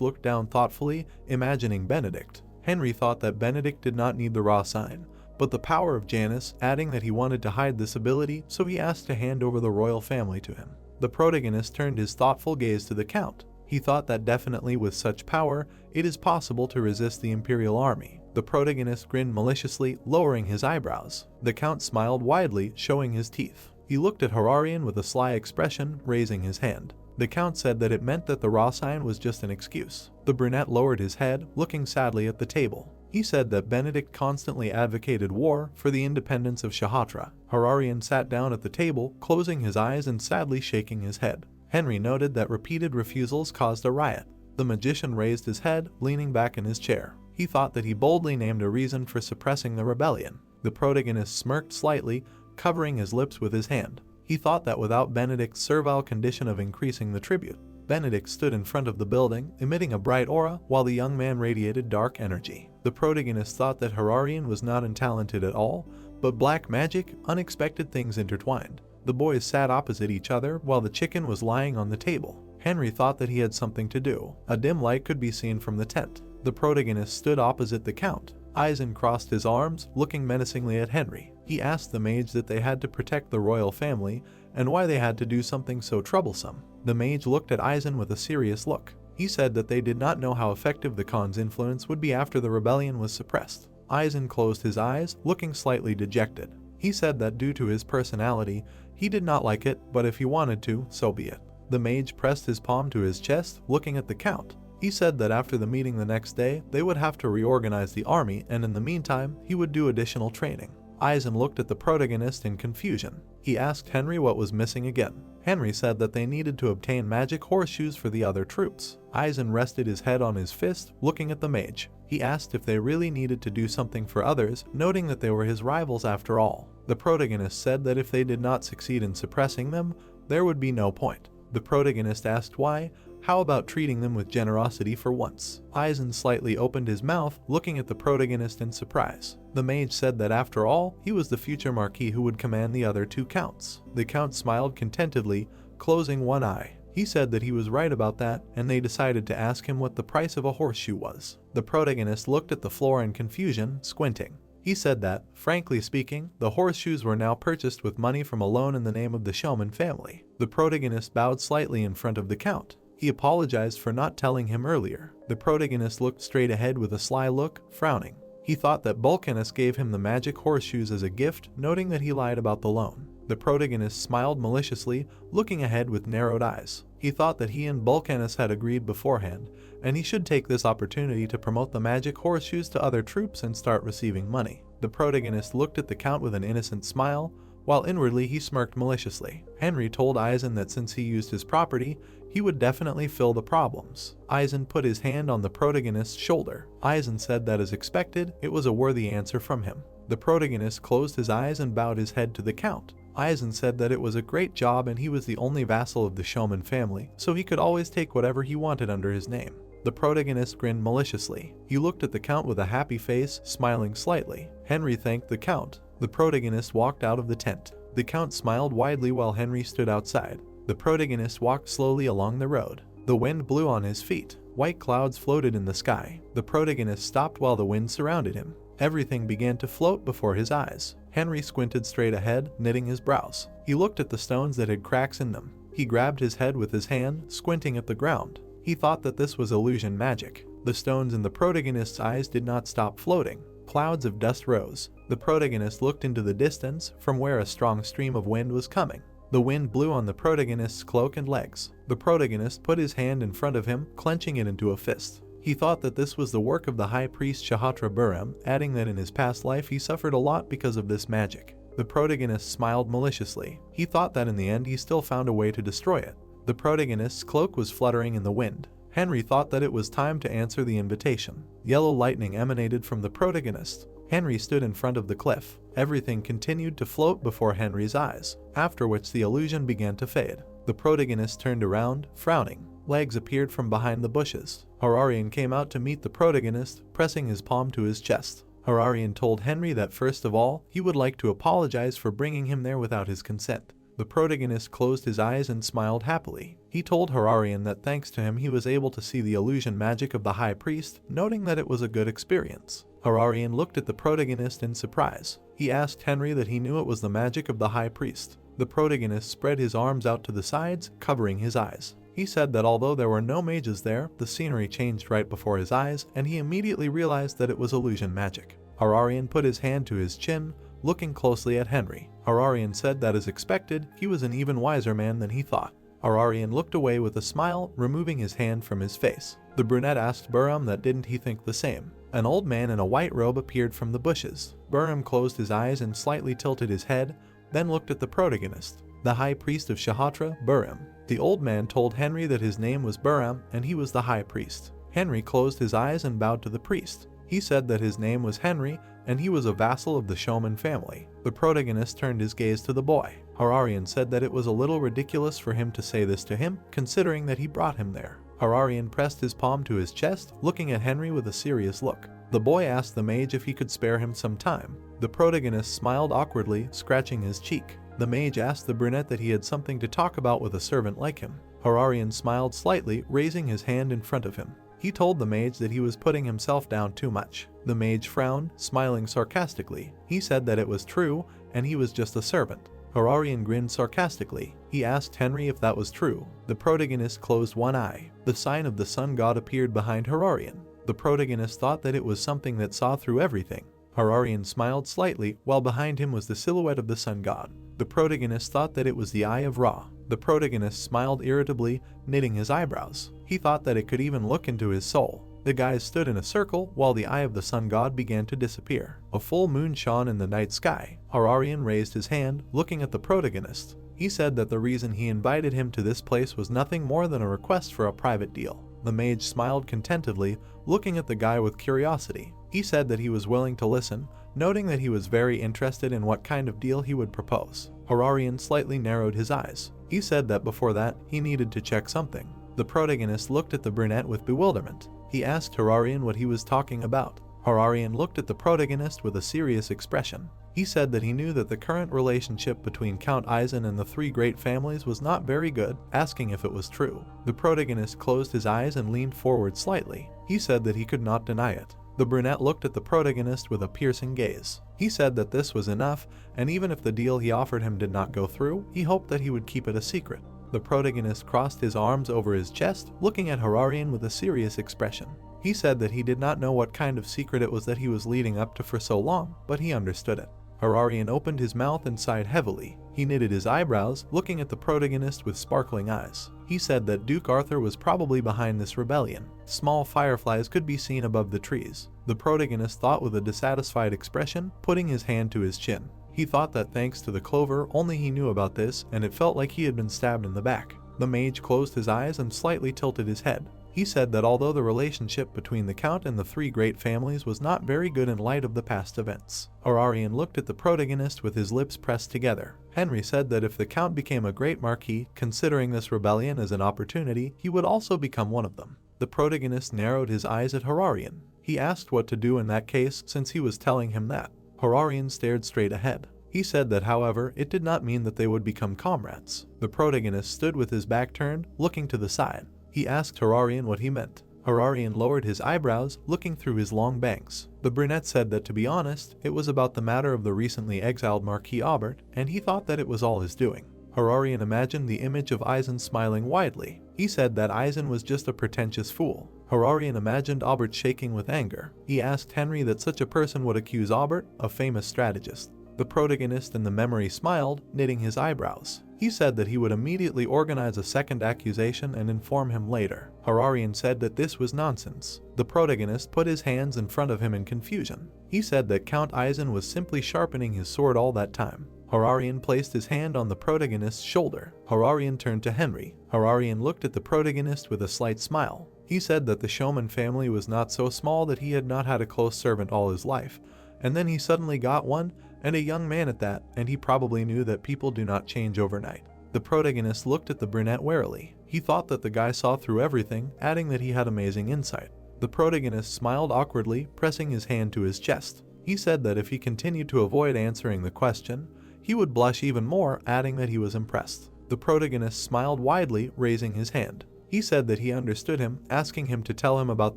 looked down thoughtfully, imagining Benedict. Henry thought that Benedict did not need the Ra sign, but the power of Janus, adding that he wanted to hide this ability, so he asked to hand over the royal family to him. The protagonist turned his thoughtful gaze to the Count. He thought that definitely with such power, it is possible to resist the Imperial army. The protagonist grinned maliciously, lowering his eyebrows. The Count smiled widely, showing his teeth. He looked at Hararian with a sly expression, raising his hand. The Count said that it meant that the Ra sign was just an excuse. The brunette lowered his head, looking sadly at the table. He said that Benedict constantly advocated war for the independence of Shatra. Hararian sat down at the table, closing his eyes and sadly shaking his head. Henry noted that repeated refusals caused a riot. The magician raised his head, leaning back in his chair. He thought that he boldly named a reason for suppressing the rebellion. The protagonist smirked slightly, covering his lips with his hand. He thought that without Benedict's servile condition of increasing the tribute, Benedict stood in front of the building, emitting a bright aura, while the young man radiated dark energy. The protagonist thought that Hararian was not untalented at all, but black magic, unexpected things intertwined. The boys sat opposite each other while the chicken was lying on the table. Henry thought that he had something to do. A dim light could be seen from the tent. The protagonist stood opposite the Count. Aizen crossed his arms, looking menacingly at Henry. He asked the mage that they had to protect the royal family, and why they had to do something so troublesome. The mage looked at Aizen with a serious look. He said that they did not know how effective the Khan's influence would be after the rebellion was suppressed. Aizen closed his eyes, looking slightly dejected. He said that due to his personality, he did not like it, but if he wanted to, so be it. The mage pressed his palm to his chest, looking at the Count. He said that after the meeting the next day, they would have to reorganize the army, and in the meantime, he would do additional training. Aizen looked at the protagonist in confusion. He asked Henry what was missing again. Henry said that they needed to obtain magic horseshoes for the other troops. Aizen rested his head on his fist, looking at the mage. He asked if they really needed to do something for others, noting that they were his rivals after all. The protagonist said that if they did not succeed in suppressing them, there would be no point. The protagonist asked why. How about treating them with generosity for once? Eisen slightly opened his mouth, looking at the protagonist in surprise. The mage said that after all, he was the future marquis who would command the other two counts. The count smiled contentedly, closing one eye. He said that he was right about that, and they decided to ask him what the price of a horseshoe was. The protagonist looked at the floor in confusion, squinting. He said that, frankly speaking, the horseshoes were now purchased with money from a loan in the name of the Showman family. The protagonist bowed slightly in front of the count. He apologized for not telling him earlier. The protagonist looked straight ahead with a sly look, frowning. He thought that Vulcanus gave him the magic horseshoes as a gift, noting that he lied about the loan. The protagonist smiled maliciously, looking ahead with narrowed eyes. He thought that he and Vulcanus had agreed beforehand, and he should take this opportunity to promote the magic horseshoes to other troops and start receiving money. The protagonist looked at the count with an innocent smile, while inwardly he smirked maliciously. Henry told Eisen that since he used his property, he would definitely fill the problems. Eisen put his hand on the protagonist's shoulder. Eisen said that as expected, it was a worthy answer from him. The protagonist closed his eyes and bowed his head to the count. Eisen said that it was a great job and he was the only vassal of the Showman family, so he could always take whatever he wanted under his name. The protagonist grinned maliciously. He looked at the count with a happy face, smiling slightly. Henry thanked the count. The protagonist walked out of the tent. The count smiled widely while Henry stood outside. The protagonist walked slowly along the road. The wind blew on his feet. White clouds floated in the sky. The protagonist stopped while the wind surrounded him. Everything began to float before his eyes. Henry squinted straight ahead, knitting his brows. He looked at the stones that had cracks in them. He grabbed his head with his hand, squinting at the ground. He thought that this was illusion magic. The stones in the protagonist's eyes did not stop floating. Clouds of dust rose. The protagonist looked into the distance, from where a strong stream of wind was coming. The wind blew on the protagonist's cloak and legs. The protagonist put his hand in front of him, clenching it into a fist. He thought that this was the work of the high priest Shatra Buram, adding that in his past life he suffered a lot because of this magic. The protagonist smiled maliciously. He thought that in the end he still found a way to destroy it. The protagonist's cloak was fluttering in the wind. Henry thought that it was time to answer the invitation. Yellow lightning emanated from the protagonist. Henry stood in front of the cliff. Everything continued to float before Henry's eyes, after which the illusion began to fade. The protagonist turned around, frowning. Legs appeared from behind the bushes. Hararian came out to meet the protagonist, pressing his palm to his chest. Hararian told Henry that first of all, he would like to apologize for bringing him there without his consent. The protagonist closed his eyes and smiled happily. He told Hararian that thanks to him he was able to see the illusion magic of the high priest, noting that it was a good experience. Hararian looked at the protagonist in surprise. He asked Henry that he knew it was the magic of the high priest. The protagonist spread his arms out to the sides, covering his eyes. He said that although there were no mages there, the scenery changed right before his eyes, and he immediately realized that it was illusion magic. Hararian put his hand to his chin, looking closely at Henry. Hararian said that as expected, he was an even wiser man than he thought. Hararian looked away with a smile, removing his hand from his face. The brunette asked Buram that didn't he think the same. An old man in a white robe appeared from the bushes. Buram closed his eyes and slightly tilted his head, then looked at the protagonist, the high priest of Shatra, Buram. The old man told Henry that his name was Buram and he was the high priest. Henry closed his eyes and bowed to the priest. He said that his name was Henry and he was a vassal of the Showman family. The protagonist turned his gaze to the boy. Hararian said that it was a little ridiculous for him to say this to him, considering that he brought him there. Hararian pressed his palm to his chest, looking at Henry with a serious look. The boy asked the mage if he could spare him some time. The protagonist smiled awkwardly, scratching his cheek. The mage asked the brunette that he had something to talk about with a servant like him. Hararian smiled slightly, raising his hand in front of him. He told the mage that he was putting himself down too much. The mage frowned, smiling sarcastically. He said that it was true, and he was just a servant. Hararian grinned sarcastically. He asked Henry if that was true. The protagonist closed one eye. The sign of the sun god appeared behind Hararian. The protagonist thought that it was something that saw through everything. Hararian smiled slightly, while behind him was the silhouette of the sun god. The protagonist thought that it was the Eye of Ra. The protagonist smiled irritably, knitting his eyebrows. He thought that it could even look into his soul. The guys stood in a circle while the eye of the sun god began to disappear. A full moon shone in the night sky. Hararian raised his hand, looking at the protagonist. He said that the reason he invited him to this place was nothing more than a request for a private deal. The mage smiled contentedly, looking at the guy with curiosity. He said that he was willing to listen, noting that he was very interested in what kind of deal he would propose. Hararian slightly narrowed his eyes. He said that before that, he needed to check something. The protagonist looked at the brunette with bewilderment. He asked Hararian what he was talking about. Hararian looked at the protagonist with a serious expression. He said that he knew that the current relationship between Count Eisen and the three great families was not very good, asking if it was true. The protagonist closed his eyes and leaned forward slightly. He said that he could not deny it. The brunette looked at the protagonist with a piercing gaze. He said that this was enough, and even if the deal he offered him did not go through, he hoped that he would keep it a secret. The protagonist crossed his arms over his chest, looking at Hararian with a serious expression. He said that he did not know what kind of secret it was that he was leading up to for so long, but he understood it. Hararian opened his mouth and sighed heavily. He knitted his eyebrows, looking at the protagonist with sparkling eyes. He said that Duke Arthur was probably behind this rebellion. Small fireflies could be seen above the trees. The protagonist thought with a dissatisfied expression, putting his hand to his chin. He thought that thanks to the clover, only he knew about this, and it felt like he had been stabbed in the back. The mage closed his eyes and slightly tilted his head. He said that although the relationship between the Count and the three great families was not very good in light of the past events. Hararian looked at the protagonist with his lips pressed together. Henry said that if the Count became a great marquis, considering this rebellion as an opportunity, he would also become one of them. The protagonist narrowed his eyes at Hararian. He asked what to do in that case since he was telling him that. Hararian stared straight ahead. He said that, however, it did not mean that they would become comrades. The protagonist stood with his back turned, looking to the side. He asked Hararian what he meant. Hararian lowered his eyebrows, looking through his long bangs. The brunette said that, to be honest, it was about the matter of the recently exiled Marquis Aubert, and he thought that it was all his doing. Hararian imagined the image of Eisen smiling widely. He said that Eisen was just a pretentious fool. Hararian imagined Aubert shaking with anger. He asked Henry that such a person would accuse Aubert, a famous strategist. The protagonist in the memory smiled, knitting his eyebrows. He said that he would immediately organize a second accusation and inform him later. Hararian said that this was nonsense. The protagonist put his hands in front of him in confusion. He said that Count Eisen was simply sharpening his sword all that time. Hararian placed his hand on the protagonist's shoulder. Hararian turned to Henry. Hararian looked at the protagonist with a slight smile. He said that the Showman family was not so small that he had not had a close servant all his life, and then he suddenly got one, and a young man at that, and he probably knew that people do not change overnight. The protagonist looked at the brunette warily. He thought that the guy saw through everything, adding that he had amazing insight. The protagonist smiled awkwardly, pressing his hand to his chest. He said that if he continued to avoid answering the question, he would blush even more, adding that he was impressed. The protagonist smiled widely, raising his hand. He said that he understood him, asking him to tell him about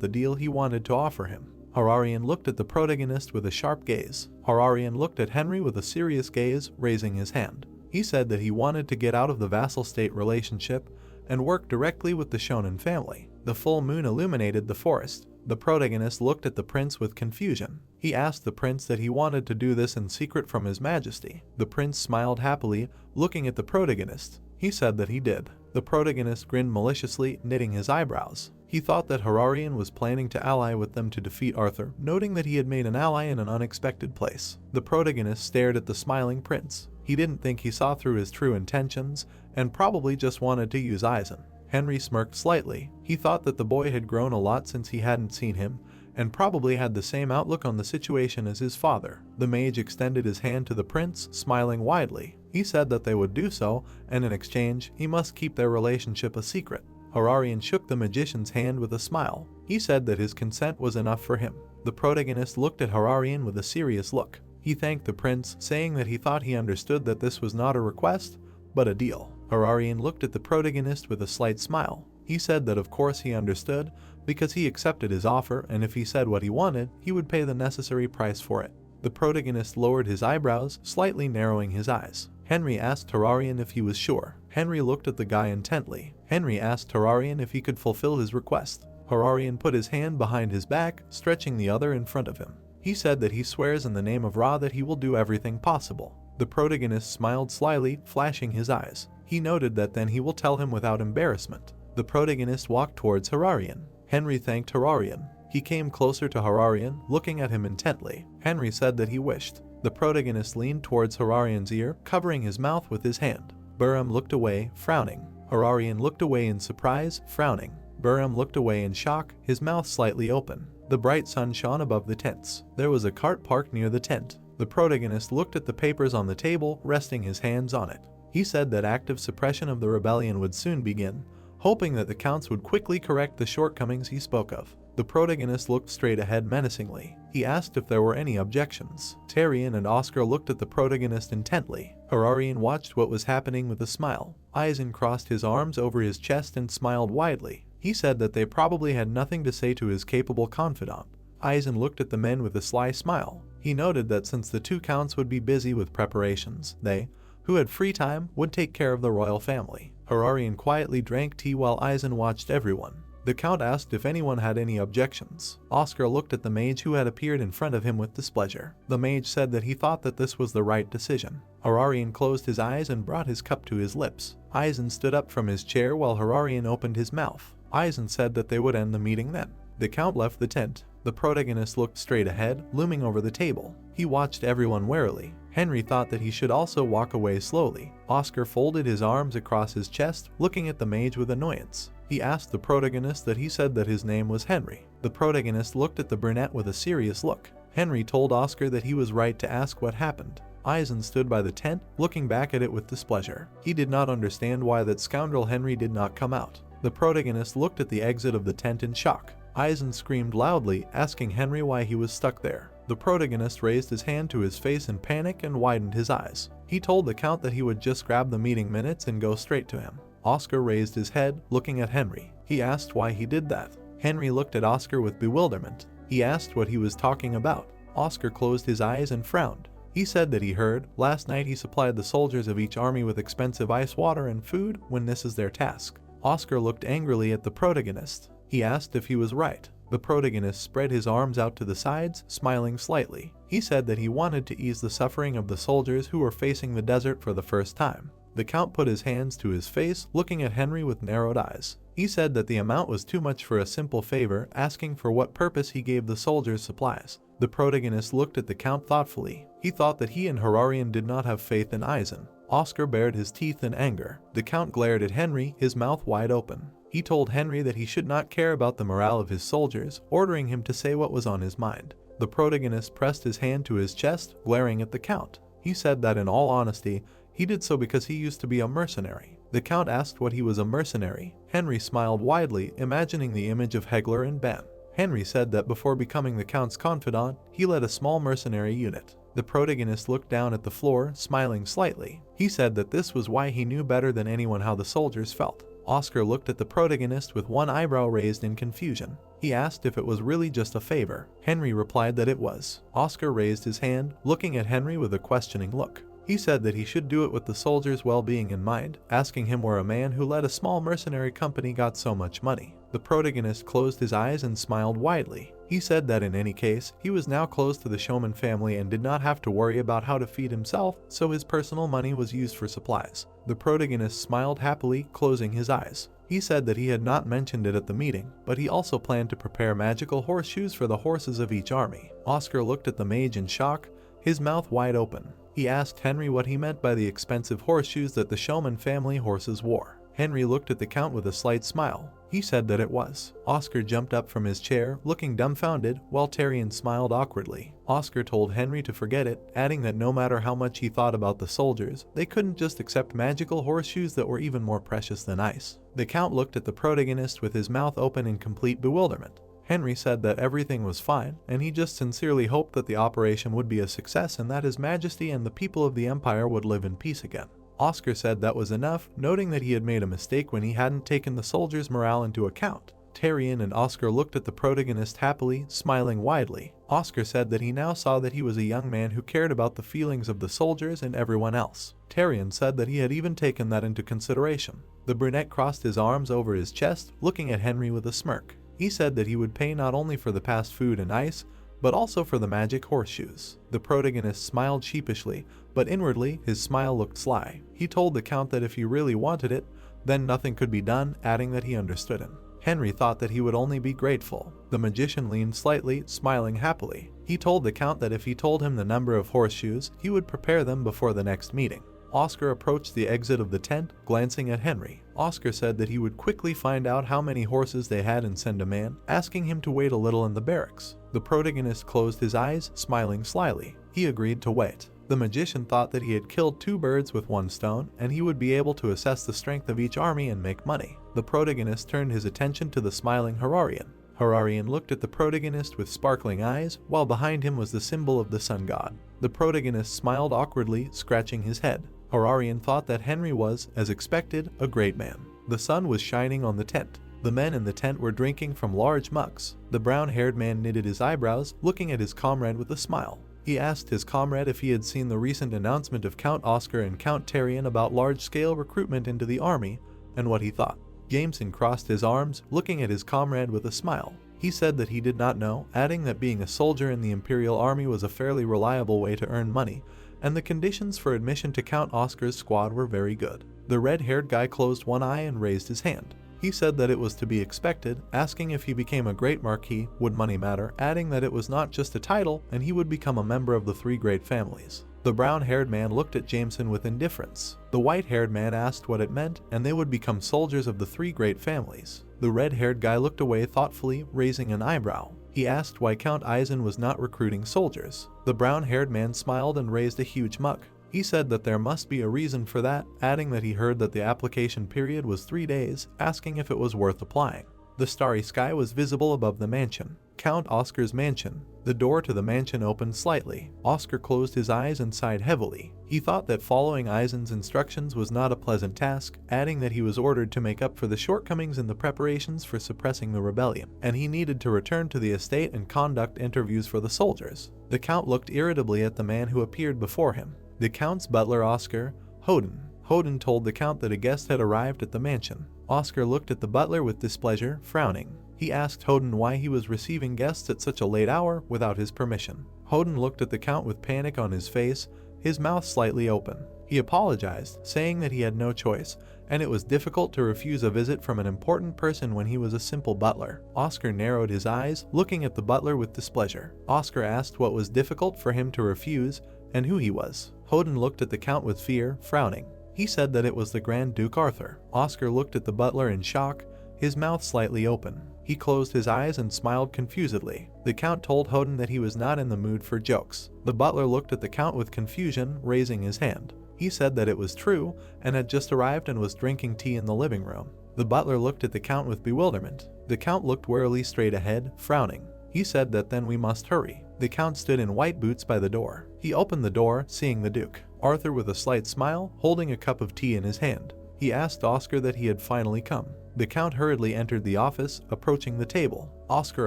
the deal he wanted to offer him. Hararian looked at the protagonist with a sharp gaze. Hararian looked at Henry with a serious gaze, raising his hand. He said that he wanted to get out of the vassal state relationship and work directly with the Shonen family. The full moon illuminated the forest. The protagonist looked at the prince with confusion. He asked the prince that he wanted to do this in secret from his majesty. The prince smiled happily, looking at the protagonist. He said that he did. The protagonist grinned maliciously, knitting his eyebrows. He thought that Hararian was planning to ally with them to defeat Arthur, noting that he had made an ally in an unexpected place. The protagonist stared at the smiling prince. He didn't think he saw through his true intentions, and probably just wanted to use Eisen. Henry smirked slightly. He thought that the boy had grown a lot since he hadn't seen him, and probably had the same outlook on the situation as his father. The mage extended his hand to the prince, smiling widely. He said that they would do so, and in exchange, he must keep their relationship a secret. Hararian shook the magician's hand with a smile. He said that his consent was enough for him. The protagonist looked at Hararian with a serious look. He thanked the prince, saying that he thought he understood that this was not a request, but a deal. Hararian looked at the protagonist with a slight smile. He said that of course he understood, because he accepted his offer, and if he said what he wanted, he would pay the necessary price for it. The protagonist lowered his eyebrows, slightly narrowing his eyes. Henry asked Hararian if he was sure. Henry looked at the guy intently. Henry asked Hararian if he could fulfill his request. Hararian put his hand behind his back, stretching the other in front of him. He said that he swears in the name of Ra that he will do everything possible. The protagonist smiled slyly, flashing his eyes. He noted that then he will tell him without embarrassment. The protagonist walked towards Hararian. Henry thanked Hararian. He came closer to Hararian, looking at him intently. Henry said that he wished. The protagonist leaned towards Hararian's ear, covering his mouth with his hand. Burham looked away, frowning. Hararian looked away in surprise, frowning. Burham looked away in shock, his mouth slightly open. The bright sun shone above the tents. There was a cart parked near the tent. The protagonist looked at the papers on the table, resting his hands on it. He said that active suppression of the rebellion would soon begin. hoping that the counts would quickly correct the shortcomings he spoke of. The protagonist looked straight ahead menacingly. He asked if there were any objections. Tyrion and Oscar looked at the protagonist intently. Hararian watched what was happening with a smile. Aizen crossed his arms over his chest and smiled widely. He said that they probably had nothing to say to his capable confidant. Aizen looked at the men with a sly smile. He noted that since the two counts would be busy with preparations, they, who had free time, would take care of the royal family. Hararian quietly drank tea while Aizen watched everyone. The count asked if anyone had any objections. Oscar looked at the mage who had appeared in front of him with displeasure. The mage said that he thought that this was the right decision. Hararian closed his eyes and brought his cup to his lips. Aizen stood up from his chair while Hararian opened his mouth. Aizen said that they would end the meeting then. The count left the tent. The protagonist looked straight ahead, looming over the table. He watched everyone warily. Henry thought that he should also walk away slowly. Oscar folded his arms across his chest, looking at the mage with annoyance. He asked the protagonist that he said that his name was Henry. The protagonist looked at the brunette with a serious look. Henry told Oscar that he was right to ask what happened. Aizen stood by the tent, looking back at it with displeasure. He did not understand why that scoundrel Henry did not come out. The protagonist looked at the exit of the tent in shock. Aizen screamed loudly, asking Henry why he was stuck there. The protagonist raised his hand to his face in panic and widened his eyes. He told the count that he would just grab the meeting minutes and go straight to him. Oscar raised his head, looking at Henry. He asked why he did that. Henry looked at Oscar with bewilderment. He asked what he was talking about. Oscar closed his eyes and frowned. He said that he heard, last night he supplied the soldiers of each army with expensive ice water and food when this is their task. Oscar looked angrily at the protagonist. He asked if he was right. The protagonist spread his arms out to the sides, smiling slightly. He said that he wanted to ease the suffering of the soldiers who were facing the desert for the first time. The count put his hands to his face, looking at Henry with narrowed eyes. He said that the amount was too much for a simple favor, asking for what purpose he gave the soldiers supplies. The protagonist looked at the count thoughtfully. He thought that he and Hararian did not have faith in Aizen. Oscar bared his teeth in anger. The count glared at Henry, his mouth wide open. He told Henry that he should not care about the morale of his soldiers, ordering him to say what was on his mind. The protagonist pressed his hand to his chest, glaring at the count. He said that in all honesty, he did so because he used to be a mercenary. The count asked what he was a mercenary. Henry smiled widely, imagining the image of Hector and Ben. Henry said that before becoming the count's confidant, he led a small mercenary unit. The protagonist looked down at the floor, smiling slightly. He said that this was why he knew better than anyone how the soldiers felt. Oscar looked at the protagonist with one eyebrow raised in confusion. He asked if it was really just a favor. Henry replied that it was. Oscar raised his hand, looking at Henry with a questioning look. He said that he should do it with the soldiers' well-being in mind, asking him where a man who led a small mercenary company got so much money. The protagonist closed his eyes and smiled widely. He said that in any case, he was now close to the showman family and did not have to worry about how to feed himself, so his personal money was used for supplies. The protagonist smiled happily, closing his eyes. He said that he had not mentioned it at the meeting, but he also planned to prepare magical horseshoes for the horses of each army. Oscar looked at the mage in shock, his mouth wide open. He asked Henry what he meant by the expensive horseshoes that the showman family horses wore. Henry looked at the count with a slight smile. He said that it was. Oscar jumped up from his chair, looking dumbfounded, while Tyrion smiled awkwardly. Oscar told Henry to forget it, adding that no matter how much he thought about the soldiers, they couldn't just accept magical horseshoes that were even more precious than ice. The count looked at the protagonist with his mouth open in complete bewilderment. Henry said that everything was fine, and he just sincerely hoped that the operation would be a success and that His Majesty and the people of the Empire would live in peace again. Oscar said that was enough, noting that he had made a mistake when he hadn't taken the soldiers' morale into account. Tyrion and Oscar looked at the protagonist happily, smiling widely. Oscar said that he now saw that he was a young man who cared about the feelings of the soldiers and everyone else. Tyrion said that he had even taken that into consideration. The brunette crossed his arms over his chest, looking at Henry with a smirk. He said that he would pay not only for the past food and ice, but also for the magic horseshoes. The protagonist smiled sheepishly, but inwardly his smile looked sly. He told the count that if he really wanted it, then nothing could be done, adding that he understood him. Henry thought that he would only be grateful. The magician leaned slightly, smiling happily. He told the count that if he told him the number of horseshoes, he would prepare them before the next meeting. Oscar approached the exit of the tent, glancing at Henry. Oscar said that he would quickly find out how many horses they had and send a man, asking him to wait a little in the barracks. The protagonist closed his eyes, smiling slyly. He agreed to wait. The magician thought that he had killed 2 birds with 1 stone, and he would be able to assess the strength of each army and make money. the protagonist turned his attention to the smiling Hararian. Hararian looked at the protagonist with sparkling eyes, while behind him was the symbol of the sun god. The protagonist smiled awkwardly, scratching his head. Hararian thought that Henry was, as expected, a great man. The sun was shining on the tent. The men in the tent were drinking from large mugs. The brown-haired man knitted his eyebrows, looking at his comrade with a smile. He asked his comrade if he had seen the recent announcement of Count Oscar and Count Terrian about large-scale recruitment into the army, and what he thought. Jameson crossed his arms, looking at his comrade with a smile. He said that he did not know, adding that being a soldier in the Imperial Army was a fairly reliable way to earn money, and the conditions for admission to Count Oscar's squad were very good. The red-haired guy closed one eye and raised his hand. He said that it was to be expected, asking if he became a great marquis, would money matter, adding that it was not just a title and he would become a member of the 3 great families. The brown-haired man looked at Jameson with indifference. The white-haired man asked what it meant, and they would become soldiers of the 3 great families. The red-haired guy looked away thoughtfully, raising an eyebrow. He asked why Count Eisen was not recruiting soldiers. The brown-haired man smiled and raised a huge mug. He said that there must be a reason for that, adding that he heard that the application period was 3 days, asking if it was worth applying. The starry sky was visible above the mansion. Count Oscar's mansion. The door to the mansion opened slightly. Oscar closed his eyes and sighed heavily. He thought that following Eisen's instructions was not a pleasant task, adding that he was ordered to make up for the shortcomings in the preparations for suppressing the rebellion, and he needed to return to the estate and conduct interviews for the soldiers. The Count looked irritably at the man who appeared before him. The Count's butler Oscar, Hoden. Hoden told the Count that a guest had arrived at the mansion. Oscar looked at the butler with displeasure, frowning. He asked Hoden why he was receiving guests at such a late hour without his permission. Hoden looked at the Count with panic on his face, his mouth slightly open. He apologized, saying that he had no choice, and it was difficult to refuse a visit from an important person when he was a simple butler. Oscar narrowed his eyes, looking at the butler with displeasure. Oscar asked what was difficult for him to refuse, and who he was. Hoden looked at the Count with fear, frowning. He said that it was the Grand Duke Arthur. Oscar looked at the butler in shock, his mouth slightly open. He closed his eyes and smiled confusedly. The Count told Hoden that he was not in the mood for jokes. The butler looked at the Count with confusion, raising his hand. He said that it was true, and had just arrived and was drinking tea in the living room. The butler looked at the Count with bewilderment. The Count looked warily straight ahead, frowning. He said that then we must hurry. The Count stood in white boots by the door. He opened the door, seeing the Duke. Arthur with a slight smile, holding a cup of tea in his hand. He asked Oscar that he had finally come. The Count hurriedly entered the office, approaching the table. Oscar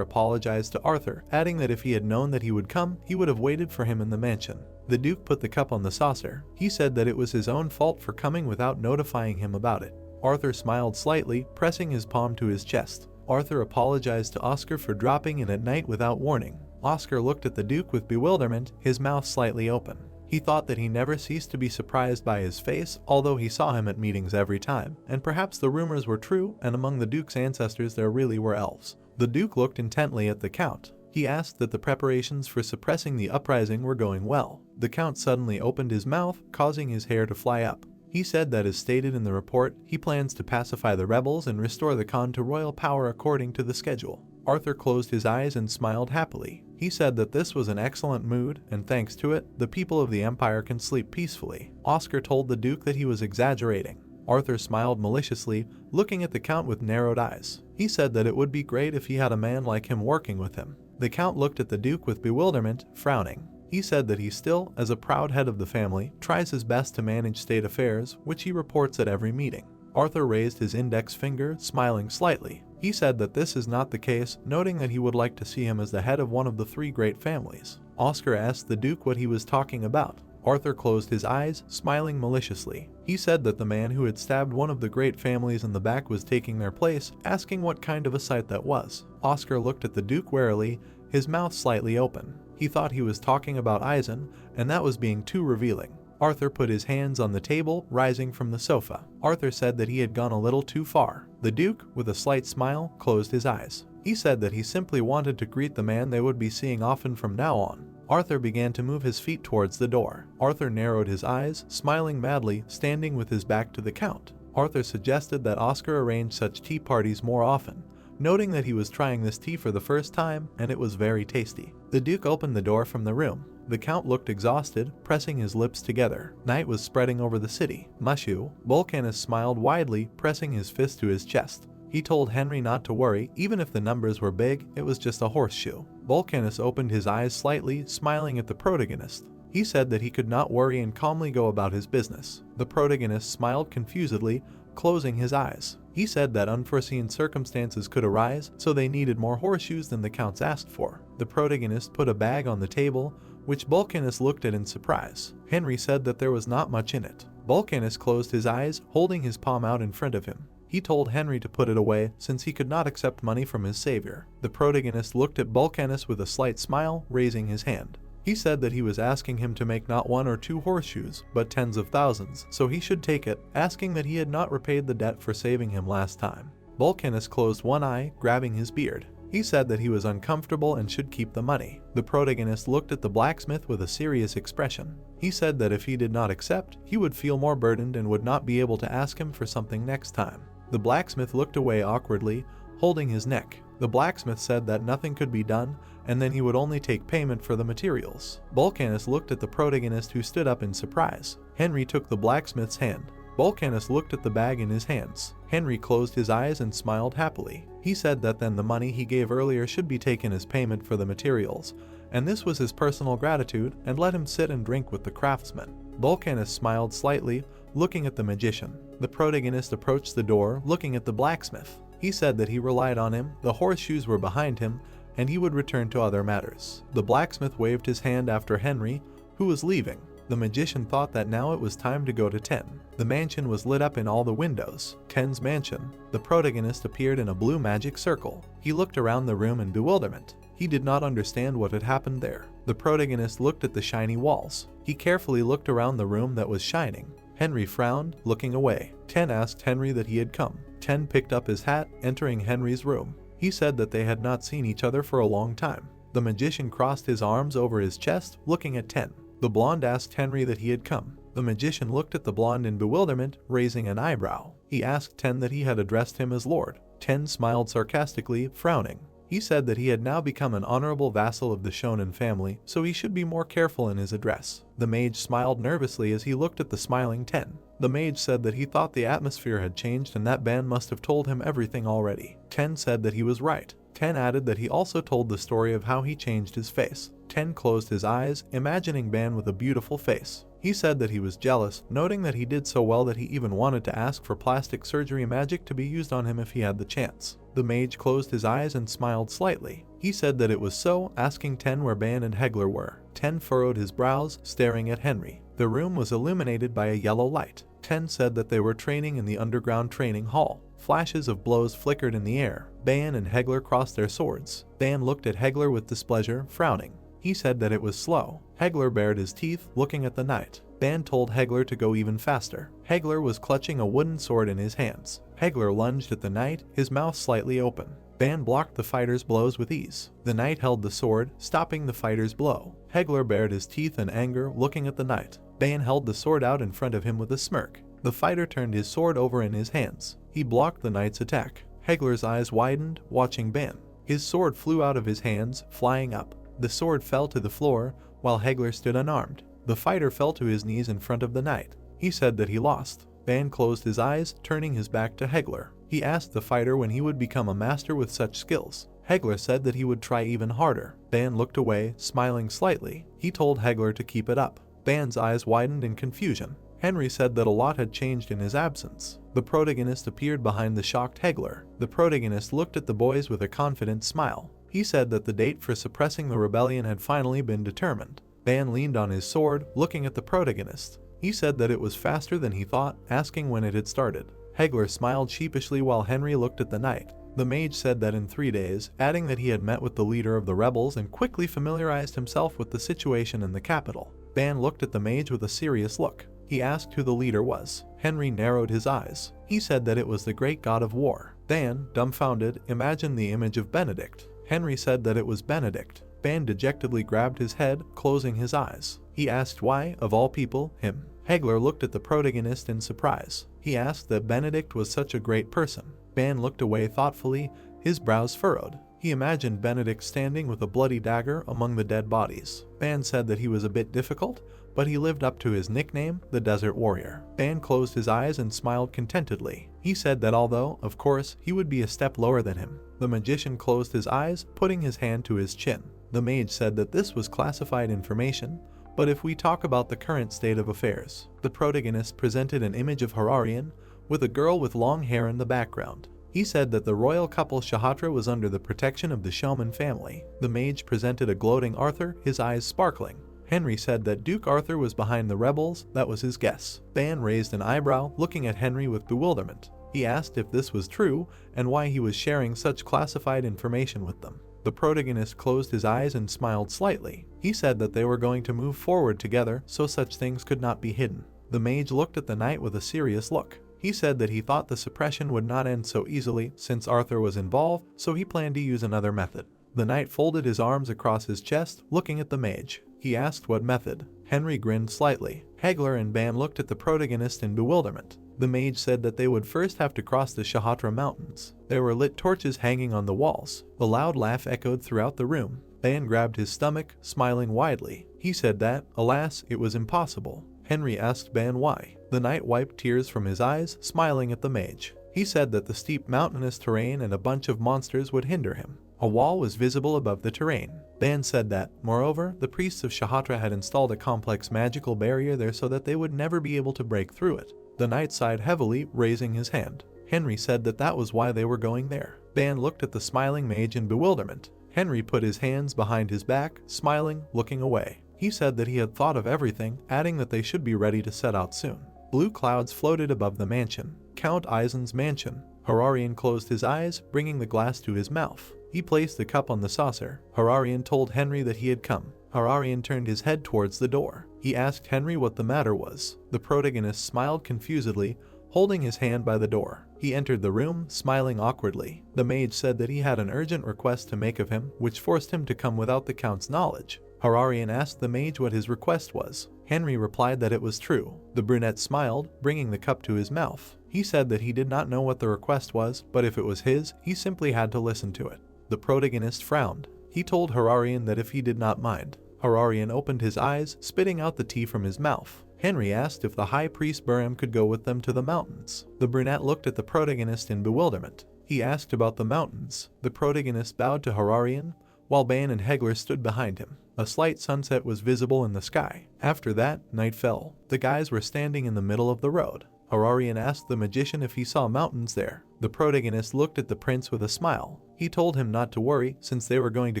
apologized to Arthur, adding that if he had known that he would come, he would have waited for him in the mansion. The Duke put the cup on the saucer. He said that it was his own fault for coming without notifying him about it. Arthur smiled slightly, pressing his palm to his chest. Arthur apologized to Oscar for dropping in at night without warning. Oscar looked at the Duke with bewilderment, his mouth slightly open. He thought that he never ceased to be surprised by his face, although he saw him at meetings every time, and perhaps the rumors were true, and among the Duke's ancestors there really were elves. The Duke looked intently at the Count. He asked that the preparations for suppressing the uprising were going well. The Count suddenly opened his mouth, causing his hair to fly up. He said that as stated in the report, he plans to pacify the rebels and restore the Khan to royal power according to the schedule. Arthur closed his eyes and smiled happily. He said that this was an excellent mood, and thanks to it, the people of the Empire can sleep peacefully. Oscar told the Duke that he was exaggerating. Arthur smiled maliciously, looking at the Count with narrowed eyes. He said that it would be great if he had a man like him working with him. The Count looked at the Duke with bewilderment, frowning. He said that he still, as a proud head of the family, tries his best to manage state affairs, which he reports at every meeting. Arthur raised his index finger, smiling slightly. He said that this is not the case, noting that he would like to see him as the head of one of the 3 great families. Oscar asked the Duke what he was talking about. Arthur closed his eyes, smiling maliciously. He said that the man who had stabbed one of the great families in the back was taking their place, asking what kind of a sight that was. Oscar looked at the Duke warily, his mouth slightly open. He thought he was talking about Eisen, and that was being too revealing. Arthur put his hands on the table, rising from the sofa. Arthur said that he had gone a little too far. The Duke, with a slight smile, closed his eyes. He said that he simply wanted to greet the man they would be seeing often from now on. Arthur began to move his feet towards the door. Arthur narrowed his eyes, smiling madly, standing with his back to the Count. Arthur suggested that Oscar arrange such tea parties more often, noting that he was trying this tea for the first time and it was very tasty. The Duke opened the door from the room. The Count looked exhausted, pressing his lips together. Night was spreading over the city. Mushu, Volcanus smiled widely, pressing his fist to his chest. He told Henry not to worry, even if the numbers were big, it was just a horseshoe. Volcanus opened his eyes slightly, smiling at the protagonist. He said that he could not worry and calmly go about his business. The protagonist smiled confusedly, closing his eyes. He said that unforeseen circumstances could arise, so they needed more horseshoes than the Counts asked for. The protagonist put a bag on the table, which Volcanus looked at in surprise. Henry said that there was not much in it. Volcanus closed his eyes, holding his palm out in front of him. He told Henry to put it away since he could not accept money from his savior. The protagonist looked at Volcanus with a slight smile, raising his hand. He said that he was asking him to make not 1 or 2 horseshoes, but tens of thousands, so he should take it, asking that he had not repaid the debt for saving him last time. Volcanus closed one eye, grabbing his beard. He said that he was uncomfortable and should keep the money. The protagonist looked at the blacksmith with a serious expression. He said that if he did not accept, he would feel more burdened and would not be able to ask him for something next time. The blacksmith looked away awkwardly, holding his neck. The blacksmith said that nothing could be done, and then he would only take payment for the materials. Volcanus looked at the protagonist, who stood up in surprise. Henry took the blacksmith's hand. Volcanus looked at the bag in his hands. Henry closed his eyes and smiled happily. He said that then the money he gave earlier should be taken as payment for the materials, and this was his personal gratitude, and let him sit and drink with the craftsman. Volcanus smiled slightly, looking at the magician. The protagonist approached the door, looking at the blacksmith. He said that he relied on him, the horseshoes were behind him, and he would return to other matters. The blacksmith waved his hand after Henry, who was leaving. The magician thought that now it was time to go to 10. The mansion was lit up in all the windows. 10's mansion. The protagonist appeared in a blue magic circle. He looked around the room in bewilderment. He did not understand what had happened there. The protagonist looked at the shiny walls. He carefully looked around the room that was shining. Henry frowned, looking away. 10 asked Henry that he had come. 10 picked up his hat, entering Henry's room. He said that they had not seen each other for a long time. The magician crossed his arms over his chest, looking at 10. The blonde asked Henry that he had come. The magician looked at the blonde in bewilderment, raising an eyebrow. He asked 10 that he had addressed him as Lord. 10 smiled sarcastically, frowning. He said that he had now become an honorable vassal of the Shonen family, so he should be more careful in his address. The mage smiled nervously as he looked at the smiling 10. The mage said that he thought the atmosphere had changed and that Ban must have told him everything already. 10 said that he was right. 10 added that he also told the story of how he changed his face. 10 closed his eyes, imagining Ban with a beautiful face. He said that he was jealous, noting that he did so well that he even wanted to ask for plastic surgery magic to be used on him if he had the chance. The mage closed his eyes and smiled slightly. He said that it was so, asking 10 where Ban and Hector were. 10 furrowed his brows, staring at Henry. The room was illuminated by a yellow light. 10 said that they were training in the underground training hall. Flashes of blows flickered in the air. Ban and Hector crossed their swords. Ban looked at Hector with displeasure, frowning. He said that it was slow. Hector bared his teeth, looking at the knight. Ban told Hector to go even faster. Hector was clutching a wooden sword in his hands. Hector lunged at the knight, his mouth slightly open. Ban blocked the fighter's blows with ease. The knight held the sword, stopping the fighter's blow. Hector bared his teeth in anger, looking at the knight. Ban held the sword out in front of him with a smirk. The fighter turned his sword over in his hands. He blocked the knight's attack. Hector's eyes widened, watching Ban. His sword flew out of his hands, flying up. The sword fell to the floor, while Hector stood unarmed. The fighter fell to his knees in front of the knight. He said that he lost. Ban closed his eyes, turning his back to Hector. He asked the fighter when he would become a master with such skills. Hector said that he would try even harder. Ban looked away, smiling slightly. He told Hector to keep it up. Ban's eyes widened in confusion. Henry said that a lot had changed in his absence. The protagonist appeared behind the shocked Hector. The protagonist looked at the boys with a confident smile. He said that the date for suppressing the rebellion had finally been determined. Ban leaned on his sword, looking at the protagonist. He said that it was faster than he thought, asking when it had started. Hector smiled sheepishly while Henry looked at the knight. The mage said that in 3 days, adding that he had met with the leader of the rebels and quickly familiarized himself with the situation in the capital. Ban looked at the mage with a serious look. He asked who the leader was. Henry narrowed his eyes. He said that it was the great god of war. Ban, dumbfounded, imagined the image of Benedict. Henry said that it was Benedict. Ban dejectedly grabbed his head, closing his eyes. He asked why, of all people, him. Hector looked at the protagonist in surprise. He asked that Benedict was such a great person. Ban looked away thoughtfully, his brows furrowed. He imagined Benedict standing with a bloody dagger among the dead bodies. Ban said that he was a bit difficult, but he lived up to his nickname, the Desert Warrior. Ban closed his eyes and smiled contentedly. He said that although, of course, he would be a step lower than him. The magician closed his eyes, putting his hand to his chin. The mage said that this was classified information, but if we talk about the current state of affairs. The protagonist presented an image of Hararian, with a girl with long hair in the background. He said that the royal couple Shatra was under the protection of the Showman family. The mage presented a gloating Arthur, his eyes sparkling. Henry said that Duke Arthur was behind the rebels, that was his guess. Ban raised an eyebrow, looking at Henry with bewilderment. He asked if this was true, and why he was sharing such classified information with them. The protagonist closed his eyes and smiled slightly. He said that they were going to move forward together, so such things could not be hidden. The mage looked at the knight with a serious look. He said that he thought the suppression would not end so easily since Arthur was involved, so he planned to use another method. The knight folded his arms across his chest, looking at the mage. He asked what method. Henry grinned slightly. Hector and Ban looked at the protagonist in bewilderment. The mage said that they would first have to cross the Shatra mountains. There were lit torches hanging on the walls. A loud laugh echoed throughout the room. Ban grabbed his stomach, smiling widely. He said that, alas, it was impossible. Henry asked Ban why. The knight wiped tears from his eyes, smiling at the mage. He said that the steep mountainous terrain and a bunch of monsters would hinder him. A wall was visible above the terrain. Ban said that, moreover, the priests of Shatra had installed a complex magical barrier there so that they would never be able to break through it. The knight sighed heavily, raising his hand. Henry said that that was why they were going there. Ban looked at the smiling mage in bewilderment. Henry put his hands behind his back, smiling, looking away. He said that he had thought of everything, adding that they should be ready to set out soon. Blue clouds floated above the mansion. Count Eisen's mansion. Hararian closed his eyes, bringing the glass to his mouth. He placed the cup on the saucer. Hararian told Henry that he had come. Hararian turned his head towards the door. He asked Henry what the matter was. The protagonist smiled confusedly, holding his hand by the door. He entered the room, smiling awkwardly. The mage said that he had an urgent request to make of him, which forced him to come without the count's knowledge. Hararian asked the mage what his request was. Henry replied that it was true. The brunette smiled, bringing the cup to his mouth. He said that he did not know what the request was, but if it was his, he simply had to listen to it. The protagonist frowned. He told Hararian that if he did not mind. Hararian opened his eyes, spitting out the tea from his mouth. Henry asked if the high priest Burim could go with them to the mountains. The brunette looked at the protagonist in bewilderment. He asked about the mountains. The protagonist bowed to Hararian, while Ban and Hector stood behind him. A slight sunset was visible in the sky. After that, night fell. The guys were standing in the middle of the road. Hararian asked the magician if he saw mountains there. The protagonist looked at the prince with a smile. He told him not to worry since they were going to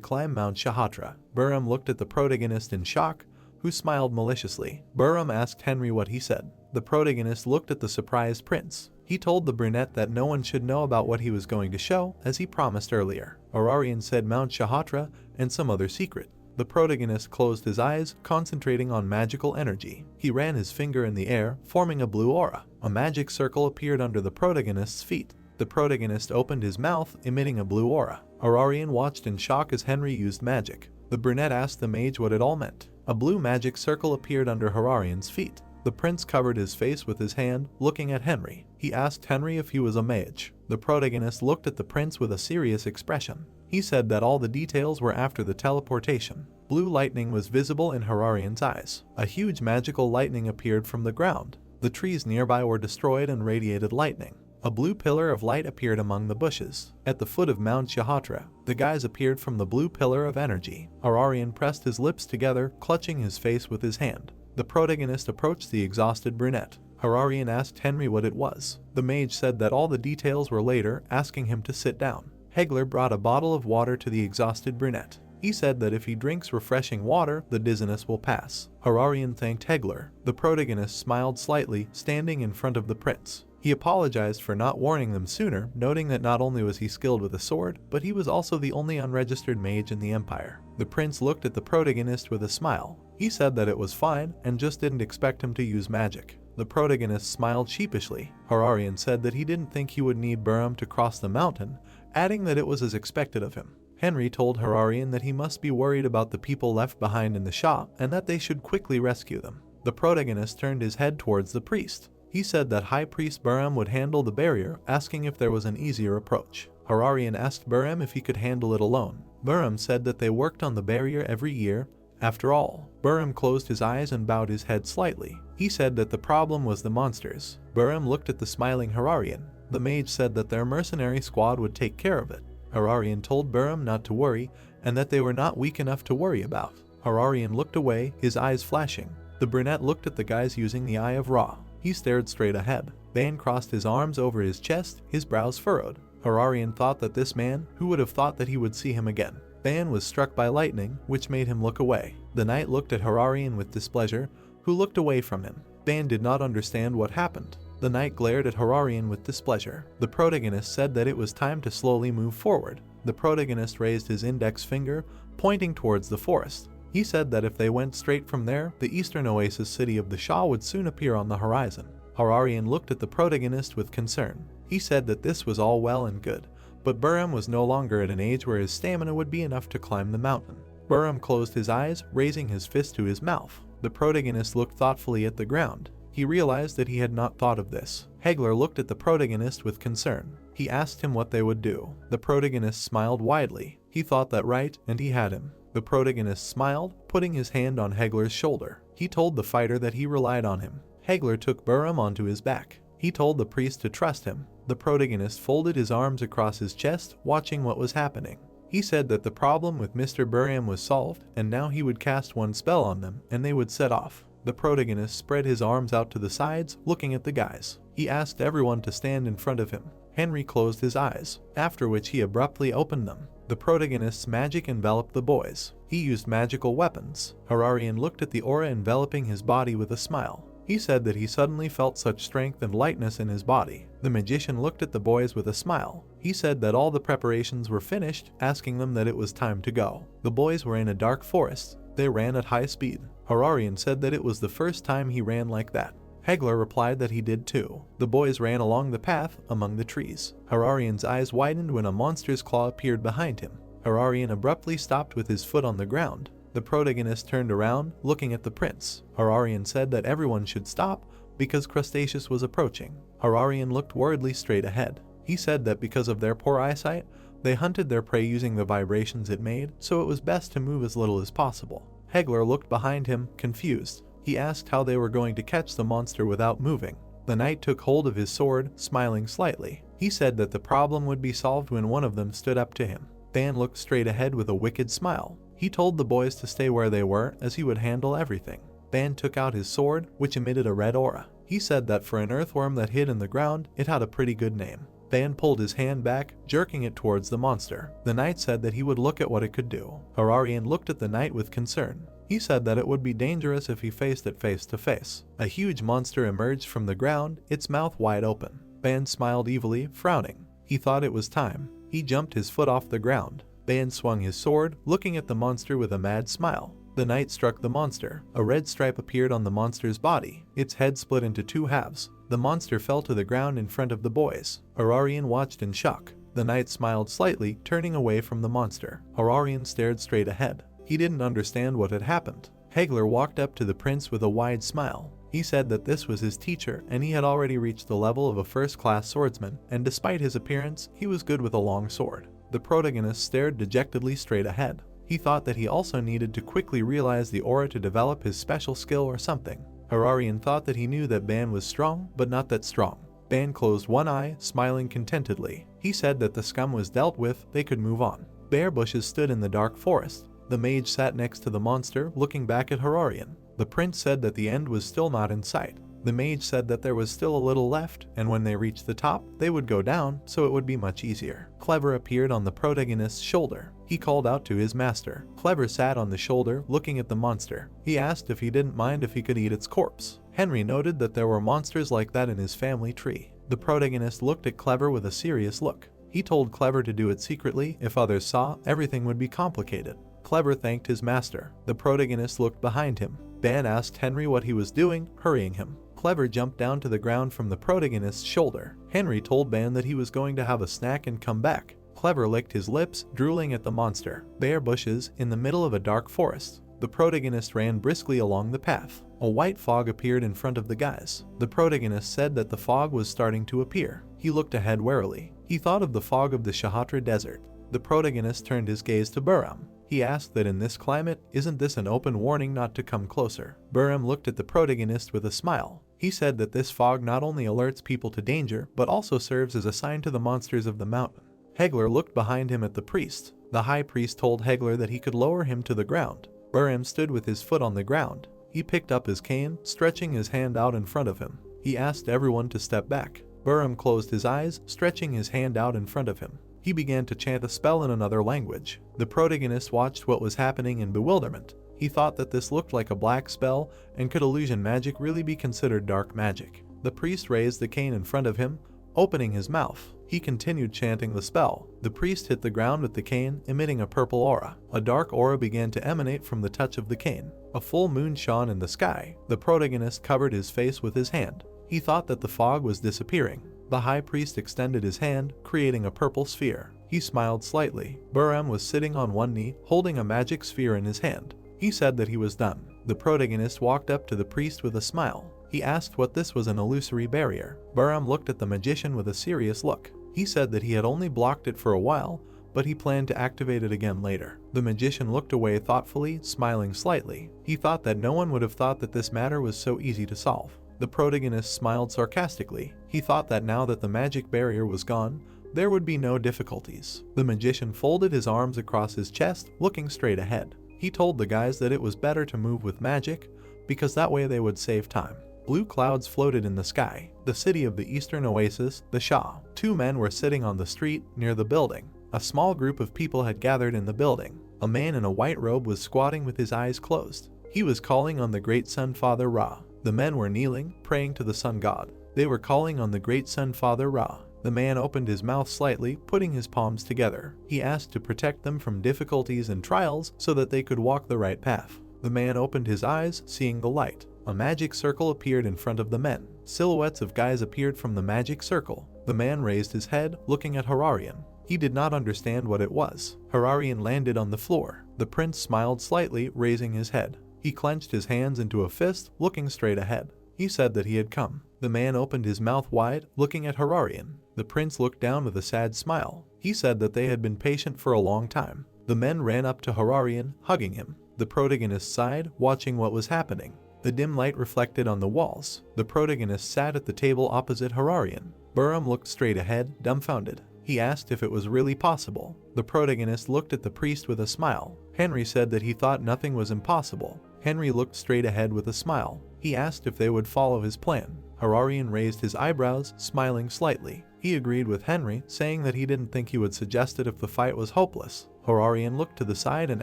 climb Mount Shatra. Burim looked at the protagonist in shock, who smiled maliciously. Burim asked Henry what he said. The protagonist looked at the surprised prince. He told the brunette that no one should know about what he was going to show, as he promised earlier. Hararian said Mount Shatra and some other secret. The protagonist closed his eyes, concentrating on magical energy. He ran his finger in the air, forming a blue aura. A magic circle appeared under the protagonist's feet. The protagonist opened his mouth, emitting a blue aura. Hararian watched in shock as Henry used magic. The brunette asked the mage what it all meant. A blue magic circle appeared under Hararian's feet. The prince covered his face with his hand, looking at Henry. He asked Henry if he was a mage. The protagonist looked at the prince with a serious expression. He said that all the details were after the teleportation. Blue lightning was visible in Hararian's eyes. A huge magical lightning appeared from the ground. The trees nearby were destroyed and radiated lightning. A blue pillar of light appeared among the bushes. At the foot of Mount Shatra, the guys appeared from the blue pillar of energy. Hararian pressed his lips together, clutching his face with his hand. The protagonist approached the exhausted brunette. Hararian asked Henry what it was. The mage said that all the details were later, asking him to sit down. Hector brought a bottle of water to the exhausted brunette. He said that if he drinks refreshing water, the dizziness will pass. Hararian thanked Hector. The protagonist smiled slightly, standing in front of the prince. He apologized for not warning them sooner, noting that not only was he skilled with a sword, but he was also the only unregistered mage in the empire. The prince looked at the protagonist with a smile. He said that it was fine, and just didn't expect him to use magic. The protagonist smiled sheepishly. Hararian said that he didn't think he would need Burim to cross the mountain, adding that it was as expected of him. Henry told Hararian that he must be worried about the people left behind in the shop, and that they should quickly rescue them. The protagonist turned his head towards the priest. He said that High Priest Burim would handle the barrier, asking if there was an easier approach. Hararian asked Buram if he could handle it alone. Buram said that they worked on the barrier every year. After all, Buram closed his eyes and bowed his head slightly. He said that the problem was the monsters. Buram looked at the smiling Hararian. The mage said that their mercenary squad would take care of it. Hararian told Buram not to worry and that they were not weak enough to worry about. Hararian looked away, his eyes flashing. The brunette looked at the guys using the Eye of Ra. He stared straight ahead. Ban crossed his arms over his chest, his brows furrowed. Hararian thought that this man, who would have thought that he would see him again? Ban was struck by lightning, which made him look away. The knight looked at Hararian with displeasure, who looked away from him. Ban did not understand what happened. The knight glared at Hararian with displeasure. The protagonist said that it was time to slowly move forward. The protagonist raised his index finger, pointing towards the forest. He said that if they went straight from there, the eastern oasis city of the Shah would soon appear on the horizon. Hararian looked at the protagonist with concern. He said that this was all well and good, but Buram was no longer at an age where his stamina would be enough to climb the mountain. Buram closed his eyes, raising his fist to his mouth. The protagonist looked thoughtfully at the ground. He realized that he had not thought of this. Hector looked at the protagonist with concern. He asked him what they would do. The protagonist smiled widely. He thought that right, and he had him. The protagonist smiled, putting his hand on Hector's shoulder. He told the fighter that he relied on him. Hector took Buram onto his back. He told the priest to trust him. The protagonist folded his arms across his chest, watching what was happening. He said that the problem with Mr. Buram was solved, and now he would cast one spell on them, and they would set off. The protagonist spread his arms out to the sides, looking at the guys. He asked everyone to stand in front of him. Henry closed his eyes, after which he abruptly opened them. The protagonist's magic enveloped the boys. He used magical weapons. Hararian looked at the aura enveloping his body with a smile. He said that he suddenly felt such strength and lightness in his body. The magician looked at the boys with a smile. He said that all the preparations were finished, asking them that it was time to go. The boys were in a dark forest. They ran at high speed. Hararian said that it was the first time he ran like that. Hector replied that he did too. The boys ran along the path, among the trees. Hararian's eyes widened when a monster's claw appeared behind him. Hararian abruptly stopped with his foot on the ground. The protagonist turned around, looking at the prince. Hararian said that everyone should stop, because Crustaceus was approaching. Hararian looked worriedly straight ahead. He said that because of their poor eyesight, they hunted their prey using the vibrations it made, so it was best to move as little as possible. Hector looked behind him, confused. He asked how they were going to catch the monster without moving. The knight took hold of his sword, smiling slightly. He said that the problem would be solved when one of them stood up to him. Dan looked straight ahead with a wicked smile. He told the boys to stay where they were, as he would handle everything. Ban took out his sword, which emitted a red aura. He said that for an earthworm that hid in the ground, it had a pretty good name. Ban pulled his hand back, jerking it towards the monster. The knight said that he would look at what it could do. Hararian looked at the knight with concern. He said that it would be dangerous if he faced it face to face. A huge monster emerged from the ground, its mouth wide open. Ban smiled evilly, frowning. He thought it was time. He jumped his foot off the ground. Ban swung his sword, looking at the monster with a mad smile. The knight struck the monster. A red stripe appeared on the monster's body. Its head split into two halves. The monster fell to the ground in front of the boys. Hararian watched in shock. The knight smiled slightly, turning away from the monster. Hararian stared straight ahead. He didn't understand what had happened. Hector walked up to the prince with a wide smile. He said that this was his teacher, and he had already reached the level of a first-class swordsman, and despite his appearance, he was good with a long sword. The protagonist stared dejectedly straight ahead. He thought that he also needed to quickly realize the aura to develop his special skill or something. Hararian thought that he knew that Ban was strong, but not that strong. Ban closed one eye, smiling contentedly. He said that the scum was dealt with, they could move on. Bare bushes stood in the dark forest. The mage sat next to the monster, looking back at Hararian. The prince said that the end was still not in sight. The mage said that there was still a little left, and when they reached the top, they would go down, so it would be much easier. Clever appeared on the protagonist's shoulder. He called out to his master. Clever sat on the shoulder, looking at the monster. He asked if he didn't mind if he could eat its corpse. Henry noted that there were monsters like that in his family tree. The protagonist looked at Clever with a serious look. He told Clever to do it secretly. If others saw, everything would be complicated. Clever thanked his master. The protagonist looked behind him. Ban asked Henry what he was doing, hurrying him. Clever jumped down to the ground from the protagonist's shoulder. Henry told Ban that he was going to have a snack and come back. Clever licked his lips, drooling at the monster. Bare bushes, in the middle of a dark forest. The protagonist ran briskly along the path. A white fog appeared in front of the guys. The protagonist said that the fog was starting to appear. He looked ahead warily. He thought of the fog of the Shatra desert. The protagonist turned his gaze to Buram. He asked that in this climate, isn't this an open warning not to come closer? Buram looked at the protagonist with a smile. He said that this fog not only alerts people to danger, but also serves as a sign to the monsters of the mountain. Hector looked behind him at the priest. The high priest told Hector that he could lower him to the ground. Buram stood with his foot on the ground. He picked up his cane, stretching his hand out in front of him. He asked everyone to step back. Buram closed his eyes, stretching his hand out in front of him. He began to chant a spell in another language. The protagonist watched what was happening in bewilderment. He thought that this looked like a black spell, and could illusion magic really be considered dark magic? The priest raised the cane in front of him, opening his mouth. He continued chanting the spell. The priest hit the ground with the cane, emitting a purple aura. A dark aura began to emanate from the touch of the cane. A full moon shone in the sky. The protagonist covered his face with his hand. He thought that the fog was disappearing. The high priest extended his hand, creating a purple sphere. He smiled slightly. Buram was sitting on one knee, holding a magic sphere in his hand. He said that he was done. The protagonist walked up to the priest with a smile. He asked what this was, an illusory barrier. Buram looked at the magician with a serious look. He said that he had only blocked it for a while, but he planned to activate it again later. The magician looked away thoughtfully, smiling slightly. He thought that no one would have thought that this matter was so easy to solve. The protagonist smiled sarcastically. He thought that now that the magic barrier was gone, there would be no difficulties. The magician folded his arms across his chest, looking straight ahead. He told the guys that it was better to move with magic, because that way they would save time. Blue clouds floated in the sky. The city of the eastern oasis, the Shah. Two men were sitting on the street near the building. A small group of people had gathered in the building. A man in a white robe was squatting with his eyes closed. He was calling on the great sun father Ra. The men were kneeling, praying to the sun god. They were calling on the great sun father Ra. The man opened his mouth slightly, putting his palms together. He asked to protect them from difficulties and trials so that they could walk the right path. The man opened his eyes, seeing the light. A magic circle appeared in front of the men. Silhouettes of guys appeared from the magic circle. The man raised his head, looking at Hararian. He did not understand what it was. Hararian landed on the floor. The prince smiled slightly, raising his head. He clenched his hands into a fist, looking straight ahead. He said that he had come. The man opened his mouth wide, looking at Hararian. The prince looked down with a sad smile. He said that they had been patient for a long time. The men ran up to Hararian, hugging him. The protagonist sighed, watching what was happening. The dim light reflected on the walls. The protagonist sat at the table opposite Hararian. Buram looked straight ahead, dumbfounded. He asked if it was really possible. The protagonist looked at the priest with a smile. Henry said that he thought nothing was impossible. Henry looked straight ahead with a smile. He asked if they would follow his plan. Hararian raised his eyebrows, smiling slightly. He agreed with Henry, saying that he didn't think he would suggest it if the fight was hopeless. Hararian looked to the side and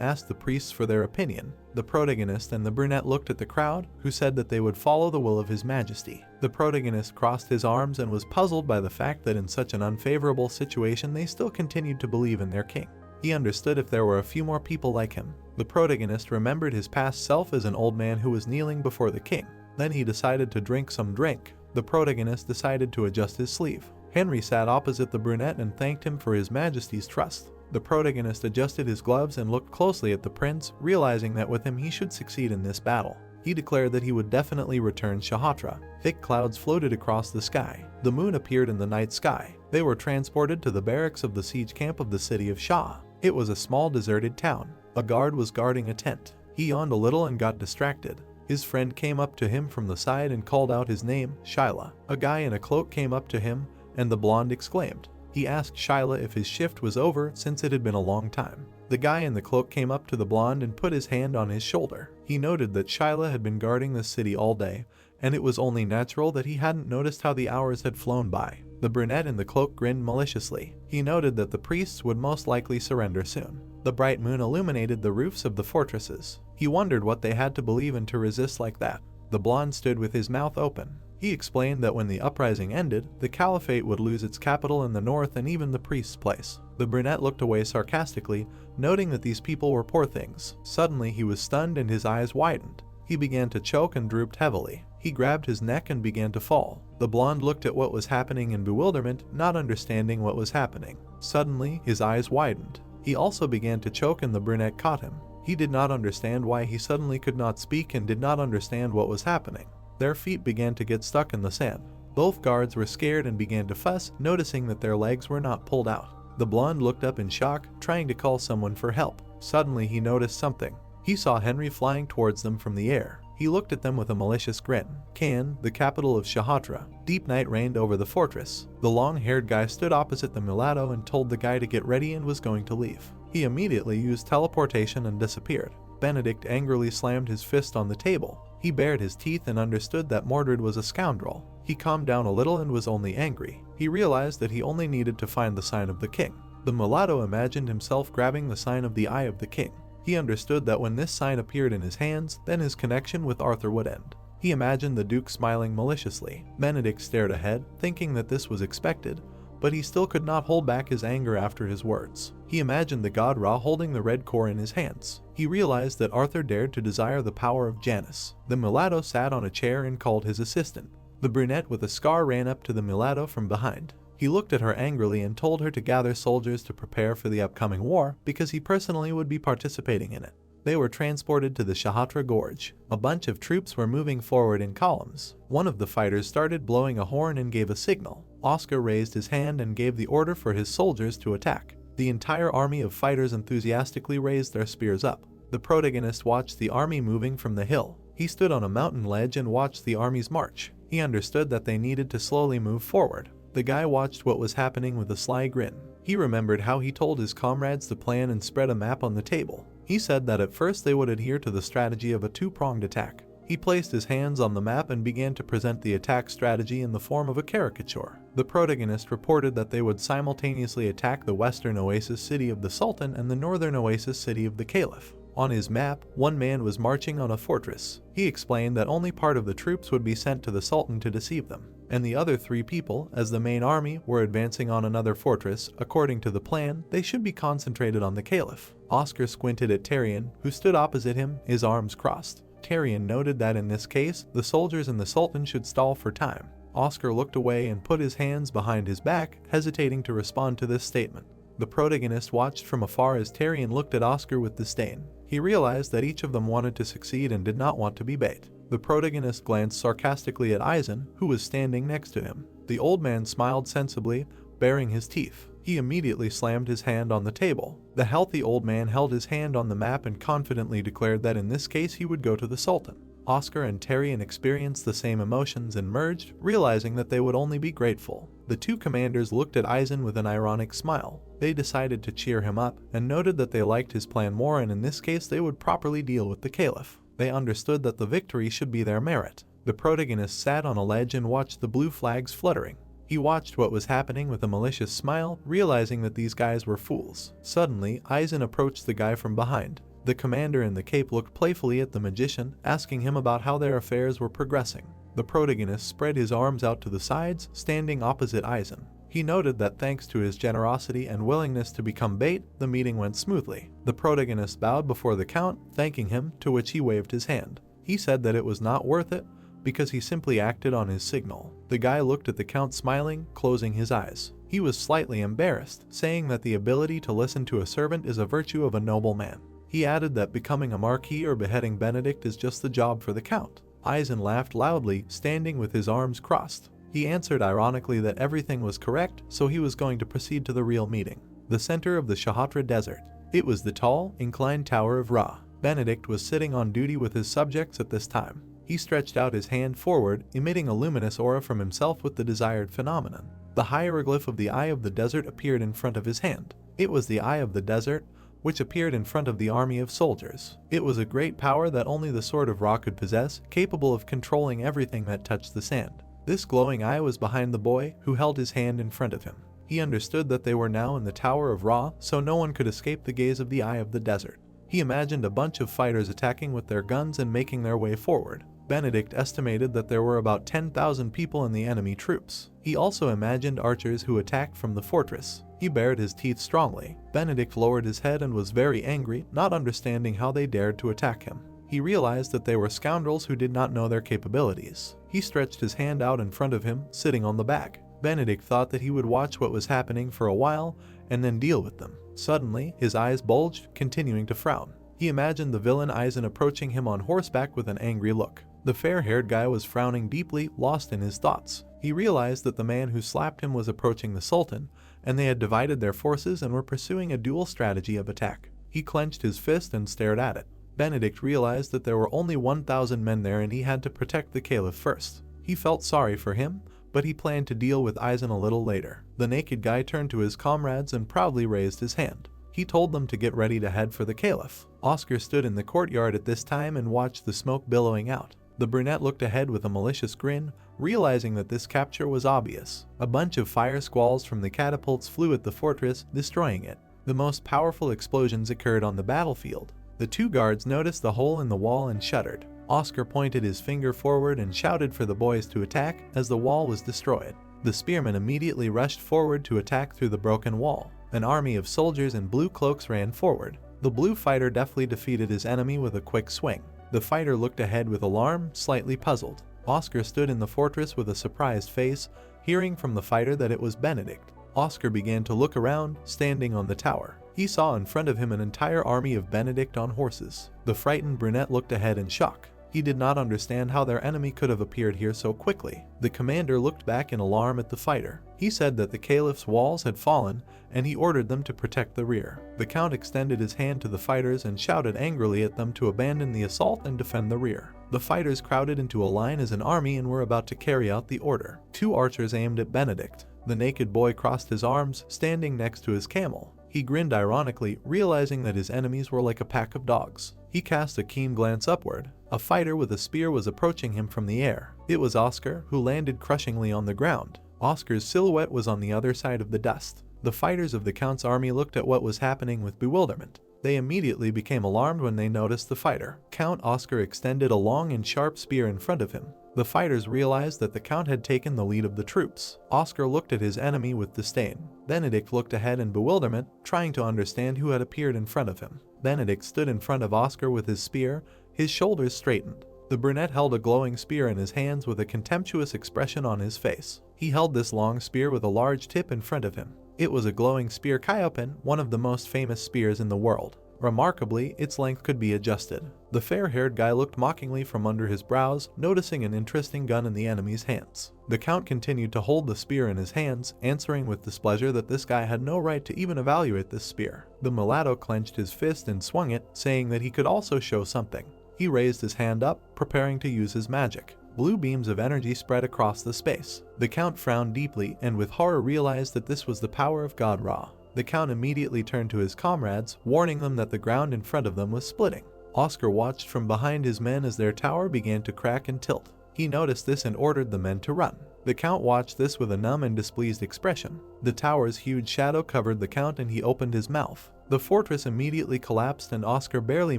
asked the priests for their opinion. The protagonist and the brunette looked at the crowd, who said that they would follow the will of His Majesty. The protagonist crossed his arms and was puzzled by the fact that in such an unfavorable situation they still continued to believe in their king. He understood if there were a few more people like him. The protagonist remembered his past self as an old man who was kneeling before the king. Then he decided to drink some drink. The protagonist decided to adjust his sleeve. Henry sat opposite the brunette and thanked him for His Majesty's trust. The protagonist adjusted his gloves and looked closely at the prince, realizing that with him he should succeed in this battle. He declared that he would definitely return Shatra. Thick clouds floated across the sky. The moon appeared in the night sky. They were transported to the barracks of the siege camp of the city of Shah. It was a small deserted town. A guard was guarding a tent. He yawned a little and got distracted. His friend came up to him from the side and called out his name, Shyla. A guy in a cloak came up to him, and the blonde exclaimed. He asked Shyla if his shift was over since it had been a long time. The guy in the cloak came up to the blonde and put his hand on his shoulder. He noted that Shyla had been guarding the city all day, and it was only natural that he hadn't noticed how the hours had flown by. The brunette in the cloak grinned maliciously. He noted that the priests would most likely surrender soon. The bright moon illuminated the roofs of the fortresses. He wondered what they had to believe in to resist like that. The blonde stood with his mouth open. He explained that when the uprising ended, the caliphate would lose its capital in the north and even the priest's place. The brunette looked away sarcastically, noting that these people were poor things. Suddenly he was stunned and his eyes widened. He began to choke and drooped heavily. He grabbed his neck and began to fall. The blonde looked at what was happening in bewilderment, not understanding what was happening. Suddenly, his eyes widened. He also began to choke and the brunette caught him. He did not understand why he suddenly could not speak and did not understand what was happening. Their feet began to get stuck in the sand. Both guards were scared and began to fuss, noticing that their legs were not pulled out. The blonde looked up in shock, trying to call someone for help. Suddenly he noticed something. He saw Henry flying towards them from the air. He looked at them with a malicious grin. Cannes, the capital of Shatra, deep night reigned over the fortress. The long-haired guy stood opposite the mulatto and told the guy to get ready and was going to leave. He immediately used teleportation and disappeared. Benedict angrily slammed his fist on the table. He bared his teeth and understood that Mordred was a scoundrel. He calmed down a little and was only angry. He realized that he only needed to find the sign of the king. The mulatto imagined himself grabbing the sign of the Eye of the King. He understood that when this sign appeared in his hands, then his connection with Arthur would end. He imagined the Duke smiling maliciously. Benedict stared ahead, thinking that this was expected, but he still could not hold back his anger after his words. He imagined the god Ra holding the red core in his hands. He realized that Arthur dared to desire the power of Janus. The mulatto sat on a chair and called his assistant. The brunette with a scar ran up to the mulatto from behind. He looked at her angrily and told her to gather soldiers to prepare for the upcoming war because he personally would be participating in it. They were transported to the Shatra Gorge. A bunch of troops were moving forward in columns. One of the fighters started blowing a horn and gave a signal. Oscar raised his hand and gave the order for his soldiers to attack. The entire army of fighters enthusiastically raised their spears up. The protagonist watched the army moving from the hill. He stood on a mountain ledge and watched the armies march. He understood that they needed to slowly move forward. The guy watched what was happening with a sly grin. He remembered how he told his comrades to plan and spread a map on the table. He said that at first they would adhere to the strategy of a two-pronged attack. He placed his hands on the map and began to present the attack strategy in the form of a caricature. The protagonist reported that they would simultaneously attack the western oasis city of the Sultan and the northern oasis city of the Caliph. On his map, one man was marching on a fortress. He explained that only part of the troops would be sent to the Sultan to deceive them, and the other 3 people, as the main army, were advancing on another fortress. According to the plan, they should be concentrated on the Caliph. Oscar squinted at Tyrion, who stood opposite him, his arms crossed. Tyrion noted that in this case, the soldiers and the Sultan should stall for time. Oscar looked away and put his hands behind his back, hesitating to respond to this statement. The protagonist watched from afar as Tyrion looked at Oscar with disdain. He realized that each of them wanted to succeed and did not want to be bait. The protagonist glanced sarcastically at Eisen, who was standing next to him. The old man smiled sensibly, baring his teeth. He immediately slammed his hand on the table. The healthy old man held his hand on the map and confidently declared that in this case he would go to the Sultan. Oscar and Tyrion experienced the same emotions and merged, realizing that they would only be grateful. The 2 commanders looked at Eisen with an ironic smile. They decided to cheer him up, and noted that they liked his plan more, and in this case they would properly deal with the Caliph. They understood that the victory should be their merit. The protagonist sat on a ledge and watched the blue flags fluttering. He watched what was happening with a malicious smile, realizing that these guys were fools. Suddenly, Eisen approached the guy from behind. The commander in the cape looked playfully at the magician, asking him about how their affairs were progressing. The protagonist spread his arms out to the sides, standing opposite Eisen. He noted that thanks to his generosity and willingness to become bait, the meeting went smoothly. The protagonist bowed before the count, thanking him, to which he waved his hand. He said that it was not worth it, because he simply acted on his signal. The guy looked at the count smiling, closing his eyes. He was slightly embarrassed, saying that the ability to listen to a servant is a virtue of a nobleman. He added that becoming a marquis or beheading Benedict is just the job for the count. Eisen laughed loudly, standing with his arms crossed. He answered ironically that everything was correct, so he was going to proceed to the real meeting. The center of the Shatra desert. It was the tall, inclined tower of Ra. Benedict was sitting on duty with his subjects at this time. He stretched out his hand forward, emitting a luminous aura from himself with the desired phenomenon. The hieroglyph of the Eye of the Desert appeared in front of his hand. It was the Eye of the Desert, which appeared in front of the army of soldiers. It was a great power that only the Sword of Ra could possess, capable of controlling everything that touched the sand. This glowing eye was behind the boy, who held his hand in front of him. He understood that they were now in the Tower of Ra, so no one could escape the gaze of the Eye of the Desert. He imagined a bunch of fighters attacking with their guns and making their way forward. Benedict estimated that there were about 10,000 people in the enemy troops. He also imagined archers who attacked from the fortress. He bared his teeth strongly. Benedict lowered his head and was very angry, not understanding how they dared to attack him. He realized that they were scoundrels who did not know their capabilities. He stretched his hand out in front of him, sitting on the back. Benedict thought that he would watch what was happening for a while and then deal with them. Suddenly, his eyes bulged, continuing to frown. He imagined the villain Eisen approaching him on horseback with an angry look. The fair-haired guy was frowning deeply, lost in his thoughts. He realized that the man who slapped him was approaching the Sultan, and they had divided their forces and were pursuing a dual strategy of attack. He clenched his fist and stared at it. Benedict realized that there were only 1,000 men there and he had to protect the caliph first. He felt sorry for him, but he planned to deal with Eisen a little later. The naked guy turned to his comrades and proudly raised his hand. He told them to get ready to head for the caliph. Oscar stood in the courtyard at this time and watched the smoke billowing out. The brunette looked ahead with a malicious grin, realizing that this capture was obvious. A bunch of fire squalls from the catapults flew at the fortress, destroying it. The most powerful explosions occurred on the battlefield. The two guards noticed the hole in the wall and shuddered. Oscar pointed his finger forward and shouted for the boys to attack as the wall was destroyed. The spearmen immediately rushed forward to attack through the broken wall. An army of soldiers in blue cloaks ran forward. The blue fighter deftly defeated his enemy with a quick swing. The fighter looked ahead with alarm, slightly puzzled. Oscar stood in the fortress with a surprised face, hearing from the fighter that it was Benedict. Oscar began to look around, standing on the tower. He saw in front of him an entire army of Benedict on horses. The frightened brunette looked ahead in shock. He did not understand how their enemy could have appeared here so quickly. The commander looked back in alarm at the fighter. He said that the caliph's walls had fallen, and he ordered them to protect the rear. The count extended his hand to the fighters and shouted angrily at them to abandon the assault and defend the rear. The fighters crowded into a line as an army and were about to carry out the order. Two archers aimed at Benedict. The naked boy crossed his arms, standing next to his camel. He grinned ironically, realizing that his enemies were like a pack of dogs. He cast a keen glance upward. A fighter with a spear was approaching him from the air. It was Oscar, who landed crushingly on the ground. Oscar's silhouette was on the other side of the dust. The fighters of the Count's army looked at what was happening with bewilderment. They immediately became alarmed when they noticed the fighter. Count Oscar extended a long and sharp spear in front of him. The fighters realized that the Count had taken the lead of the troops. Oscar looked at his enemy with disdain. Benedict looked ahead in bewilderment, trying to understand who had appeared in front of him. Benedict stood in front of Oscar with his spear, his shoulders straightened. The brunette held a glowing spear in his hands with a contemptuous expression on his face. He held this long spear with a large tip in front of him. It was a glowing spear Kaiopin, one of the most famous spears in the world. Remarkably, its length could be adjusted. The fair-haired guy looked mockingly from under his brows, noticing an interesting gun in the enemy's hands. The Count continued to hold the spear in his hands, answering with displeasure that this guy had no right to even evaluate this spear. The mulatto clenched his fist and swung it, saying that he could also show something. He raised his hand up, preparing to use his magic. Blue beams of energy spread across the space. The Count frowned deeply and with horror realized that this was the power of God Ra. The Count immediately turned to his comrades, warning them that the ground in front of them was splitting. Oscar watched from behind his men as their tower began to crack and tilt. He noticed this and ordered the men to run. The Count watched this with a numb and displeased expression. The tower's huge shadow covered the Count and he opened his mouth. The fortress immediately collapsed and Oscar barely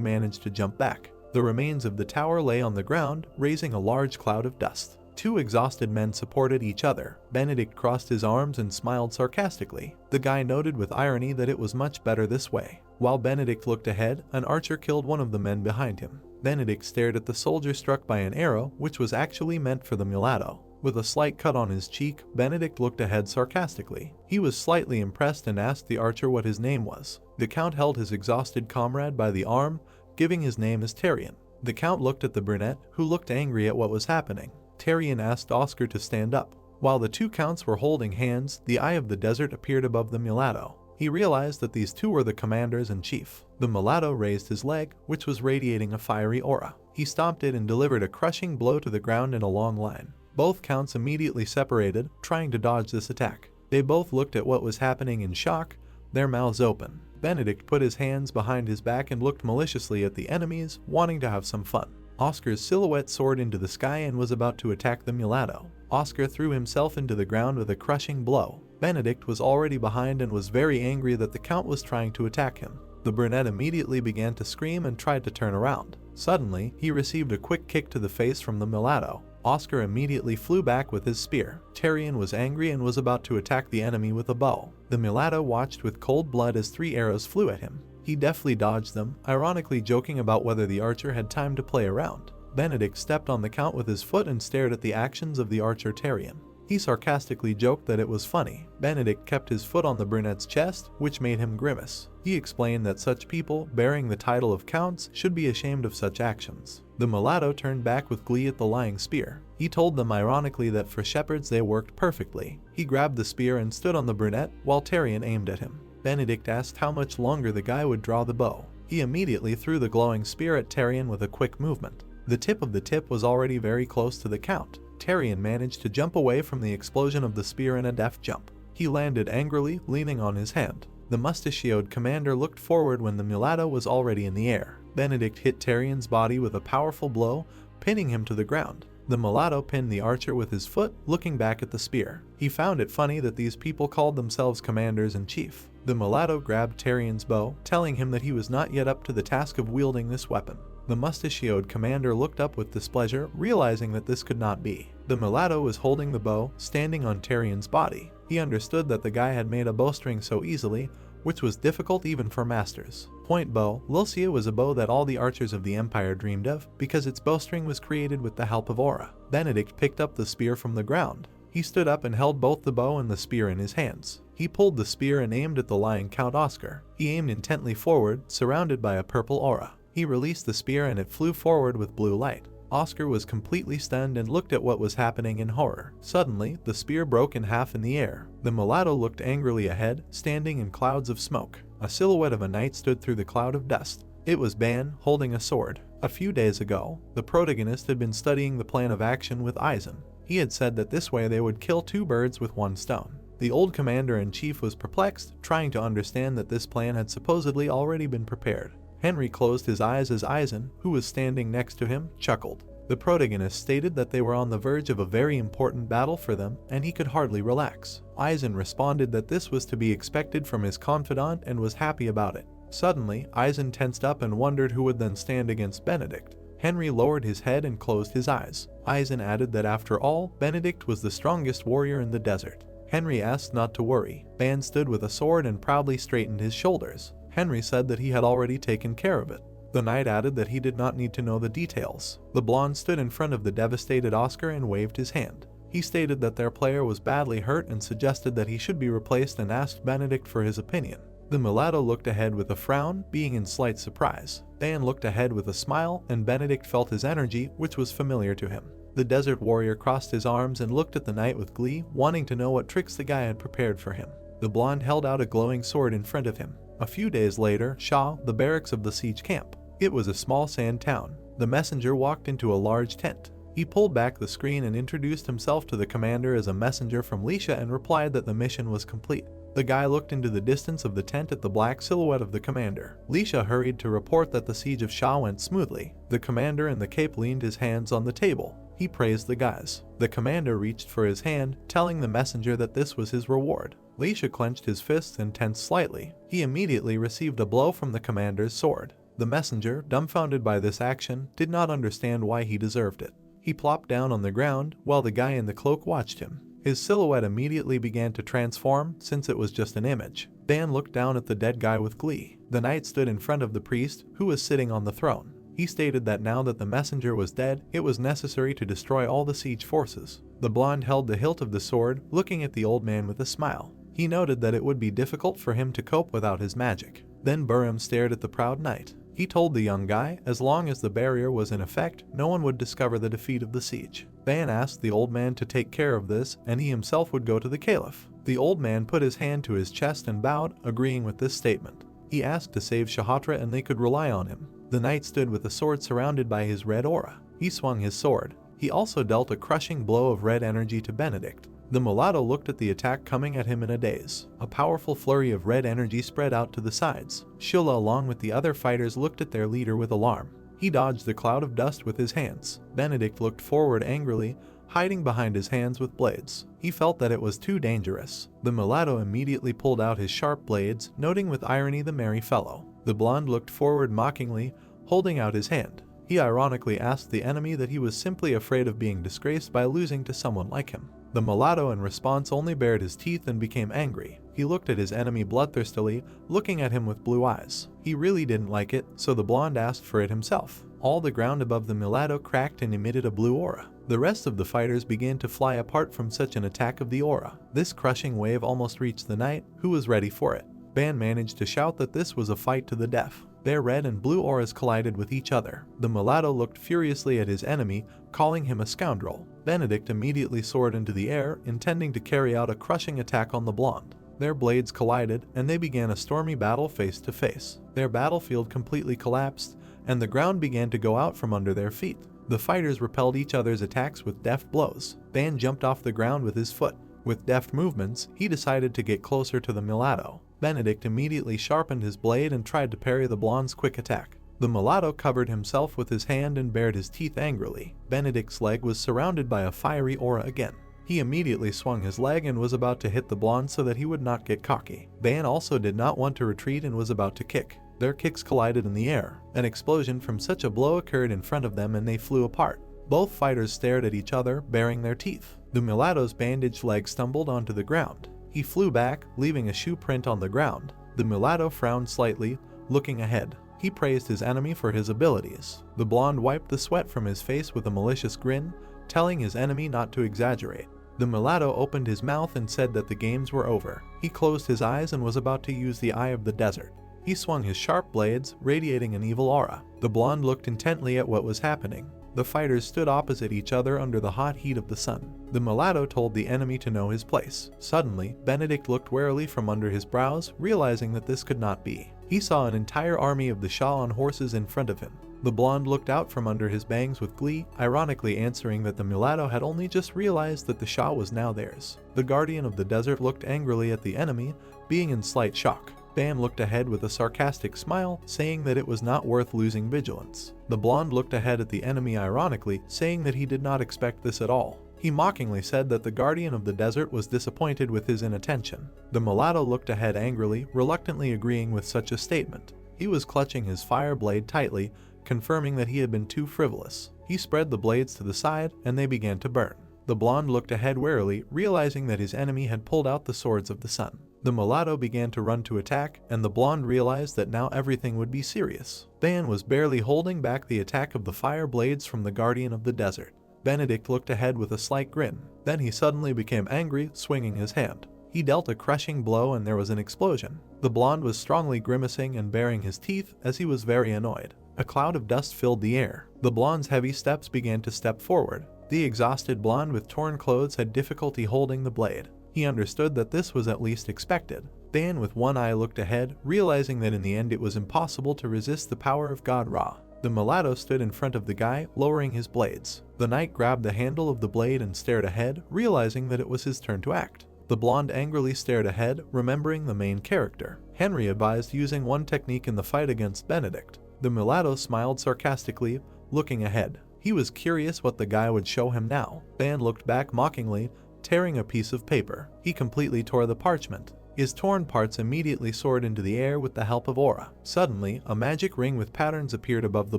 managed to jump back. The remains of the tower lay on the ground, raising a large cloud of dust. Two exhausted men supported each other. Benedict crossed his arms and smiled sarcastically. The guy noted with irony that it was much better this way. While Benedict looked ahead, an archer killed one of the men behind him. Benedict stared at the soldier struck by an arrow, which was actually meant for the mulatto. With a slight cut on his cheek, Benedict looked ahead sarcastically. He was slightly impressed and asked the archer what his name was. The Count held his exhausted comrade by the arm, giving his name as Tyrion. The Count looked at the brunette, who looked angry at what was happening. Tyrion asked Oscar to stand up. While the two Counts were holding hands, the eye of the desert appeared above the mulatto. He realized that these two were the commanders-in-chief. The mulatto raised his leg, which was radiating a fiery aura. He stomped it and delivered a crushing blow to the ground in a long line. Both Counts immediately separated, trying to dodge this attack. They both looked at what was happening in shock, their mouths open. Benedict put his hands behind his back and looked maliciously at the enemies, wanting to have some fun. Oscar's silhouette soared into the sky and was about to attack the mulatto. Oscar threw himself into the ground with a crushing blow. Benedict was already behind and was very angry that the Count was trying to attack him. The brunette immediately began to scream and tried to turn around. Suddenly, he received a quick kick to the face from the mulatto. Oscar immediately flew back with his spear. Tyrion was angry and was about to attack the enemy with a bow. The mulatto watched with cold blood as 3 arrows flew at him. He deftly dodged them, ironically joking about whether the archer had time to play around. Benedict stepped on the Count with his foot and stared at the actions of the archer Tyrion. He sarcastically joked that it was funny. Benedict kept his foot on the brunette's chest, which made him grimace. He explained that such people, bearing the title of counts, should be ashamed of such actions. The mulatto turned back with glee at the lying spear. He told them ironically that for shepherds they worked perfectly. He grabbed the spear and stood on the brunette, while Tyrion aimed at him. Benedict asked how much longer the guy would draw the bow. He immediately threw the glowing spear at Tyrion with a quick movement. The tip of the tip was already very close to the count. Tyrion managed to jump away from the explosion of the spear in a deft jump. He landed angrily, leaning on his hand. The mustachioed commander looked forward when the mulatto was already in the air. Benedict hit Tyrion's body with a powerful blow, pinning him to the ground. The mulatto pinned the archer with his foot, looking back at the spear. He found it funny that these people called themselves commanders-in-chief. The mulatto grabbed Tyrion's bow, telling him that he was not yet up to the task of wielding this weapon. The mustachioed commander looked up with displeasure, realizing that this could not be. The mulatto was holding the bow, standing on Tyrion's body. He understood that the guy had made a bowstring so easily, which was difficult even for masters. Point bow, Lucia was a bow that all the archers of the Empire dreamed of, because its bowstring was created with the help of aura. Benedict picked up the spear from the ground. He stood up and held both the bow and the spear in his hands. He pulled the spear and aimed at the lying Count Oscar. He aimed intently forward, surrounded by a purple aura. He released the spear and it flew forward with blue light. Oscar was completely stunned and looked at what was happening in horror. Suddenly, the spear broke in half in the air. The mulatto looked angrily ahead, standing in clouds of smoke. A silhouette of a knight stood through the cloud of dust. It was Ban, holding a sword. A few days ago, the protagonist had been studying the plan of action with Eisen. He had said that this way they would kill two birds with one stone. The old commander-in-chief was perplexed, trying to understand that this plan had supposedly already been prepared. Henry closed his eyes as Eisen, who was standing next to him, chuckled. The protagonist stated that they were on the verge of a very important battle for them, and he could hardly relax. Eisen responded that this was to be expected from his confidant and was happy about it. Suddenly, Eisen tensed up and wondered who would then stand against Benedict. Henry lowered his head and closed his eyes. Eisen added that after all, Benedict was the strongest warrior in the desert. Henry asked not to worry. Ban stood with a sword and proudly straightened his shoulders. Henry said that he had already taken care of it. The knight added that he did not need to know the details. The blonde stood in front of the devastated Oscar and waved his hand. He stated that their player was badly hurt and suggested that he should be replaced and asked Benedict for his opinion. The mulatto looked ahead with a frown, being in slight surprise. Dan looked ahead with a smile, and Benedict felt his energy, which was familiar to him. The desert warrior crossed his arms and looked at the knight with glee, wanting to know what tricks the guy had prepared for him. The blonde held out a glowing sword in front of him. A few days later, Shaw, the barracks of the siege camp. It was a small sand town. The messenger walked into a large tent. He pulled back the screen and introduced himself to the commander as a messenger from Lisha and replied that the mission was complete. The guy looked into the distance of the tent at the black silhouette of the commander. Lisha hurried to report that the siege of Shaw went smoothly. The commander in the cape leaned his hands on the table. He praised the guys. The commander reached for his hand, telling the messenger that this was his reward. Lisha clenched his fists and tensed slightly. He immediately received a blow from the commander's sword. The messenger, dumbfounded by this action, did not understand why he deserved it. He plopped down on the ground, while the guy in the cloak watched him. His silhouette immediately began to transform, since it was just an image. Dan looked down at the dead guy with glee. The knight stood in front of the priest, who was sitting on the throne. He stated that now that the messenger was dead, it was necessary to destroy all the siege forces. The blonde held the hilt of the sword, looking at the old man with a smile. He noted that it would be difficult for him to cope without his magic. Then Burham stared at the proud knight. He told the young guy, as long as the barrier was in effect, no one would discover the defeat of the siege. Ban asked the old man to take care of this, and he himself would go to the caliph. The old man put his hand to his chest and bowed, agreeing with this statement. He asked to save Shatra and they could rely on him. The knight stood with a sword surrounded by his red aura. He swung his sword. He also dealt a crushing blow of red energy to Benedict. The mulatto looked at the attack coming at him in a daze. A powerful flurry of red energy spread out to the sides. Shilla along with the other fighters looked at their leader with alarm. He dodged the cloud of dust with his hands. Benedict looked forward angrily, hiding behind his hands with blades. He felt that it was too dangerous. The mulatto immediately pulled out his sharp blades, noting with irony the merry fellow. The blonde looked forward mockingly, holding out his hand. He ironically asked the enemy that he was simply afraid of being disgraced by losing to someone like him. The mulatto in response only bared his teeth and became angry. He looked at his enemy bloodthirstily, looking at him with blue eyes. He really didn't like it, so the blonde asked for it himself. All the ground above the mulatto cracked and emitted a blue aura. The rest of the fighters began to fly apart from such an attack of the aura. This crushing wave almost reached the knight, who was ready for it. Ban managed to shout that this was a fight to the death. Their red and blue auras collided with each other. The mulatto looked furiously at his enemy, calling him a scoundrel. Benedict immediately soared into the air, intending to carry out a crushing attack on the blonde. Their blades collided, and they began a stormy battle face to face. Their battlefield completely collapsed, and the ground began to go out from under their feet. The fighters repelled each other's attacks with deft blows. Ban jumped off the ground with his foot. With deft movements, he decided to get closer to the mulatto. Benedict immediately sharpened his blade and tried to parry the blonde's quick attack. The mulatto covered himself with his hand and bared his teeth angrily. Benedict's leg was surrounded by a fiery aura again. He immediately swung his leg and was about to hit the blonde so that he would not get cocky. Ban also did not want to retreat and was about to kick. Their kicks collided in the air. An explosion from such a blow occurred in front of them and they flew apart. Both fighters stared at each other, baring their teeth. The mulatto's bandaged leg stumbled onto the ground. He flew back, leaving a shoe print on the ground. The mulatto frowned slightly, looking ahead. He praised his enemy for his abilities. The blonde wiped the sweat from his face with a malicious grin, telling his enemy not to exaggerate. The mulatto opened his mouth and said that the games were over. He closed his eyes and was about to use the eye of the desert. He swung his sharp blades, radiating an evil aura. The blonde looked intently at what was happening. The fighters stood opposite each other under the hot heat of the sun. The mulatto told the enemy to know his place. Suddenly, Benedict looked warily from under his brows, realizing that this could not be. He saw an entire army of the Shah on horses in front of him. The blonde looked out from under his bangs with glee, ironically answering that the mulatto had only just realized that the Shah was now theirs. The guardian of the desert looked angrily at the enemy, being in slight shock. Ban looked ahead with a sarcastic smile, saying that it was not worth losing vigilance. The blonde looked ahead at the enemy ironically, saying that he did not expect this at all. He mockingly said that the guardian of the desert was disappointed with his inattention. The mulatto looked ahead angrily, reluctantly agreeing with such a statement. He was clutching his fire blade tightly, confirming that he had been too frivolous. He spread the blades to the side, and they began to burn. The blonde looked ahead warily, realizing that his enemy had pulled out the swords of the sun. The mulatto began to run to attack, and the blonde realized that now everything would be serious. Ban was barely holding back the attack of the fire blades from the guardian of the desert. Benedict looked ahead with a slight grin. Then he suddenly became angry, swinging his hand. He dealt a crushing blow and there was an explosion. The blonde was strongly grimacing and baring his teeth as he was very annoyed. A cloud of dust filled the air. The blonde's heavy steps began to step forward. The exhausted blonde with torn clothes had difficulty holding the blade. He understood that this was at least expected. Ban with one eye looked ahead, realizing that in the end it was impossible to resist the power of God Ra. The mulatto stood in front of the guy, lowering his blades. The knight grabbed the handle of the blade and stared ahead, realizing that it was his turn to act. The blonde angrily stared ahead, remembering the main character. Henry advised using one technique in the fight against Benedict. The mulatto smiled sarcastically, looking ahead. He was curious what the guy would show him now. Ban looked back mockingly, tearing a piece of paper. He completely tore the parchment. His torn parts immediately soared into the air with the help of aura. Suddenly, a magic ring with patterns appeared above the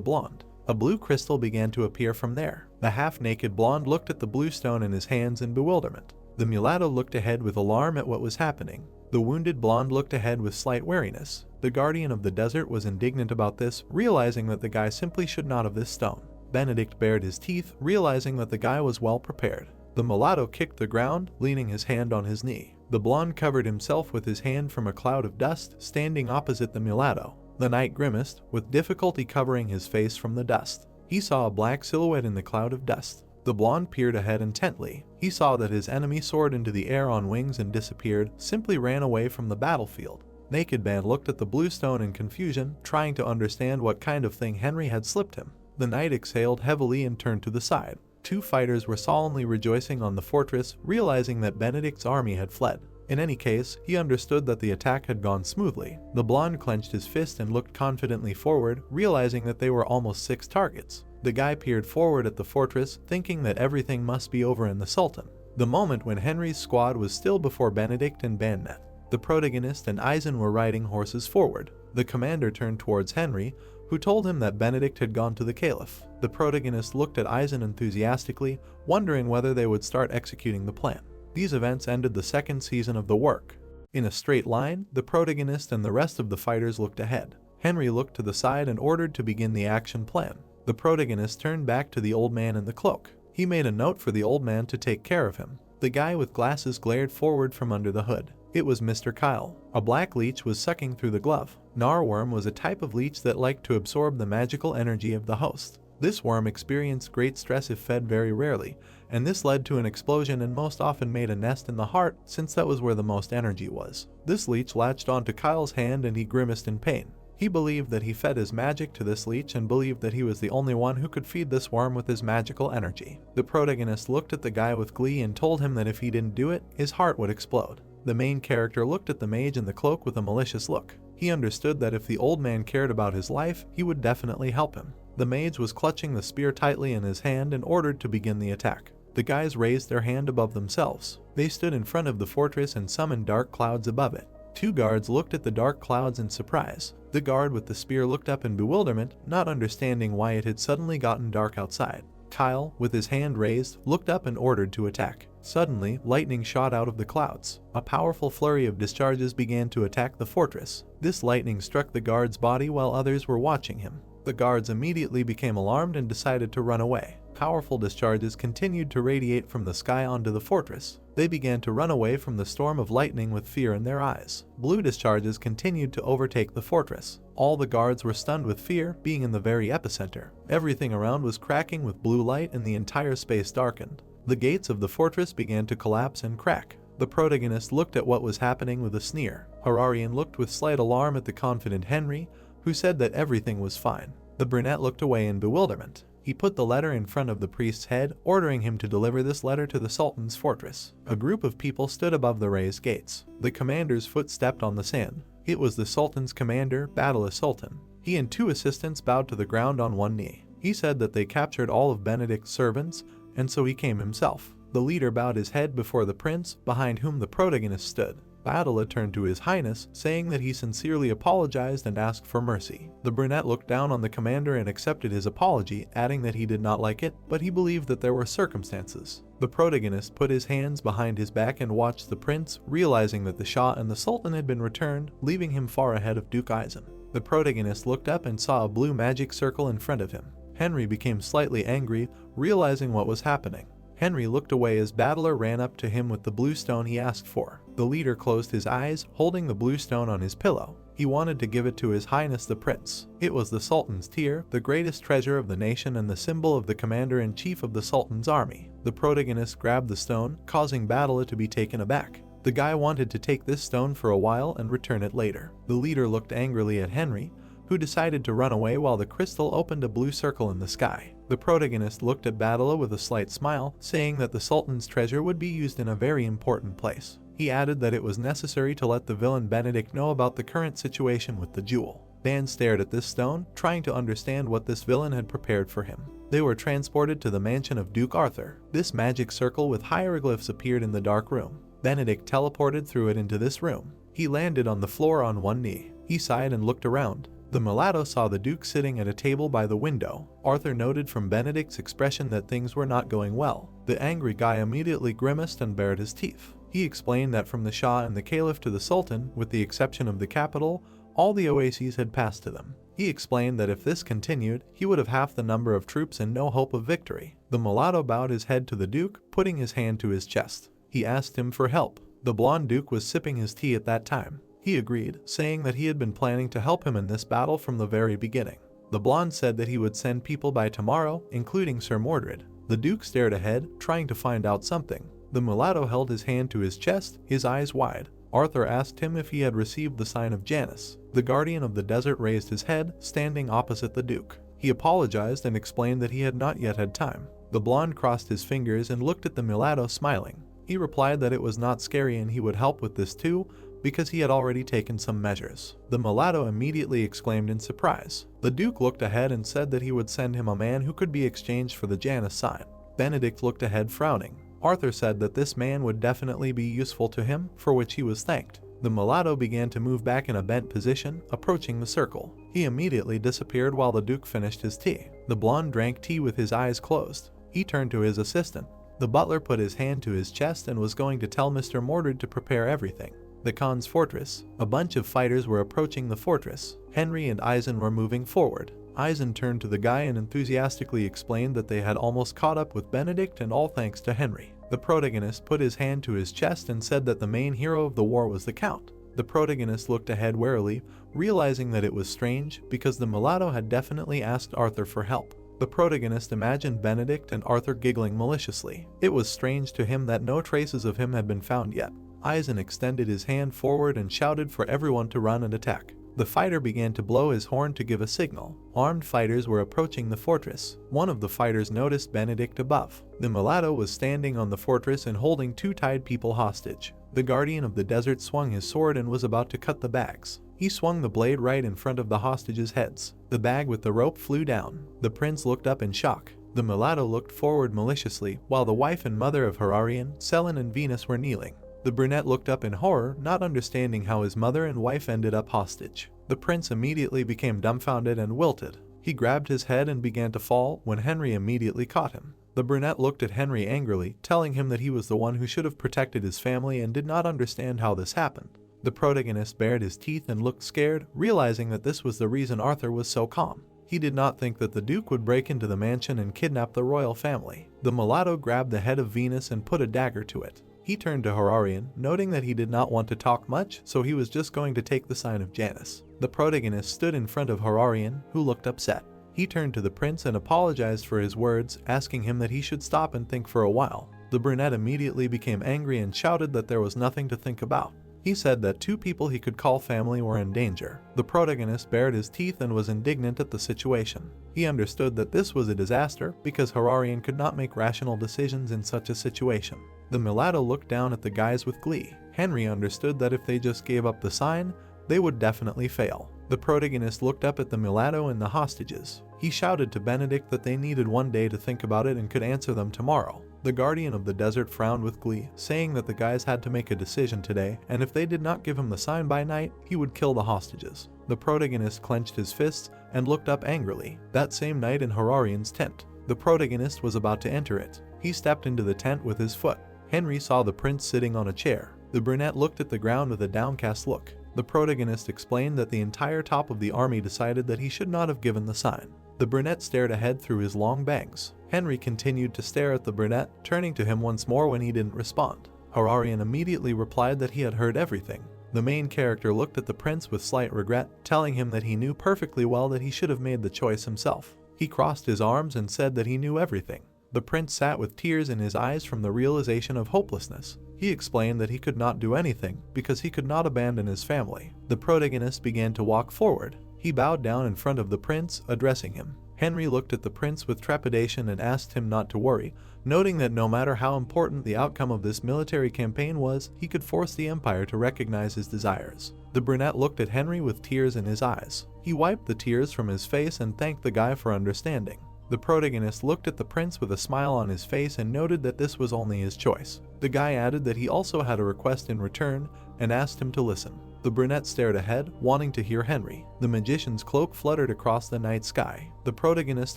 blonde. A blue crystal began to appear from there. The half-naked blonde looked at the blue stone in his hands in bewilderment. The mulatto looked ahead with alarm at what was happening. The wounded blonde looked ahead with slight wariness. The guardian of the desert was indignant about this, realizing that the guy simply should not have this stone. Benedict bared his teeth, realizing that the guy was well prepared. The mulatto kicked the ground, leaning his hand on his knee. The blonde covered himself with his hand from a cloud of dust, standing opposite the mulatto. The knight grimaced, with difficulty covering his face from the dust. He saw a black silhouette in the cloud of dust. The blonde peered ahead intently. He saw that his enemy soared into the air on wings and disappeared, simply ran away from the battlefield. Naked Man looked at the blue stone in confusion, trying to understand what kind of thing Henry had slipped him. The knight exhaled heavily and turned to the side. Two fighters were solemnly rejoicing on the fortress, realizing that Benedict's army had fled. In any case, he understood that the attack had gone smoothly. The blonde clenched his fist and looked confidently forward, realizing that they were almost 6 targets. The guy peered forward at the fortress, thinking that everything must be over in the Sultan. The moment when Henry's squad was still before Benedict and Ban met. The protagonist and Eisen were riding horses forward. The commander turned towards Henry, who told him that Benedict had gone to the Caliph. The protagonist looked at Eisen enthusiastically, wondering whether they would start executing the plan. These events ended the second season of the work. In a straight line, the protagonist and the rest of the fighters looked ahead. Henry looked to the side and ordered to begin the action plan. The protagonist turned back to the old man in the cloak. He made a note for the old man to take care of him. The guy with glasses glared forward from under the hood. It was Mr. Kyle. A black leech was sucking through the glove. Narworm was a type of leech that liked to absorb the magical energy of the host. This worm experienced great stress if fed very rarely, and this led to an explosion and most often made a nest in the heart since that was where the most energy was. This leech latched onto Kyle's hand and he grimaced in pain. He believed that he fed his magic to this leech and believed that he was the only one who could feed this worm with his magical energy. The protagonist looked at the guy with glee and told him that if he didn't do it, his heart would explode. The main character looked at the mage in the cloak with a malicious look. He understood that if the old man cared about his life, he would definitely help him. The mage was clutching the spear tightly in his hand and ordered to begin the attack. The guys raised their hand above themselves. They stood in front of the fortress and summoned dark clouds above it. Two guards looked at the dark clouds in surprise. The guard with the spear looked up in bewilderment, not understanding why it had suddenly gotten dark outside. Kyle, with his hand raised, looked up and ordered to attack. Suddenly, lightning shot out of the clouds. A powerful flurry of discharges began to attack the fortress. This lightning struck the guard's body while others were watching him. The guards immediately became alarmed and decided to run away. Powerful discharges continued to radiate from the sky onto the fortress. They began to run away from the storm of lightning with fear in their eyes. Blue discharges continued to overtake the fortress. All the guards were stunned with fear, being in the very epicenter. Everything around was cracking with blue light and the entire space darkened. The gates of the fortress began to collapse and crack. The protagonist looked at what was happening with a sneer. Hararian looked with slight alarm at the confident Henry, who said that everything was fine. The brunette looked away in bewilderment. He put the letter in front of the priest's head, ordering him to deliver this letter to the Sultan's fortress. A group of people stood above the raised gates. The commander's foot stepped on the sand. It was the Sultan's commander, Badala Sultan. He and two assistants bowed to the ground on one knee. He said that they captured all of Benedict's servants, and so he came himself. The leader bowed his head before the prince, behind whom the protagonist stood. Badala turned to his highness, saying that he sincerely apologized and asked for mercy. The brunette looked down on the commander and accepted his apology, adding that he did not like it, but he believed that there were circumstances. The protagonist put his hands behind his back and watched the prince, realizing that the Shah and the Sultan had been returned, leaving him far ahead of Duke Eisen. The protagonist looked up and saw a blue magic circle in front of him. Henry became slightly angry, realizing what was happening. Henry looked away as Badala ran up to him with the blue stone he asked for. The leader closed his eyes, holding the blue stone on his pillow. He wanted to give it to His Highness the Prince. It was the Sultan's tear, the greatest treasure of the nation and the symbol of the commander-in-chief of the Sultan's army. The protagonist grabbed the stone, causing Badala to be taken aback. The guy wanted to take this stone for a while and return it later. The leader looked angrily at Henry, who decided to run away while the crystal opened a blue circle in the sky. The protagonist looked at Badala with a slight smile, saying that the Sultan's treasure would be used in a very important place. He added that it was necessary to let the villain Benedict know about the current situation with the jewel. Dan stared at this stone, trying to understand what this villain had prepared for him. They were transported to the mansion of Duke Arthur. This magic circle with hieroglyphs appeared in the dark room. Benedict teleported through it into this room. He landed on the floor on one knee. He sighed and looked around. The mulatto saw the Duke sitting at a table by the window. Arthur noted from Benedict's expression that things were not going well. The angry guy immediately grimaced and bared his teeth. He explained that from the Shah and the Caliph to the Sultan, with the exception of the capital, all the oases had passed to them. He explained that if this continued, he would have half the number of troops and no hope of victory. The mulatto bowed his head to the Duke, putting his hand to his chest. He asked him for help. The blonde Duke was sipping his tea at that time. He agreed, saying that he had been planning to help him in this battle from the very beginning. The blonde said that he would send people by tomorrow, including Sir Mordred. The Duke stared ahead, trying to find out something. The mulatto held his hand to his chest, his eyes wide. Arthur asked him if he had received the sign of Janus. The guardian of the desert raised his head, standing opposite the Duke. He apologized and explained that he had not yet had time. The blonde crossed his fingers and looked at the mulatto, smiling. He replied that it was not scary and he would help with this too, because he had already taken some measures. The mulatto immediately exclaimed in surprise. The Duke looked ahead and said that he would send him a man who could be exchanged for the Janus sign. Benedict looked ahead, frowning. Arthur said that this man would definitely be useful to him, for which he was thanked. The mulatto began to move back in a bent position, approaching the circle. He immediately disappeared while the Duke finished his tea. The blonde drank tea with his eyes closed. He turned to his assistant. The butler put his hand to his chest and was going to tell Mr. Mordred to prepare everything. The Khan's fortress. A bunch of fighters were approaching the fortress. Henry and Eisen were moving forward. Eisen turned to the guy and enthusiastically explained that they had almost caught up with Benedict, and all thanks to Henry. The protagonist put his hand to his chest and said that the main hero of the war was the Count. The protagonist looked ahead warily, realizing that it was strange because the mulatto had definitely asked Arthur for help. The protagonist imagined Benedict and Arthur giggling maliciously. It was strange to him that no traces of him had been found yet. Eisen extended his hand forward and shouted for everyone to run and attack. The fighter began to blow his horn to give a signal. Armed fighters were approaching the fortress. One of the fighters noticed Benedict above. The mulatto was standing on the fortress and holding two tied people hostage. The guardian of the desert swung his sword and was about to cut the bags. He swung the blade right in front of the hostages' heads. The bag with the rope flew down. The prince looked up in shock. The mulatto looked forward maliciously, while the wife and mother of Herarion, Selin and Venus were kneeling. The brunette looked up in horror, not understanding how his mother and wife ended up hostage. The prince immediately became dumbfounded and wilted. He grabbed his head and began to fall when Henry immediately caught him. The brunette looked at Henry angrily, telling him that he was the one who should have protected his family and did not understand how this happened. The protagonist bared his teeth and looked scared, realizing that this was the reason Arthur was so calm. He did not think that the Duke would break into the mansion and kidnap the royal family. The mulatto grabbed the head of Venus and put a dagger to it. He turned to Herarion, noting that he did not want to talk much, so he was just going to take the sign of Janus. The protagonist stood in front of Herarion, who looked upset. He turned to the prince and apologized for his words, asking him that he should stop and think for a while. The brunette immediately became angry and shouted that there was nothing to think about. He said that two people he could call family were in danger. The protagonist bared his teeth and was indignant at the situation. He understood that this was a disaster because Herarion could not make rational decisions in such a situation. The mulatto looked down at the guys with glee. Henry understood that if they just gave up the sign, they would definitely fail. The protagonist looked up at the mulatto and the hostages. He shouted to Benedict that they needed one day to think about it and could answer them tomorrow. The guardian of the desert frowned with glee, saying that the guys had to make a decision today, and if they did not give him the sign by night, he would kill the hostages. The protagonist clenched his fists and looked up angrily. That same night in Herarion's tent, the protagonist was about to enter it. He stepped into the tent with his foot. Henry saw the prince sitting on a chair. The brunette looked at the ground with a downcast look. The protagonist explained that the entire top of the army decided that he should not have given the sign. The brunette stared ahead through his long bangs. Henry continued to stare at the brunette, turning to him once more when he didn't respond. Herarion immediately replied that he had heard everything. The main character looked at the prince with slight regret, telling him that he knew perfectly well that he should have made the choice himself. He crossed his arms and said that he knew everything. The prince sat with tears in his eyes from the realization of hopelessness. He explained that he could not do anything because he could not abandon his family. The protagonist began to walk forward. He bowed down in front of the prince, addressing him. Henry looked at the prince with trepidation and asked him not to worry, noting that no matter how important the outcome of this military campaign was, he could force the Empire to recognize his desires. The brunette looked at Henry with tears in his eyes. He wiped the tears from his face and thanked the guy for understanding. The protagonist looked at the prince with a smile on his face and noted that this was only his choice. The guy added that he also had a request in return and asked him to listen. The brunette stared ahead, wanting to hear Henry. The magician's cloak fluttered across the night sky. The protagonist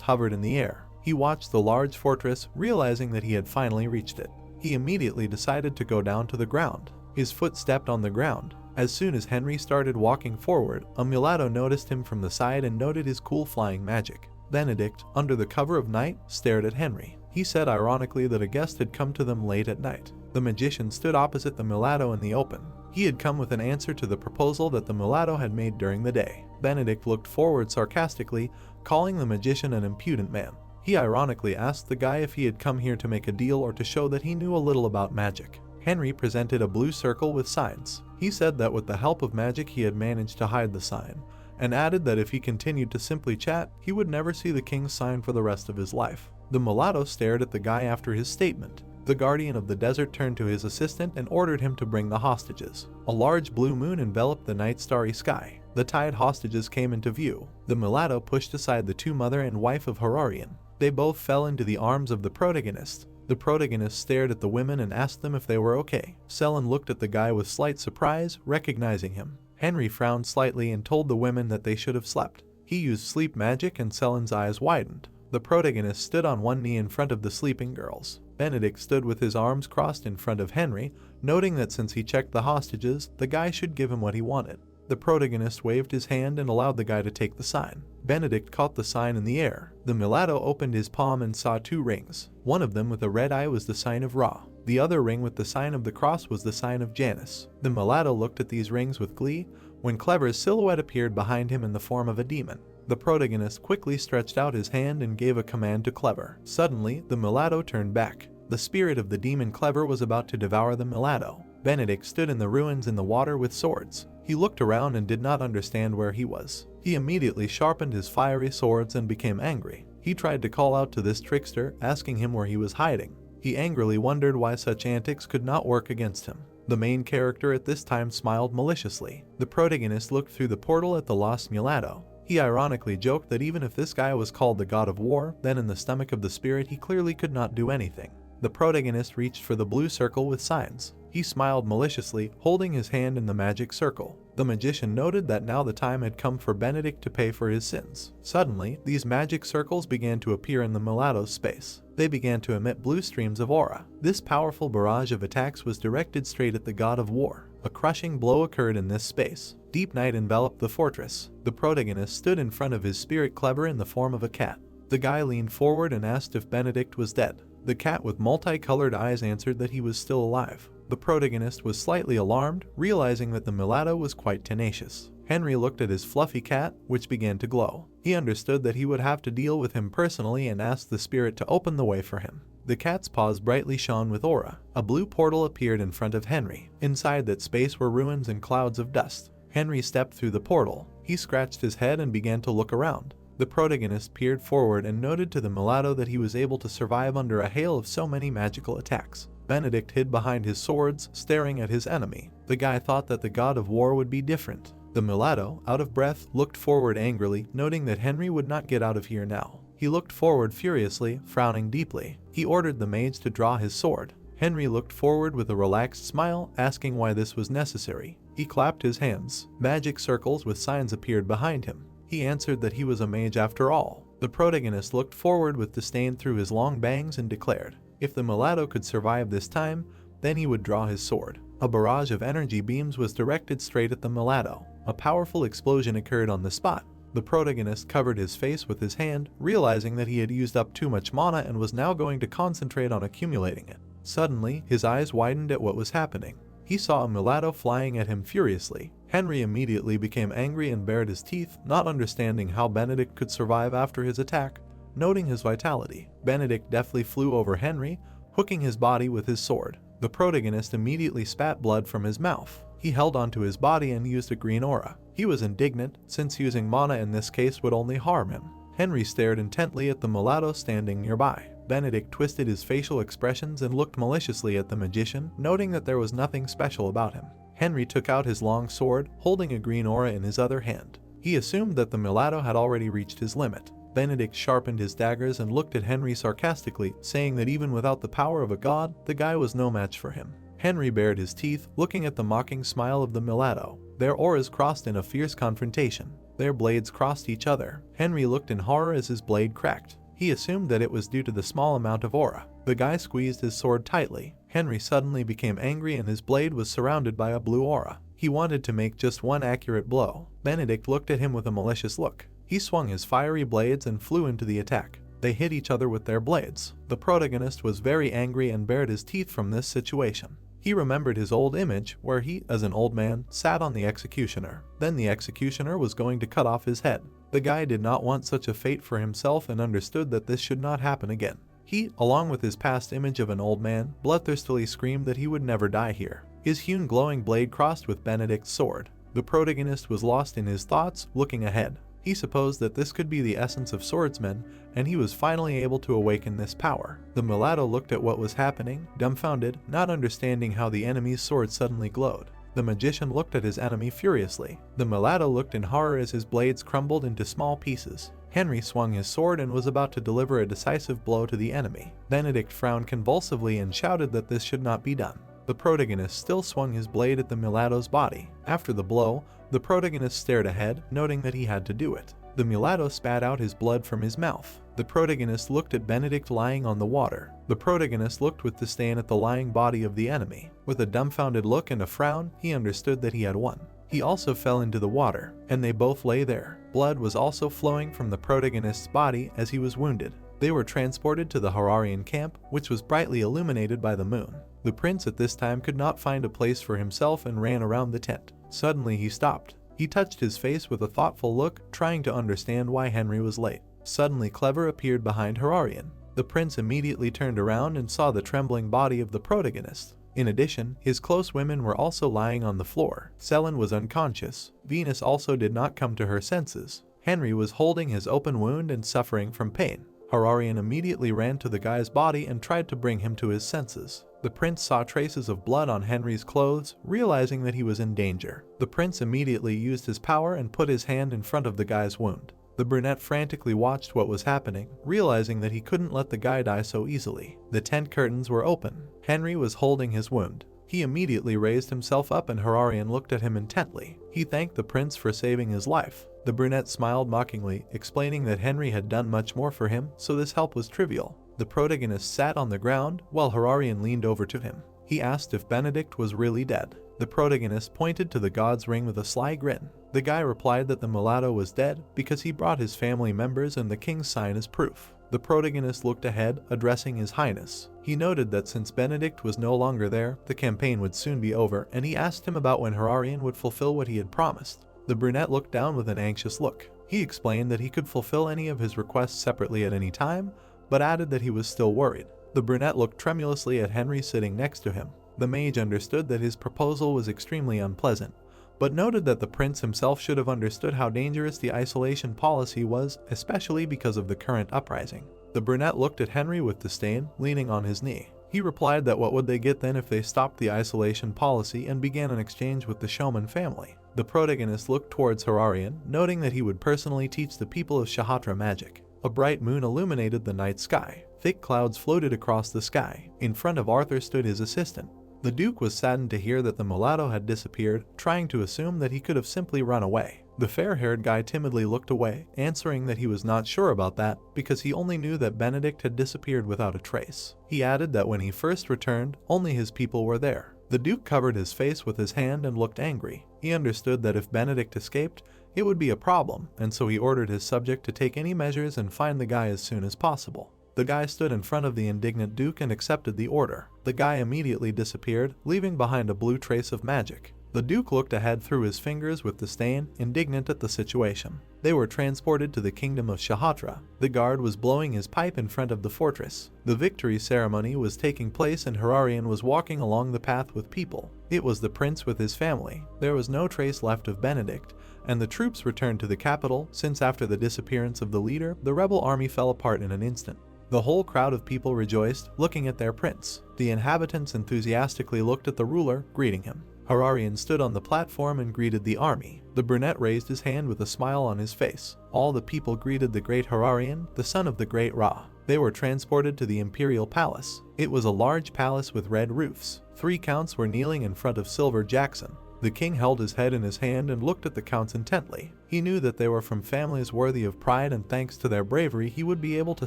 hovered in the air. He watched the large fortress, realizing that he had finally reached it. He immediately decided to go down to the ground. His foot stepped on the ground. As soon as Henry started walking forward, a mulatto noticed him from the side and noted his cool flying magic. Benedict, under the cover of night, stared at Henry. He said ironically that a guest had come to them late at night. The magician stood opposite the mulatto in the open. He had come with an answer to the proposal that the mulatto had made during the day. Benedict looked forward sarcastically, calling the magician an impudent man. He ironically asked the guy if he had come here to make a deal or to show that he knew a little about magic. Henry presented a blue circle with signs. He said that with the help of magic he had managed to hide the sign, and added that if he continued to simply chat, he would never see the king's sign for the rest of his life. The mulatto stared at the guy after his statement. The guardian of the desert turned to his assistant and ordered him to bring the hostages. A large blue moon enveloped the night starry sky. The tied hostages came into view. The mulatto pushed aside the two mother and wife of Herarion. They both fell into the arms of the protagonist. The protagonist stared at the women and asked them if they were okay. Selin looked at the guy with slight surprise, recognizing him. Henry frowned slightly and told the women that they should have slept. He used sleep magic and Selin's eyes widened. The protagonist stood on one knee in front of the sleeping girls. Benedict stood with his arms crossed in front of Henry, noting that since he checked the hostages, the guy should give him what he wanted. The protagonist waved his hand and allowed the guy to take the sign. Benedict caught the sign in the air. The mulatto opened his palm and saw 2 rings. One of them with a red eye was the sign of Ra. The other ring with the sign of the cross was the sign of Janus. The mulatto looked at these rings with glee when Clever's silhouette appeared behind him in the form of a demon. The protagonist quickly stretched out his hand and gave a command to Clever. Suddenly, the mulatto turned back. The spirit of the demon Clever was about to devour the mulatto. Benedict stood in the ruins in the water with swords. He looked around and did not understand where he was. He immediately sharpened his fiery swords and became angry. He tried to call out to this trickster, asking him where he was hiding. He angrily wondered why such antics could not work against him. The main character at this time smiled maliciously. The protagonist looked through the portal at the lost mulatto. He ironically joked that even if this guy was called the god of war, then in the stomach of the spirit he clearly could not do anything. The protagonist reached for the blue circle with signs. He smiled maliciously, holding his hand in the magic circle. The magician noted that now the time had come for Benedict to pay for his sins. Suddenly, these magic circles began to appear in the mulatto's space. They began to emit blue streams of aura. This powerful barrage of attacks was directed straight at the god of war. A crushing blow occurred in this space. Deep night enveloped the fortress. The protagonist stood in front of his spirit Clever in the form of a cat. The guy leaned forward and asked if Benedict was dead. The cat with multicolored eyes answered that he was still alive. The protagonist was slightly alarmed, realizing that the mulatto was quite tenacious. Henry looked at his fluffy cat, which began to glow. He understood that he would have to deal with him personally and asked the spirit to open the way for him. The cat's paws brightly shone with aura. A blue portal appeared in front of Henry. Inside that space were ruins and clouds of dust. Henry stepped through the portal. He scratched his head and began to look around. The protagonist peered forward and noted to the mulatto that he was able to survive under a hail of so many magical attacks. Benedict hid behind his swords, staring at his enemy. The guy thought that the god of war would be different. The mulatto, out of breath, looked forward angrily, noting that Henry would not get out of here now. He looked forward furiously, frowning deeply. He ordered the mage to draw his sword. Henry looked forward with a relaxed smile, asking why this was necessary. He clapped his hands. Magic circles with signs appeared behind him. He answered that he was a mage after all. The protagonist looked forward with disdain through his long bangs and declared, if the mulatto could survive this time, then he would draw his sword. A barrage of energy beams was directed straight at the mulatto. A powerful explosion occurred on the spot. The protagonist covered his face with his hand, realizing that he had used up too much mana and was now going to concentrate on accumulating it. Suddenly, his eyes widened at what was happening. He saw a mulatto flying at him furiously. Henry immediately became angry and bared his teeth, not understanding how Benedict could survive after his attack. Noting his vitality, Benedict deftly flew over Henry, hooking his body with his sword. The protagonist immediately spat blood from his mouth. He held onto his body and used a green aura. He was indignant, since using mana in this case would only harm him. Henry stared intently at the mulatto standing nearby. Benedict twisted his facial expressions and looked maliciously at the magician, noting that there was nothing special about him. Henry took out his long sword, holding a green aura in his other hand. He assumed that the mulatto had already reached his limit. Benedict sharpened his daggers and looked at Henry sarcastically, saying that even without the power of a god, the guy was no match for him. Henry bared his teeth, looking at the mocking smile of the mulatto. Their auras crossed in a fierce confrontation. Their blades crossed each other. Henry looked in horror as his blade cracked. He assumed that it was due to the small amount of aura. The guy squeezed his sword tightly. Henry suddenly became angry and his blade was surrounded by a blue aura. He wanted to make just one accurate blow. Benedict looked at him with a malicious look. He swung his fiery blades and flew into the attack. They hit each other with their blades. The protagonist was very angry and bared his teeth from this situation. He remembered his old image, where he, as an old man, sat on the executioner. Then the executioner was going to cut off his head. The guy did not want such a fate for himself and understood that this should not happen again. He, along with his past image of an old man, bloodthirstily screamed that he would never die here. His hewn glowing blade crossed with Benedict's sword. The protagonist was lost in his thoughts, looking ahead. He supposed that this could be the essence of swordsmen, and he was finally able to awaken this power. The mulatto looked at what was happening, dumbfounded, not understanding how the enemy's sword suddenly glowed. The magician looked at his enemy furiously. The mulatto looked in horror as his blades crumbled into small pieces. Henry swung his sword and was about to deliver a decisive blow to the enemy. Benedict frowned convulsively and shouted that this should not be done. The protagonist still swung his blade at the mulatto's body. After the blow, the protagonist stared ahead, noting that he had to do it. The mulatto spat out his blood from his mouth. The protagonist looked at Benedict lying on the water. The protagonist looked with disdain at the lying body of the enemy. With a dumbfounded look and a frown, he understood that he had won. He also fell into the water, and they both lay there. Blood was also flowing from the protagonist's body as he was wounded. They were transported to the Hararian camp, which was brightly illuminated by the moon. The prince at this time could not find a place for himself and ran around the tent. Suddenly he stopped. He touched his face with a thoughtful look, trying to understand why Henry was late. Suddenly Clever appeared behind Hararian. The prince immediately turned around and saw the trembling body of the protagonist. In addition, his close women were also lying on the floor. Selin was unconscious. Venus also did not come to her senses. Henry was holding his open wound and suffering from pain. Hararian immediately ran to the guy's body and tried to bring him to his senses. The prince saw traces of blood on Henry's clothes, realizing that he was in danger. The prince immediately used his power and put his hand in front of the guy's wound. The brunette frantically watched what was happening, realizing that he couldn't let the guy die so easily. The tent curtains were open. Henry was holding his wound. He immediately raised himself up and Hararian looked at him intently. He thanked the prince for saving his life. The brunette smiled mockingly, explaining that Henry had done much more for him, so this help was trivial. The protagonist sat on the ground while Hararian leaned over to him. He asked if Benedict was really dead. The protagonist pointed to the god's ring with a sly grin. The guy replied that the mulatto was dead because he brought his family members and the king's sign as proof. The protagonist looked ahead, addressing his highness. He noted that since Benedict was no longer there, the campaign would soon be over, and he asked him about when Hararian would fulfill what he had promised. The brunette looked down with an anxious look. He explained that he could fulfill any of his requests separately at any time, but added that he was still worried. The brunette looked tremulously at Henry sitting next to him. The mage understood that his proposal was extremely unpleasant, but noted that the prince himself should have understood how dangerous the isolation policy was, especially because of the current uprising. The brunette looked at Henry with disdain, leaning on his knee. He replied that what would they get then if they stopped the isolation policy and began an exchange with the Showman family. The protagonist looked towards Hararian, noting that he would personally teach the people of Shatra magic. A bright moon illuminated the night sky. Thick clouds floated across the sky. In front of Arthur stood his assistant. The Duke was saddened to hear that the mulatto had disappeared, trying to assume that he could have simply run away. The fair-haired guy timidly looked away, answering that he was not sure about that because he only knew that Benedict had disappeared without a trace. He added that when he first returned, only his people were there. The Duke covered his face with his hand and looked angry. He understood that if Benedict escaped, it would be a problem, and so he ordered his subject to take any measures and find the guy as soon as possible. The guy stood in front of the indignant Duke and accepted the order. The guy immediately disappeared, leaving behind a blue trace of magic. The Duke looked ahead through his fingers with disdain, indignant at the situation. They were transported to the kingdom of Shatra. The guard was blowing his pipe in front of the fortress. The victory ceremony was taking place and Hararian was walking along the path with people. It was the prince with his family. There was no trace left of Benedict, and the troops returned to the capital, since after the disappearance of the leader, the rebel army fell apart in an instant. The whole crowd of people rejoiced, looking at their prince. The inhabitants enthusiastically looked at the ruler, greeting him. Hararian stood on the platform and greeted the army. The brunette raised his hand with a smile on his face. All the people greeted the great Hararian, the son of the great Ra. They were transported to the imperial palace. It was a large palace with red roofs. 3 counts were kneeling in front of Silver Jackson. The king held his head in his hand and looked at the counts intently. He knew that they were from families worthy of pride, and thanks to their bravery he would be able to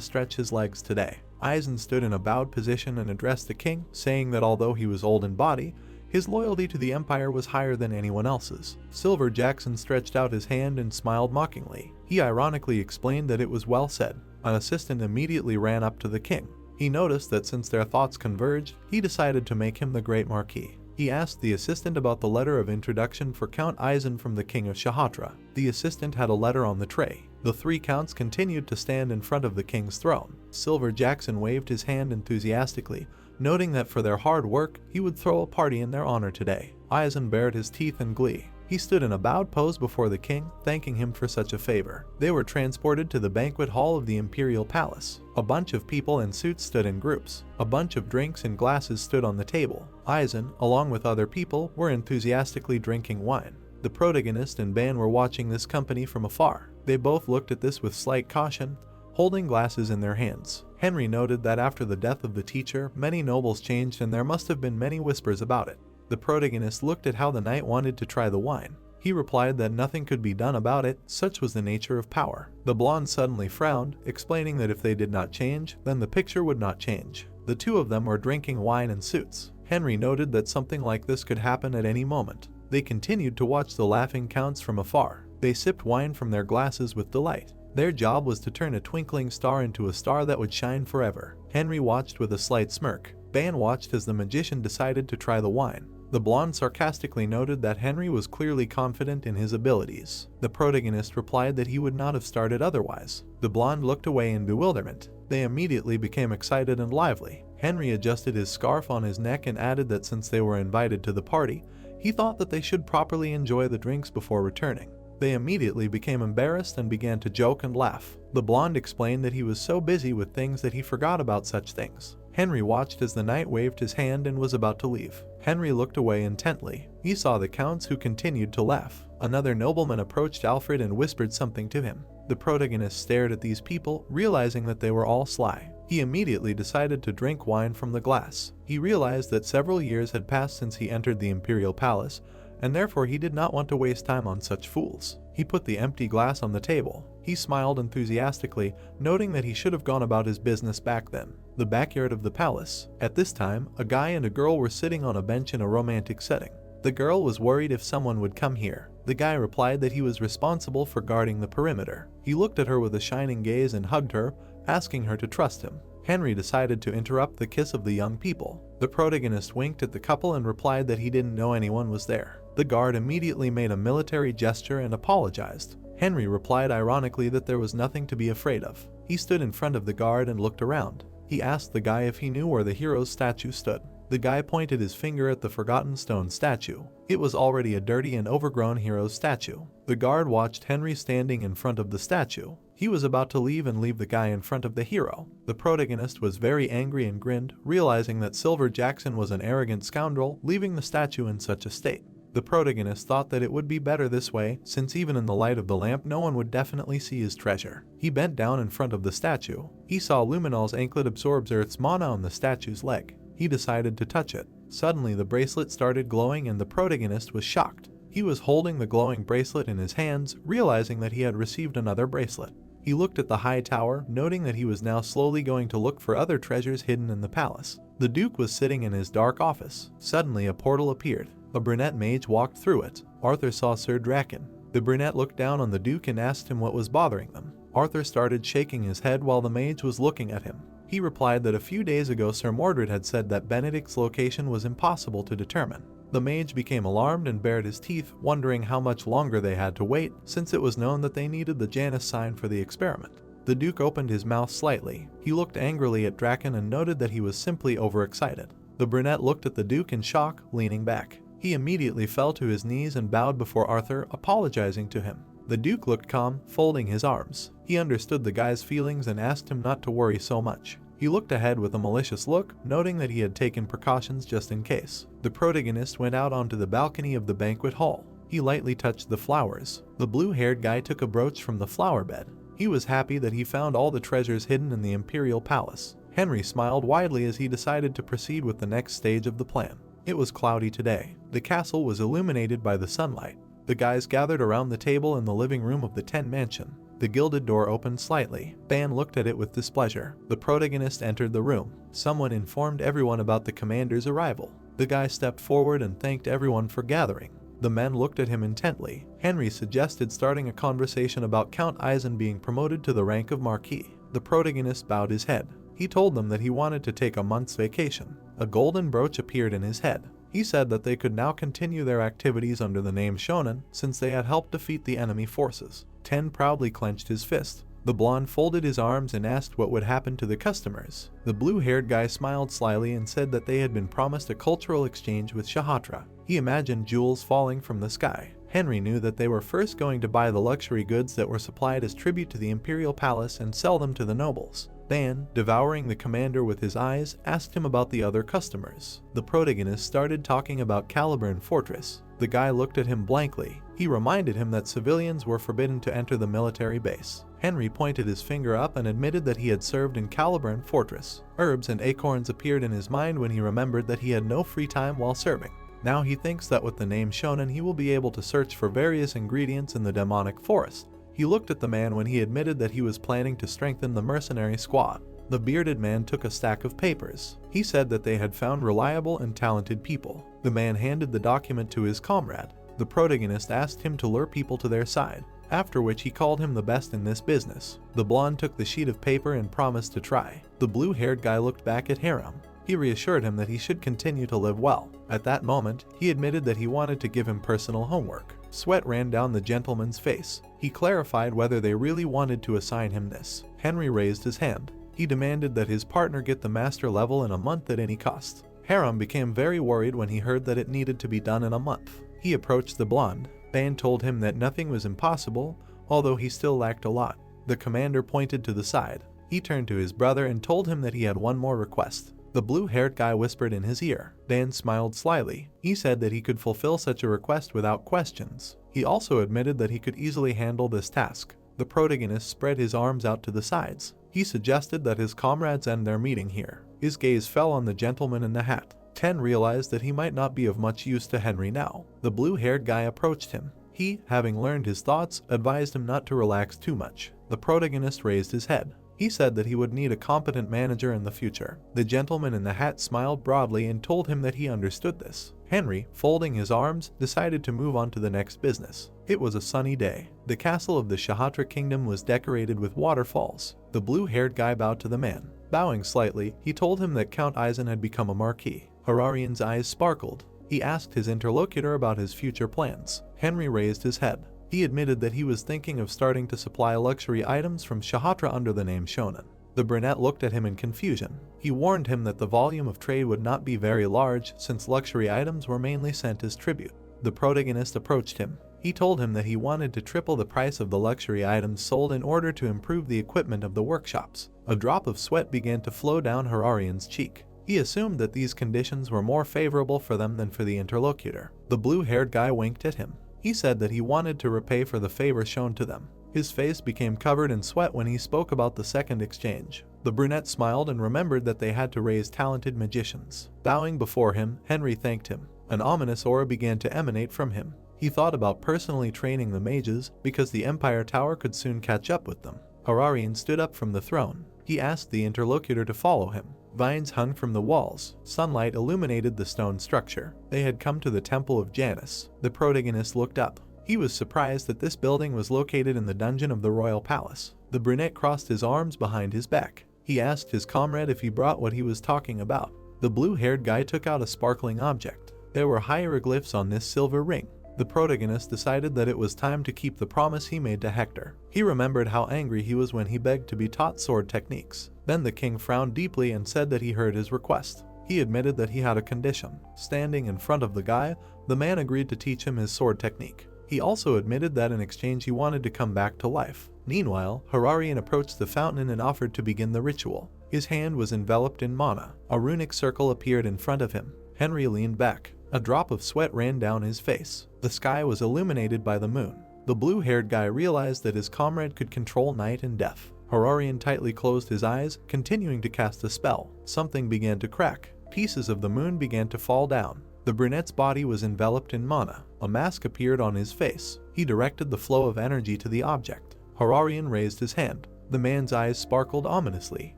stretch his legs today. Eisen stood in a bowed position and addressed the king, saying that although he was old in body, his loyalty to the empire was higher than anyone else's. Silver Jackson stretched out his hand and smiled mockingly. He ironically explained that it was well said. An assistant immediately ran up to the king. He noticed that since their thoughts converged, he decided to make him the Great Marquis. He asked the assistant about the letter of introduction for Count Eisen from the King of Shatra. The assistant had a letter on the tray. The 3 counts continued to stand in front of the king's throne. Silver Jackson waved his hand enthusiastically, noting that for their hard work, he would throw a party in their honor today. Eisen bared his teeth in glee. He stood in a bowed pose before the king, thanking him for such a favor. They were transported to the banquet hall of the imperial palace. A bunch of people in suits stood in groups. A bunch of drinks and glasses stood on the table. Eisen, along with other people, were enthusiastically drinking wine. The protagonist and Ban were watching this company from afar. They both looked at this with slight caution, holding glasses in their hands. Henry noted that after the death of the teacher, many nobles changed and there must have been many whispers about it. The protagonist looked at how the knight wanted to try the wine. He replied that nothing could be done about it, such was the nature of power. The blonde suddenly frowned, explaining that if they did not change, then the picture would not change. The 2 of them were drinking wine in suits. Henry noted that something like this could happen at any moment. They continued to watch the laughing counts from afar. They sipped wine from their glasses with delight. Their job was to turn a twinkling star into a star that would shine forever. Henry watched with a slight smirk. Ban watched as the magician decided to try the wine. The blonde sarcastically noted that Henry was clearly confident in his abilities. The protagonist replied that he would not have started otherwise. The blonde looked away in bewilderment. They immediately became excited and lively. Henry adjusted his scarf on his neck and added that since they were invited to the party, he thought that they should properly enjoy the drinks before returning. They immediately became embarrassed and began to joke and laugh. The blonde explained that he was so busy with things that he forgot about such things. Henry watched as the knight waved his hand and was about to leave. Henry looked away intently. He saw the counts, who continued to laugh. Another nobleman approached Alfred and whispered something to him. The protagonist stared at these people, realizing that they were all sly. He immediately decided to drink wine from the glass. He realized that several years had passed since he entered the imperial palace, and therefore he did not want to waste time on such fools. He put the empty glass on the table. He smiled enthusiastically, noting that he should have gone about his business back then. The backyard of the palace. At this time, a guy and a girl were sitting on a bench in a romantic setting. The girl was worried if someone would come here. The guy replied that he was responsible for guarding the perimeter. He looked at her with a shining gaze and hugged her, asking her to trust him. Henry decided to interrupt the kiss of the young people. The protagonist winked at the couple and replied that he didn't know anyone was there. The guard immediately made a military gesture and apologized. Henry replied ironically that there was nothing to be afraid of. He stood in front of the guard and looked around. He asked the guy if he knew where the hero's statue stood. The guy pointed his finger at the forgotten stone statue. It was already a dirty and overgrown hero's statue. The guard watched Henry standing in front of the statue. He was about to leave and leave the guy in front of the hero. The protagonist was very angry and grinned, realizing that Silver Jackson was an arrogant scoundrel, leaving the statue in such a state. The protagonist thought that it would be better this way, since even in the light of the lamp no one would definitely see his treasure. He bent down in front of the statue. He saw Luminal's anklet absorbs Earth's mana on the statue's leg. He decided to touch it. Suddenly the bracelet started glowing and the protagonist was shocked. He was holding the glowing bracelet in his hands, realizing that he had received another bracelet. He looked at the high tower, noting that he was now slowly going to look for other treasures hidden in the palace. The Duke was sitting in his dark office. Suddenly a portal appeared. A brunette mage walked through it. Arthur saw Sir Draken. The brunette looked down on the Duke and asked him what was bothering them. Arthur started shaking his head while the mage was looking at him. He replied that a few days ago Sir Mordred had said that Benedict's location was impossible to determine. The mage became alarmed and bared his teeth, wondering how much longer they had to wait, since it was known that they needed the Janus sign for the experiment. The Duke opened his mouth slightly. He looked angrily at Draken and noted that he was simply overexcited. The brunette looked at the Duke in shock, leaning back. He immediately fell to his knees and bowed before Arthur, apologizing to him. The Duke looked calm, folding his arms. He understood the guy's feelings and asked him not to worry so much. He looked ahead with a malicious look, noting that he had taken precautions just in case. The protagonist went out onto the balcony of the banquet hall. He lightly touched the flowers. The blue-haired guy took a brooch from the flower bed. He was happy that he found all the treasures hidden in the imperial palace. Henry smiled widely as he decided to proceed with the next stage of the plan. It was cloudy today. The castle was illuminated by the sunlight. The guys gathered around the table in the living room of the tent mansion. The gilded door opened slightly. Ban looked at it with displeasure. The protagonist entered the room. Someone informed everyone about the commander's arrival. The guy stepped forward and thanked everyone for gathering. The men looked at him intently. Henry suggested starting a conversation about Count Eisen being promoted to the rank of Marquis. The protagonist bowed his head. He told them that he wanted to take a month's vacation. A golden brooch appeared in his head. He said that they could now continue their activities under the name Shonen since they had helped defeat the enemy forces. Ten proudly clenched his fist. The blonde folded his arms and asked what would happen to the customers. The blue-haired guy smiled slyly and said that they had been promised a cultural exchange with Shatra. He imagined jewels falling from the sky. Henry knew that they were first going to buy the luxury goods that were supplied as tribute to the imperial palace and sell them to the nobles. Ban, devouring the commander with his eyes, asked him about the other customers. The protagonist started talking about Caliburn Fortress. The guy looked at him blankly. He reminded him that civilians were forbidden to enter the military base. Henry pointed his finger up and admitted that he had served in Caliburn Fortress. Herbs and acorns appeared in his mind when he remembered that he had no free time while serving. Now he thinks that with the name Shonen he will be able to search for various ingredients in the demonic forest. He looked at the man when he admitted that he was planning to strengthen the mercenary squad. The bearded man took a stack of papers. He said that they had found reliable and talented people. The man handed the document to his comrade. The protagonist asked him to lure people to their side, after which he called him the best in this business. The blonde took the sheet of paper and promised to try. The blue-haired guy looked back at Hiram. He reassured him that he should continue to live well. At that moment, he admitted that he wanted to give him personal homework. Sweat ran down the gentleman's face. He clarified whether they really wanted to assign him this. Henry raised his hand. He demanded that his partner get the master level in a month at any cost. Hiram became very worried when he heard that it needed to be done in a month. He approached the blonde. Ban told him that nothing was impossible, although he still lacked a lot. The commander pointed to the side. He turned to his brother and told him that he had one more request. The blue-haired guy whispered in his ear. Dan smiled slyly. He said that he could fulfill such a request without questions. He also admitted that he could easily handle this task. The protagonist spread his arms out to the sides. He suggested that his comrades end their meeting here. His gaze fell on the gentleman in the hat. Ten realized that he might not be of much use to Henry now. The blue-haired guy approached him. He, having learned his thoughts, advised him not to relax too much. The protagonist raised his head. He said that he would need a competent manager in the future. The gentleman in the hat smiled broadly and told him that he understood this. Henry, folding his arms, decided to move on to the next business. It was a sunny day. The castle of the Shatra kingdom was decorated with waterfalls. The blue-haired guy bowed to the man. Bowing slightly, he told him that Count Eisen had become a marquis. Hararian's eyes sparkled. He asked his interlocutor about his future plans. Henry raised his head. He admitted that he was thinking of starting to supply luxury items from Shatra under the name Shonen. The brunette looked at him in confusion. He warned him that the volume of trade would not be very large since luxury items were mainly sent as tribute. The protagonist approached him. He told him that he wanted to triple the price of the luxury items sold in order to improve the equipment of the workshops. A drop of sweat began to flow down Hararian's cheek. He assumed that these conditions were more favorable for them than for the interlocutor. The blue-haired guy winked at him. He said that he wanted to repay for the favor shown to them. His face became covered in sweat when he spoke about the second exchange. The brunette smiled and remembered that they had to raise talented magicians. Bowing before him, Henry thanked him. An ominous aura began to emanate from him. He thought about personally training the mages because the Empire Tower could soon catch up with them. Hararian stood up from the throne. He asked the interlocutor to follow him. Vines hung from the walls. Sunlight illuminated the stone structure. They had come to the Temple of Janus. The protagonist looked up. He was surprised that this building was located in the dungeon of the royal palace. The brunette crossed his arms behind his back. He asked his comrade if he brought what he was talking about. The blue-haired guy took out a sparkling object. There were hieroglyphs on this silver ring. The protagonist decided that it was time to keep the promise he made to Hector. He remembered how angry he was when he begged to be taught sword techniques. Then the king frowned deeply and said that he heard his request. He admitted that he had a condition. Standing in front of the guy, the man agreed to teach him his sword technique. He also admitted that in exchange he wanted to come back to life. Meanwhile, Hararian approached the fountain and offered to begin the ritual. His hand was enveloped in mana. A runic circle appeared in front of him. Henry leaned back. A drop of sweat ran down his face. The sky was illuminated by the moon. The blue-haired guy realized that his comrade could control night and death. Hararian tightly closed his eyes, continuing to cast a spell. Something began to crack. Pieces of the moon began to fall down. The brunette's body was enveloped in mana. A mask appeared on his face. He directed the flow of energy to the object. Hararian raised his hand. The man's eyes sparkled ominously.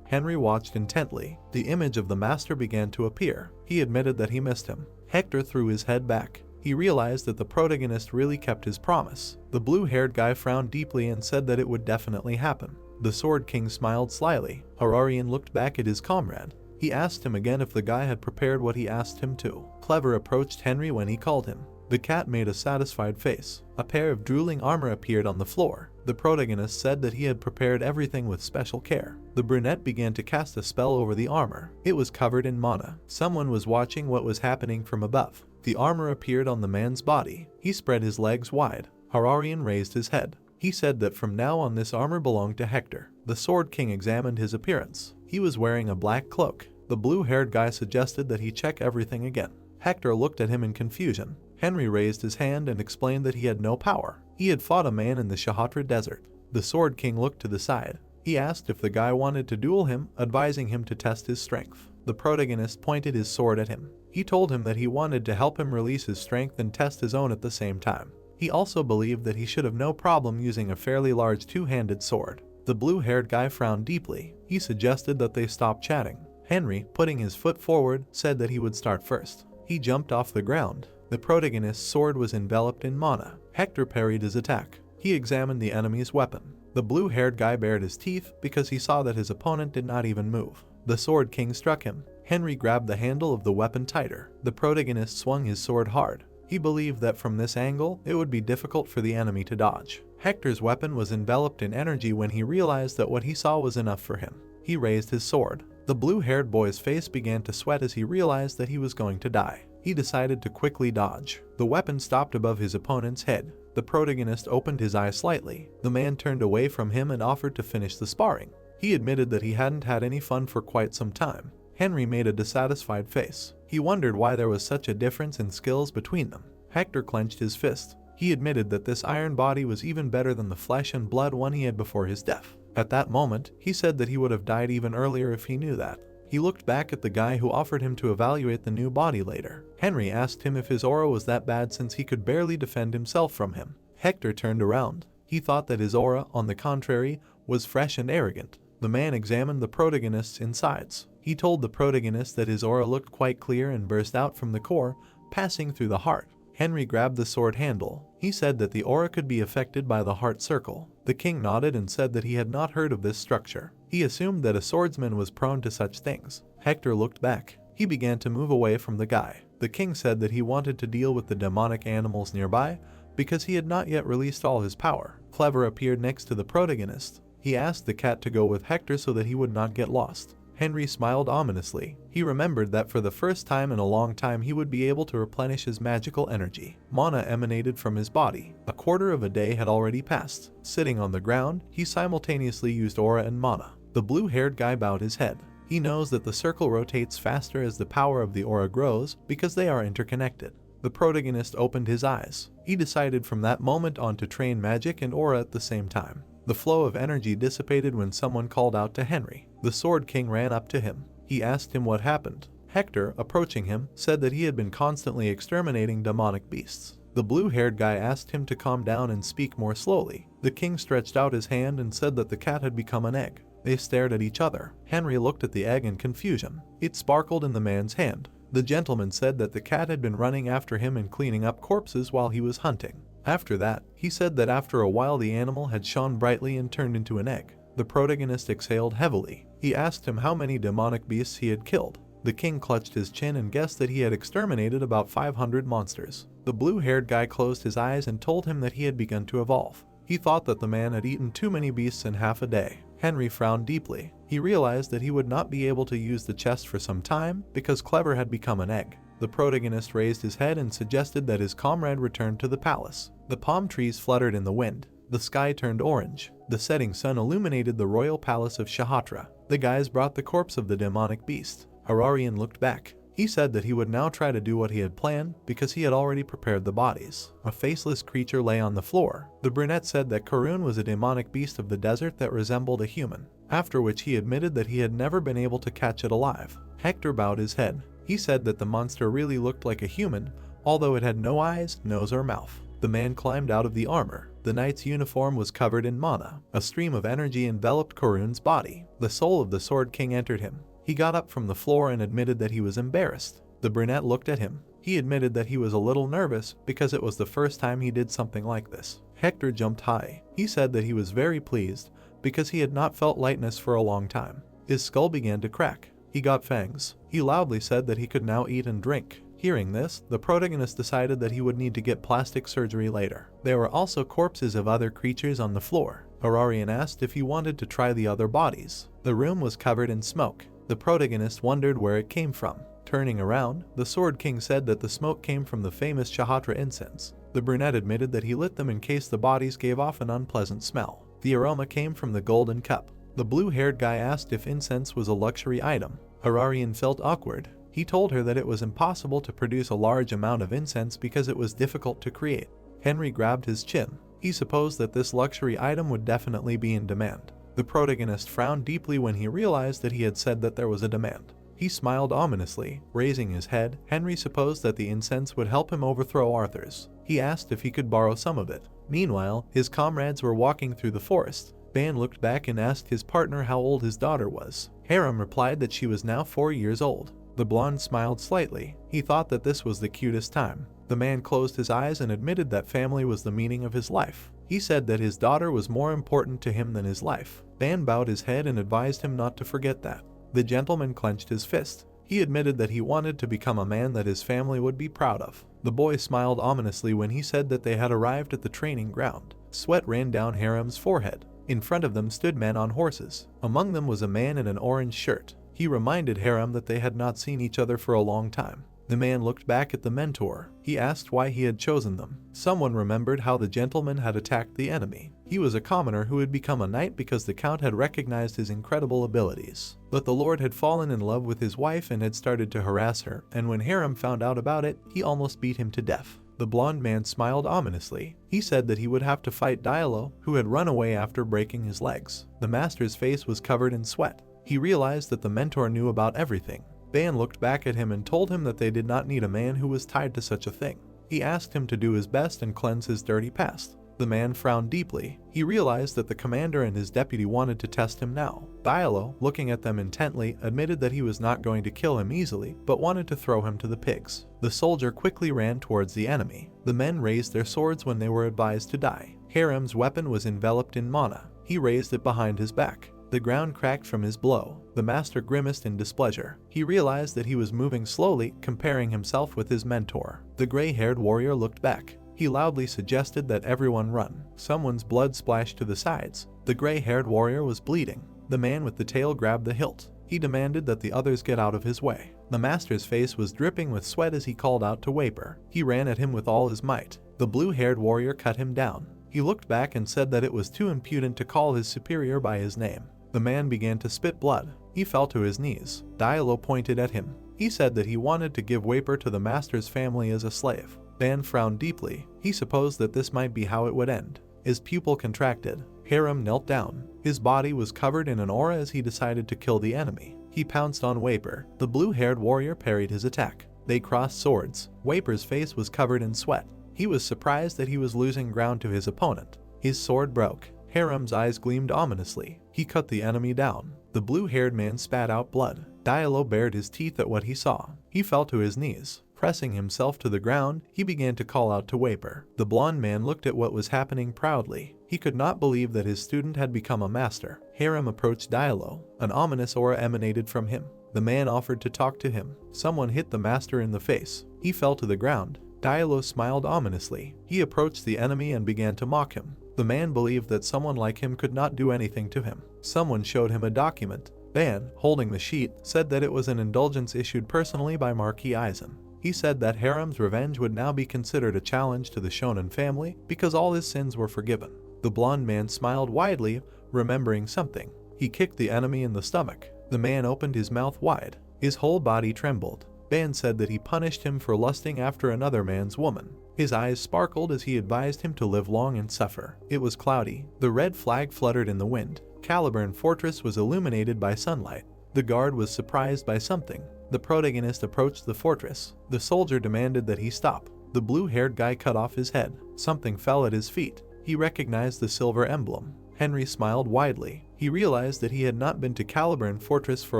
Henry watched intently. The image of the master began to appear. He admitted that he missed him. Hector threw his head back. He realized that the protagonist really kept his promise. The blue-haired guy frowned deeply and said that it would definitely happen. The Sword King smiled slyly. Hararian looked back at his comrade. He asked him again if the guy had prepared what he asked him to. Clever approached Henry when he called him. The cat made a satisfied face. A pair of drooling armor appeared on the floor. The protagonist said that he had prepared everything with special care. The brunette began to cast a spell over the armor. It was covered in mana. Someone was watching what was happening from above. The armor appeared on the man's body. He spread his legs wide. Hararian raised his head. He said that from now on this armor belonged to Hector. The Sword King examined his appearance. He was wearing a black cloak. The blue-haired guy suggested that he check everything again. Hector looked at him in confusion. Henry raised his hand and explained that he had no power. He had fought a man in the Shatra desert. The Sword King looked to the side. He asked if the guy wanted to duel him, advising him to test his strength. The protagonist pointed his sword at him. He told him that he wanted to help him release his strength and test his own at the same time. He also believed that he should have no problem using a fairly large two-handed sword. The blue-haired guy frowned deeply. He suggested that they stop chatting. Henry, putting his foot forward, said that he would start first. He jumped off the ground. The protagonist's sword was enveloped in mana. Hector parried his attack. He examined the enemy's weapon. The blue-haired guy bared his teeth because he saw that his opponent did not even move. The Sword King struck him. Henry grabbed the handle of the weapon tighter. The protagonist swung his sword hard. He believed that from this angle, it would be difficult for the enemy to dodge. Hector's weapon was enveloped in energy when he realized that what he saw was enough for him. He raised his sword. The blue-haired boy's face began to sweat as he realized that he was going to die. He decided to quickly dodge. The weapon stopped above his opponent's head. The protagonist opened his eyes slightly. The man turned away from him and offered to finish the sparring. He admitted that he hadn't had any fun for quite some time. Henry made a dissatisfied face. He wondered why there was such a difference in skills between them. Hector clenched his fist. He admitted that this iron body was even better than the flesh and blood one he had before his death. At that moment, he said that he would have died even earlier if he knew that. He looked back at the guy who offered him to evaluate the new body later. Henry asked him if his aura was that bad since he could barely defend himself from him. Hector turned around. He thought that his aura, on the contrary, was fresh and arrogant. The man examined the protagonist's insides. He told the protagonist that his aura looked quite clear and burst out from the core, passing through the heart. Henry grabbed the sword handle. He said that the aura could be affected by the heart circle. The king nodded and said that he had not heard of this structure. He assumed that a swordsman was prone to such things. Hector looked back. He began to move away from the guy. The king said that he wanted to deal with the demonic animals nearby because he had not yet released all his power. Clever appeared next to the protagonist. He asked the cat to go with Hector so that he would not get lost. Henry smiled ominously. He remembered that for the first time in a long time he would be able to replenish his magical energy. Mana emanated from his body. A quarter of a day had already passed. Sitting on the ground, he simultaneously used aura and mana. The blue-haired guy bowed his head. He knows that the circle rotates faster as the power of the aura grows because they are interconnected. The protagonist opened his eyes. He decided from that moment on to train magic and aura at the same time. The flow of energy dissipated when someone called out to Henry. The Sword King ran up to him. He asked him what happened. Hector, approaching him, said that he had been constantly exterminating demonic beasts. The blue-haired guy asked him to calm down and speak more slowly. The king stretched out his hand and said that the cat had become an egg. They stared at each other. Henry looked at the egg in confusion. It sparkled in the man's hand. The gentleman said that the cat had been running after him and cleaning up corpses while he was hunting. After that, he said that after a while the animal had shone brightly and turned into an egg. The protagonist exhaled heavily. He asked him how many demonic beasts he had killed. The king clutched his chin and guessed that he had exterminated about 500 monsters. The blue-haired guy closed his eyes and told him that he had begun to evolve. He thought that the man had eaten too many beasts in half a day. Henry frowned deeply. He realized that he would not be able to use the chest for some time because Clever had become an egg. The protagonist raised his head and suggested that his comrade return to the palace. The palm trees fluttered in the wind. The sky turned orange. The setting sun illuminated the royal palace of Shatra. The guys brought the corpse of the demonic beast. Hararian looked back. He said that he would now try to do what he had planned because he had already prepared the bodies. A faceless creature lay on the floor. The brunette said that Karun was a demonic beast of the desert that resembled a human, after which he admitted that he had never been able to catch it alive. Hector bowed his head. He said that the monster really looked like a human, although it had no eyes, nose, or mouth. The man climbed out of the armor. The knight's uniform was covered in mana. A stream of energy enveloped Karun's body. The soul of the Sword King entered him. He got up from the floor and admitted that he was embarrassed. The brunette looked at him. He admitted that he was a little nervous because it was the first time he did something like this. Hector jumped high. He said that he was very pleased because he had not felt lightness for a long time. His skull began to crack. He got fangs. He loudly said that he could now eat and drink. Hearing this, the protagonist decided that he would need to get plastic surgery later. There were also corpses of other creatures on the floor. Hararian asked if he wanted to try the other bodies. The room was covered in smoke. The protagonist wondered where it came from. Turning around, the Sword King said that the smoke came from the famous Shatra incense. The brunette admitted that he lit them in case the bodies gave off an unpleasant smell. The aroma came from the golden cup. The blue-haired guy asked if incense was a luxury item. Hararian felt awkward. He told her that it was impossible to produce a large amount of incense because it was difficult to create. Henry grabbed his chin. He supposed that this luxury item would definitely be in demand. The protagonist frowned deeply when he realized that he had said that there was a demand. He smiled ominously. Raising his head, Henry supposed that the incense would help him overthrow Arthur's. He asked if he could borrow some of it. Meanwhile, his comrades were walking through the forest. Ban looked back and asked his partner how old his daughter was. Harem replied that she was now 4 years old. The blonde smiled slightly. He thought that this was the cutest time. The man closed his eyes and admitted that family was the meaning of his life. He said that his daughter was more important to him than his life. Dan bowed his head and advised him not to forget that. The gentleman clenched his fist. He admitted that he wanted to become a man that his family would be proud of. The boy smiled ominously when he said that they had arrived at the training ground. Sweat ran down Hiram's forehead. In front of them stood men on horses. Among them was a man in an orange shirt. He reminded Hiram that they had not seen each other for a long time. The man looked back at the mentor. He asked why he had chosen them. Someone remembered how the gentleman had attacked the enemy. He was a commoner who had become a knight because the count had recognized his incredible abilities. But the lord had fallen in love with his wife and had started to harass her, and when Hiram found out about it, he almost beat him to death. The blonde man smiled ominously. He said that he would have to fight Diallo, who had run away after breaking his legs. The master's face was covered in sweat. He realized that the mentor knew about everything. Ban looked back at him and told him that they did not need a man who was tied to such a thing. He asked him to do his best and cleanse his dirty past. The man frowned deeply. He realized that the commander and his deputy wanted to test him now. Diallo, looking at them intently, admitted that he was not going to kill him easily, but wanted to throw him to the pigs. The soldier quickly ran towards the enemy. The men raised their swords when they were advised to die. Hiram's weapon was enveloped in mana. He raised it behind his back. The ground cracked from his blow. The master grimaced in displeasure. He realized that he was moving slowly, comparing himself with his mentor. The gray-haired warrior looked back. He loudly suggested that everyone run. Someone's blood splashed to the sides. The gray-haired warrior was bleeding. The man with the tail grabbed the hilt. He demanded that the others get out of his way. The master's face was dripping with sweat as he called out to Waper. He ran at him with all his might. The blue-haired warrior cut him down. He looked back and said that it was too impudent to call his superior by his name. The man began to spit blood. He fell to his knees. Diallo pointed at him. He said that he wanted to give Waper to the master's family as a slave. Dan frowned deeply. He supposed that this might be how it would end. His pupil contracted. Hiram knelt down. His body was covered in an aura as he decided to kill the enemy. He pounced on Waper. The blue-haired warrior parried his attack. They crossed swords. Waper's face was covered in sweat. He was surprised that he was losing ground to his opponent. His sword broke. Hiram's eyes gleamed ominously. He cut the enemy down. The blue-haired man spat out blood. Diallo bared his teeth at what he saw. He fell to his knees. Pressing himself to the ground, he began to call out to Waper. The blonde man looked at what was happening proudly. He could not believe that his student had become a master. Hiram approached Diallo. An ominous aura emanated from him. The man offered to talk to him. Someone hit the master in the face. He fell to the ground. Diallo smiled ominously. He approached the enemy and began to mock him. The man believed that someone like him could not do anything to him. Someone showed him a document. Ban, holding the sheet, said that it was an indulgence issued personally by Marquis Eisen. He said that Hiram's revenge would now be considered a challenge to the shonen family because all his sins were forgiven. The blonde man smiled widely, remembering something. He kicked the enemy in the stomach. The man opened his mouth wide. His whole body trembled. Ban said that he punished him for lusting after another man's woman. His eyes sparkled as he advised him to live long and suffer. It was cloudy. The red flag fluttered in the wind. Caliburn Fortress was illuminated by sunlight. The guard was surprised by something. The protagonist approached the fortress. The soldier demanded that he stop. The blue-haired guy cut off his head. Something fell at his feet. He recognized the silver emblem. Henry smiled widely. He realized that he had not been to Caliburn Fortress for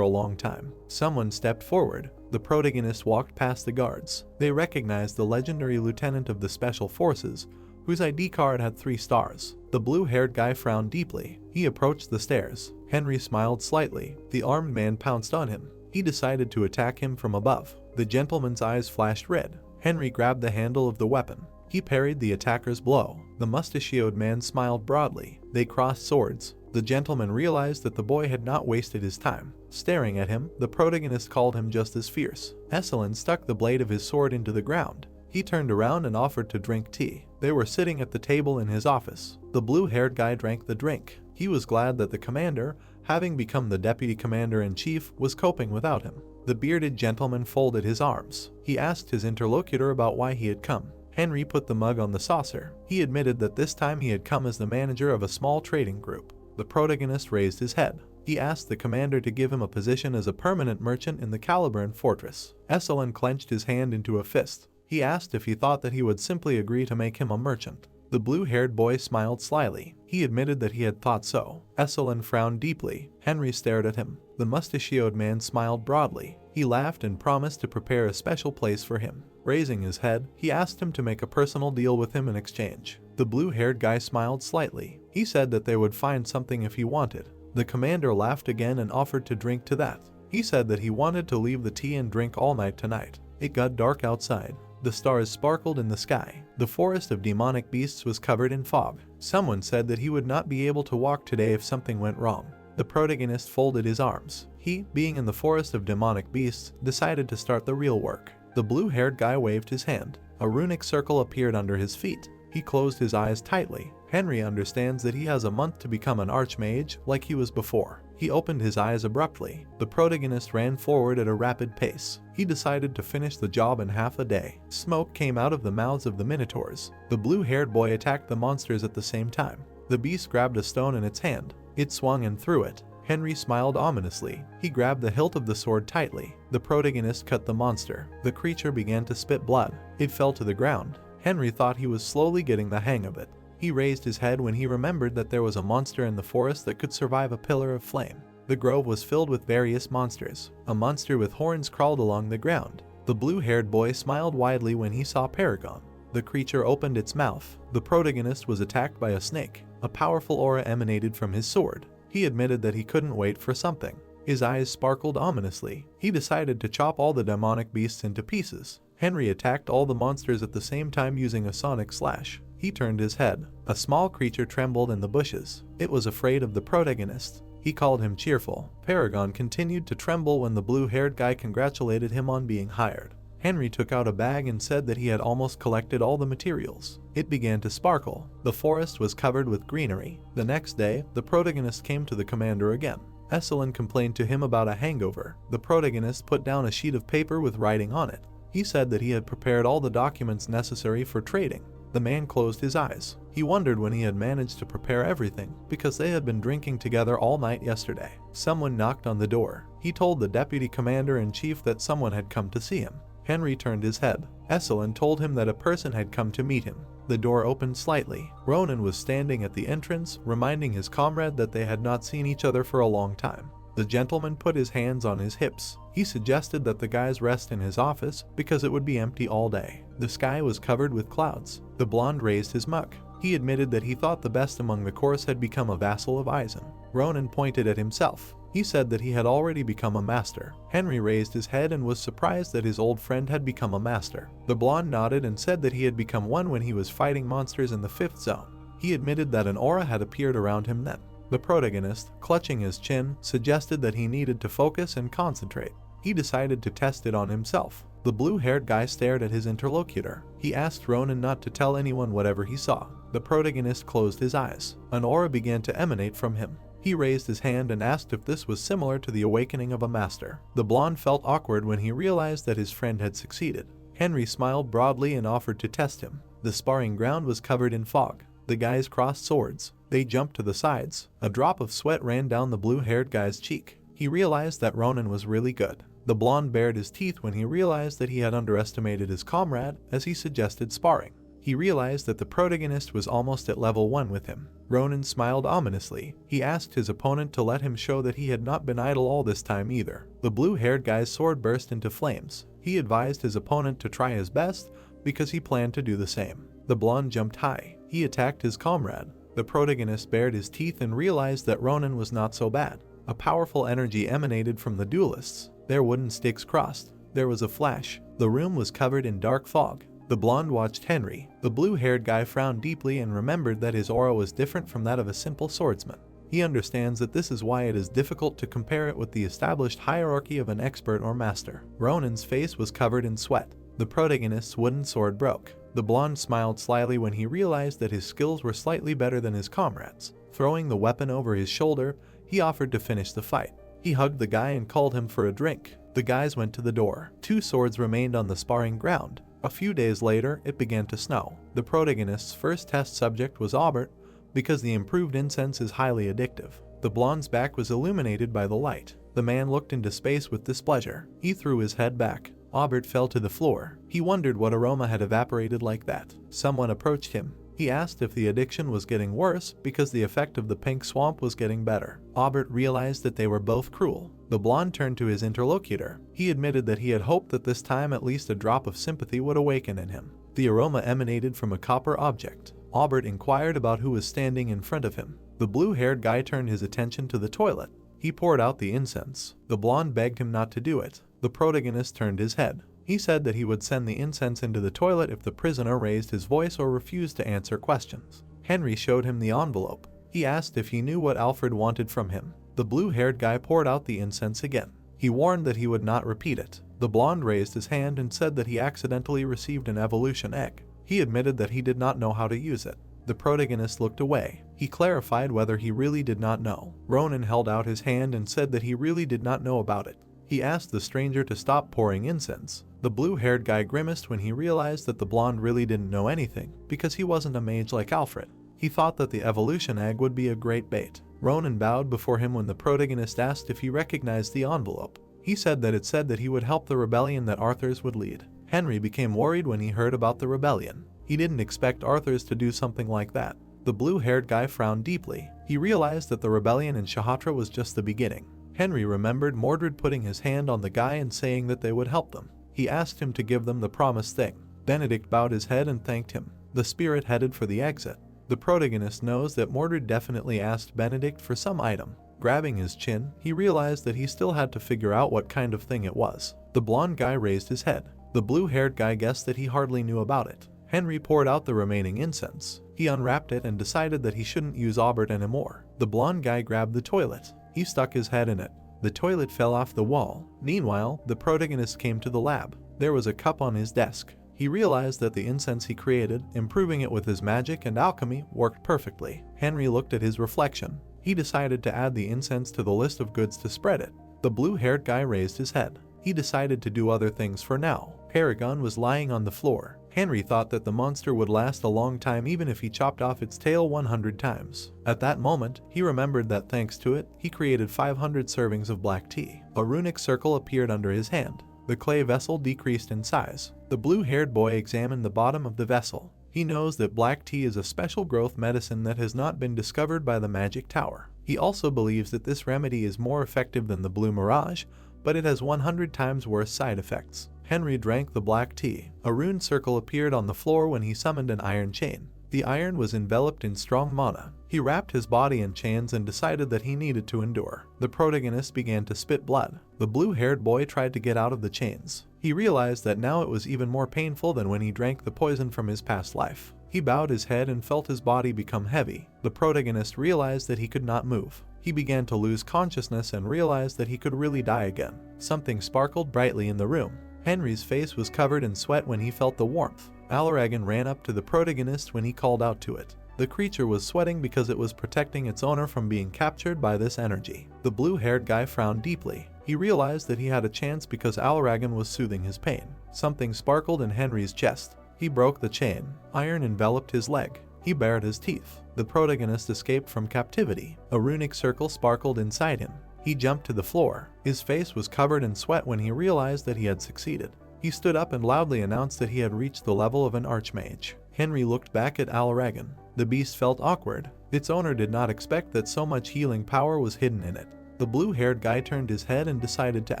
a long time. Someone stepped forward. The protagonist walked past the guards. They recognized the legendary lieutenant of the Special Forces, whose ID card had 3 stars. The blue-haired guy frowned deeply. He approached the stairs. Henry smiled slightly. The armed man pounced on him. He decided to attack him from above. The gentleman's eyes flashed red. Henry grabbed the handle of the weapon. He parried the attacker's blow. The mustachioed man smiled broadly. They crossed swords. The gentleman realized that the boy had not wasted his time. Staring at him, the protagonist called him just as fierce. Esselin stuck the blade of his sword into the ground. He turned around and offered to drink tea. They were sitting at the table in his office. The blue-haired guy drank the drink. He was glad that the commander, having become the deputy commander-in-chief, was coping without him. The bearded gentleman folded his arms. He asked his interlocutor about why he had come. Henry put the mug on the saucer. He admitted that this time he had come as the manager of a small trading group. The protagonist raised his head. He asked the commander to give him a position as a permanent merchant in the Caliburn Fortress. Esselin clenched his hand into a fist. He asked if he thought that he would simply agree to make him a merchant. The blue-haired boy smiled slyly. He admitted that he had thought so. Esselin frowned deeply. Henry stared at him. The mustachioed man smiled broadly. He laughed and promised to prepare a special place for him. Raising his head, he asked him to make a personal deal with him in exchange. The blue-haired guy smiled slightly. He said that they would find something if he wanted. The commander laughed again and offered to drink to that. He said that he wanted to leave the tea and drink all night tonight. It got dark outside. The stars sparkled in the sky. The forest of demonic beasts was covered in fog. Someone said that he would not be able to walk today if something went wrong. The protagonist folded his arms. He, being in the forest of demonic beasts, decided to start the real work. The blue-haired guy waved his hand. A runic circle appeared under his feet. He closed his eyes tightly. Henry understands that he has a month to become an archmage like he was before. He opened his eyes abruptly. The protagonist ran forward at a rapid pace. He decided to finish the job in half a day. Smoke came out of the mouths of the minotaurs. The blue-haired boy attacked the monsters at the same time. The beast grabbed a stone in its hand. It swung and threw it. Henry smiled ominously. He grabbed the hilt of the sword tightly. The protagonist cut the monster. The creature began to spit blood. It fell to the ground. Henry thought he was slowly getting the hang of it. He raised his head when he remembered that there was a monster in the forest that could survive a pillar of flame. The grove was filled with various monsters. A monster with horns crawled along the ground. The blue-haired boy smiled widely when he saw Paragon. The creature opened its mouth. The protagonist was attacked by a snake. A powerful aura emanated from his sword. He admitted that he couldn't wait for something. His eyes sparkled ominously. He decided to chop all the demonic beasts into pieces. Henry attacked all the monsters at the same time using a sonic slash. He turned his head. A small creature trembled in the bushes. It was afraid of the protagonist. He called him cheerful. Paragon continued to tremble when the blue-haired guy congratulated him on being hired. Henry took out a bag and said that he had almost collected all the materials. It began to sparkle. The forest was covered with greenery. The next day, the protagonist came to the commander again. S1 complained to him about a hangover. The protagonist put down a sheet of paper with writing on it. He said that he had prepared all the documents necessary for trading. The man closed his eyes. He wondered when he had managed to prepare everything, because they had been drinking together all night yesterday. Someone knocked on the door. He told the deputy commander-in-chief that someone had come to see him. Henry turned his head. S1 told him that a person had come to meet him. The door opened slightly. Ronan was standing at the entrance, reminding his comrade that they had not seen each other for a long time. The gentleman put his hands on his hips. He suggested that the guys rest in his office because it would be empty all day. The sky was covered with clouds. The blonde raised his mug. He admitted that he thought the best among the course had become a vassal of Eisen. Ronan pointed at himself. He said that he had already become a master. Henry raised his head and was surprised that his old friend had become a master. The blonde nodded and said that he had become one when he was fighting monsters in the 5th zone. He admitted that an aura had appeared around him then. The protagonist, clutching his chin, suggested that he needed to focus and concentrate. He decided to test it on himself. The blue-haired guy stared at his interlocutor. He asked Ronan not to tell anyone whatever he saw. The protagonist closed his eyes. An aura began to emanate from him. He raised his hand and asked if this was similar to the awakening of a master. The blonde felt awkward when he realized that his friend had succeeded. Henry smiled broadly and offered to test him. The sparring ground was covered in fog. The guys crossed swords. They jumped to the sides. A drop of sweat ran down the blue-haired guy's cheek. He realized that Ronan was really good. The blonde bared his teeth when he realized that he had underestimated his comrade as he suggested sparring. He realized that the protagonist was almost at level 1 with him. Ronan smiled ominously. He asked his opponent to let him show that he had not been idle all this time either. The blue-haired guy's sword burst into flames. He advised his opponent to try his best because he planned to do the same. The blonde jumped high. He attacked his comrade. The protagonist bared his teeth and realized that Ronan was not so bad. A powerful energy emanated from the duelists. Their wooden sticks crossed. There was a flash. The room was covered in dark fog. The blonde watched Henry. The blue-haired guy frowned deeply and remembered that his aura was different from that of a simple swordsman. He understands that this is why it is difficult to compare it with the established hierarchy of an expert or master. Ronan's face was covered in sweat. The protagonist's wooden sword broke. The blonde smiled slyly when he realized that his skills were slightly better than his comrades'. Throwing the weapon over his shoulder, he offered to finish the fight. He hugged the guy and called him for a drink. The guys went to the door. 2 swords remained on the sparring ground. A few days later, it began to snow. The protagonist's first test subject was Aubert, because the improved incense is highly addictive. The blonde's back was illuminated by the light. The man looked into space with displeasure. He threw his head back. Aubert fell to the floor. He wondered what aroma had evaporated like that. Someone approached him. He asked if the addiction was getting worse because the effect of the pink swamp was getting better. Aubert realized that they were both cruel. The blonde turned to his interlocutor. He admitted that he had hoped that this time at least a drop of sympathy would awaken in him. The aroma emanated from a copper object. Aubert inquired about who was standing in front of him. The blue-haired guy turned his attention to the toilet. He poured out the incense. The blonde begged him not to do it. The protagonist turned his head. He said that he would send the incense into the toilet if the prisoner raised his voice or refused to answer questions. Henry showed him the envelope. He asked if he knew what Alfred wanted from him. The blue-haired guy poured out the incense again. He warned that he would not repeat it. The blonde raised his hand and said that he accidentally received an evolution egg. He admitted that he did not know how to use it. The protagonist looked away. He clarified whether he really did not know. Ronan held out his hand and said that he really did not know about it. He asked the stranger to stop pouring incense. The blue-haired guy grimaced when he realized that the blonde really didn't know anything, because he wasn't a mage like Alfred. He thought that the evolution egg would be a great bait. Ronan bowed before him when the protagonist asked if he recognized the envelope. He said that it said that he would help the rebellion that Arthurs would lead. Henry became worried when he heard about the rebellion. He didn't expect Arthurs to do something like that. The blue-haired guy frowned deeply. He realized that the rebellion in Shatra was just the beginning. Henry remembered Mordred putting his hand on the guy and saying that they would help them. He asked him to give them the promised thing. Benedict bowed his head and thanked him. The spirit headed for the exit. The protagonist knows that Mordred definitely asked Benedict for some item. Grabbing his chin, he realized that he still had to figure out what kind of thing it was. The blonde guy raised his head. The blue-haired guy guessed that he hardly knew about it. Henry poured out the remaining incense. He unwrapped it and decided that he shouldn't use Aubert anymore. The blonde guy grabbed the toilet. He stuck his head in it. The toilet fell off the wall. Meanwhile, the protagonist came to the lab. There was a cup on his desk. He realized that the incense he created, improving it with his magic and alchemy, worked perfectly. Henry looked at his reflection. He decided to add the incense to the list of goods to spread it. The blue-haired guy raised his head. He decided to do other things for now. Paragon was lying on the floor. Henry thought that the monster would last a long time even if he chopped off its tail 100 times. At that moment, he remembered that thanks to it, he created 500 servings of black tea. A runic circle appeared under his hand. The clay vessel decreased in size. The blue-haired boy examined the bottom of the vessel. He knows that black tea is a special growth medicine that has not been discovered by the magic tower. He also believes that this remedy is more effective than the blue mirage, but it has 100 times worse side effects. Henry drank the black tea. A rune circle appeared on the floor when he summoned an iron chain. The iron was enveloped in strong mana. He wrapped his body in chains and decided that he needed to endure. The protagonist began to spit blood. The blue-haired boy tried to get out of the chains. He realized that now it was even more painful than when he drank the poison from his past life. He bowed his head and felt his body become heavy. The protagonist realized that he could not move. He began to lose consciousness and realized that he could really die again. Something sparkled brightly in the room. Henry's face was covered in sweat when he felt the warmth. Alaragan ran up to the protagonist when he called out to it. The creature was sweating because it was protecting its owner from being captured by this energy. The blue-haired guy frowned deeply. He realized that he had a chance because Alaragan was soothing his pain. Something sparkled in Henry's chest. He broke the chain. Iron enveloped his leg. He bared his teeth. The protagonist escaped from captivity. A runic circle sparkled inside him. He jumped to the floor. His face was covered in sweat when he realized that he had succeeded. He stood up and loudly announced that he had reached the level of an archmage. Henry looked back at Alaragan. The beast felt awkward. Its owner did not expect that so much healing power was hidden in it. The blue-haired guy turned his head and decided to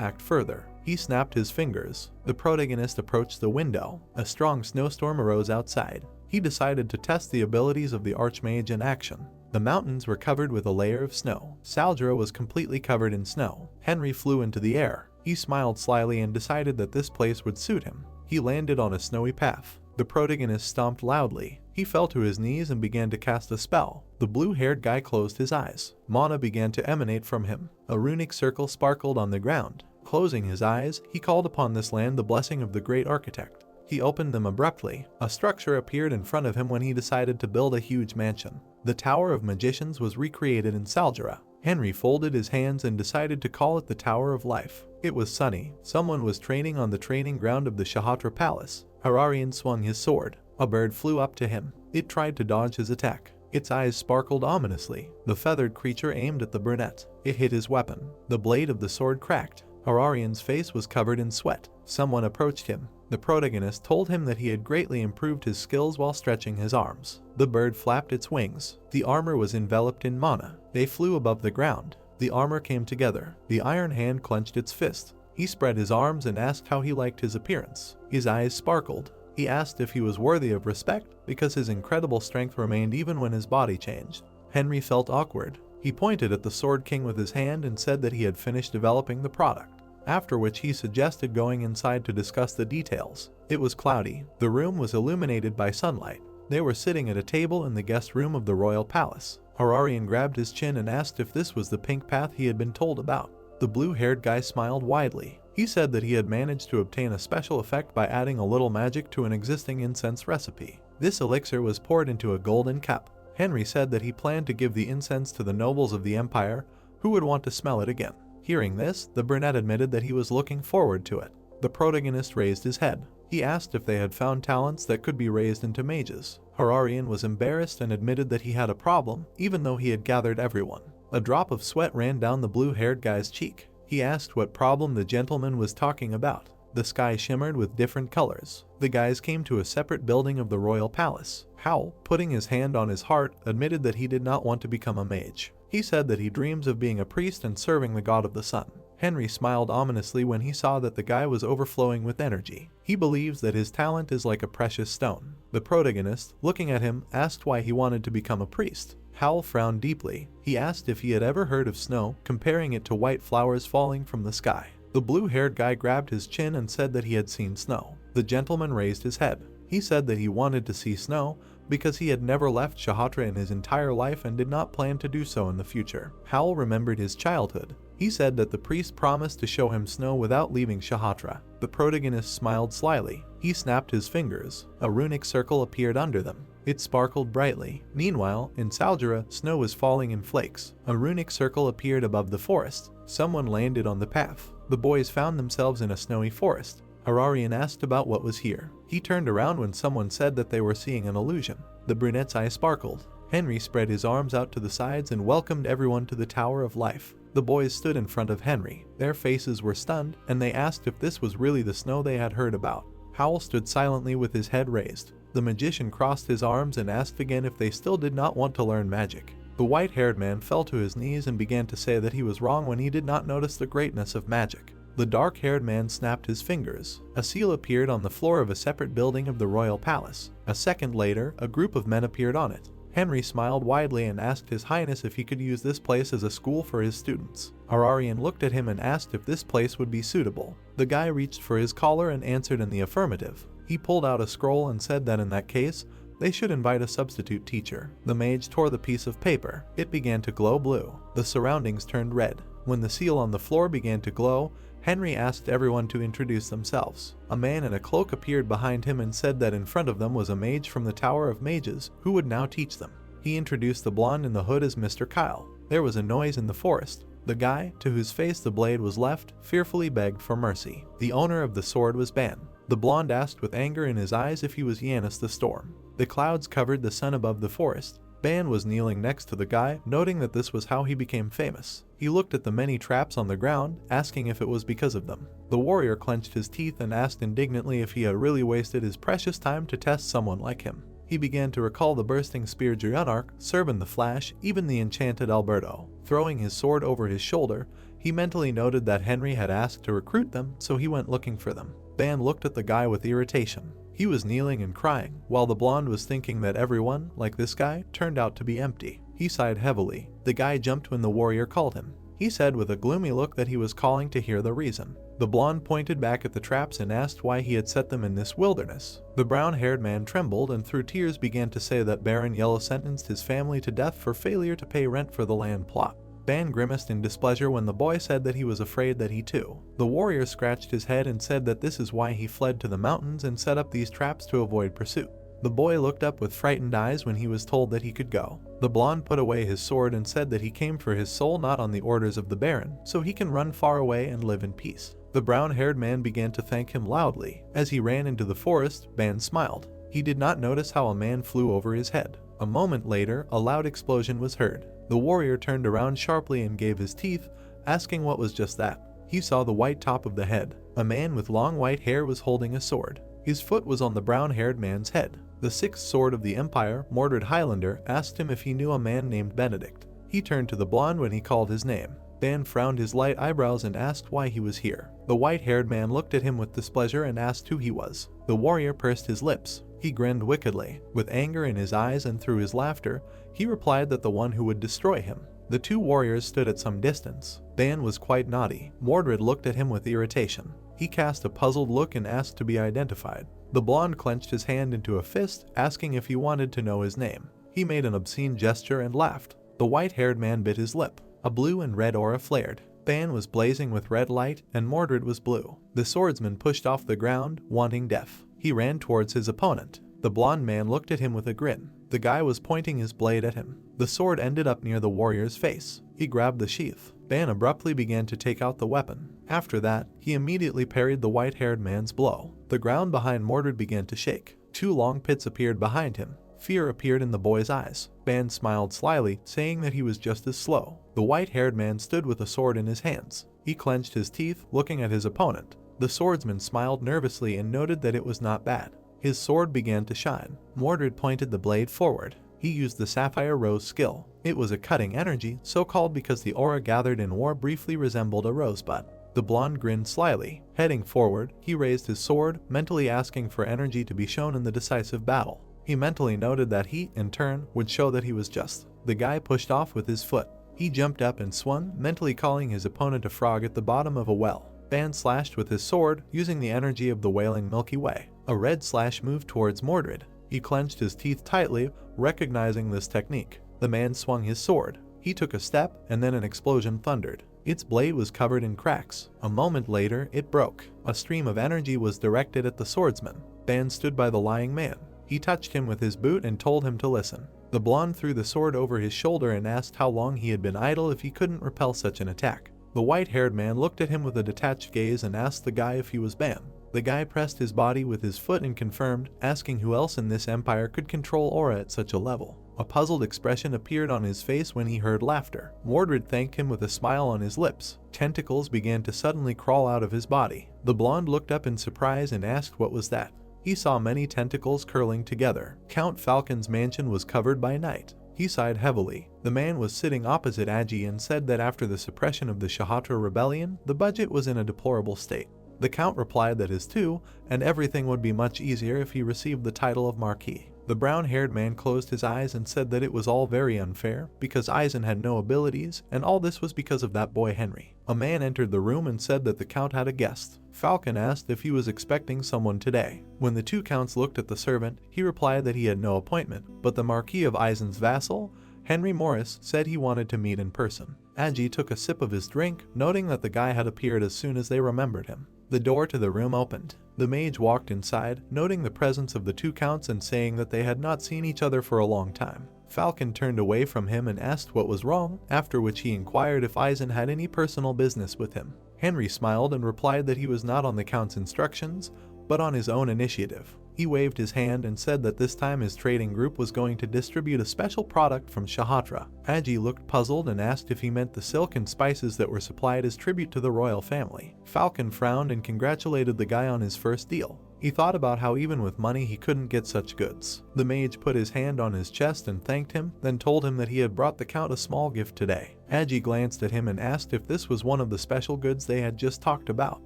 act further. He snapped his fingers. The protagonist approached the window. A strong snowstorm arose outside. He decided to test the abilities of the archmage in action. The mountains were covered with a layer of snow. Saldra was completely covered in snow. Henry flew into the air. He smiled slyly and decided that this place would suit him. He landed on a snowy path. The protagonist stomped loudly. He fell to his knees and began to cast a spell. The blue-haired guy closed his eyes. Mana began to emanate from him. A runic circle sparkled on the ground. Closing his eyes, he called upon this land the blessing of the great architect. He opened them abruptly. A structure appeared in front of him when he decided to build a huge mansion. The Tower of Magicians was recreated in Saldra. Henry folded his hands and decided to call it the Tower of Life. It was sunny. Someone was training on the training ground of the Shatra Palace. Hararian swung his sword. A bird flew up to him. It tried to dodge his attack. Its eyes sparkled ominously. The feathered creature aimed at the brunette. It hit his weapon. The blade of the sword cracked. Hararian's face was covered in sweat. Someone approached him. The protagonist told him that he had greatly improved his skills while stretching his arms. The bird flapped its wings. The armor was enveloped in mana. They flew above the ground. The armor came together. The iron hand clenched its fist. He spread his arms and asked how he liked his appearance. His eyes sparkled. He asked if he was worthy of respect because his incredible strength remained even when his body changed. Henry felt awkward. He pointed at the Sword King with his hand and said that he had finished developing the product, after which he suggested going inside to discuss the details. It was cloudy. The room was illuminated by sunlight. They were sitting at a table in the guest room of the royal palace. Hararian grabbed his chin and asked if this was the pink path he had been told about. The blue-haired guy smiled widely. He said that he had managed to obtain a special effect by adding a little magic to an existing incense recipe. This elixir was poured into a golden cup. Henry said that he planned to give the incense to the nobles of the empire who would want to smell it again. Hearing this, the brunette admitted that he was looking forward to it. The protagonist raised his head. He asked if they had found talents that could be raised into mages. Hararian was embarrassed and admitted that he had a problem, even though he had gathered everyone. A drop of sweat ran down the blue-haired guy's cheek. He asked what problem the gentleman was talking about. The sky shimmered with different colors. The guys came to a separate building of the royal palace. Howl, putting his hand on his heart, admitted that he did not want to become a mage. He said that he dreams of being a priest and serving the god of the sun. Henry smiled ominously when he saw that the guy was overflowing with energy. He believes that his talent is like a precious stone. The protagonist, looking at him, asked why he wanted to become a priest. Howl frowned deeply. He asked if he had ever heard of snow, comparing it to white flowers falling from the sky. The blue-haired guy grabbed his chin and said that he had seen snow. The gentleman raised his head. He said that he wanted to see snow because he had never left Shatra in his entire life and did not plan to do so in the future. Howl remembered his childhood. He said that the priest promised to show him snow without leaving Shatra. The protagonist smiled slyly. He snapped his fingers. A runic circle appeared under them. It sparkled brightly. Meanwhile, in Saljara, snow was falling in flakes. A runic circle appeared above the forest. Someone landed on the path. The boys found themselves in a snowy forest. Hararian asked about what was here. He turned around when someone said that they were seeing an illusion. The brunette's eye sparkled. Henry spread his arms out to the sides and welcomed everyone to the Tower of Life. The boys stood in front of Henry. Their faces were stunned, and they asked if this was really the snow they had heard about. Howl stood silently with his head raised. The magician crossed his arms and asked again if they still did not want to learn magic. The white-haired man fell to his knees and began to say that he was wrong when he did not notice the greatness of magic. The dark-haired man snapped his fingers. A seal appeared on the floor of a separate building of the royal palace. A second later, a group of men appeared on it. Henry smiled widely and asked His Highness if he could use this place as a school for his students. Hararian looked at him and asked if this place would be suitable. The guy reached for his collar and answered in the affirmative. He pulled out a scroll and said that in that case, they should invite a substitute teacher. The mage tore the piece of paper. It began to glow blue. The surroundings turned red. When the seal on the floor began to glow, Henry asked everyone to introduce themselves. A man in a cloak appeared behind him and said that in front of them was a mage from the Tower of Mages who would now teach them. He introduced the blonde in the hood as Mr. Kyle. There was a noise in the forest. The guy, to whose face the blade was left, fearfully begged for mercy. The owner of the sword was Ban. The blonde asked with anger in his eyes if he was Yanis the Storm. The clouds covered the sun above the forest. Ban was kneeling next to the guy, noting that this was how he became famous. He looked at the many traps on the ground, asking if it was because of them. The warrior clenched his teeth and asked indignantly if he had really wasted his precious time to test someone like him. He began to recall the bursting spear Gianarch, Serban the Flash, even the enchanted Alberto. Throwing his sword over his shoulder, he mentally noted that Henry had asked to recruit them, so he went looking for them. Ban looked at the guy with irritation. He was kneeling and crying, while the blonde was thinking that everyone, like this guy, turned out to be empty. He sighed heavily. The guy jumped when the warrior called him. He said with a gloomy look that he was calling to hear the reason. The blonde pointed back at the traps and asked why he had set them in this wilderness. The brown-haired man trembled and through tears began to say that Baron Yellow sentenced his family to death for failure to pay rent for the land plot. Ban grimaced in displeasure when the boy said that he was afraid that he too. The warrior scratched his head and said that this is why he fled to the mountains and set up these traps to avoid pursuit. The boy looked up with frightened eyes when he was told that he could go. The blonde put away his sword and said that he came for his soul not on the orders of the Baron, so he can run far away and live in peace. The brown-haired man began to thank him loudly. As he ran into the forest, Ban smiled. He did not notice how a man flew over his head. A moment later, a loud explosion was heard. The warrior turned around sharply and gave his teeth, asking what was just that. he saw the white top of the head. A man with long white hair was holding a sword. His foot was on the brown-haired man's head. The sixth sword of the Empire, Mordred Highlander, asked him if he knew a man named Benedict. He turned to the blonde when he called his name. Dan frowned his light eyebrows and asked why he was here. The white-haired man looked at him with displeasure and asked who he was. The warrior pursed his lips. He grinned wickedly. With anger in his eyes and through his laughter, he replied that the one who would destroy him. The two warriors stood at some distance. Dan was quite naughty. Mordred looked at him with irritation. He cast a puzzled look and asked to be identified. The blonde clenched his hand into a fist, asking if he wanted to know his name. He made an obscene gesture and laughed. The white-haired man bit his lip. A blue and red aura flared. Dan was blazing with red light, and Mordred was blue. The swordsman pushed off the ground, wanting death. He ran towards his opponent. The blonde man looked at him with a grin. The guy was pointing his blade at him. The sword ended up near the warrior's face. He grabbed the sheath. Dan abruptly began to take out the weapon. After that, he immediately parried the white-haired man's blow. The ground behind Mordred began to shake. Two long pits appeared behind him. Fear appeared in the boy's eyes. Dan smiled slyly, saying that he was just as slow. The white-haired man stood with a sword in his hands. He clenched his teeth, looking at his opponent. The swordsman smiled nervously and noted that it was not bad. His sword began to shine. Mordred pointed the blade forward. He used the Sapphire Rose skill. It was a cutting energy, so called because the aura gathered in war briefly resembled a rosebud. The blonde grinned slyly. Heading forward, he raised his sword, mentally asking for energy to be shown in the decisive battle. He mentally noted that he, in turn, would show that he was just. The guy pushed off with his foot. He jumped up and swung, mentally calling his opponent a frog at the bottom of a well. Dan slashed with his sword, using the energy of the wailing Milky Way. A red slash moved towards Mordred. He clenched his teeth tightly, recognizing this technique. The man swung his sword. He took a step, and then an explosion thundered. Its blade was covered in cracks. A moment later, it broke. A stream of energy was directed at the swordsman. Dan stood by the lying man. He touched him with his boot and told him to listen. The blonde threw the sword over his shoulder and asked how long he had been idle if he couldn't repel such an attack. The white-haired man looked at him with a detached gaze and asked the guy if he was Ban. The guy pressed his body with his foot and confirmed, asking who else in this empire could control aura at such a level. A puzzled expression appeared on his face when he heard laughter. Mordred thanked him with a smile on his lips. Tentacles began to suddenly crawl out of his body. The blonde looked up in surprise and asked what was that. He saw many tentacles curling together. Count Falcon's mansion was covered by night. He sighed heavily. The man was sitting opposite Agi and said that after the suppression of the Shatra rebellion, the budget was in a deplorable state. The Count replied that his too, and everything would be much easier if he received the title of Marquis. The brown-haired man closed his eyes and said that it was all very unfair, because Eisen had no abilities, and all this was because of that boy Henry. A man entered the room and said that the Count had a guest. Falcon asked if he was expecting someone today. When the two Counts looked at the servant, he replied that he had no appointment, but the Marquis of Eisen's vassal, Henry Morris, said he wanted to meet in person. Agi took a sip of his drink, noting that the guy had appeared as soon as they remembered him. The door to the room opened. The mage walked inside, noting the presence of the two Counts and saying that they had not seen each other for a long time. Falcon turned away from him and asked what was wrong, after which he inquired if Eisen had any personal business with him. Henry smiled and replied that he was not on the Count's instructions, but on his own initiative. He waved his hand and said that this time his trading group was going to distribute a special product from Shatra. Agi looked puzzled and asked if he meant the silk and spices that were supplied as tribute to the royal family. Falcon frowned and congratulated the guy on his first deal. He thought about how even with money he couldn't get such goods. The mage put his hand on his chest and thanked him, then told him that he had brought the Count a small gift today. Agi glanced at him and asked if this was one of the special goods they had just talked about.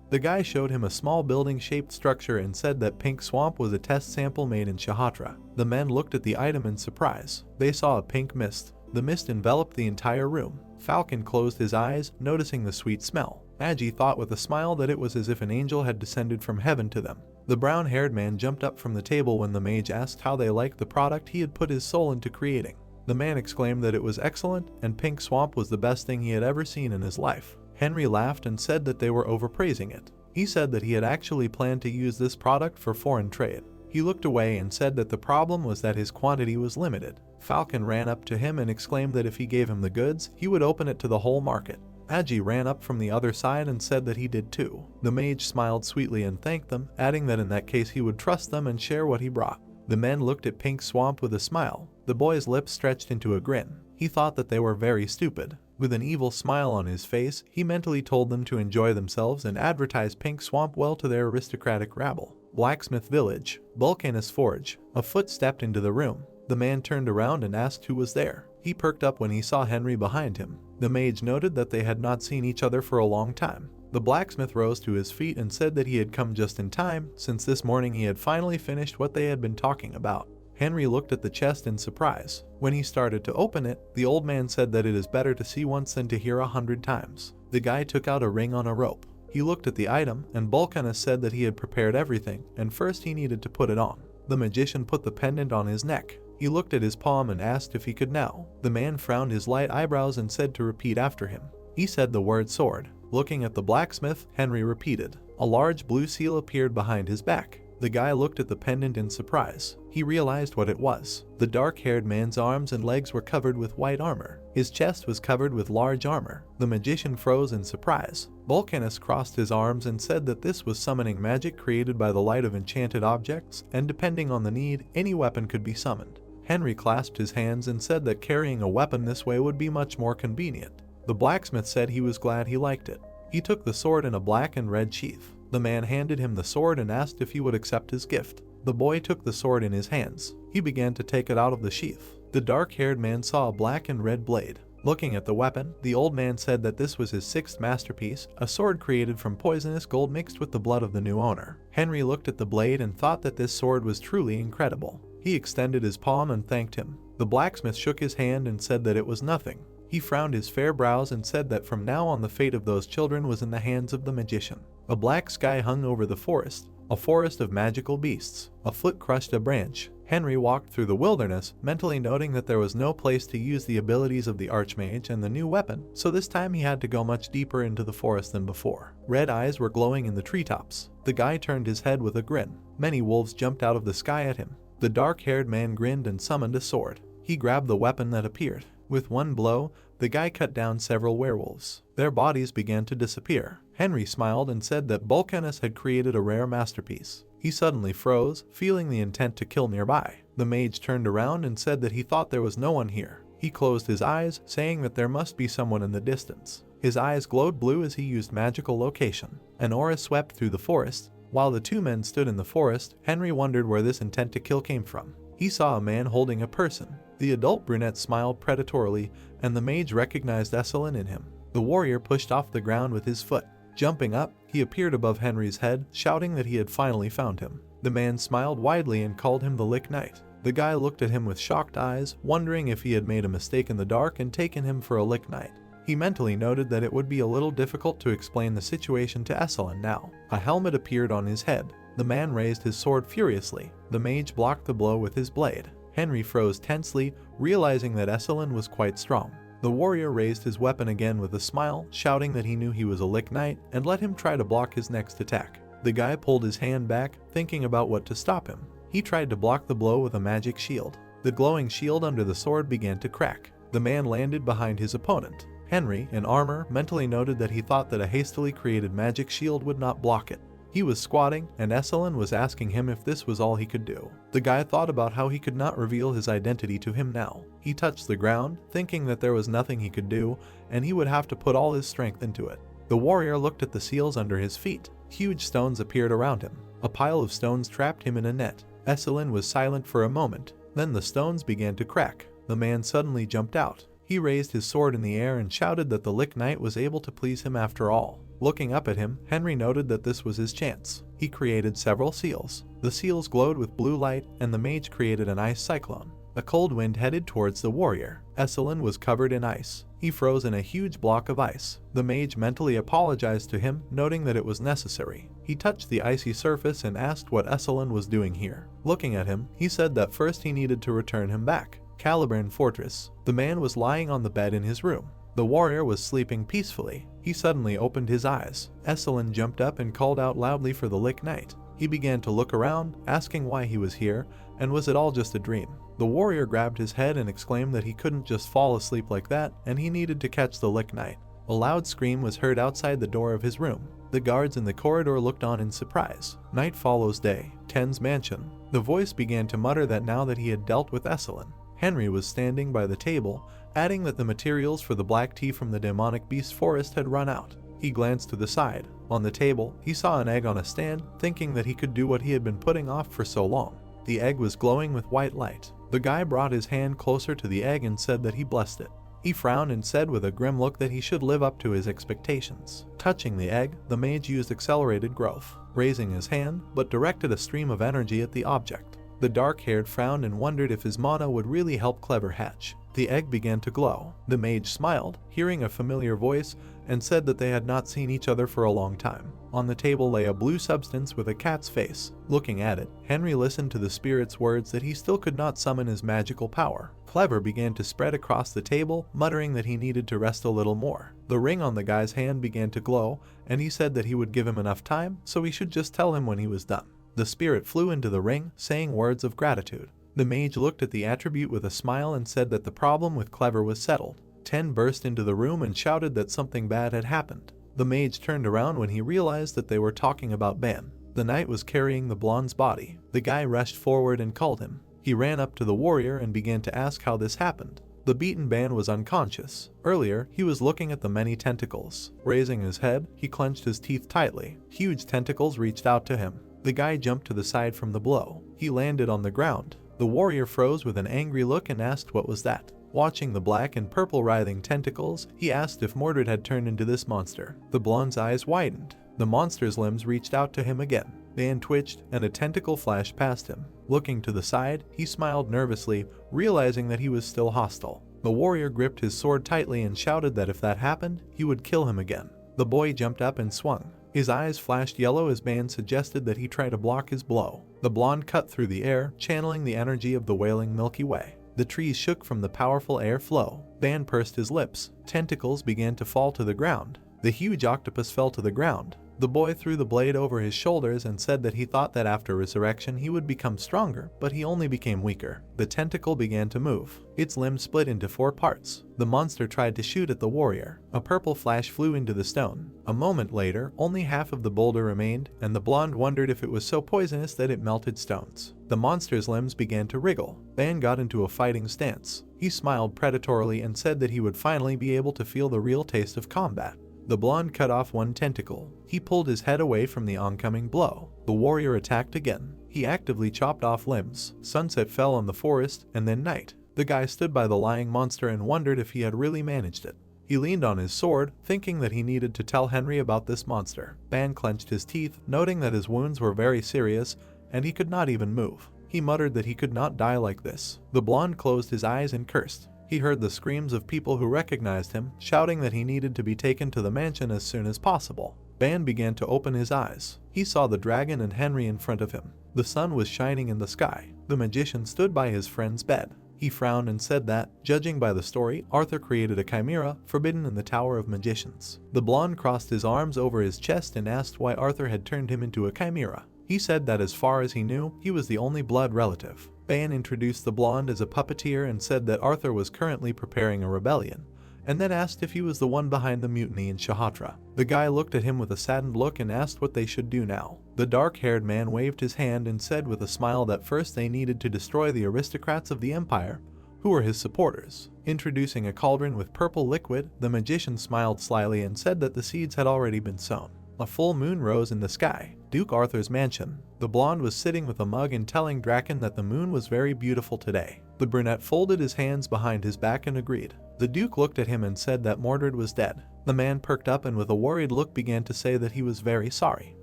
The guy showed him a small building-shaped structure and said that Pink Swamp was a test sample made in Shatra. The men looked at the item in surprise. They saw a pink mist. The mist enveloped the entire room. Falcon closed his eyes, noticing the sweet smell. Agi thought with a smile that it was as if an angel had descended from heaven to them. The brown-haired man jumped up from the table when the mage asked how they liked the product he had put his soul into creating. The man exclaimed that it was excellent, and Pink Swamp was the best thing he had ever seen in his life. Henry laughed and said that they were overpraising it. He said that he had actually planned to use this product for foreign trade. He looked away and said that the problem was that his quantity was limited. Falcon ran up to him and exclaimed that if he gave him the goods, he would open it to the whole market. Agi ran up from the other side and said that he did too. The mage smiled sweetly and thanked them, adding that in that case he would trust them and share what he brought. The men looked at Pink Swamp with a smile. The boy's lips stretched into a grin. He thought that they were very stupid. With an evil smile on his face, he mentally told them to enjoy themselves and advertise Pink Swamp well to their aristocratic rabble. Blacksmith Village, Vulcanus Forge. A foot stepped into the room. The man turned around and asked who was there. He perked up when he saw Henry behind him. The mage noted that they had not seen each other for a long time. The blacksmith rose to his feet and said that he had come just in time, since this morning he had finally finished what they had been talking about. Henry looked at the chest in surprise. When he started to open it, the old man said that it is better to see once than to hear 100 times. The guy took out a ring on a rope. He looked at the item, and Vulcanus said that he had prepared everything, and first he needed to put it on. The magician put the pendant on his neck. He looked at his palm and asked if he could now. The man frowned his light eyebrows and said to repeat after him. He said the word sword. Looking at the blacksmith, Henry repeated. A large blue seal appeared behind his back. The guy looked at the pendant in surprise. He realized what it was. The dark-haired man's arms and legs were covered with white armor. His chest was covered with large armor. The magician froze in surprise. Vulcanus crossed his arms and said that this was summoning magic created by the light of enchanted objects, and depending on the need, any weapon could be summoned. Henry clasped his hands and said that carrying a weapon this way would be much more convenient. The blacksmith said he was glad he liked it. He took the sword in a black and red sheath. The man handed him the sword and asked if he would accept his gift. The boy took the sword in his hands. He began to take it out of the sheath. The dark-haired man saw a black and red blade. Looking at the weapon, the old man said that this was his 6th masterpiece, a sword created from poisonous gold mixed with the blood of the new owner. Henry looked at the blade and thought that this sword was truly incredible. He extended his palm and thanked him. The blacksmith shook his hand and said that it was nothing. He frowned his fair brows and said that from now on the fate of those children was in the hands of the magician. A black sky hung over the forest, a forest of magical beasts. A foot crushed a branch. Henry walked through the wilderness, mentally noting that there was no place to use the abilities of the archmage and the new weapon, so this time he had to go much deeper into the forest than before. Red eyes were glowing in the treetops. The guy turned his head with a grin. Many wolves jumped out of the sky at him. The dark-haired man grinned and summoned a sword. He grabbed the weapon that appeared. With one blow, the guy cut down several werewolves. Their bodies began to disappear. Henry smiled and said that Vulcanus had created a rare masterpiece. He suddenly froze, feeling the intent to kill nearby. The mage turned around and said that he thought there was no one here. He closed his eyes, saying that there must be someone in the distance. His eyes glowed blue as he used magical location. An aura swept through the forest. While the two men stood in the forest, Henry wondered where this intent to kill came from. He saw a man holding a person. The adult brunette smiled predatorily, and the mage recognized S1 in him. The warrior pushed off the ground with his foot. Jumping up, he appeared above Henry's head, shouting that he had finally found him. The man smiled widely and called him the Lick Knight. The guy looked at him with shocked eyes, wondering if he had made a mistake in the dark and taken him for a Lick Knight. He mentally noted that it would be a little difficult to explain the situation to S1 now. A helmet appeared on his head. The man raised his sword furiously. The mage blocked the blow with his blade. Henry froze tensely, realizing that S1 was quite strong. The warrior raised his weapon again with a smile, shouting that he knew he was a Lick Knight, and let him try to block his next attack. The guy pulled his hand back, thinking about what to stop him. He tried to block the blow with a magic shield. The glowing shield under the sword began to crack. The man landed behind his opponent. Henry, in armor, mentally noted that he thought that a hastily created magic shield would not block it. He was squatting, and S1 was asking him if this was all he could do. The guy thought about how he could not reveal his identity to him now. He touched the ground, thinking that there was nothing he could do, and he would have to put all his strength into it. The warrior looked at the seals under his feet. Huge stones appeared around him. A pile of stones trapped him in a net. S1 was silent for a moment. Then the stones began to crack. The man suddenly jumped out. He raised his sword in the air and shouted that the Lick Knight was able to please him after all. Looking up at him, Henry noted that this was his chance. He created several seals. The seals glowed with blue light, and the mage created an ice cyclone. A cold wind headed towards the warrior. S1 was covered in ice. He froze in a huge block of ice. The mage mentally apologized to him, noting that it was necessary. He touched the icy surface and asked what S1 was doing here. Looking at him, he said that first he needed to return him back. Caliburn Fortress. The man was lying on the bed in his room. The warrior was sleeping peacefully. He suddenly opened his eyes. S1 jumped up and called out loudly for the Lick Knight. He began to look around, asking why he was here, and was it all just a dream? The warrior grabbed his head and exclaimed that he couldn't just fall asleep like that, and he needed to catch the Lick Knight. A loud scream was heard outside the door of his room. The guards in the corridor looked on in surprise. Night follows day. Ten's mansion. The voice began to mutter that now that he had dealt with S1, Henry was standing by the table, adding that the materials for the black tea from the demonic beast forest had run out. He glanced to the side. On the table, he saw an egg on a stand, thinking that he could do what he had been putting off for so long. The egg was glowing with white light. The guy brought his hand closer to the egg and said that he blessed it. He frowned and said with a grim look that he should live up to his expectations. Touching the egg, the mage used accelerated growth, raising his hand, but directed a stream of energy at the object. The dark-haired frowned and wondered if his mana would really help Clever hatch. The egg began to glow. The mage smiled, hearing a familiar voice, and said that they had not seen each other for a long time. On the table lay a blue substance with a cat's face. Looking at it, Henry listened to the spirit's words that he still could not summon his magical power. Clever began to spread across the table, muttering that he needed to rest a little more. The ring on the guy's hand began to glow, and he said that he would give him enough time, so he should just tell him when he was done. The spirit flew into the ring, saying words of gratitude. The mage looked at the attribute with a smile and said that the problem with Clever was settled. Ten burst into the room and shouted that something bad had happened. The mage turned around when he realized that they were talking about Ban. The knight was carrying the blonde's body. The guy rushed forward and called him. He ran up to the warrior and began to ask how this happened. The beaten Ban was unconscious. Earlier, he was looking at the many tentacles. Raising his head, he clenched his teeth tightly. Huge tentacles reached out to him. The guy jumped to the side from the blow. He landed on the ground. The warrior froze with an angry look and asked what was that. Watching the black and purple writhing tentacles, he asked if Mordred had turned into this monster. The blonde's eyes widened. The monster's limbs reached out to him again. Ban twitched, and a tentacle flashed past him. Looking to the side, he smiled nervously, realizing that he was still hostile. The warrior gripped his sword tightly and shouted that if that happened, he would kill him again. The boy jumped up and swung. His eyes flashed yellow as Ban suggested that he try to block his blow. The blonde cut through the air, channeling the energy of the wailing Milky Way. The trees shook from the powerful air flow. Ban pursed his lips. Tentacles began to fall to the ground. The huge octopus fell to the ground. The boy threw the blade over his shoulders and said that he thought that after resurrection he would become stronger, but he only became weaker. The tentacle began to move. Its limbs split into 4 parts. The monster tried to shoot at the warrior. A purple flash flew into the stone. A moment later, only half of the boulder remained, and the blonde wondered if it was so poisonous that it melted stones. The monster's limbs began to wriggle. Ban got into a fighting stance. He smiled predatorily and said that he would finally be able to feel the real taste of combat. The blonde cut off one tentacle. He pulled his head away from the oncoming blow. The warrior attacked again. He actively chopped off limbs. Sunset fell on the forest, and then night. The guy stood by the lying monster and wondered if he had really managed it. He leaned on his sword, thinking that he needed to tell Henry about this monster. Ban clenched his teeth, noting that his wounds were very serious, and he could not even move. He muttered that he could not die like this. The blonde closed his eyes and cursed. He heard the screams of people who recognized him, shouting that he needed to be taken to the mansion as soon as possible. Ban began to open his eyes. He saw the dragon and Henry in front of him. The sun was shining in the sky. The magician stood by his friend's bed. He frowned and said that, judging by the story, Arthur created a chimera, forbidden in the Tower of Magicians. The blonde crossed his arms over his chest and asked why Arthur had turned him into a chimera. He said that as far as he knew, he was the only blood relative. Ban introduced the blonde as a puppeteer and said that Arthur was currently preparing a rebellion, and then asked if he was the one behind the mutiny in Shatra. The guy looked at him with a saddened look and asked what they should do now. The dark-haired man waved his hand and said with a smile that first they needed to destroy the aristocrats of the empire, who were his supporters. Introducing a cauldron with purple liquid, the magician smiled slyly and said that the seeds had already been sown. A full moon rose in the sky. Duke Arthur's mansion. The blonde was sitting with a mug and telling Draken that the moon was very beautiful today. The brunette folded his hands behind his back and agreed. The Duke looked at him and said that Mordred was dead. The man perked up and with a worried look began to say that he was very sorry.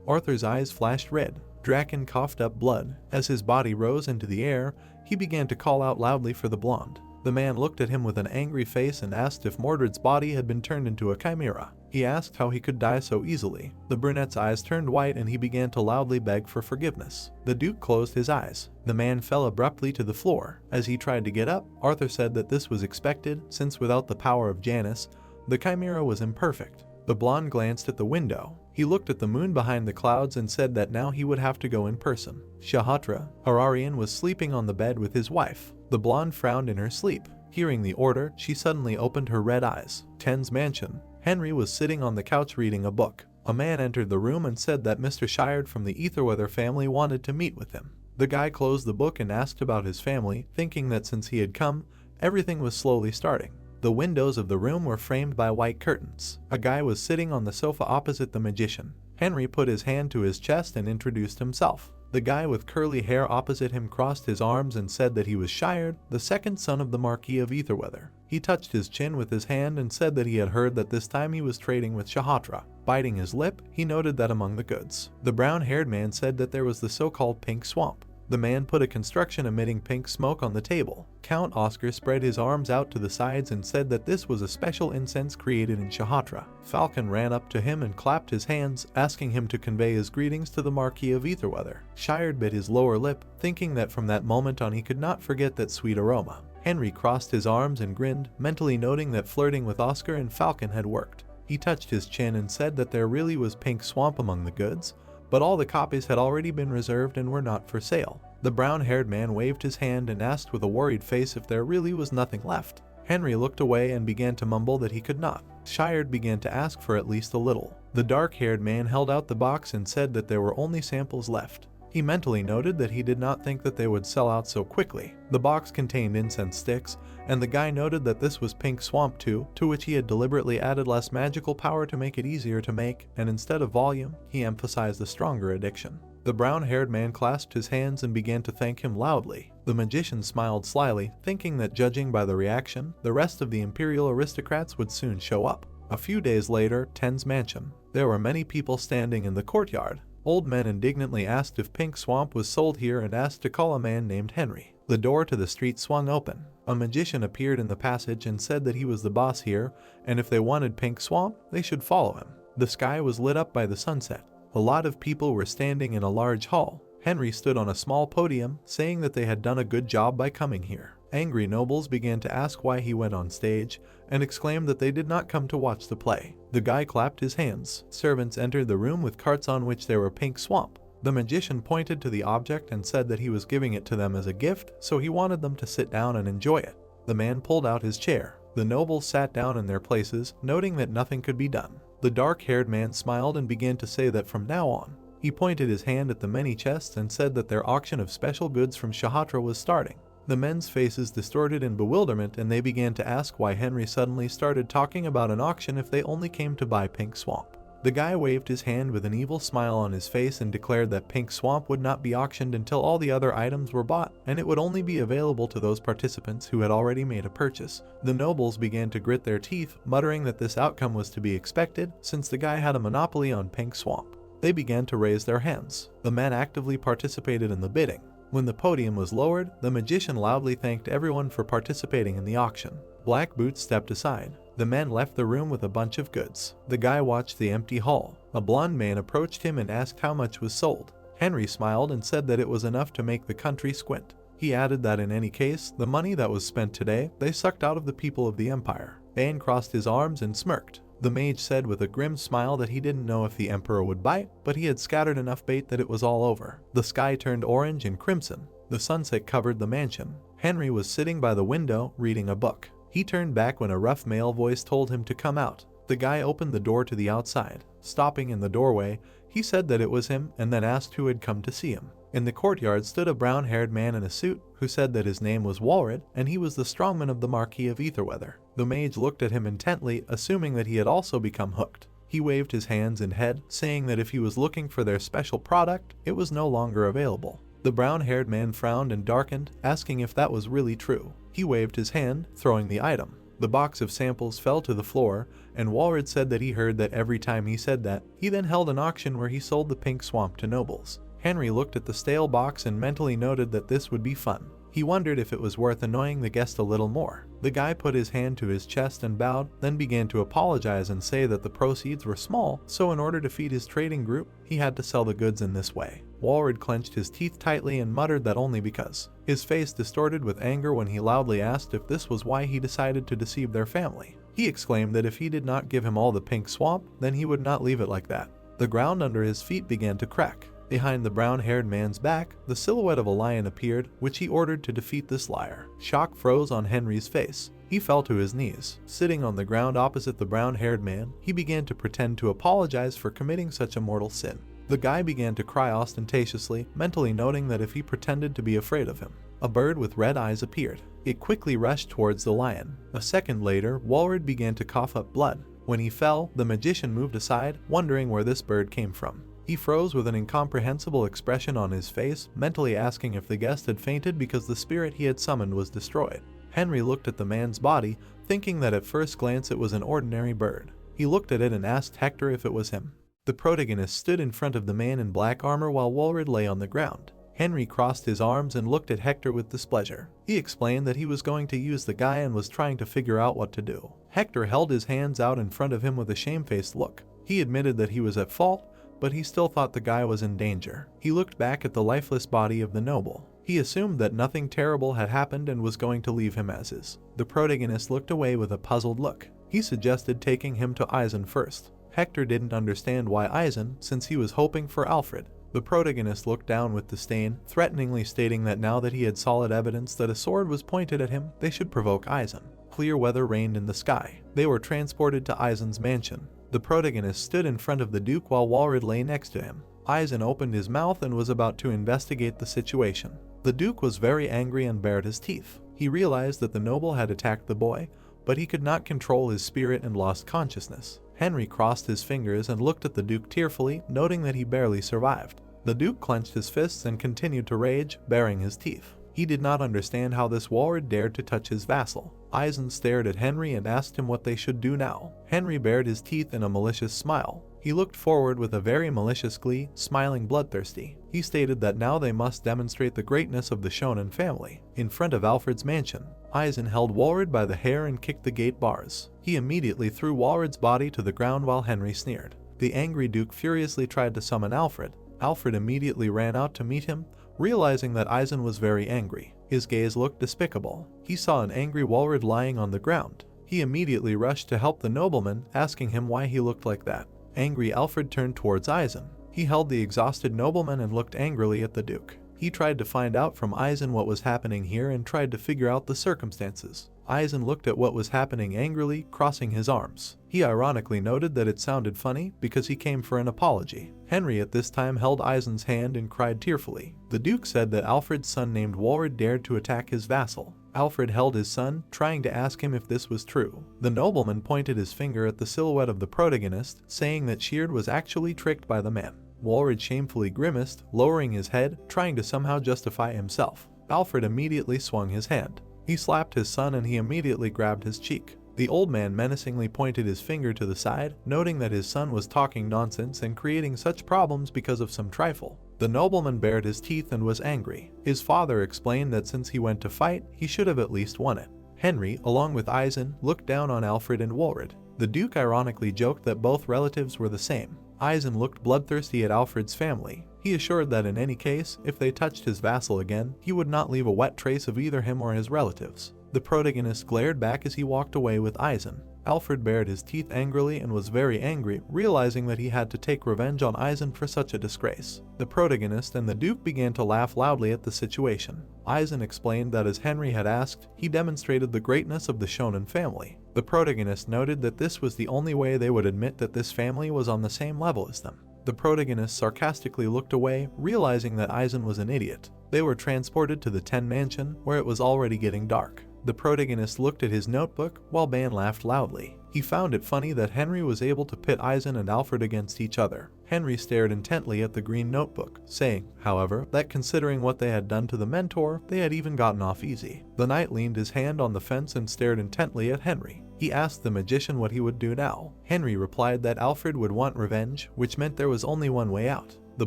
Arthur's eyes flashed red. Draken coughed up blood. As his body rose into the air, he began to call out loudly for the blonde. The man looked at him with an angry face and asked if Mordred's body had been turned into a chimera. He asked how he could die so easily. The brunette's eyes turned white and he began to loudly beg for forgiveness. The Duke closed his eyes. The man fell abruptly to the floor. As he tried to get up, Arthur said that this was expected, since without the power of Janus, the chimera was imperfect. The blonde glanced at the window. He looked at the moon behind the clouds and said that now he would have to go in person. Shatra, Hararian, was sleeping on the bed with his wife. The blonde frowned in her sleep. Hearing the order, she suddenly opened her red eyes. Ten's mansion. Henry was sitting on the couch reading a book. A man entered the room and said that Mr. Shire from the Etherweather family wanted to meet with him. The guy closed the book and asked about his family, thinking that since he had come, everything was slowly starting. The windows of the room were framed by white curtains. A guy was sitting on the sofa opposite the magician. Henry put his hand to his chest and introduced himself. The guy with curly hair opposite him crossed his arms and said that he was Shire, the second son of the Marquis of Etherweather. He touched his chin with his hand and said that he had heard that this time he was trading with Shatra. Biting his lip, he noted that among the goods, the brown-haired man said that there was the so-called pink swamp. The man put a construction emitting pink smoke on the table. Count Oscar spread his arms out to the sides and said that this was a special incense created in Shatra. Falcon ran up to him and clapped his hands, asking him to convey his greetings to the Marquis of Etherweather. Shire bit his lower lip, thinking that from that moment on he could not forget that sweet aroma. Henry crossed his arms and grinned, mentally noting that flirting with Oscar and Falcon had worked. He touched his chin and said that there really was pink swamp among the goods, but all the copies had already been reserved and were not for sale. The brown-haired man waved his hand and asked with a worried face if there really was nothing left. Henry looked away and began to mumble that he could not. Shire began to ask for at least a little. The dark-haired man held out the box and said that there were only samples left. He mentally noted that he did not think that they would sell out so quickly. The box contained incense sticks, and the guy noted that this was pink swamp too, to which he had deliberately added less magical power to make it easier to make, and instead of volume, he emphasized the stronger addiction. The brown-haired man clasped his hands and began to thank him loudly. The magician smiled slyly, thinking that judging by the reaction, the rest of the imperial aristocrats would soon show up. A few days later, Ten's mansion. There were many people standing in the courtyard. Old men indignantly asked if pink swamp was sold here and asked to call a man named Henry. The door to the street swung open. A magician appeared in the passage and said that he was the boss here, and if they wanted pink swamp, they should follow him. The sky was lit up by the sunset. A lot of people were standing in a large hall. Henry stood on a small podium, saying that they had done a good job by coming here. Angry nobles began to ask why he went on stage, and exclaimed that they did not come to watch the play. The guy clapped his hands. Servants entered the room with carts on which there were pink swamp. The magician pointed to the object and said that he was giving it to them as a gift, so he wanted them to sit down and enjoy it. The man pulled out his chair. The nobles sat down in their places, noting that nothing could be done. The dark-haired man smiled and began to say that from now on, he pointed his hand at the many chests and said that their auction of special goods from Shatra was starting. The men's faces distorted in bewilderment and they began to ask why Henry suddenly started talking about an auction if they only came to buy pink swamp. The guy waved his hand with an evil smile on his face and declared that pink swamp would not be auctioned until all the other items were bought, and it would only be available to those participants who had already made a purchase. The nobles began to grit their teeth, muttering that this outcome was to be expected since the guy had a monopoly on pink swamp. They began to raise their hands. The men actively participated in the bidding. When the podium was lowered, the magician loudly thanked everyone for participating in the auction. Black Boots stepped aside. The men left the room with a bunch of goods. The guy watched the empty hall. A blonde man approached him and asked how much was sold. Henry smiled and said that it was enough to make the country squint. He added that in any case, the money that was spent today, they sucked out of the people of the empire. Bane crossed his arms and smirked. The mage said with a grim smile that he didn't know if the emperor would bite, but he had scattered enough bait that it was all over. The sky turned orange and crimson. The sunset covered the mansion. Henry was sitting by the window, reading a book. He turned back when a rough male voice told him to come out. The guy opened the door to the outside. Stopping in the doorway, he said that it was him and then asked who had come to see him. In the courtyard stood a brown-haired man in a suit who said that his name was Walred and he was the strongman of the Marquis of Etherweather. The mage looked at him intently, assuming that he had also become hooked. He waved his hands and head, saying that if he was looking for their special product, it was no longer available. The brown-haired man frowned and darkened, asking if that was really true. He waved his hand, throwing the item. The box of samples fell to the floor, and Walred said that he heard that every time he said that, he then held an auction where he sold the pink swamp to nobles. Henry looked at the stale box and mentally noted that this would be fun. He wondered if it was worth annoying the guest a little more. The guy put his hand to his chest and bowed, then began to apologize and say that the proceeds were small, so in order to feed his trading group, he had to sell the goods in this way. Walred clenched his teeth tightly and muttered that only because. His face distorted with anger when he loudly asked if this was why he decided to deceive their family. He exclaimed that if he did not give him all the pink swamp, then he would not leave it like that. The ground under his feet began to crack. Behind the brown-haired man's back, the silhouette of a lion appeared, which he ordered to defeat this liar. Shock froze on Henry's face. He fell to his knees. Sitting on the ground opposite the brown-haired man, he began to pretend to apologize for committing such a mortal sin. The guy began to cry ostentatiously, mentally noting that if he pretended to be afraid of him, a bird with red eyes appeared. It quickly rushed towards the lion. A second later, Walrod began to cough up blood. When he fell, the magician moved aside, wondering where this bird came from. He froze with an incomprehensible expression on his face, mentally asking if the guest had fainted because the spirit he had summoned was destroyed. Henry looked at the man's body, thinking that at first glance it was an ordinary bird. He looked at it and asked Hector if it was him. The protagonist stood in front of the man in black armor while Walrod lay on the ground. Henry crossed his arms and looked at Hector with displeasure. He explained that he was going to use the guy and was trying to figure out what to do. Hector held his hands out in front of him with a shamefaced look. He admitted that he was at fault, but he still thought the guy was in danger. He looked back at the lifeless body of the noble. He assumed that nothing terrible had happened and was going to leave him as is. The protagonist looked away with a puzzled look. He suggested taking him to Eisen first. Hector didn't understand why Eisen, since he was hoping for Alfred. The protagonist looked down with disdain, threateningly stating that now that he had solid evidence that a sword was pointed at him, they should provoke Eisen. Clear weather reigned in the sky. They were transported to Eisen's mansion. The protagonist stood in front of the Duke while Walrod lay next to him. Eisen opened his mouth and was about to investigate the situation. The Duke was very angry and bared his teeth. He realized that the noble had attacked the boy, but he could not control his spirit and lost consciousness. Henry crossed his fingers and looked at the Duke tearfully, noting that he barely survived. The Duke clenched his fists and continued to rage, baring his teeth. He did not understand how this Walrod dared to touch his vassal. Eisen stared at Henry and asked him what they should do now. Henry bared his teeth in a malicious smile. He looked forward with a very malicious glee, smiling bloodthirsty. He stated that now they must demonstrate the greatness of the Shonen family. In front of Alfred's mansion, Eisen held Walrod by the hair and kicked the gate bars. He immediately threw Walrod's body to the ground while Henry sneered. The angry Duke furiously tried to summon Alfred. Alfred immediately ran out to meet him, realizing that Eisen was very angry. His gaze looked despicable. He saw an angry Walrod lying on the ground. He immediately rushed to help the nobleman, asking him why he looked like that. Angry Alfred turned towards Eisen. He held the exhausted nobleman and looked angrily at the Duke. He tried to find out from Eisen what was happening here and tried to figure out the circumstances. Eisen looked at what was happening angrily, crossing his arms. He ironically noted that it sounded funny because he came for an apology. Henry at this time held Eisen's hand and cried tearfully. The Duke said that Alfred's son named Walrod dared to attack his vassal. Alfred held his son, trying to ask him if this was true. The nobleman pointed his finger at the silhouette of the protagonist, saying that Sheard was actually tricked by the man. Walrod shamefully grimaced, lowering his head, trying to somehow justify himself. Alfred immediately swung his hand. He slapped his son and he immediately grabbed his cheek. The old man menacingly pointed his finger to the side, noting that his son was talking nonsense and creating such problems because of some trifle. The nobleman bared his teeth and was angry. His father explained that since he went to fight, he should have at least won it. Henry, along with Eisen, looked down on Alfred and Walrod. The Duke ironically joked that both relatives were the same. Eisen looked bloodthirsty at Alfred's family. He assured that in any case, if they touched his vassal again, he would not leave a wet trace of either him or his relatives. The protagonist glared back as he walked away with Eisen. Alfred bared his teeth angrily and was very angry, realizing that he had to take revenge on Eisen for such a disgrace. The protagonist and the Duke began to laugh loudly at the situation. Eisen explained that as Henry had asked, he demonstrated the greatness of the Shonen family. The protagonist noted that this was the only way they would admit that this family was on the same level as them. The protagonist sarcastically looked away, realizing that Eisen was an idiot. They were transported to the Ten Mansion, where it was already getting dark. The protagonist looked at his notebook, while Ban laughed loudly. He found it funny that Henry was able to pit Eisen and Alfred against each other. Henry stared intently at the green notebook, saying, however, that considering what they had done to the mentor, they had even gotten off easy. The knight leaned his hand on the fence and stared intently at Henry. He asked the magician what he would do now. Henry replied that Alfred would want revenge, which meant there was only one way out. The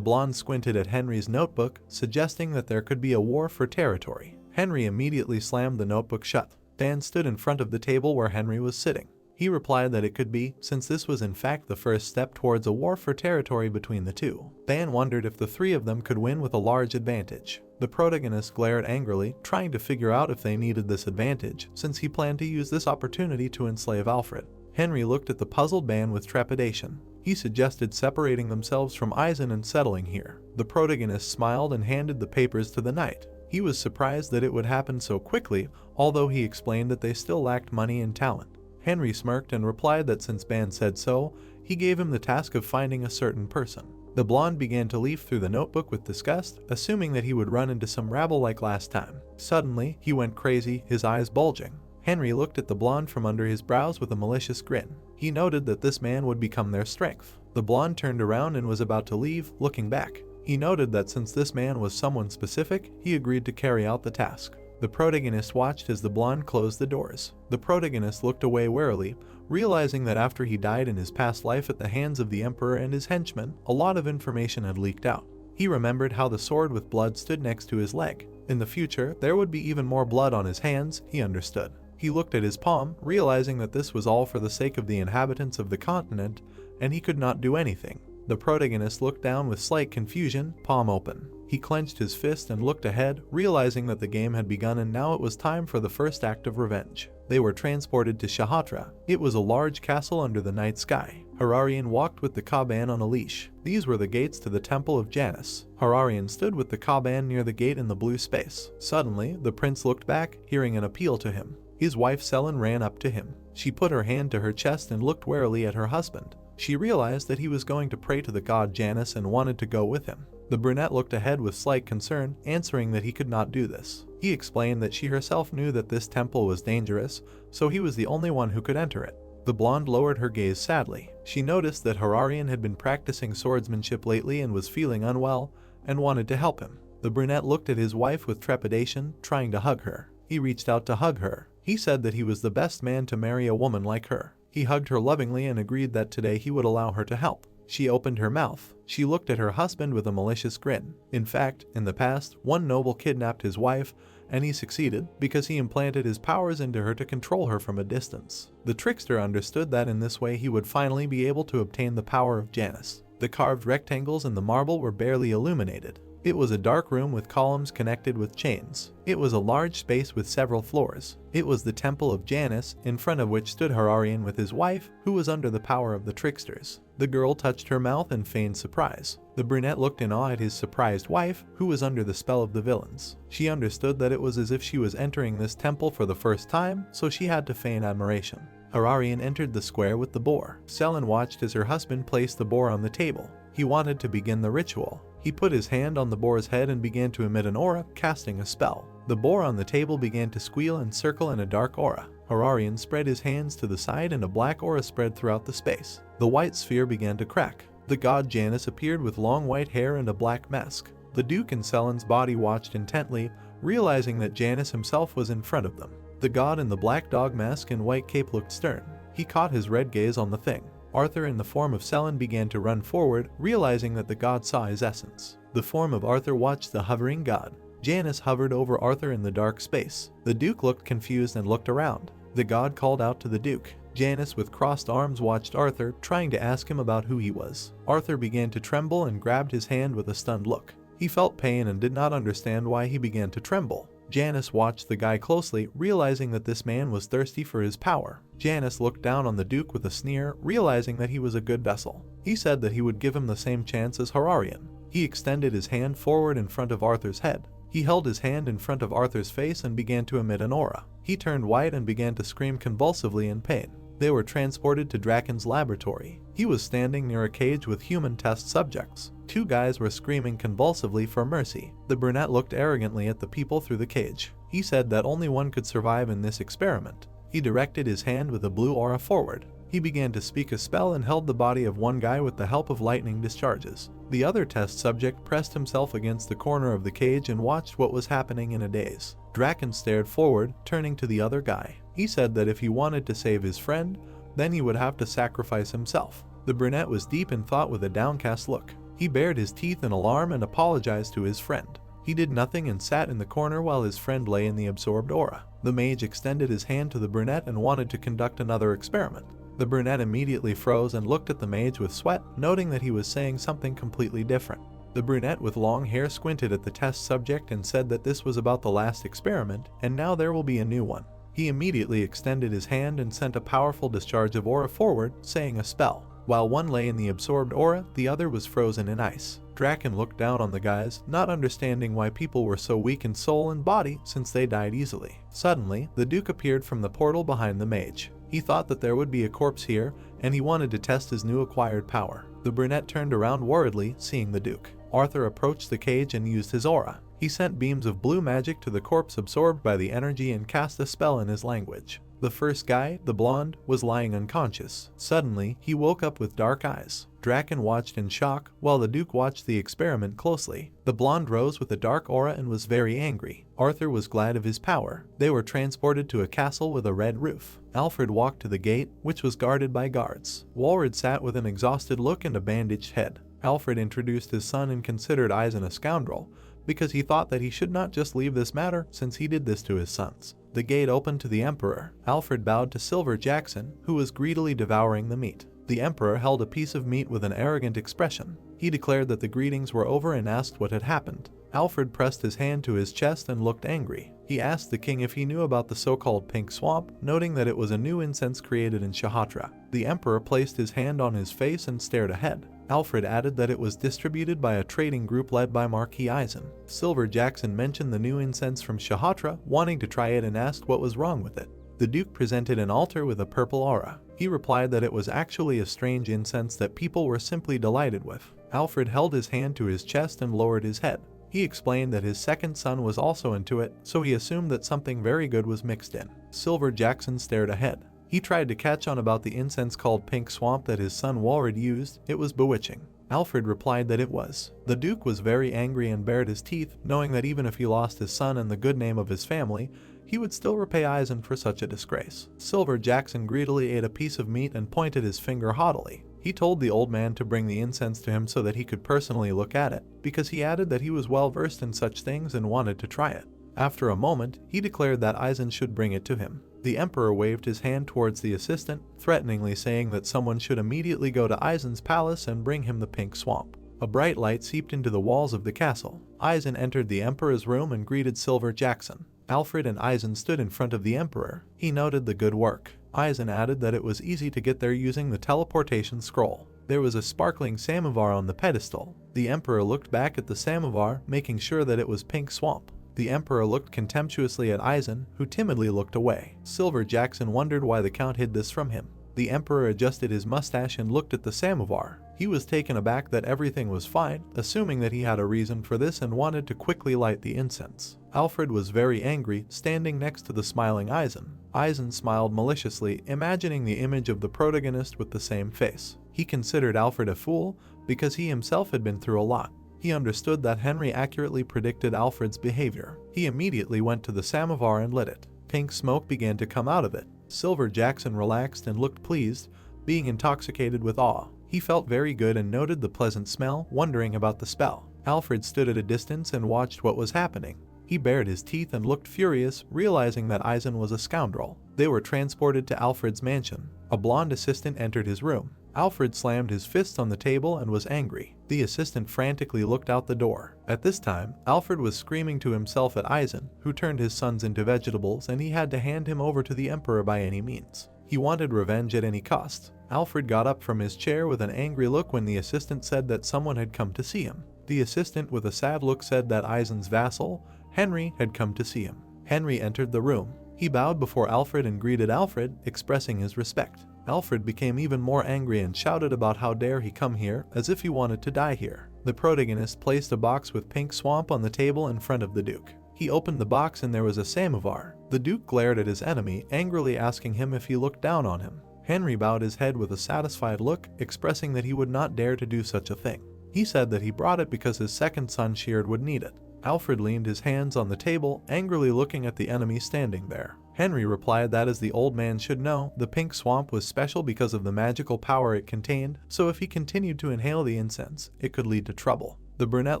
blonde squinted at Henry's notebook, suggesting that there could be a war for territory. Henry immediately slammed the notebook shut. Dan stood in front of the table where Henry was sitting. He replied that it could be, since this was in fact the first step towards a war for territory between the two. Dan wondered if the three of them could win with a large advantage. The protagonist glared angrily, trying to figure out if they needed this advantage, since he planned to use this opportunity to enslave Alfred. Henry looked at the puzzled man with trepidation. He suggested separating themselves from Eisen and settling here. The protagonist smiled and handed the papers to the knight. He was surprised that it would happen so quickly, although he explained that they still lacked money and talent. Henry smirked and replied that since Ban said so, he gave him the task of finding a certain person. The blonde began to leaf through the notebook with disgust, assuming that he would run into some rabble like last time. Suddenly, he went crazy, his eyes bulging. Henry looked at the blonde from under his brows with a malicious grin. He noted that this man would become their strength. The blonde turned around and was about to leave, looking back. He noted that since this man was someone specific, he agreed to carry out the task. The protagonist watched as the blonde closed the doors. The protagonist looked away warily, realizing that after he died in his past life at the hands of the Emperor and his henchmen, a lot of information had leaked out. He remembered how the sword with blood stood next to his leg. In the future, there would be even more blood on his hands, he understood. He looked at his palm, realizing that this was all for the sake of the inhabitants of the continent, and he could not do anything. The protagonist looked down with slight confusion, palm open. He clenched his fist and looked ahead, realizing that the game had begun and now it was time for the first act of revenge. They were transported to Shatra. It was a large castle under the night sky. Hararian walked with the Kaban on a leash. These were the gates to the temple of Janus. Hararian stood with the Kaban near the gate in the blue space. Suddenly, the prince looked back, hearing an appeal to him. His wife Selin ran up to him. She put her hand to her chest and looked warily at her husband. She realized that he was going to pray to the god Janus and wanted to go with him. The brunette looked ahead with slight concern, answering that he could not do this. He explained that she herself knew that this temple was dangerous, so he was the only one who could enter it. The blonde lowered her gaze sadly. She noticed that Hararian had been practicing swordsmanship lately and was feeling unwell, and wanted to help him. The brunette looked at his wife with trepidation, trying to hug her. He reached out to hug her. He said that he was the best man to marry a woman like her. He hugged her lovingly and agreed that today he would allow her to help. She opened her mouth. She looked at her husband with a malicious grin. In fact, in the past, one noble kidnapped his wife, and he succeeded because he implanted his powers into her to control her from a distance. The trickster understood that in this way he would finally be able to obtain the power of Janus. The carved rectangles in the marble were barely illuminated. It was a dark room with columns connected with chains. It was a large space with several floors. It was the temple of Janus, in front of which stood Hararian with his wife, who was under the power of the tricksters. The girl touched her mouth and feigned surprise. The brunette looked in awe at his surprised wife, who was under the spell of the villains. She understood that it was as if she was entering this temple for the first time, so she had to feign admiration. Hararian entered the square with the boar. Selin watched as her husband placed the boar on the table. He wanted to begin the ritual. He put his hand on the boar's head and began to emit an aura, casting a spell. The boar on the table began to squeal and circle in a dark aura. Hararian spread his hands to the side and a black aura spread throughout the space. The white sphere began to crack. The god Janus appeared with long white hair and a black mask. The Duke in Selin's body watched intently, realizing that Janus himself was in front of them. The god in the black dog mask and white cape looked stern. He caught his red gaze on the thing. Arthur in the form of Selin began to run forward, realizing that the god saw his essence. The form of Arthur watched the hovering god. Janus hovered over Arthur in the dark space. The Duke looked confused and looked around. The god called out to the Duke. Janus with crossed arms watched Arthur, trying to ask him about who he was. Arthur began to tremble and grabbed his hand with a stunned look. He felt pain and did not understand why he began to tremble. Janus watched the guy closely, realizing that this man was thirsty for his power. Janus looked down on the Duke with a sneer, realizing that he was a good vessel. He said that he would give him the same chance as Hararian. He extended his hand forward in front of Arthur's head. He held his hand in front of Arthur's face and began to emit an aura. He turned white and began to scream convulsively in pain. They were transported to Draken's laboratory. He was standing near a cage with human test subjects. Two guys were screaming convulsively for mercy. The brunette looked arrogantly at the people through the cage. He said that only one could survive in this experiment. He directed his hand with a blue aura forward. He began to speak a spell and held the body of one guy with the help of lightning discharges. The other test subject pressed himself against the corner of the cage and watched what was happening in a daze. Draken stared forward, turning to the other guy. He said that if he wanted to save his friend, then he would have to sacrifice himself. The brunette was deep in thought with a downcast look. He bared his teeth in alarm and apologized to his friend. He did nothing and sat in the corner while his friend lay in the absorbed aura. The mage extended his hand to the brunette and wanted to conduct another experiment. The brunette immediately froze and looked at the mage with sweat, noting that he was saying something completely different. The brunette with long hair squinted at the test subject and said that this was about the last experiment, and now there will be a new one. He immediately extended his hand and sent a powerful discharge of aura forward, saying a spell. While one lay in the absorbed aura, the other was frozen in ice. Draken looked down on the guys, not understanding why people were so weak in soul and body since they died easily. Suddenly, the Duke appeared from the portal behind the mage. He thought that there would be a corpse here, and he wanted to test his new acquired power. The brunette turned around worriedly, seeing the Duke. Arthur approached the cage and used his aura. He sent beams of blue magic to the corpse absorbed by the energy and cast a spell in his language. The first guy, the blonde, was lying unconscious. Suddenly, he woke up with dark eyes. Draken watched in shock, while the Duke watched the experiment closely. The blonde rose with a dark aura and was very angry. Arthur was glad of his power. They were transported to a castle with a red roof. Alfred walked to the gate, which was guarded by guards. Walrod sat with an exhausted look and a bandaged head. Alfred introduced his son and considered Eisen a scoundrel, because he thought that he should not just leave this matter since he did this to his sons. The gate opened to the Emperor. Alfred bowed to Silver Jackson, who was greedily devouring the meat. The Emperor held a piece of meat with an arrogant expression. He declared that the greetings were over and asked what had happened. Alfred pressed his hand to his chest and looked angry. He asked the king if he knew about the so-called pink swamp, noting that it was a new incense created in Shatra. The Emperor placed his hand on his face and stared ahead. Alfred added that it was distributed by a trading group led by Marquis Eisen. Silver Jackson mentioned the new incense from Shatra, wanting to try it, and asked what was wrong with it. The Duke presented an altar with a purple aura. He replied that it was actually a strange incense that people were simply delighted with. Alfred held his hand to his chest and lowered his head. He explained that his second son was also into it, so he assumed that something very good was mixed in. Silver Jackson stared ahead. He tried to catch on about the incense called Pink Swamp that his son Walrod used. It was bewitching. Alfred replied that it was. The Duke was very angry and bared his teeth, knowing that even if he lost his son and the good name of his family, he would still repay Eisen for such a disgrace. Silver Jackson greedily ate a piece of meat and pointed his finger haughtily. He told the old man to bring the incense to him so that he could personally look at it, because he added that he was well versed in such things and wanted to try it. After a moment, he declared that Eisen should bring it to him. The Emperor waved his hand towards the assistant, threateningly saying that someone should immediately go to Eisen's palace and bring him the pink swamp. A bright light seeped into the walls of the castle. Eisen entered the Emperor's room and greeted Silver Jackson. Alfred and Eisen stood in front of the Emperor. He noted the good work. Eisen added that it was easy to get there using the teleportation scroll. There was a sparkling samovar on the pedestal. The Emperor looked back at the samovar, making sure that it was pink swamp. The Emperor looked contemptuously at Eisen, who timidly looked away. Silver Jackson wondered why the Count hid this from him. The Emperor adjusted his mustache and looked at the samovar. He was taken aback that everything was fine, assuming that he had a reason for this and wanted to quickly light the incense. Alfred was very angry, standing next to the smiling Eisen. Eisen smiled maliciously, imagining the image of the protagonist with the same face. He considered Alfred a fool, because he himself had been through a lot. He understood that Henry accurately predicted Alfred's behavior. He immediately went to the samovar and lit it. Pink smoke began to come out of it. Silver Jackson relaxed and looked pleased, being intoxicated with awe. He felt very good and noted the pleasant smell, wondering about the spell. Alfred stood at a distance and watched what was happening. He bared his teeth and looked furious, realizing that Eisen was a scoundrel. They were transported to Alfred's mansion. A blonde assistant entered his room. Alfred slammed his fists on the table and was angry. The assistant frantically looked out the door. At this time, Alfred was screaming to himself at Eisen, who turned his sons into vegetables, and he had to hand him over to the Emperor by any means. He wanted revenge at any cost. Alfred got up from his chair with an angry look when the assistant said that someone had come to see him. The assistant with a sad look said that Eisen's vassal, Henry, had come to see him. Henry entered the room. He bowed before Alfred and greeted Alfred, expressing his respect. Alfred became even more angry and shouted about how dare he come here, as if he wanted to die here. The protagonist placed a box with pink swamp on the table in front of the Duke. He opened the box and there was a samovar. The Duke glared at his enemy, angrily asking him if he looked down on him. Henry bowed his head with a satisfied look, expressing that he would not dare to do such a thing. He said that he brought it because his second son Sheard would need it. Alfred leaned his hands on the table, angrily looking at the enemy standing there. Henry replied that, as the old man should know, the pink swamp was special because of the magical power it contained, so if he continued to inhale the incense, it could lead to trouble. The brunette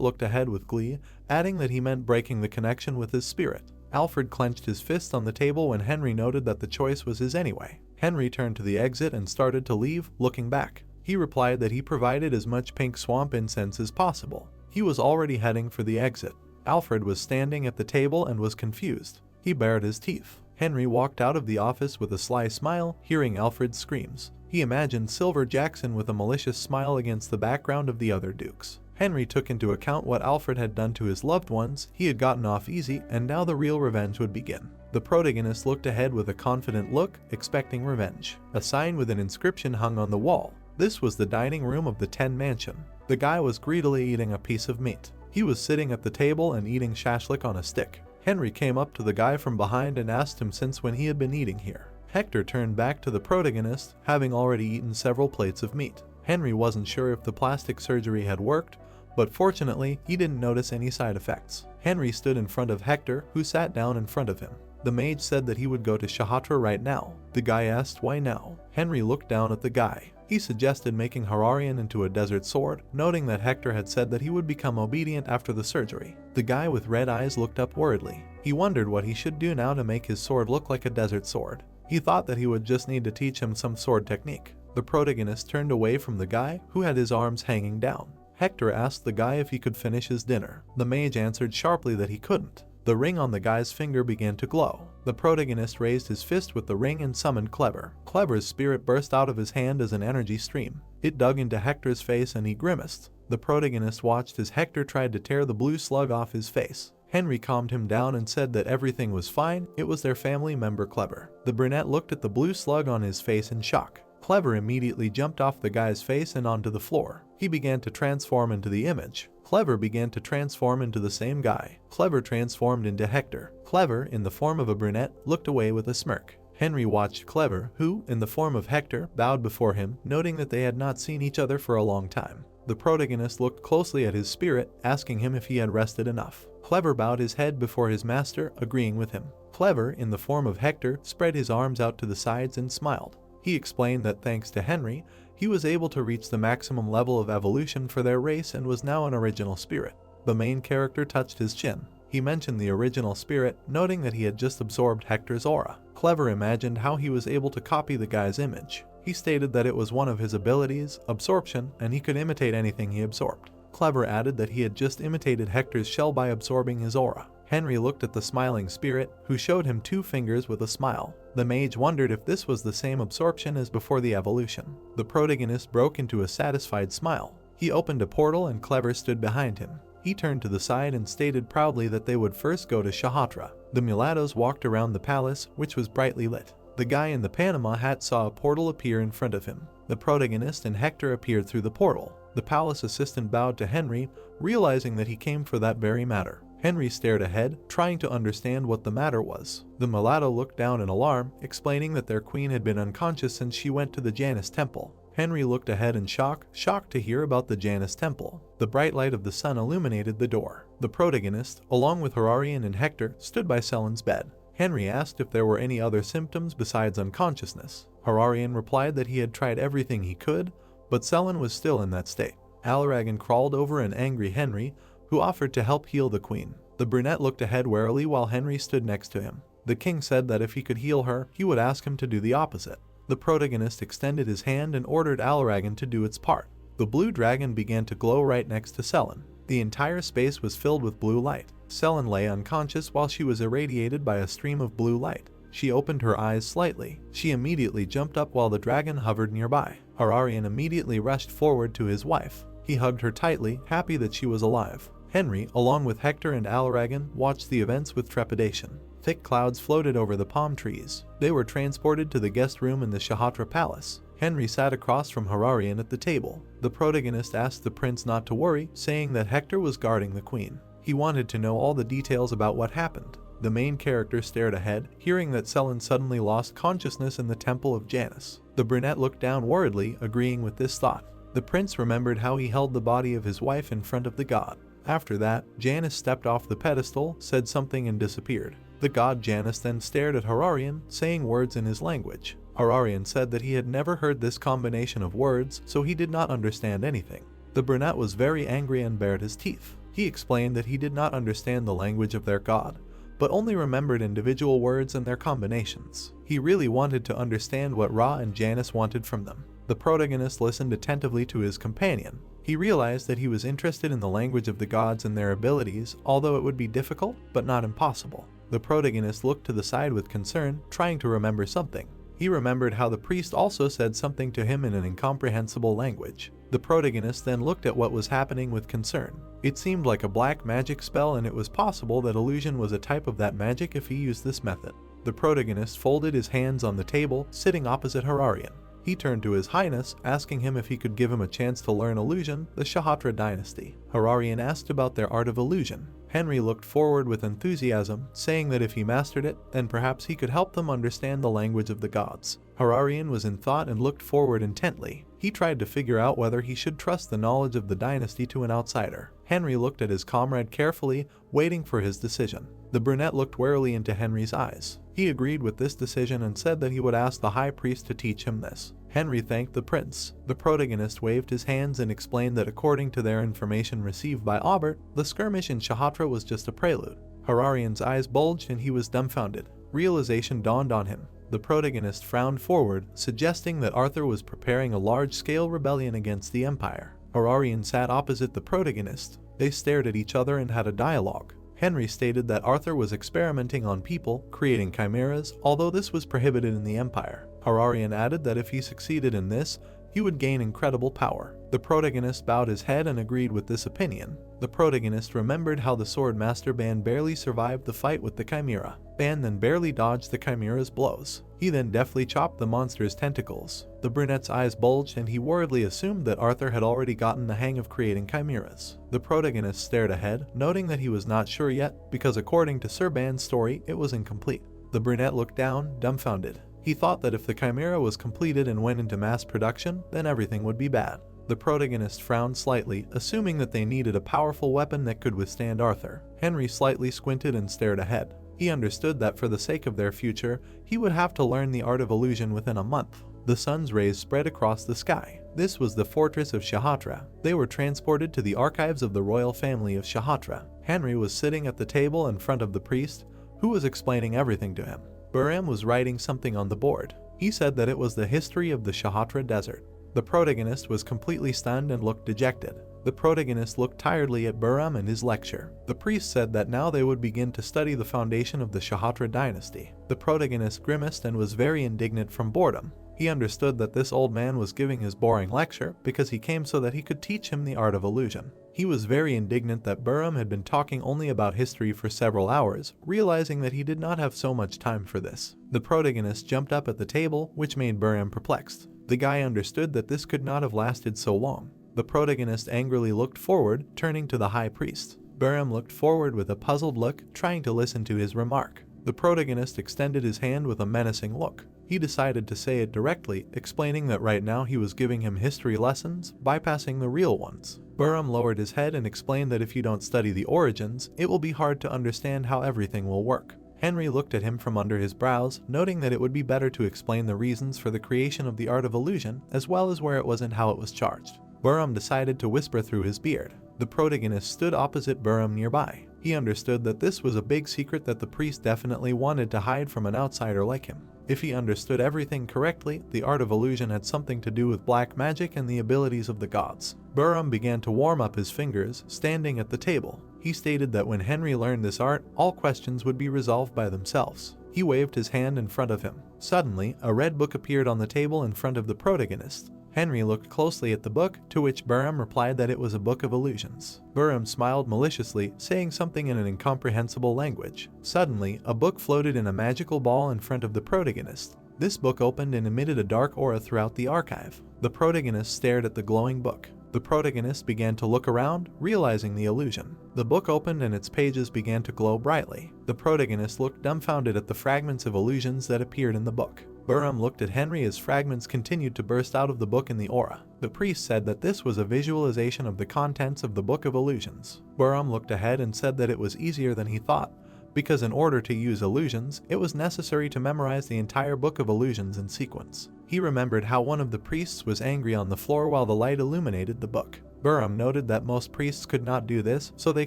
looked ahead with glee, adding that he meant breaking the connection with his spirit. Alfred clenched his fist on the table when Henry noted that the choice was his anyway. Henry turned to the exit and started to leave, looking back. He replied that he provided as much pink swamp incense as possible. He was already heading for the exit. Alfred was standing at the table and was confused. He bared his teeth. Henry walked out of the office with a sly smile, hearing Alfred's screams. He imagined Silver Jackson with a malicious smile against the background of the other dukes. Henry took into account what Alfred had done to his loved ones. He had gotten off easy, and now the real revenge would begin. The protagonist looked ahead with a confident look, expecting revenge. A sign with an inscription hung on the wall. This was the dining room of the 10 mansion. The guy was greedily eating a piece of meat. He was sitting at the table and eating shashlik on a stick. Henry came up to the guy from behind and asked him since when he had been eating here. Hector turned back to the protagonist, having already eaten several plates of meat. Henry wasn't sure if the plastic surgery had worked, but fortunately, he didn't notice any side effects. Henry stood in front of Hector, who sat down in front of him. The mage said that he would go to Shatra right now. The guy asked why now. Henry looked down at the guy. He suggested making Hararian into a desert sword, noting that Hector had said that he would become obedient after the surgery. The guy with red eyes looked up worriedly. He wondered what he should do now to make his sword look like a desert sword. He thought that he would just need to teach him some sword technique. The protagonist turned away from the guy, who had his arms hanging down. Hector asked the guy if he could finish his dinner. The mage answered sharply that he couldn't. The ring on the guy's finger began to glow. The protagonist raised his fist with the ring and summoned Clever. Clever's spirit burst out of his hand as an energy stream. It dug into Hector's face and he grimaced. The protagonist watched as Hector tried to tear the blue slug off his face. Henry calmed him down and said that everything was fine, it was their family member Clever. The brunette looked at the blue slug on his face in shock. Clever immediately jumped off the guy's face and onto the floor. He began to transform into the image. Clever began to transform into the same guy. Clever transformed into Hector. Clever, in the form of a brunette, looked away with a smirk. Henry watched Clever, who, in the form of Hector, bowed before him, noting that they had not seen each other for a long time. The protagonist looked closely at his spirit, asking him if he had rested enough. Clever bowed his head before his master, agreeing with him. Clever, in the form of Hector, spread his arms out to the sides and smiled. He explained that thanks to Henry, he was able to reach the maximum level of evolution for their race and was now an original spirit. The main character touched his chin. He mentioned the original spirit, noting that he had just absorbed Hector's aura. Clever imagined how he was able to copy the guy's image. He stated that it was one of his abilities, absorption, and he could imitate anything he absorbed. Clever added that he had just imitated Hector's shell by absorbing his aura. Henry looked at the smiling spirit, who showed him 2 fingers with a smile. The mage wondered if this was the same absorption as before the evolution. The protagonist broke into a satisfied smile. He opened a portal and Clever stood behind him. He turned to the side and stated proudly that they would first go to Shahatra. The mulattoes walked around the palace, which was brightly lit. The guy in the Panama hat saw a portal appear in front of him. The protagonist and Hector appeared through the portal. The palace assistant bowed to Henry, realizing that he came for that very matter. Henry stared ahead, trying to understand what the matter was. The mulatto looked down in alarm, explaining that their queen had been unconscious since she went to the Janus temple. Henry looked ahead in shock, shocked to hear about the Janus temple. The bright light of the sun illuminated the door. The protagonist, along with Hararian and Hector, stood by Selen's bed. Henry asked if there were any other symptoms besides unconsciousness. Hararian replied that he had tried everything he could, but Selen was still in that state. Alaragan crawled over an angry Henry, who offered to help heal the queen. The brunette looked ahead warily while Henry stood next to him. The king said that if he could heal her, he would ask him to do the opposite. The protagonist extended his hand and ordered Alaragan to do its part. The blue dragon began to glow right next to Selen. The entire space was filled with blue light. Selen lay unconscious while she was irradiated by a stream of blue light. She opened her eyes slightly. She immediately jumped up while the dragon hovered nearby. Hararian immediately rushed forward to his wife. He hugged her tightly, happy that she was alive. Henry, along with Hector and Alaragan, watched the events with trepidation. Thick clouds floated over the palm trees. They were transported to the guest room in the Shahatra palace. Henry sat across from Hararian at the table. The protagonist asked the prince not to worry, saying that Hector was guarding the queen. He wanted to know all the details about what happened. The main character stared ahead, hearing that Selen suddenly lost consciousness in the temple of Janus. The brunette looked down worriedly, agreeing with this thought. The prince remembered how he held the body of his wife in front of the god. After that, Janus stepped off the pedestal, said something and disappeared. The god Janus then stared at Hararian, saying words in his language. Hararian said that he had never heard this combination of words, so he did not understand anything. The brunette was very angry and bared his teeth. He explained that he did not understand the language of their god, but only remembered individual words and their combinations. He really wanted to understand what Ra and Janus wanted from them. The protagonist listened attentively to his companion. He realized that he was interested in the language of the gods and their abilities, although it would be difficult, but not impossible. The protagonist looked to the side with concern, trying to remember something. He remembered how the priest also said something to him in an incomprehensible language. The protagonist then looked at what was happening with concern. It seemed like a black magic spell, and it was possible that illusion was a type of that magic if he used this method. The protagonist folded his hands on the table, sitting opposite Hararian. He turned to his highness, asking him if he could give him a chance to learn illusion, the Shatra dynasty. Hararian asked about their art of illusion. Henry looked forward with enthusiasm, saying that if he mastered it, then perhaps he could help them understand the language of the gods. Hararian was in thought and looked forward intently. He tried to figure out whether he should trust the knowledge of the dynasty to an outsider. Henry looked at his comrade carefully, waiting for his decision. The brunette looked warily into Henry's eyes. He agreed with this decision and said that he would ask the high priest to teach him this. Henry thanked the prince. The protagonist waved his hands and explained that according to their information received by Aubert, the skirmish in Shatra was just a prelude. Hararian's eyes bulged and he was dumbfounded. Realization dawned on him. The protagonist frowned forward, suggesting that Arthur was preparing a large-scale rebellion against the Empire. Hararian sat opposite the protagonist. They stared at each other and had a dialogue. Henry stated that Arthur was experimenting on people, creating chimeras, although this was prohibited in the Empire. Hararian added that if he succeeded in this, he would gain incredible power. The protagonist bowed his head and agreed with this opinion. The protagonist remembered how the swordmaster Ban barely survived the fight with the chimera. Ban then barely dodged the chimera's blows. He then deftly chopped the monster's tentacles. The brunette's eyes bulged and he worriedly assumed that Arthur had already gotten the hang of creating chimeras. The protagonist stared ahead, noting that he was not sure yet, because according to Sir Ban's story, it was incomplete. The brunette looked down, dumbfounded. He thought that if the chimera was completed and went into mass production, then everything would be bad. The protagonist frowned slightly, assuming that they needed a powerful weapon that could withstand Arthur. Henry slightly squinted and stared ahead. He understood that for the sake of their future, he would have to learn the art of illusion within a month. The sun's rays spread across the sky. This was the fortress of Shatra. They were transported to the archives of the royal family of Shatra. Henry was sitting at the table in front of the priest, who was explaining everything to him. Bahram was writing something on the board. He said that it was the history of the Shatra desert. The protagonist was completely stunned and looked dejected. The protagonist looked tiredly at Bahram and his lecture. The priest said that now they would begin to study the foundation of the Shatra dynasty. The protagonist grimaced and was very indignant from boredom. He understood that this old man was giving his boring lecture because he came so that he could teach him the art of illusion. He was very indignant that Bahram had been talking only about history for several hours, realizing that he did not have so much time for this. The protagonist jumped up at the table, which made Bahram perplexed. The guy understood that this could not have lasted so long. The protagonist angrily looked forward, turning to the high priest. Bahram looked forward with a puzzled look, trying to listen to his remark. The protagonist extended his hand with a menacing look. He decided to say it directly, explaining that right now he was giving him history lessons, bypassing the real ones. Bahram lowered his head and explained that if you don't study the origins, it will be hard to understand how everything will work. Henry looked at him from under his brows, noting that it would be better to explain the reasons for the creation of the art of illusion, as well as where it was and how it was charged. Bahram decided to whisper through his beard. The protagonist stood opposite Bahram nearby. He understood that this was a big secret that the priest definitely wanted to hide from an outsider like him. If he understood everything correctly, the art of illusion had something to do with black magic and the abilities of the gods. Bahram began to warm up his fingers, standing at the table. He stated that when Henry learned this art, all questions would be resolved by themselves. He waved his hand in front of him. Suddenly, a red book appeared on the table in front of the protagonist. Henry looked closely at the book, to which Bahram replied that it was a book of illusions. Bahram smiled maliciously, saying something in an incomprehensible language. Suddenly, a book floated in a magical ball in front of the protagonist. This book opened and emitted a dark aura throughout the archive. The protagonist stared at the glowing book. The protagonist began to look around, realizing the illusion. The book opened and its pages began to glow brightly. The protagonist looked dumbfounded at the fragments of illusions that appeared in the book. Bahram looked at Henry as fragments continued to burst out of the book in the aura. The priest said that this was a visualization of the contents of the Book of Illusions. Bahram looked ahead and said that it was easier than he thought, because in order to use illusions, it was necessary to memorize the entire Book of Illusions in sequence. He remembered how one of the priests was angry on the floor while the light illuminated the book. Bahram noted that most priests could not do this, so they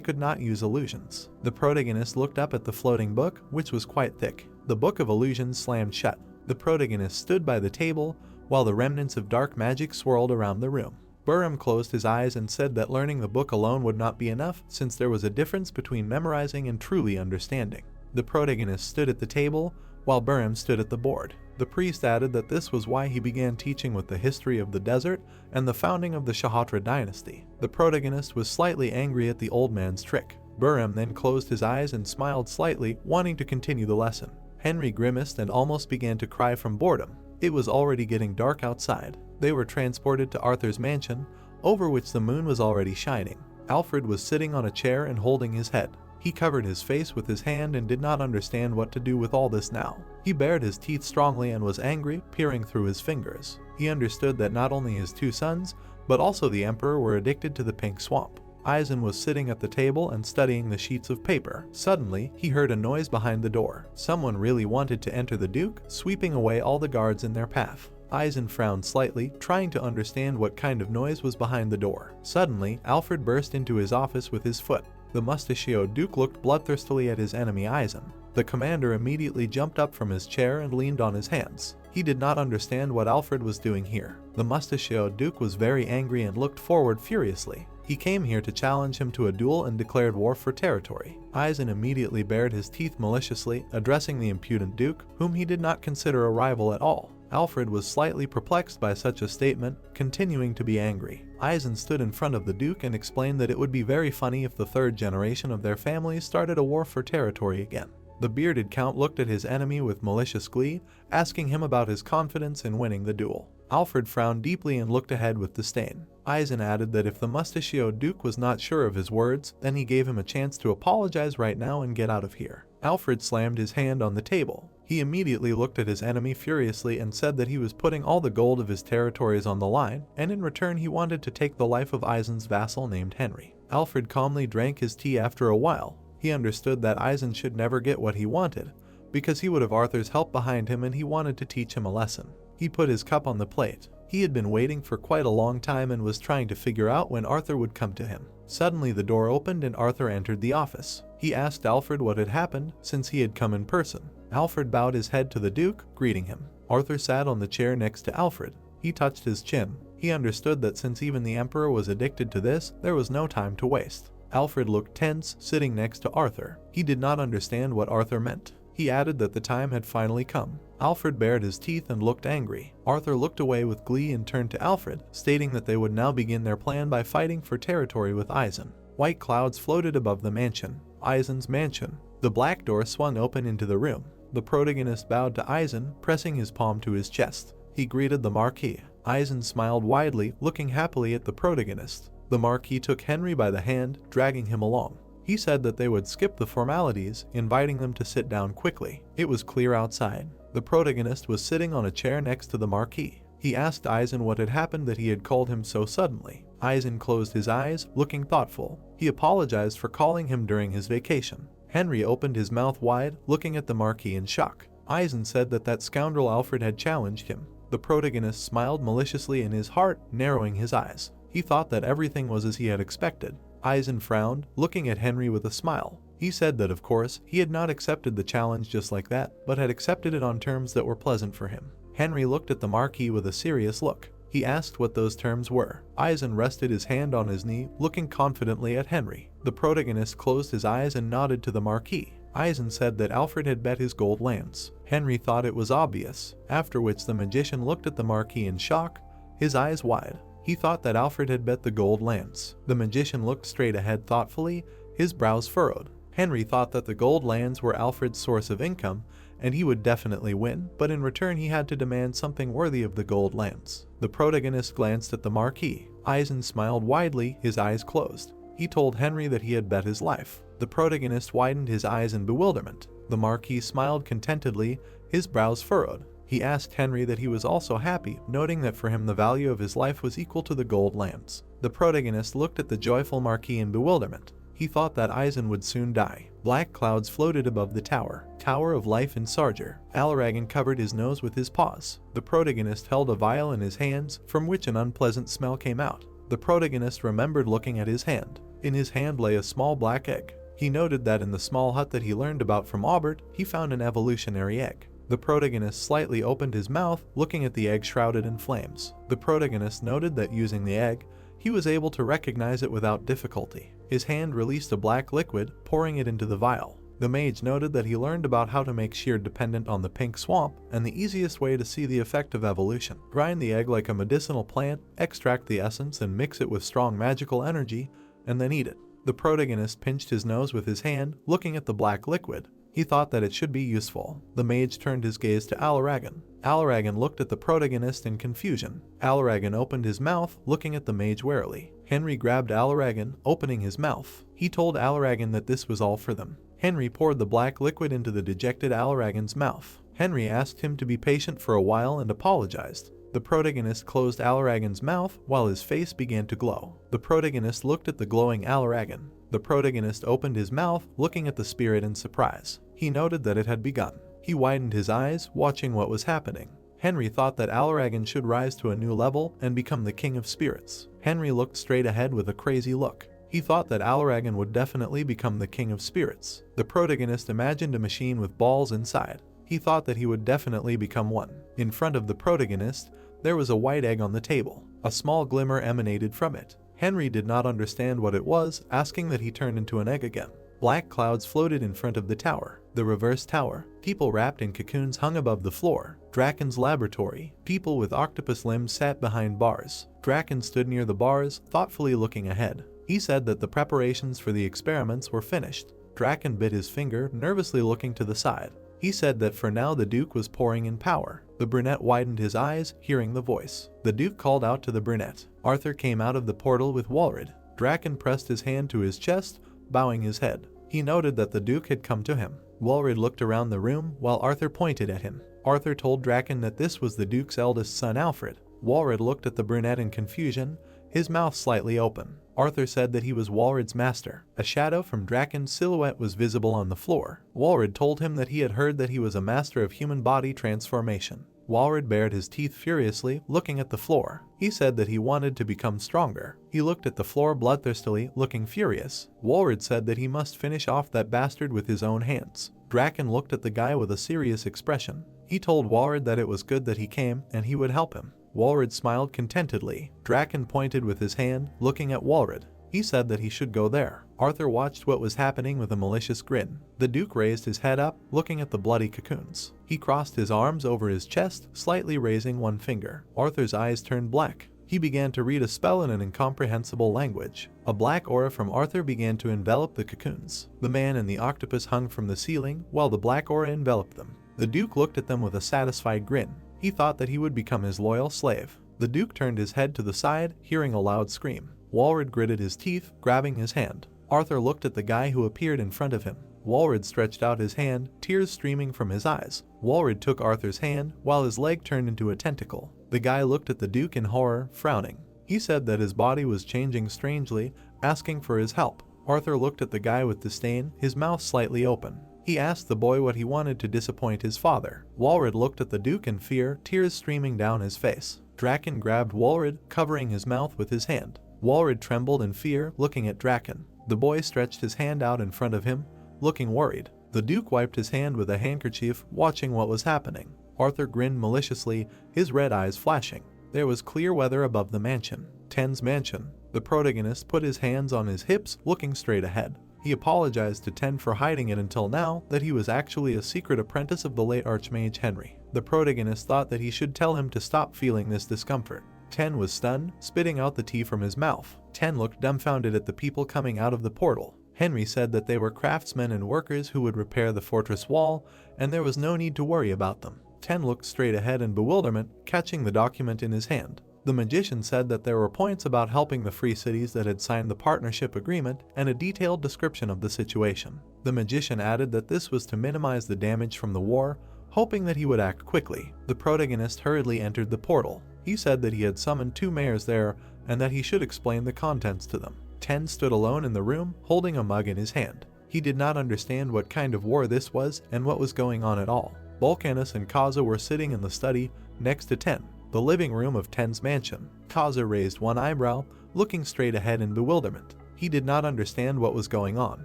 could not use illusions. The protagonist looked up at the floating book, which was quite thick. The Book of Illusions slammed shut. The protagonist stood by the table, while the remnants of dark magic swirled around the room. Bahram closed his eyes and said that learning the book alone would not be enough, since there was a difference between memorizing and truly understanding. The protagonist stood at the table, while Bahram stood at the board. The priest added that this was why he began teaching with the history of the desert and the founding of the Shatra dynasty. The protagonist was slightly angry at the old man's trick. Burham then closed his eyes and smiled slightly, wanting to continue the lesson. Henry grimaced and almost began to cry from boredom. It was already getting dark outside. They were transported to Arthur's mansion, over which the moon was already shining. Alfred was sitting on a chair and holding his head. He covered his face with his hand and did not understand what to do with all this now. He bared his teeth strongly and was angry, peering through his fingers. He understood that not only his two sons, but also the emperor were addicted to the pink swamp. Eisen was sitting at the table and studying the sheets of paper. Suddenly, he heard a noise behind the door. Someone really wanted to enter the Duke, sweeping away all the guards in their path. Eisen frowned slightly, trying to understand what kind of noise was behind the door. Suddenly, Alfred burst into his office with his foot. The mustachioed Duke looked bloodthirstily at his enemy Eisen. The commander immediately jumped up from his chair and leaned on his hands. He did not understand what Alfred was doing here. The mustachioed Duke was very angry and looked forward furiously. He came here to challenge him to a duel and declared war for territory. Eisen immediately bared his teeth maliciously, addressing the impudent Duke, whom he did not consider a rival at all. Alfred was slightly perplexed by such a statement, continuing to be angry. Eisen stood in front of the Duke and explained that it would be very funny if the third generation of their family started a war for territory again. The bearded count looked at his enemy with malicious glee, asking him about his confidence in winning the duel. Alfred frowned deeply and looked ahead with disdain. Eisen added that if the mustachioed Duke was not sure of his words, then he gave him a chance to apologize right now and get out of here. Alfred slammed his hand on the table. He immediately looked at his enemy furiously and said that he was putting all the gold of his territories on the line, and in return he wanted to take the life of Eisen's vassal named Henry. Alfred calmly drank his tea after a while. He understood that Eisen should never get what he wanted, because he would have Arthur's help behind him and he wanted to teach him a lesson. He put his cup on the plate. He had been waiting for quite a long time and was trying to figure out when Arthur would come to him. Suddenly the door opened and Arthur entered the office. He asked Alfred what had happened since he had come in person. Alfred bowed his head to the Duke, greeting him. Arthur sat on the chair next to Alfred. He touched his chin. He understood that since even the Emperor was addicted to this, there was no time to waste. Alfred looked tense, sitting next to Arthur. He did not understand what Arthur meant. He added that the time had finally come. Alfred bared his teeth and looked angry. Arthur looked away with glee and turned to Alfred, stating that they would now begin their plan by fighting for territory with Eisen. White clouds floated above the mansion. Eisen's mansion. The black door swung open into the room. The protagonist bowed to Eisen, pressing his palm to his chest. He greeted the Marquis. Eisen smiled widely, looking happily at the protagonist. The Marquis took Henry by the hand, dragging him along. He said that they would skip the formalities, inviting them to sit down quickly. It was clear outside. The protagonist was sitting on a chair next to the Marquis. He asked Eisen what had happened that he had called him so suddenly. Eisen closed his eyes, looking thoughtful. He apologized for calling him during his vacation. Henry opened his mouth wide, looking at the Marquis in shock. Eisen said that scoundrel Alfred had challenged him. The protagonist smiled maliciously in his heart, narrowing his eyes. He thought that everything was as he had expected. Eisen frowned, looking at Henry with a smile. He said that of course, he had not accepted the challenge just like that, but had accepted it on terms that were pleasant for him. Henry looked at the Marquis with a serious look. He asked what those terms were. Eisen rested his hand on his knee, looking confidently at Henry. The protagonist closed his eyes and nodded to the Marquis. Eisen said that Alfred had bet his gold lands. Henry thought it was obvious, after which the magician looked at the Marquis in shock, his eyes wide. He thought that Alfred had bet the gold lands. The magician looked straight ahead thoughtfully, his brows furrowed. Henry thought that the gold lands were Alfred's source of income, and he would definitely win, but in return he had to demand something worthy of the gold lands. The protagonist glanced at the Marquis. Eisen smiled widely, his eyes closed. He told Henry that he had bet his life. The protagonist widened his eyes in bewilderment. The Marquis smiled contentedly, his brows furrowed. He asked Henry that he was also happy, noting that for him the value of his life was equal to the gold lands. The protagonist looked at the joyful Marquis in bewilderment. He thought that Eisen would soon die. Black clouds floated above the tower. Tower of Life in Sarger. Alragan covered his nose with his paws. The protagonist held a vial in his hands, from which an unpleasant smell came out. The protagonist remembered looking at his hand. In his hand lay a small black egg. He noted that in the small hut that he learned about from Aubert, he found an evolutionary egg. The protagonist slightly opened his mouth, looking at the egg shrouded in flames. The protagonist noted that using the egg, he was able to recognize it without difficulty. His hand released a black liquid, pouring it into the vial. The mage noted that he learned about how to make shear dependent on the pink swamp and the easiest way to see the effect of evolution. Grind the egg like a medicinal plant, extract the essence and mix it with strong magical energy, and then eat it. The protagonist pinched his nose with his hand, looking at the black liquid. He thought that it should be useful. The mage turned his gaze to Alaragan. Alaragan looked at the protagonist in confusion. Alaragan opened his mouth, looking at the mage warily. Henry grabbed Alaragan, opening his mouth. He told Alaragan that this was all for them. Henry poured the black liquid into the dejected Alaragan's mouth. Henry asked him to be patient for a while and apologized. The protagonist closed Alaragan's mouth while his face began to glow. The protagonist looked at the glowing Alaragan. The protagonist opened his mouth, looking at the spirit in surprise. He noted that it had begun. He widened his eyes, watching what was happening. Henry thought that Alaragan should rise to a new level and become the king of spirits. Henry looked straight ahead with a crazy look. He thought that Alaragan would definitely become the king of spirits. The protagonist imagined a machine with balls inside. He thought that he would definitely become one. In front of the protagonist, there was a white egg on the table. A small glimmer emanated from it. Henry did not understand what it was, asking that he turn into an egg again. Black clouds floated in front of the tower. The reverse tower. People wrapped in cocoons hung above the floor. Draken's laboratory. People with octopus limbs sat behind bars. Draken stood near the bars, thoughtfully looking ahead. He said that the preparations for the experiments were finished. Draken bit his finger, nervously looking to the side. He said that for now the Duke was pouring in power. The brunette widened his eyes, hearing the voice. The Duke called out to the brunette. Arthur came out of the portal with Walred. Draken pressed his hand to his chest, bowing his head. He noted that the Duke had come to him. Walred looked around the room while Arthur pointed at him. Arthur told Draken that this was the Duke's eldest son Alfred. Walred looked at the brunette in confusion, his mouth slightly open. Arthur said that he was Walred's master. A shadow from Draken's silhouette was visible on the floor. Walred told him that he had heard that he was a master of human body transformation. Walred bared his teeth furiously, looking at the floor. He said that he wanted to become stronger. He looked at the floor bloodthirstily, looking furious. Walred said that he must finish off that bastard with his own hands. Draken looked at the guy with a serious expression. He told Walred that it was good that he came, and he would help him. Walred smiled contentedly. Draken pointed with his hand, looking at Walred. He said that he should go there. Arthur watched what was happening with a malicious grin. The Duke raised his head up, looking at the bloody cocoons. He crossed his arms over his chest, slightly raising one finger. Arthur's eyes turned black. He began to read a spell in an incomprehensible language. A black aura from Arthur began to envelop the cocoons. The man and the octopus hung from the ceiling, while the black aura enveloped them. The Duke looked at them with a satisfied grin. He thought that he would become his loyal slave. The Duke turned his head to the side, hearing a loud scream. Walred gritted his teeth, grabbing his hand. Arthur looked at the guy who appeared in front of him. Walred stretched out his hand, tears streaming from his eyes. Walred took Arthur's hand, while his leg turned into a tentacle. The guy looked at the Duke in horror, frowning. He said that his body was changing strangely, asking for his help. Arthur looked at the guy with disdain, his mouth slightly open. He asked the boy what he wanted to disappoint his father. Walred looked at the Duke in fear, tears streaming down his face. Draken grabbed Walred, covering his mouth with his hand. Walred trembled in fear, looking at Draken. The boy stretched his hand out in front of him, looking worried. The Duke wiped his hand with a handkerchief, watching what was happening. Arthur grinned maliciously, his red eyes flashing. There was clear weather above the mansion. Ten's mansion. The protagonist put his hands on his hips, looking straight ahead. He apologized to Ten for hiding it until now that he was actually a secret apprentice of the late Archmage Henry. The protagonist thought that he should tell him to stop feeling this discomfort. Ten was stunned, spitting out the tea from his mouth. Ten looked dumbfounded at the people coming out of the portal. Henry said that they were craftsmen and workers who would repair the fortress wall, and there was no need to worry about them. Ten looked straight ahead in bewilderment, catching the document in his hand. The magician said that there were points about helping the free cities that had signed the partnership agreement and a detailed description of the situation. The magician added that this was to minimize the damage from the war, hoping that he would act quickly. The protagonist hurriedly entered the portal. He said that he had summoned 2 mayors there and that he should explain the contents to them. Ten stood alone in the room, holding a mug in his hand. He did not understand what kind of war this was and what was going on at all. Volcanus and Kaza were sitting in the study next to Ten, the living room of Ten's mansion. Kaza raised one eyebrow, looking straight ahead in bewilderment. He did not understand what was going on.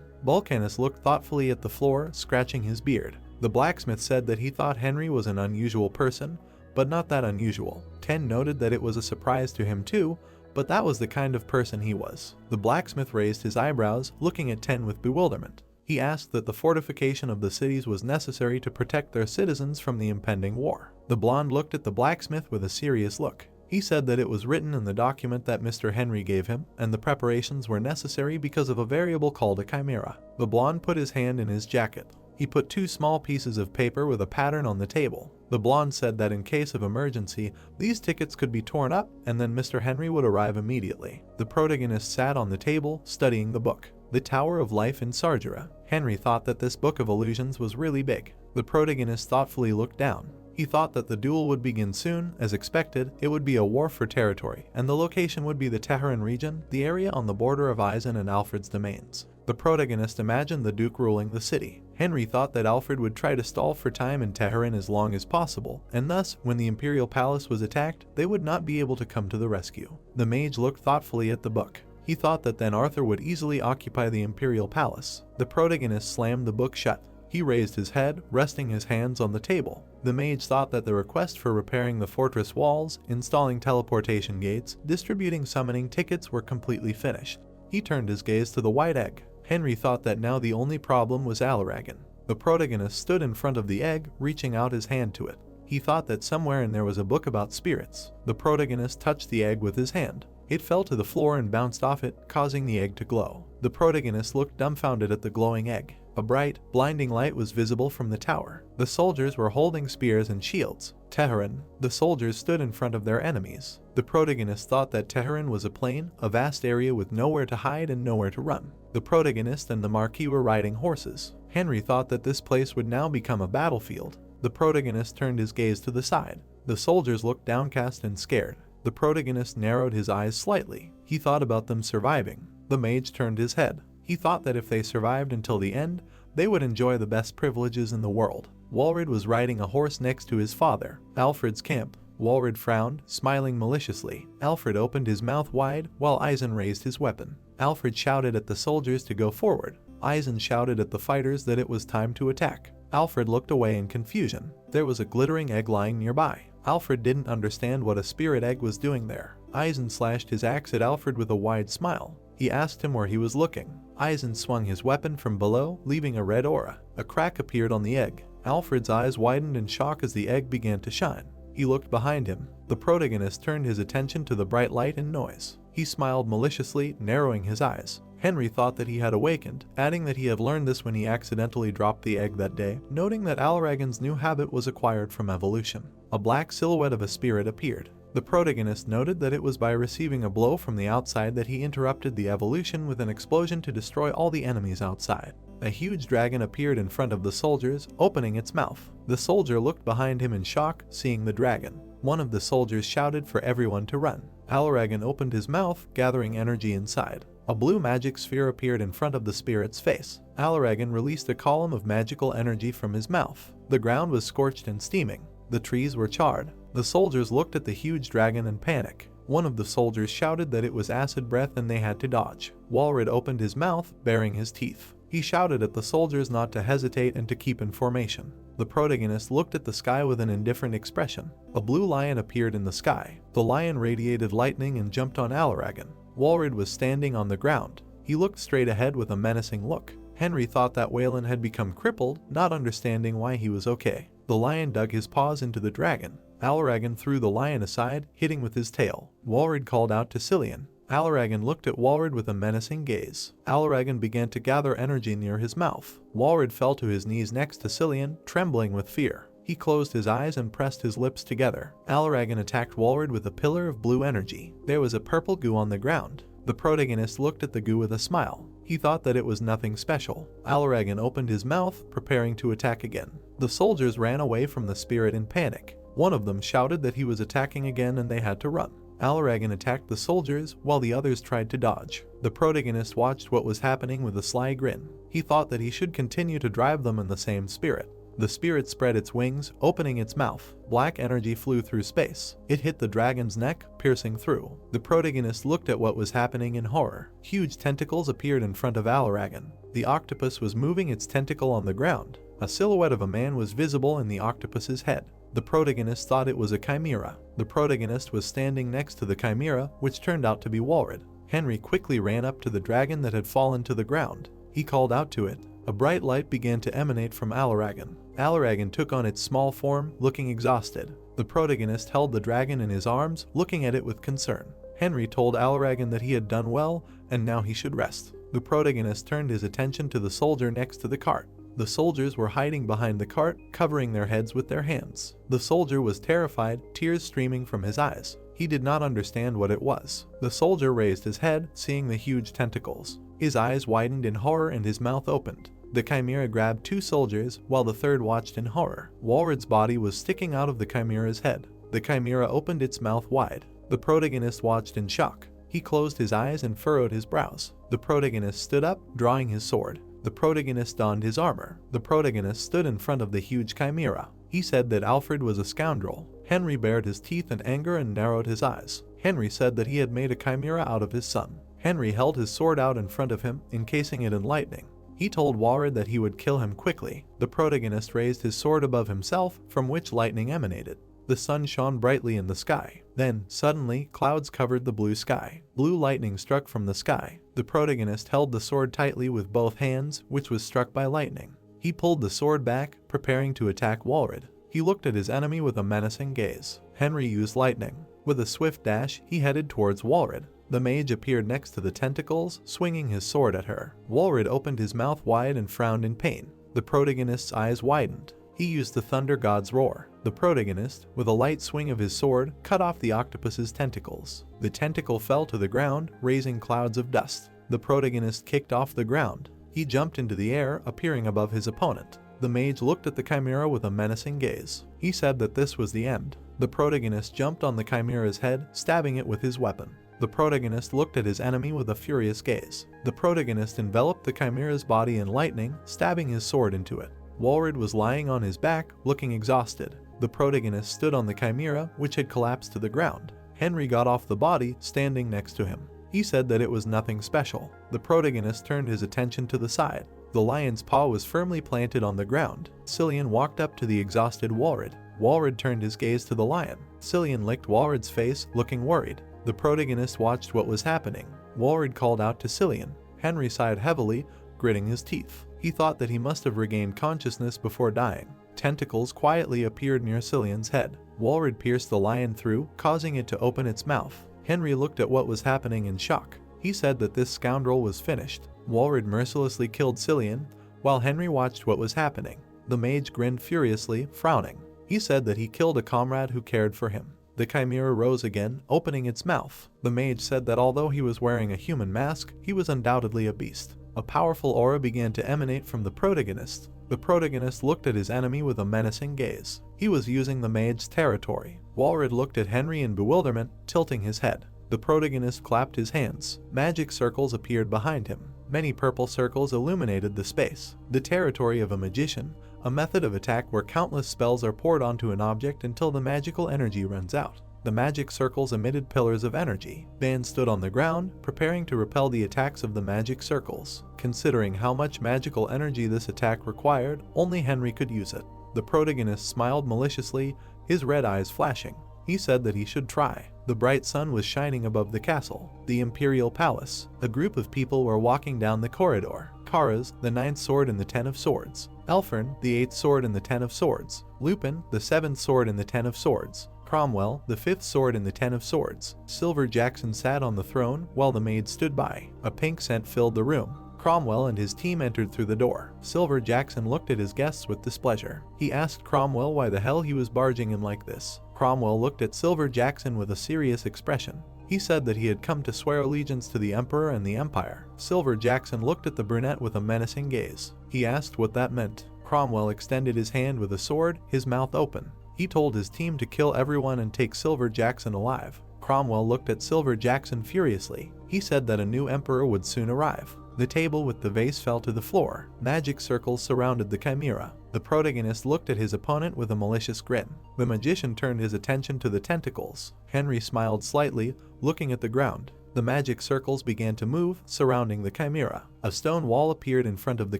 Volcanus looked thoughtfully at the floor, scratching his beard. The blacksmith said that he thought Henry was an unusual person, but not that unusual. Ten noted that it was a surprise to him too, but that was the kind of person he was. The blacksmith raised his eyebrows, looking at Ten with bewilderment. He asked that the fortification of the cities was necessary to protect their citizens from the impending war. The blonde looked at the blacksmith with a serious look. He said that it was written in the document that Mr. Henry gave him, and the preparations were necessary because of a variable called a chimera. The blonde put his hand in his jacket. He put 2 small pieces of paper with a pattern on the table. The blonde said that in case of emergency, these tickets could be torn up and then Mr. Henry would arrive immediately. The protagonist sat on the table, studying the book, The Tower of Life in Sargera. Henry thought that this book of illusions was really big. The protagonist thoughtfully looked down. He thought that the duel would begin soon. As expected, it would be a war for territory, and the location would be the Tehran region, the area on the border of Eisen and Alfred's domains. The protagonist imagined the Duke ruling the city. Henry thought that Alfred would try to stall for time in Tehran as long as possible, and thus, when the imperial palace was attacked, they would not be able to come to the rescue. The mage looked thoughtfully at the book. He thought that then Arthur would easily occupy the imperial palace. The protagonist slammed the book shut. He raised his head, resting his hands on the table. The mage thought that the request for repairing the fortress walls, installing teleportation gates, distributing summoning tickets were completely finished. He turned his gaze to the white egg. Henry thought that now the only problem was Alaragan. The protagonist stood in front of the egg, reaching out his hand to it. He thought that somewhere in there was a book about spirits. The protagonist touched the egg with his hand. It fell to the floor and bounced off it, causing the egg to glow. The protagonist looked dumbfounded at the glowing egg. A bright, blinding light was visible from the tower. The soldiers were holding spears and shields. Tehran. The soldiers stood in front of their enemies. The protagonist thought that Tehran was a plain, a vast area with nowhere to hide and nowhere to run. The protagonist and the Marquis were riding horses. Henry thought that this place would now become a battlefield. The protagonist turned his gaze to the side. The soldiers looked downcast and scared. The protagonist narrowed his eyes slightly. He thought about them surviving. The mage turned his head. He thought that if they survived until the end, they would enjoy the best privileges in the world. Walred was riding a horse next to his father. Alfred's camp. Walred frowned, smiling maliciously. Alfred opened his mouth wide, while Eisen raised his weapon. Alfred shouted at the soldiers to go forward. Eisen shouted at the fighters that it was time to attack. Alfred looked away in confusion. There was a glittering egg lying nearby. Alfred didn't understand what a spirit egg was doing there. Eisen slashed his axe at Alfred with a wide smile. He asked him where he was looking. Eisen swung his weapon from below, leaving a red aura. A crack appeared on the egg. Alfred's eyes widened in shock as the egg began to shine. He looked behind him. The protagonist turned his attention to the bright light and noise. He smiled maliciously, narrowing his eyes. Henry thought that he had awakened, adding that he had learned this when he accidentally dropped the egg that day, noting that Alaragan's new habit was acquired from evolution. A black silhouette of a spirit appeared. The protagonist noted that it was by receiving a blow from the outside that he interrupted the evolution with an explosion to destroy all the enemies outside. A huge dragon appeared in front of the soldiers, opening its mouth. The soldier looked behind him in shock, seeing the dragon. One of the soldiers shouted for everyone to run. Alaragan opened his mouth, gathering energy inside. A blue magic sphere appeared in front of the spirit's face. Alaragan released a column of magical energy from his mouth. The ground was scorched and steaming. The trees were charred. The soldiers looked at the huge dragon in panic. One of the soldiers shouted that it was acid breath and they had to dodge. Walred opened his mouth, baring his teeth. He shouted at the soldiers not to hesitate and to keep in formation. The protagonist looked at the sky with an indifferent expression. A blue lion appeared in the sky. The lion radiated lightning and jumped on Alaragan. Walred was standing on the ground. He looked straight ahead with a menacing look. Henry thought that Wayland had become crippled, not understanding why he was okay. The lion dug his paws into the dragon. Alaragan threw the lion aside, hitting with his tail. Walred called out to Cillian. Alaragan looked at Walred with a menacing gaze. Alaragan began to gather energy near his mouth. Walred fell to his knees next to Cillian, trembling with fear. He closed his eyes and pressed his lips together. Alaragan attacked Walred with a pillar of blue energy. There was a purple goo on the ground. The protagonist looked at the goo with a smile. He thought that it was nothing special. Alaragan opened his mouth, preparing to attack again. The soldiers ran away from the spirit in panic. One of them shouted that he was attacking again and they had to run. Alaragan attacked the soldiers while the others tried to dodge. The protagonist watched what was happening with a sly grin. He thought that he should continue to drive them in the same spirit. The spirit spread its wings, opening its mouth. Black energy flew through space. It hit the dragon's neck, piercing through. The protagonist looked at what was happening in horror. Huge tentacles appeared in front of Alaragan. The octopus was moving its tentacle on the ground. A silhouette of a man was visible in the octopus's head. The protagonist thought it was a chimera. The protagonist was standing next to the chimera, which turned out to be Walred. Henry quickly ran up to the dragon that had fallen to the ground. He called out to it. A bright light began to emanate from Alaragan. Alaragan took on its small form, looking exhausted. The protagonist held the dragon in his arms, looking at it with concern. Henry told Alaragan that he had done well, and now he should rest. The protagonist turned his attention to the soldier next to the cart. The soldiers were hiding behind the cart, covering their heads with their hands. The soldier was terrified, tears streaming from his eyes. He did not understand what it was. The soldier raised his head, seeing the huge tentacles. His eyes widened in horror and his mouth opened. The chimera grabbed 2 soldiers, while the third watched in horror. Walrod's body was sticking out of the chimera's head. The chimera opened its mouth wide. The protagonist watched in shock. He closed his eyes and furrowed his brows. The protagonist stood up, drawing his sword. The protagonist donned his armor. The protagonist stood in front of the huge chimera. He said that Alfred was a scoundrel. Henry bared his teeth in anger and narrowed his eyes. Henry said that he had made a chimera out of his son. Henry held his sword out in front of him, encasing it in lightning. He told Walrod that he would kill him quickly. The protagonist raised his sword above himself, from which lightning emanated. The sun shone brightly in the sky. Then, suddenly, clouds covered the blue sky. Blue lightning struck from the sky. The protagonist held the sword tightly with both hands, which was struck by lightning. He pulled the sword back, preparing to attack Walrod. He looked at his enemy with a menacing gaze. Henry used lightning. With a swift dash, he headed towards Walrod. The mage appeared next to the tentacles, swinging his sword at her. Walrod opened his mouth wide and frowned in pain. The protagonist's eyes widened. He used the thunder god's roar. The protagonist, with a light swing of his sword, cut off the octopus's tentacles. The tentacle fell to the ground, raising clouds of dust. The protagonist kicked off the ground. He jumped into the air, appearing above his opponent. The mage looked at the chimera with a menacing gaze. He said that this was the end. The protagonist jumped on the chimera's head, stabbing it with his weapon. The protagonist looked at his enemy with a furious gaze. The protagonist enveloped the chimera's body in lightning, stabbing his sword into it. Walrod was lying on his back, looking exhausted. The protagonist stood on the chimera, which had collapsed to the ground. Henry got off the body, standing next to him. He said that it was nothing special. The protagonist turned his attention to the side. The lion's paw was firmly planted on the ground. Cillian walked up to the exhausted Walrod. Walrod turned his gaze to the lion. Cillian licked Walrod's face, looking worried. The protagonist watched what was happening. Walrod called out to Cillian. Henry sighed heavily, gritting his teeth. He thought that he must have regained consciousness before dying. Tentacles quietly appeared near Cillian's head. Walrod pierced the lion through, causing it to open its mouth. Henry looked at what was happening in shock. He said that this scoundrel was finished. Walrod mercilessly killed Cillian, while Henry watched what was happening. The mage grinned furiously, frowning. He said that he killed a comrade who cared for him. The chimera rose again, opening its mouth. The mage said that although he was wearing a human mask, he was undoubtedly a beast. A powerful aura began to emanate from the protagonist. The protagonist looked at his enemy with a menacing gaze. He was using the mage's territory. Walrod looked at Henry in bewilderment, tilting his head. The protagonist clapped his hands. Magic circles appeared behind him. Many purple circles illuminated the space. The territory of a magician, a method of attack where countless spells are poured onto an object until the magical energy runs out. The magic circles emitted pillars of energy. Van stood on the ground, preparing to repel the attacks of the magic circles. Considering how much magical energy this attack required, only Henry could use it. The protagonist smiled maliciously, his red eyes flashing. He said that he should try. The bright sun was shining above the castle, the imperial palace. A group of people were walking down the corridor. Karas, the 9th sword in the 10 of swords. Elfern, the 8th sword in the 10 of swords. Lupin, the 7th sword in the 10 of swords. Cromwell, the 5th sword in the 10 of swords. Silver Jackson sat on the throne while the maid stood by. A pink scent filled the room. Cromwell and his team entered through the door. Silver Jackson looked at his guests with displeasure. He asked Cromwell why the hell he was barging in like this. Cromwell looked at Silver Jackson with a serious expression. He said that he had come to swear allegiance to the Emperor and the Empire. Silver Jackson looked at the brunette with a menacing gaze. He asked what that meant. Cromwell extended his hand with a sword, his mouth open. He told his team to kill everyone and take Silver Jackson alive. Cromwell looked at Silver Jackson furiously. He said that a new emperor would soon arrive. The table with the vase fell to the floor. Magic circles surrounded the chimera. The protagonist looked at his opponent with a malicious grin. The magician turned his attention to the tentacles. Henry smiled slightly, looking at the ground. The magic circles began to move, surrounding the chimera. A stone wall appeared in front of the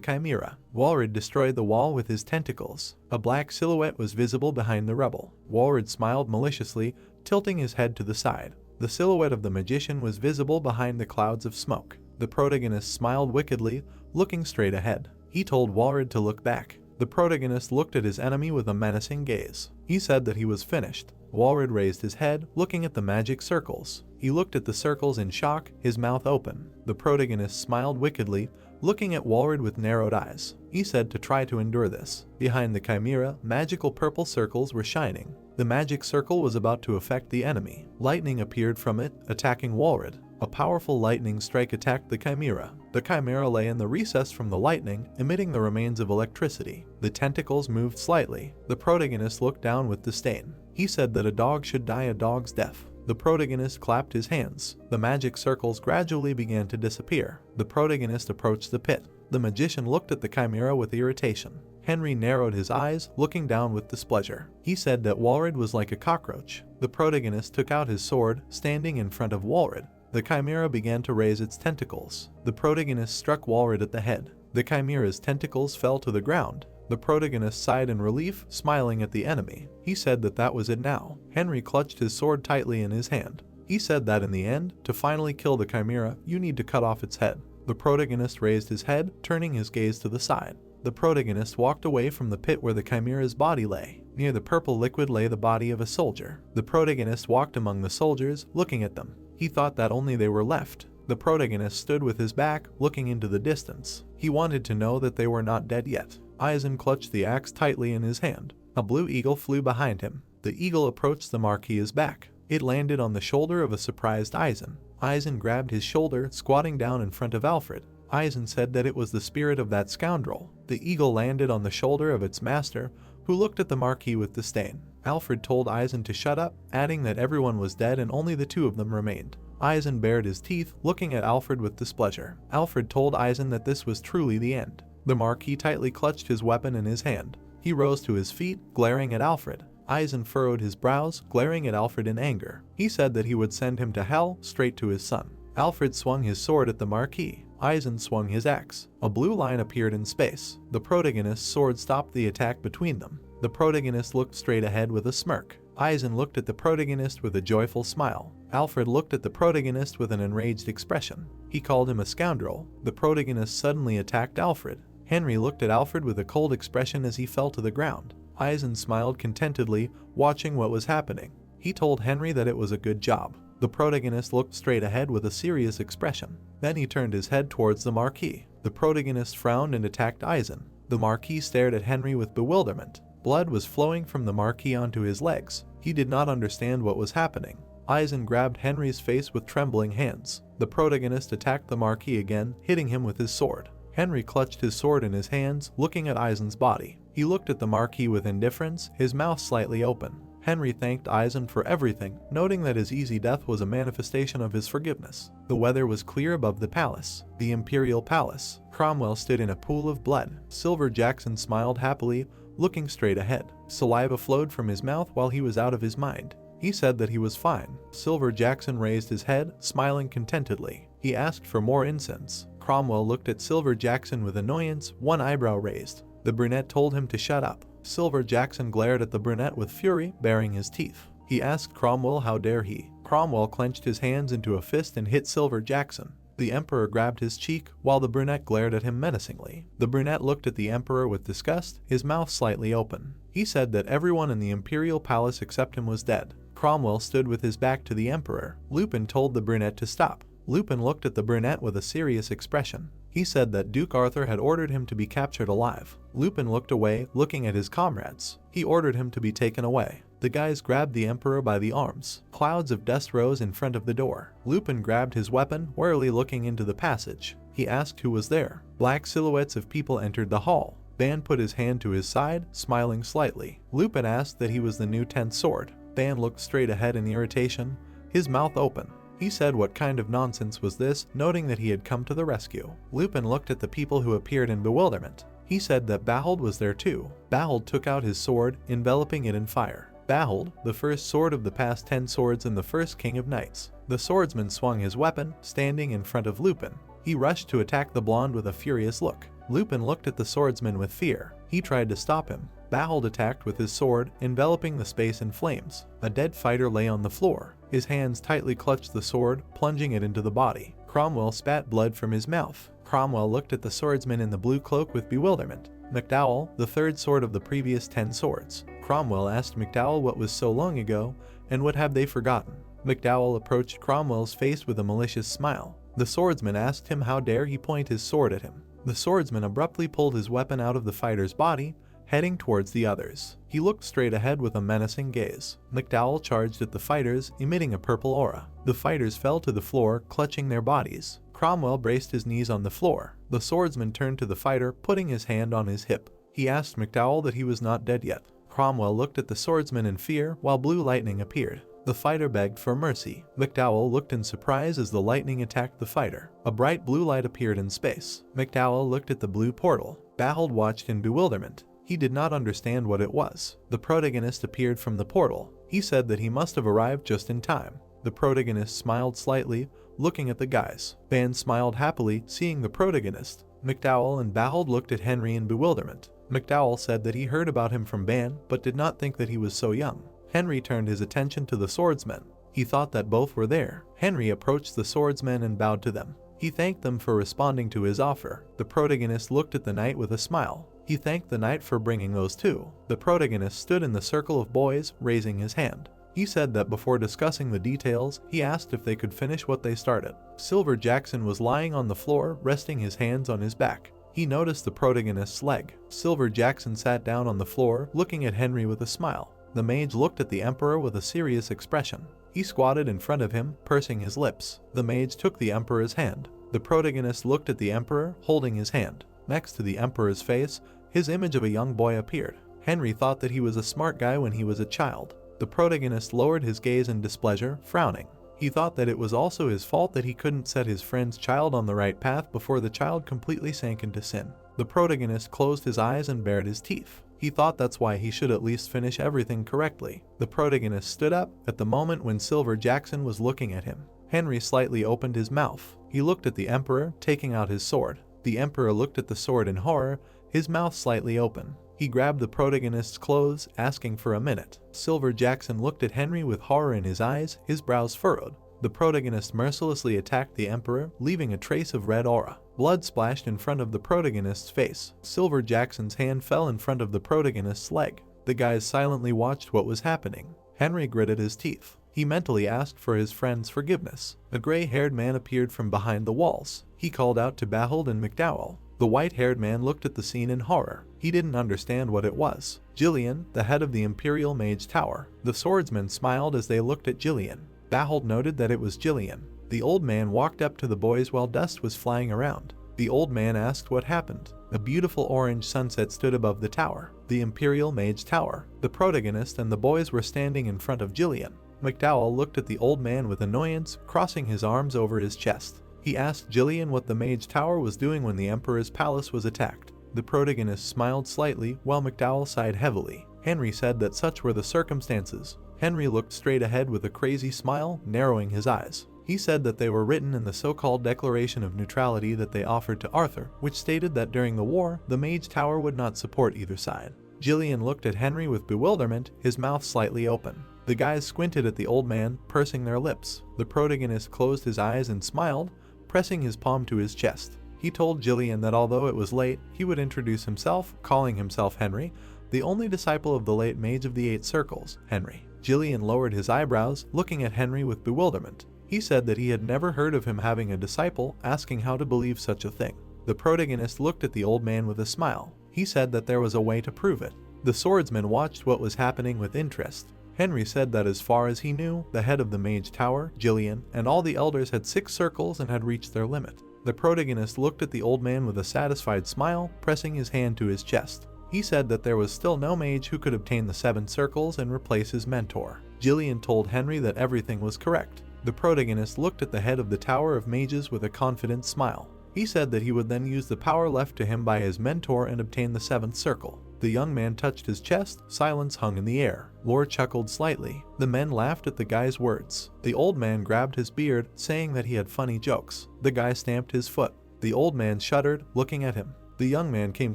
chimera. Walrod destroyed the wall with his tentacles. A black silhouette was visible behind the rubble. Walrod smiled maliciously, tilting his head to the side. The silhouette of the magician was visible behind the clouds of smoke. The protagonist smiled wickedly, looking straight ahead. He told Walred to look back. The protagonist looked at his enemy with a menacing gaze. He said that he was finished. Walred raised his head, looking at the magic circles. He looked at the circles in shock, his mouth open. The protagonist smiled wickedly, looking at Walred with narrowed eyes. He said to try to endure this. Behind the chimera, magical purple circles were shining. The magic circle was about to affect the enemy. Lightning appeared from it, attacking Walred. A powerful lightning strike attacked the chimera. The chimera lay in the recess from the lightning, emitting the remains of electricity. The tentacles moved slightly. The protagonist looked down with disdain. He said that a dog should die a dog's death. The protagonist clapped his hands. The magic circles gradually began to disappear. The protagonist approached the pit. The magician looked at the chimera with irritation. Henry narrowed his eyes, looking down with displeasure. He said that Walred was like a cockroach. The protagonist took out his sword, standing in front of Walred. The chimera began to raise its tentacles. The protagonist struck Walred at the head. The chimera's tentacles fell to the ground. The protagonist sighed in relief, smiling at the enemy. He said that that was it now. Henry clutched his sword tightly in his hand. He said that in the end, to finally kill the chimera, you need to cut off its head. The protagonist raised his head, turning his gaze to the side. The protagonist walked away from the pit where the chimera's body lay. Near the purple liquid lay the body of a soldier. The protagonist walked among the soldiers, looking at them. He thought that only they were left. The protagonist stood with his back, looking into the distance. He wanted to know that they were not dead yet. Eisen clutched the axe tightly in his hand. A blue eagle flew behind him. The eagle approached the Marquis's back. It landed on the shoulder of a surprised Eisen. Eisen grabbed his shoulder, squatting down in front of Alfred. Eisen said that it was the spirit of that scoundrel. The eagle landed on the shoulder of its master, who looked at the Marquis with disdain. Alfred told Eisen to shut up, adding that everyone was dead and only the two of them remained. Eisen bared his teeth, looking at Alfred with displeasure. Alfred told Eisen that this was truly the end. The Marquis tightly clutched his weapon in his hand. He rose to his feet, glaring at Alfred. Eisen furrowed his brows, glaring at Alfred in anger. He said that he would send him to hell, straight to his son. Alfred swung his sword at the Marquis. Eisen swung his axe. A blue line appeared in space. The protagonist's sword stopped the attack between them. The protagonist looked straight ahead with a smirk. Eisen looked at the protagonist with a joyful smile. Alfred looked at the protagonist with an enraged expression. He called him a scoundrel. The protagonist suddenly attacked Alfred. Henry looked at Alfred with a cold expression as he fell to the ground. Eisen smiled contentedly, watching what was happening. He told Henry that it was a good job. The protagonist looked straight ahead with a serious expression. Then he turned his head towards the Marquis. The protagonist frowned and attacked Eisen. The Marquis stared at Henry with bewilderment. Blood was flowing from the Marquis onto his legs. He did not understand what was happening. Eisen grabbed Henry's face with trembling hands. The protagonist attacked the Marquis again, hitting him with his sword. Henry clutched his sword in his hands, looking at Eisen's body. He looked at the Marquis with indifference, his mouth slightly open. Henry thanked Eisen for everything, noting that his easy death was a manifestation of his forgiveness. The weather was clear above the palace, the Imperial Palace. Cromwell stood in a pool of blood. Silver Jackson smiled happily, looking straight ahead. Saliva flowed from his mouth while he was out of his mind. He said that he was fine. Silver Jackson raised his head, smiling contentedly. He asked for more incense. Cromwell looked at Silver Jackson with annoyance, one eyebrow raised. The brunette told him to shut up. Silver Jackson glared at the brunette with fury, baring his teeth. He asked Cromwell how dare he. Cromwell clenched his hands into a fist and hit Silver Jackson. The Emperor grabbed his cheek, while the brunette glared at him menacingly. The brunette looked at the Emperor with disgust, his mouth slightly open. He said that everyone in the Imperial Palace except him was dead. Cromwell stood with his back to the Emperor. Lupin told the brunette to stop. Lupin looked at the brunette with a serious expression. He said that Duke Arthur had ordered him to be captured alive. Lupin looked away, looking at his comrades. He ordered him to be taken away. The guys grabbed the Emperor by the arms. Clouds of dust rose in front of the door. Lupin grabbed his weapon, warily looking into the passage. He asked who was there. Black silhouettes of people entered the hall. Ban put his hand to his side, smiling slightly. Lupin asked that he was the new 10th sword. Ban looked straight ahead in irritation, his mouth open. He said what kind of nonsense was this, noting that he had come to the rescue. Lupin looked at the people who appeared in bewilderment. He said that Bahold was there too. Bahold took out his sword, enveloping it in fire. Bahold, the first sword of the past 10 swords and the first king of knights. The swordsman swung his weapon, standing in front of Lupin. He rushed to attack the blonde with a furious look. Lupin looked at the swordsman with fear. He tried to stop him. Bahold attacked with his sword, enveloping the space in flames. A dead fighter lay on the floor. His hands tightly clutched the sword, plunging it into the body. Cromwell spat blood from his mouth. Cromwell looked at the swordsman in the blue cloak with bewilderment. McDowell, the third sword of the previous 10 swords. Cromwell asked McDowell what was so long ago, and what have they forgotten. McDowell approached Cromwell's face with a malicious smile. The swordsman asked him how dare he point his sword at him. The swordsman abruptly pulled his weapon out of the fighter's body, heading towards the others. He looked straight ahead with a menacing gaze. McDowell charged at the fighters, emitting a purple aura. The fighters fell to the floor, clutching their bodies. Cromwell braced his knees on the floor. The swordsman turned to the fighter, putting his hand on his hip. He asked McDowell that he was not dead yet. Cromwell looked at the swordsman in fear while blue lightning appeared. The fighter begged for mercy. McDowell looked in surprise as the lightning attacked the fighter. A bright blue light appeared in space. McDowell looked at the blue portal. Bahold watched in bewilderment. He did not understand what it was. The protagonist appeared from the portal. He said that he must have arrived just in time. The protagonist smiled slightly, looking at the guys. Ban smiled happily, seeing the protagonist. McDowell and Bahold looked at Henry in bewilderment. McDowell said that he heard about him from Ban, but did not think that he was so young. Henry turned his attention to the swordsmen. He thought that both were there. Henry approached the swordsmen and bowed to them. He thanked them for responding to his offer. The protagonist looked at the knight with a smile. He thanked the knight for bringing those two. The protagonist stood in the circle of boys, raising his hand. He said that before discussing the details, he asked if they could finish what they started. Silver Jackson was lying on the floor, resting his hands on his back. He noticed the protagonist's leg. Silver Jackson sat down on the floor, looking at Henry with a smile. The mage looked at the emperor with a serious expression. He squatted in front of him, pursing his lips. The mage took the emperor's hand. The protagonist looked at the emperor, holding his hand. Next to the emperor's face, his image of a young boy appeared. Henry thought that he was a smart guy when he was a child. The protagonist lowered his gaze in displeasure, frowning. He thought that it was also his fault that he couldn't set his friend's child on the right path before the child completely sank into sin. The protagonist closed his eyes and bared his teeth. He thought that's why he should at least finish everything correctly. The protagonist stood up at the moment when Silver Jackson was looking at him. Henry slightly opened his mouth. He looked at the emperor, taking out his sword. The emperor looked at the sword in horror, his mouth slightly open. He grabbed the protagonist's clothes, asking for a minute. Silver Jackson looked at Henry with horror in his eyes, his brows furrowed. The protagonist mercilessly attacked the emperor, leaving a trace of red aura. Blood splashed in front of the protagonist's face. Silver Jackson's hand fell in front of the protagonist's leg. The guys silently watched what was happening. Henry gritted his teeth. He mentally asked for his friend's forgiveness. A gray-haired man appeared from behind the walls. He called out to Bahold and McDowell. The white-haired man looked at the scene in horror. He didn't understand what it was. Jillian, the head of the Imperial Mage Tower. The swordsmen smiled as they looked at Jillian. Bahold noted that it was Jillian. The old man walked up to the boys while dust was flying around. The old man asked what happened. A beautiful orange sunset stood above the tower, the Imperial Mage Tower. The protagonist and the boys were standing in front of Jillian. McDowell looked at the old man with annoyance, crossing his arms over his chest. He asked Jillian what the Mage Tower was doing when the Emperor's palace was attacked. The protagonist smiled slightly, while McDowell sighed heavily. Henry said that such were the circumstances. Henry looked straight ahead with a crazy smile, narrowing his eyes. He said that they were written in the so-called Declaration of Neutrality that they offered to Arthur, which stated that during the war, the Mage Tower would not support either side. Jillian looked at Henry with bewilderment, his mouth slightly open. The guys squinted at the old man, pursing their lips. The protagonist closed his eyes and smiled, pressing his palm to his chest. He told Jillian that although it was late, he would introduce himself, calling himself Henry, the only disciple of the late Mage of the Eight Circles, Henry. Jillian lowered his eyebrows, looking at Henry with bewilderment. He said that he had never heard of him having a disciple, asking how to believe such a thing. The protagonist looked at the old man with a smile. He said that there was a way to prove it. The swordsman watched what was happening with interest. Henry said that as far as he knew, the head of the Mage Tower, Jillian, and all the elders had 6 circles and had reached their limit. The protagonist looked at the old man with a satisfied smile, pressing his hand to his chest. He said that there was still no mage who could obtain the 7 circles and replace his mentor. Jillian told Henry that everything was correct. The protagonist looked at the head of the Tower of Mages with a confident smile. He said that he would then use the power left to him by his mentor and obtain the 7th circle. The young man touched his chest, silence hung in the air. Lore chuckled slightly. The men laughed at the guy's words. The old man grabbed his beard, saying that he had funny jokes. The guy stamped his foot. The old man shuddered, looking at him. The young man came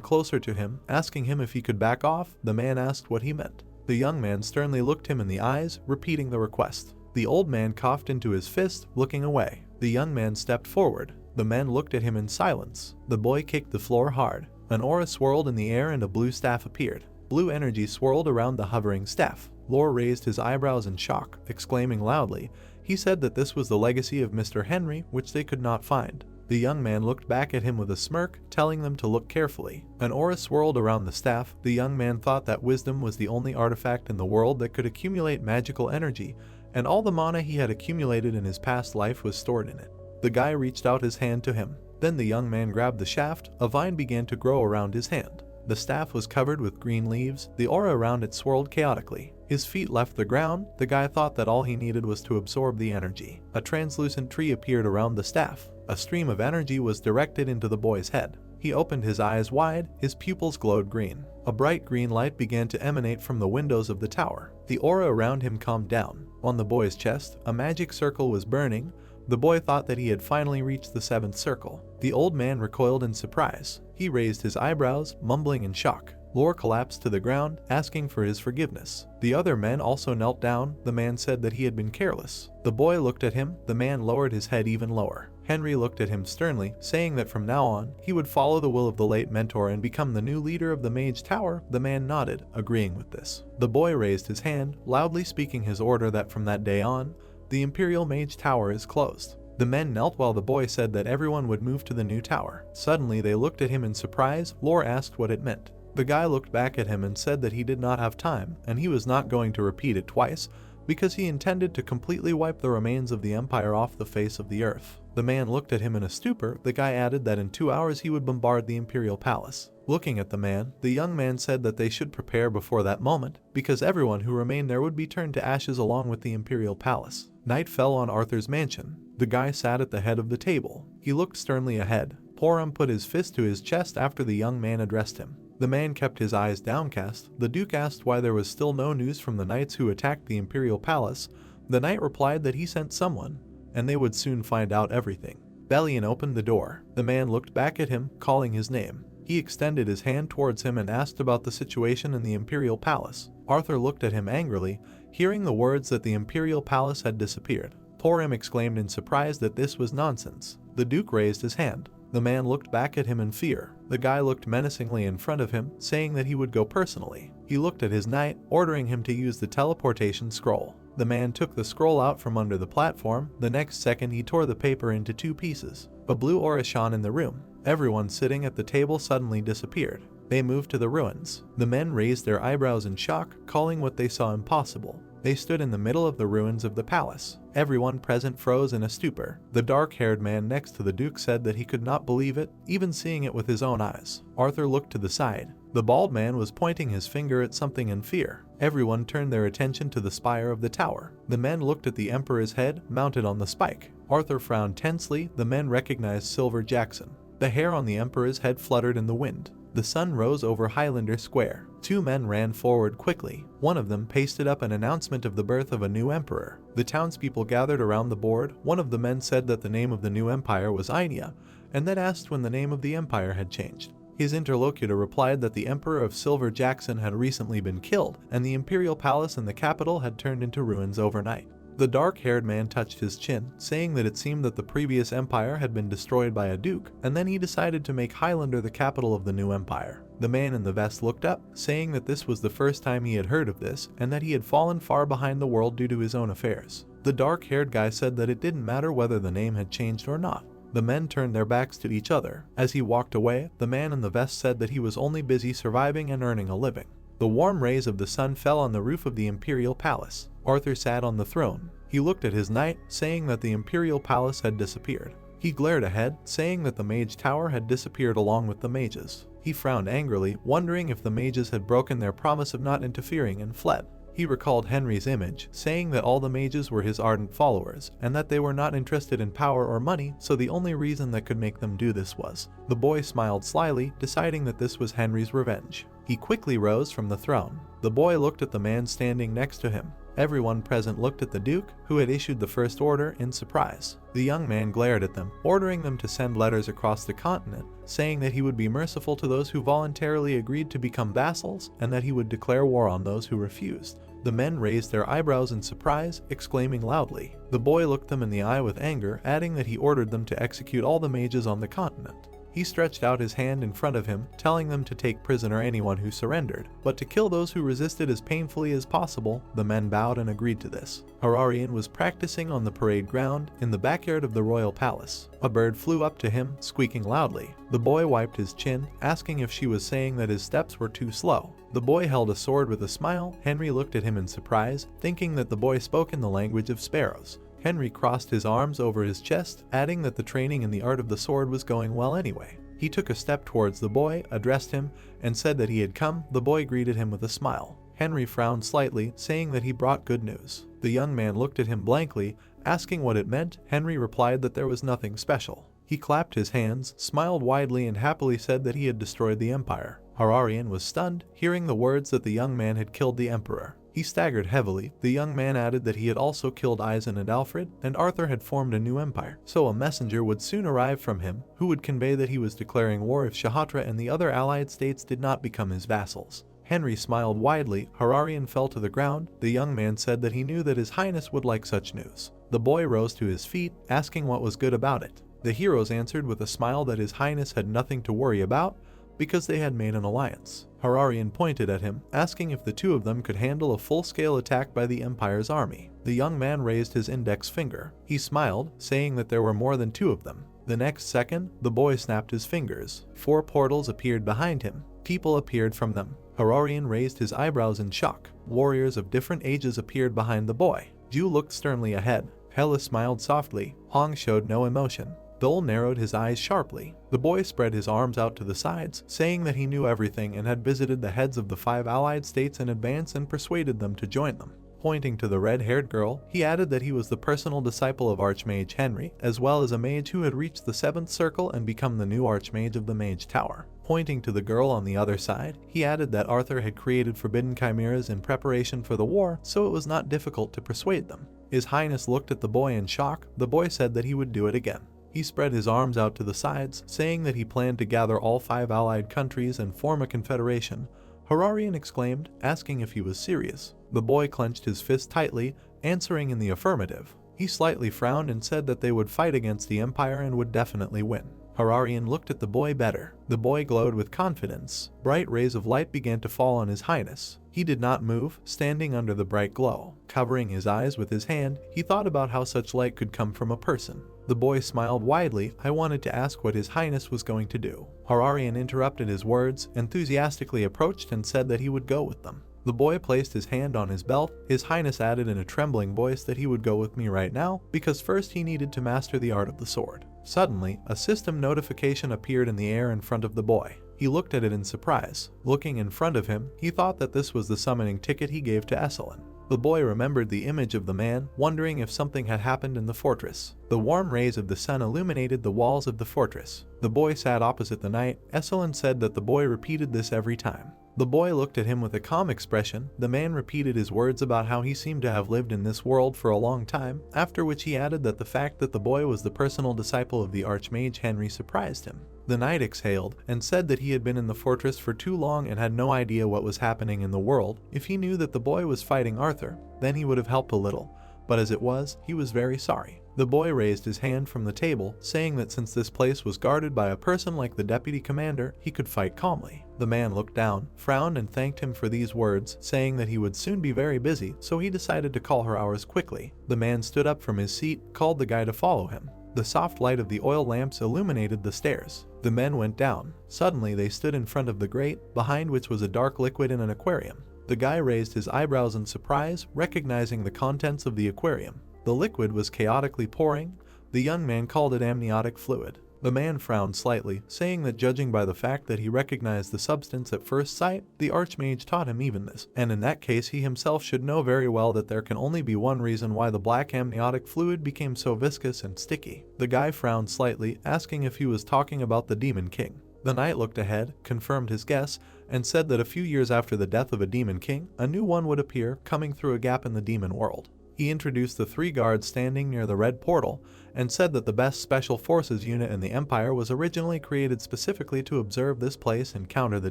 closer to him, asking him if he could back off. The man asked what he meant. The young man sternly looked him in the eyes, repeating the request. The old man coughed into his fist, looking away. The young man stepped forward. The men looked at him in silence. The boy kicked the floor hard. An aura swirled in the air and a blue staff appeared. Blue energy swirled around the hovering staff. Lore raised his eyebrows in shock, exclaiming loudly. He said that this was the legacy of Mr. Henry, which they could not find. The young man looked back at him with a smirk, telling them to look carefully. An aura swirled around the staff. The young man thought that wisdom was the only artifact in the world that could accumulate magical energy, and all the mana he had accumulated in his past life was stored in it. The guy reached out his hand to him. Then the young man grabbed the shaft. A vine began to grow around his hand. The staff was covered with green leaves. The aura around it swirled chaotically. His feet left the ground. The guy thought that all he needed was to absorb the energy. A translucent tree appeared around the staff. A stream of energy was directed into the boy's head. He opened his eyes wide. His pupils glowed green. A bright green light began to emanate from the windows of the tower. The aura around him calmed down. On the boy's chest, a magic circle was burning. The boy thought that he had finally reached the 7th circle. The old man recoiled in surprise. He raised his eyebrows, mumbling in shock. Lore collapsed to the ground, asking for his forgiveness. The other men also knelt down. The man said that he had been careless. The boy looked at him. The man lowered his head even lower. Henry looked at him sternly, saying that from now on, he would follow the will of the late mentor and become the new leader of the Mage Tower. The man nodded, agreeing with this. The boy raised his hand, loudly speaking his order that from that day on, the Imperial Mage Tower is closed. The men knelt while the boy said that everyone would move to the new tower. Suddenly they looked at him in surprise. Lore asked what it meant. The guy looked back at him and said that he did not have time, and he was not going to repeat it twice, because he intended to completely wipe the remains of the Empire off the face of the earth. The man looked at him in a stupor. The guy added that in 2 hours he would bombard the Imperial Palace. Looking at the man, the young man said that they should prepare before that moment, because everyone who remained there would be turned to ashes along with the Imperial Palace. Night fell on Arthur's mansion. The guy sat at the head of the table. He looked sternly ahead. Porum put his fist to his chest after the young man addressed him. The man kept his eyes downcast. The Duke asked why there was still no news from the knights who attacked the Imperial Palace. The knight replied that he sent someone, and they would soon find out everything. Bellion opened the door. The man looked back at him, calling his name. He extended his hand towards him and asked about the situation in the Imperial Palace. Arthur looked at him angrily, hearing the words that the Imperial Palace had disappeared. Porum exclaimed in surprise that this was nonsense. The Duke raised his hand. The man looked back at him in fear. The guy looked menacingly in front of him, saying that he would go personally. He looked at his knight, ordering him to use the teleportation scroll. The man took the scroll out from under the platform. The next second he tore the paper into 2 pieces. A blue aura shone in the room. Everyone sitting at the table suddenly disappeared. They moved to the ruins. The men raised their eyebrows in shock, calling what they saw impossible. They stood in the middle of the ruins of the palace. Everyone present froze in a stupor. The dark-haired man next to the Duke said that he could not believe it, even seeing it with his own eyes. Arthur looked to the side. The bald man was pointing his finger at something in fear. Everyone turned their attention to the spire of the tower. The men looked at the Emperor's head, mounted on the spike. Arthur frowned tensely. The men recognized Silver Jackson. The hair on the Emperor's head fluttered in the wind. The sun rose over Highlander Square. 2 men ran forward quickly. One of them pasted up an announcement of the birth of a new emperor. The townspeople gathered around the board. One of the men said that the name of the new empire was Ainia, and then asked when the name of the empire had changed. His interlocutor replied that the Emperor of Silver Jackson had recently been killed, and the Imperial Palace in the capital had turned into ruins overnight. The dark-haired man touched his chin, saying that it seemed that the previous empire had been destroyed by a duke, and then he decided to make Highlander the capital of the new empire. The man in the vest looked up, saying that this was the first time he had heard of this, and that he had fallen far behind the world due to his own affairs. The dark-haired guy said that it didn't matter whether the name had changed or not. The men turned their backs to each other. As he walked away, the man in the vest said that he was only busy surviving and earning a living. The warm rays of the sun fell on the roof of the Imperial Palace. Arthur sat on the throne. He looked at his knight, saying that the Imperial Palace had disappeared. He glared ahead, saying that the Mage Tower had disappeared along with the mages. He frowned angrily, wondering if the mages had broken their promise of not interfering and fled. He recalled Henry's image, saying that all the mages were his ardent followers, and that they were not interested in power or money, so the only reason that could make them do this was. The boy smiled slyly, deciding that this was Henry's revenge. He quickly rose from the throne. The boy looked at the man standing next to him. Everyone present looked at the Duke, who had issued the first order, in surprise. The young man glared at them, ordering them to send letters across the continent, saying that he would be merciful to those who voluntarily agreed to become vassals, and that he would declare war on those who refused. The men raised their eyebrows in surprise, exclaiming loudly. The boy looked them in the eye with anger, adding that he ordered them to execute all the mages on the continent. He stretched out his hand in front of him, telling them to take prisoner anyone who surrendered, but to kill those who resisted as painfully as possible. The men bowed and agreed to this. Hararian was practicing on the parade ground in the backyard of the royal palace. A bird flew up to him, squeaking loudly. The boy wiped his chin, asking if she was saying that his steps were too slow. The boy held a sword with a smile. Henry looked at him in surprise, thinking that the boy spoke in the language of sparrows. Henry crossed his arms over his chest, adding that the training in the art of the sword was going well anyway. He took a step towards the boy, addressed him, and said that he had come. The boy greeted him with a smile. Henry frowned slightly, saying that he brought good news. The young man looked at him blankly, asking what it meant. Henry replied that there was nothing special. He clapped his hands, smiled widely, and happily said that he had destroyed the empire. Hararian was stunned, hearing the words that the young man had killed the emperor. He staggered heavily. The young man added that he had also killed Eisen and Alfred, and Arthur had formed a new empire, so a messenger would soon arrive from him, who would convey that he was declaring war if Shatra and the other allied states did not become his vassals. Henry smiled widely. Hararian fell to the ground. The young man said that he knew that His Highness would like such news. The boy rose to his feet, asking what was good about it. The heroes answered with a smile that His Highness had nothing to worry about, because they had made an alliance. Hararian pointed at him, asking if the two of them could handle a full-scale attack by the Empire's army. The young man raised his index finger. He smiled, saying that there were more than two of them. The next second, the boy snapped his fingers. 4 portals appeared behind him. People appeared from them. Hararian raised his eyebrows in shock. Warriors of different ages appeared behind the boy. Ju looked sternly ahead. Hela smiled softly. Hong showed no emotion. Dole narrowed his eyes sharply. The boy spread his arms out to the sides, saying that he knew everything and had visited the heads of the 5 allied states in advance and persuaded them to join them. Pointing to the red-haired girl, he added that he was the personal disciple of Archmage Henry, as well as a mage who had reached the 7th circle and become the new Archmage of the Mage Tower. Pointing to the girl on the other side, he added that Arthur had created forbidden chimeras in preparation for the war, so it was not difficult to persuade them. His Highness looked at the boy in shock. The boy said that he would do it again. He spread his arms out to the sides, saying that he planned to gather all 5 allied countries and form a confederation. Hararian exclaimed, asking if he was serious. The boy clenched his fist tightly, answering in the affirmative. He slightly frowned and said that they would fight against the Empire and would definitely win. Hararian looked at the boy better. The boy glowed with confidence. Bright rays of light began to fall on His Highness. He did not move, standing under the bright glow. Covering his eyes with his hand, he thought about how such light could come from a person. The boy smiled widely. I wanted to ask what His Highness was going to do. Hararian interrupted his words, enthusiastically approached and said that he would go with them. The boy placed his hand on his belt. His Highness added in a trembling voice that he would go with me right now, because first he needed to master the art of the sword. Suddenly, a system notification appeared in the air in front of the boy. He looked at it in surprise. Looking in front of him, he thought that this was the summoning ticket he gave to Esselin. The boy remembered the image of the man, wondering if something had happened in the fortress. The warm rays of the sun illuminated the walls of the fortress. The boy sat opposite the knight. Esselin said that the boy repeated this every time. The boy looked at him with a calm expression. The man repeated his words about how he seemed to have lived in this world for a long time, after which he added that the fact that the boy was the personal disciple of the Archmage Henry surprised him. The knight exhaled and said that he had been in the fortress for too long and had no idea what was happening in the world. If he knew that the boy was fighting Arthur, then he would have helped a little, but as it was, he was very sorry. The boy raised his hand from the table, saying that since this place was guarded by a person like the deputy commander, he could fight calmly. The man looked down, frowned and thanked him for these words, saying that he would soon be very busy, so he decided to call her hours quickly. The man stood up from his seat, called the guy to follow him. The soft light of the oil lamps illuminated the stairs. The men went down. Suddenly they stood in front of the grate, behind which was a dark liquid in an aquarium. The guy raised his eyebrows in surprise, recognizing the contents of the aquarium. The liquid was chaotically pouring. The young man called it amniotic fluid. The man frowned slightly, saying that judging by the fact that he recognized the substance at first sight, the Archmage taught him even this, and in that case he himself should know very well that there can only be one reason why the black amniotic fluid became so viscous and sticky. The guy frowned slightly, asking if he was talking about the Demon King. The knight looked ahead, confirmed his guess, and said that a few years after the death of a demon king, a new one would appear, coming through a gap in the demon world. He introduced the 3 guards standing near the red portal, and said that the best special forces unit in the Empire was originally created specifically to observe this place and counter the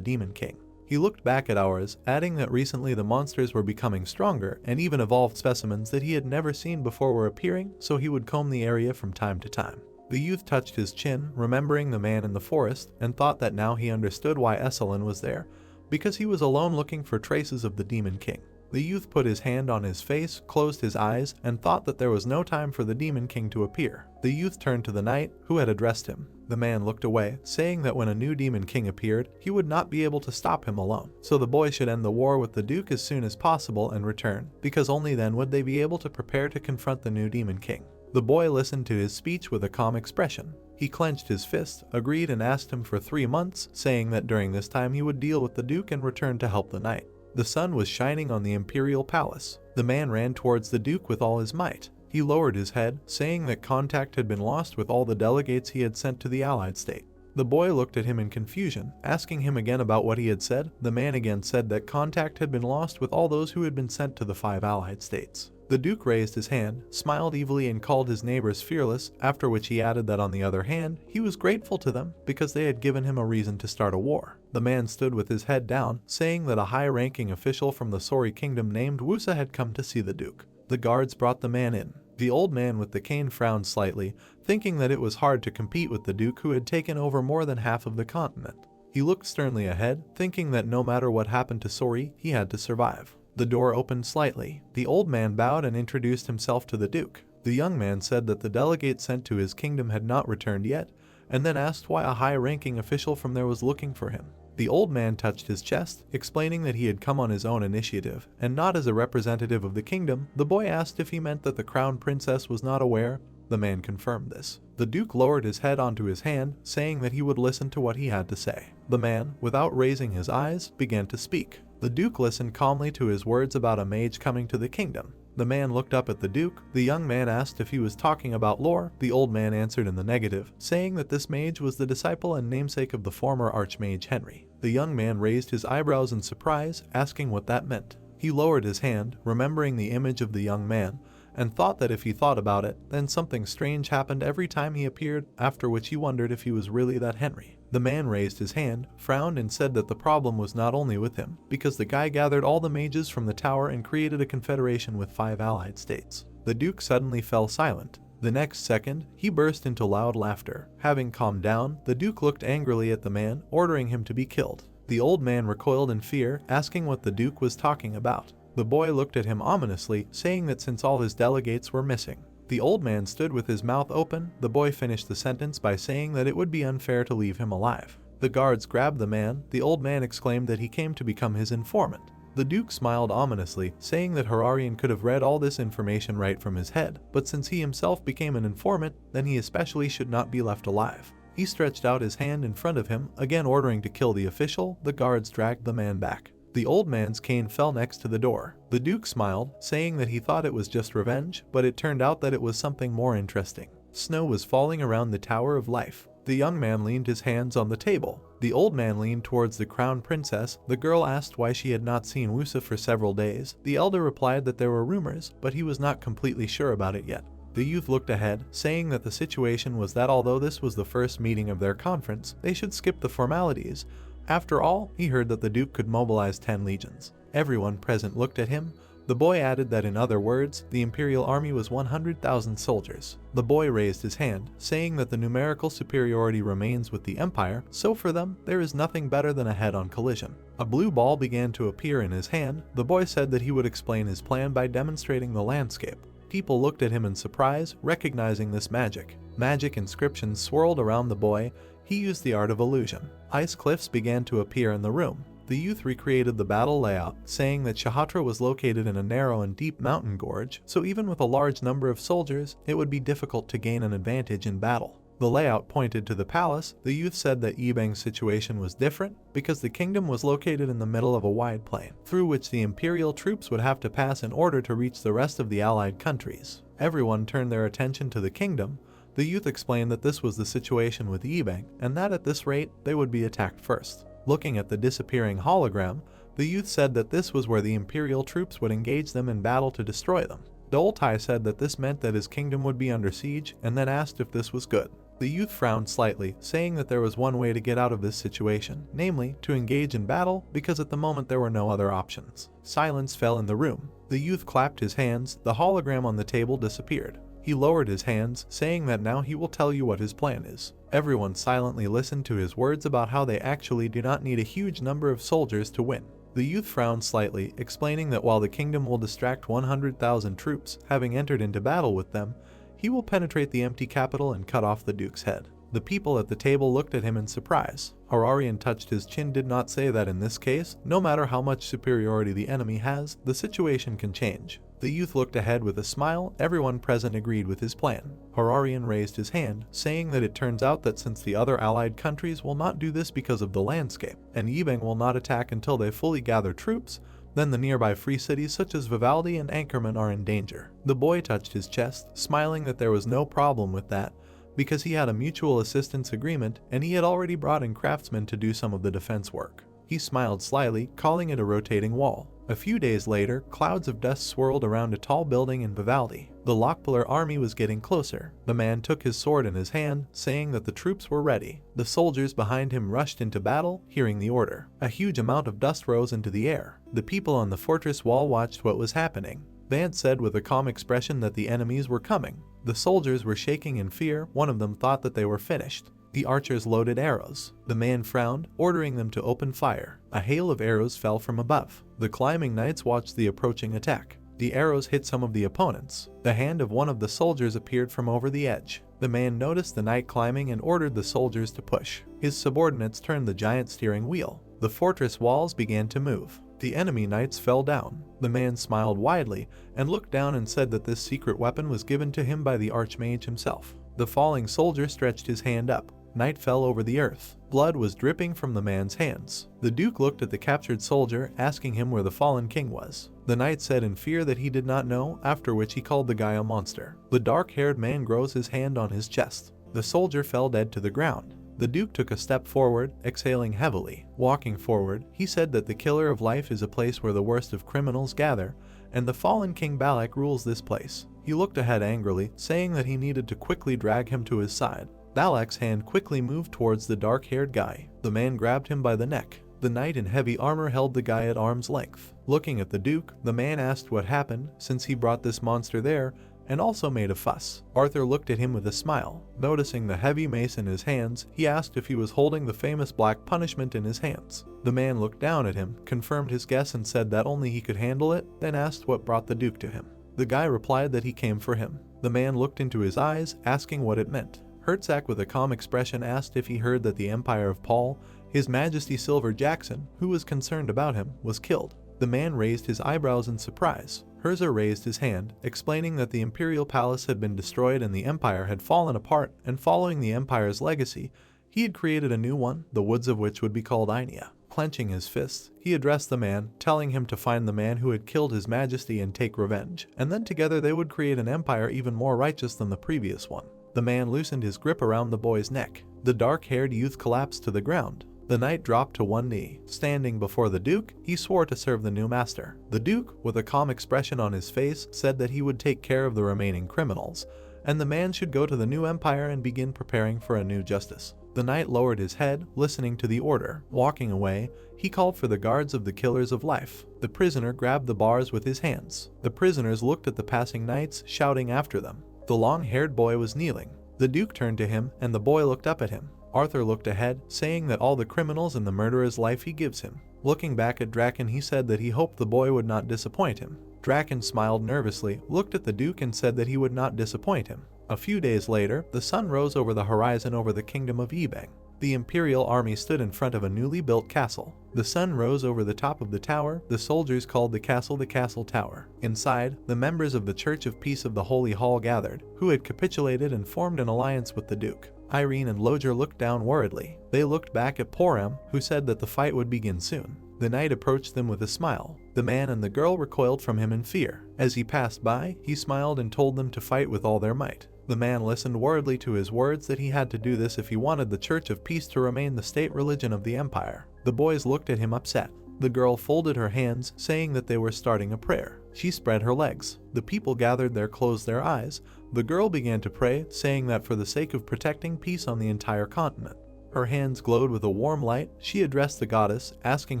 Demon King. He looked back at ours, adding that recently the monsters were becoming stronger and even evolved specimens that he had never seen before were appearing, so he would comb the area from time to time. The youth touched his chin, remembering the man in the forest, and thought that now he understood why S1 was there, because he was alone looking for traces of the Demon King. The youth put his hand on his face, closed his eyes, and thought that there was no time for the Demon King to appear. The youth turned to the knight, who had addressed him. The man looked away, saying that when a new Demon King appeared, he would not be able to stop him alone. So the boy should end the war with the Duke as soon as possible and return, because only then would they be able to prepare to confront the new Demon King. The boy listened to his speech with a calm expression. He clenched his fist, agreed, and asked him for 3 months, saying that during this time he would deal with the Duke and return to help the knight. The sun was shining on the imperial palace. The man ran towards the Duke with all his might. He lowered his head, saying that contact had been lost with all the delegates he had sent to the allied state. The boy looked at him in confusion, asking him again about what he had said. The man again said that contact had been lost with all those who had been sent to the 5 allied states. The Duke raised his hand, smiled evilly, and called his neighbors fearless, after which he added that on the other hand, he was grateful to them because they had given him a reason to start a war. The man stood with his head down, saying that a high-ranking official from the Sori kingdom named Wusa had come to see the Duke. The guards brought the man in. The old man with the cane frowned slightly, thinking that it was hard to compete with the Duke who had taken over more than half of the continent. He looked sternly ahead, thinking that no matter what happened to Sori, he had to survive. The door opened slightly. The old man bowed and introduced himself to the Duke. The young man said that the delegate sent to his kingdom had not returned yet, and then asked why a high-ranking official from there was looking for him. The old man touched his chest, explaining that he had come on his own initiative, and not as a representative of the kingdom. The boy asked if he meant that the crown princess was not aware. The man confirmed this. The Duke lowered his head onto his hand, saying that he would listen to what he had to say. The man, without raising his eyes, began to speak. The Duke listened calmly to his words about a mage coming to the kingdom. The man looked up at the Duke. The young man asked if he was talking about lore. The old man answered in the negative, saying that this mage was the disciple and namesake of the former archmage Henry. The young man raised his eyebrows in surprise, asking what that meant. He lowered his hand, remembering the image of the young man, and thought that if he thought about it, then something strange happened every time he appeared, after which he wondered if he was really that Henry. The man raised his hand, frowned, and said that the problem was not only with him, because the guy gathered all the mages from the tower and created a confederation with 5 allied states. The Duke suddenly fell silent. The next second, he burst into loud laughter. Having calmed down, the Duke looked angrily at the man, ordering him to be killed. The old man recoiled in fear, asking what the Duke was talking about. The boy looked at him ominously, saying that since all his delegates were missing. The old man stood with his mouth open. The boy finished the sentence by saying that it would be unfair to leave him alive. The guards grabbed the man. The old man exclaimed that he came to become his informant. The Duke smiled ominously, saying that Hararian could have read all this information right from his head, but since he himself became an informant, then he especially should not be left alive. He stretched out his hand in front of him, again ordering to kill the official. The guards dragged the man back. The old man's cane fell next to the door. The Duke smiled, saying that he thought it was just revenge, but it turned out that it was something more interesting. Snow was falling around the Tower of Life. The young man leaned his hands on the table. The old man leaned towards the crown princess. The girl asked why she had not seen Wusa for several days. The elder replied that there were rumors, but he was not completely sure about it yet. The youth looked ahead, saying that the situation was that although this was the first meeting of their conference, they should skip the formalities. After all, he heard that the Duke could mobilize 10 legions. Everyone present looked at him. The boy added that in other words, the imperial army was 100,000 soldiers. The boy raised his hand, saying that the numerical superiority remains with the empire, so for them, there is nothing better than a head-on collision. A blue ball began to appear in his hand. The boy said that he would explain his plan by demonstrating the landscape. People looked at him in surprise, recognizing this magic. Magic inscriptions swirled around the boy. He used the art of illusion. Ice cliffs began to appear in the room. The youth recreated the battle layout, saying that Shatra was located in a narrow and deep mountain gorge, so even with a large number of soldiers, it would be difficult to gain an advantage in battle. The layout pointed to the palace. The youth said that Yibang's situation was different, because the kingdom was located in the middle of a wide plain, through which the imperial troops would have to pass in order to reach the rest of the allied countries. Everyone turned their attention to the kingdom. The youth explained that this was the situation with Yibang, and that at this rate, they would be attacked first. Looking at the disappearing hologram, the youth said that this was where the imperial troops would engage them in battle to destroy them. Doltai said that this meant that his kingdom would be under siege, and then asked if this was good. The youth frowned slightly, saying that there was one way to get out of this situation, namely, to engage in battle, because at the moment there were no other options. Silence fell in the room. The youth clapped his hands, the hologram on the table disappeared. He lowered his hands, saying that now he will tell you what his plan is. Everyone silently listened to his words about how they actually do not need a huge number of soldiers to win. The youth frowned slightly, explaining that while the kingdom will distract 100,000 troops, having entered into battle with them, he will penetrate the empty capital and cut off the duke's head. The people at the table looked at him in surprise. Aurarian touched his chin, did not say that in this case, no matter how much superiority the enemy has, the situation can change. The youth looked ahead with a smile. Everyone present agreed with his plan. Aurarian raised his hand, saying that it turns out that since the other allied countries will not do this because of the landscape, and Yibang will not attack until they fully gather troops, then the nearby free cities such as Vivaldi and Anchorman are in danger. The boy touched his chest, smiling that there was no problem with that, because he had a mutual assistance agreement and he had already brought in craftsmen to do some of the defense work. He smiled slyly, calling it a rotating wall. A few days later, clouds of dust swirled around a tall building in Vivaldi. The Lockpiller army was getting closer. The man took his sword in his hand, saying that the troops were ready. The soldiers behind him rushed into battle, hearing the order. A huge amount of dust rose into the air. The people on the fortress wall watched what was happening. Vance said with a calm expression that the enemies were coming. The soldiers were shaking in fear. One of them thought that they were finished. The archers loaded arrows. The man frowned, ordering them to open fire. A hail of arrows fell from above. The climbing knights watched the approaching attack. The arrows hit some of the opponents. The hand of one of the soldiers appeared from over the edge. The man noticed the knight climbing and ordered the soldiers to push. His subordinates turned the giant steering wheel. The fortress walls began to move. The enemy knights fell down. The man smiled widely and looked down and said that this secret weapon was given to him by the archmage himself. The falling soldier stretched his hand up. Night fell over the earth. Blood was dripping from the man's hands. The duke looked at the captured soldier, asking him where the fallen king was. The knight said in fear that he did not know, after which he called the guy a monster. The dark-haired man grows his hand on his chest. The soldier fell dead to the ground. The duke took a step forward, exhaling heavily. Walking forward, he said that the Killer of Life is a place where the worst of criminals gather, and the fallen King Balak rules this place. He looked ahead angrily, saying that he needed to quickly drag him to his side. Balak's hand quickly moved towards the dark-haired guy. The man grabbed him by the neck. The knight in heavy armor held the guy at arm's length. Looking at the duke, the man asked what happened, since he brought this monster there, and also made a fuss. Arthur looked at him with a smile. Noticing the heavy mace in his hands, he asked if he was holding the famous Black Punishment in his hands. The man looked down at him, confirmed his guess and said that only he could handle it, then asked what brought the duke to him. The guy replied that he came for him. The man looked into his eyes, asking what it meant. Hertzak with a calm expression asked if he heard that the Empire of Paul, His Majesty Silver Jackson, who was concerned about him, was killed. The man raised his eyebrows in surprise. Herzer raised his hand, explaining that the imperial palace had been destroyed and the empire had fallen apart, and following the empire's legacy, he had created a new one, the woods of which would be called Ainea. Clenching his fists, he addressed the man, telling him to find the man who had killed His Majesty and take revenge, and then together they would create an empire even more righteous than the previous one. The man loosened his grip around the boy's neck. The dark-haired youth collapsed to the ground. The knight dropped to one knee. Standing before the duke, he swore to serve the new master. The duke, with a calm expression on his face, said that he would take care of the remaining criminals, and the man should go to the new empire and begin preparing for a new justice. The knight lowered his head, listening to the order. Walking away, he called for the guards of the Killers of Life. The prisoner grabbed the bars with his hands. The prisoners looked at the passing knights, shouting after them. The long-haired boy was kneeling. The duke turned to him, and the boy looked up at him. Arthur looked ahead, saying that all the criminals and the murderer's life he gives him. Looking back at Draken, he said that he hoped the boy would not disappoint him. Draken smiled nervously, looked at the duke and said that he would not disappoint him. A few days later, the sun rose over the horizon over the kingdom of Yibang. The imperial army stood in front of a newly built castle. The sun rose over the top of the tower. The soldiers called the castle tower. Inside, the members of the Church of Peace of the Holy Hall gathered, who had capitulated and formed an alliance with the duke. Irene and Loger looked down worriedly. They looked back at Poram, who said that the fight would begin soon. The knight approached them with a smile. The man and the girl recoiled from him in fear. As he passed by, he smiled and told them to fight with all their might. The man listened worriedly to his words that he had to do this if he wanted the Church of Peace to remain the state religion of the empire. The boys looked at him upset. The girl folded her hands, saying that they were starting a prayer. She spread her legs. The people gathered there closed their eyes. The girl began to pray, saying that for the sake of protecting peace on the entire continent. Her hands glowed with a warm light. She addressed the goddess, asking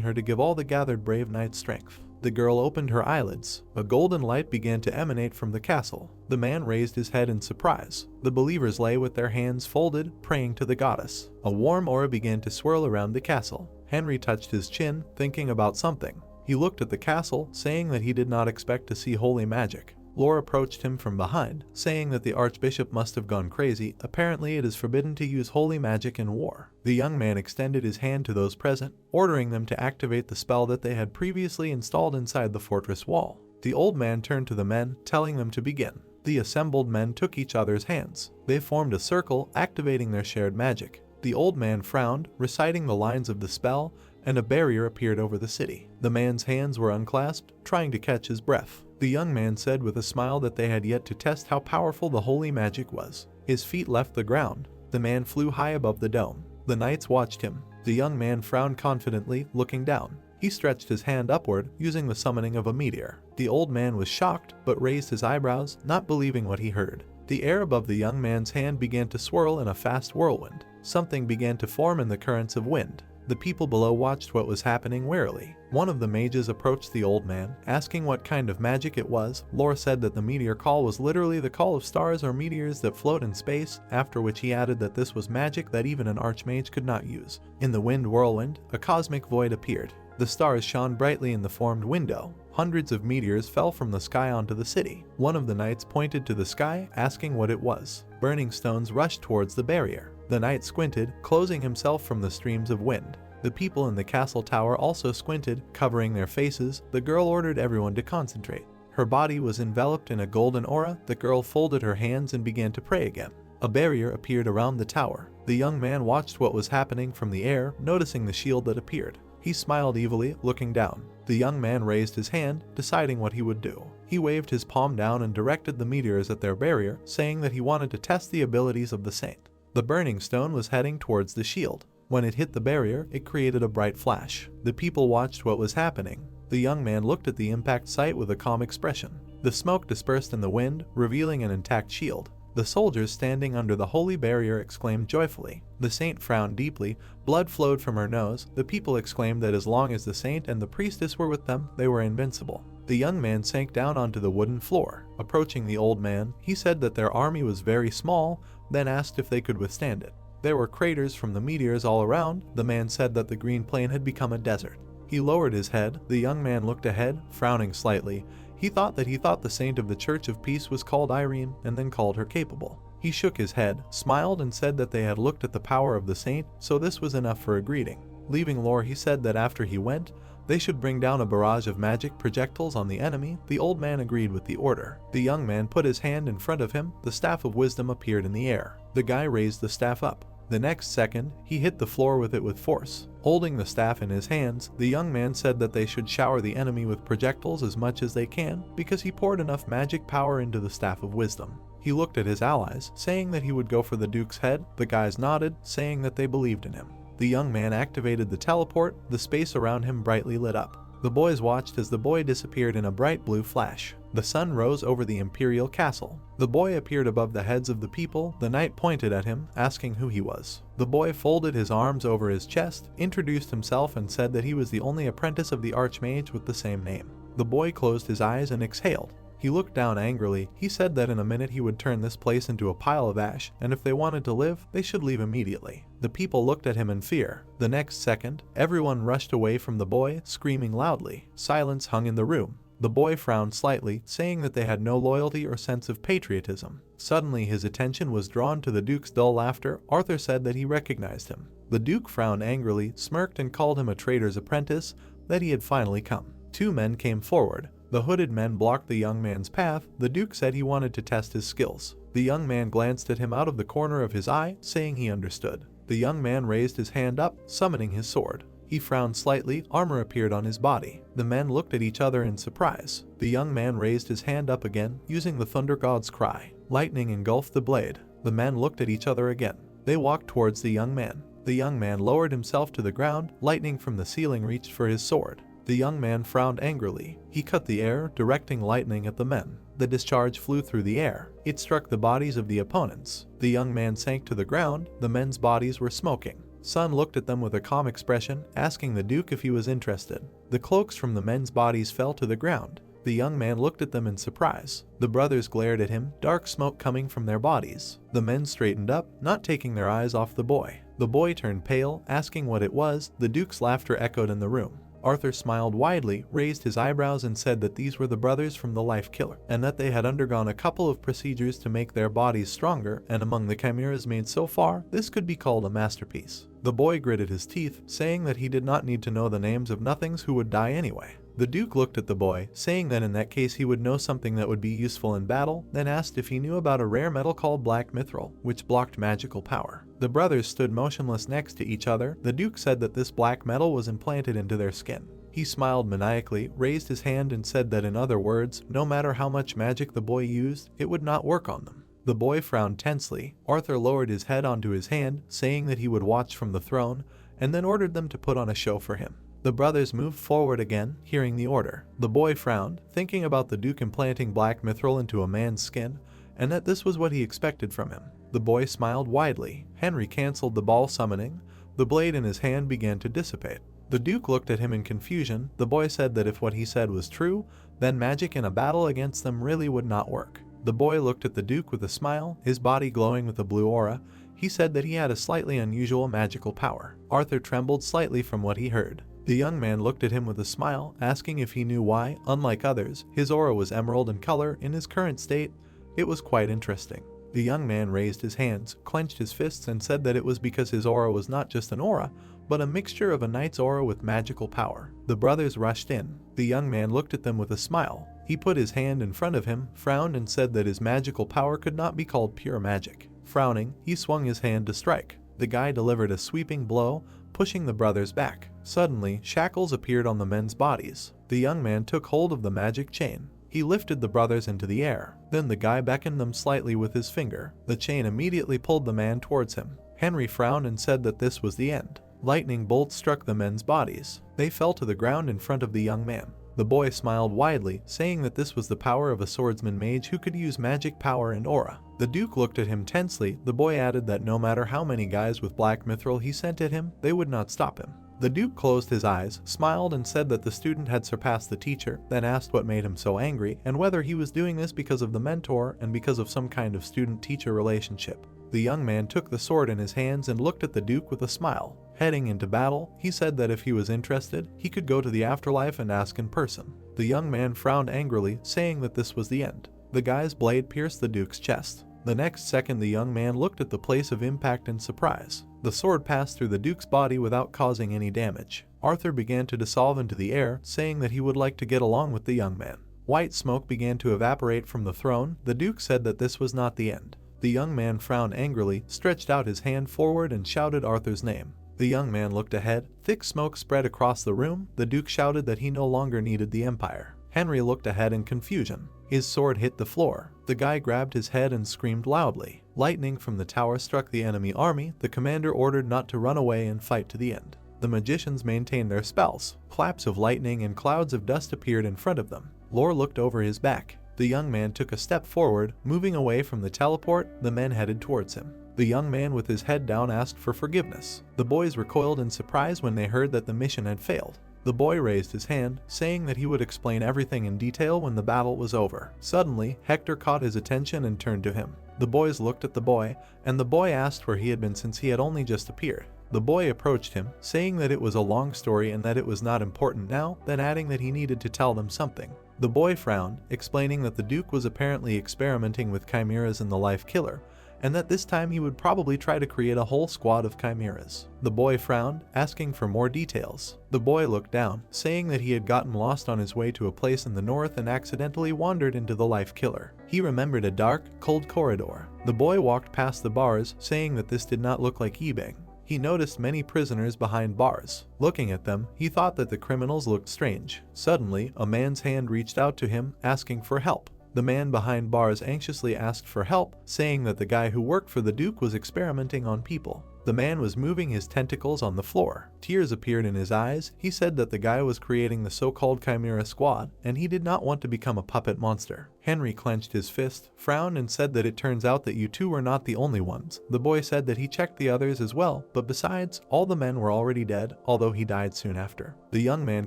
her to give all the gathered brave knights strength. The girl opened her eyelids. A golden light began to emanate from the castle. The man raised his head in surprise. The believers lay with their hands folded, praying to the goddess. A warm aura began to swirl around the castle. Henry touched his chin, thinking about something. He looked at the castle, saying that he did not expect to see holy magic. Lore approached him from behind, saying that the archbishop must have gone crazy. Apparently it is forbidden to use holy magic in war. The young man extended his hand to those present, ordering them to activate the spell that they had previously installed inside the fortress wall. The old man turned to the men, telling them to begin. The assembled men took each other's hands. They formed a circle, activating their shared magic. The old man frowned, reciting the lines of the spell, and a barrier appeared over the city. The man's hands were unclasped, trying to catch his breath. The young man said with a smile that they had yet to test how powerful the holy magic was. His feet left the ground. The man flew high above the dome. The knights watched him. The young man frowned confidently, looking down. He stretched his hand upward, using the summoning of a meteor. The old man was shocked, but raised his eyebrows, not believing what he heard. The air above the young man's hand began to swirl in a fast whirlwind. Something began to form in the currents of wind. The people below watched what was happening warily. One of the mages approached the old man, asking what kind of magic it was. Lore said that the meteor call was literally the call of stars or meteors that float in space, after which he added that this was magic that even an archmage could not use. In the wind whirlwind, a cosmic void appeared. The stars shone brightly in the formed window. Hundreds of meteors fell from the sky onto the city. One of the knights pointed to the sky, asking what it was. Burning stones rushed towards the barrier. The knight squinted, closing himself from the streams of wind. The people in the castle tower also squinted, covering their faces. The girl ordered everyone to concentrate. Her body was enveloped in a golden aura. The girl folded her hands and began to pray again. A barrier appeared around the tower. The young man watched what was happening from the air, noticing the shield that appeared. He smiled evilly, looking down. The young man raised his hand, deciding what he would do. He waved his palm down and directed the meteors at their barrier, saying that he wanted to test the abilities of the saint. The burning stone was heading towards the shield. When it hit the barrier, it created a bright flash. The people watched what was happening. The young man looked at the impact site with a calm expression. The smoke dispersed in the wind, revealing an intact shield. The soldiers standing under the holy barrier exclaimed joyfully. The saint frowned deeply. Blood flowed from her nose. The people exclaimed that as long as the saint and the priestess were with them, they were invincible. The young man sank down onto the wooden floor. Approaching the old man, he said that their army was very small, then asked if they could withstand it. There were craters from the meteors all around. The man said that the green plain had become a desert. He lowered his head. The young man looked ahead, frowning slightly. He thought the saint of the Church of Peace was called Irene, and then called her capable. He shook his head, smiled, and said that they had looked at the power of the saint, so this was enough for a greeting. Leaving Lore, he said that after he went, they should bring down a barrage of magic projectiles on the enemy. The old man agreed with the order. The young man put his hand in front of him. The staff of wisdom appeared in the air. The guy raised the staff up. The next second, he hit the floor with it with force. Holding the staff in his hands, the young man said that they should shower the enemy with projectiles as much as they can, because he poured enough magic power into the staff of wisdom. He looked at his allies, saying that he would go for the Duke's head. The guys nodded, saying that they believed in him. The young man activated the teleport. The space around him brightly lit up. The boys watched as the boy disappeared in a bright blue flash. The sun rose over the imperial castle. The boy appeared above the heads of the people. The knight pointed at him, asking who he was. The boy folded his arms over his chest, introduced himself, and said that he was the only apprentice of the archmage with the same name. The boy closed his eyes and exhaled. He looked down angrily. He said that in a minute he would turn this place into a pile of ash, and if they wanted to live, they should leave immediately. The people looked at him in fear. The next second, everyone rushed away from the boy, screaming loudly. Silence hung in the room. The boy frowned slightly, saying that they had no loyalty or sense of patriotism. Suddenly his attention was drawn to the Duke's dull laughter. Arthur said that he recognized him. The Duke frowned angrily, smirked, and called him a traitor's apprentice, that he had finally come. Two men came forward. The hooded men blocked the young man's path. The Duke said he wanted to test his skills. The young man glanced at him out of the corner of his eye, saying he understood. The young man raised his hand up, summoning his sword. He frowned slightly. Armor appeared on his body. The men looked at each other in surprise. The young man raised his hand up again, using the thunder god's cry. Lightning engulfed the blade. The men looked at each other again. They walked towards the young man. The young man lowered himself to the ground. Lightning from the ceiling reached for his sword. The young man frowned angrily. He cut the air, directing lightning at the men. The discharge flew through the air. It struck the bodies of the opponents. The young man sank to the ground. The men's bodies were smoking. Sun looked at them with a calm expression, asking the Duke if he was interested. The cloaks from the men's bodies fell to the ground. The young man looked at them in surprise. The brothers glared at him, dark smoke coming from their bodies. The men straightened up, not taking their eyes off the boy. The boy turned pale, asking what it was. The Duke's laughter echoed in the room. Arthur smiled widely, raised his eyebrows and said that these were the brothers from the Life Killer, and that they had undergone a couple of procedures to make their bodies stronger, and among the chimeras made so far, this could be called a masterpiece. The boy gritted his teeth, saying that he did not need to know the names of nothings who would die anyway. The Duke looked at the boy, saying that in that case he would know something that would be useful in battle, then asked if he knew about a rare metal called black mithril, which blocked magical power. The brothers stood motionless next to each other. The Duke said that this black metal was implanted into their skin. He smiled maniacally, raised his hand and said that in other words, no matter how much magic the boy used, it would not work on them. The boy frowned tensely. Arthur lowered his head onto his hand, saying that he would watch from the throne, and then ordered them to put on a show for him. The brothers moved forward again, hearing the order. The boy frowned, thinking about the Duke implanting black mithril into a man's skin, and that this was what he expected from him. The boy smiled widely. Henry cancelled the ball summoning. The blade in his hand began to dissipate. The Duke looked at him in confusion. The boy said that if what he said was true, then magic in a battle against them really would not work. The boy looked at the Duke with a smile, his body glowing with a blue aura. He said that he had a slightly unusual magical power. Arthur trembled slightly from what he heard. The young man looked at him with a smile, asking if he knew why, unlike others, his aura was emerald in color. In his current state, it was quite interesting. The young man raised his hands, clenched his fists, and said that it was because his aura was not just an aura, but a mixture of a knight's aura with magical power. The brothers rushed in. The young man looked at them with a smile. He put his hand in front of him, frowned, and said that his magical power could not be called pure magic. Frowning, he swung his hand to strike. The guy delivered a sweeping blow, pushing the brothers back. Suddenly, shackles appeared on the men's bodies. The young man took hold of the magic chain. He lifted the brothers into the air. Then the guy beckoned them slightly with his finger. The chain immediately pulled the man towards him. Henry frowned and said that this was the end. Lightning bolts struck the men's bodies. They fell to the ground in front of the young man. The boy smiled widely, saying that this was the power of a swordsman mage who could use magic power and aura. The Duke looked at him tensely. The boy added that no matter how many guys with black mithril he sent at him, they would not stop him. The Duke closed his eyes, smiled, and said that the student had surpassed the teacher, then asked what made him so angry, and whether he was doing this because of the mentor and because of some kind of student-teacher relationship. The young man took the sword in his hands and looked at the Duke with a smile. Heading into battle, he said that if he was interested, he could go to the afterlife and ask in person. The young man frowned angrily, saying that this was the end. The guy's blade pierced the Duke's chest. The next second, the young man looked at the place of impact in surprise. The sword passed through the Duke's body without causing any damage. Arthur began to dissolve into the air, saying that he would like to get along with the young man. White smoke began to evaporate from the throne. The Duke said that this was not the end. The young man frowned angrily, stretched out his hand forward, and shouted Arthur's name. The young man looked ahead. Thick smoke spread across the room. The Duke shouted that he no longer needed the Empire. Henry looked ahead in confusion. His sword hit the floor. The guy grabbed his head and screamed loudly. Lightning from the tower struck the enemy army. The commander ordered not to run away and fight to the end. The magicians maintained their spells. Claps of lightning and clouds of dust appeared in front of them. Lore looked over his back. The young man took a step forward, moving away from the teleport. The men headed towards him. The young man with his head down asked for forgiveness. The boys recoiled in surprise when they heard that the mission had failed. The boy raised his hand, saying that he would explain everything in detail when the battle was over. Suddenly, Hector caught his attention and turned to him. The boys looked at the boy, and the boy asked where he had been since he had only just appeared. The boy approached him, saying that it was a long story and that it was not important now, then adding that he needed to tell them something. The boy frowned, explaining that the Duke was apparently experimenting with chimeras in the Life Killer, and that this time he would probably try to create a whole squad of chimeras. The boy frowned, asking for more details. The boy looked down, saying that he had gotten lost on his way to a place in the north and accidentally wandered into the Life Killer. He remembered a dark, cold corridor. The boy walked past the bars, saying that this did not look like eBay. He noticed many prisoners behind bars. Looking at them, he thought that the criminals looked strange. Suddenly, a man's hand reached out to him, asking for help. The man behind bars anxiously asked for help, saying that the guy who worked for the Duke was experimenting on people. The man was moving his tentacles on the floor. Tears appeared in his eyes. He said that the guy was creating the so-called Chimera Squad, and he did not want to become a puppet monster. Henry clenched his fist, frowned, and said that it turns out that you two were not the only ones. The boy said that he checked the others as well, but besides, all the men were already dead, although he died soon after. The young man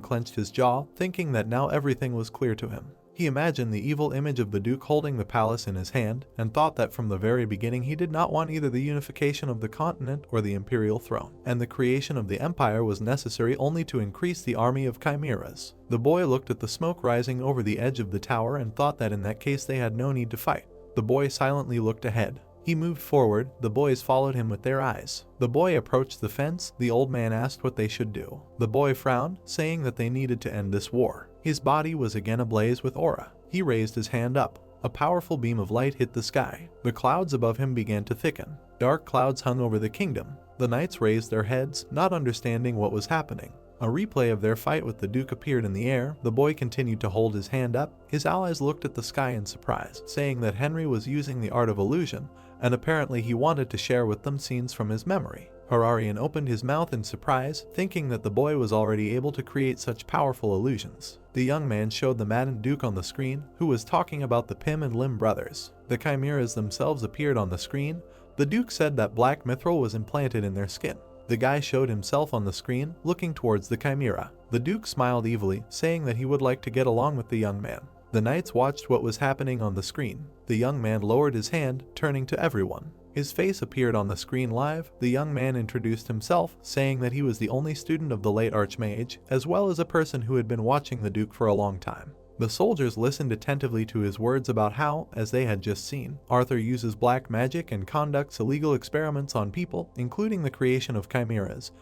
clenched his jaw, thinking that now everything was clear to him. He imagined the evil image of the Duke holding the palace in his hand, and thought that from the very beginning he did not want either the unification of the continent or the imperial throne, and the creation of the empire was necessary only to increase the army of chimeras. The boy looked at the smoke rising over the edge of the tower and thought that in that case they had no need to fight. The boy silently looked ahead. He moved forward, the boys followed him with their eyes. The boy approached the fence, the old man asked what they should do. The boy frowned, saying that they needed to end this war. His body was again ablaze with aura. He raised his hand up. A powerful beam of light hit the sky. The clouds above him began to thicken. Dark clouds hung over the kingdom. The knights raised their heads, not understanding what was happening. A replay of their fight with the Duke appeared in the air. The boy continued to hold his hand up. His allies looked at the sky in surprise, saying that Henry was using the art of illusion, and apparently he wanted to share with them scenes from his memory. Hararian opened his mouth in surprise, thinking that the boy was already able to create such powerful illusions. The young man showed the maddened Duke on the screen, who was talking about the Pym and Lim brothers. The chimeras themselves appeared on the screen. The Duke said that black mithril was implanted in their skin. The guy showed himself on the screen, looking towards the chimera. The Duke smiled evilly, saying that he would like to get along with the young man. The knights watched what was happening on the screen. The young man lowered his hand, turning to everyone. His face appeared on the screen live. The young man introduced himself, saying that he was the only student of the late Archmage, as well as a person who had been watching the Duke for a long time. The soldiers listened attentively to his words about how, as they had just seen, Arthur uses black magic and conducts illegal experiments on people, including the creation of chimeras,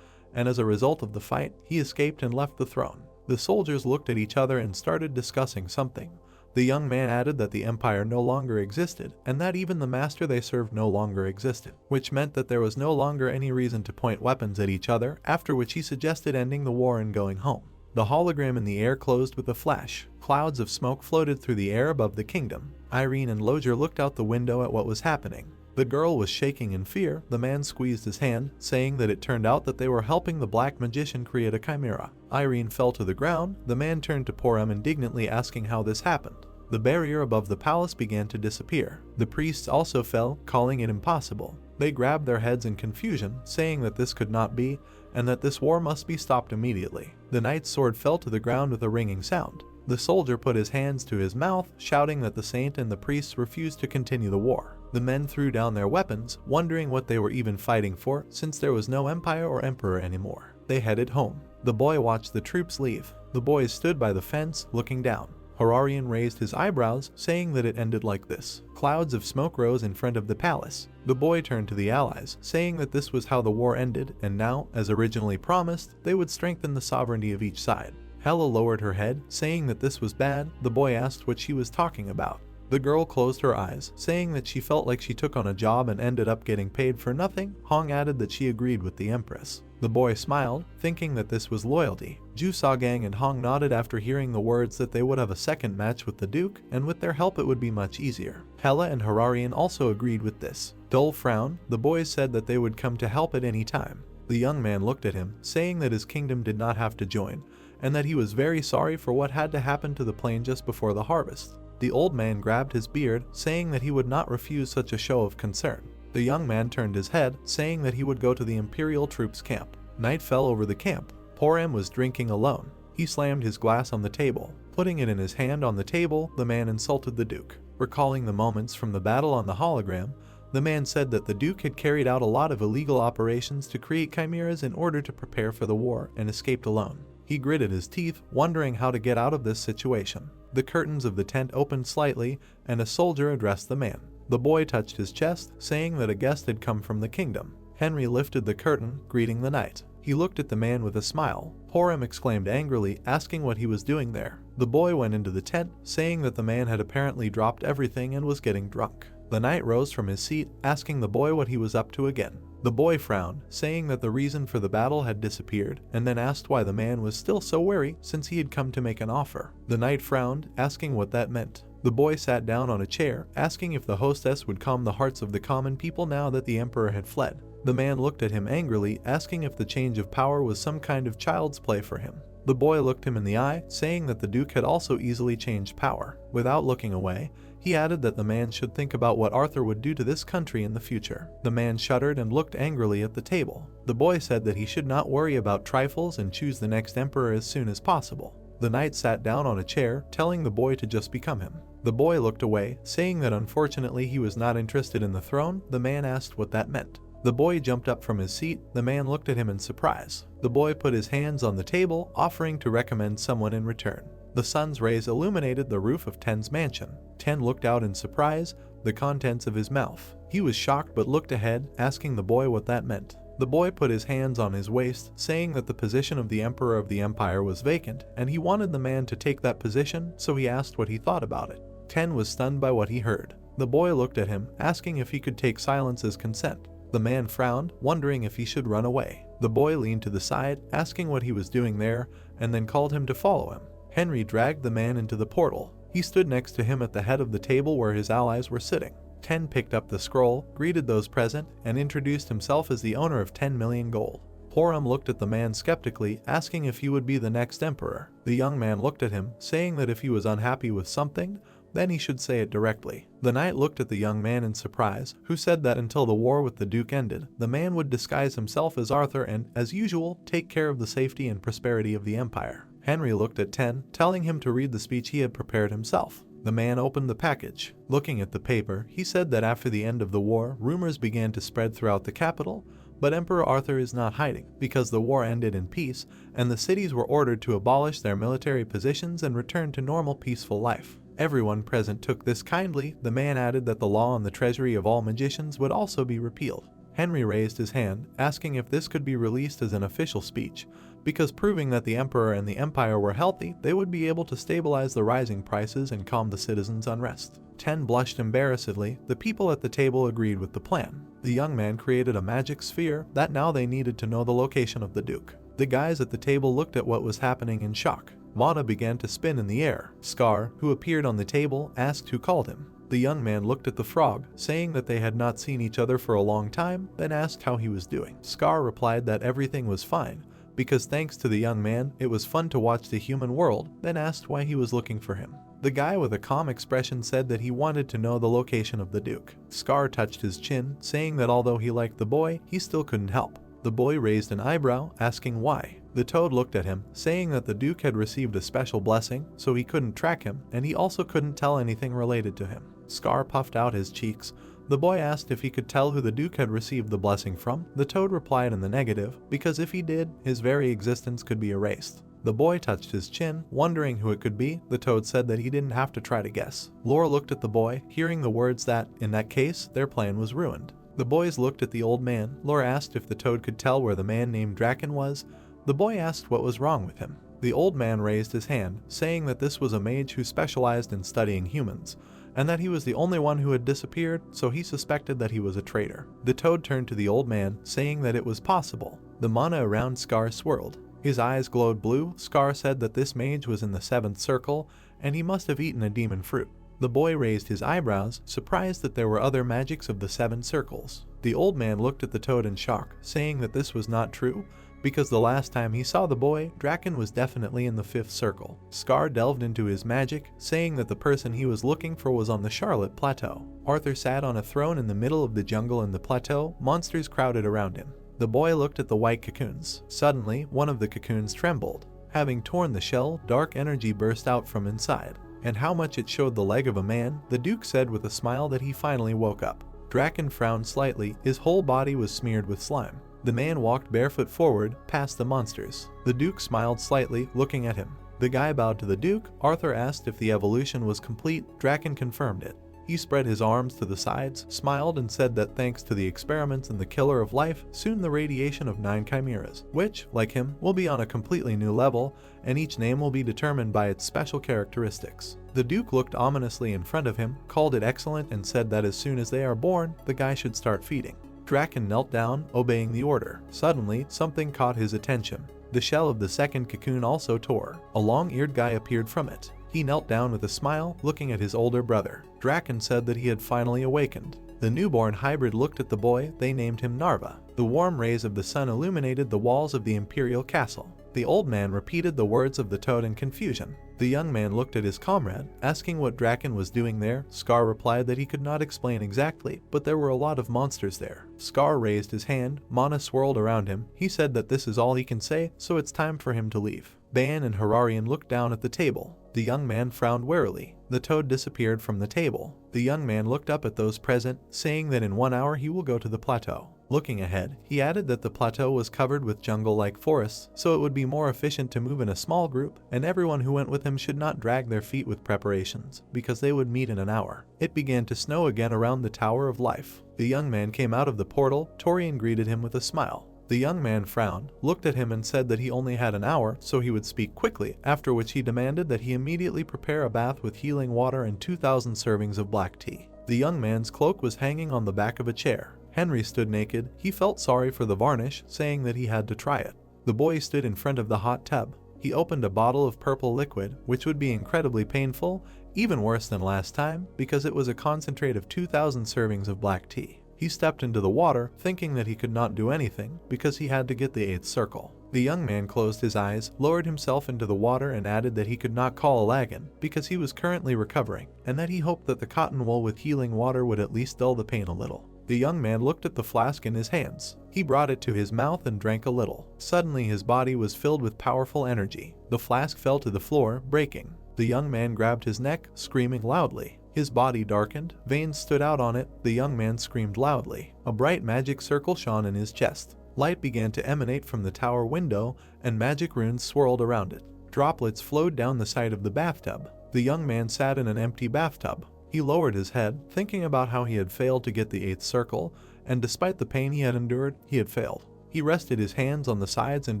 and as a result of the fight, he escaped and left the throne. The soldiers looked at each other and started discussing something. The young man added that the empire no longer existed, and that even the master they served no longer existed, which meant that there was no longer any reason to point weapons at each other, after which he suggested ending the war and going home. The hologram in the air closed with a flash. Clouds of smoke floated through the air above the kingdom. Irene and Loger looked out the window at what was happening. The girl was shaking in fear. The man squeezed his hand, saying that it turned out that they were helping the black magician create a chimera. Irene fell to the ground. The man turned to Poram indignantly, asking how this happened. The barrier above the palace began to disappear. The priests also fell, calling it impossible. They grabbed their heads in confusion, saying that this could not be, and that this war must be stopped immediately. The knight's sword fell to the ground with a ringing sound. The soldier put his hands to his mouth, shouting that the saint and the priests refused to continue the war. The men threw down their weapons, wondering what they were even fighting for, since there was no empire or emperor anymore. They headed home. The boy watched the troops leave. The boys stood by the fence, looking down. Hararian raised his eyebrows, saying that it ended like this. Clouds of smoke rose in front of the palace. The boy turned to the allies, saying that this was how the war ended, and now, as originally promised, they would strengthen the sovereignty of each side. Hela lowered her head, saying that this was bad. The boy asked what she was talking about. The girl closed her eyes, saying that she felt like she took on a job and ended up getting paid for nothing. Hong added that she agreed with the Empress. The boy smiled, thinking that this was loyalty. Ju Sagang and Hong nodded after hearing the words that they would have a second match with the Duke, and with their help it would be much easier. Hela and Hararian also agreed with this. Dole frowned. The boys said that they would come to help at any time. The young man looked at him, saying that his kingdom did not have to join, and that he was very sorry for what had to happen to the plain just before the harvest. The old man grabbed his beard, saying that he would not refuse such a show of concern. The young man turned his head, saying that he would go to the Imperial troops' camp. Night fell over the camp. Poram was drinking alone. He slammed his glass on the table. Putting it in his hand on the table, the man insulted the Duke. Recalling the moments from the battle on the hologram, the man said that the Duke had carried out a lot of illegal operations to create chimeras in order to prepare for the war, and escaped alone. He gritted his teeth, wondering how to get out of this situation. The curtains of the tent opened slightly, and a soldier addressed the man. The boy touched his chest, saying that a guest had come from the kingdom. Henry lifted the curtain, greeting the knight. He looked at the man with a smile. Poram exclaimed angrily, asking what he was doing there. The boy went into the tent, saying that the man had apparently dropped everything and was getting drunk. The knight rose from his seat, asking the boy what he was up to again. The boy frowned, saying that the reason for the battle had disappeared, and then asked why the man was still so wary since he had come to make an offer. The knight frowned, asking what that meant. The boy sat down on a chair, asking if the hostess would calm the hearts of the common people now that the emperor had fled. The man looked at him angrily, asking if the change of power was some kind of child's play for him. The boy looked him in the eye, saying that the Duke had also easily changed power. Without looking away, he added that the man should think about what Arthur would do to this country in the future. The man shuddered and looked angrily at the table. The boy said that he should not worry about trifles and choose the next emperor as soon as possible. The knight sat down on a chair, telling the boy to just become him. The boy looked away, saying that unfortunately he was not interested in the throne. The man asked what that meant. The boy jumped up from his seat. The man looked at him in surprise. The boy put his hands on the table, offering to recommend someone in return. The sun's rays illuminated the roof of Ten's mansion. Ten looked out in surprise, the contents of his mouth. He was shocked but looked ahead, asking the boy what that meant. The boy put his hands on his waist, saying that the position of the emperor of the empire was vacant, and he wanted the man to take that position, so he asked what he thought about it. Ten was stunned by what he heard. The boy looked at him, asking if he could take silence as consent. The man frowned, wondering if he should run away. The boy leaned to the side, asking what he was doing there, and then called him to follow him. Henry dragged the man into the portal. He stood next to him at the head of the table where his allies were sitting. Ten picked up the scroll, greeted those present, and introduced himself as the owner of 10 million gold. Porum looked at the man skeptically, asking if he would be the next emperor. The young man looked at him, saying that if he was unhappy with something, then he should say it directly. The knight looked at the young man in surprise, who said that until the war with the Duke ended, the man would disguise himself as Arthur and, as usual, take care of the safety and prosperity of the empire. Henry looked at Ten, telling him to read the speech he had prepared himself. The man opened the package. Looking at the paper, he said that after the end of the war, rumors began to spread throughout the capital, but Emperor Arthur is not hiding, because the war ended in peace, and the cities were ordered to abolish their military positions and return to normal peaceful life. Everyone present took this kindly. The man added that the law on the treasury of all magicians would also be repealed. Henry raised his hand, asking if this could be released as an official speech, because proving that the emperor and the empire were healthy, they would be able to stabilize the rising prices and calm the citizens' unrest. Ten blushed embarrassedly. The people at the table agreed with the plan. The young man created a magic sphere that now they needed to know the location of the Duke. The guys at the table looked at what was happening in shock. Mata began to spin in the air. Scar, who appeared on the table, asked who called him. The young man looked at the frog, saying that they had not seen each other for a long time, then asked how he was doing. Scar replied that everything was fine, because thanks to the young man, it was fun to watch the human world, then asked why he was looking for him. The guy with a calm expression said that he wanted to know the location of the Duke. Scar touched his chin, saying that although he liked the boy, he still couldn't help. The boy raised an eyebrow, asking why. The toad looked at him, saying that the Duke had received a special blessing, so he couldn't track him, and he also couldn't tell anything related to him. Scar puffed out his cheeks. The boy asked if he could tell who the Duke had received the blessing from. The toad replied in the negative, because if he did, his very existence could be erased. The boy touched his chin, wondering who it could be. The toad said that he didn't have to try to guess. Lore looked at the boy, hearing the words that, in that case, their plan was ruined. The boys looked at the old man. Lore asked if the toad could tell where the man named Draken was. The boy asked what was wrong with him. The old man raised his hand, saying that this was a mage who specialized in studying humans, and that he was the only one who had disappeared, so he suspected that he was a traitor. The toad turned to the old man, saying that it was possible. The mana around Scar swirled. His eyes glowed blue. Scar said that this mage was in the 7th circle, and he must have eaten a demon fruit. The boy raised his eyebrows, surprised that there were other magics of the 7 circles. The old man looked at the toad in shock, saying that this was not true, because the last time he saw the boy, Draken was definitely in the 5th circle. Scar delved into his magic, saying that the person he was looking for was on the Charlotte Plateau. Arthur sat on a throne in the middle of the jungle in the plateau. Monsters crowded around him. The boy looked at the white cocoons. Suddenly, one of the cocoons trembled. Having torn the shell, dark energy burst out from inside. And how much it showed the leg of a man, the Duke said with a smile that he finally woke up. Draken frowned slightly. His whole body was smeared with slime. The man walked barefoot forward, past the monsters. The Duke smiled slightly, looking at him. The guy bowed to the Duke. Arthur asked if the evolution was complete. Draken confirmed it. He spread his arms to the sides, smiled, and said that thanks to the experiments in the Killer of Life, soon the radiation of 9 chimeras, which, like him, will be on a completely new level, and each name will be determined by its special characteristics. The Duke looked ominously in front of him, called it excellent, and said that as soon as they are born, the guy should start feeding. Draken knelt down, obeying the order. Suddenly, something caught his attention. The shell of the second cocoon also tore. A long-eared guy appeared from it. He knelt down with a smile, looking at his older brother. Draken said that he had finally awakened. The newborn hybrid looked at the boy. They named him Narva. The warm rays of the sun illuminated the walls of the imperial castle. The old man repeated the words of the toad in confusion. The young man looked at his comrade, asking what Draken was doing there. Scar replied that he could not explain exactly, but there were a lot of monsters there. Scar raised his hand, mana swirled around him. He said that this is all he can say, so it's time for him to leave. Ban and Hararian looked down at the table. The young man frowned warily. The toad disappeared from the table. The young man looked up at those present, saying that in 1 hour he will go to the plateau. Looking ahead, he added that the plateau was covered with jungle-like forests, so it would be more efficient to move in a small group, and everyone who went with him should not drag their feet with preparations, because they would meet in an hour. It began to snow again around the Tower of Life. The young man came out of the portal. Torian greeted him with a smile. The young man frowned, looked at him and said that he only had an hour, so he would speak quickly, after which he demanded that he immediately prepare a bath with healing water and 2,000 servings of black tea. The young man's cloak was hanging on the back of a chair. Henry stood naked. He felt sorry for the varnish, saying that he had to try it. The boy stood in front of the hot tub. He opened a bottle of purple liquid, which would be incredibly painful, even worse than last time, because it was a concentrate of 2,000 servings of black tea. He stepped into the water, thinking that he could not do anything, because he had to get the 8th circle. The young man closed his eyes, lowered himself into the water and added that he could not call Alagan, because he was currently recovering, and that he hoped that the cotton wool with healing water would at least dull the pain a little. The young man looked at the flask in his hands. He brought it to his mouth and drank a little. Suddenly his body was filled with powerful energy. The flask fell to the floor, breaking. The young man grabbed his neck, screaming loudly. His body darkened, veins stood out on it. The young man screamed loudly. A bright magic circle shone in his chest. Light began to emanate from the tower window, and magic runes swirled around it. Droplets flowed down the side of the bathtub. The young man sat in an empty bathtub. He lowered his head, thinking about how he had failed to get the 8th circle, and despite the pain he had endured, he had failed. He rested his hands on the sides and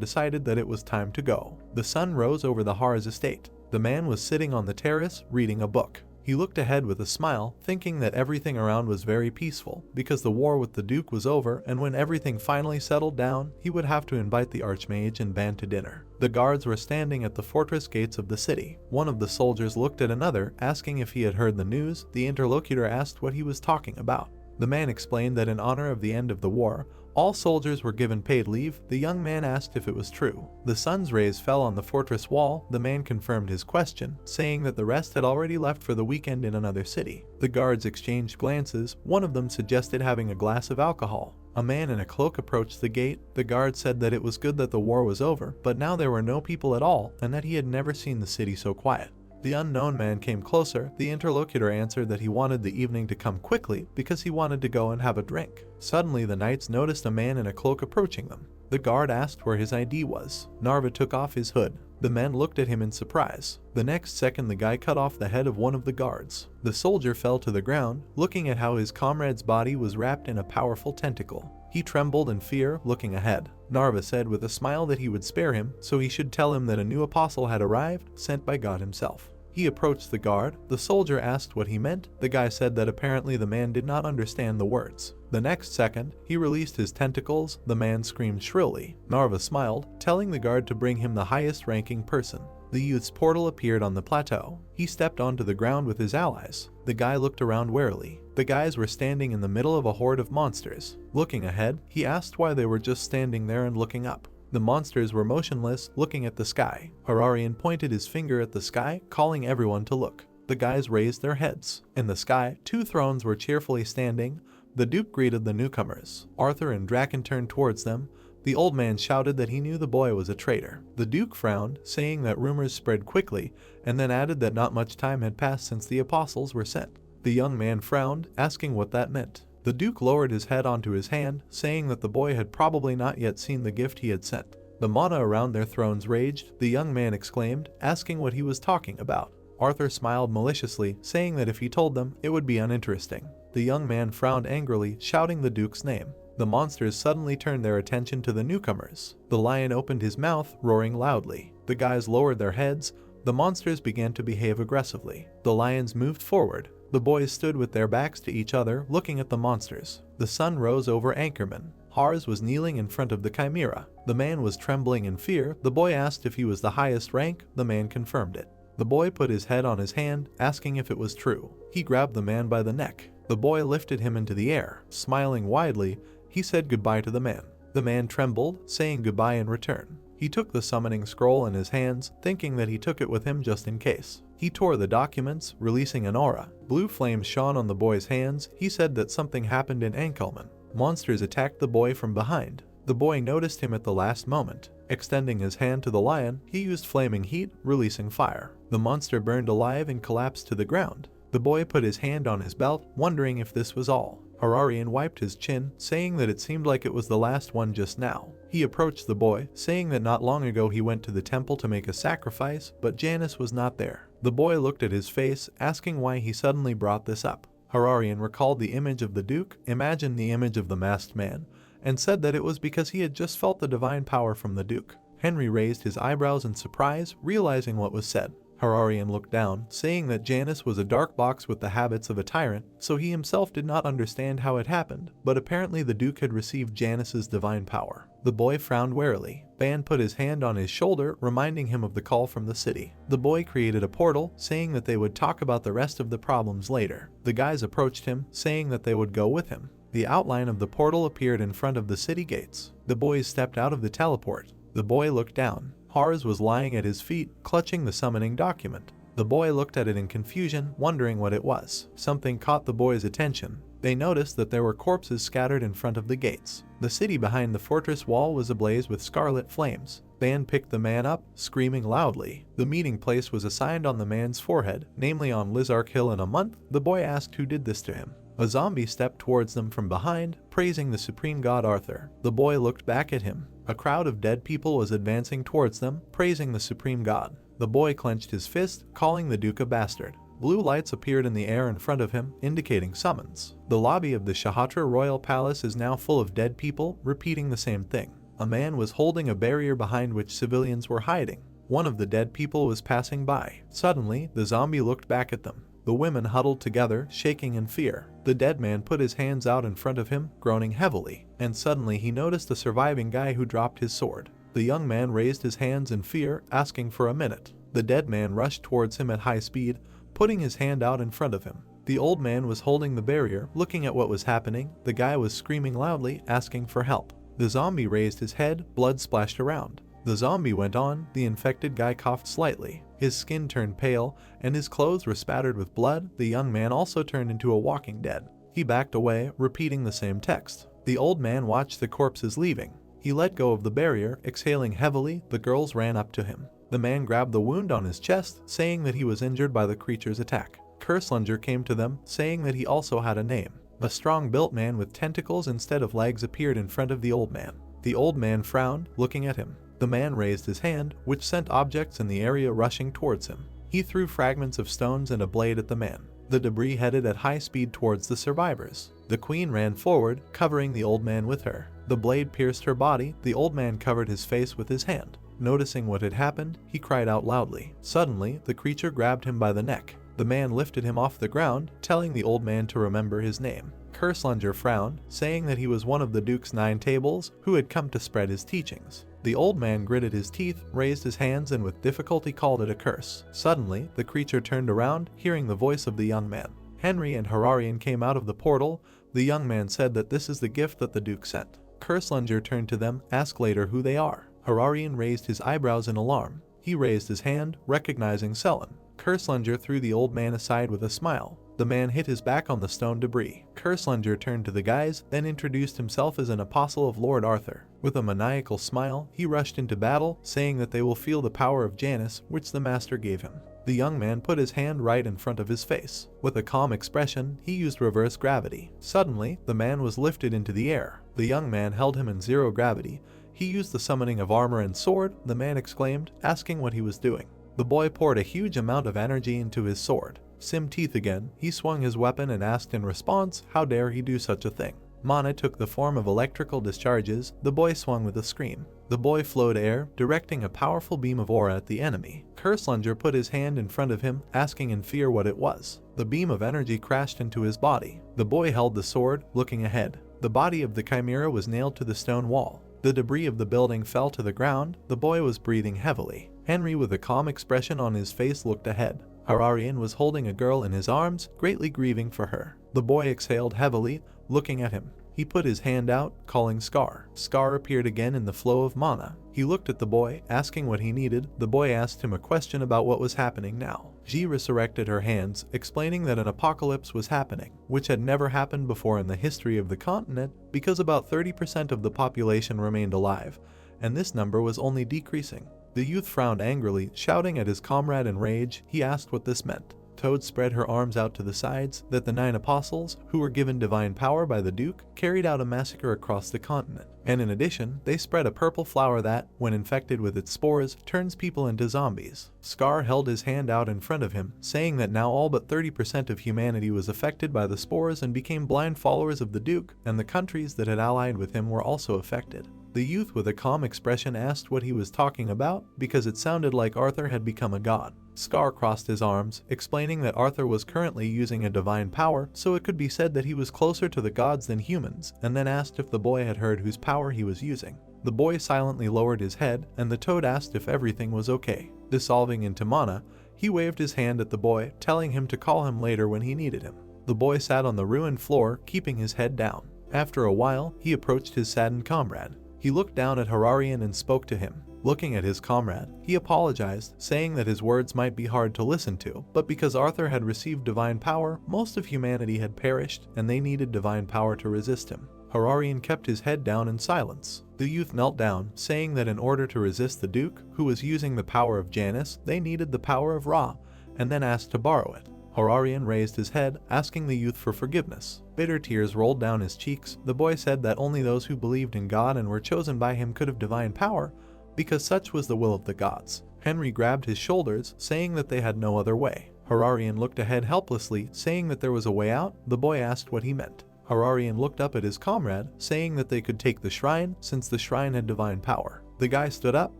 decided that it was time to go. The sun rose over the Har's estate. The man was sitting on the terrace, reading a book. He looked ahead with a smile, thinking that everything around was very peaceful, because the war with the Duke was over, and when everything finally settled down, he would have to invite the Archmage and band to dinner. The guards were standing at the fortress gates of the city. One of the soldiers looked at another, asking if he had heard the news. The interlocutor asked what he was talking about. The man explained that in honor of the end of the war, all soldiers were given paid leave. The young man asked if it was true. The sun's rays fell on the fortress wall. The man confirmed his question, saying that the rest had already left for the weekend in another city. The guards exchanged glances. One of them suggested having a glass of alcohol. A man in a cloak approached the gate. The guard said that it was good that the war was over, but now there were no people at all, and that he had never seen the city so quiet. The unknown man came closer. The interlocutor answered that he wanted the evening to come quickly because he wanted to go and have a drink. Suddenly the knights noticed a man in a cloak approaching them. The guard asked where his ID was. Narva took off his hood. The men looked at him in surprise. The next second the guy cut off the head of one of the guards. The soldier fell to the ground, looking at how his comrade's body was wrapped in a powerful tentacle. He trembled in fear, looking ahead. Narva said with a smile that he would spare him, so he should tell him that a new apostle had arrived, sent by God himself. He approached the guard. The soldier asked what he meant. The guy said that apparently the man did not understand the words. The next second, he released his tentacles. The man screamed shrilly. Narva smiled, telling the guard to bring him the highest ranking person. The youth's portal appeared on the plateau. He stepped onto the ground with his allies. The guy looked around warily. The guys were standing in the middle of a horde of monsters. Looking ahead, he asked why they were just standing there and looking up. The monsters were motionless, looking at the sky. Hararian pointed his finger at the sky, calling everyone to look. The guys raised their heads. In the sky, 2 thrones were cheerfully standing. The Duke greeted the newcomers. Arthur and Draken turned towards them. The old man shouted that he knew the boy was a traitor. The Duke frowned, saying that rumors spread quickly, and then added that not much time had passed since the apostles were sent. The young man frowned, asking what that meant. The Duke lowered his head onto his hand, saying that the boy had probably not yet seen the gift he had sent. The mana around their thrones raged. The young man exclaimed, asking what he was talking about. Arthur smiled maliciously, saying that if he told them, it would be uninteresting. The young man frowned angrily, shouting the Duke's name. The monsters suddenly turned their attention to the newcomers. The lion opened his mouth, roaring loudly. The guys lowered their heads. The monsters began to behave aggressively. The lions moved forward. The boys stood with their backs to each other, looking at the monsters. The sun rose over Anchorman. Hars was kneeling in front of the chimera. The man was trembling in fear. The boy asked if he was the highest rank. The man confirmed it. The boy put his head on his hand, asking if it was true. He grabbed the man by the neck. The boy lifted him into the air, smiling widely, He said goodbye to the man. The man trembled, saying goodbye in return. He took the summoning scroll in his hands, thinking that he took it with him just in case. He tore the documents, releasing an aura. Blue flames shone on the boy's hands. He said that something happened in Nobleman. Monsters attacked the boy from behind. The boy noticed him at the last moment. Extending his hand to the lion, he used flaming heat, releasing fire. The monster burned alive and collapsed to the ground. The boy put his hand on his belt, wondering if this was all. Hararian wiped his chin, saying that it seemed like it was the last one just now. He approached the boy, saying that not long ago he went to the temple to make a sacrifice, but Janice was not there. The boy looked at his face, asking why he suddenly brought this up. Hararian recalled the image of the Duke, imagined the image of the masked man, and said that it was because he had just felt the divine power from the Duke. Henry raised his eyebrows in surprise, realizing what was said. Hararian looked down, saying that Janice was a dark box with the habits of a tyrant, so he himself did not understand how it happened, but apparently the Duke had received Janice's divine power. The boy frowned warily. Ban put his hand on his shoulder, reminding him of the call from the city. The boy created a portal, saying that they would talk about the rest of the problems later. The guys approached him, saying that they would go with him. The outline of the portal appeared in front of the city gates. The boys stepped out of the teleport. The boy looked down. Horus was lying at his feet, clutching the summoning document. The boy looked at it in confusion, wondering what it was. Something caught the boy's attention. They noticed that there were corpses scattered in front of the gates. The city behind the fortress wall was ablaze with scarlet flames. Ban picked the man up, screaming loudly. The meeting place was assigned on the man's forehead, namely on Lizark Hill. In a month, the boy asked who did this to him. A zombie stepped towards them from behind, praising the supreme god Arthur. The boy looked back at him. A crowd of dead people was advancing towards them, praising the supreme god. The boy clenched his fist, calling the Duke a bastard. Blue lights appeared in the air in front of him, indicating summons. The lobby of the Shatra royal palace is now full of dead people, repeating the same thing. A man was holding a barrier behind which civilians were hiding. One of the dead people was passing by. Suddenly, the zombie looked back at them. The women huddled together, shaking in fear. The dead man put his hands out in front of him, groaning heavily, and suddenly he noticed a surviving guy who dropped his sword. The young man raised his hands in fear, asking for a minute. The dead man rushed towards him at high speed, putting his hand out in front of him. The old man was holding the barrier, looking at what was happening. The guy was screaming loudly, asking for help. The zombie raised his head, blood splashed around. The zombie went on. The infected guy coughed slightly. His skin turned pale, and his clothes were spattered with blood. The young man also turned into a walking dead. He backed away, repeating the same text. The old man watched the corpses leaving. He let go of the barrier, exhaling heavily. The girls ran up to him. The man grabbed the wound on his chest, saying that he was injured by the creature's attack. Curselunger came to them, saying that he also had a name. A strong-built man with tentacles instead of legs appeared in front of the old man. The old man frowned, looking at him. The man raised his hand, which sent objects in the area rushing towards him. He threw fragments of stones and a blade at the man. The debris headed at high speed towards the survivors. The queen ran forward, covering the old man with her. The blade pierced her body. The old man covered his face with his hand. Noticing what had happened, he cried out loudly. Suddenly, the creature grabbed him by the neck. The man lifted him off the ground, telling the old man to remember his name. Curselunger frowned, saying that he was one of the Duke's 9 tables who had come to spread his teachings. The old man gritted his teeth, raised his hands, and with difficulty called it a curse. Suddenly, the creature turned around, hearing the voice of the young man. Henry and Hararian came out of the portal. The young man said that this is the gift that the Duke sent. Curselunger turned to them, asked later who they are. Hararian raised his eyebrows in alarm. He raised his hand, recognizing Selen. Curselunger threw the old man aside with a smile. The man hit his back on the stone debris. Curselunger turned to the guys, then introduced himself as an apostle of Lord Arthur. With a maniacal smile, he rushed into battle, saying that they will feel the power of Janus, which the master gave him. The young man put his hand right in front of his face. With a calm expression, he used reverse gravity. Suddenly, the man was lifted into the air. The young man held him in zero gravity. He used the summoning of armor and sword, the man exclaimed, asking what he was doing. The boy poured a huge amount of energy into his sword. Sim teeth again, he swung his weapon and asked in response, how dare he do such a thing. Mana took the form of electrical discharges. The boy swung with a scream. The boy flowed air, directing a powerful beam of aura at the enemy. Curselunger put his hand in front of him, asking in fear what it was. The beam of energy crashed into his body. The boy held the sword, looking ahead. The body of the chimera was nailed to the stone wall. The debris of the building fell to the ground. The boy was breathing heavily. Henry, with a calm expression on his face, looked ahead. Hararian was holding a girl in his arms, greatly grieving for her. The boy exhaled heavily, looking at him. He put his hand out, calling Scar. Scar appeared again in the flow of mana. He looked at the boy, asking what he needed. The boy asked him a question about what was happening now. Ji resurrected her hands, explaining that an apocalypse was happening, which had never happened before in the history of the continent because about 30% of the population remained alive, and this number was only decreasing. The youth frowned angrily, shouting at his comrade in rage. He asked what this meant. Toad spread her arms out to the sides, that the 9 apostles, who were given divine power by the Duke, carried out a massacre across the continent. And in addition, they spread a purple flower that, when infected with its spores, turns people into zombies. Scar held his hand out in front of him, saying that now all but 30% of humanity was affected by the spores and became blind followers of the Duke, and the countries that had allied with him were also affected. The youth with a calm expression asked what he was talking about, because it sounded like Arthur had become a god. Scar crossed his arms, explaining that Arthur was currently using a divine power, so it could be said that he was closer to the gods than humans, and then asked if the boy had heard whose power he was using. The boy silently lowered his head, and the toad asked if everything was okay. Dissolving into mana, he waved his hand at the boy, telling him to call him later when he needed him. The boy sat on the ruined floor, keeping his head down. After a while, he approached his saddened comrade. He looked down at Hararian and spoke to him. Looking at his comrade, he apologized, saying that his words might be hard to listen to, but because Arthur had received divine power, most of humanity had perished, and they needed divine power to resist him. Hararian kept his head down in silence. The youth knelt down, saying that in order to resist the Duke, who was using the power of Janus, they needed the power of Ra, and then asked to borrow it. Hararian raised his head, asking the youth for forgiveness. Bitter tears rolled down his cheeks. The boy said that only those who believed in God and were chosen by him could have divine power, because such was the will of the gods. Henry grabbed his shoulders, saying that they had no other way. Hararian looked ahead helplessly, saying that there was a way out. The boy asked what he meant. Hararian looked up at his comrade, saying that they could take the shrine, since the shrine had divine power. The guy stood up.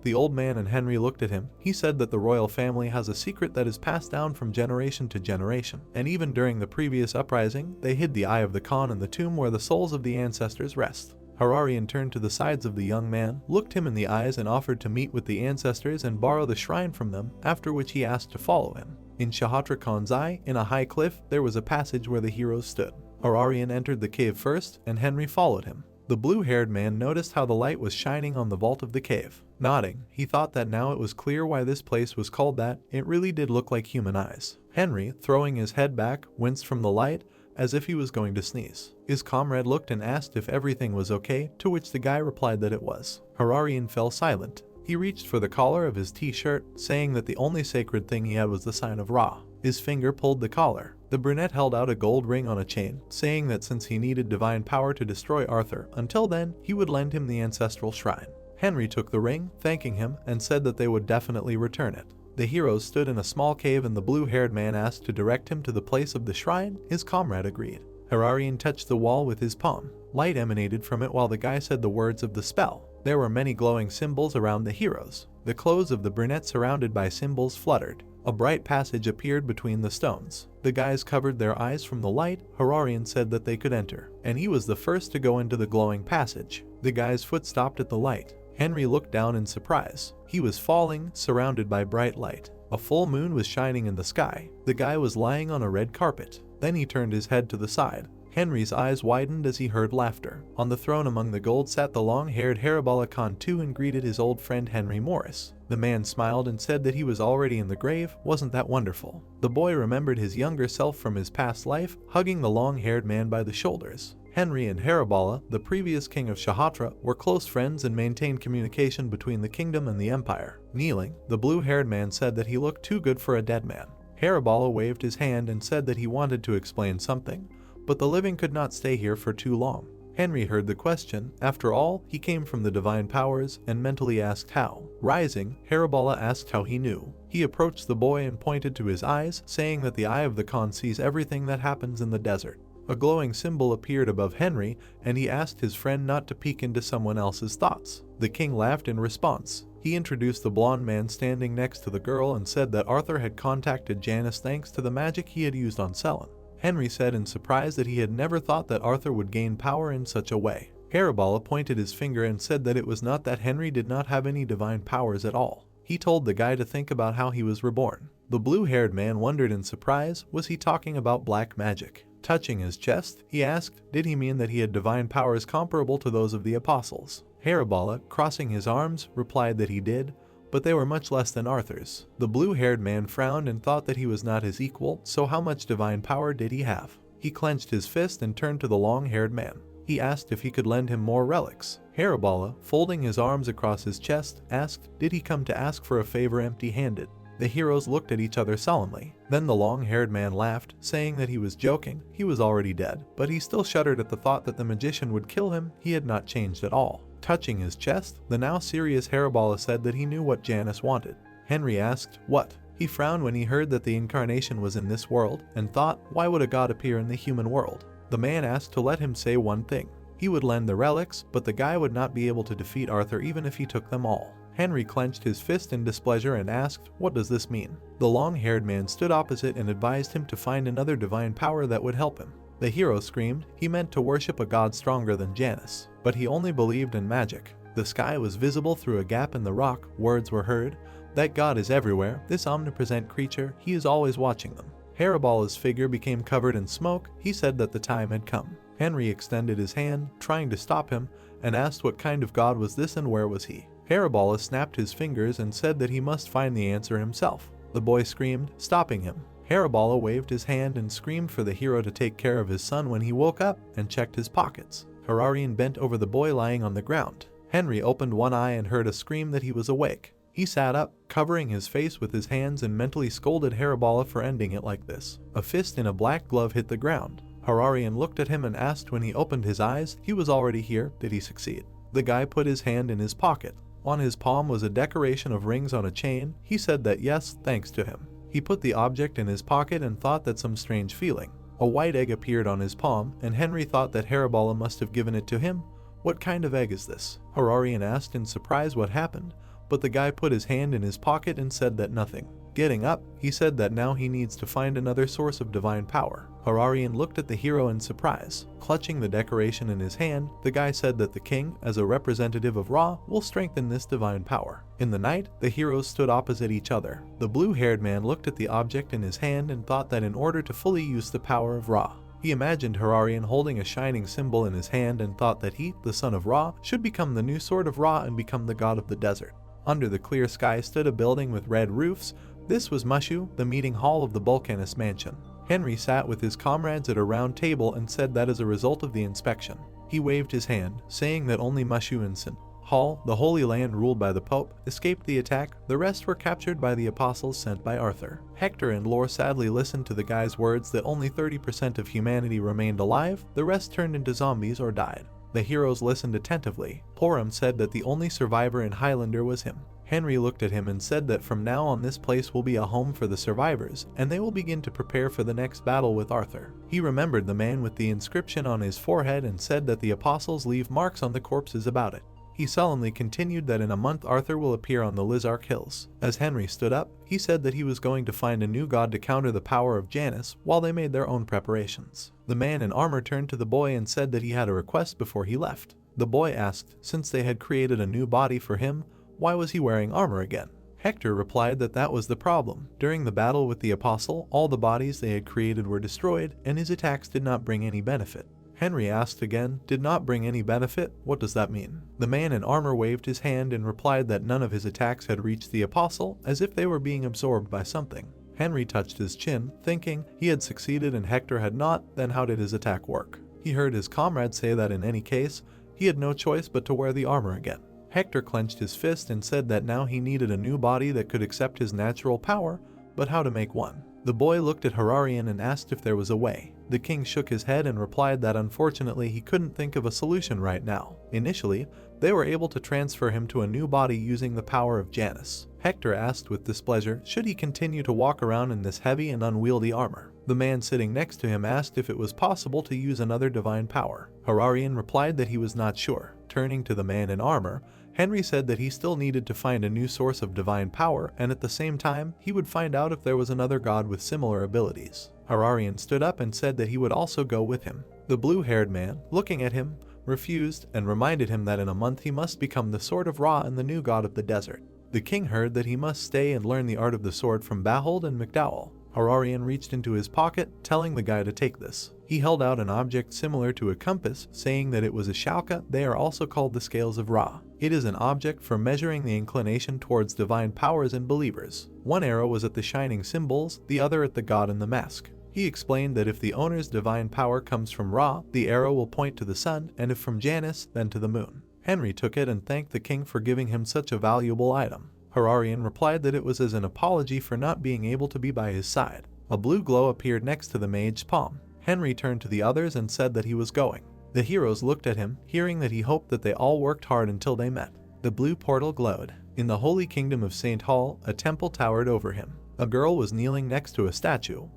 The old man and Henry looked at him. He said that the royal family has a secret that is passed down from generation to generation, and even during the previous uprising, they hid the Eye of the Khan in the tomb where the souls of the ancestors rest. Hararian turned to the sides of the young man, looked him in the eyes and offered to meet with the ancestors and borrow the shrine from them, after which he asked to follow him. In Shatra Khan's eye, in a high cliff, there was a passage where the heroes stood. Hararian entered the cave first, and Henry followed him. The blue-haired man noticed how the light was shining on the vault of the cave. Nodding, he thought that now it was clear why this place was called that. It really did look like human eyes. Henry, throwing his head back, winced from the light, as if he was going to sneeze. His comrade looked and asked if everything was okay, to which the guy replied that it was. Hararian fell silent. He reached for the collar of his t-shirt, saying that the only sacred thing he had was the sign of Ra. His finger pulled the collar. The brunette held out a gold ring on a chain, saying that since he needed divine power to destroy Arthur, until then, he would lend him the ancestral shrine. Henry took the ring, thanking him, and said that they would definitely return it. The heroes stood in a small cave and the blue-haired man asked to direct him to the place of the shrine. His comrade agreed. Hararian touched the wall with his palm. Light emanated from it while the guy said the words of the spell. There were many glowing symbols around the heroes. The clothes of the brunette surrounded by symbols fluttered. A bright passage appeared between the stones. The guys covered their eyes from the light. Hararian said that they could enter, and he was the first to go into the glowing passage. The guy's foot stopped at the light. Henry looked down in surprise. He was falling, surrounded by bright light. A full moon was shining in the sky. The guy was lying on a red carpet. Then he turned his head to the side. Henry's eyes widened as he heard laughter. On the throne among the gold sat the long-haired Harabala Khan II and greeted his old friend Henry Morris. The man smiled and said that he was already in the grave. Wasn't that wonderful? The boy remembered his younger self from his past life, hugging the long-haired man by the shoulders. Henry and Harabala, the previous king of Shatra, were close friends and maintained communication between the kingdom and the empire. Kneeling, the blue-haired man said that he looked too good for a dead man. Harabala waved his hand and said that he wanted to explain something, but the living could not stay here for too long. Henry heard the question. After all, he came from the divine powers and mentally asked how. Rising, Harabala asked how he knew. He approached the boy and pointed to his eyes, saying that the Eye of the Khan sees everything that happens in the desert. A glowing symbol appeared above Henry, and he asked his friend not to peek into someone else's thoughts. The king laughed in response. He introduced the blonde man standing next to the girl and said that Arthur had contacted Janus thanks to the magic he had used on Selen. Henry said in surprise that he had never thought that Arthur would gain power in such a way. Harabala pointed his finger and said that it was not that Henry did not have any divine powers at all. He told the guy to think about how he was reborn. The blue-haired man wondered in surprise, was he talking about black magic? Touching his chest, he asked, did he mean that he had divine powers comparable to those of the apostles? Haribala, crossing his arms, replied that he did, but they were much less than Arthur's. The blue-haired man frowned and thought that he was not his equal, so how much divine power did he have? He clenched his fist and turned to the long-haired man. He asked if he could lend him more relics. Haribala, folding his arms across his chest, asked, did he come to ask for a favor empty-handed? The heroes looked at each other solemnly. Then the long-haired man laughed, saying that he was joking. He was already dead, but he still shuddered at the thought that the magician would kill him. He had not changed at all. Touching his chest, the now serious Haribala said that he knew what Janus wanted. Henry asked, what? He frowned when he heard that the incarnation was in this world, and thought, why would a god appear in the human world? The man asked to let him say one thing. He would lend the relics, but the guy would not be able to defeat Arthur even if he took them all. Henry clenched his fist in displeasure and asked, what does this mean? The long-haired man stood opposite and advised him to find another divine power that would help him. The hero screamed he meant to worship a god stronger than Janus, but he only believed in magic. The sky was visible through a gap in the rock, words were heard, that god is everywhere, this omnipresent creature, he is always watching them. Haribala's figure became covered in smoke, he said that the time had come. Henry extended his hand, trying to stop him, and asked what kind of god was this and where was he. Haribala snapped his fingers and said that he must find the answer himself. The boy screamed, stopping him. Haribala waved his hand and screamed for the hero to take care of his son when he woke up and checked his pockets. Hararian bent over the boy lying on the ground. Henry opened one eye and heard a scream that he was awake. He sat up, covering his face with his hands, and mentally scolded Haribala for ending it like this. A fist in a black glove hit the ground. Hararian looked at him and asked when he opened his eyes, he was already here, did he succeed? The guy put his hand in his pocket. On his palm was a decoration of rings on a chain. He said that yes, thanks to him. He put the object in his pocket and thought that some strange feeling. A white egg appeared on his palm, and Henry thought that Haribala must have given it to him. What kind of egg is this? Hararian asked in surprise what happened, but the guy put his hand in his pocket and said that nothing. Getting up, he said that now he needs to find another source of divine power. Hararian looked at the hero in surprise. Clutching the decoration in his hand, the guy said that the king, as a representative of Ra, will strengthen this divine power. In the night, the heroes stood opposite each other. The blue-haired man looked at the object in his hand and thought that in order to fully use the power of Ra, he imagined Hararian holding a shining symbol in his hand and thought that he, the son of Ra, should become the new sword of Ra and become the god of the desert. Under the clear sky stood a building with red roofs. This was Mushu, the meeting hall of the Vulcanist mansion. Henry sat with his comrades at a round table and said that as a result of the inspection, he waved his hand, saying that only Mushu and St. Hall, the Holy Land ruled by the Pope, escaped the attack. The rest were captured by the apostles sent by Arthur. Hector and Lore sadly listened to the guy's words that only 30% of humanity remained alive, the rest turned into zombies or died. The heroes listened attentively. Porum said that the only survivor in Highlander was him. Henry looked at him and said that from now on this place will be a home for the survivors, and they will begin to prepare for the next battle with Arthur. He remembered the man with the inscription on his forehead and said that the apostles leave marks on the corpses about it. He solemnly continued that in a month Arthur will appear on the Lizark Hills. As Henry stood up, he said that he was going to find a new god to counter the power of Janus while they made their own preparations. The man in armor turned to the boy and said that he had a request before he left. The boy asked, since they had created a new body for him, why was he wearing armor again? Hector replied that that was the problem. During the battle with the apostle, all the bodies they had created were destroyed, and his attacks did not bring any benefit. Henry asked again, did not bring any benefit? What does that mean? The man in armor waved his hand and replied that none of his attacks had reached the apostle, as if they were being absorbed by something. Henry touched his chin, thinking he had succeeded and Hector had not, then how did his attack work? He heard his comrade say that in any case, he had no choice but to wear the armor again. Hector clenched his fist and said that now he needed a new body that could accept his natural power, but how to make one. The boy looked at Hararian and asked if there was a way. The king shook his head and replied that unfortunately he couldn't think of a solution right now. Initially, they were able to transfer him to a new body using the power of Janus. Hector asked with displeasure, should he continue to walk around in this heavy and unwieldy armor? The man sitting next to him asked if it was possible to use another divine power. Hararian replied that he was not sure. Turning to the man in armor, Henry said that he still needed to find a new source of divine power, and at the same time, he would find out if there was another god with similar abilities. Hararian stood up and said that he would also go with him. The blue-haired man, looking at him, refused and reminded him that in a month he must become the sword of Ra and the new god of the desert. The king heard that he must stay and learn the art of the sword from Bahold and McDowell. Hararian reached into his pocket, telling the guy to take this. He held out an object similar to a compass, saying that it was a shatra. They are also called the scales of Ra. It is an object for measuring the inclination towards divine powers and believers. One arrow was at the shining symbols, the other at the god in the mask. He explained that if the owner's divine power comes from Ra, the arrow will point to the sun, and if from Janus, then to the moon. Henry took it and thanked the king for giving him such a valuable item. Hararian replied that it was as an apology for not being able to be by his side. A blue glow appeared next to the mage's palm. Henry turned to the others and said that he was going. The heroes looked at him, hearing that he hoped that they all worked hard until they met. The blue portal glowed. In the holy kingdom of St. Hall, a temple towered over him. A girl was kneeling next to a statue,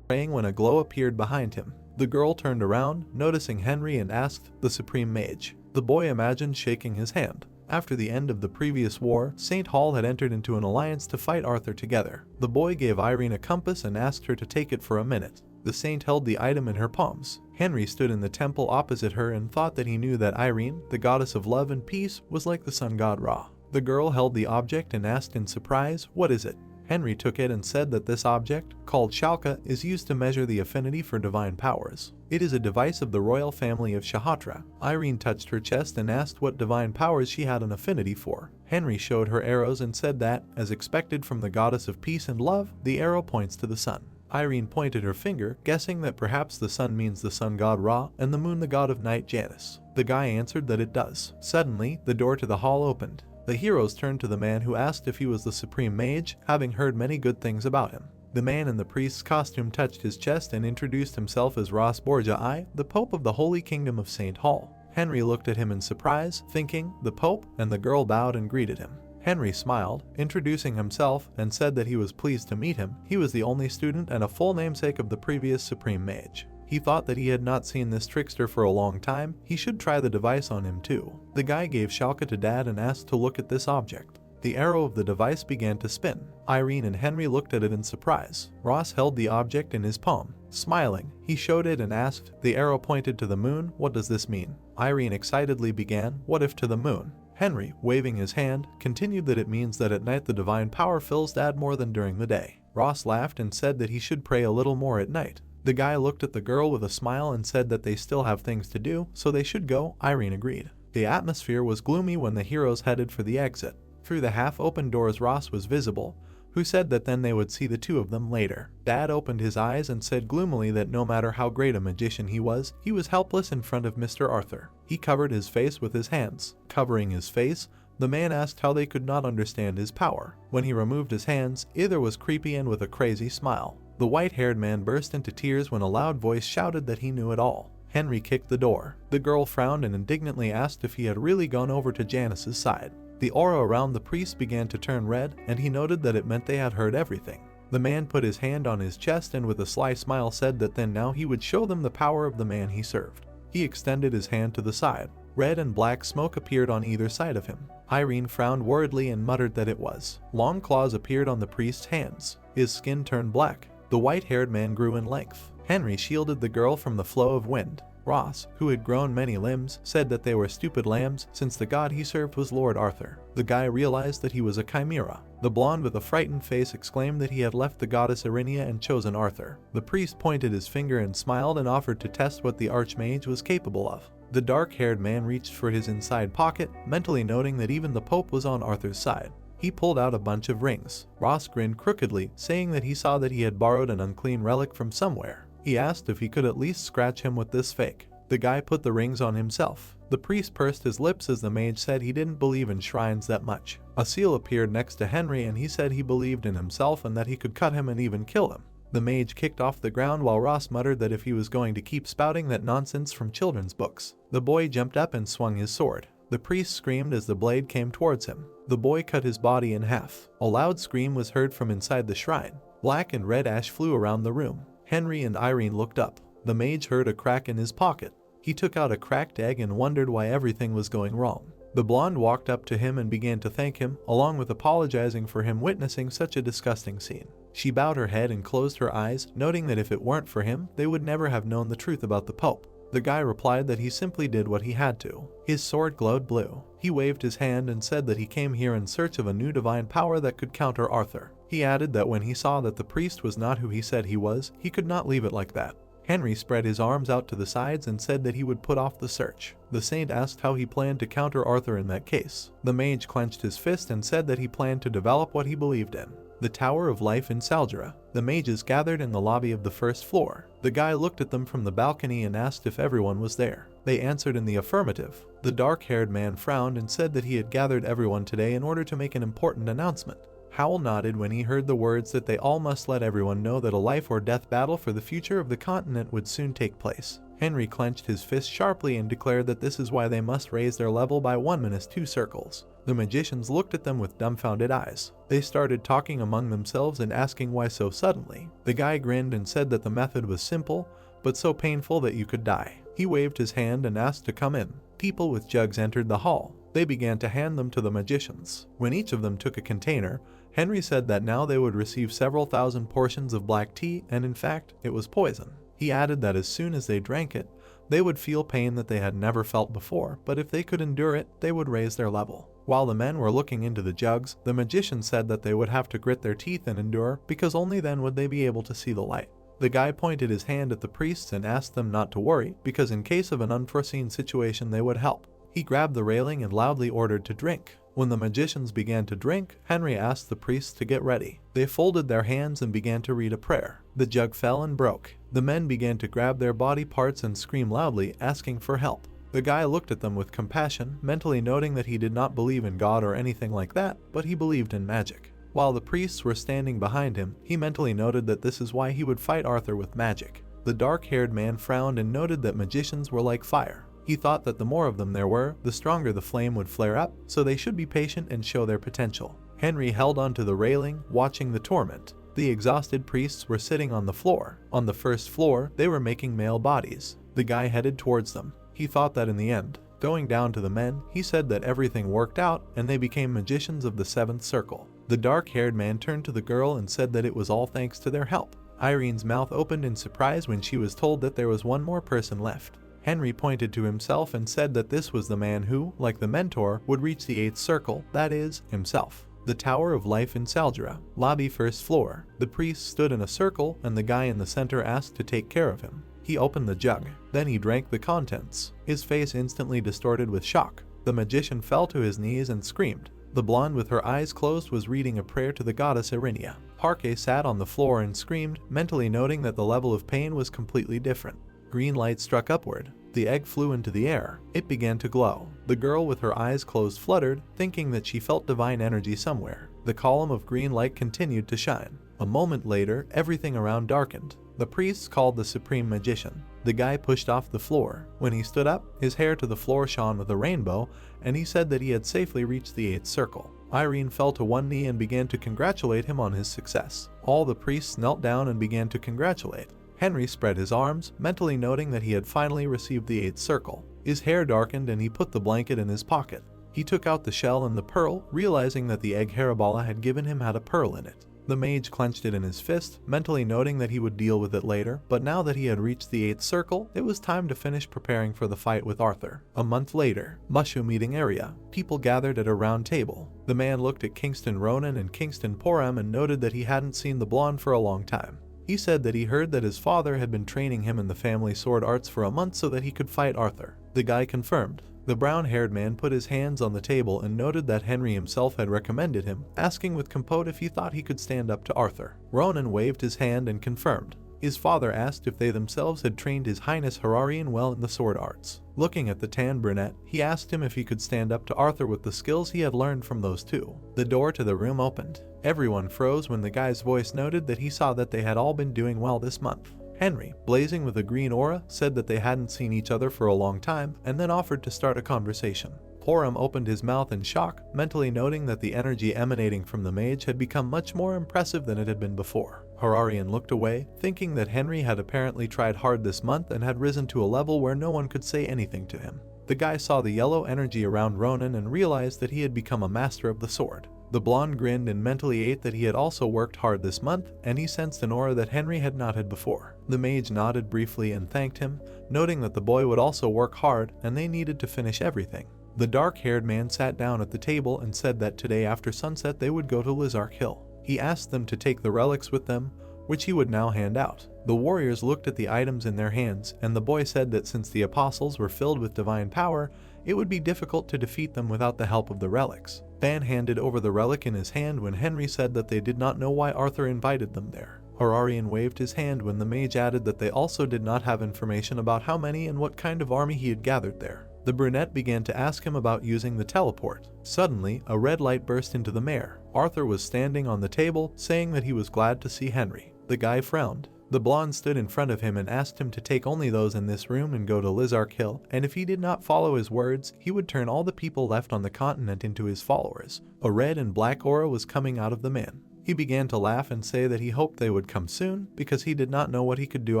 praying when a glow appeared behind him. The girl turned around, noticing Henry, and asked the supreme mage. The boy imagined shaking his hand. After the end of the previous war, St. Hall had entered into an alliance to fight Arthur together. The boy gave Irene a compass and asked her to take it for a minute. The saint held the item in her palms. Henry stood in the temple opposite her and thought that he knew that Irene, the goddess of love and peace, was like the sun god Ra. The girl held the object and asked in surprise, "What is it?" Henry took it and said that this object, called shatra, is used to measure the affinity for divine powers. It is a device of the royal family of Shatra. Irene touched her chest and asked what divine powers she had an affinity for. Henry showed her arrows and said that, as expected from the goddess of peace and love, the arrow points to the sun. Irene pointed her finger, guessing that perhaps the sun means the sun god Ra and the moon the god of night Janus. The guy answered that it does. Suddenly, the door to the hall opened. The heroes turned to the man who asked if he was the supreme mage, having heard many good things about him. The man in the priest's costume touched his chest and introduced himself as Ras Borgia I, the Pope of the Holy Kingdom of St. Hall. Henry looked at him in surprise, thinking, "The Pope?" and the girl bowed and greeted him. Henry smiled, introducing himself, and said that he was pleased to meet him. He was the only student and a full namesake of the previous supreme mage. He thought that he had not seen this trickster for a long time. He should try the device on him too. The guy gave shatra to Dad and asked to look at this object. The arrow of the device began to spin. Irene and Henry looked at it in surprise. Ross held the object in his palm. Smiling, he showed it and asked, "The arrow pointed to the moon. What does this mean?" Irene excitedly began, "What if to the moon?" Henry, waving his hand, continued that it means that at night the divine power fills Dad more than during the day. Ross laughed and said that he should pray a little more at night. The guy looked at the girl with a smile and said that they still have things to do, so they should go. Irene agreed. The atmosphere was gloomy when the heroes headed for the exit. Through the half-open doors Ross was visible, who said that then they would see the two of them later. Dad opened his eyes and said gloomily that no matter how great a magician he was helpless in front of Mr. Arthur. He covered his face with his hands. Covering his face, the man asked how they could not understand his power. When he removed his hands, Ither was creepy and with a crazy smile. The white-haired man burst into tears when a loud voice shouted that he knew it all. Henry kicked the door. The girl frowned and indignantly asked if he had really gone over to Janus's side. The aura around the priest began to turn red, and he noted that it meant they had heard everything. The man put his hand on his chest and with a sly smile said that then now he would show them the power of the man he served. He extended his hand to the side. Red and black smoke appeared on either side of him. Irene frowned worriedly and muttered that it was. Long claws appeared on the priest's hands. His skin turned black. The white-haired man grew in length. Henry shielded the girl from the flow of wind. Ross, who had grown many limbs, said that they were stupid lambs since the god he served was Lord Arthur. The guy realized that he was a chimera. The blonde with a frightened face exclaimed that he had left the goddess Erinia and chosen Arthur. The priest pointed his finger and smiled and offered to test what the archmage was capable of. The dark-haired man reached for his inside pocket, mentally noting that even the Pope was on Arthur's side. He pulled out a bunch of rings. Ross grinned crookedly, saying that he saw that he had borrowed an unclean relic from somewhere. He asked if he could at least scratch him with this fake. The guy put the rings on himself. The priest pursed his lips as the mage said he didn't believe in shrines that much. A seal appeared next to Henry and he said he believed in himself and that he could cut him and even kill him. The mage kicked off the ground while Ross muttered that if he was going to keep spouting that nonsense from children's books. The boy jumped up and swung his sword. The priest screamed as the blade came towards him. The boy cut his body in half. A loud scream was heard from inside the shrine. Black and red ash flew around the room. Henry and Irene looked up. The mage heard a crack in his pocket. He took out a cracked egg and wondered why everything was going wrong. The blonde walked up to him and began to thank him, along with apologizing for him witnessing such a disgusting scene. She bowed her head and closed her eyes, noting that if it weren't for him, they would never have known the truth about the Pope. The guy replied that he simply did what he had to. His sword glowed blue. He waved his hand and said that he came here in search of a new divine power that could counter Arthur. He added that when he saw that the priest was not who he said he was, he could not leave it like that. Henry spread his arms out to the sides and said that he would put off the search. The saint asked how he planned to counter Arthur in that case. The mage clenched his fist and said that he planned to develop what he believed in. The Tower of Life in Saldra. The mages gathered in the lobby of the first floor. The guy looked at them from the balcony and asked if everyone was there. They answered in the affirmative. The dark-haired man frowned and said that he had gathered everyone today in order to make an important announcement. Howell nodded when he heard the words that they all must let everyone know that a life or death battle for the future of the continent would soon take place. Henry clenched his fist sharply and declared that this is why they must raise their level by 1 minus 2 circles. The magicians looked at them with dumbfounded eyes. They started talking among themselves and asking why so suddenly. The guy grinned and said that the method was simple, but so painful that you could die. He waved his hand and asked to come in. People with jugs entered the hall. They began to hand them to the magicians. When each of them took a container, Henry said that now they would receive several thousand portions of black tea, and in fact, it was poison. He added that as soon as they drank it, they would feel pain that they had never felt before, but if they could endure it, they would raise their level. While the men were looking into the jugs, the magician said that they would have to grit their teeth and endure, because only then would they be able to see the light. The guy pointed his hand at the priests and asked them not to worry, because in case of an unforeseen situation they would help. He grabbed the railing and loudly ordered to drink. When the magicians began to drink, Henry asked the priests to get ready. They folded their hands and began to read a prayer. The jug fell and broke. The men began to grab their body parts and scream loudly, asking for help. The guy looked at them with compassion, mentally noting that he did not believe in God or anything like that, but he believed in magic. While the priests were standing behind him, he mentally noted that this is why he would fight Arthur with magic. The dark-haired man frowned and noted that magicians were like fire. He thought that the more of them there were, the stronger the flame would flare up, so they should be patient and show their potential. Henry held onto the railing, watching the torment. The exhausted priests were sitting on the floor. On the first floor, they were making male bodies. The guy headed towards them. He thought that in the end, going down to the men, he said that everything worked out and they became magicians of the 7th circle. The dark-haired man turned to the girl and said that it was all thanks to their help. Irene's mouth opened in surprise when she was told that there was one more person left. Henry pointed to himself and said that this was the man who, like the mentor, would reach the 8th circle, that is, himself. The Tower of Life in Saldra. Lobby 1st floor. The priest stood in a circle and the guy in the center asked to take care of him. He opened the jug. Then he drank the contents. His face instantly distorted with shock. The magician fell to his knees and screamed. The blonde with her eyes closed was reading a prayer to the goddess Irenia. Parquet sat on the floor and screamed, mentally noting that the level of pain was completely different. Green light struck upward. The egg flew into the air. It began to glow. The girl with her eyes closed fluttered, thinking that she felt divine energy somewhere. The column of green light continued to shine. A moment later, everything around darkened. The priests called the supreme magician. The guy pushed off the floor. When he stood up, his hair to the floor shone with a rainbow, and he said that he had safely reached the 8th circle. Irene fell to one knee and began to congratulate him on his success. All the priests knelt down and began to congratulate. Henry spread his arms, mentally noting that he had finally received the 8th circle. His hair darkened and he put the blanket in his pocket. He took out the shell and the pearl, realizing that the egg Harabola had given him had a pearl in it. The mage clenched it in his fist, mentally noting that he would deal with it later, but now that he had reached the 8th circle, it was time to finish preparing for the fight with Arthur. A month later, mushroom eating area. People gathered at a round table. The man looked at Kingston Ronan and Kingston Poram and noted that he hadn't seen the blonde for a long time. He said that he heard that his father had been training him in the family sword arts for a month so that he could fight Arthur. The guy confirmed. The brown-haired man put his hands on the table and noted that Henry himself had recommended him, asking with composure if he thought he could stand up to Arthur. Ronan waved his hand and confirmed. His father asked if they themselves had trained His Highness Hararian well in the sword arts. Looking at the tan brunette, he asked him if he could stand up to Arthur with the skills he had learned from those two. The door to the room opened. Everyone froze when the guy's voice noted that he saw that they had all been doing well this month. Henry, blazing with a green aura, said that they hadn't seen each other for a long time and then offered to start a conversation. Poram opened his mouth in shock, mentally noting that the energy emanating from the mage had become much more impressive than it had been before. Hararian looked away, thinking that Henry had apparently tried hard this month and had risen to a level where no one could say anything to him. The guy saw the yellow energy around Ronan and realized that he had become a master of the sword. The blonde grinned and mentally ate that he had also worked hard this month, and he sensed an aura that Henry had not had before. The mage nodded briefly and thanked him, noting that the boy would also work hard and they needed to finish everything. The dark-haired man sat down at the table and said that today after sunset they would go to Lizark Hill. He asked them to take the relics with them, which he would now hand out. The warriors looked at the items in their hands, and the boy said that since the apostles were filled with divine power, it would be difficult to defeat them without the help of the relics. Ban handed over the relic in his hand when Henry said that they did not know why Arthur invited them there. Hararian waved his hand when the mage added that they also did not have information about how many and what kind of army he had gathered there. The brunette began to ask him about using the teleport. Suddenly, a red light burst into the mare. Arthur was standing on the table, saying that he was glad to see Henry. The guy frowned. The blonde stood in front of him and asked him to take only those in this room and go to Lizark Hill, and if he did not follow his words, he would turn all the people left on the continent into his followers. A red and black aura was coming out of the man. He began to laugh and say that he hoped they would come soon, because he did not know what he could do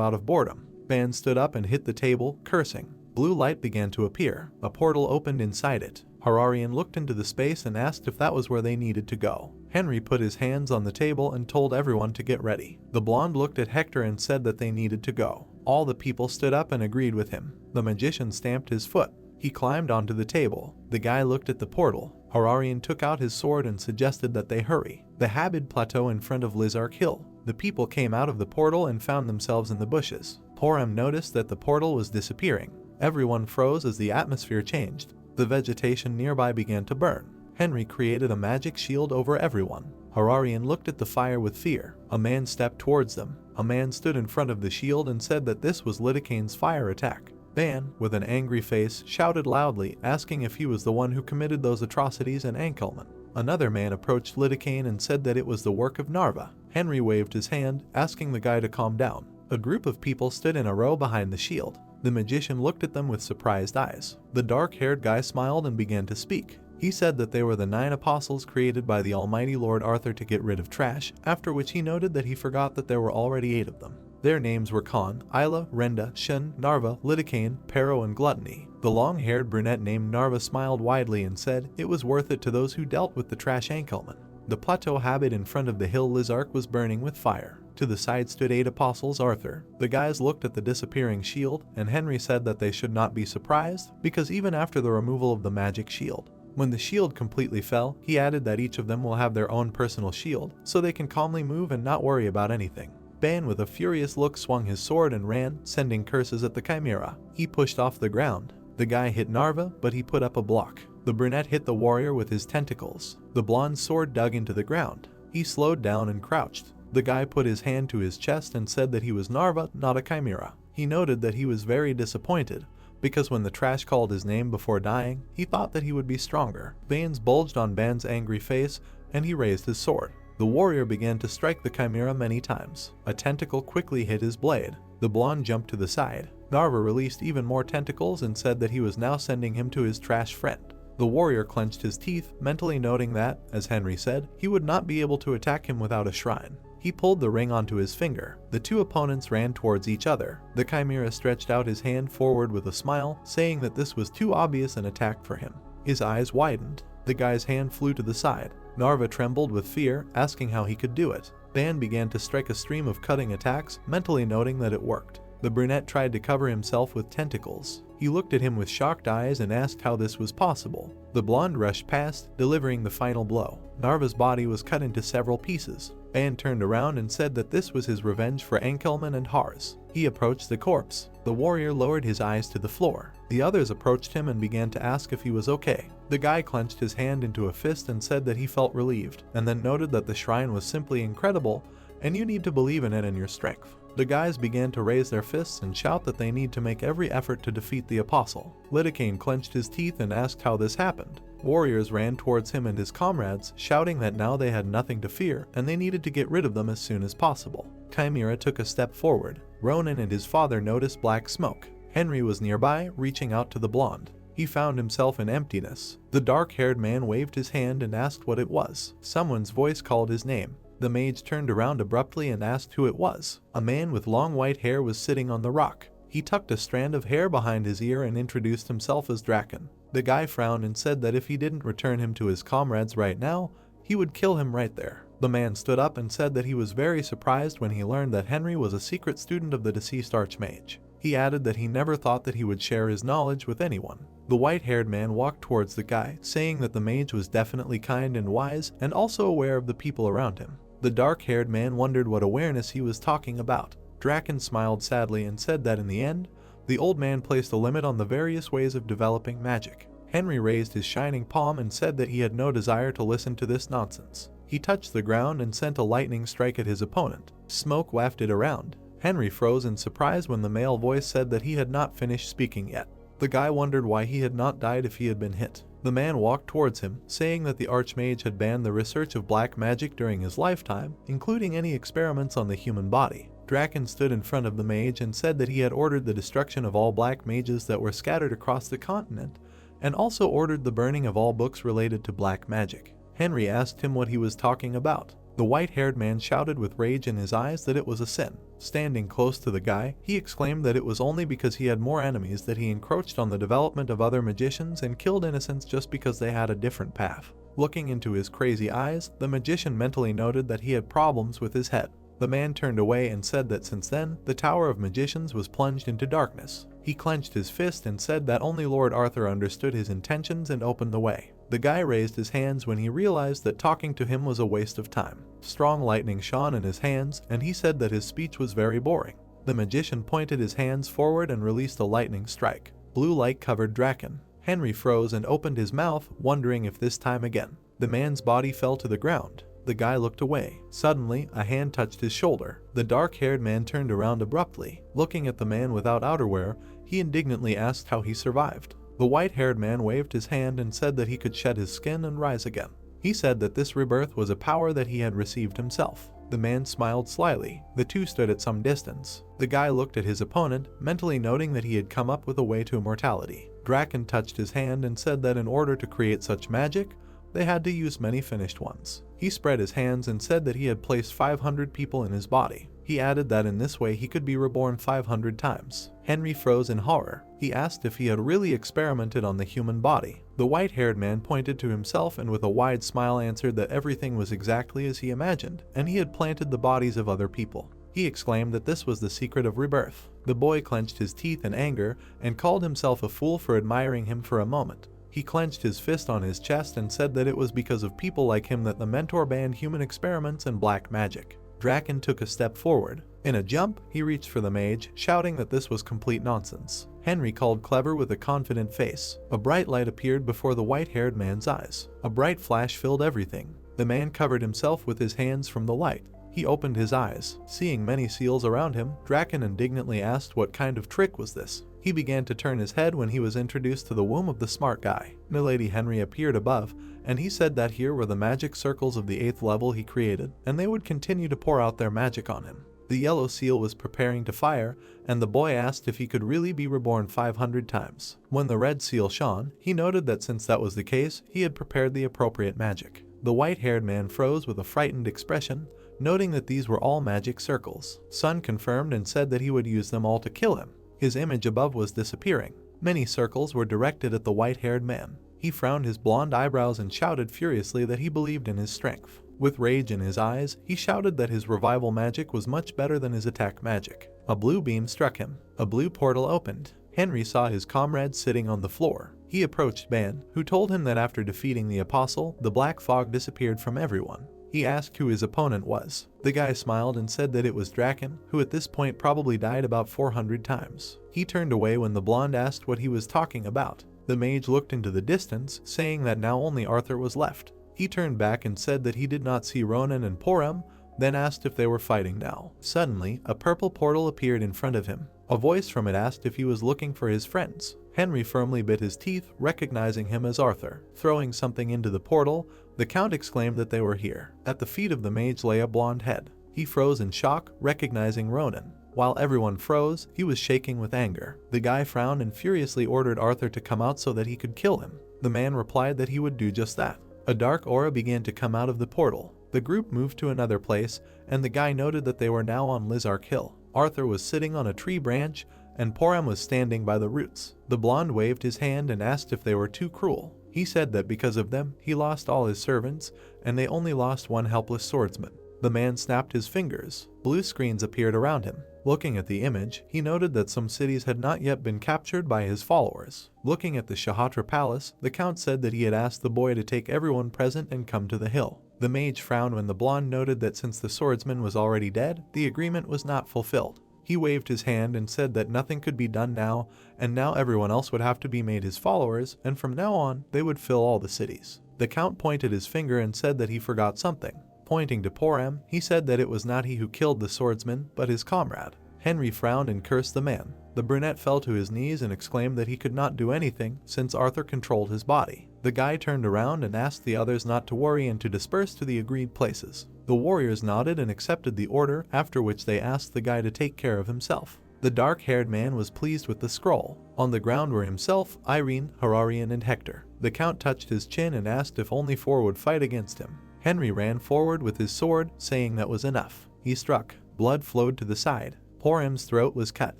out of boredom. Ban stood up and hit the table, cursing. Blue light began to appear. A portal opened inside it. Hararian looked into the space and asked if that was where they needed to go. Henry put his hands on the table and told everyone to get ready. The blonde looked at Hector and said that they needed to go. All the people stood up and agreed with him. The magician stamped his foot. He climbed onto the table. The guy looked at the portal. Hararian took out his sword and suggested that they hurry. The Habid plateau in front of Lizark Hill. The people came out of the portal and found themselves in the bushes. Poram noticed that the portal was disappearing. Everyone froze as the atmosphere changed. The vegetation nearby began to burn. Henry created a magic shield over everyone. Hararian looked at the fire with fear. A man stepped towards them. A man stood in front of the shield and said that this was Lidikane's fire attack. Ban, with an angry face, shouted loudly, asking if he was the one who committed those atrocities in Ankelman. Another man approached Lidikane and said that it was the work of Narva. Henry waved his hand, asking the guy to calm down. A group of people stood in a row behind the shield. The magician looked at them with surprised eyes. The dark-haired guy smiled and began to speak. He said that they were the 9 apostles created by the almighty Lord Arthur to get rid of trash, after which he noted that he forgot that there were already 8 of them. Their names were Khan, Isla, Renda, Shun, Narva, Lidikane, Pero, and Gluttony. The long-haired brunette named Narva smiled widely and said it was worth it to those who dealt with the trash Ankelman. The plateau Habit in front of the hill Lizark was burning with fire. To the side stood 8 apostles Arthur. The guys looked at the disappearing shield, and Henry said that they should not be surprised, because even after the removal of the magic shield, when the shield completely fell, he added that each of them will have their own personal shield, so they can calmly move and not worry about anything. Ban with a furious look swung his sword and ran, sending curses at the chimera. He pushed off the ground. The guy hit Narva, but he put up a block. The brunette hit the warrior with his tentacles. The blonde sword dug into the ground. He slowed down and crouched. The guy put his hand to his chest and said that he was Narva, not a chimera. He noted that he was very disappointed, because when the trash called his name before dying, he thought that he would be stronger. Veins bulged on Ban's angry face, and he raised his sword. The warrior began to strike the chimera many times. A tentacle quickly hit his blade. The blonde jumped to the side. Narva released even more tentacles and said that he was now sending him to his trash friend. The warrior clenched his teeth, mentally noting that, as Henry said, he would not be able to attack him without a shrine. He pulled the ring onto his finger. The 2 opponents ran towards each other. The chimera stretched out his hand forward with a smile, saying that this was too obvious an attack for him. His eyes widened. The guy's hand flew to the side. Narva trembled with fear, asking how he could do it. Ban began to strike a stream of cutting attacks, mentally noting that it worked. The brunette tried to cover himself with tentacles. He looked at him with shocked eyes and asked how this was possible. The blonde rushed past, delivering the final blow. Narva's body was cut into several pieces. Ban turned around and said that this was his revenge for Ankelman and Hars. He approached the corpse. The warrior lowered his eyes to the floor. The others approached him and began to ask if he was okay. The guy clenched his hand into a fist and said that he felt relieved, and then noted that the shrine was simply incredible, and you need to believe in it and your strength. The guys began to raise their fists and shout that they need to make every effort to defeat the apostle. Lidikane clenched his teeth and asked how this happened. Warriors ran towards him and his comrades, shouting that now they had nothing to fear and they needed to get rid of them as soon as possible. Chimera took a step forward. Ronan and his father noticed black smoke. Henry was nearby, reaching out to the blonde. He found himself in emptiness. The dark-haired man waved his hand and asked what it was. Someone's voice called his name. The mage turned around abruptly and asked who it was. A man with long white hair was sitting on the rock. He tucked a strand of hair behind his ear and introduced himself as Draken. The guy frowned and said that if he didn't return him to his comrades right now, he would kill him right there. The man stood up and said that he was very surprised when he learned that Henry was a secret student of the deceased archmage. He added that he never thought that he would share his knowledge with anyone. The white-haired man walked towards the guy, saying that the mage was definitely kind and wise and also aware of the people around him. The dark-haired man wondered what awareness he was talking about. Draken smiled sadly and said that in the end, the old man placed a limit on the various ways of developing magic. Henry raised his shining palm and said that he had no desire to listen to this nonsense. He touched the ground and sent a lightning strike at his opponent. Smoke wafted around. Henry froze in surprise when the male voice said that he had not finished speaking yet. The guy wondered why he had not died if he had been hit. The man walked towards him, saying that the Archmage had banned the research of black magic during his lifetime, including any experiments on the human body. Draken stood in front of the mage and said that he had ordered the destruction of all black mages that were scattered across the continent, and also ordered the burning of all books related to black magic. Henry asked him what he was talking about. The white-haired man shouted with rage in his eyes that it was a sin. Standing close to the guy, he exclaimed that it was only because he had more enemies that he encroached on the development of other magicians and killed innocents just because they had a different path. Looking into his crazy eyes, the magician mentally noted that he had problems with his head. The man turned away and said that since then, the Tower of Magicians was plunged into darkness. He clenched his fist and said that only Lord Arthur understood his intentions and opened the way. The guy raised his hands when he realized that talking to him was a waste of time. Strong lightning shone in his hands, and he said that his speech was very boring. The magician pointed his hands forward and released a lightning strike. Blue light covered Draken. Henry froze and opened his mouth, wondering if this time again. The man's body fell to the ground. The guy looked away. Suddenly, a hand touched his shoulder. The dark-haired man turned around abruptly. Looking at the man without outerwear, he indignantly asked how he survived. The white-haired man waved his hand and said that he could shed his skin and rise again. He said that this rebirth was a power that he had received himself. The man smiled slyly. The two stood at some distance. The guy looked at his opponent, mentally noting that he had come up with a way to immortality. Draken touched his hand and said that in order to create such magic, they had to use many finished ones. He spread his hands and said that he had placed 500 people in his body. He added that in this way he could be reborn 500 times. Henry froze in horror. He asked if he had really experimented on the human body. The white-haired man pointed to himself and with a wide smile answered that everything was exactly as he imagined, and he had planted the bodies of other people. He exclaimed that this was the secret of rebirth. The boy clenched his teeth in anger and called himself a fool for admiring him for a moment. He clenched his fist on his chest and said that it was because of people like him that the mentor banned human experiments and black magic. Draken took a step forward. In a jump, he reached for the mage, shouting that this was complete nonsense. Henry called clever with a confident face. A bright light appeared before the white-haired man's eyes. A bright flash filled everything. The man covered himself with his hands from the light. He opened his eyes. Seeing many seals around him, Draken indignantly asked what kind of trick was this. He began to turn his head when he was introduced to the womb of the smart guy. Milady Henry appeared above, and he said that here were the magic circles of the 8th level he created, and they would continue to pour out their magic on him. The yellow seal was preparing to fire, and the boy asked if he could really be reborn 500 times. When the red seal shone, he noted that since that was the case, he had prepared the appropriate magic. The white-haired man froze with a frightened expression, noting that these were all magic circles. Sun confirmed and said that he would use them all to kill him. His image above was disappearing. Many circles were directed at the white-haired man. He frowned his blonde eyebrows and shouted furiously that he believed in his strength. With rage in his eyes, he shouted that his revival magic was much better than his attack magic. A blue beam struck him. A blue portal opened. Henry saw his comrade sitting on the floor. He approached Ban, who told him that after defeating the apostle, the black fog disappeared from everyone. He asked who his opponent was. The guy smiled and said that it was Draken, who at this point probably died about 400 times. He turned away when the blonde asked what he was talking about. The mage looked into the distance, saying that now only Arthur was left. He turned back and said that he did not see Ronan and Poram, then asked if they were fighting now. Suddenly, a purple portal appeared in front of him. A voice from it asked if he was looking for his friends. Henry firmly bit his teeth, recognizing him as Arthur. Throwing something into the portal, the Count exclaimed that they were here. At the feet of the mage lay a blonde head. He froze in shock, recognizing Ronan. While everyone froze, he was shaking with anger. The guy frowned and furiously ordered Arthur to come out so that he could kill him. The man replied that he would do just that. A dark aura began to come out of the portal. The group moved to another place, and the guy noted that they were now on Lizark Hill. Arthur was sitting on a tree branch, and Poram was standing by the roots. The blonde waved his hand and asked if they were too cruel. He said that because of them, he lost all his servants, and they only lost one helpless swordsman. The man snapped his fingers. Blue screens appeared around him. Looking at the image, he noted that some cities had not yet been captured by his followers. Looking at the Shatra palace, the Count said that he had asked the boy to take everyone present and come to the hill. The mage frowned when the blonde noted that since the swordsman was already dead, the agreement was not fulfilled. He waved his hand and said that nothing could be done now, and now everyone else would have to be made his followers, and from now on, they would fill all the cities. The count pointed his finger and said that he forgot something. Pointing to poor M, he said that it was not he who killed the swordsman, but his comrade. Henry frowned and cursed the man. The brunette fell to his knees and exclaimed that he could not do anything since Arthur controlled his body. The guy turned around and asked the others not to worry and to disperse to the agreed places. The warriors nodded and accepted the order, after which they asked the guy to take care of himself. The dark-haired man was pleased with the scroll. On the ground were himself, Irene, Hararian, and Hector. The count touched his chin and asked if only 4 would fight against him. Henry ran forward with his sword, saying that was enough. He struck. Blood flowed to the side. Poor M's throat was cut.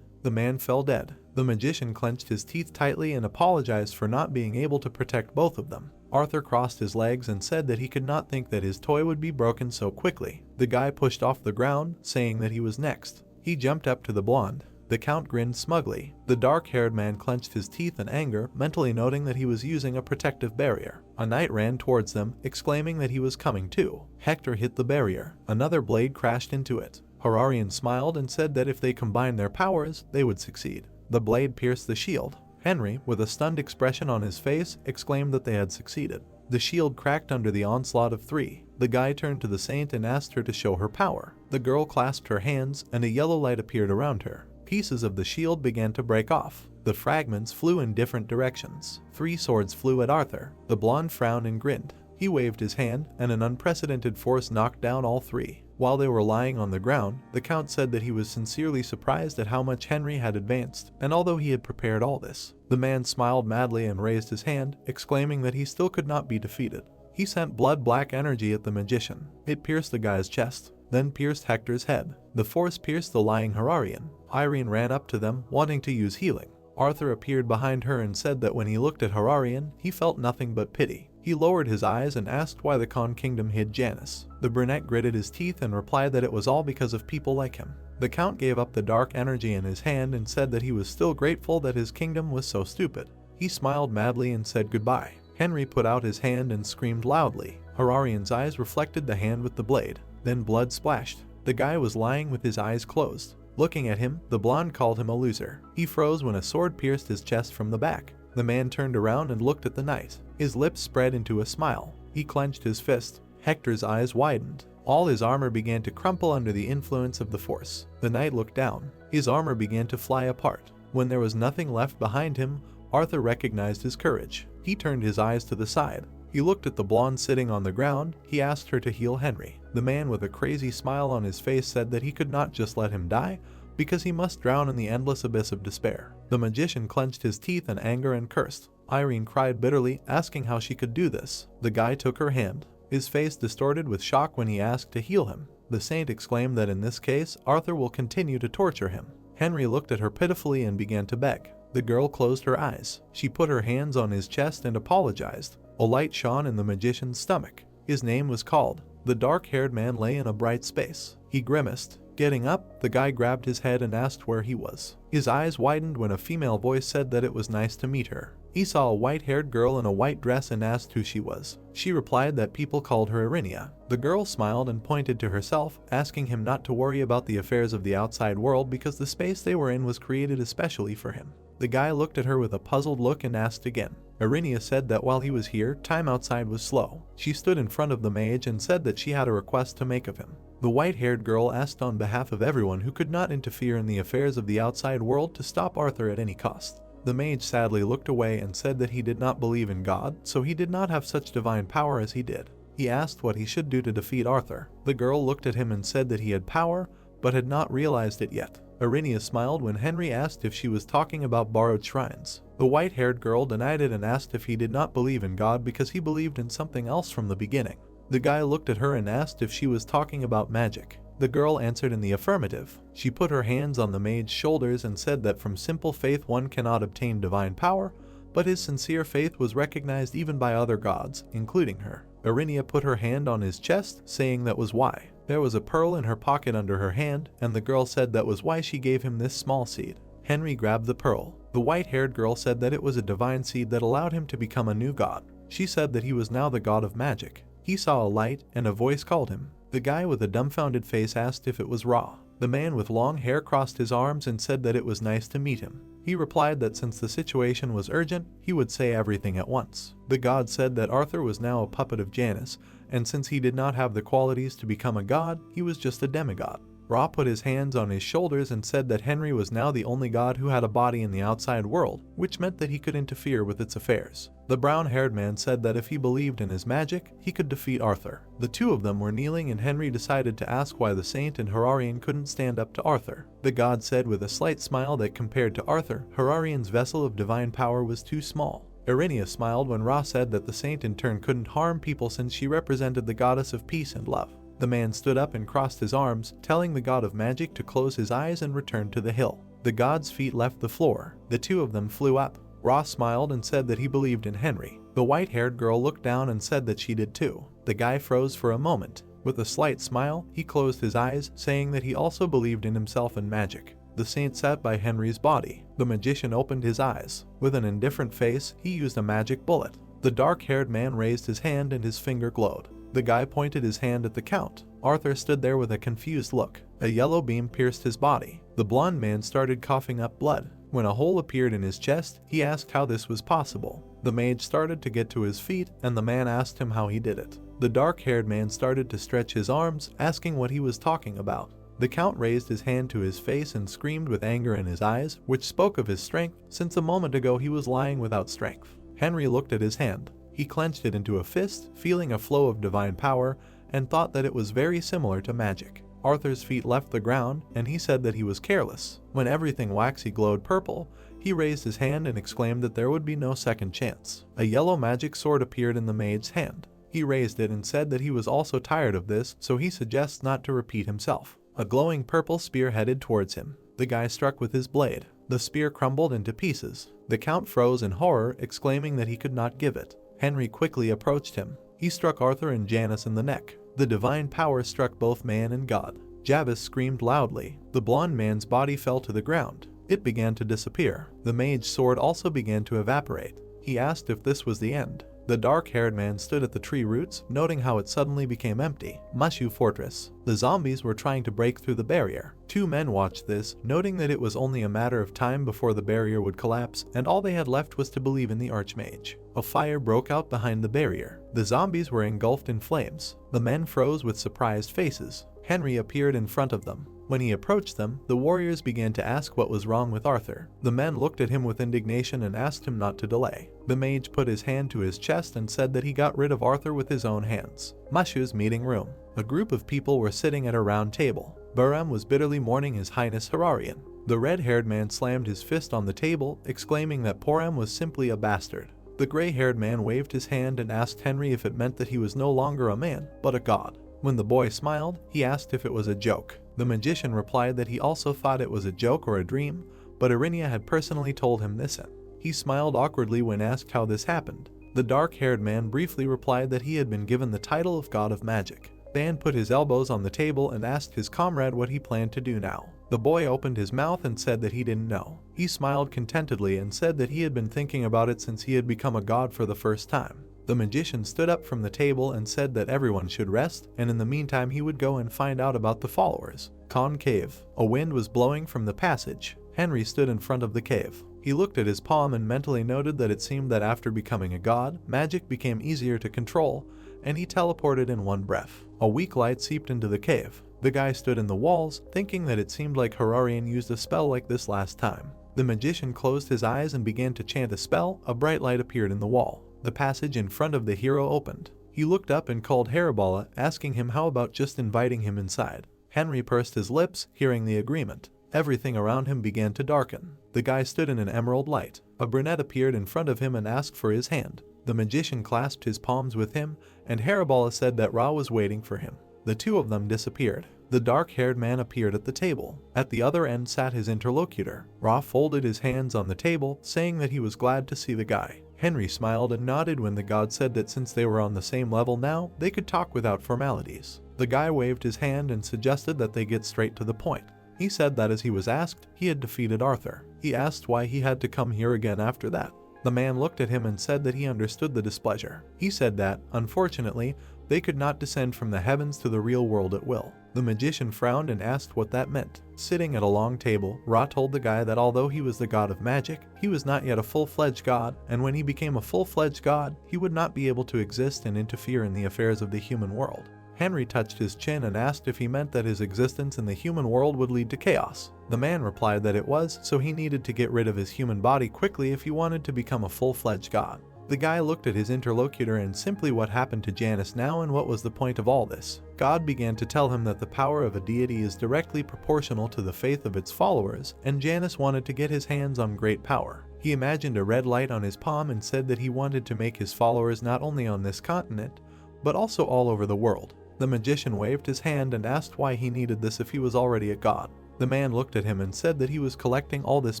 The man fell dead. The magician clenched his teeth tightly and apologized for not being able to protect both of them. Arthur crossed his legs and said that he could not think that his toy would be broken so quickly. The guy pushed off the ground, saying that he was next. He jumped up to the blonde. The count grinned smugly. The dark-haired man clenched his teeth in anger, mentally noting that he was using a protective barrier. A knight ran towards them, exclaiming that he was coming too. Hector hit the barrier. Another blade crashed into it. Hararian smiled and said that if they combined their powers, they would succeed. The blade pierced the shield. Henry, with a stunned expression on his face, exclaimed that they had succeeded. The shield cracked under the onslaught of 3. The guy turned to the saint and asked her to show her power. The girl clasped her hands, and a yellow light appeared around her. Pieces of the shield began to break off. The fragments flew in different directions. 3 swords flew at Arthur. The blonde frowned and grinned. He waved his hand, and an unprecedented force knocked down all 3. While they were lying on the ground, the count said that he was sincerely surprised at how much Henry had advanced, and although he had prepared all this, the man smiled madly and raised his hand, exclaiming that he still could not be defeated. He sent blood-black energy at the magician. It pierced the guy's chest, then pierced Hector's head. The force pierced the lying Hararian. Irene ran up to them, wanting to use healing. Arthur appeared behind her and said that when he looked at Hararian, he felt nothing but pity. He lowered his eyes and asked why the Khan kingdom hid Janice. The brunette gritted his teeth and replied that it was all because of people like him. The count gave up the dark energy in his hand and said that he was still grateful that his kingdom was so stupid. He smiled madly and said goodbye. Henry put out his hand and screamed loudly. Hararian's eyes reflected the hand with the blade. Then blood splashed. The guy was lying with his eyes closed. Looking at him, the blonde called him a loser. He froze when a sword pierced his chest from the back. The man turned around and looked at the knight. His lips spread into a smile. He clenched his fist. Hector's eyes widened. All his armor began to crumple under the influence of the force. The knight looked down. His armor began to fly apart. When there was nothing left behind him, Arthur recognized his courage. He turned his eyes to the side. He looked at the blonde sitting on the ground. He asked her to heal Henry. The man with a crazy smile on his face said that he could not just let him die, because he must drown in the endless abyss of despair. The magician clenched his teeth in anger and cursed. Irene cried bitterly, asking how she could do this. The guy took her hand. His face distorted with shock when he asked to heal him. The saint exclaimed that in this case, Arthur will continue to torture him. Henry looked at her pitifully and began to beg. The girl closed her eyes. She put her hands on his chest and apologized. A light shone in the magician's stomach. His name was called. The dark-haired man lay in a bright space. He grimaced. Getting up, the guy grabbed his head and asked where he was. His eyes widened when a female voice said that it was nice to meet her. He saw a white-haired girl in a white dress and asked who she was. She replied that people called her Irenia. The girl smiled and pointed to herself, asking him not to worry about the affairs of the outside world because the space they were in was created especially for him. The guy looked at her with a puzzled look and asked again. Irenia said that while he was here, time outside was slow. She stood in front of the mage and said that she had a request to make of him. The white-haired girl asked on behalf of everyone who could not interfere in the affairs of the outside world to stop Arthur at any cost. The mage sadly looked away and said that he did not believe in God, so he did not have such divine power as he did. He asked what he should do to defeat Arthur. The girl looked at him and said that he had power, but had not realized it yet. Irenia smiled when Henry asked if she was talking about borrowed shrines. The white-haired girl denied it and asked if he did not believe in God because he believed in something else from the beginning. The guy looked at her and asked if she was talking about magic. The girl answered in the affirmative. She put her hands on the mage's shoulders and said that from simple faith one cannot obtain divine power, but his sincere faith was recognized even by other gods, including her. Irenia put her hand on his chest, saying that was why. There was a pearl in her pocket under her hand, and the girl said that was why she gave him this small seed. Henry grabbed the pearl. The white-haired girl said that it was a divine seed that allowed him to become a new god. She said that he was now the god of magic. He saw a light and a voice called him. The guy with a dumbfounded face asked if it was Ra. The man with long hair crossed his arms and said that it was nice to meet him. He replied that since the situation was urgent, he would say everything at once. The god said that Arthur was now a puppet of Janus, and since he did not have the qualities to become a god, he was just a demigod. Ra put his hands on his shoulders and said that Henry was now the only god who had a body in the outside world, which meant that he could interfere with its affairs. The brown-haired man said that if he believed in his magic, he could defeat Arthur. The two of them were kneeling and Henry decided to ask why the saint and Herarian couldn't stand up to Arthur. The god said with a slight smile that compared to Arthur, Herarian's vessel of divine power was too small. Erinia smiled when Ra said that the saint in turn couldn't harm people since she represented the goddess of peace and love. The man stood up and crossed his arms, telling the god of magic to close his eyes and return to the hill. The god's feet left the floor. The two of them flew up. Ra smiled and said that he believed in Henry. The white-haired girl looked down and said that she did too. The guy froze for a moment. With a slight smile, he closed his eyes, saying that he also believed in himself and magic. The saint sat by Henry's body. The magician opened his eyes. With an indifferent face, he used a magic bullet. The dark-haired man raised his hand and his finger glowed. The guy pointed his hand at the count. Arthur stood there with a confused look. A yellow beam pierced his body. The blonde man started coughing up blood. When a hole appeared in his chest, he asked how this was possible. The mage started to get to his feet, and the man asked him how he did it. The dark-haired man started to stretch his arms, asking what he was talking about. The count raised his hand to his face and screamed with anger in his eyes, which spoke of his strength, since a moment ago he was lying without strength. Henry looked at his hand. He clenched it into a fist, feeling a flow of divine power, and thought that it was very similar to magic. Arthur's feet left the ground, and he said that he was careless. When everything waxy glowed purple, he raised his hand and exclaimed that there would be no second chance. A yellow magic sword appeared in the mage's hand. He raised it and said that he was also tired of this, so he suggests not to repeat himself. A glowing purple spear headed towards him. The guy struck with his blade. The spear crumbled into pieces. The count froze in horror, exclaiming that he could not give it. Henry quickly approached him. He struck Arthur and Janus in the neck. The divine power struck both man and god. Javis screamed loudly. The blonde man's body fell to the ground. It began to disappear. The mage's sword also began to evaporate. He asked if this was the end. The dark-haired man stood at the tree roots, noting how it suddenly became empty. Mushu Fortress. The zombies were trying to break through the barrier. Two men watched this, noting that it was only a matter of time before the barrier would collapse, and all they had left was to believe in the Archmage. A fire broke out behind the barrier. The zombies were engulfed in flames. The men froze with surprised faces. Henry appeared in front of them. When he approached them, the warriors began to ask what was wrong with Arthur. The men looked at him with indignation and asked him not to delay. The mage put his hand to his chest and said that he got rid of Arthur with his own hands. Mushu's meeting room. A group of people were sitting at a round table. Bahram was bitterly mourning His Highness Herarian. The red-haired man slammed his fist on the table, exclaiming that Poram was simply a bastard. The gray-haired man waved his hand and asked Henry if it meant that he was no longer a man, but a god. When the boy smiled, he asked if it was a joke. The magician replied that he also thought it was a joke or a dream, but Erinia had personally told him this. He smiled awkwardly when asked how this happened. The dark-haired man briefly replied that he had been given the title of God of Magic. Dan put his elbows on the table and asked his comrade what he planned to do now. The boy opened his mouth and said that he didn't know. He smiled contentedly and said that he had been thinking about it since he had become a god for the first time. The magician stood up from the table and said that everyone should rest, and in the meantime he would go and find out about the followers. Concave. A wind was blowing from the passage. Henry stood in front of the cave. He looked at his palm and mentally noted that it seemed that after becoming a god, magic became easier to control, and he teleported in one breath. A weak light seeped into the cave. The guy stood in the walls, thinking that it seemed like Herarian used a spell like this last time. The magician closed his eyes and began to chant a spell. A bright light appeared in the wall. The passage in front of the hero opened. He looked up and called Haribala, asking him how about just inviting him inside. Henry pursed his lips, hearing the agreement. Everything around him began to darken. The guy stood in an emerald light. A brunette appeared in front of him and asked for his hand. The magician clasped his palms with him, and Haribala said that Ra was waiting for him. The two of them disappeared. The dark-haired man appeared at the table. At the other end sat his interlocutor. Ra folded his hands on the table, saying that he was glad to see the guy. Henry smiled and nodded when the god said that since they were on the same level now, they could talk without formalities. The guy waved his hand and suggested that they get straight to the point. He said that as he was asked, he had defeated Arthur. He asked why he had to come here again after that. The man looked at him and said that he understood the displeasure. He said that, unfortunately, They could not descend from the heavens to the real world at will. The magician frowned and asked what that meant. Sitting at a long table, Ra told the guy that although he was the god of magic, he was not yet a full-fledged god, and when he became a full-fledged god, he would not be able to exist and interfere in the affairs of the human world. Henry touched his chin and asked if he meant that his existence in the human world would lead to chaos. The man replied that it was, so he needed to get rid of his human body quickly if he wanted to become a full-fledged god. The guy looked at his interlocutor and simply what happened to Janus now and what was the point of all this. God began to tell him that the power of a deity is directly proportional to the faith of its followers, and Janus wanted to get his hands on great power. He imagined a red light on his palm and said that he wanted to make his followers not only on this continent, but also all over the world. The magician waved his hand and asked why he needed this if he was already a god. The man looked at him and said that he was collecting all this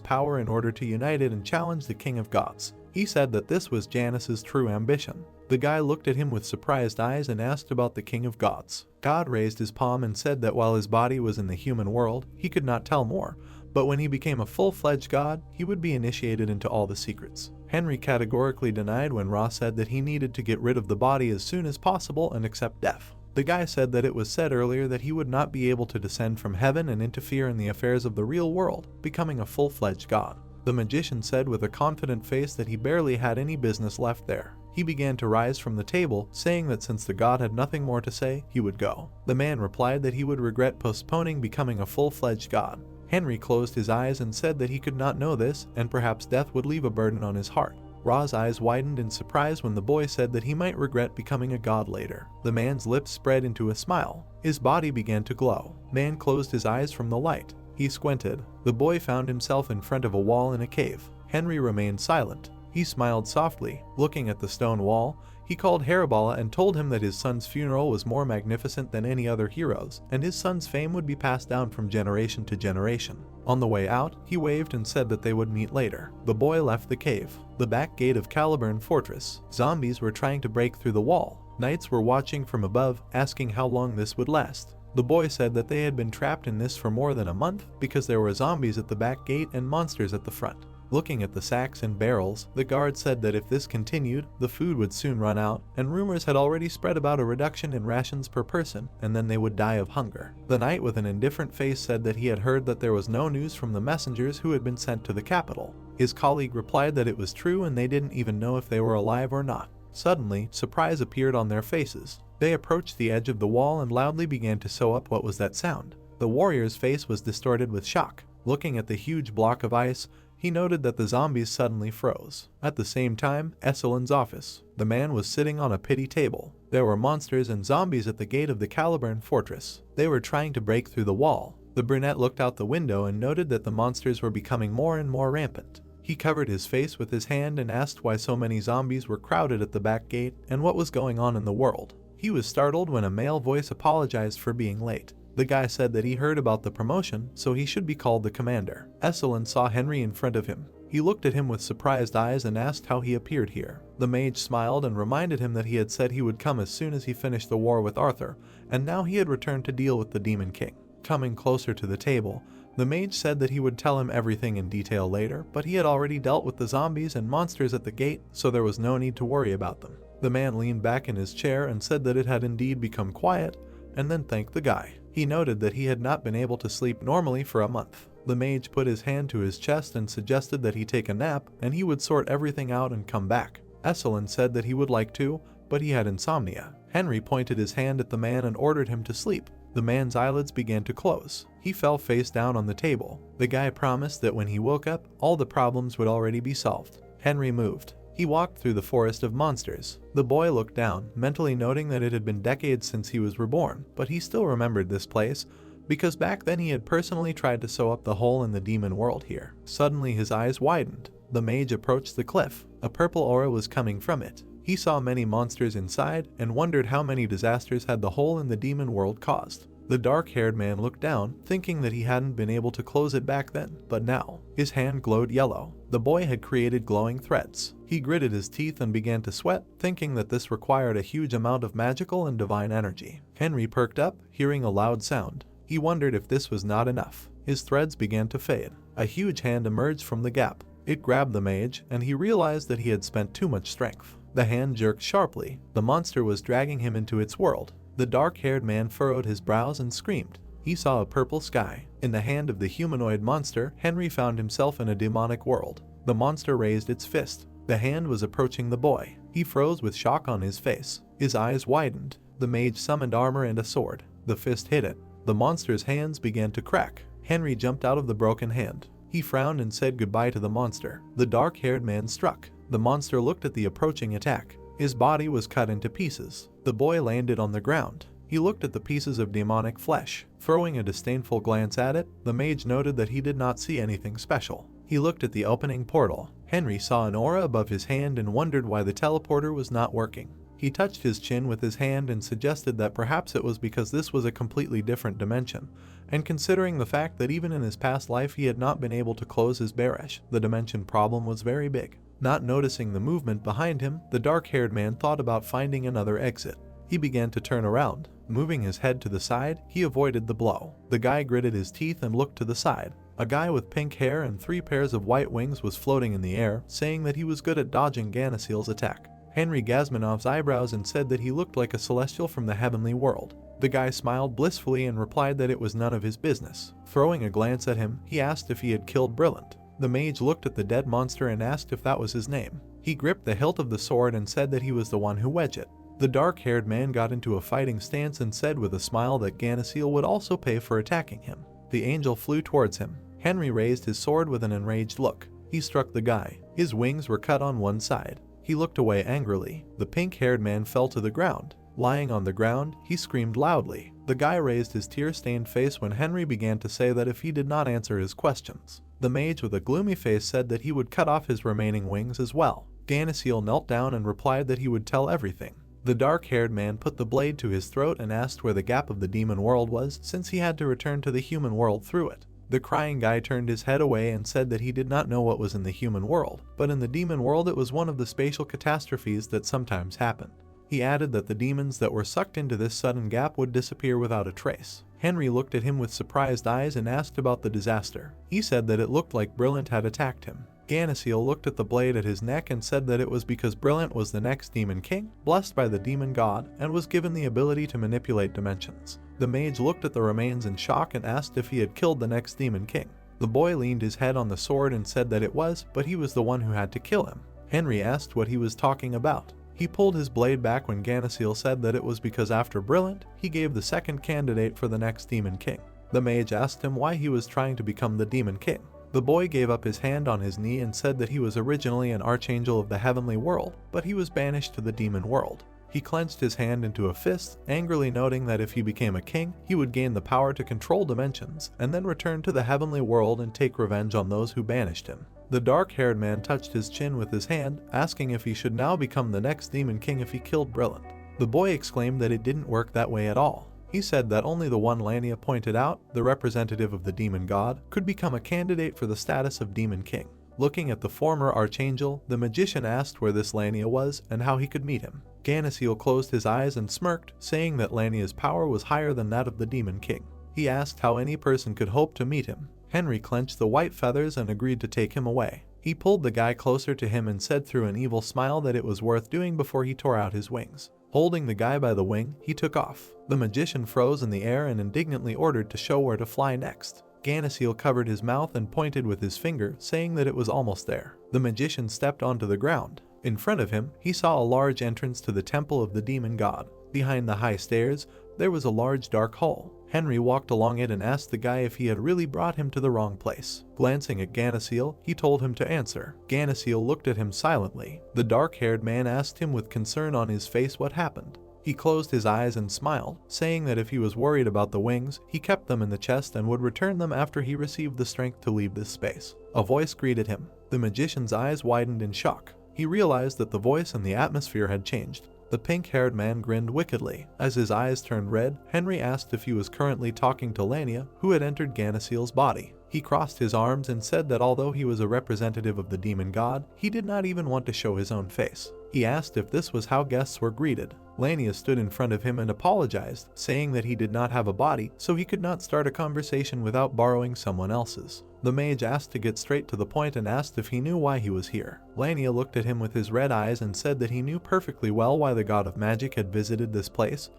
power in order to unite it and challenge the king of gods. He said that this was Janus's true ambition. The guy looked at him with surprised eyes and asked about the king of gods. God raised his palm and said that while his body was in the human world, he could not tell more, but when he became a full-fledged god, he would be initiated into all the secrets. Henry categorically denied when Ra said that he needed to get rid of the body as soon as possible and accept death. The guy said that it was said earlier that he would not be able to descend from heaven and interfere in the affairs of the real world, becoming a full-fledged god. The magician said with a confident face that he barely had any business left there. He began to rise from the table, saying that since the god had nothing more to say, he would go. The man replied that he would regret postponing becoming a full-fledged god. Henry closed his eyes and said that he could not know this, and perhaps death would leave a burden on his heart. Ra's eyes widened in surprise when the boy said that he might regret becoming a god later. The man's lips spread into a smile. His body began to glow. Man closed his eyes from the light. He squinted. The boy found himself in front of a wall in a cave. Henry remained silent. He smiled softly. Looking at the stone wall, he called Haribala and told him that his son's funeral was more magnificent than any other hero's, and his son's fame would be passed down from generation to generation. On the way out, he waved and said that they would meet later. The boy left the cave. The back gate of Caliburn Fortress. Zombies were trying to break through the wall. Knights were watching from above, asking how long this would last. The boy said that they had been trapped in this for more than a month because there were zombies at the back gate and monsters at the front. Looking at the sacks and barrels, the guard said that if this continued, the food would soon run out, and rumors had already spread about a reduction in rations per person, and then they would die of hunger. The knight with an indifferent face said that he had heard that there was no news from the messengers who had been sent to the capital. His colleague replied that it was true and they didn't even know if they were alive or not. Suddenly, surprise appeared on their faces. They approached the edge of the wall and loudly began to sew up. What was that sound? The warrior's face was distorted with shock. Looking at the huge block of ice, he noted that the zombies suddenly froze. At the same time, Esselin's office. The man was sitting on a pity table. There were monsters and zombies at the gate of the Caliburn Fortress. They were trying to break through the wall. The brunette looked out the window and noted that the monsters were becoming more and more rampant. He covered his face with his hand and asked why so many zombies were crowded at the back gate and what was going on in the world. He was startled when a male voice apologized for being late. The guy said that he heard about the promotion, so he should be called the commander. Esselin saw Henry in front of him. He looked at him with surprised eyes and asked how he appeared here. The mage smiled and reminded him that he had said he would come as soon as he finished the war with Arthur, and now he had returned to deal with the Demon King. Coming closer to the table, the mage said that he would tell him everything in detail later, but he had already dealt with the zombies and monsters at the gate, so there was no need to worry about them. The man leaned back in his chair and said that it had indeed become quiet, and then thanked the guy. He noted that he had not been able to sleep normally for a month. The mage put his hand to his chest and suggested that he take a nap, and he would sort everything out and come back. Esselin said that he would like to, but he had insomnia. Henry pointed his hand at the man and ordered him to sleep. The man's eyelids began to close. He fell face down on the table. The guy promised that when he woke up, all the problems would already be solved. Henry moved. He walked through the forest of monsters. The boy looked down, mentally noting that it had been decades since he was reborn, but he still remembered this place, because back then he had personally tried to sew up the hole in the demon world here. Suddenly his eyes widened. The mage approached the cliff. A purple aura was coming from it. He saw many monsters inside, and wondered how many disasters had the hole in the demon world caused. The dark-haired man looked down, thinking that he hadn't been able to close it back then, but now. His hand glowed yellow. The boy had created glowing threads. He gritted his teeth and began to sweat, thinking that this required a huge amount of magical and divine energy. Henry perked up, hearing a loud sound. He wondered if this was not enough. His threads began to fade. A huge hand emerged from the gap. It grabbed the mage, and he realized that he had spent too much strength. The hand jerked sharply. The monster was dragging him into its world. The dark-haired man furrowed his brows and screamed. He saw a purple sky. In the hand of the humanoid monster, Henry found himself in a demonic world. The monster raised its fist. The hand was approaching the boy. He froze with shock on his face. His eyes widened. The mage summoned armor and a sword. The fist hit it. The monster's hands began to crack. Henry jumped out of the broken hand. He frowned and said goodbye to the monster. The dark-haired man struck. The monster looked at the approaching attack. His body was cut into pieces. The boy landed on the ground. He looked at the pieces of demonic flesh. Throwing a disdainful glance at it, the mage noted that he did not see anything special. He looked at the opening portal. Henry saw an aura above his hand and wondered why the teleporter was not working. He touched his chin with his hand and suggested that perhaps it was because this was a completely different dimension, and considering the fact that even in his past life he had not been able to close his beresh, the dimension problem was very big. Not noticing the movement behind him, the dark-haired man thought about finding another exit. He began to turn around. Moving his head to the side, he avoided the blow. The guy gritted his teeth and looked to the side. A guy with pink hair and 3 pairs of white wings was floating in the air, saying that he was good at dodging Ganassil's attack. Henry Gazmanov's eyebrows and said that he looked like a celestial from the heavenly world. The guy smiled blissfully and replied that it was none of his business. Throwing a glance at him, he asked if he had killed Brilliant. The mage looked at the dead monster and asked if that was his name. He gripped the hilt of the sword and said that he was the one who wedged it. The dark-haired man got into a fighting stance and said with a smile that Ganassil would also pay for attacking him. The angel flew towards him. Henry raised his sword with an enraged look. He struck the guy. His wings were cut on one side. He looked away angrily. The pink-haired man fell to the ground. Lying on the ground, he screamed loudly. The guy raised his tear-stained face when Henry began to say that if he did not answer his questions. The mage with a gloomy face said that he would cut off his remaining wings as well. Ganassil knelt down and replied that he would tell everything. The dark-haired man put the blade to his throat and asked where the gap of the demon world was, since he had to return to the human world through it. The crying guy turned his head away and said that he did not know what was in the human world, but in the demon world it was one of the spatial catastrophes that sometimes happened. He added that the demons that were sucked into this sudden gap would disappear without a trace. Henry looked at him with surprised eyes and asked about the disaster. He said that it looked like Brilliant had attacked him. Ganassil looked at the blade at his neck and said that it was because Brilliant was the next demon king, blessed by the demon god, and was given the ability to manipulate dimensions. The mage looked at the remains in shock and asked if he had killed the next demon king. The boy leaned his head on the sword and said that it was, but he was the one who had to kill him. Henry asked what he was talking about. He pulled his blade back when Ganassil said that it was because after Brilliant, he gave the second candidate for the next demon king. The mage asked him why he was trying to become the demon king. The boy gave up his hand on his knee and said that he was originally an archangel of the heavenly world, but he was banished to the demon world. He clenched his hand into a fist, angrily noting that if he became a king, he would gain the power to control dimensions, and then return to the heavenly world and take revenge on those who banished him. The dark-haired man touched his chin with his hand, asking if he should now become the next demon king if he killed Brilliant. The boy exclaimed that it didn't work that way at all. He said that only the one Lania pointed out, the representative of the demon god, could become a candidate for the status of demon king. Looking at the former archangel, the magician asked where this Lania was and how he could meet him. Ganassil closed his eyes and smirked, saying that Lania's power was higher than that of the demon king. He asked how any person could hope to meet him. Henry clenched the white feathers and agreed to take him away. He pulled the guy closer to him and said through an evil smile that it was worth doing before he tore out his wings. Holding the guy by the wing, he took off. The magician froze in the air and indignantly ordered to show where to fly next. Ganassil covered his mouth and pointed with his finger, saying that it was almost there. The magician stepped onto the ground. In front of him, he saw a large entrance to the temple of the demon god. Behind the high stairs, there was a large dark hole. Henry walked along it and asked the guy if he had really brought him to the wrong place. Glancing at Ganassil, he told him to answer. Ganassil looked at him silently. The dark-haired man asked him with concern on his face what happened. He closed his eyes and smiled, saying that if he was worried about the wings, he kept them in the chest and would return them after he received the strength to leave this space. A voice greeted him. The magician's eyes widened in shock. He realized that the voice and the atmosphere had changed. The pink-haired man grinned wickedly. As his eyes turned red, Henry asked if he was currently talking to Lania, who had entered Ganassil's body. He crossed his arms and said that although he was a representative of the demon god, he did not even want to show his own face. He asked if this was how guests were greeted. Lania stood in front of him and apologized, saying that he did not have a body, so he could not start a conversation without borrowing someone else's. The mage asked to get straight to the point and asked if he knew why he was here. Lania looked at him with his red eyes and said that he knew perfectly well why the god of magic had visited this place,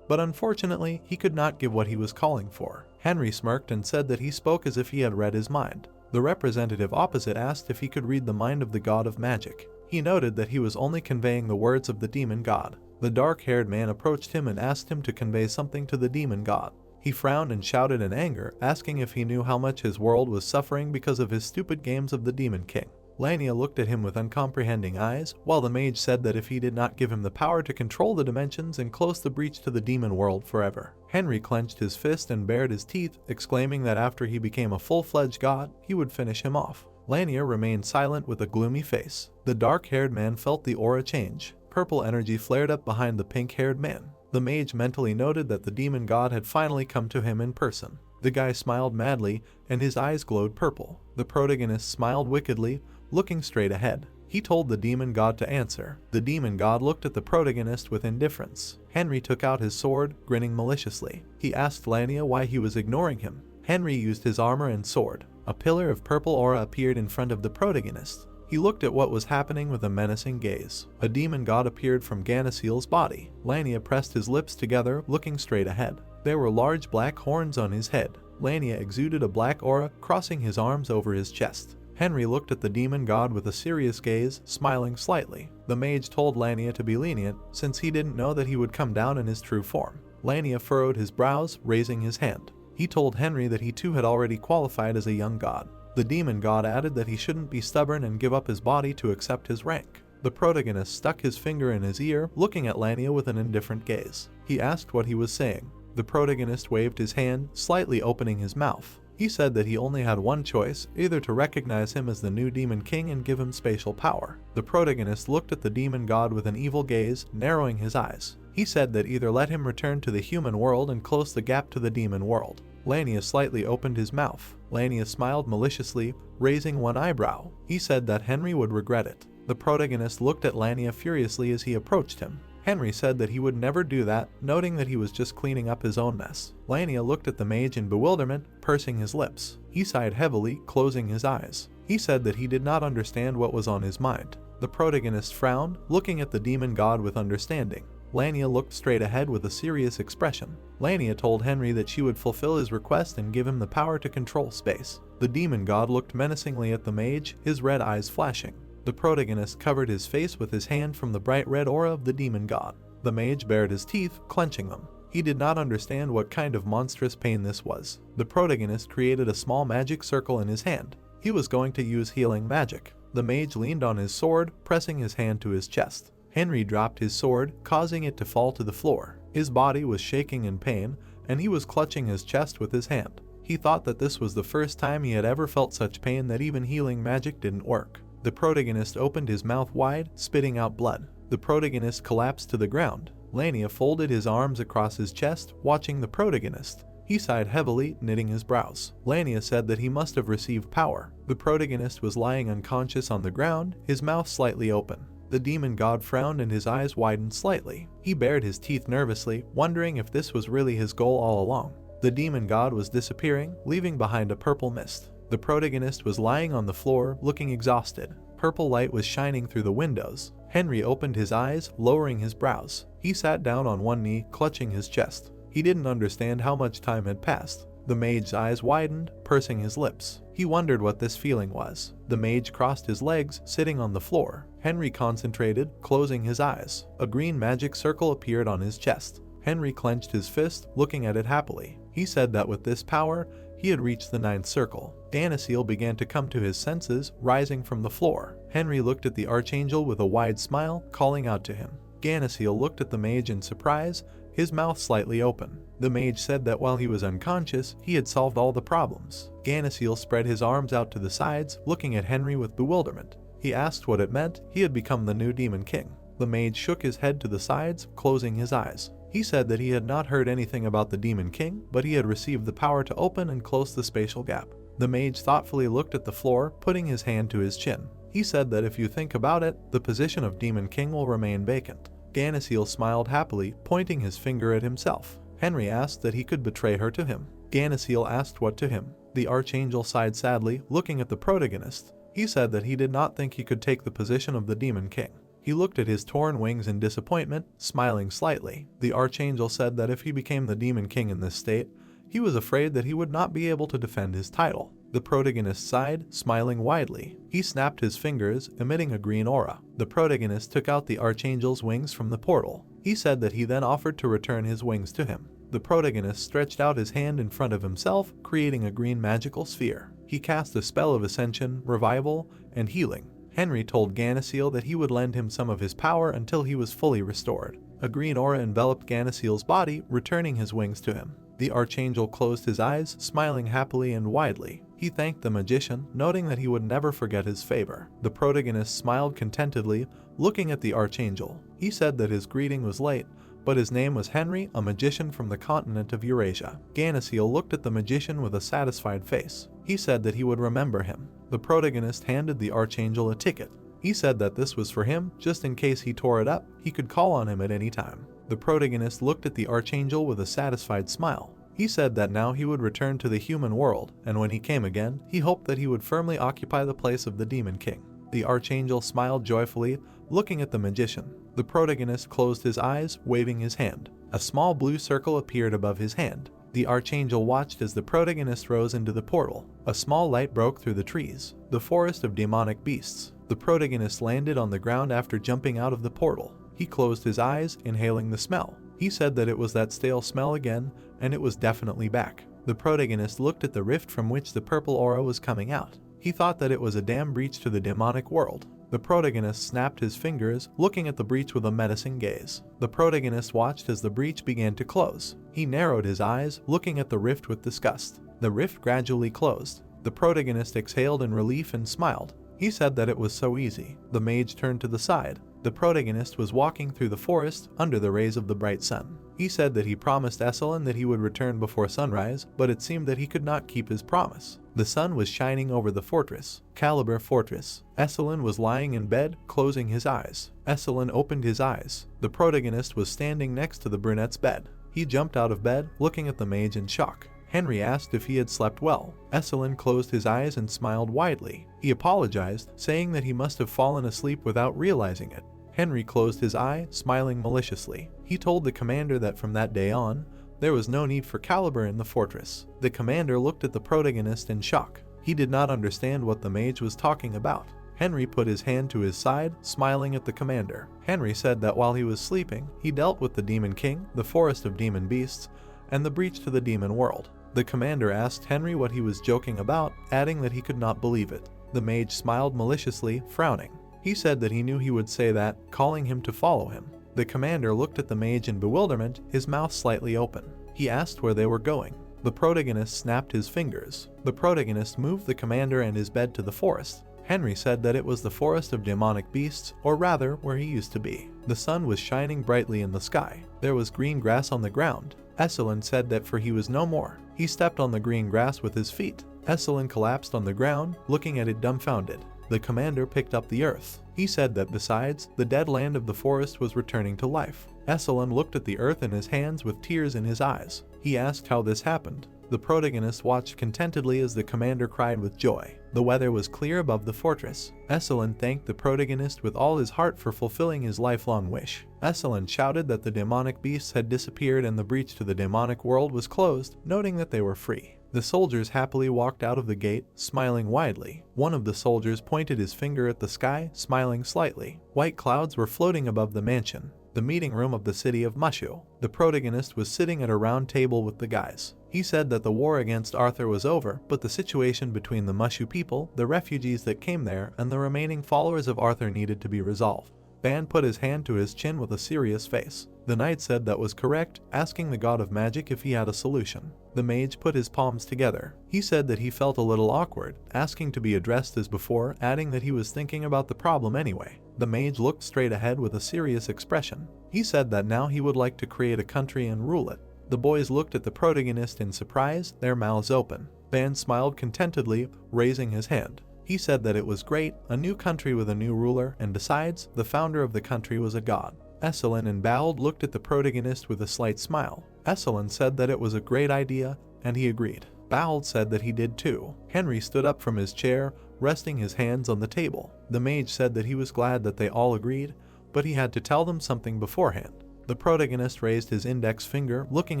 but unfortunately he could not give what he was calling for. Henry smirked and said that he spoke as if he had read his mind. The representative opposite asked if he could read the mind of the god of magic. He noted that he was only conveying the words of the demon god. The dark-haired man approached him and asked him to convey something to the demon god. He frowned and shouted in anger, asking if he knew how much his world was suffering because of his stupid games of the Demon King. Lania looked at him with uncomprehending eyes, while the mage said that if he did not give him the power to control the dimensions and close the breach to the demon world forever. Henry clenched his fist and bared his teeth, exclaiming that after he became a full-fledged god, he would finish him off. Lania remained silent with a gloomy face. The dark-haired man felt the aura change. Purple energy flared up behind the pink-haired man. The mage mentally noted that the demon god had finally come to him in person. The guy smiled madly, and his eyes glowed purple. The protagonist smiled wickedly, looking straight ahead. He told the demon god to answer. The demon god looked at the protagonist with indifference. Henry took out his sword, grinning maliciously. He asked Lania why he was ignoring him. Henry used his armor and sword. A pillar of purple aura appeared in front of the protagonist. He looked at what was happening with a menacing gaze. A demon god appeared from Ganasiel's body. Lania pressed his lips together, looking straight ahead. There were large black horns on his head. Lania exuded a black aura, crossing his arms over his chest. Henry looked at the demon god with a serious gaze, smiling slightly. The mage told Lania to be lenient, since he didn't know that he would come down in his true form. Lania furrowed his brows, raising his hand. He told Henry that he too had already qualified as a young god. The demon god added that he shouldn't be stubborn and give up his body to accept his rank. The protagonist stuck his finger in his ear, looking at Lania with an indifferent gaze. He asked what he was saying. The protagonist waved his hand, slightly opening his mouth. He said that he only had one choice, either to recognize him as the new demon king and give him spatial power. The protagonist looked at the demon god with an evil gaze, narrowing his eyes. He said that either let him return to the human world and close the gap to the demon world. Lania slightly opened his mouth. Lania smiled maliciously, raising one eyebrow. He said that Henry would regret it. The protagonist looked at Lania furiously as he approached him. Henry said that he would never do that, noting that he was just cleaning up his own mess. Lania looked at the mage in bewilderment, pursing his lips. He sighed heavily, closing his eyes. He said that he did not understand what was on his mind. The protagonist frowned, looking at the demon god with understanding. Lania looked straight ahead with a serious expression. Lania told Henry that she would fulfill his request and give him the power to control space. The demon god looked menacingly at the mage, his red eyes flashing. The protagonist covered his face with his hand from the bright red aura of the demon god. The mage bared his teeth, clenching them. He did not understand what kind of monstrous pain this was. The protagonist created a small magic circle in his hand. He was going to use healing magic. The mage leaned on his sword, pressing his hand to his chest. Henry dropped his sword, causing it to fall to the floor. His body was shaking in pain, and he was clutching his chest with his hand. He thought that this was the first time he had ever felt such pain that even healing magic didn't work. The protagonist opened his mouth wide, spitting out blood. The protagonist collapsed to the ground. Lania folded his arms across his chest, watching the protagonist. He sighed heavily, knitting his brows. Lania said that he must have received power. The protagonist was lying unconscious on the ground, his mouth slightly open. The demon god frowned and his eyes widened slightly. He bared his teeth nervously, wondering if this was really his goal all along. The demon god was disappearing, leaving behind a purple mist. The protagonist was lying on the floor, looking exhausted. Purple light was shining through the windows. Henry opened his eyes, lowering his brows. He sat down on one knee, clutching his chest. He didn't understand how much time had passed. The mage's eyes widened, pursing his lips. He wondered what this feeling was. The mage crossed his legs, sitting on the floor. Henry concentrated, closing his eyes. A green magic circle appeared on his chest. Henry clenched his fist, looking at it happily. He said that with this power, he had reached the 9th circle. Ganasiel began to come to his senses, rising from the floor. Henry looked at the archangel with a wide smile, calling out to him. Ganasiel looked at the mage in surprise, his mouth slightly open. The mage said that while he was unconscious, he had solved all the problems. Ganasiel spread his arms out to the sides, looking at Henry with bewilderment. He asked what it meant. He had become the new demon king. The mage shook his head to the sides, closing his eyes. He said that he had not heard anything about the demon king, but he had received the power to open and close the spatial gap. The mage thoughtfully looked at the floor, putting his hand to his chin. He said that if you think about it, the position of demon king will remain vacant. Ganasiel smiled happily, pointing his finger at himself. Henry asked that he could betray her to him. Ganasiel asked what to him. The Archangel sighed sadly, looking at the protagonist. He said that he did not think he could take the position of the Demon King. He looked at his torn wings in disappointment, smiling slightly. The Archangel said that if he became the Demon King in this state, he was afraid that he would not be able to defend his title. The protagonist sighed, smiling widely. He snapped his fingers, emitting a green aura. The protagonist took out the Archangel's wings from the portal. He said that he then offered to return his wings to him. The protagonist stretched out his hand in front of himself, creating a green magical sphere. He cast a spell of ascension, revival, and healing. Henry told Ganasiel that he would lend him some of his power until he was fully restored. A green aura enveloped Ganasiel's body, returning his wings to him. The Archangel closed his eyes, smiling happily and widely. He thanked the magician, noting that he would never forget his favor. The protagonist smiled contentedly, looking at the Archangel. He said that his greeting was late, but his name was Henry, a magician from the continent of Eurasia. Ganasiel looked at the magician with a satisfied face. He said that he would remember him. The protagonist handed the Archangel a ticket. He said that this was for him, just in case he tore it up, he could call on him at any time. The protagonist looked at the Archangel with a satisfied smile. He said that now he would return to the human world, and when he came again, he hoped that he would firmly occupy the place of the Demon King. The Archangel smiled joyfully, looking at the magician. The protagonist closed his eyes, waving his hand. A small blue circle appeared above his hand. The Archangel watched as the protagonist rose into the portal. A small light broke through the trees. The forest of demonic beasts. The protagonist landed on the ground after jumping out of the portal. He closed his eyes, inhaling the smell. He said that it was that stale smell again, and it was definitely back. The protagonist looked at the rift from which the purple aura was coming out. He thought that it was a dam breach to the demonic world. The protagonist snapped his fingers, looking at the breach with a menacing gaze. The protagonist watched as the breach began to close. He narrowed his eyes, looking at the rift with disgust. The rift gradually closed. The protagonist exhaled in relief and smiled. He said that it was so easy. The mage turned to the side. The protagonist was walking through the forest under the rays of the bright sun. He said that he promised S1 that he would return before sunrise, but it seemed that he could not keep his promise. The sun was shining over the fortress, Caliber Fortress. S1 was lying in bed, closing his eyes. S1 opened his eyes. The protagonist was standing next to the brunette's bed. He jumped out of bed, looking at the mage in shock. Henry asked if he had slept well. S1 closed his eyes and smiled widely. He apologized, saying that he must have fallen asleep without realizing it. Henry closed his eye, smiling maliciously. He told the commander that from that day on, there was no need for caliber in the fortress. The commander looked at the protagonist in shock. He did not understand what the mage was talking about. Henry put his hand to his side, smiling at the commander. Henry said that while he was sleeping, he dealt with the Demon King, the forest of demon beasts, and the breach to the demon world. The commander asked Henry what he was joking about, adding that he could not believe it. The mage smiled maliciously, frowning. He said that he knew he would say that, calling him to follow him. The commander looked at the mage in bewilderment, his mouth slightly open. He asked where they were going. The protagonist snapped his fingers. The protagonist moved the commander and his bed to the forest. Henry said that it was the forest of demonic beasts, or rather, where he used to be. The sun was shining brightly in the sky. There was green grass on the ground. S1 said that for he was no more. He stepped on the green grass with his feet. S1 collapsed on the ground, looking at it dumbfounded. The commander picked up the earth. He said that besides, the dead land of the forest was returning to life. S1 looked at the earth in his hands with tears in his eyes. He asked how this happened. The protagonist watched contentedly as the commander cried with joy. The weather was clear above the fortress. S1 thanked the protagonist with all his heart for fulfilling his lifelong wish. S1 shouted that the demonic beasts had disappeared and the breach to the demonic world was closed, noting that they were free. The soldiers happily walked out of the gate, smiling widely. One of the soldiers pointed his finger at the sky, smiling slightly. White clouds were floating above the mansion, the meeting room of the city of Mushu. The protagonist was sitting at a round table with the guys. He said that the war against Arthur was over, but the situation between the Mushu people, the refugees that came there, and the remaining followers of Arthur needed to be resolved. Ban put his hand to his chin with a serious face. The knight said that was correct, asking the god of magic if he had a solution. The mage put his palms together. He said that he felt a little awkward, asking to be addressed as before, adding that he was thinking about the problem anyway. The mage looked straight ahead with a serious expression. He said that now he would like to create a country and rule it. The boys looked at the protagonist in surprise, their mouths open. Ban smiled contentedly, raising his hand. He said that it was great, a new country with a new ruler, and besides, the founder of the country was a god. Esselin and Bald looked at the protagonist with a slight smile. Esselin said that it was a great idea, and he agreed. Bald said that he did too. Henry stood up from his chair, resting his hands on the table. The mage said that he was glad that they all agreed, but he had to tell them something beforehand. The protagonist raised his index finger, looking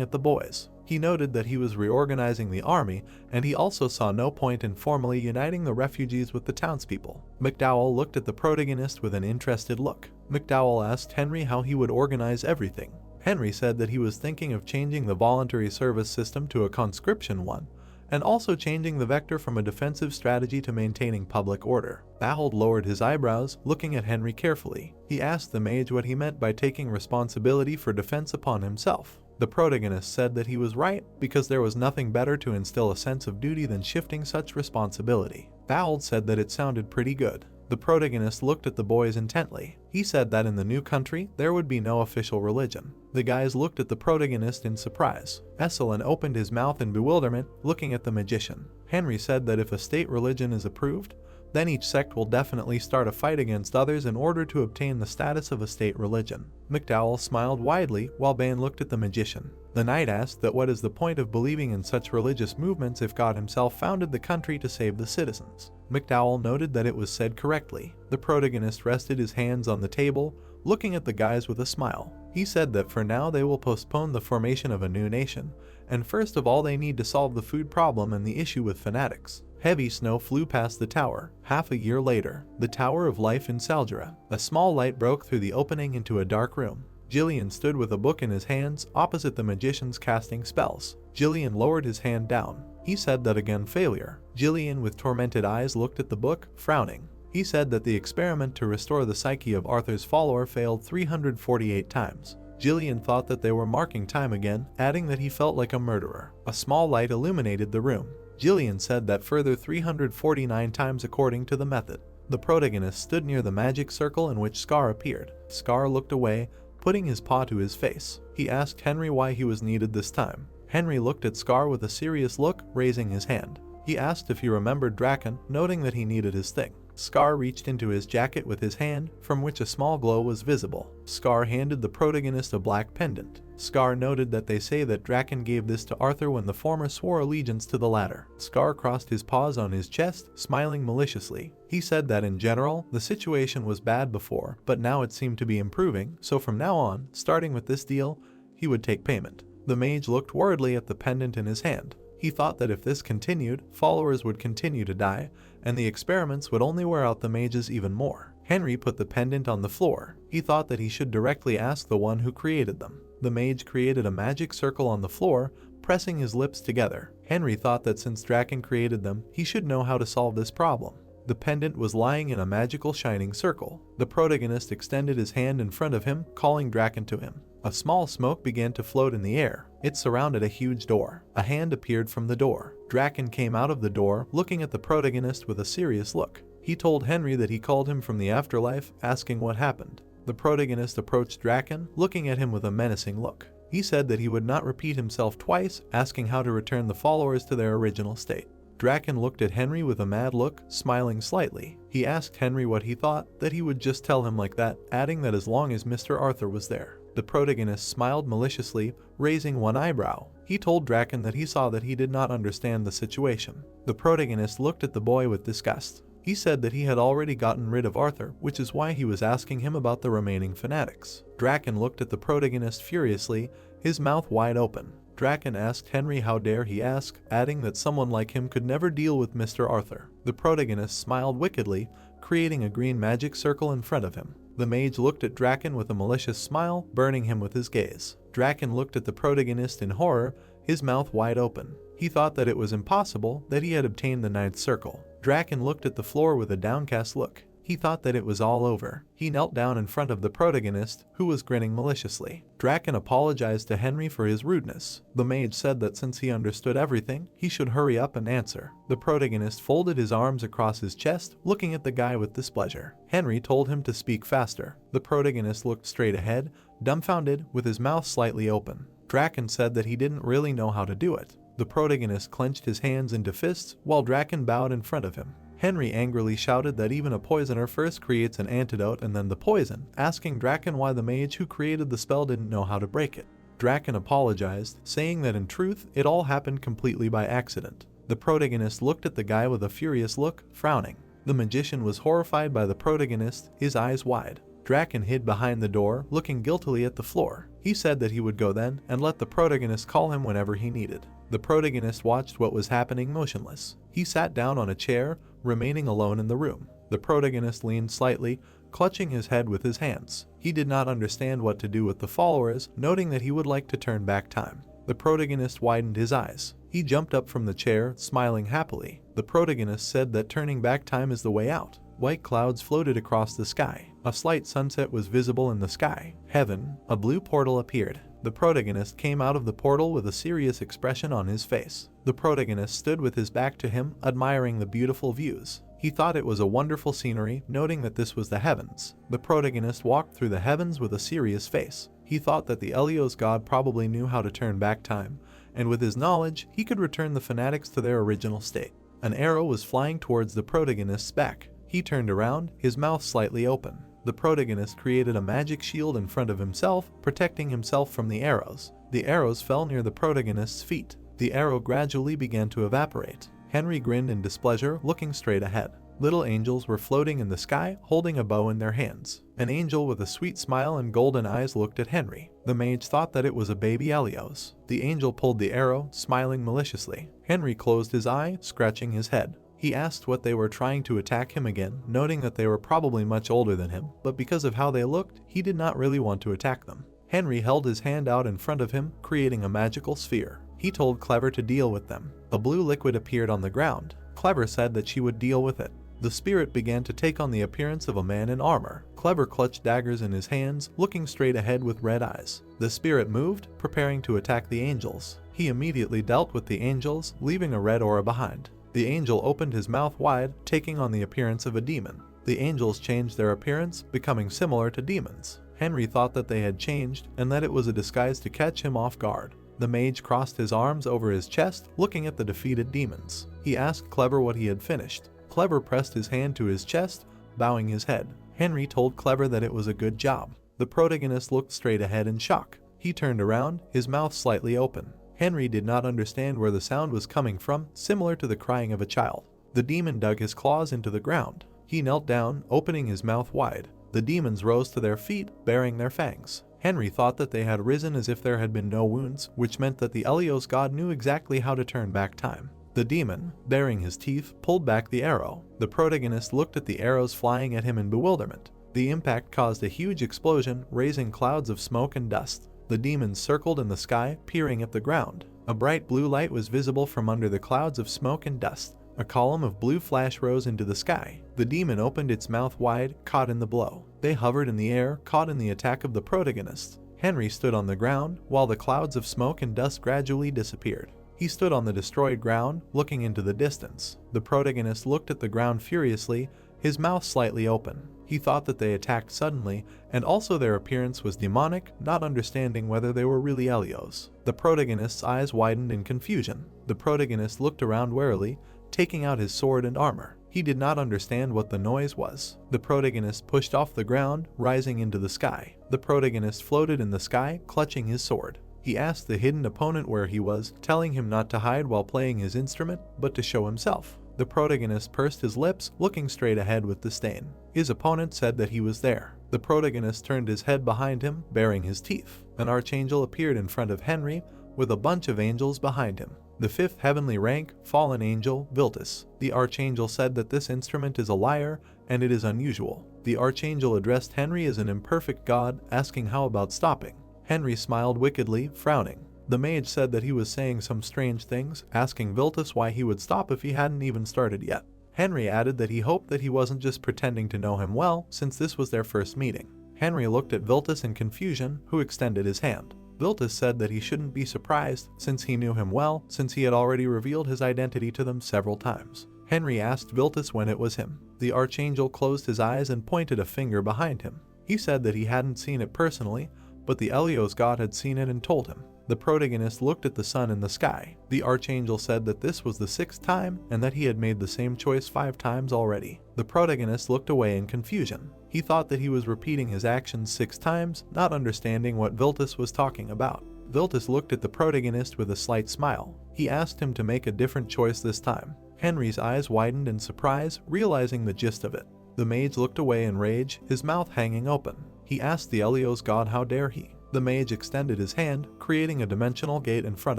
at the boys. He noted that he was reorganizing the army, and he also saw no point in formally uniting the refugees with the townspeople. McDowell looked at the protagonist with an interested look. McDowell asked Henry how he would organize everything. Henry said that he was thinking of changing the voluntary service system to a conscription one, and also changing the vector from a defensive strategy to maintaining public order. Bald lowered his eyebrows, looking at Henry carefully. He asked the mage what he meant by taking responsibility for defense upon himself. The protagonist said that he was right, because there was nothing better to instill a sense of duty than shifting such responsibility. Bald said that it sounded pretty good. The protagonist looked at the boys intently. He said that in the new country, there would be no official religion. The guys looked at the protagonist in surprise. Esselin opened his mouth in bewilderment, looking at the magician. Henry said that if a state religion is approved, then each sect will definitely start a fight against others in order to obtain the status of a state religion. McDowell smiled widely while Ban looked at the magician. The knight asked that what is the point of believing in such religious movements if God himself founded the country to save the citizens? McDowell noted that it was said correctly. The protagonist rested his hands on the table, looking at the guys with a smile. He said that for now they will postpone the formation of a new nation, and first of all they need to solve the food problem and the issue with fanatics. Heavy snow flew past the tower. Half a year later, the Tower of Life in Saljura. A small light broke through the opening into a dark room. Jillian stood with a book in his hands opposite the magician's casting spells. Jillian lowered his hand down. He said that again failure. Jillian with tormented eyes looked at the book, frowning. He said that the experiment to restore the psyche of Arthur's follower failed 348 times. Jillian thought that they were marking time again, adding that he felt like a murderer. A small light illuminated the room. Jillian said that further 349 times according to the method. The protagonist stood near the magic circle in which Scar appeared. Scar looked away, putting his paw to his face. He asked Henry why he was needed this time. Henry looked at Scar with a serious look, raising his hand. He asked if he remembered Draken, noting that he needed his thing. Scar reached into his jacket with his hand, from which a small glow was visible. Scar handed the protagonist a black pendant. Scar noted that they say that Draken gave this to Arthur when the former swore allegiance to the latter. Scar crossed his paws on his chest, smiling maliciously. He said that in general, the situation was bad before, but now it seemed to be improving, so from now on, starting with this deal, he would take payment. The mage looked worriedly at the pendant in his hand. He thought that if this continued, followers would continue to die, and the experiments would only wear out the mages even more. Henry put the pendant on the floor. He thought that he should directly ask the one who created them. The mage created a magic circle on the floor, pressing his lips together. Henry thought that since Draken created them, he should know how to solve this problem. The pendant was lying in a magical shining circle. The protagonist extended his hand in front of him, calling Draken to him. A small smoke began to float in the air. It surrounded a huge door. A hand appeared from the door. Draken came out of the door, looking at the protagonist with a serious look. He told Henry that he called him from the afterlife, asking what happened. The protagonist approached Draken, looking at him with a menacing look. He said that he would not repeat himself twice, asking how to return the followers to their original state. Draken looked at Henry with a mad look, smiling slightly. He asked Henry what he thought, that he would just tell him like that, adding that as long as Mr. Arthur was there. The protagonist smiled maliciously, raising one eyebrow. He told Draken that he saw that he did not understand the situation. The protagonist looked at the boy with disgust. He said that he had already gotten rid of Arthur, which is why he was asking him about the remaining fanatics. Draken looked at the protagonist furiously, his mouth wide open. Draken asked Henry how dare he ask, adding that someone like him could never deal with Mr. Arthur. The protagonist smiled wickedly, creating a green magic circle in front of him. The mage looked at Draken with a malicious smile, burning him with his gaze. Draken looked at the protagonist in horror, his mouth wide open. He thought that it was impossible that he had obtained the ninth circle. Draken looked at the floor with a downcast look. He thought that it was all over. He knelt down in front of the protagonist, who was grinning maliciously. Draken apologized to Henry for his rudeness. The mage said that since he understood everything, he should hurry up and answer. The protagonist folded his arms across his chest, looking at the guy with displeasure. Henry told him to speak faster. The protagonist looked straight ahead, dumbfounded, with his mouth slightly open. Draken said that he didn't really know how to do it. The protagonist clenched his hands into fists while Draken bowed in front of him. Henry angrily shouted that even a poisoner first creates an antidote and then the poison, asking Draken why the mage who created the spell didn't know how to break it. Draken apologized, saying that in truth, it all happened completely by accident. The protagonist looked at the guy with a furious look, frowning. The magician was horrified by the protagonist, his eyes wide. Draken hid behind the door, looking guiltily at the floor. He said that he would go then and let the protagonist call him whenever he needed. The protagonist watched what was happening motionless. He sat down on a chair, remaining alone in the room. The protagonist leaned slightly, clutching his head with his hands. He did not understand what to do with the followers, noting that he would like to turn back time. The protagonist widened his eyes. He jumped up from the chair, smiling happily. The protagonist said that turning back time is the way out. White clouds floated across the sky. A slight sunset was visible in the sky. Heaven, a blue portal appeared. The protagonist came out of the portal with a serious expression on his face. The protagonist stood with his back to him, admiring the beautiful views. He thought it was a wonderful scenery, noting that this was the heavens. The protagonist walked through the heavens with a serious face. He thought that the Elos god probably knew how to turn back time, and with his knowledge, he could return the fanatics to their original state. An arrow was flying towards the protagonist's back. He turned around, his mouth slightly open. The protagonist created a magic shield in front of himself, protecting himself from the arrows. The arrows fell near the protagonist's feet. The arrow gradually began to evaporate. Henry grinned in displeasure, looking straight ahead. Little angels were floating in the sky, holding a bow in their hands. An angel with a sweet smile and golden eyes looked at Henry. The mage thought that it was a baby Elos. The angel pulled the arrow, smiling maliciously. Henry closed his eye, scratching his head. He asked what they were trying to attack him again, noting that they were probably much older than him, but because of how they looked, he did not really want to attack them. Henry held his hand out in front of him, creating a magical sphere. He told Clever to deal with them. A blue liquid appeared on the ground. Clever said that she would deal with it. The spirit began to take on the appearance of a man in armor. Clever clutched daggers in his hands, looking straight ahead with red eyes. The spirit moved, preparing to attack the angels. He immediately dealt with the angels, leaving a red aura behind. The angel opened his mouth wide, taking on the appearance of a demon. The angels changed their appearance, becoming similar to demons. Henry thought that they had changed, and that it was a disguise to catch him off guard. The mage crossed his arms over his chest, looking at the defeated demons. He asked Clever what he had finished. Clever pressed his hand to his chest, bowing his head. Henry told Clever that it was a good job. The protagonist looked straight ahead in shock. He turned around, his mouth slightly open. Henry did not understand where the sound was coming from, similar to the crying of a child. The demon dug his claws into the ground. He knelt down, opening his mouth wide. The demons rose to their feet, baring their fangs. Henry thought that they had risen as if there had been no wounds, which meant that the Elos god knew exactly how to turn back time. The demon, baring his teeth, pulled back the arrow. The protagonist looked at the arrows flying at him in bewilderment. The impact caused a huge explosion, raising clouds of smoke and dust. The demons circled in the sky, peering at the ground. A bright blue light was visible from under the clouds of smoke and dust. A column of blue flash rose into the sky. The demon opened its mouth wide, caught in the blow. They hovered in the air, caught in the attack of the protagonist. Henry stood on the ground, while the clouds of smoke and dust gradually disappeared. He stood on the destroyed ground, looking into the distance. The protagonist looked at the ground furiously, his mouth slightly open. He thought that they attacked suddenly, and also their appearance was demonic, not understanding whether they were really Elos. The protagonist's eyes widened in confusion. The protagonist looked around warily, taking out his sword and armor. He did not understand what the noise was. The protagonist pushed off the ground, rising into the sky. The protagonist floated in the sky, clutching his sword. He asked the hidden opponent where he was, telling him not to hide while playing his instrument, but to show himself. The protagonist pursed his lips, looking straight ahead with disdain. His opponent said that he was there. The protagonist turned his head behind him, baring his teeth. An archangel appeared in front of Henry, with a bunch of angels behind him. The fifth heavenly rank, fallen angel, Viltus. The archangel said that this instrument is a liar, and it is unusual. The archangel addressed Henry as an imperfect god, asking how about stopping. Henry smiled wickedly, frowning. The mage said that he was saying some strange things, asking Viltus why he would stop if he hadn't even started yet. Henry added that he hoped that he wasn't just pretending to know him well, since this was their first meeting. Henry looked at Viltus in confusion, who extended his hand. Viltus said that he shouldn't be surprised, since he knew him well, since he had already revealed his identity to them several times. Henry asked Viltus when it was him. The archangel closed his eyes and pointed a finger behind him. He said that he hadn't seen it personally, but the Elos god had seen it and told him. The protagonist looked at the sun in the sky. The Archangel said that this was the 6th time and that he had made the same choice 5 times already. The protagonist looked away in confusion. He thought that he was repeating his actions 6 times, not understanding what Viltus was talking about. Viltus looked at the protagonist with a slight smile. He asked him to make a different choice this time. Henry's eyes widened in surprise, realizing the gist of it. The mage looked away in rage, his mouth hanging open. He asked the Elos god how dare he. The mage extended his hand, creating a dimensional gate in front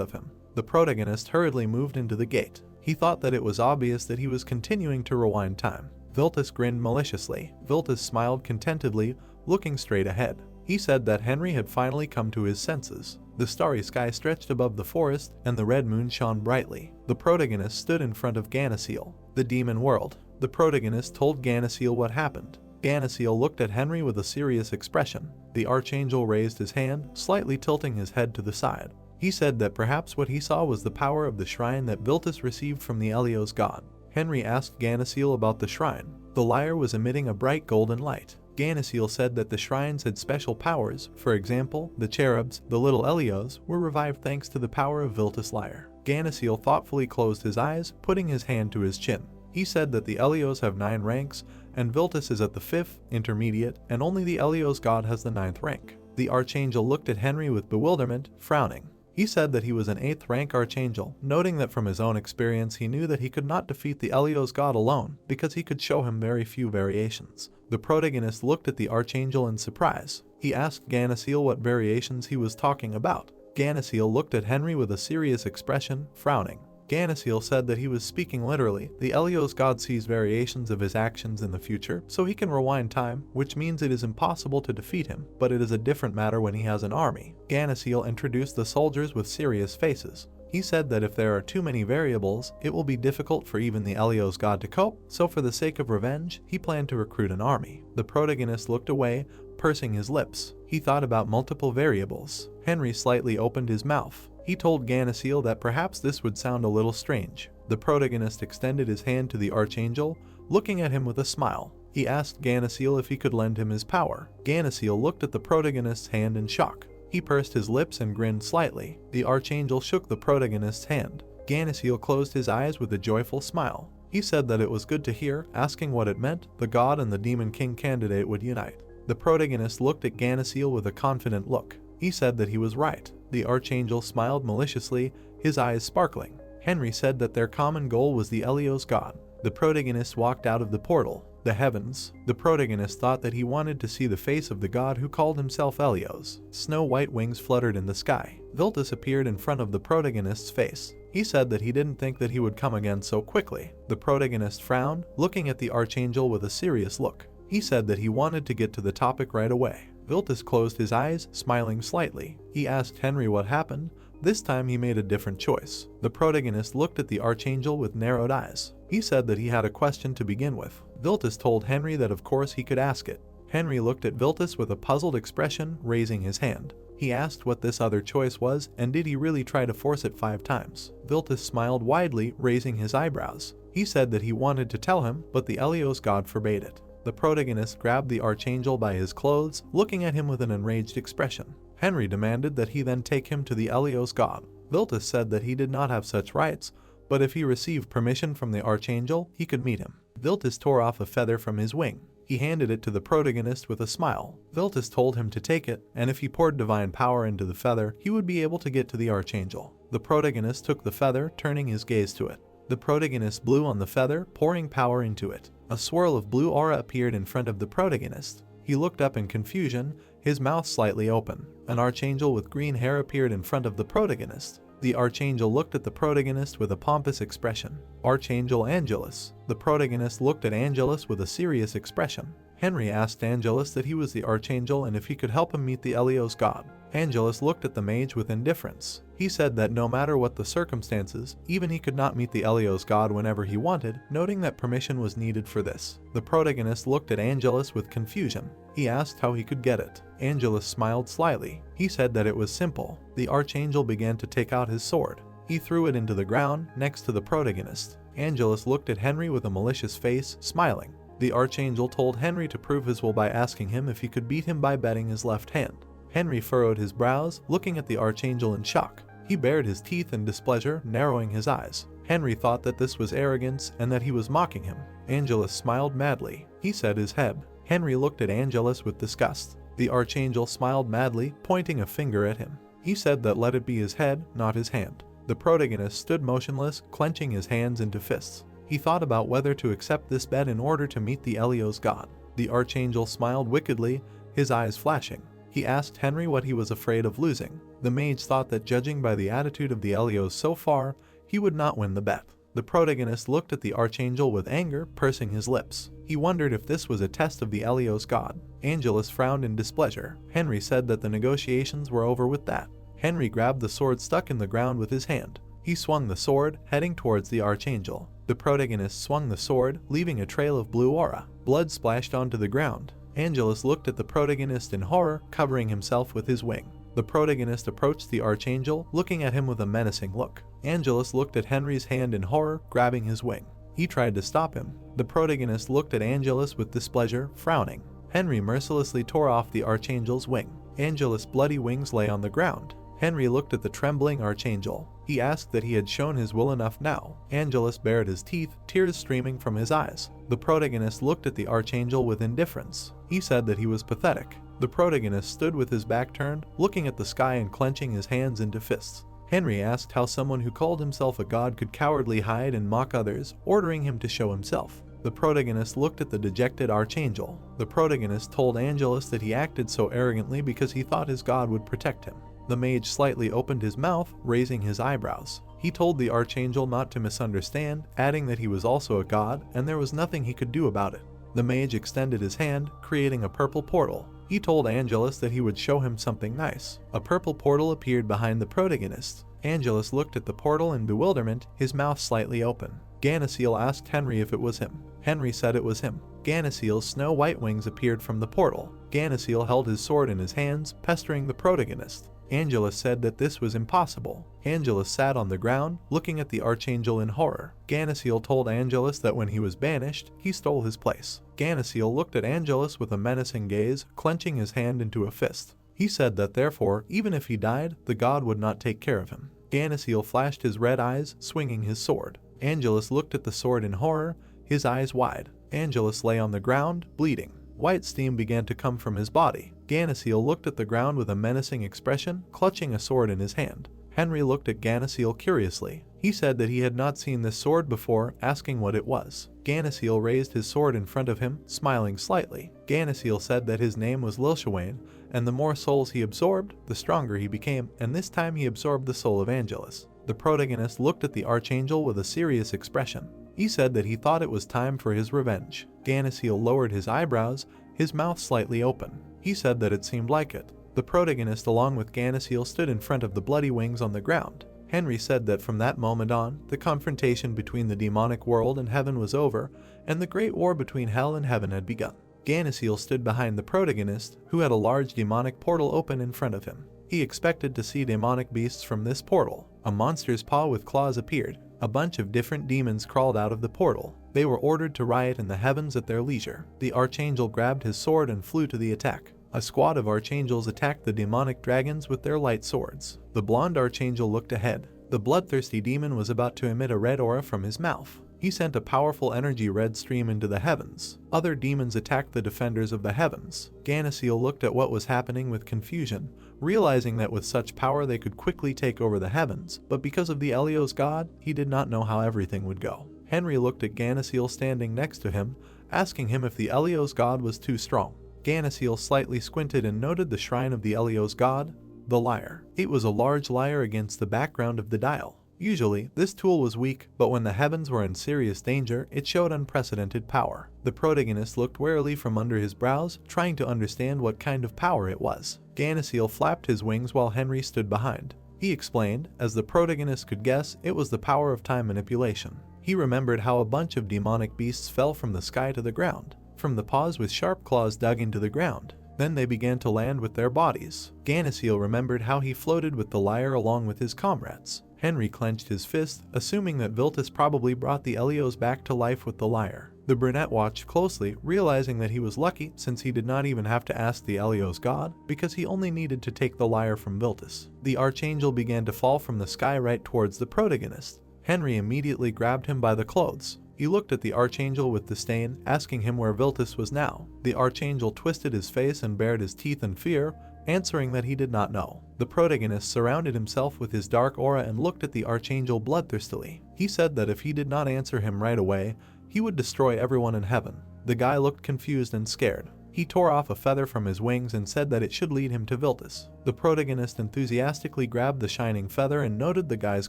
of him. The protagonist hurriedly moved into the gate. He thought that it was obvious that he was continuing to rewind time. Viltus grinned maliciously. Viltus smiled contentedly, looking straight ahead. He said that Henry had finally come to his senses. The starry sky stretched above the forest, and the red moon shone brightly. The protagonist stood in front of Ganasiel, the demon world. The protagonist told Ganasiel what happened. Ganasiel looked at Henry with a serious expression. The Archangel raised his hand, slightly tilting his head to the side. He said that perhaps what he saw was the power of the shrine that Viltus received from the Elos god. Henry asked Ganasiel about the shrine. The lyre was emitting a bright golden light. Ganasiel said that the shrines had special powers. For example, the cherubs, the little Elos, were revived thanks to the power of Viltus' lyre. Ganasiel thoughtfully closed his eyes, putting his hand to his chin. He said that the Elos have 9 ranks, and Viltus is at the 5th, intermediate, and only the Elos god has the 9th rank. The Archangel looked at Henry with bewilderment, frowning. He said that he was an 8th rank Archangel, noting that from his own experience he knew that he could not defeat the Elos god alone, because he could show him very few variations. The protagonist looked at the Archangel in surprise. He asked Ganasiel what variations he was talking about. Ganasiel looked at Henry with a serious expression, frowning. Ganasiel said that he was speaking literally. The Elos god sees variations of his actions in the future, so he can rewind time, which means it is impossible to defeat him, but it is a different matter when he has an army. Ganasiel introduced the soldiers with serious faces. He said that if there are too many variables, it will be difficult for even the Elos god to cope, so for the sake of revenge, he planned to recruit an army. The protagonist looked away, pursing his lips. He thought about multiple variables. Henry slightly opened his mouth. He told Ganasiel that perhaps this would sound a little strange. The protagonist extended his hand to the Archangel, looking at him with a smile. He asked Ganasiel if he could lend him his power. Ganasiel looked at the protagonist's hand in shock. He pursed his lips and grinned slightly. The Archangel shook the protagonist's hand. Ganasiel closed his eyes with a joyful smile. He said that it was good to hear, asking what it meant the god and the demon king candidate would unite. The protagonist looked at Ganasiel with a confident look. He said that he was right. The Archangel smiled maliciously, his eyes sparkling. Henry said that their common goal was the Elos god. The protagonist walked out of the portal. The heavens. The protagonist thought that he wanted to see the face of the god who called himself Elos. Snow-white wings fluttered in the sky. Viltus appeared in front of the protagonist's face. He said that he didn't think that he would come again so quickly. The protagonist frowned, looking at the Archangel with a serious look. He said that he wanted to get to the topic right away. Viltus closed his eyes, smiling slightly. He asked Henry what happened. This time he made a different choice. The protagonist looked at the Archangel with narrowed eyes. He said that he had a question to begin with. Viltus told Henry that of course he could ask it. Henry looked at Viltus with a puzzled expression, raising his hand. He asked what this other choice was, and did he really try to force it 5 times. Viltus smiled widely, raising his eyebrows. He said that he wanted to tell him, but the Elos god forbade it. The protagonist grabbed the Archangel by his clothes, looking at him with an enraged expression. Henry demanded that he then take him to the Elos god. Viltus said that he did not have such rights, but if he received permission from the Archangel, he could meet him. Viltus tore off a feather from his wing. He handed it to the protagonist with a smile. Viltus told him to take it, and if he poured divine power into the feather, he would be able to get to the Archangel. The protagonist took the feather, turning his gaze to it. The protagonist blew on the feather, pouring power into it. A swirl of blue aura appeared in front of the protagonist. He looked up in confusion, his mouth slightly open. An Archangel with green hair appeared in front of the protagonist. The Archangel looked at the protagonist with a pompous expression. Archangel Angelus. The protagonist looked at Angelus with a serious expression. Henry asked Angelus that he was the Archangel and if he could help him meet the Elos god. Angelus looked at the mage with indifference. He said that no matter what the circumstances, even he could not meet the Elos god whenever he wanted, noting that permission was needed for this. The protagonist looked at Angelus with confusion. He asked how he could get it. Angelus smiled slyly. He said that it was simple. The Archangel began to take out his sword. He threw it into the ground, next to the protagonist. Angelus looked at Henry with a malicious face, smiling. The Archangel told Henry to prove his will by asking him if he could beat him by betting his left hand. Henry furrowed his brows, looking at the archangel in shock. He bared his teeth in displeasure, narrowing his eyes. Henry thought that this was arrogance and that he was mocking him. Angelus smiled madly. He said his head. Henry looked at Angelus with disgust. The archangel smiled madly, pointing a finger at him. He said that let it be his head, not his hand. The protagonist stood motionless, clenching his hands into fists. He thought about whether to accept this bet in order to meet the Elos god. The archangel smiled wickedly, his eyes flashing. He asked Henry what he was afraid of losing. The mage thought that judging by the attitude of the Elos so far, he would not win the bet. The protagonist looked at the archangel with anger, pursing his lips. He wondered if this was a test of the Elos god. Angelus frowned in displeasure. Henry said that the negotiations were over with that. Henry grabbed the sword stuck in the ground with his hand. He swung the sword, heading towards the archangel. The protagonist swung the sword, leaving a trail of blue aura. Blood splashed onto the ground. Angelus looked at the protagonist in horror, covering himself with his wing. The protagonist approached the archangel, looking at him with a menacing look. Angelus looked at Henry's hand in horror, grabbing his wing. He tried to stop him. The protagonist looked at Angelus with displeasure, frowning. Henry mercilessly tore off the archangel's wing. Angelus' bloody wings lay on the ground. Henry looked at the trembling archangel. He asked that he had shown his will enough now. Angelus bared his teeth, tears streaming from his eyes. The protagonist looked at the archangel with indifference. He said that he was pathetic. The protagonist stood with his back turned, looking at the sky and clenching his hands into fists. Henry asked how someone who called himself a god could cowardly hide and mock others, ordering him to show himself. The protagonist looked at the dejected archangel. The protagonist told Angelus that he acted so arrogantly because he thought his god would protect him. The mage slightly opened his mouth, raising his eyebrows. He told the archangel not to misunderstand, adding that he was also a god and there was nothing he could do about it. The mage extended his hand, creating a purple portal. He told Angelus that he would show him something nice. A purple portal appeared behind the protagonist. Angelus looked at the portal in bewilderment, his mouth slightly open. Ganassil asked Henry if it was him. Henry said it was him. Ganassil's snow-white wings appeared from the portal. Ganassil held his sword in his hands, pestering the protagonist. Angelus said that this was impossible. Angelus sat on the ground, looking at the archangel in horror. Ganassil told Angelus that when he was banished, he stole his place. Ganassil looked at Angelus with a menacing gaze, clenching his hand into a fist. He said that therefore, even if he died, the god would not take care of him. Ganassil flashed his red eyes, swinging his sword. Angelus looked at the sword in horror, his eyes wide. Angelus lay on the ground, bleeding. White steam began to come from his body. Ganassil looked at the ground with a menacing expression, clutching a sword in his hand. Henry looked at Ganassil curiously. He said that he had not seen this sword before, asking what it was. Ganassil raised his sword in front of him, smiling slightly. Ganassil said that his name was Lilshawain, and the more souls he absorbed, the stronger he became, and this time he absorbed the soul of Angelus. The protagonist looked at the archangel with a serious expression. He said that he thought it was time for his revenge. Ganassil lowered his eyebrows, his mouth slightly open. He said that it seemed like it. The protagonist along with Ganassil stood in front of the bloody wings on the ground. Henry said that from that moment on, the confrontation between the demonic world and heaven was over, and the great war between hell and heaven had begun. Ganassil stood behind the protagonist, who had a large demonic portal open in front of him. He expected to see demonic beasts from this portal. A monster's paw with claws appeared. A bunch of different demons crawled out of the portal. They were ordered to riot in the heavens at their leisure. The archangel grabbed his sword and flew to the attack. A squad of archangels attacked the demonic dragons with their light swords. The blonde archangel looked ahead. The bloodthirsty demon was about to emit a red aura from his mouth. He sent a powerful energy red stream into the heavens. Other demons attacked the defenders of the heavens. Ganassil looked at what was happening with confusion, realizing that with such power they could quickly take over the heavens, but because of the Elos god, he did not know how everything would go. Henry looked at Ganassil standing next to him, asking him if the Elos god was too strong. Ganassil slightly squinted and noted the shrine of the Elos god, the lyre. It was a large lyre against the background of the dial. Usually, this tool was weak, but when the heavens were in serious danger, it showed unprecedented power. The protagonist looked warily from under his brows, trying to understand what kind of power it was. Ganassil flapped his wings while Henry stood behind. He explained, as the protagonist could guess, it was the power of time manipulation. He remembered how a bunch of demonic beasts fell from the sky to the ground, from the paws with sharp claws dug into the ground. Then they began to land with their bodies. Ganassil remembered how he floated with the lyre along with his comrades. Henry clenched his fist, assuming that Viltus probably brought the Elos back to life with the lyre. The brunette watched closely, realizing that he was lucky since he did not even have to ask the Elos god, because he only needed to take the lyre from Viltus. The archangel began to fall from the sky right towards the protagonist. Henry immediately grabbed him by the clothes. He looked at the archangel with disdain, asking him where Viltus was now. The archangel twisted his face and bared his teeth in fear, answering that he did not know. The protagonist surrounded himself with his dark aura and looked at the archangel bloodthirstily. He said that if he did not answer him right away, he would destroy everyone in heaven. The guy looked confused and scared. He tore off a feather from his wings and said that it should lead him to Viltus. The protagonist enthusiastically grabbed the shining feather and noted the guy's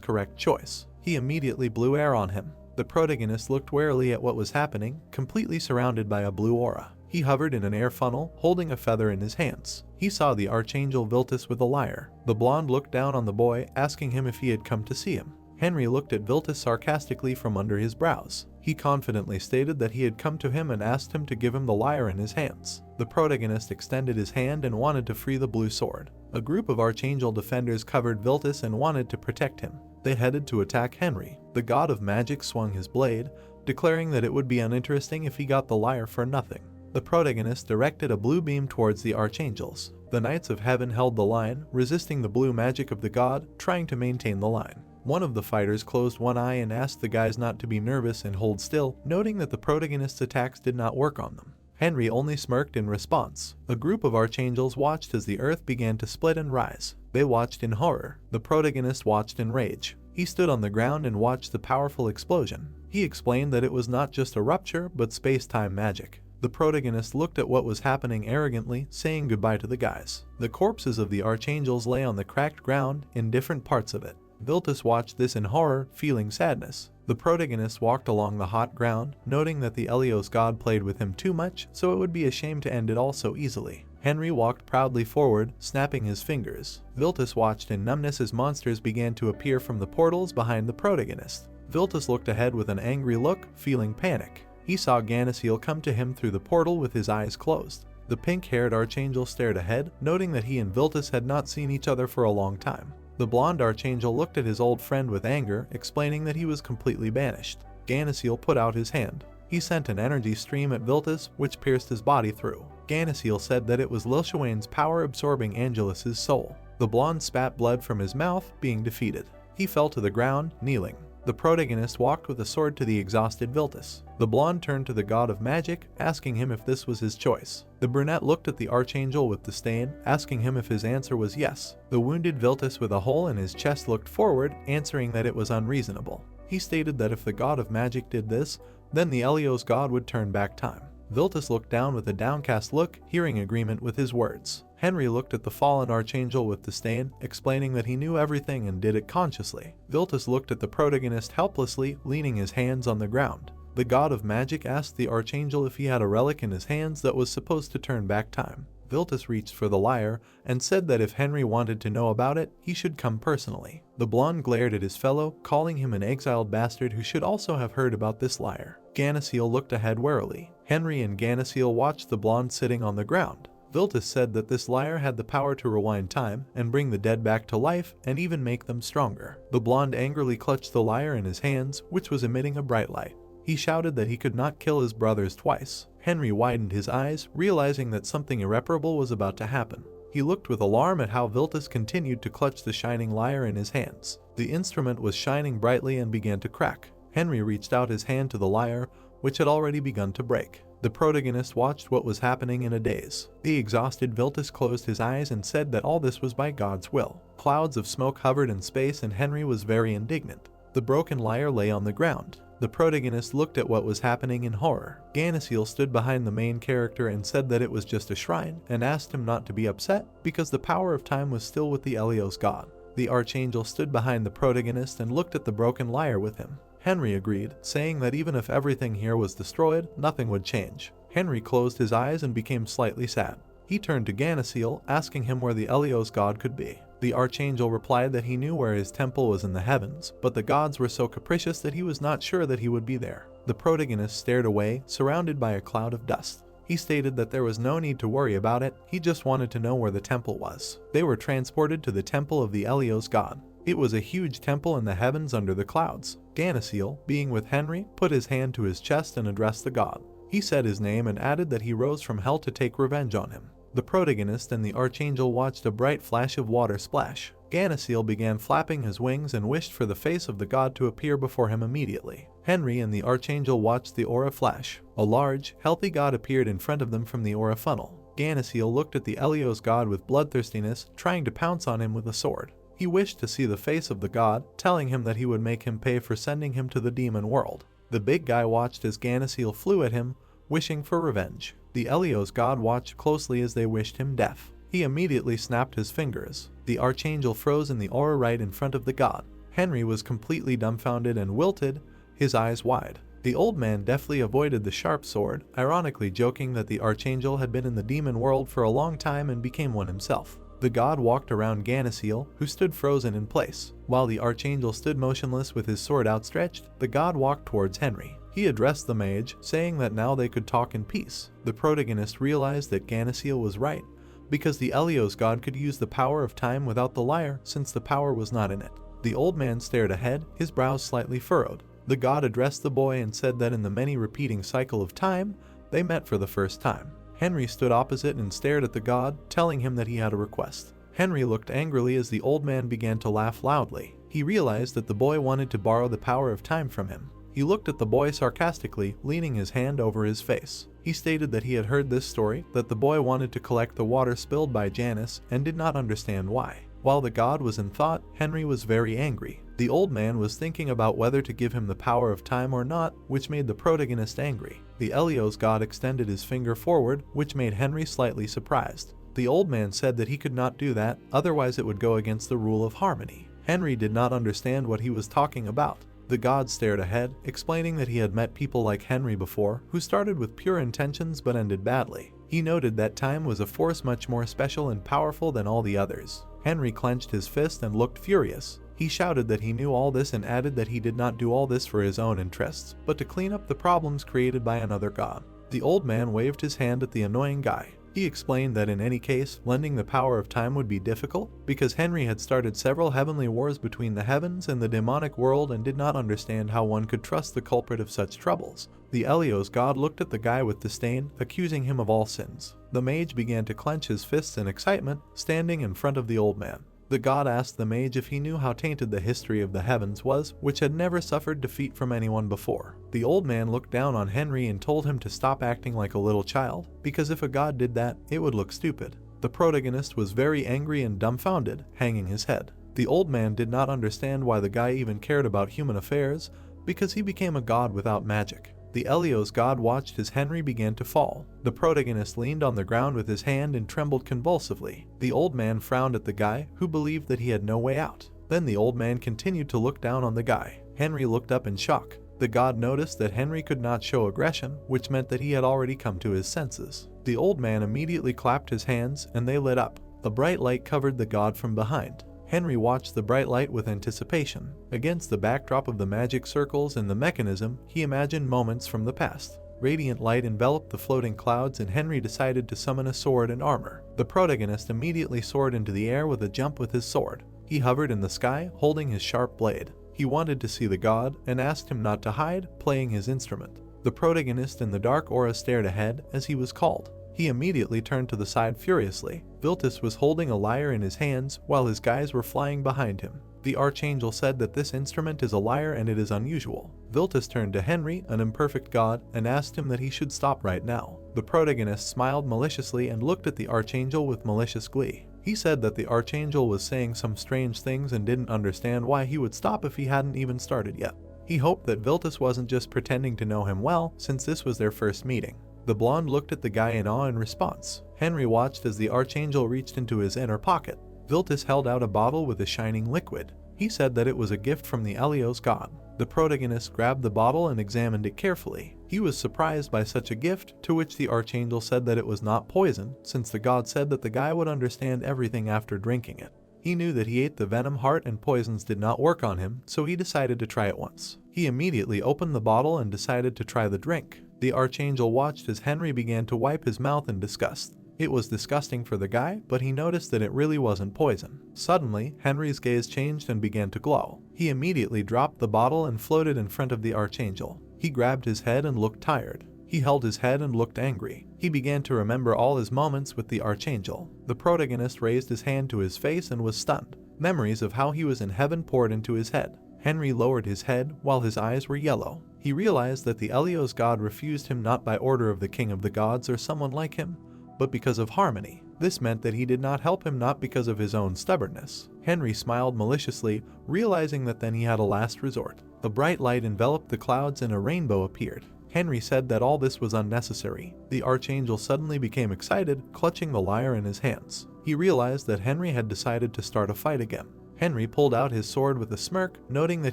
correct choice. He immediately blew air on him. The protagonist looked warily at what was happening, completely surrounded by a blue aura. He hovered in an air funnel, holding a feather in his hands. He saw the archangel Viltus with a lyre. The blonde looked down on the boy, asking him if he had come to see him. Henry looked at Viltus sarcastically from under his brows. He confidently stated that he had come to him and asked him to give him the lyre in his hands. The protagonist extended his hand and wanted to free the blue sword. A group of archangel defenders covered Viltus and wanted to protect him. They headed to attack Henry. The god of magic swung his blade, declaring that it would be uninteresting if he got the lyre for nothing. The protagonist directed a blue beam towards the archangels. The knights of heaven held the line, resisting the blue magic of the god, trying to maintain the line. One of the fighters closed one eye and asked the guys not to be nervous and hold still, noting that the protagonist's attacks did not work on them. Henry only smirked in response. A group of archangels watched as the earth began to split and rise. They watched in horror. The protagonist watched in rage. He stood on the ground and watched the powerful explosion. He explained that it was not just a rupture, but space-time magic. The protagonist looked at what was happening arrogantly, saying goodbye to the guys. The corpses of the archangels lay on the cracked ground in different parts of it. Viltus watched this in horror, feeling sadness. The protagonist walked along the hot ground, noting that the Elos god played with him too much, so it would be a shame to end it all so easily. Henry walked proudly forward, snapping his fingers. Viltus watched in numbness as monsters began to appear from the portals behind the protagonist. Viltus looked ahead with an angry look, feeling panic. He saw Ganasiel come to him through the portal with his eyes closed. The pink-haired archangel stared ahead, noting that he and Viltus had not seen each other for a long time. The blonde archangel looked at his old friend with anger, explaining that he was completely banished. Ganasiel put out his hand. He sent an energy stream at Viltus, which pierced his body through. Ganasiel said that it was Lilshuane's power absorbing Angelus's soul. The blonde spat blood from his mouth, being defeated. He fell to the ground, kneeling. The protagonist walked with a sword to the exhausted Viltus. The blonde turned to the god of magic, asking him if this was his choice. The brunette looked at the archangel with disdain, asking him if his answer was yes. The wounded Viltus with a hole in his chest looked forward, answering that it was unreasonable. He stated that if the god of magic did this, then the Elos god would turn back time. Viltus looked down with a downcast look, hearing agreement with his words. Henry looked at the fallen archangel with disdain, explaining that he knew everything and did it consciously. Viltus looked at the protagonist helplessly, leaning his hands on the ground. The god of magic asked the archangel if he had a relic in his hands that was supposed to turn back time. Viltus reached for the lyre and said that if Henry wanted to know about it, he should come personally. The blonde glared at his fellow, calling him an exiled bastard who should also have heard about this lyre. Ganasiel looked ahead warily. Henry and Ganasiel watched the blonde sitting on the ground. Viltus said that this lyre had the power to rewind time and bring the dead back to life and even make them stronger. The blonde angrily clutched the lyre in his hands, which was emitting a bright light. He shouted that he could not kill his brothers twice. Henry widened his eyes, realizing that something irreparable was about to happen. He looked with alarm at how Viltus continued to clutch the shining lyre in his hands. The instrument was shining brightly and began to crack. Henry reached out his hand to the lyre, which had already begun to break. The protagonist watched what was happening in a daze. The exhausted Viltus closed his eyes and said that all this was by God's will. Clouds of smoke hovered in space and Henry was very indignant. The broken lyre lay on the ground. The protagonist looked at what was happening in horror. Ganasiel stood behind the main character and said that it was just a shrine, and asked him not to be upset because the power of time was still with the Elos god. The archangel stood behind the protagonist and looked at the broken lyre with him. Henry agreed, saying that even if everything here was destroyed, nothing would change. Henry closed his eyes and became slightly sad. He turned to Ganasiel, asking him where the Elos god could be. The archangel replied that he knew where his temple was in the heavens, but the gods were so capricious that he was not sure that he would be there. The protagonist stared away, surrounded by a cloud of dust. He stated that there was no need to worry about it, he just wanted to know where the temple was. They were transported to the temple of the Elos god. It was a huge temple in the heavens under the clouds. Ganasiel, being with Henry, put his hand to his chest and addressed the god. He said his name and added that he rose from hell to take revenge on him. The protagonist and the archangel watched a bright flash of water splash. Ganasiel began flapping his wings and wished for the face of the god to appear before him immediately. Henry and the archangel watched the aura flash. A large, healthy god appeared in front of them from the aura funnel. Ganasiel looked at the elos god with bloodthirstiness, trying to pounce on him with a sword. He wished to see the face of the god, telling him that he would make him pay for sending him to the demon world. The big guy watched as Ganasiel flew at him, wishing for revenge. The elos god watched closely as they wished him death. He immediately snapped his fingers. The archangel froze in the aura right in front of the god. Henry was completely dumbfounded and wilted, his eyes wide. The old man deftly avoided the sharp sword, ironically joking that the archangel had been in the demon world for a long time and became one himself. The god walked around Ganasiel, who stood frozen in place. While the archangel stood motionless with his sword outstretched, the god walked towards Henry. He addressed the mage, saying that now they could talk in peace. The protagonist realized that Ganasiel was right, because the Elos god could use the power of time without the lyre, since the power was not in it. The old man stared ahead, his brows slightly furrowed. The god addressed the boy and said that in the many repeating cycle of time, they met for the first time. Henry stood opposite and stared at the god, telling him that he had a request. Henry looked angrily as the old man began to laugh loudly. He realized that the boy wanted to borrow the power of time from him. He looked at the boy sarcastically, leaning his hand over his face. He stated that he had heard this story, that the boy wanted to collect the water spilled by Janice and did not understand why. While the god was in thought, Henry was very angry. The old man was thinking about whether to give him the power of time or not, which made the protagonist angry. The Elos god extended his finger forward, which made Henry slightly surprised. The old man said that he could not do that, otherwise it would go against the rule of harmony. Henry did not understand what he was talking about. The god stared ahead, explaining that he had met people like Henry before, who started with pure intentions but ended badly. He noted that time was a force much more special and powerful than all the others. Henry clenched his fist and looked furious. He shouted that he knew all this and added that he did not do all this for his own interests, but to clean up the problems created by another god. The old man waved his hand at the annoying guy. He explained that in any case, lending the power of time would be difficult, because Henry had started several heavenly wars between the heavens and the demonic world and did not understand how one could trust the culprit of such troubles. The Elos god looked at the guy with disdain, accusing him of all sins. The mage began to clench his fists in excitement, standing in front of the old man. The god asked the mage if he knew how tainted the history of the heavens was, which had never suffered defeat from anyone before. The old man looked down on Henry and told him to stop acting like a little child, because if a god did that, it would look stupid. The protagonist was very angry and dumbfounded, hanging his head. The old man did not understand why the guy even cared about human affairs, because he became a god without magic. The Elos god watched as Henry began to fall. The protagonist leaned on the ground with his hand and trembled convulsively. The old man frowned at the guy, who believed that he had no way out. Then the old man continued to look down on the guy. Henry looked up in shock. The god noticed that Henry could not show aggression, which meant that he had already come to his senses. The old man immediately clapped his hands, and they lit up. A bright light covered the god from behind. Henry watched the bright light with anticipation. Against the backdrop of the magic circles and the mechanism, he imagined moments from the past. Radiant light enveloped the floating clouds and Henry decided to summon a sword and armor. The protagonist immediately soared into the air with a jump with his sword. He hovered in the sky, holding his sharp blade. He wanted to see the god and asked him not to hide, playing his instrument. The protagonist in the dark aura stared ahead as he was called. He immediately turned to the side furiously. Viltus was holding a lyre in his hands while his guys were flying behind him. The archangel said that this instrument is a lyre and it is unusual. Viltus turned to Henry, an imperfect god, and asked him that he should stop right now. The protagonist smiled maliciously and looked at the archangel with malicious glee. He said that the archangel was saying some strange things and didn't understand why he would stop if he hadn't even started yet. He hoped that Viltus wasn't just pretending to know him well, since this was their first meeting. The blonde looked at the guy in awe in response. Henry watched as the archangel reached into his inner pocket. Viltus held out a bottle with a shining liquid. He said that it was a gift from the Elos god. The protagonist grabbed the bottle and examined it carefully. He was surprised by such a gift, to which the archangel said that it was not poison, since the god said that the guy would understand everything after drinking it. He knew that he ate the venom heart and poisons did not work on him, so he decided to try it once. He immediately opened the bottle and decided to try the drink. The archangel watched as Henry began to wipe his mouth in disgust. It was disgusting for the guy, but he noticed that it really wasn't poison. Suddenly, Henry's gaze changed and began to glow. He immediately dropped the bottle and floated in front of the archangel. He grabbed his head and looked tired. He held his head and looked angry. He began to remember all his moments with the archangel. The protagonist raised his hand to his face and was stunned. Memories of how he was in heaven poured into his head. Henry lowered his head while his eyes were yellow. He realized that the Elos god refused him not by order of the king of the gods or someone like him, but because of harmony. This meant that he did not help him not because of his own stubbornness. Henry smiled maliciously, realizing that then he had a last resort. A bright light enveloped the clouds and a rainbow appeared. Henry said that all this was unnecessary. The archangel suddenly became excited, clutching the lyre in his hands. He realized that Henry had decided to start a fight again. Henry pulled out his sword with a smirk, noting that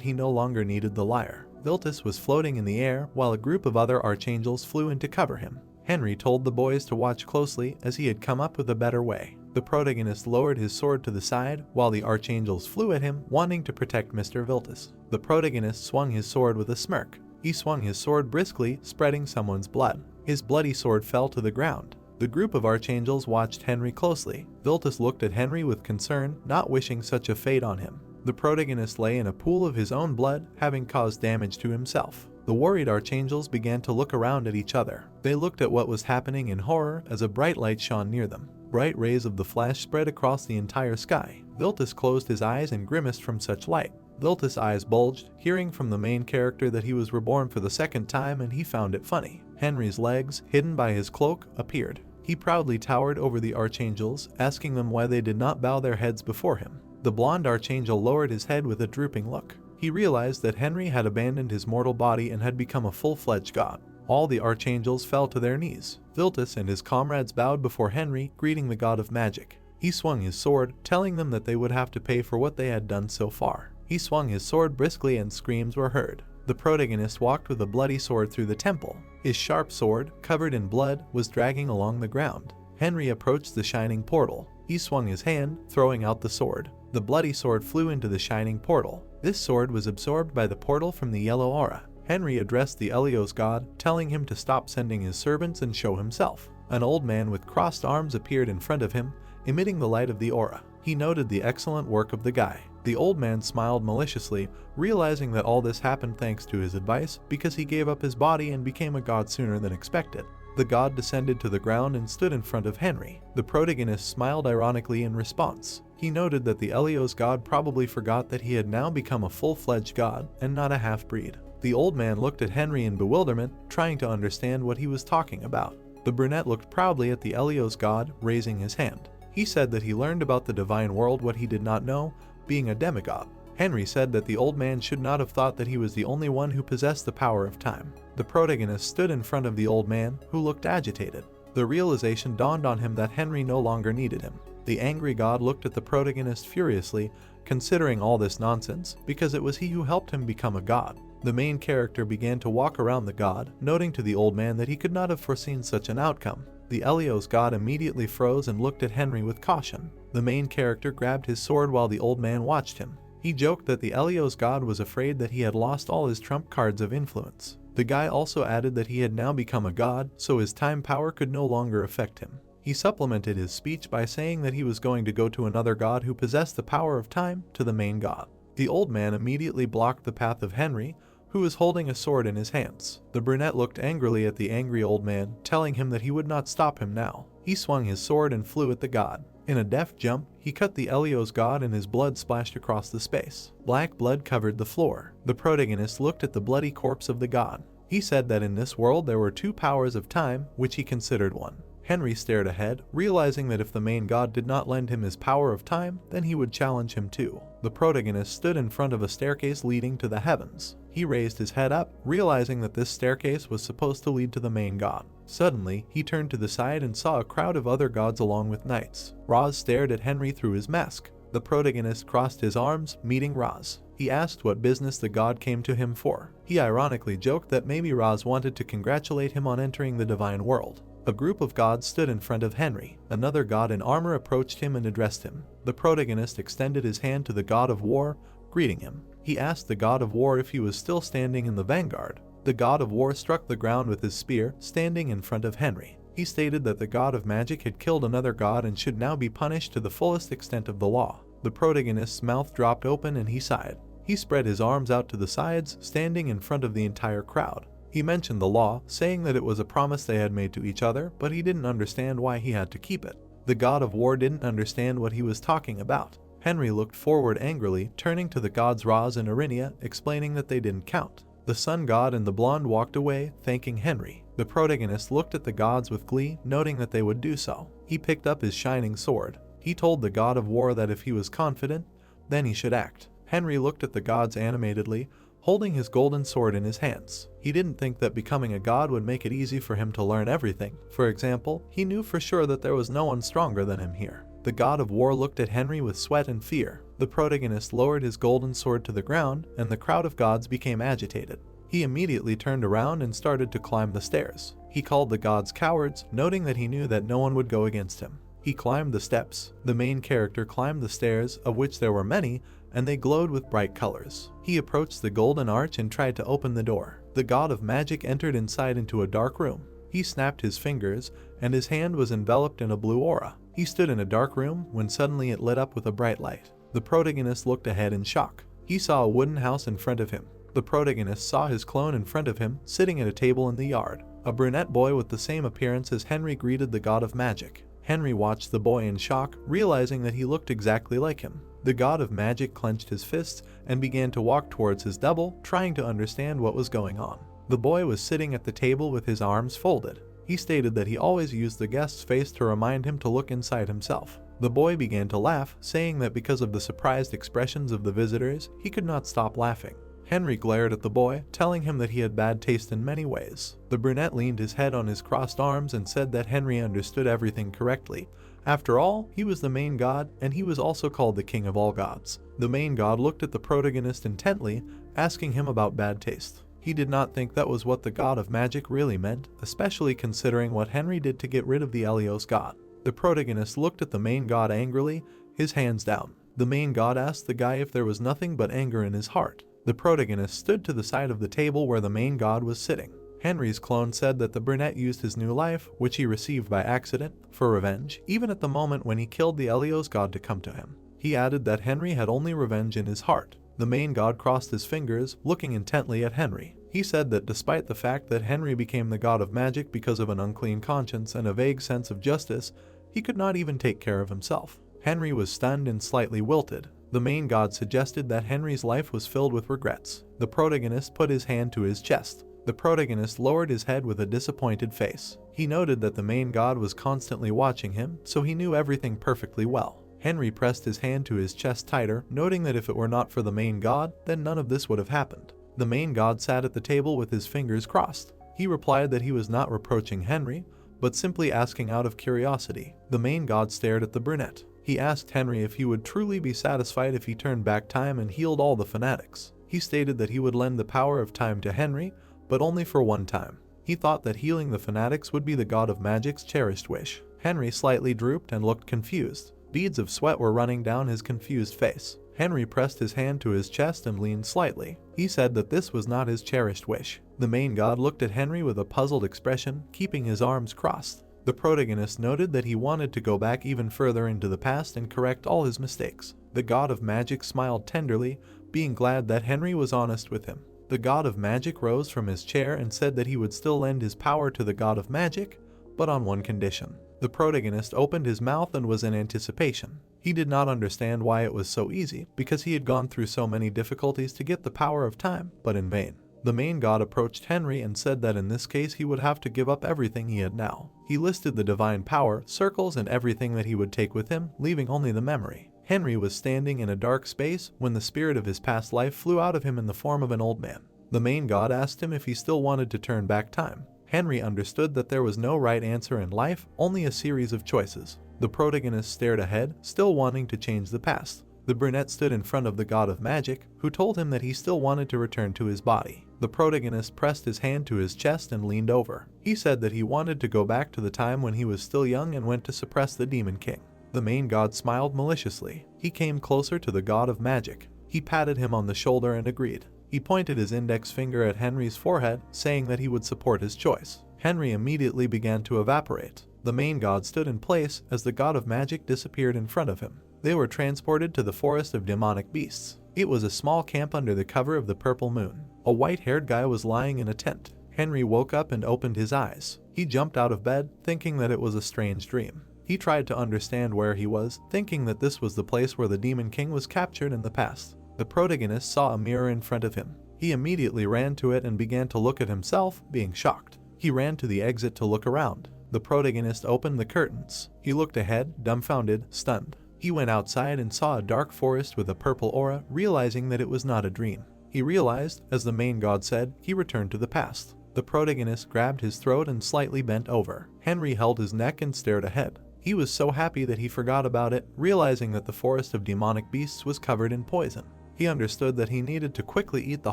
he no longer needed the lyre. Viltus was floating in the air while a group of other archangels flew in to cover him. Henry told the boys to watch closely as he had come up with a better way. The protagonist lowered his sword to the side while the archangels flew at him, wanting to protect Mr. Viltus. The protagonist swung his sword with a smirk. He swung his sword briskly, spreading someone's blood. His bloody sword fell to the ground. The group of archangels watched Henry closely. Viltus looked at Henry with concern, not wishing such a fate on him. The protagonist lay in a pool of his own blood, having caused damage to himself. The worried archangels began to look around at each other. They looked at what was happening in horror as a bright light shone near them. Bright rays of the flash spread across the entire sky. Viltus closed his eyes and grimaced from such light. Viltus' eyes bulged, hearing from the main character that he was reborn for the second time, and he found it funny. Henry's legs, hidden by his cloak, appeared. He proudly towered over the archangels, asking them why they did not bow their heads before him. The blonde archangel lowered his head with a drooping look. He realized that Henry had abandoned his mortal body and had become a full-fledged god. All the archangels fell to their knees. Viltus and his comrades bowed before Henry, greeting the god of magic. He swung his sword, telling them that they would have to pay for what they had done so far. He swung his sword briskly and screams were heard. The protagonist walked with a bloody sword through the temple. His sharp sword, covered in blood, was dragging along the ground. Henry approached the shining portal. He swung his hand, throwing out the sword. The bloody sword flew into the shining portal. This sword was absorbed by the portal from the yellow aura. Henry addressed the Elos god, telling him to stop sending his servants and show himself. An old man with crossed arms appeared in front of him, emitting the light of the aura. He noted the excellent work of the guy. The old man smiled maliciously, realizing that all this happened thanks to his advice because he gave up his body and became a god sooner than expected. The god descended to the ground and stood in front of Henry. The protagonist smiled ironically in response. He noted that the Elos god probably forgot that he had now become a full-fledged god and not a half-breed. The old man looked at Henry in bewilderment, trying to understand what he was talking about. The brunette looked proudly at the Elos god, raising his hand. He said that he learned about the divine world what he did not know, being a demigod. Henry said that the old man should not have thought that he was the only one who possessed the power of time. The protagonist stood in front of the old man, who looked agitated. The realization dawned on him that Henry no longer needed him. The angry god looked at the protagonist furiously, considering all this nonsense, because it was he who helped him become a god. The main character began to walk around the god, noting to the old man that he could not have foreseen such an outcome. The Elos god immediately froze and looked at Henry with caution. The main character grabbed his sword while the old man watched him. He joked that the Elos god was afraid that he had lost all his trump cards of influence. The guy also added that he had now become a god, so his time power could no longer affect him. He supplemented his speech by saying that he was going to go to another god who possessed the power of time to the main god. The old man immediately blocked the path of Henry, who was holding a sword in his hands. The brunette looked angrily at the angry old man, telling him that he would not stop him now. He swung his sword and flew at the god. In a deft jump, he cut the Elos god and his blood splashed across the space. Black blood covered the floor. The protagonist looked at the bloody corpse of the god. He said that in this world there were two powers of time, which he considered one. Henry stared ahead, realizing that if the main god did not lend him his power of time, then he would challenge him too. The protagonist stood in front of a staircase leading to the heavens. He raised his head up, realizing that this staircase was supposed to lead to the main god. Suddenly, he turned to the side and saw a crowd of other gods along with knights. Raz stared at Henry through his mask. The protagonist crossed his arms, meeting Raz. He asked what business the god came to him for. He ironically joked that maybe Raz wanted to congratulate him on entering the divine world. A group of gods stood in front of Henry. Another god in armor approached him and addressed him. The protagonist extended his hand to the god of war, greeting him. He asked the god of war if he was still standing in the vanguard. The god of war struck the ground with his spear, standing in front of Henry. He stated that the god of magic had killed another god and should now be punished to the fullest extent of the law. The protagonist's mouth dropped open and he sighed. He spread his arms out to the sides, standing in front of the entire crowd. He mentioned the law, saying that it was a promise they had made to each other, but he didn't understand why he had to keep it. The god of war didn't understand what he was talking about. Henry looked forward angrily, turning to the gods Raz and Arinia, explaining that they didn't count. The sun god and the blonde walked away, thanking Henry. The protagonist looked at the gods with glee, noting that they would do so. He picked up his shining sword. He told the god of war that if he was confident, then he should act. Henry looked at the gods animatedly, holding his golden sword in his hands. He didn't think that becoming a god would make it easy for him to learn everything. For example, he knew for sure that there was no one stronger than him here. The god of war looked at Henry with sweat and fear. The protagonist lowered his golden sword to the ground, and the crowd of gods became agitated. He immediately turned around and started to climb the stairs. He called the gods cowards, noting that he knew that no one would go against him. He climbed the steps. The main character climbed the stairs, of which there were many, and they glowed with bright colors. He approached the golden arch and tried to open the door. The god of magic entered inside into a dark room. He snapped his fingers, and his hand was enveloped in a blue aura. He stood in a dark room when suddenly it lit up with a bright light. The protagonist looked ahead in shock. He saw a wooden house in front of him. The protagonist saw his clone in front of him, sitting at a table in the yard. A brunette boy with the same appearance as Henry greeted the god of magic. Henry watched the boy in shock, realizing that he looked exactly like him. The god of magic clenched his fists and began to walk towards his double, trying to understand what was going on. The boy was sitting at the table with his arms folded. He stated that he always used the guest's face to remind him to look inside himself. The boy began to laugh, saying that because of the surprised expressions of the visitors, he could not stop laughing. Henry glared at the boy, telling him that he had bad taste in many ways. The brunette leaned his head on his crossed arms and said that Henry understood everything correctly. After all, he was the main god, and he was also called the king of all gods. The main god looked at the protagonist intently, asking him about bad taste. He did not think that was what the god of magic really meant, especially considering what Henry did to get rid of the Elos god. The protagonist looked at the main god angrily, his hands down. The main god asked the guy if there was nothing but anger in his heart. The protagonist stood to the side of the table where the main god was sitting. Henry's clone said that the brunette used his new life, which he received by accident, for revenge, even at the moment when he killed the Elos god to come to him. He added that Henry had only revenge in his heart. The main god crossed his fingers, looking intently at Henry. He said that despite the fact that Henry became the god of magic because of an unclean conscience and a vague sense of justice, he could not even take care of himself. Henry was stunned and slightly wilted. The main god suggested that Henry's life was filled with regrets. The protagonist put his hand to his chest. The protagonist lowered his head with a disappointed face. He noted that the main god was constantly watching him, so he knew everything perfectly well. Henry pressed his hand to his chest tighter, noting that if it were not for the main god, then none of this would have happened. The main god sat at the table with his fingers crossed. He replied that he was not reproaching Henry, but simply asking out of curiosity. The main god stared at the brunette. He asked Henry if he would truly be satisfied if he turned back time and healed all the fanatics. He stated that he would lend the power of time to Henry, but only for one time. He thought that healing the fanatics would be the god of magic's cherished wish. Henry slightly drooped and looked confused. Beads of sweat were running down his confused face. Henry pressed his hand to his chest and leaned slightly. He said that this was not his cherished wish. The main god looked at Henry with a puzzled expression, keeping his arms crossed. The protagonist noted that he wanted to go back even further into the past and correct all his mistakes. The god of magic smiled tenderly, being glad that Henry was honest with him. The god of magic rose from his chair and said that he would still lend his power to the god of magic, but on one condition. The protagonist opened his mouth and was in anticipation. He did not understand why it was so easy, because he had gone through so many difficulties to get the power of time, but in vain. The main god approached Henry and said that in this case he would have to give up everything he had now. He listed the divine power, circles, and everything that he would take with him, leaving only the memory. Henry was standing in a dark space when the spirit of his past life flew out of him in the form of an old man. The main god asked him if he still wanted to turn back time. Henry understood that there was no right answer in life, only a series of choices. The protagonist stared ahead, still wanting to change the past. The brunette stood in front of the god of magic, who told him that he still wanted to return to his body. The protagonist pressed his hand to his chest and leaned over. He said that he wanted to go back to the time when he was still young and went to suppress the Demon King. The main god smiled maliciously. He came closer to the god of magic. He patted him on the shoulder and agreed. He pointed his index finger at Henry's forehead, saying that he would support his choice. Henry immediately began to evaporate. The main god stood in place as the god of magic disappeared in front of him. They were transported to the forest of demonic beasts. It was a small camp under the cover of the purple moon. A white-haired guy was lying in a tent. Henry woke up and opened his eyes. He jumped out of bed, thinking that it was a strange dream. He tried to understand where he was, thinking that this was the place where the Demon King was captured in the past. The protagonist saw a mirror in front of him. He immediately ran to it and began to look at himself, being shocked. He ran to the exit to look around. The protagonist opened the curtains. He looked ahead, dumbfounded, stunned. He went outside and saw a dark forest with a purple aura, realizing that it was not a dream. He realized, as the main god said, he returned to the past. The protagonist grabbed his throat and slightly bent over. Henry held his neck and stared ahead. He was so happy that he forgot about it, realizing that the forest of demonic beasts was covered in poison. He understood that he needed to quickly eat the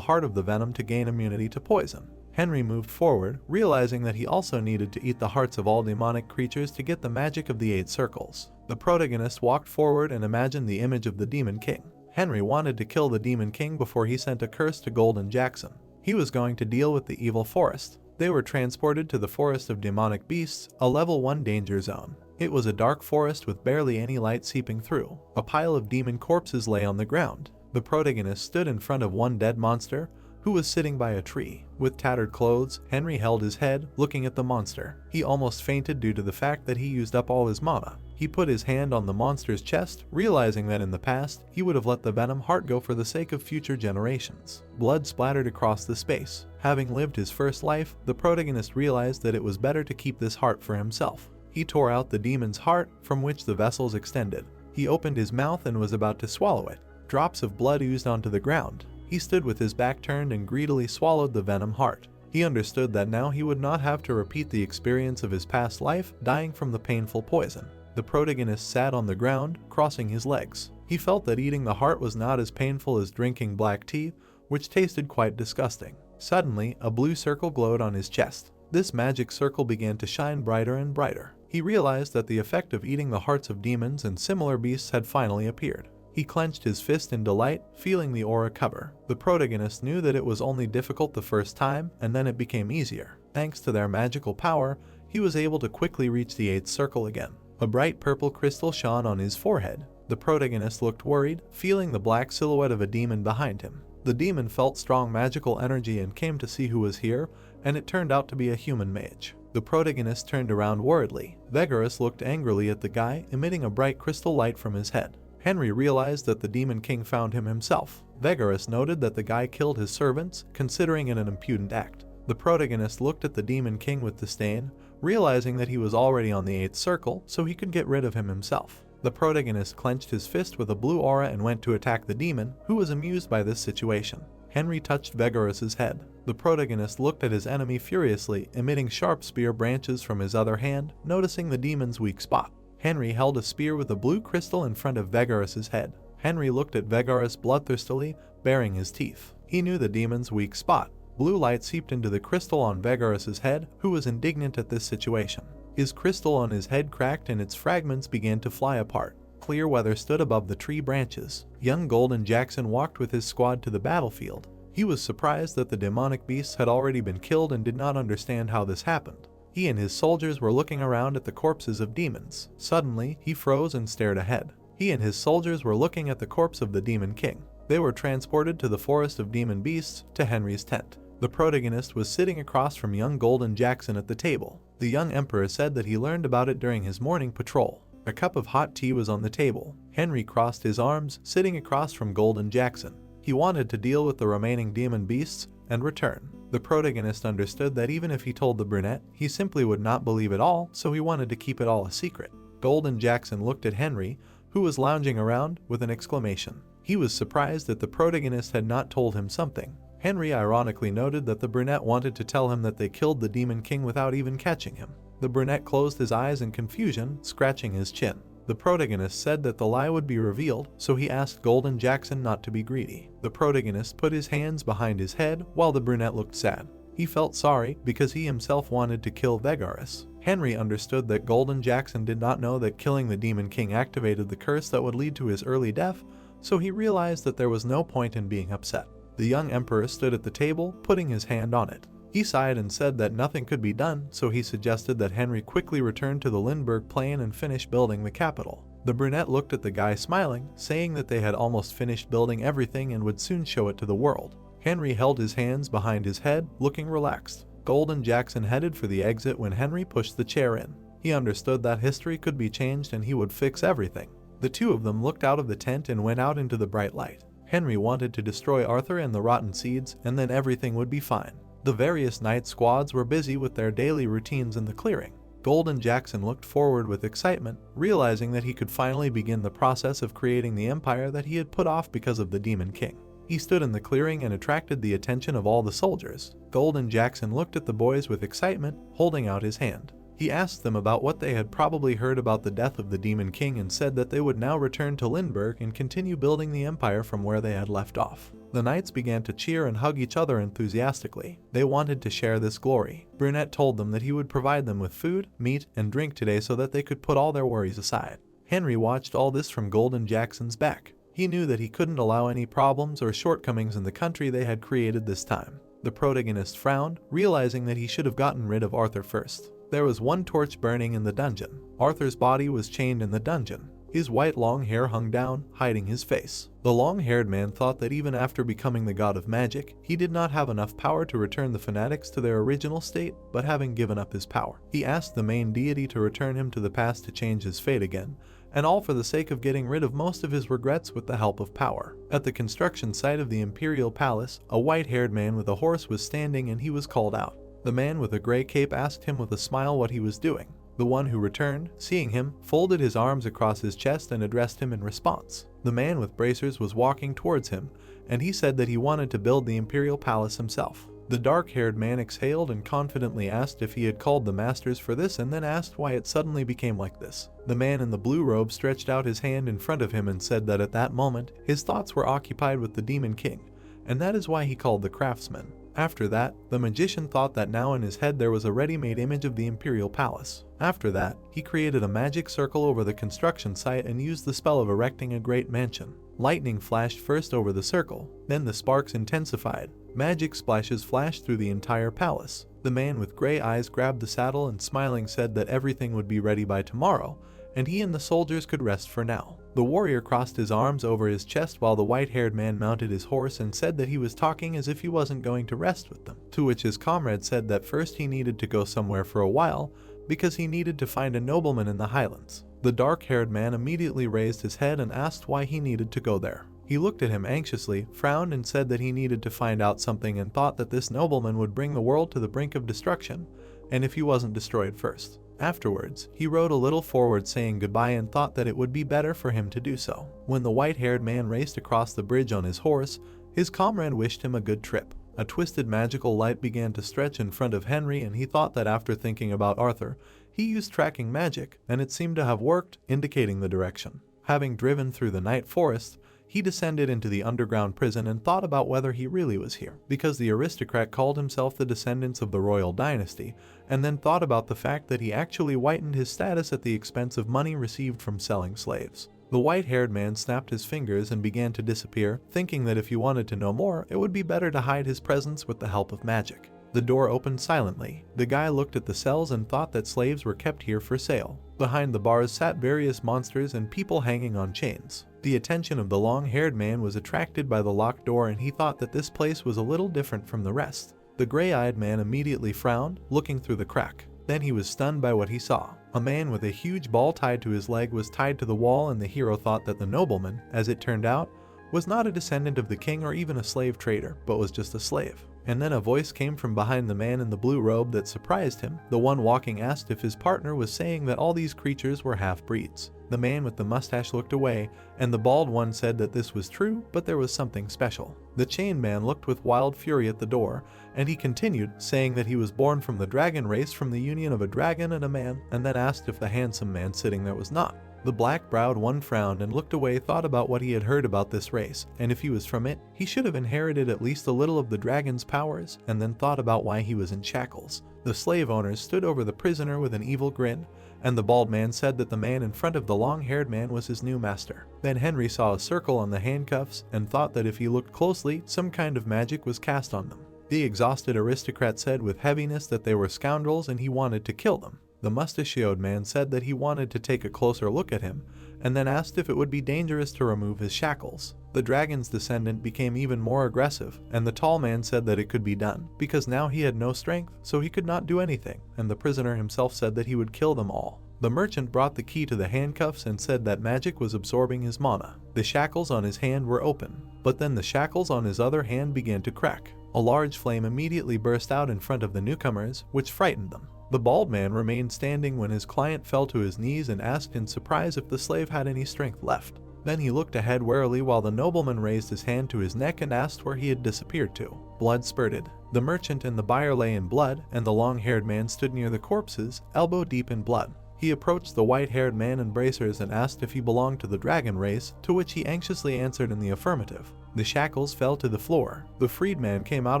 heart of the venom to gain immunity to poison. Henry moved forward, realizing that he also needed to eat the hearts of all demonic creatures to get the magic of the 8 circles. The protagonist walked forward and imagined the image of the Demon King. Henry wanted to kill the Demon King before he sent a curse to Golden Jackson. He was going to deal with the evil forest. They were transported to the forest of demonic beasts, a level 1 danger zone. It was a dark forest with barely any light seeping through. A pile of demon corpses lay on the ground. The protagonist stood in front of one dead monster, who was sitting by a tree. With tattered clothes, Henry held his head, looking at the monster. He almost fainted due to the fact that he used up all his mana. He put his hand on the monster's chest, realizing that in the past, he would have let the venom heart go for the sake of future generations. Blood splattered across the space. Having lived his first life, the protagonist realized that it was better to keep this heart for himself. He tore out the demon's heart, from which the vessels extended. He opened his mouth and was about to swallow it. Drops of blood oozed onto the ground. He stood with his back turned and greedily swallowed the venom heart. He understood that now he would not have to repeat the experience of his past life, dying from the painful poison. The protagonist sat on the ground, crossing his legs. He felt that eating the heart was not as painful as drinking black tea, which tasted quite disgusting. Suddenly, a blue circle glowed on his chest. This magic circle began to shine brighter and brighter. He realized that the effect of eating the hearts of demons and similar beasts had finally appeared. He clenched his fist in delight, feeling the aura cover. The protagonist knew that it was only difficult the first time, and then it became easier. Thanks to their magical power, he was able to quickly reach the 8th circle again. A bright purple crystal shone on his forehead. The protagonist looked worried, feeling the black silhouette of a demon behind him. The demon felt strong magical energy and came to see who was here, and it turned out to be a human mage. The protagonist turned around worriedly. Vigorous looked angrily at the guy, emitting a bright crystal light from his head. Henry realized that the Demon King found him himself. Vigorous noted that the guy killed his servants, considering it an impudent act. The protagonist looked at the Demon King with disdain, realizing that he was already on the 8th circle, so he could get rid of him himself. The protagonist clenched his fist with a blue aura and went to attack the demon, who was amused by this situation. Henry touched Vigorous's head. The protagonist looked at his enemy furiously, emitting sharp spear branches from his other hand, noticing the demon's weak spot. Henry held a spear with a blue crystal in front of Vigorous's head. Henry looked at Vigorous bloodthirstily, baring his teeth. He knew the demon's weak spot. Blue light seeped into the crystal on Vigorous's head, who was indignant at this situation. His crystal on his head cracked and its fragments began to fly apart. Clear weather stood above the tree branches. Young Golden Jackson walked with his squad to the battlefield. He was surprised that the demonic beasts had already been killed and did not understand how this happened. He and his soldiers were looking around at the corpses of demons. Suddenly, he froze and stared ahead. He and his soldiers were looking at the corpse of the Demon King. They were transported to the forest of demon beasts, to Henry's tent. The protagonist was sitting across from young Golden Jackson at the table. The young emperor said that he learned about it during his morning patrol. A cup of hot tea was on the table. Henry crossed his arms, sitting across from Golden Jackson. He wanted to deal with the remaining demon beasts and return. The protagonist understood that even if he told the brunette, he simply would not believe it all, so he wanted to keep it all a secret. Golden Jackson looked at Henry, who was lounging around, with an exclamation. He was surprised that the protagonist had not told him something. Henry ironically noted that the brunette wanted to tell him that they killed the Demon King without even catching him. The brunette closed his eyes in confusion, scratching his chin. The protagonist said that the lie would be revealed, so he asked Golden Jackson not to be greedy. The protagonist put his hands behind his head while the brunette looked sad. He felt sorry because he himself wanted to kill Vigorous. Henry understood that Golden Jackson did not know that killing the Demon King activated the curse that would lead to his early death, so he realized that there was no point in being upset. The young emperor stood at the table, putting his hand on it. He sighed and said that nothing could be done, so he suggested that Henry quickly return to the Lindbergh Plain and finish building the capital. The brunette looked at the guy smiling, saying that they had almost finished building everything and would soon show it to the world. Henry held his hands behind his head, looking relaxed. Gold and Jackson headed for the exit when Henry pushed the chair in. He understood that history could be changed and he would fix everything. The two of them looked out of the tent and went out into the bright light. Henry wanted to destroy Arthur and the rotten seeds, and then everything would be fine. The various night squads were busy with their daily routines in the clearing. Gold and Jackson looked forward with excitement, realizing that he could finally begin the process of creating the empire that he had put off because of the Demon King. He stood in the clearing and attracted the attention of all the soldiers. Gold and Jackson looked at the boys with excitement, holding out his hand. He asked them about what they had probably heard about the death of the Demon King and said that they would now return to Lindbergh and continue building the empire from where they had left off. The knights began to cheer and hug each other enthusiastically. They wanted to share this glory. Brunette told them that he would provide them with food, meat, and drink today so that they could put all their worries aside. Henry watched all this from Gold and Jackson's back. He knew that he couldn't allow any problems or shortcomings in the country they had created this time. The protagonist frowned, realizing that he should have gotten rid of Arthur first. There was one torch burning in the dungeon. Arthur's body was chained in the dungeon. His white long hair hung down, hiding his face. The long-haired man thought that even after becoming the god of magic, he did not have enough power to return the fanatics to their original state, but having given up his power, he asked the main deity to return him to the past to change his fate again, and all for the sake of getting rid of most of his regrets with the help of power. At the construction site of the Imperial Palace, a white-haired man with a horse was standing and he was called out. The man with a gray cape asked him with a smile what he was doing. The one who returned, seeing him, folded his arms across his chest and addressed him in response. The man with bracers was walking towards him, and he said that he wanted to build the Imperial Palace himself. The dark-haired man exhaled and confidently asked if he had called the masters for this and then asked why it suddenly became like this. The man in the blue robe stretched out his hand in front of him and said that at that moment, his thoughts were occupied with the Demon King, and that is why he called the craftsman. After that, the magician thought that now in his head there was a ready-made image of the Imperial Palace. After that, he created a magic circle over the construction site and used the spell of erecting a great mansion. Lightning flashed first over the circle, then the sparks intensified. Magic splashes flashed through the entire palace. The man with gray eyes grabbed the saddle and smiling said that everything would be ready by tomorrow, and he and the soldiers could rest for now. The warrior crossed his arms over his chest while the white-haired man mounted his horse and said that he was talking as if he wasn't going to rest with them, to which his comrade said that first he needed to go somewhere for a while because he needed to find a nobleman in the highlands. The dark-haired man immediately raised his head and asked why he needed to go there. He looked at him anxiously, frowned and said that he needed to find out something and thought that this nobleman would bring the world to the brink of destruction, and if he wasn't destroyed first. Afterwards, he rode a little forward saying goodbye and thought that it would be better for him to do so. When the white-haired man raced across the bridge on his horse, his comrade wished him a good trip. A twisted magical light began to stretch in front of Henry and he thought that after thinking about Arthur, he used tracking magic, and it seemed to have worked, indicating the direction. Having driven through the night forest, he descended into the underground prison and thought about whether he really was here, because the aristocrat called himself the descendants of the royal dynasty, and then thought about the fact that he actually whitened his status at the expense of money received from selling slaves. The white-haired man snapped his fingers and began to disappear, thinking that if he wanted to know more, it would be better to hide his presence with the help of magic. The door opened silently. The guy looked at the cells and thought that slaves were kept here for sale. Behind the bars sat various monsters and people hanging on chains. The attention of the long-haired man was attracted by the locked door and he thought that this place was a little different from the rest. The gray-eyed man immediately frowned, looking through the crack. Then he was stunned by what he saw. A man with a huge ball tied to his leg was tied to the wall, and the hero thought that the nobleman, as it turned out, was not a descendant of the king or even a slave trader, but was just a slave. And then a voice came from behind the man in the blue robe that surprised him. The one walking asked if his partner was saying that all these creatures were half-breeds. The man with the mustache looked away, and the bald one said that this was true, but there was something special. The chained man looked with wild fury at the door, and he continued, saying that he was born from the dragon race from the union of a dragon and a man, and then asked if the handsome man sitting there was not. The black-browed one frowned and looked away, thought about what he had heard about this race, and if he was from it, he should have inherited at least a little of the dragon's powers, and then thought about why he was in shackles. The slave owners stood over the prisoner with an evil grin, and the bald man said that the man in front of the long-haired man was his new master. Then Henry saw a circle on the handcuffs and thought that if he looked closely, some kind of magic was cast on them. The exhausted aristocrat said with heaviness that they were scoundrels and he wanted to kill them. The mustachioed man said that he wanted to take a closer look at him, and then asked if it would be dangerous to remove his shackles. The dragon's descendant became even more aggressive, and the tall man said that it could be done, because now he had no strength, so he could not do anything, and the prisoner himself said that he would kill them all. The merchant brought the key to the handcuffs and said that magic was absorbing his mana. The shackles on his hand were open, but then the shackles on his other hand began to crack. A large flame immediately burst out in front of the newcomers, which frightened them. The bald man remained standing when his client fell to his knees and asked in surprise if the slave had any strength left. Then he looked ahead warily while the nobleman raised his hand to his neck and asked where he had disappeared to. Blood spurted. The merchant and the buyer lay in blood, and the long-haired man stood near the corpses, elbow deep in blood. He approached the white-haired man in bracers and asked if he belonged to the dragon race, to which he anxiously answered in the affirmative. The shackles fell to the floor. The freedman came out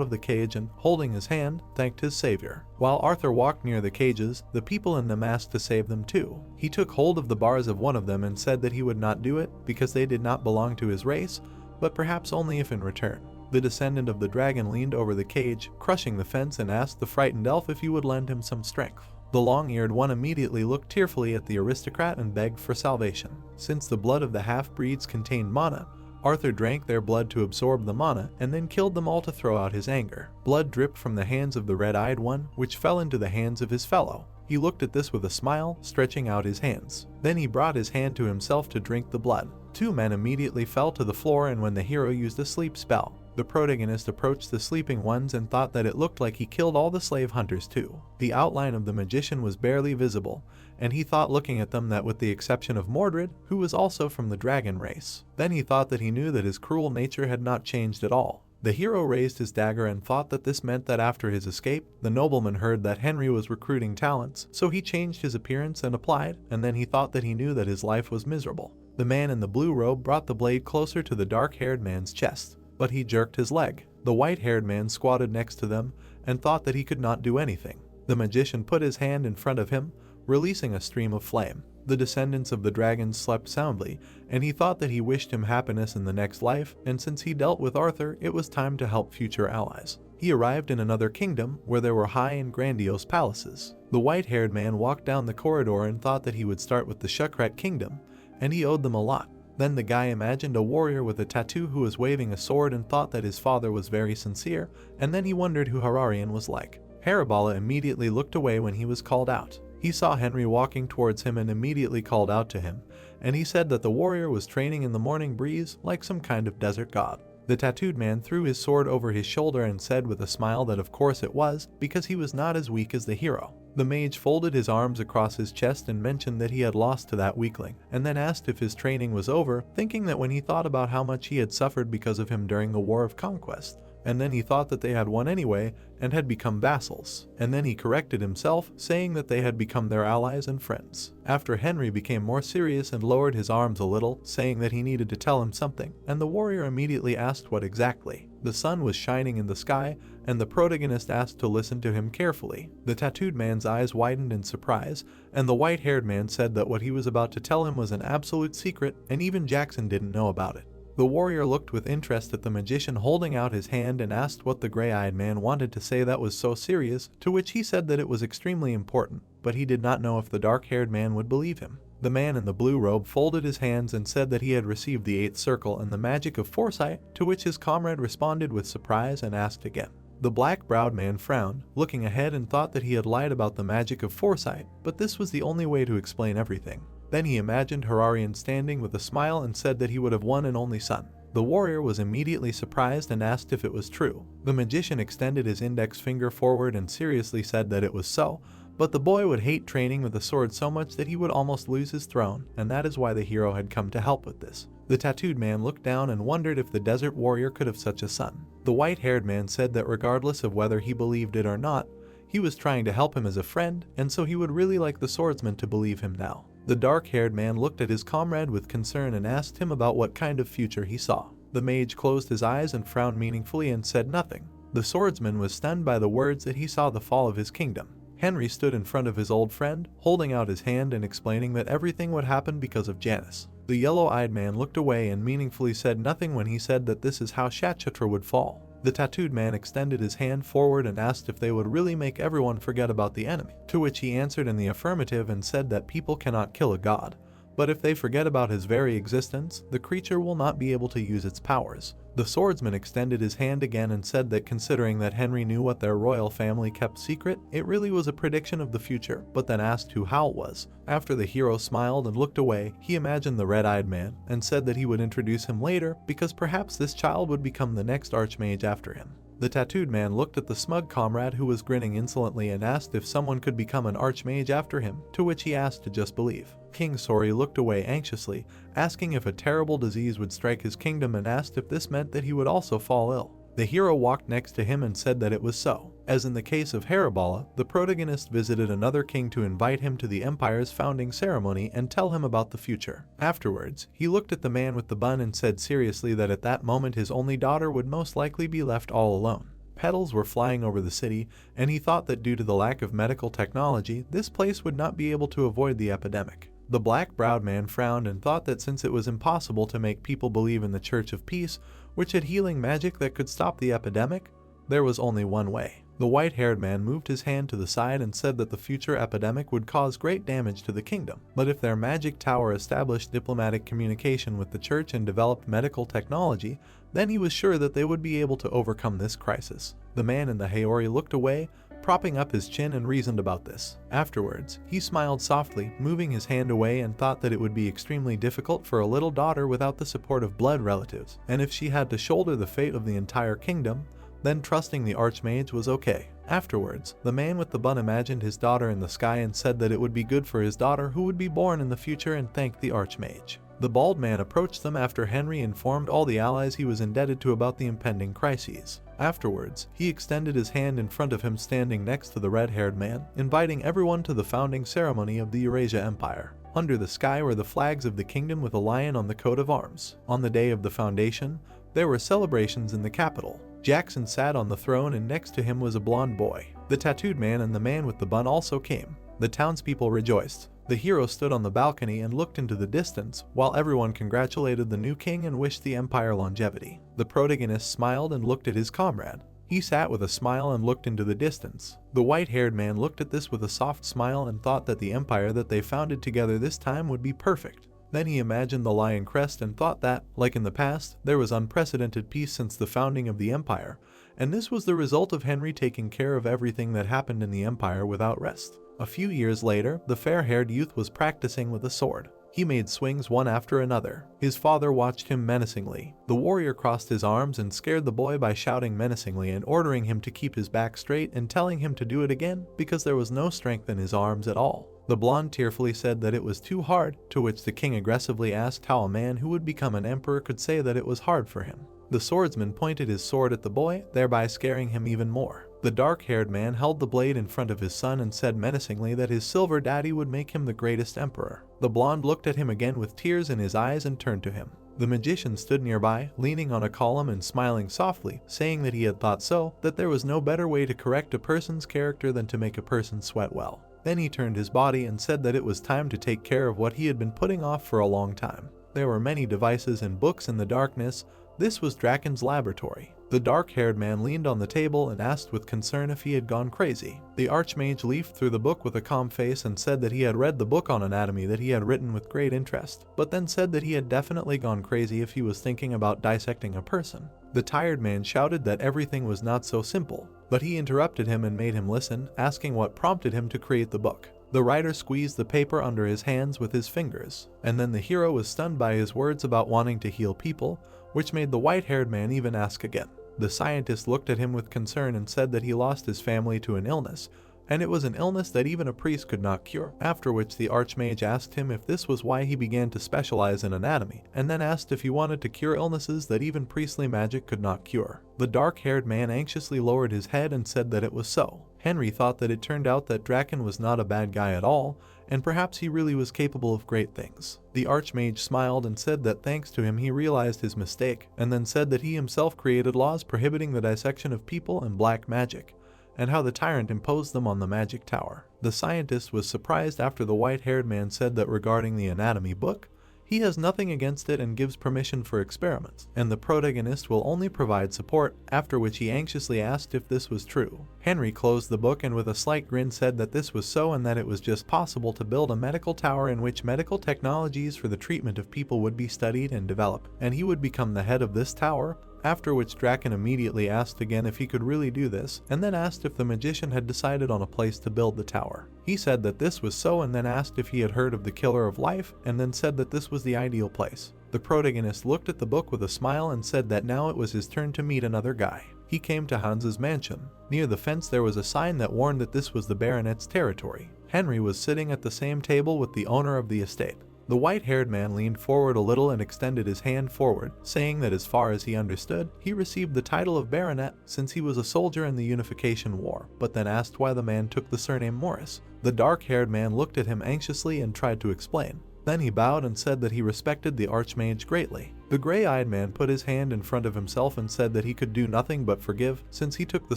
of the cage and, holding his hand, thanked his savior. While Arthur walked near the cages, the people in them asked to save them too. He took hold of the bars of one of them and said that he would not do it because they did not belong to his race, but perhaps only if in return. The descendant of the dragon leaned over the cage, crushing the fence, and asked the frightened elf if he would lend him some strength. The long-eared one immediately looked tearfully at the aristocrat and begged for salvation. Since the blood of the half-breeds contained mana, Arthur drank their blood to absorb the mana and then killed them all to throw out his anger. Blood dripped from the hands of the red-eyed one, which fell into the hands of his fellow. He looked at this with a smile, stretching out his hands. Then he brought his hand to himself to drink the blood. Two men immediately fell to the floor, and when the hero used a sleep spell, the protagonist approached the sleeping ones and thought that it looked like he killed all the slave hunters too. The outline of the magician was barely visible, and he thought looking at them that with the exception of Mordred, who was also from the dragon race. Then he thought that he knew that his cruel nature had not changed at all. The hero raised his dagger and thought that this meant that after his escape, the nobleman heard that Henry was recruiting talents, so he changed his appearance and applied, and then he thought that he knew that his life was miserable. The man in the blue robe brought the blade closer to the dark-haired man's chest, but he jerked his leg. The white-haired man squatted next to them and thought that he could not do anything. The magician put his hand in front of him, releasing a stream of flame. The descendants of the dragons slept soundly, and he thought that he wished him happiness in the next life, and since he dealt with Arthur, it was time to help future allies. He arrived in another kingdom where there were high and grandiose palaces. The white-haired man walked down the corridor and thought that he would start with the Shukrat kingdom, and he owed them a lot. Then the guy imagined a warrior with a tattoo who was waving a sword and thought that his father was very sincere, and then he wondered who Hararian was like. Haribala immediately looked away when he was called out. He saw Henry walking towards him and immediately called out to him, and he said that the warrior was training in the morning breeze like some kind of desert god. The tattooed man threw his sword over his shoulder and said with a smile that of course it was, because he was not as weak as the hero. The mage folded his arms across his chest and mentioned that he had lost to that weakling, and then asked if his training was over, thinking that when he thought about how much he had suffered because of him during the War of Conquest, and then he thought that they had won anyway and had become vassals, and then he corrected himself, saying that they had become their allies and friends. After Henry became more serious and lowered his arms a little, saying that he needed to tell him something, and the warrior immediately asked what exactly. The sun was shining in the sky, and the protagonist asked to listen to him carefully. The tattooed man's eyes widened in surprise, and the white-haired man said that what he was about to tell him was an absolute secret, and even Jackson didn't know about it. The warrior looked with interest at the magician holding out his hand and asked what the gray-eyed man wanted to say that was so serious, to which he said that it was extremely important, but he did not know if the dark-haired man would believe him. The man in the blue robe folded his hands and said that he had received the 8th circle and the magic of foresight, to which his comrade responded with surprise and asked again. The black-browed man frowned, looking ahead, and thought that he had lied about the magic of foresight, but this was the only way to explain everything. Then he imagined Hararian standing with a smile and said that he would have one and only son. The warrior was immediately surprised and asked if it was true. The magician extended his index finger forward and seriously said that it was so, but the boy would hate training with a sword so much that he would almost lose his throne, and that is why the hero had come to help with this. The tattooed man looked down and wondered if the desert warrior could have such a son. The white-haired man said that regardless of whether he believed it or not, he was trying to help him as a friend, and so he would really like the swordsman to believe him now. The dark-haired man looked at his comrade with concern and asked him about what kind of future he saw. The mage closed his eyes and frowned meaningfully and said nothing. The swordsman was stunned by the words that he saw the fall of his kingdom. Henry stood in front of his old friend, holding out his hand and explaining that everything would happen because of Janice. The yellow-eyed man looked away and meaningfully said nothing when he said that this is how shatra would fall. The tattooed man extended his hand forward and asked if they would really make everyone forget about the enemy, to which he answered in the affirmative and said that people cannot kill a god, but if they forget about his very existence, the creature will not be able to use its powers. The swordsman extended his hand again and said that considering that Henry knew what their royal family kept secret, it really was a prediction of the future, but then asked who Howl was. After the hero smiled and looked away, he imagined the red-eyed man and said that he would introduce him later because perhaps this child would become the next archmage after him. The tattooed man looked at the smug comrade who was grinning insolently and asked if someone could become an archmage after him, to which he asked to just believe. King Sori looked away anxiously, asking if a terrible disease would strike his kingdom and asked if this meant that he would also fall ill. The hero walked next to him and said that it was so. As in the case of Haribala, the protagonist visited another king to invite him to the empire's founding ceremony and tell him about the future. Afterwards, he looked at the man with the bun and said seriously that at that moment his only daughter would most likely be left all alone. Petals were flying over the city, and he thought that due to the lack of medical technology, this place would not be able to avoid the epidemic. The black-browed man frowned and thought that since it was impossible to make people believe in the Church of Peace, which had healing magic that could stop the epidemic, there was only one way. The white-haired man moved his hand to the side and said that the future epidemic would cause great damage to the kingdom, but if their magic tower established diplomatic communication with the church and developed medical technology, then he was sure that they would be able to overcome this crisis. The man in the Haori looked away, propping up his chin and reasoned about this. Afterwards, he smiled softly, moving his hand away and thought that it would be extremely difficult for a little daughter without the support of blood relatives, and if she had to shoulder the fate of the entire kingdom, then trusting the archmage was okay. Afterwards, the man with the bun imagined his daughter in the sky and said that it would be good for his daughter who would be born in the future and thanked the archmage. The bald man approached them after Henry informed all the allies he was indebted to about the impending crises. Afterwards, he extended his hand in front of him standing next to the red-haired man, inviting everyone to the founding ceremony of the Eurasia Empire. Under the sky were the flags of the kingdom with a lion on the coat of arms. On the day of the foundation, there were celebrations in the capital. Jackson sat on the throne and next to him was a blonde boy. The tattooed man and the man with the bun also came. The townspeople rejoiced. The hero stood on the balcony and looked into the distance, while everyone congratulated the new king and wished the empire longevity. The protagonist smiled and looked at his comrade. He sat with a smile and looked into the distance. The white-haired man looked at this with a soft smile and thought that the empire that they founded together this time would be perfect. Then he imagined the lion crest and thought that, like in the past, there was unprecedented peace since the founding of the empire, and this was the result of Henry taking care of everything that happened in the empire without rest. A few years later, the fair-haired youth was practicing with a sword. He made swings one after another. His father watched him menacingly. The warrior crossed his arms and scared the boy by shouting menacingly and ordering him to keep his back straight and telling him to do it again because there was no strength in his arms at all. The blonde tearfully said that it was too hard, to which the king aggressively asked how a man who would become an emperor could say that it was hard for him. The swordsman pointed his sword at the boy, thereby scaring him even more. The dark-haired man held the blade in front of his son and said menacingly that his silver daddy would make him the greatest emperor. The blonde looked at him again with tears in his eyes and turned to him. The magician stood nearby, leaning on a column and smiling softly, saying that he had thought so, that there was no better way to correct a person's character than to make a person sweat well. Then he turned his body and said that it was time to take care of what he had been putting off for a long time. There were many devices and books in the darkness. This was Draken's laboratory. The dark-haired man leaned on the table and asked with concern if he had gone crazy. The archmage leafed through the book with a calm face and said that he had read the book on anatomy that he had written with great interest, but then said that he had definitely gone crazy if he was thinking about dissecting a person. The tired man shouted that everything was not so simple, but he interrupted him and made him listen, asking what prompted him to create the book. The writer squeezed the paper under his hands with his fingers, and then the hero was stunned by his words about wanting to heal people, which made the white-haired man even ask again. The scientist looked at him with concern and said that he lost his family to an illness, and it was an illness that even a priest could not cure. After which the archmage asked him if this was why he began to specialize in anatomy, and then asked if he wanted to cure illnesses that even priestly magic could not cure. The dark-haired man anxiously lowered his head and said that it was so. Henry thought that it turned out that Draken was not a bad guy at all, and perhaps he really was capable of great things. The archmage smiled and said that thanks to him he realized his mistake, and then said that he himself created laws prohibiting the dissection of people and black magic, and how the tyrant imposed them on the magic tower. The scientist was surprised after the white-haired man said that regarding the anatomy book, He has nothing against it and gives permission for experiments, and the protagonist will only provide support, after which he anxiously asked if this was true. Henry closed the book and with a slight grin said that this was so and that it was just possible to build a medical tower in which medical technologies for the treatment of people would be studied and developed, and he would become the head of this tower. After which Draken immediately asked again if he could really do this, and then asked if the magician had decided on a place to build the tower. He said that this was so and then asked if he had heard of the Killer of Life, and then said that this was the ideal place. The protagonist looked at the book with a smile and said that now it was his turn to meet another guy. He came to Hans's mansion. Near the fence there was a sign that warned that this was the baronet's territory. Henry was sitting at the same table with the owner of the estate. The white-haired man leaned forward a little and extended his hand forward, saying that as far as he understood, he received the title of baronet since he was a soldier in the Unification War, but then asked why the man took the surname Morris. The dark-haired man looked at him anxiously and tried to explain. Then he bowed and said that he respected the Archmage greatly. The gray-eyed man put his hand in front of himself and said that he could do nothing but forgive since he took the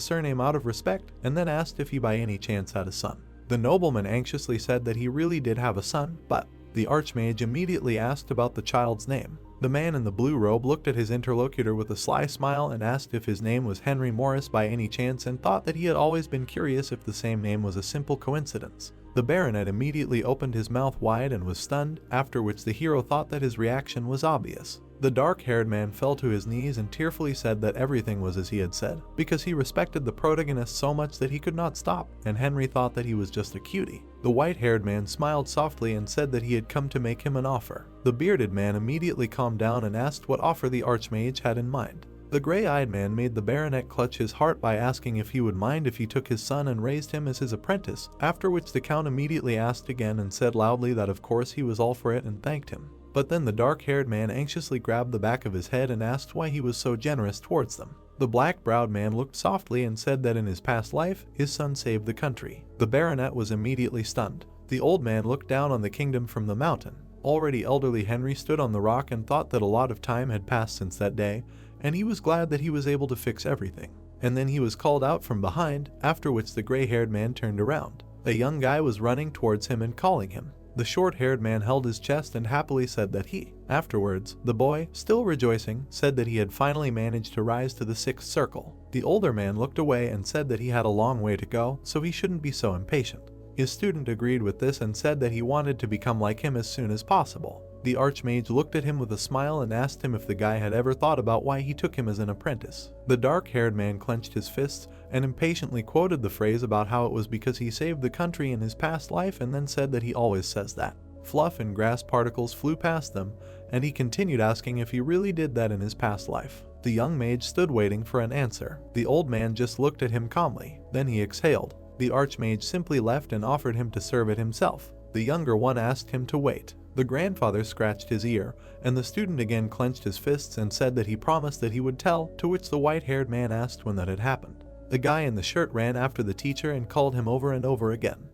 surname out of respect, and then asked if he by any chance had a son. The nobleman anxiously said that he really did have a son, but the Archmage immediately asked about the child's name. The man in the blue robe looked at his interlocutor with a sly smile and asked if his name was Henry Morris by any chance and thought that he had always been curious if the same name was a simple coincidence. The baronet immediately opened his mouth wide and was stunned, after which the hero thought that his reaction was obvious. The dark-haired man fell to his knees and tearfully said that everything was as he had said, because he respected the protagonist so much that he could not stop, and Henry thought that he was just a cutie. The white-haired man smiled softly and said that he had come to make him an offer. The bearded man immediately calmed down and asked what offer the Archmage had in mind. The gray-eyed man made the baronet clutch his heart by asking if he would mind if he took his son and raised him as his apprentice, after which the count immediately asked again and said loudly that of course he was all for it and thanked him. But then the dark-haired man anxiously grabbed the back of his head and asked why he was so generous towards them. The black-browed man looked softly and said that in his past life, his son saved the country. The baronet was immediately stunned. The old man looked down on the kingdom from the mountain. Already elderly Henry stood on the rock and thought that a lot of time had passed since that day, and he was glad that he was able to fix everything. And then he was called out from behind, after which the gray-haired man turned around. A young guy was running towards him and calling him. The short-haired man held his chest and happily said that he. Afterwards, the boy, still rejoicing, said that he had finally managed to rise to the 6th circle. The older man looked away and said that he had a long way to go, so he shouldn't be so impatient. His student agreed with this and said that he wanted to become like him as soon as possible. The Archmage looked at him with a smile and asked him if the guy had ever thought about why he took him as an apprentice. The dark-haired man clenched his fists and impatiently quoted the phrase about how it was because he saved the country in his past life and then said that he always says that. Fluff and grass particles flew past them, and he continued asking if he really did that in his past life. The young mage stood waiting for an answer. The old man just looked at him calmly. Then he exhaled. The Archmage simply left and offered him to serve it himself. The younger one asked him to wait. The grandfather scratched his ear, and the student again clenched his fists and said that he promised that he would tell, to which the white-haired man asked when that had happened. The guy in the shirt ran after the teacher and called him over and over again.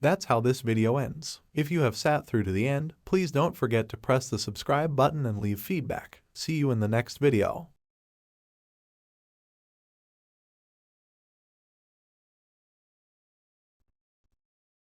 That's how this video ends. If you have sat through to the end, please don't forget to press the subscribe button and leave feedback. See you in the next video.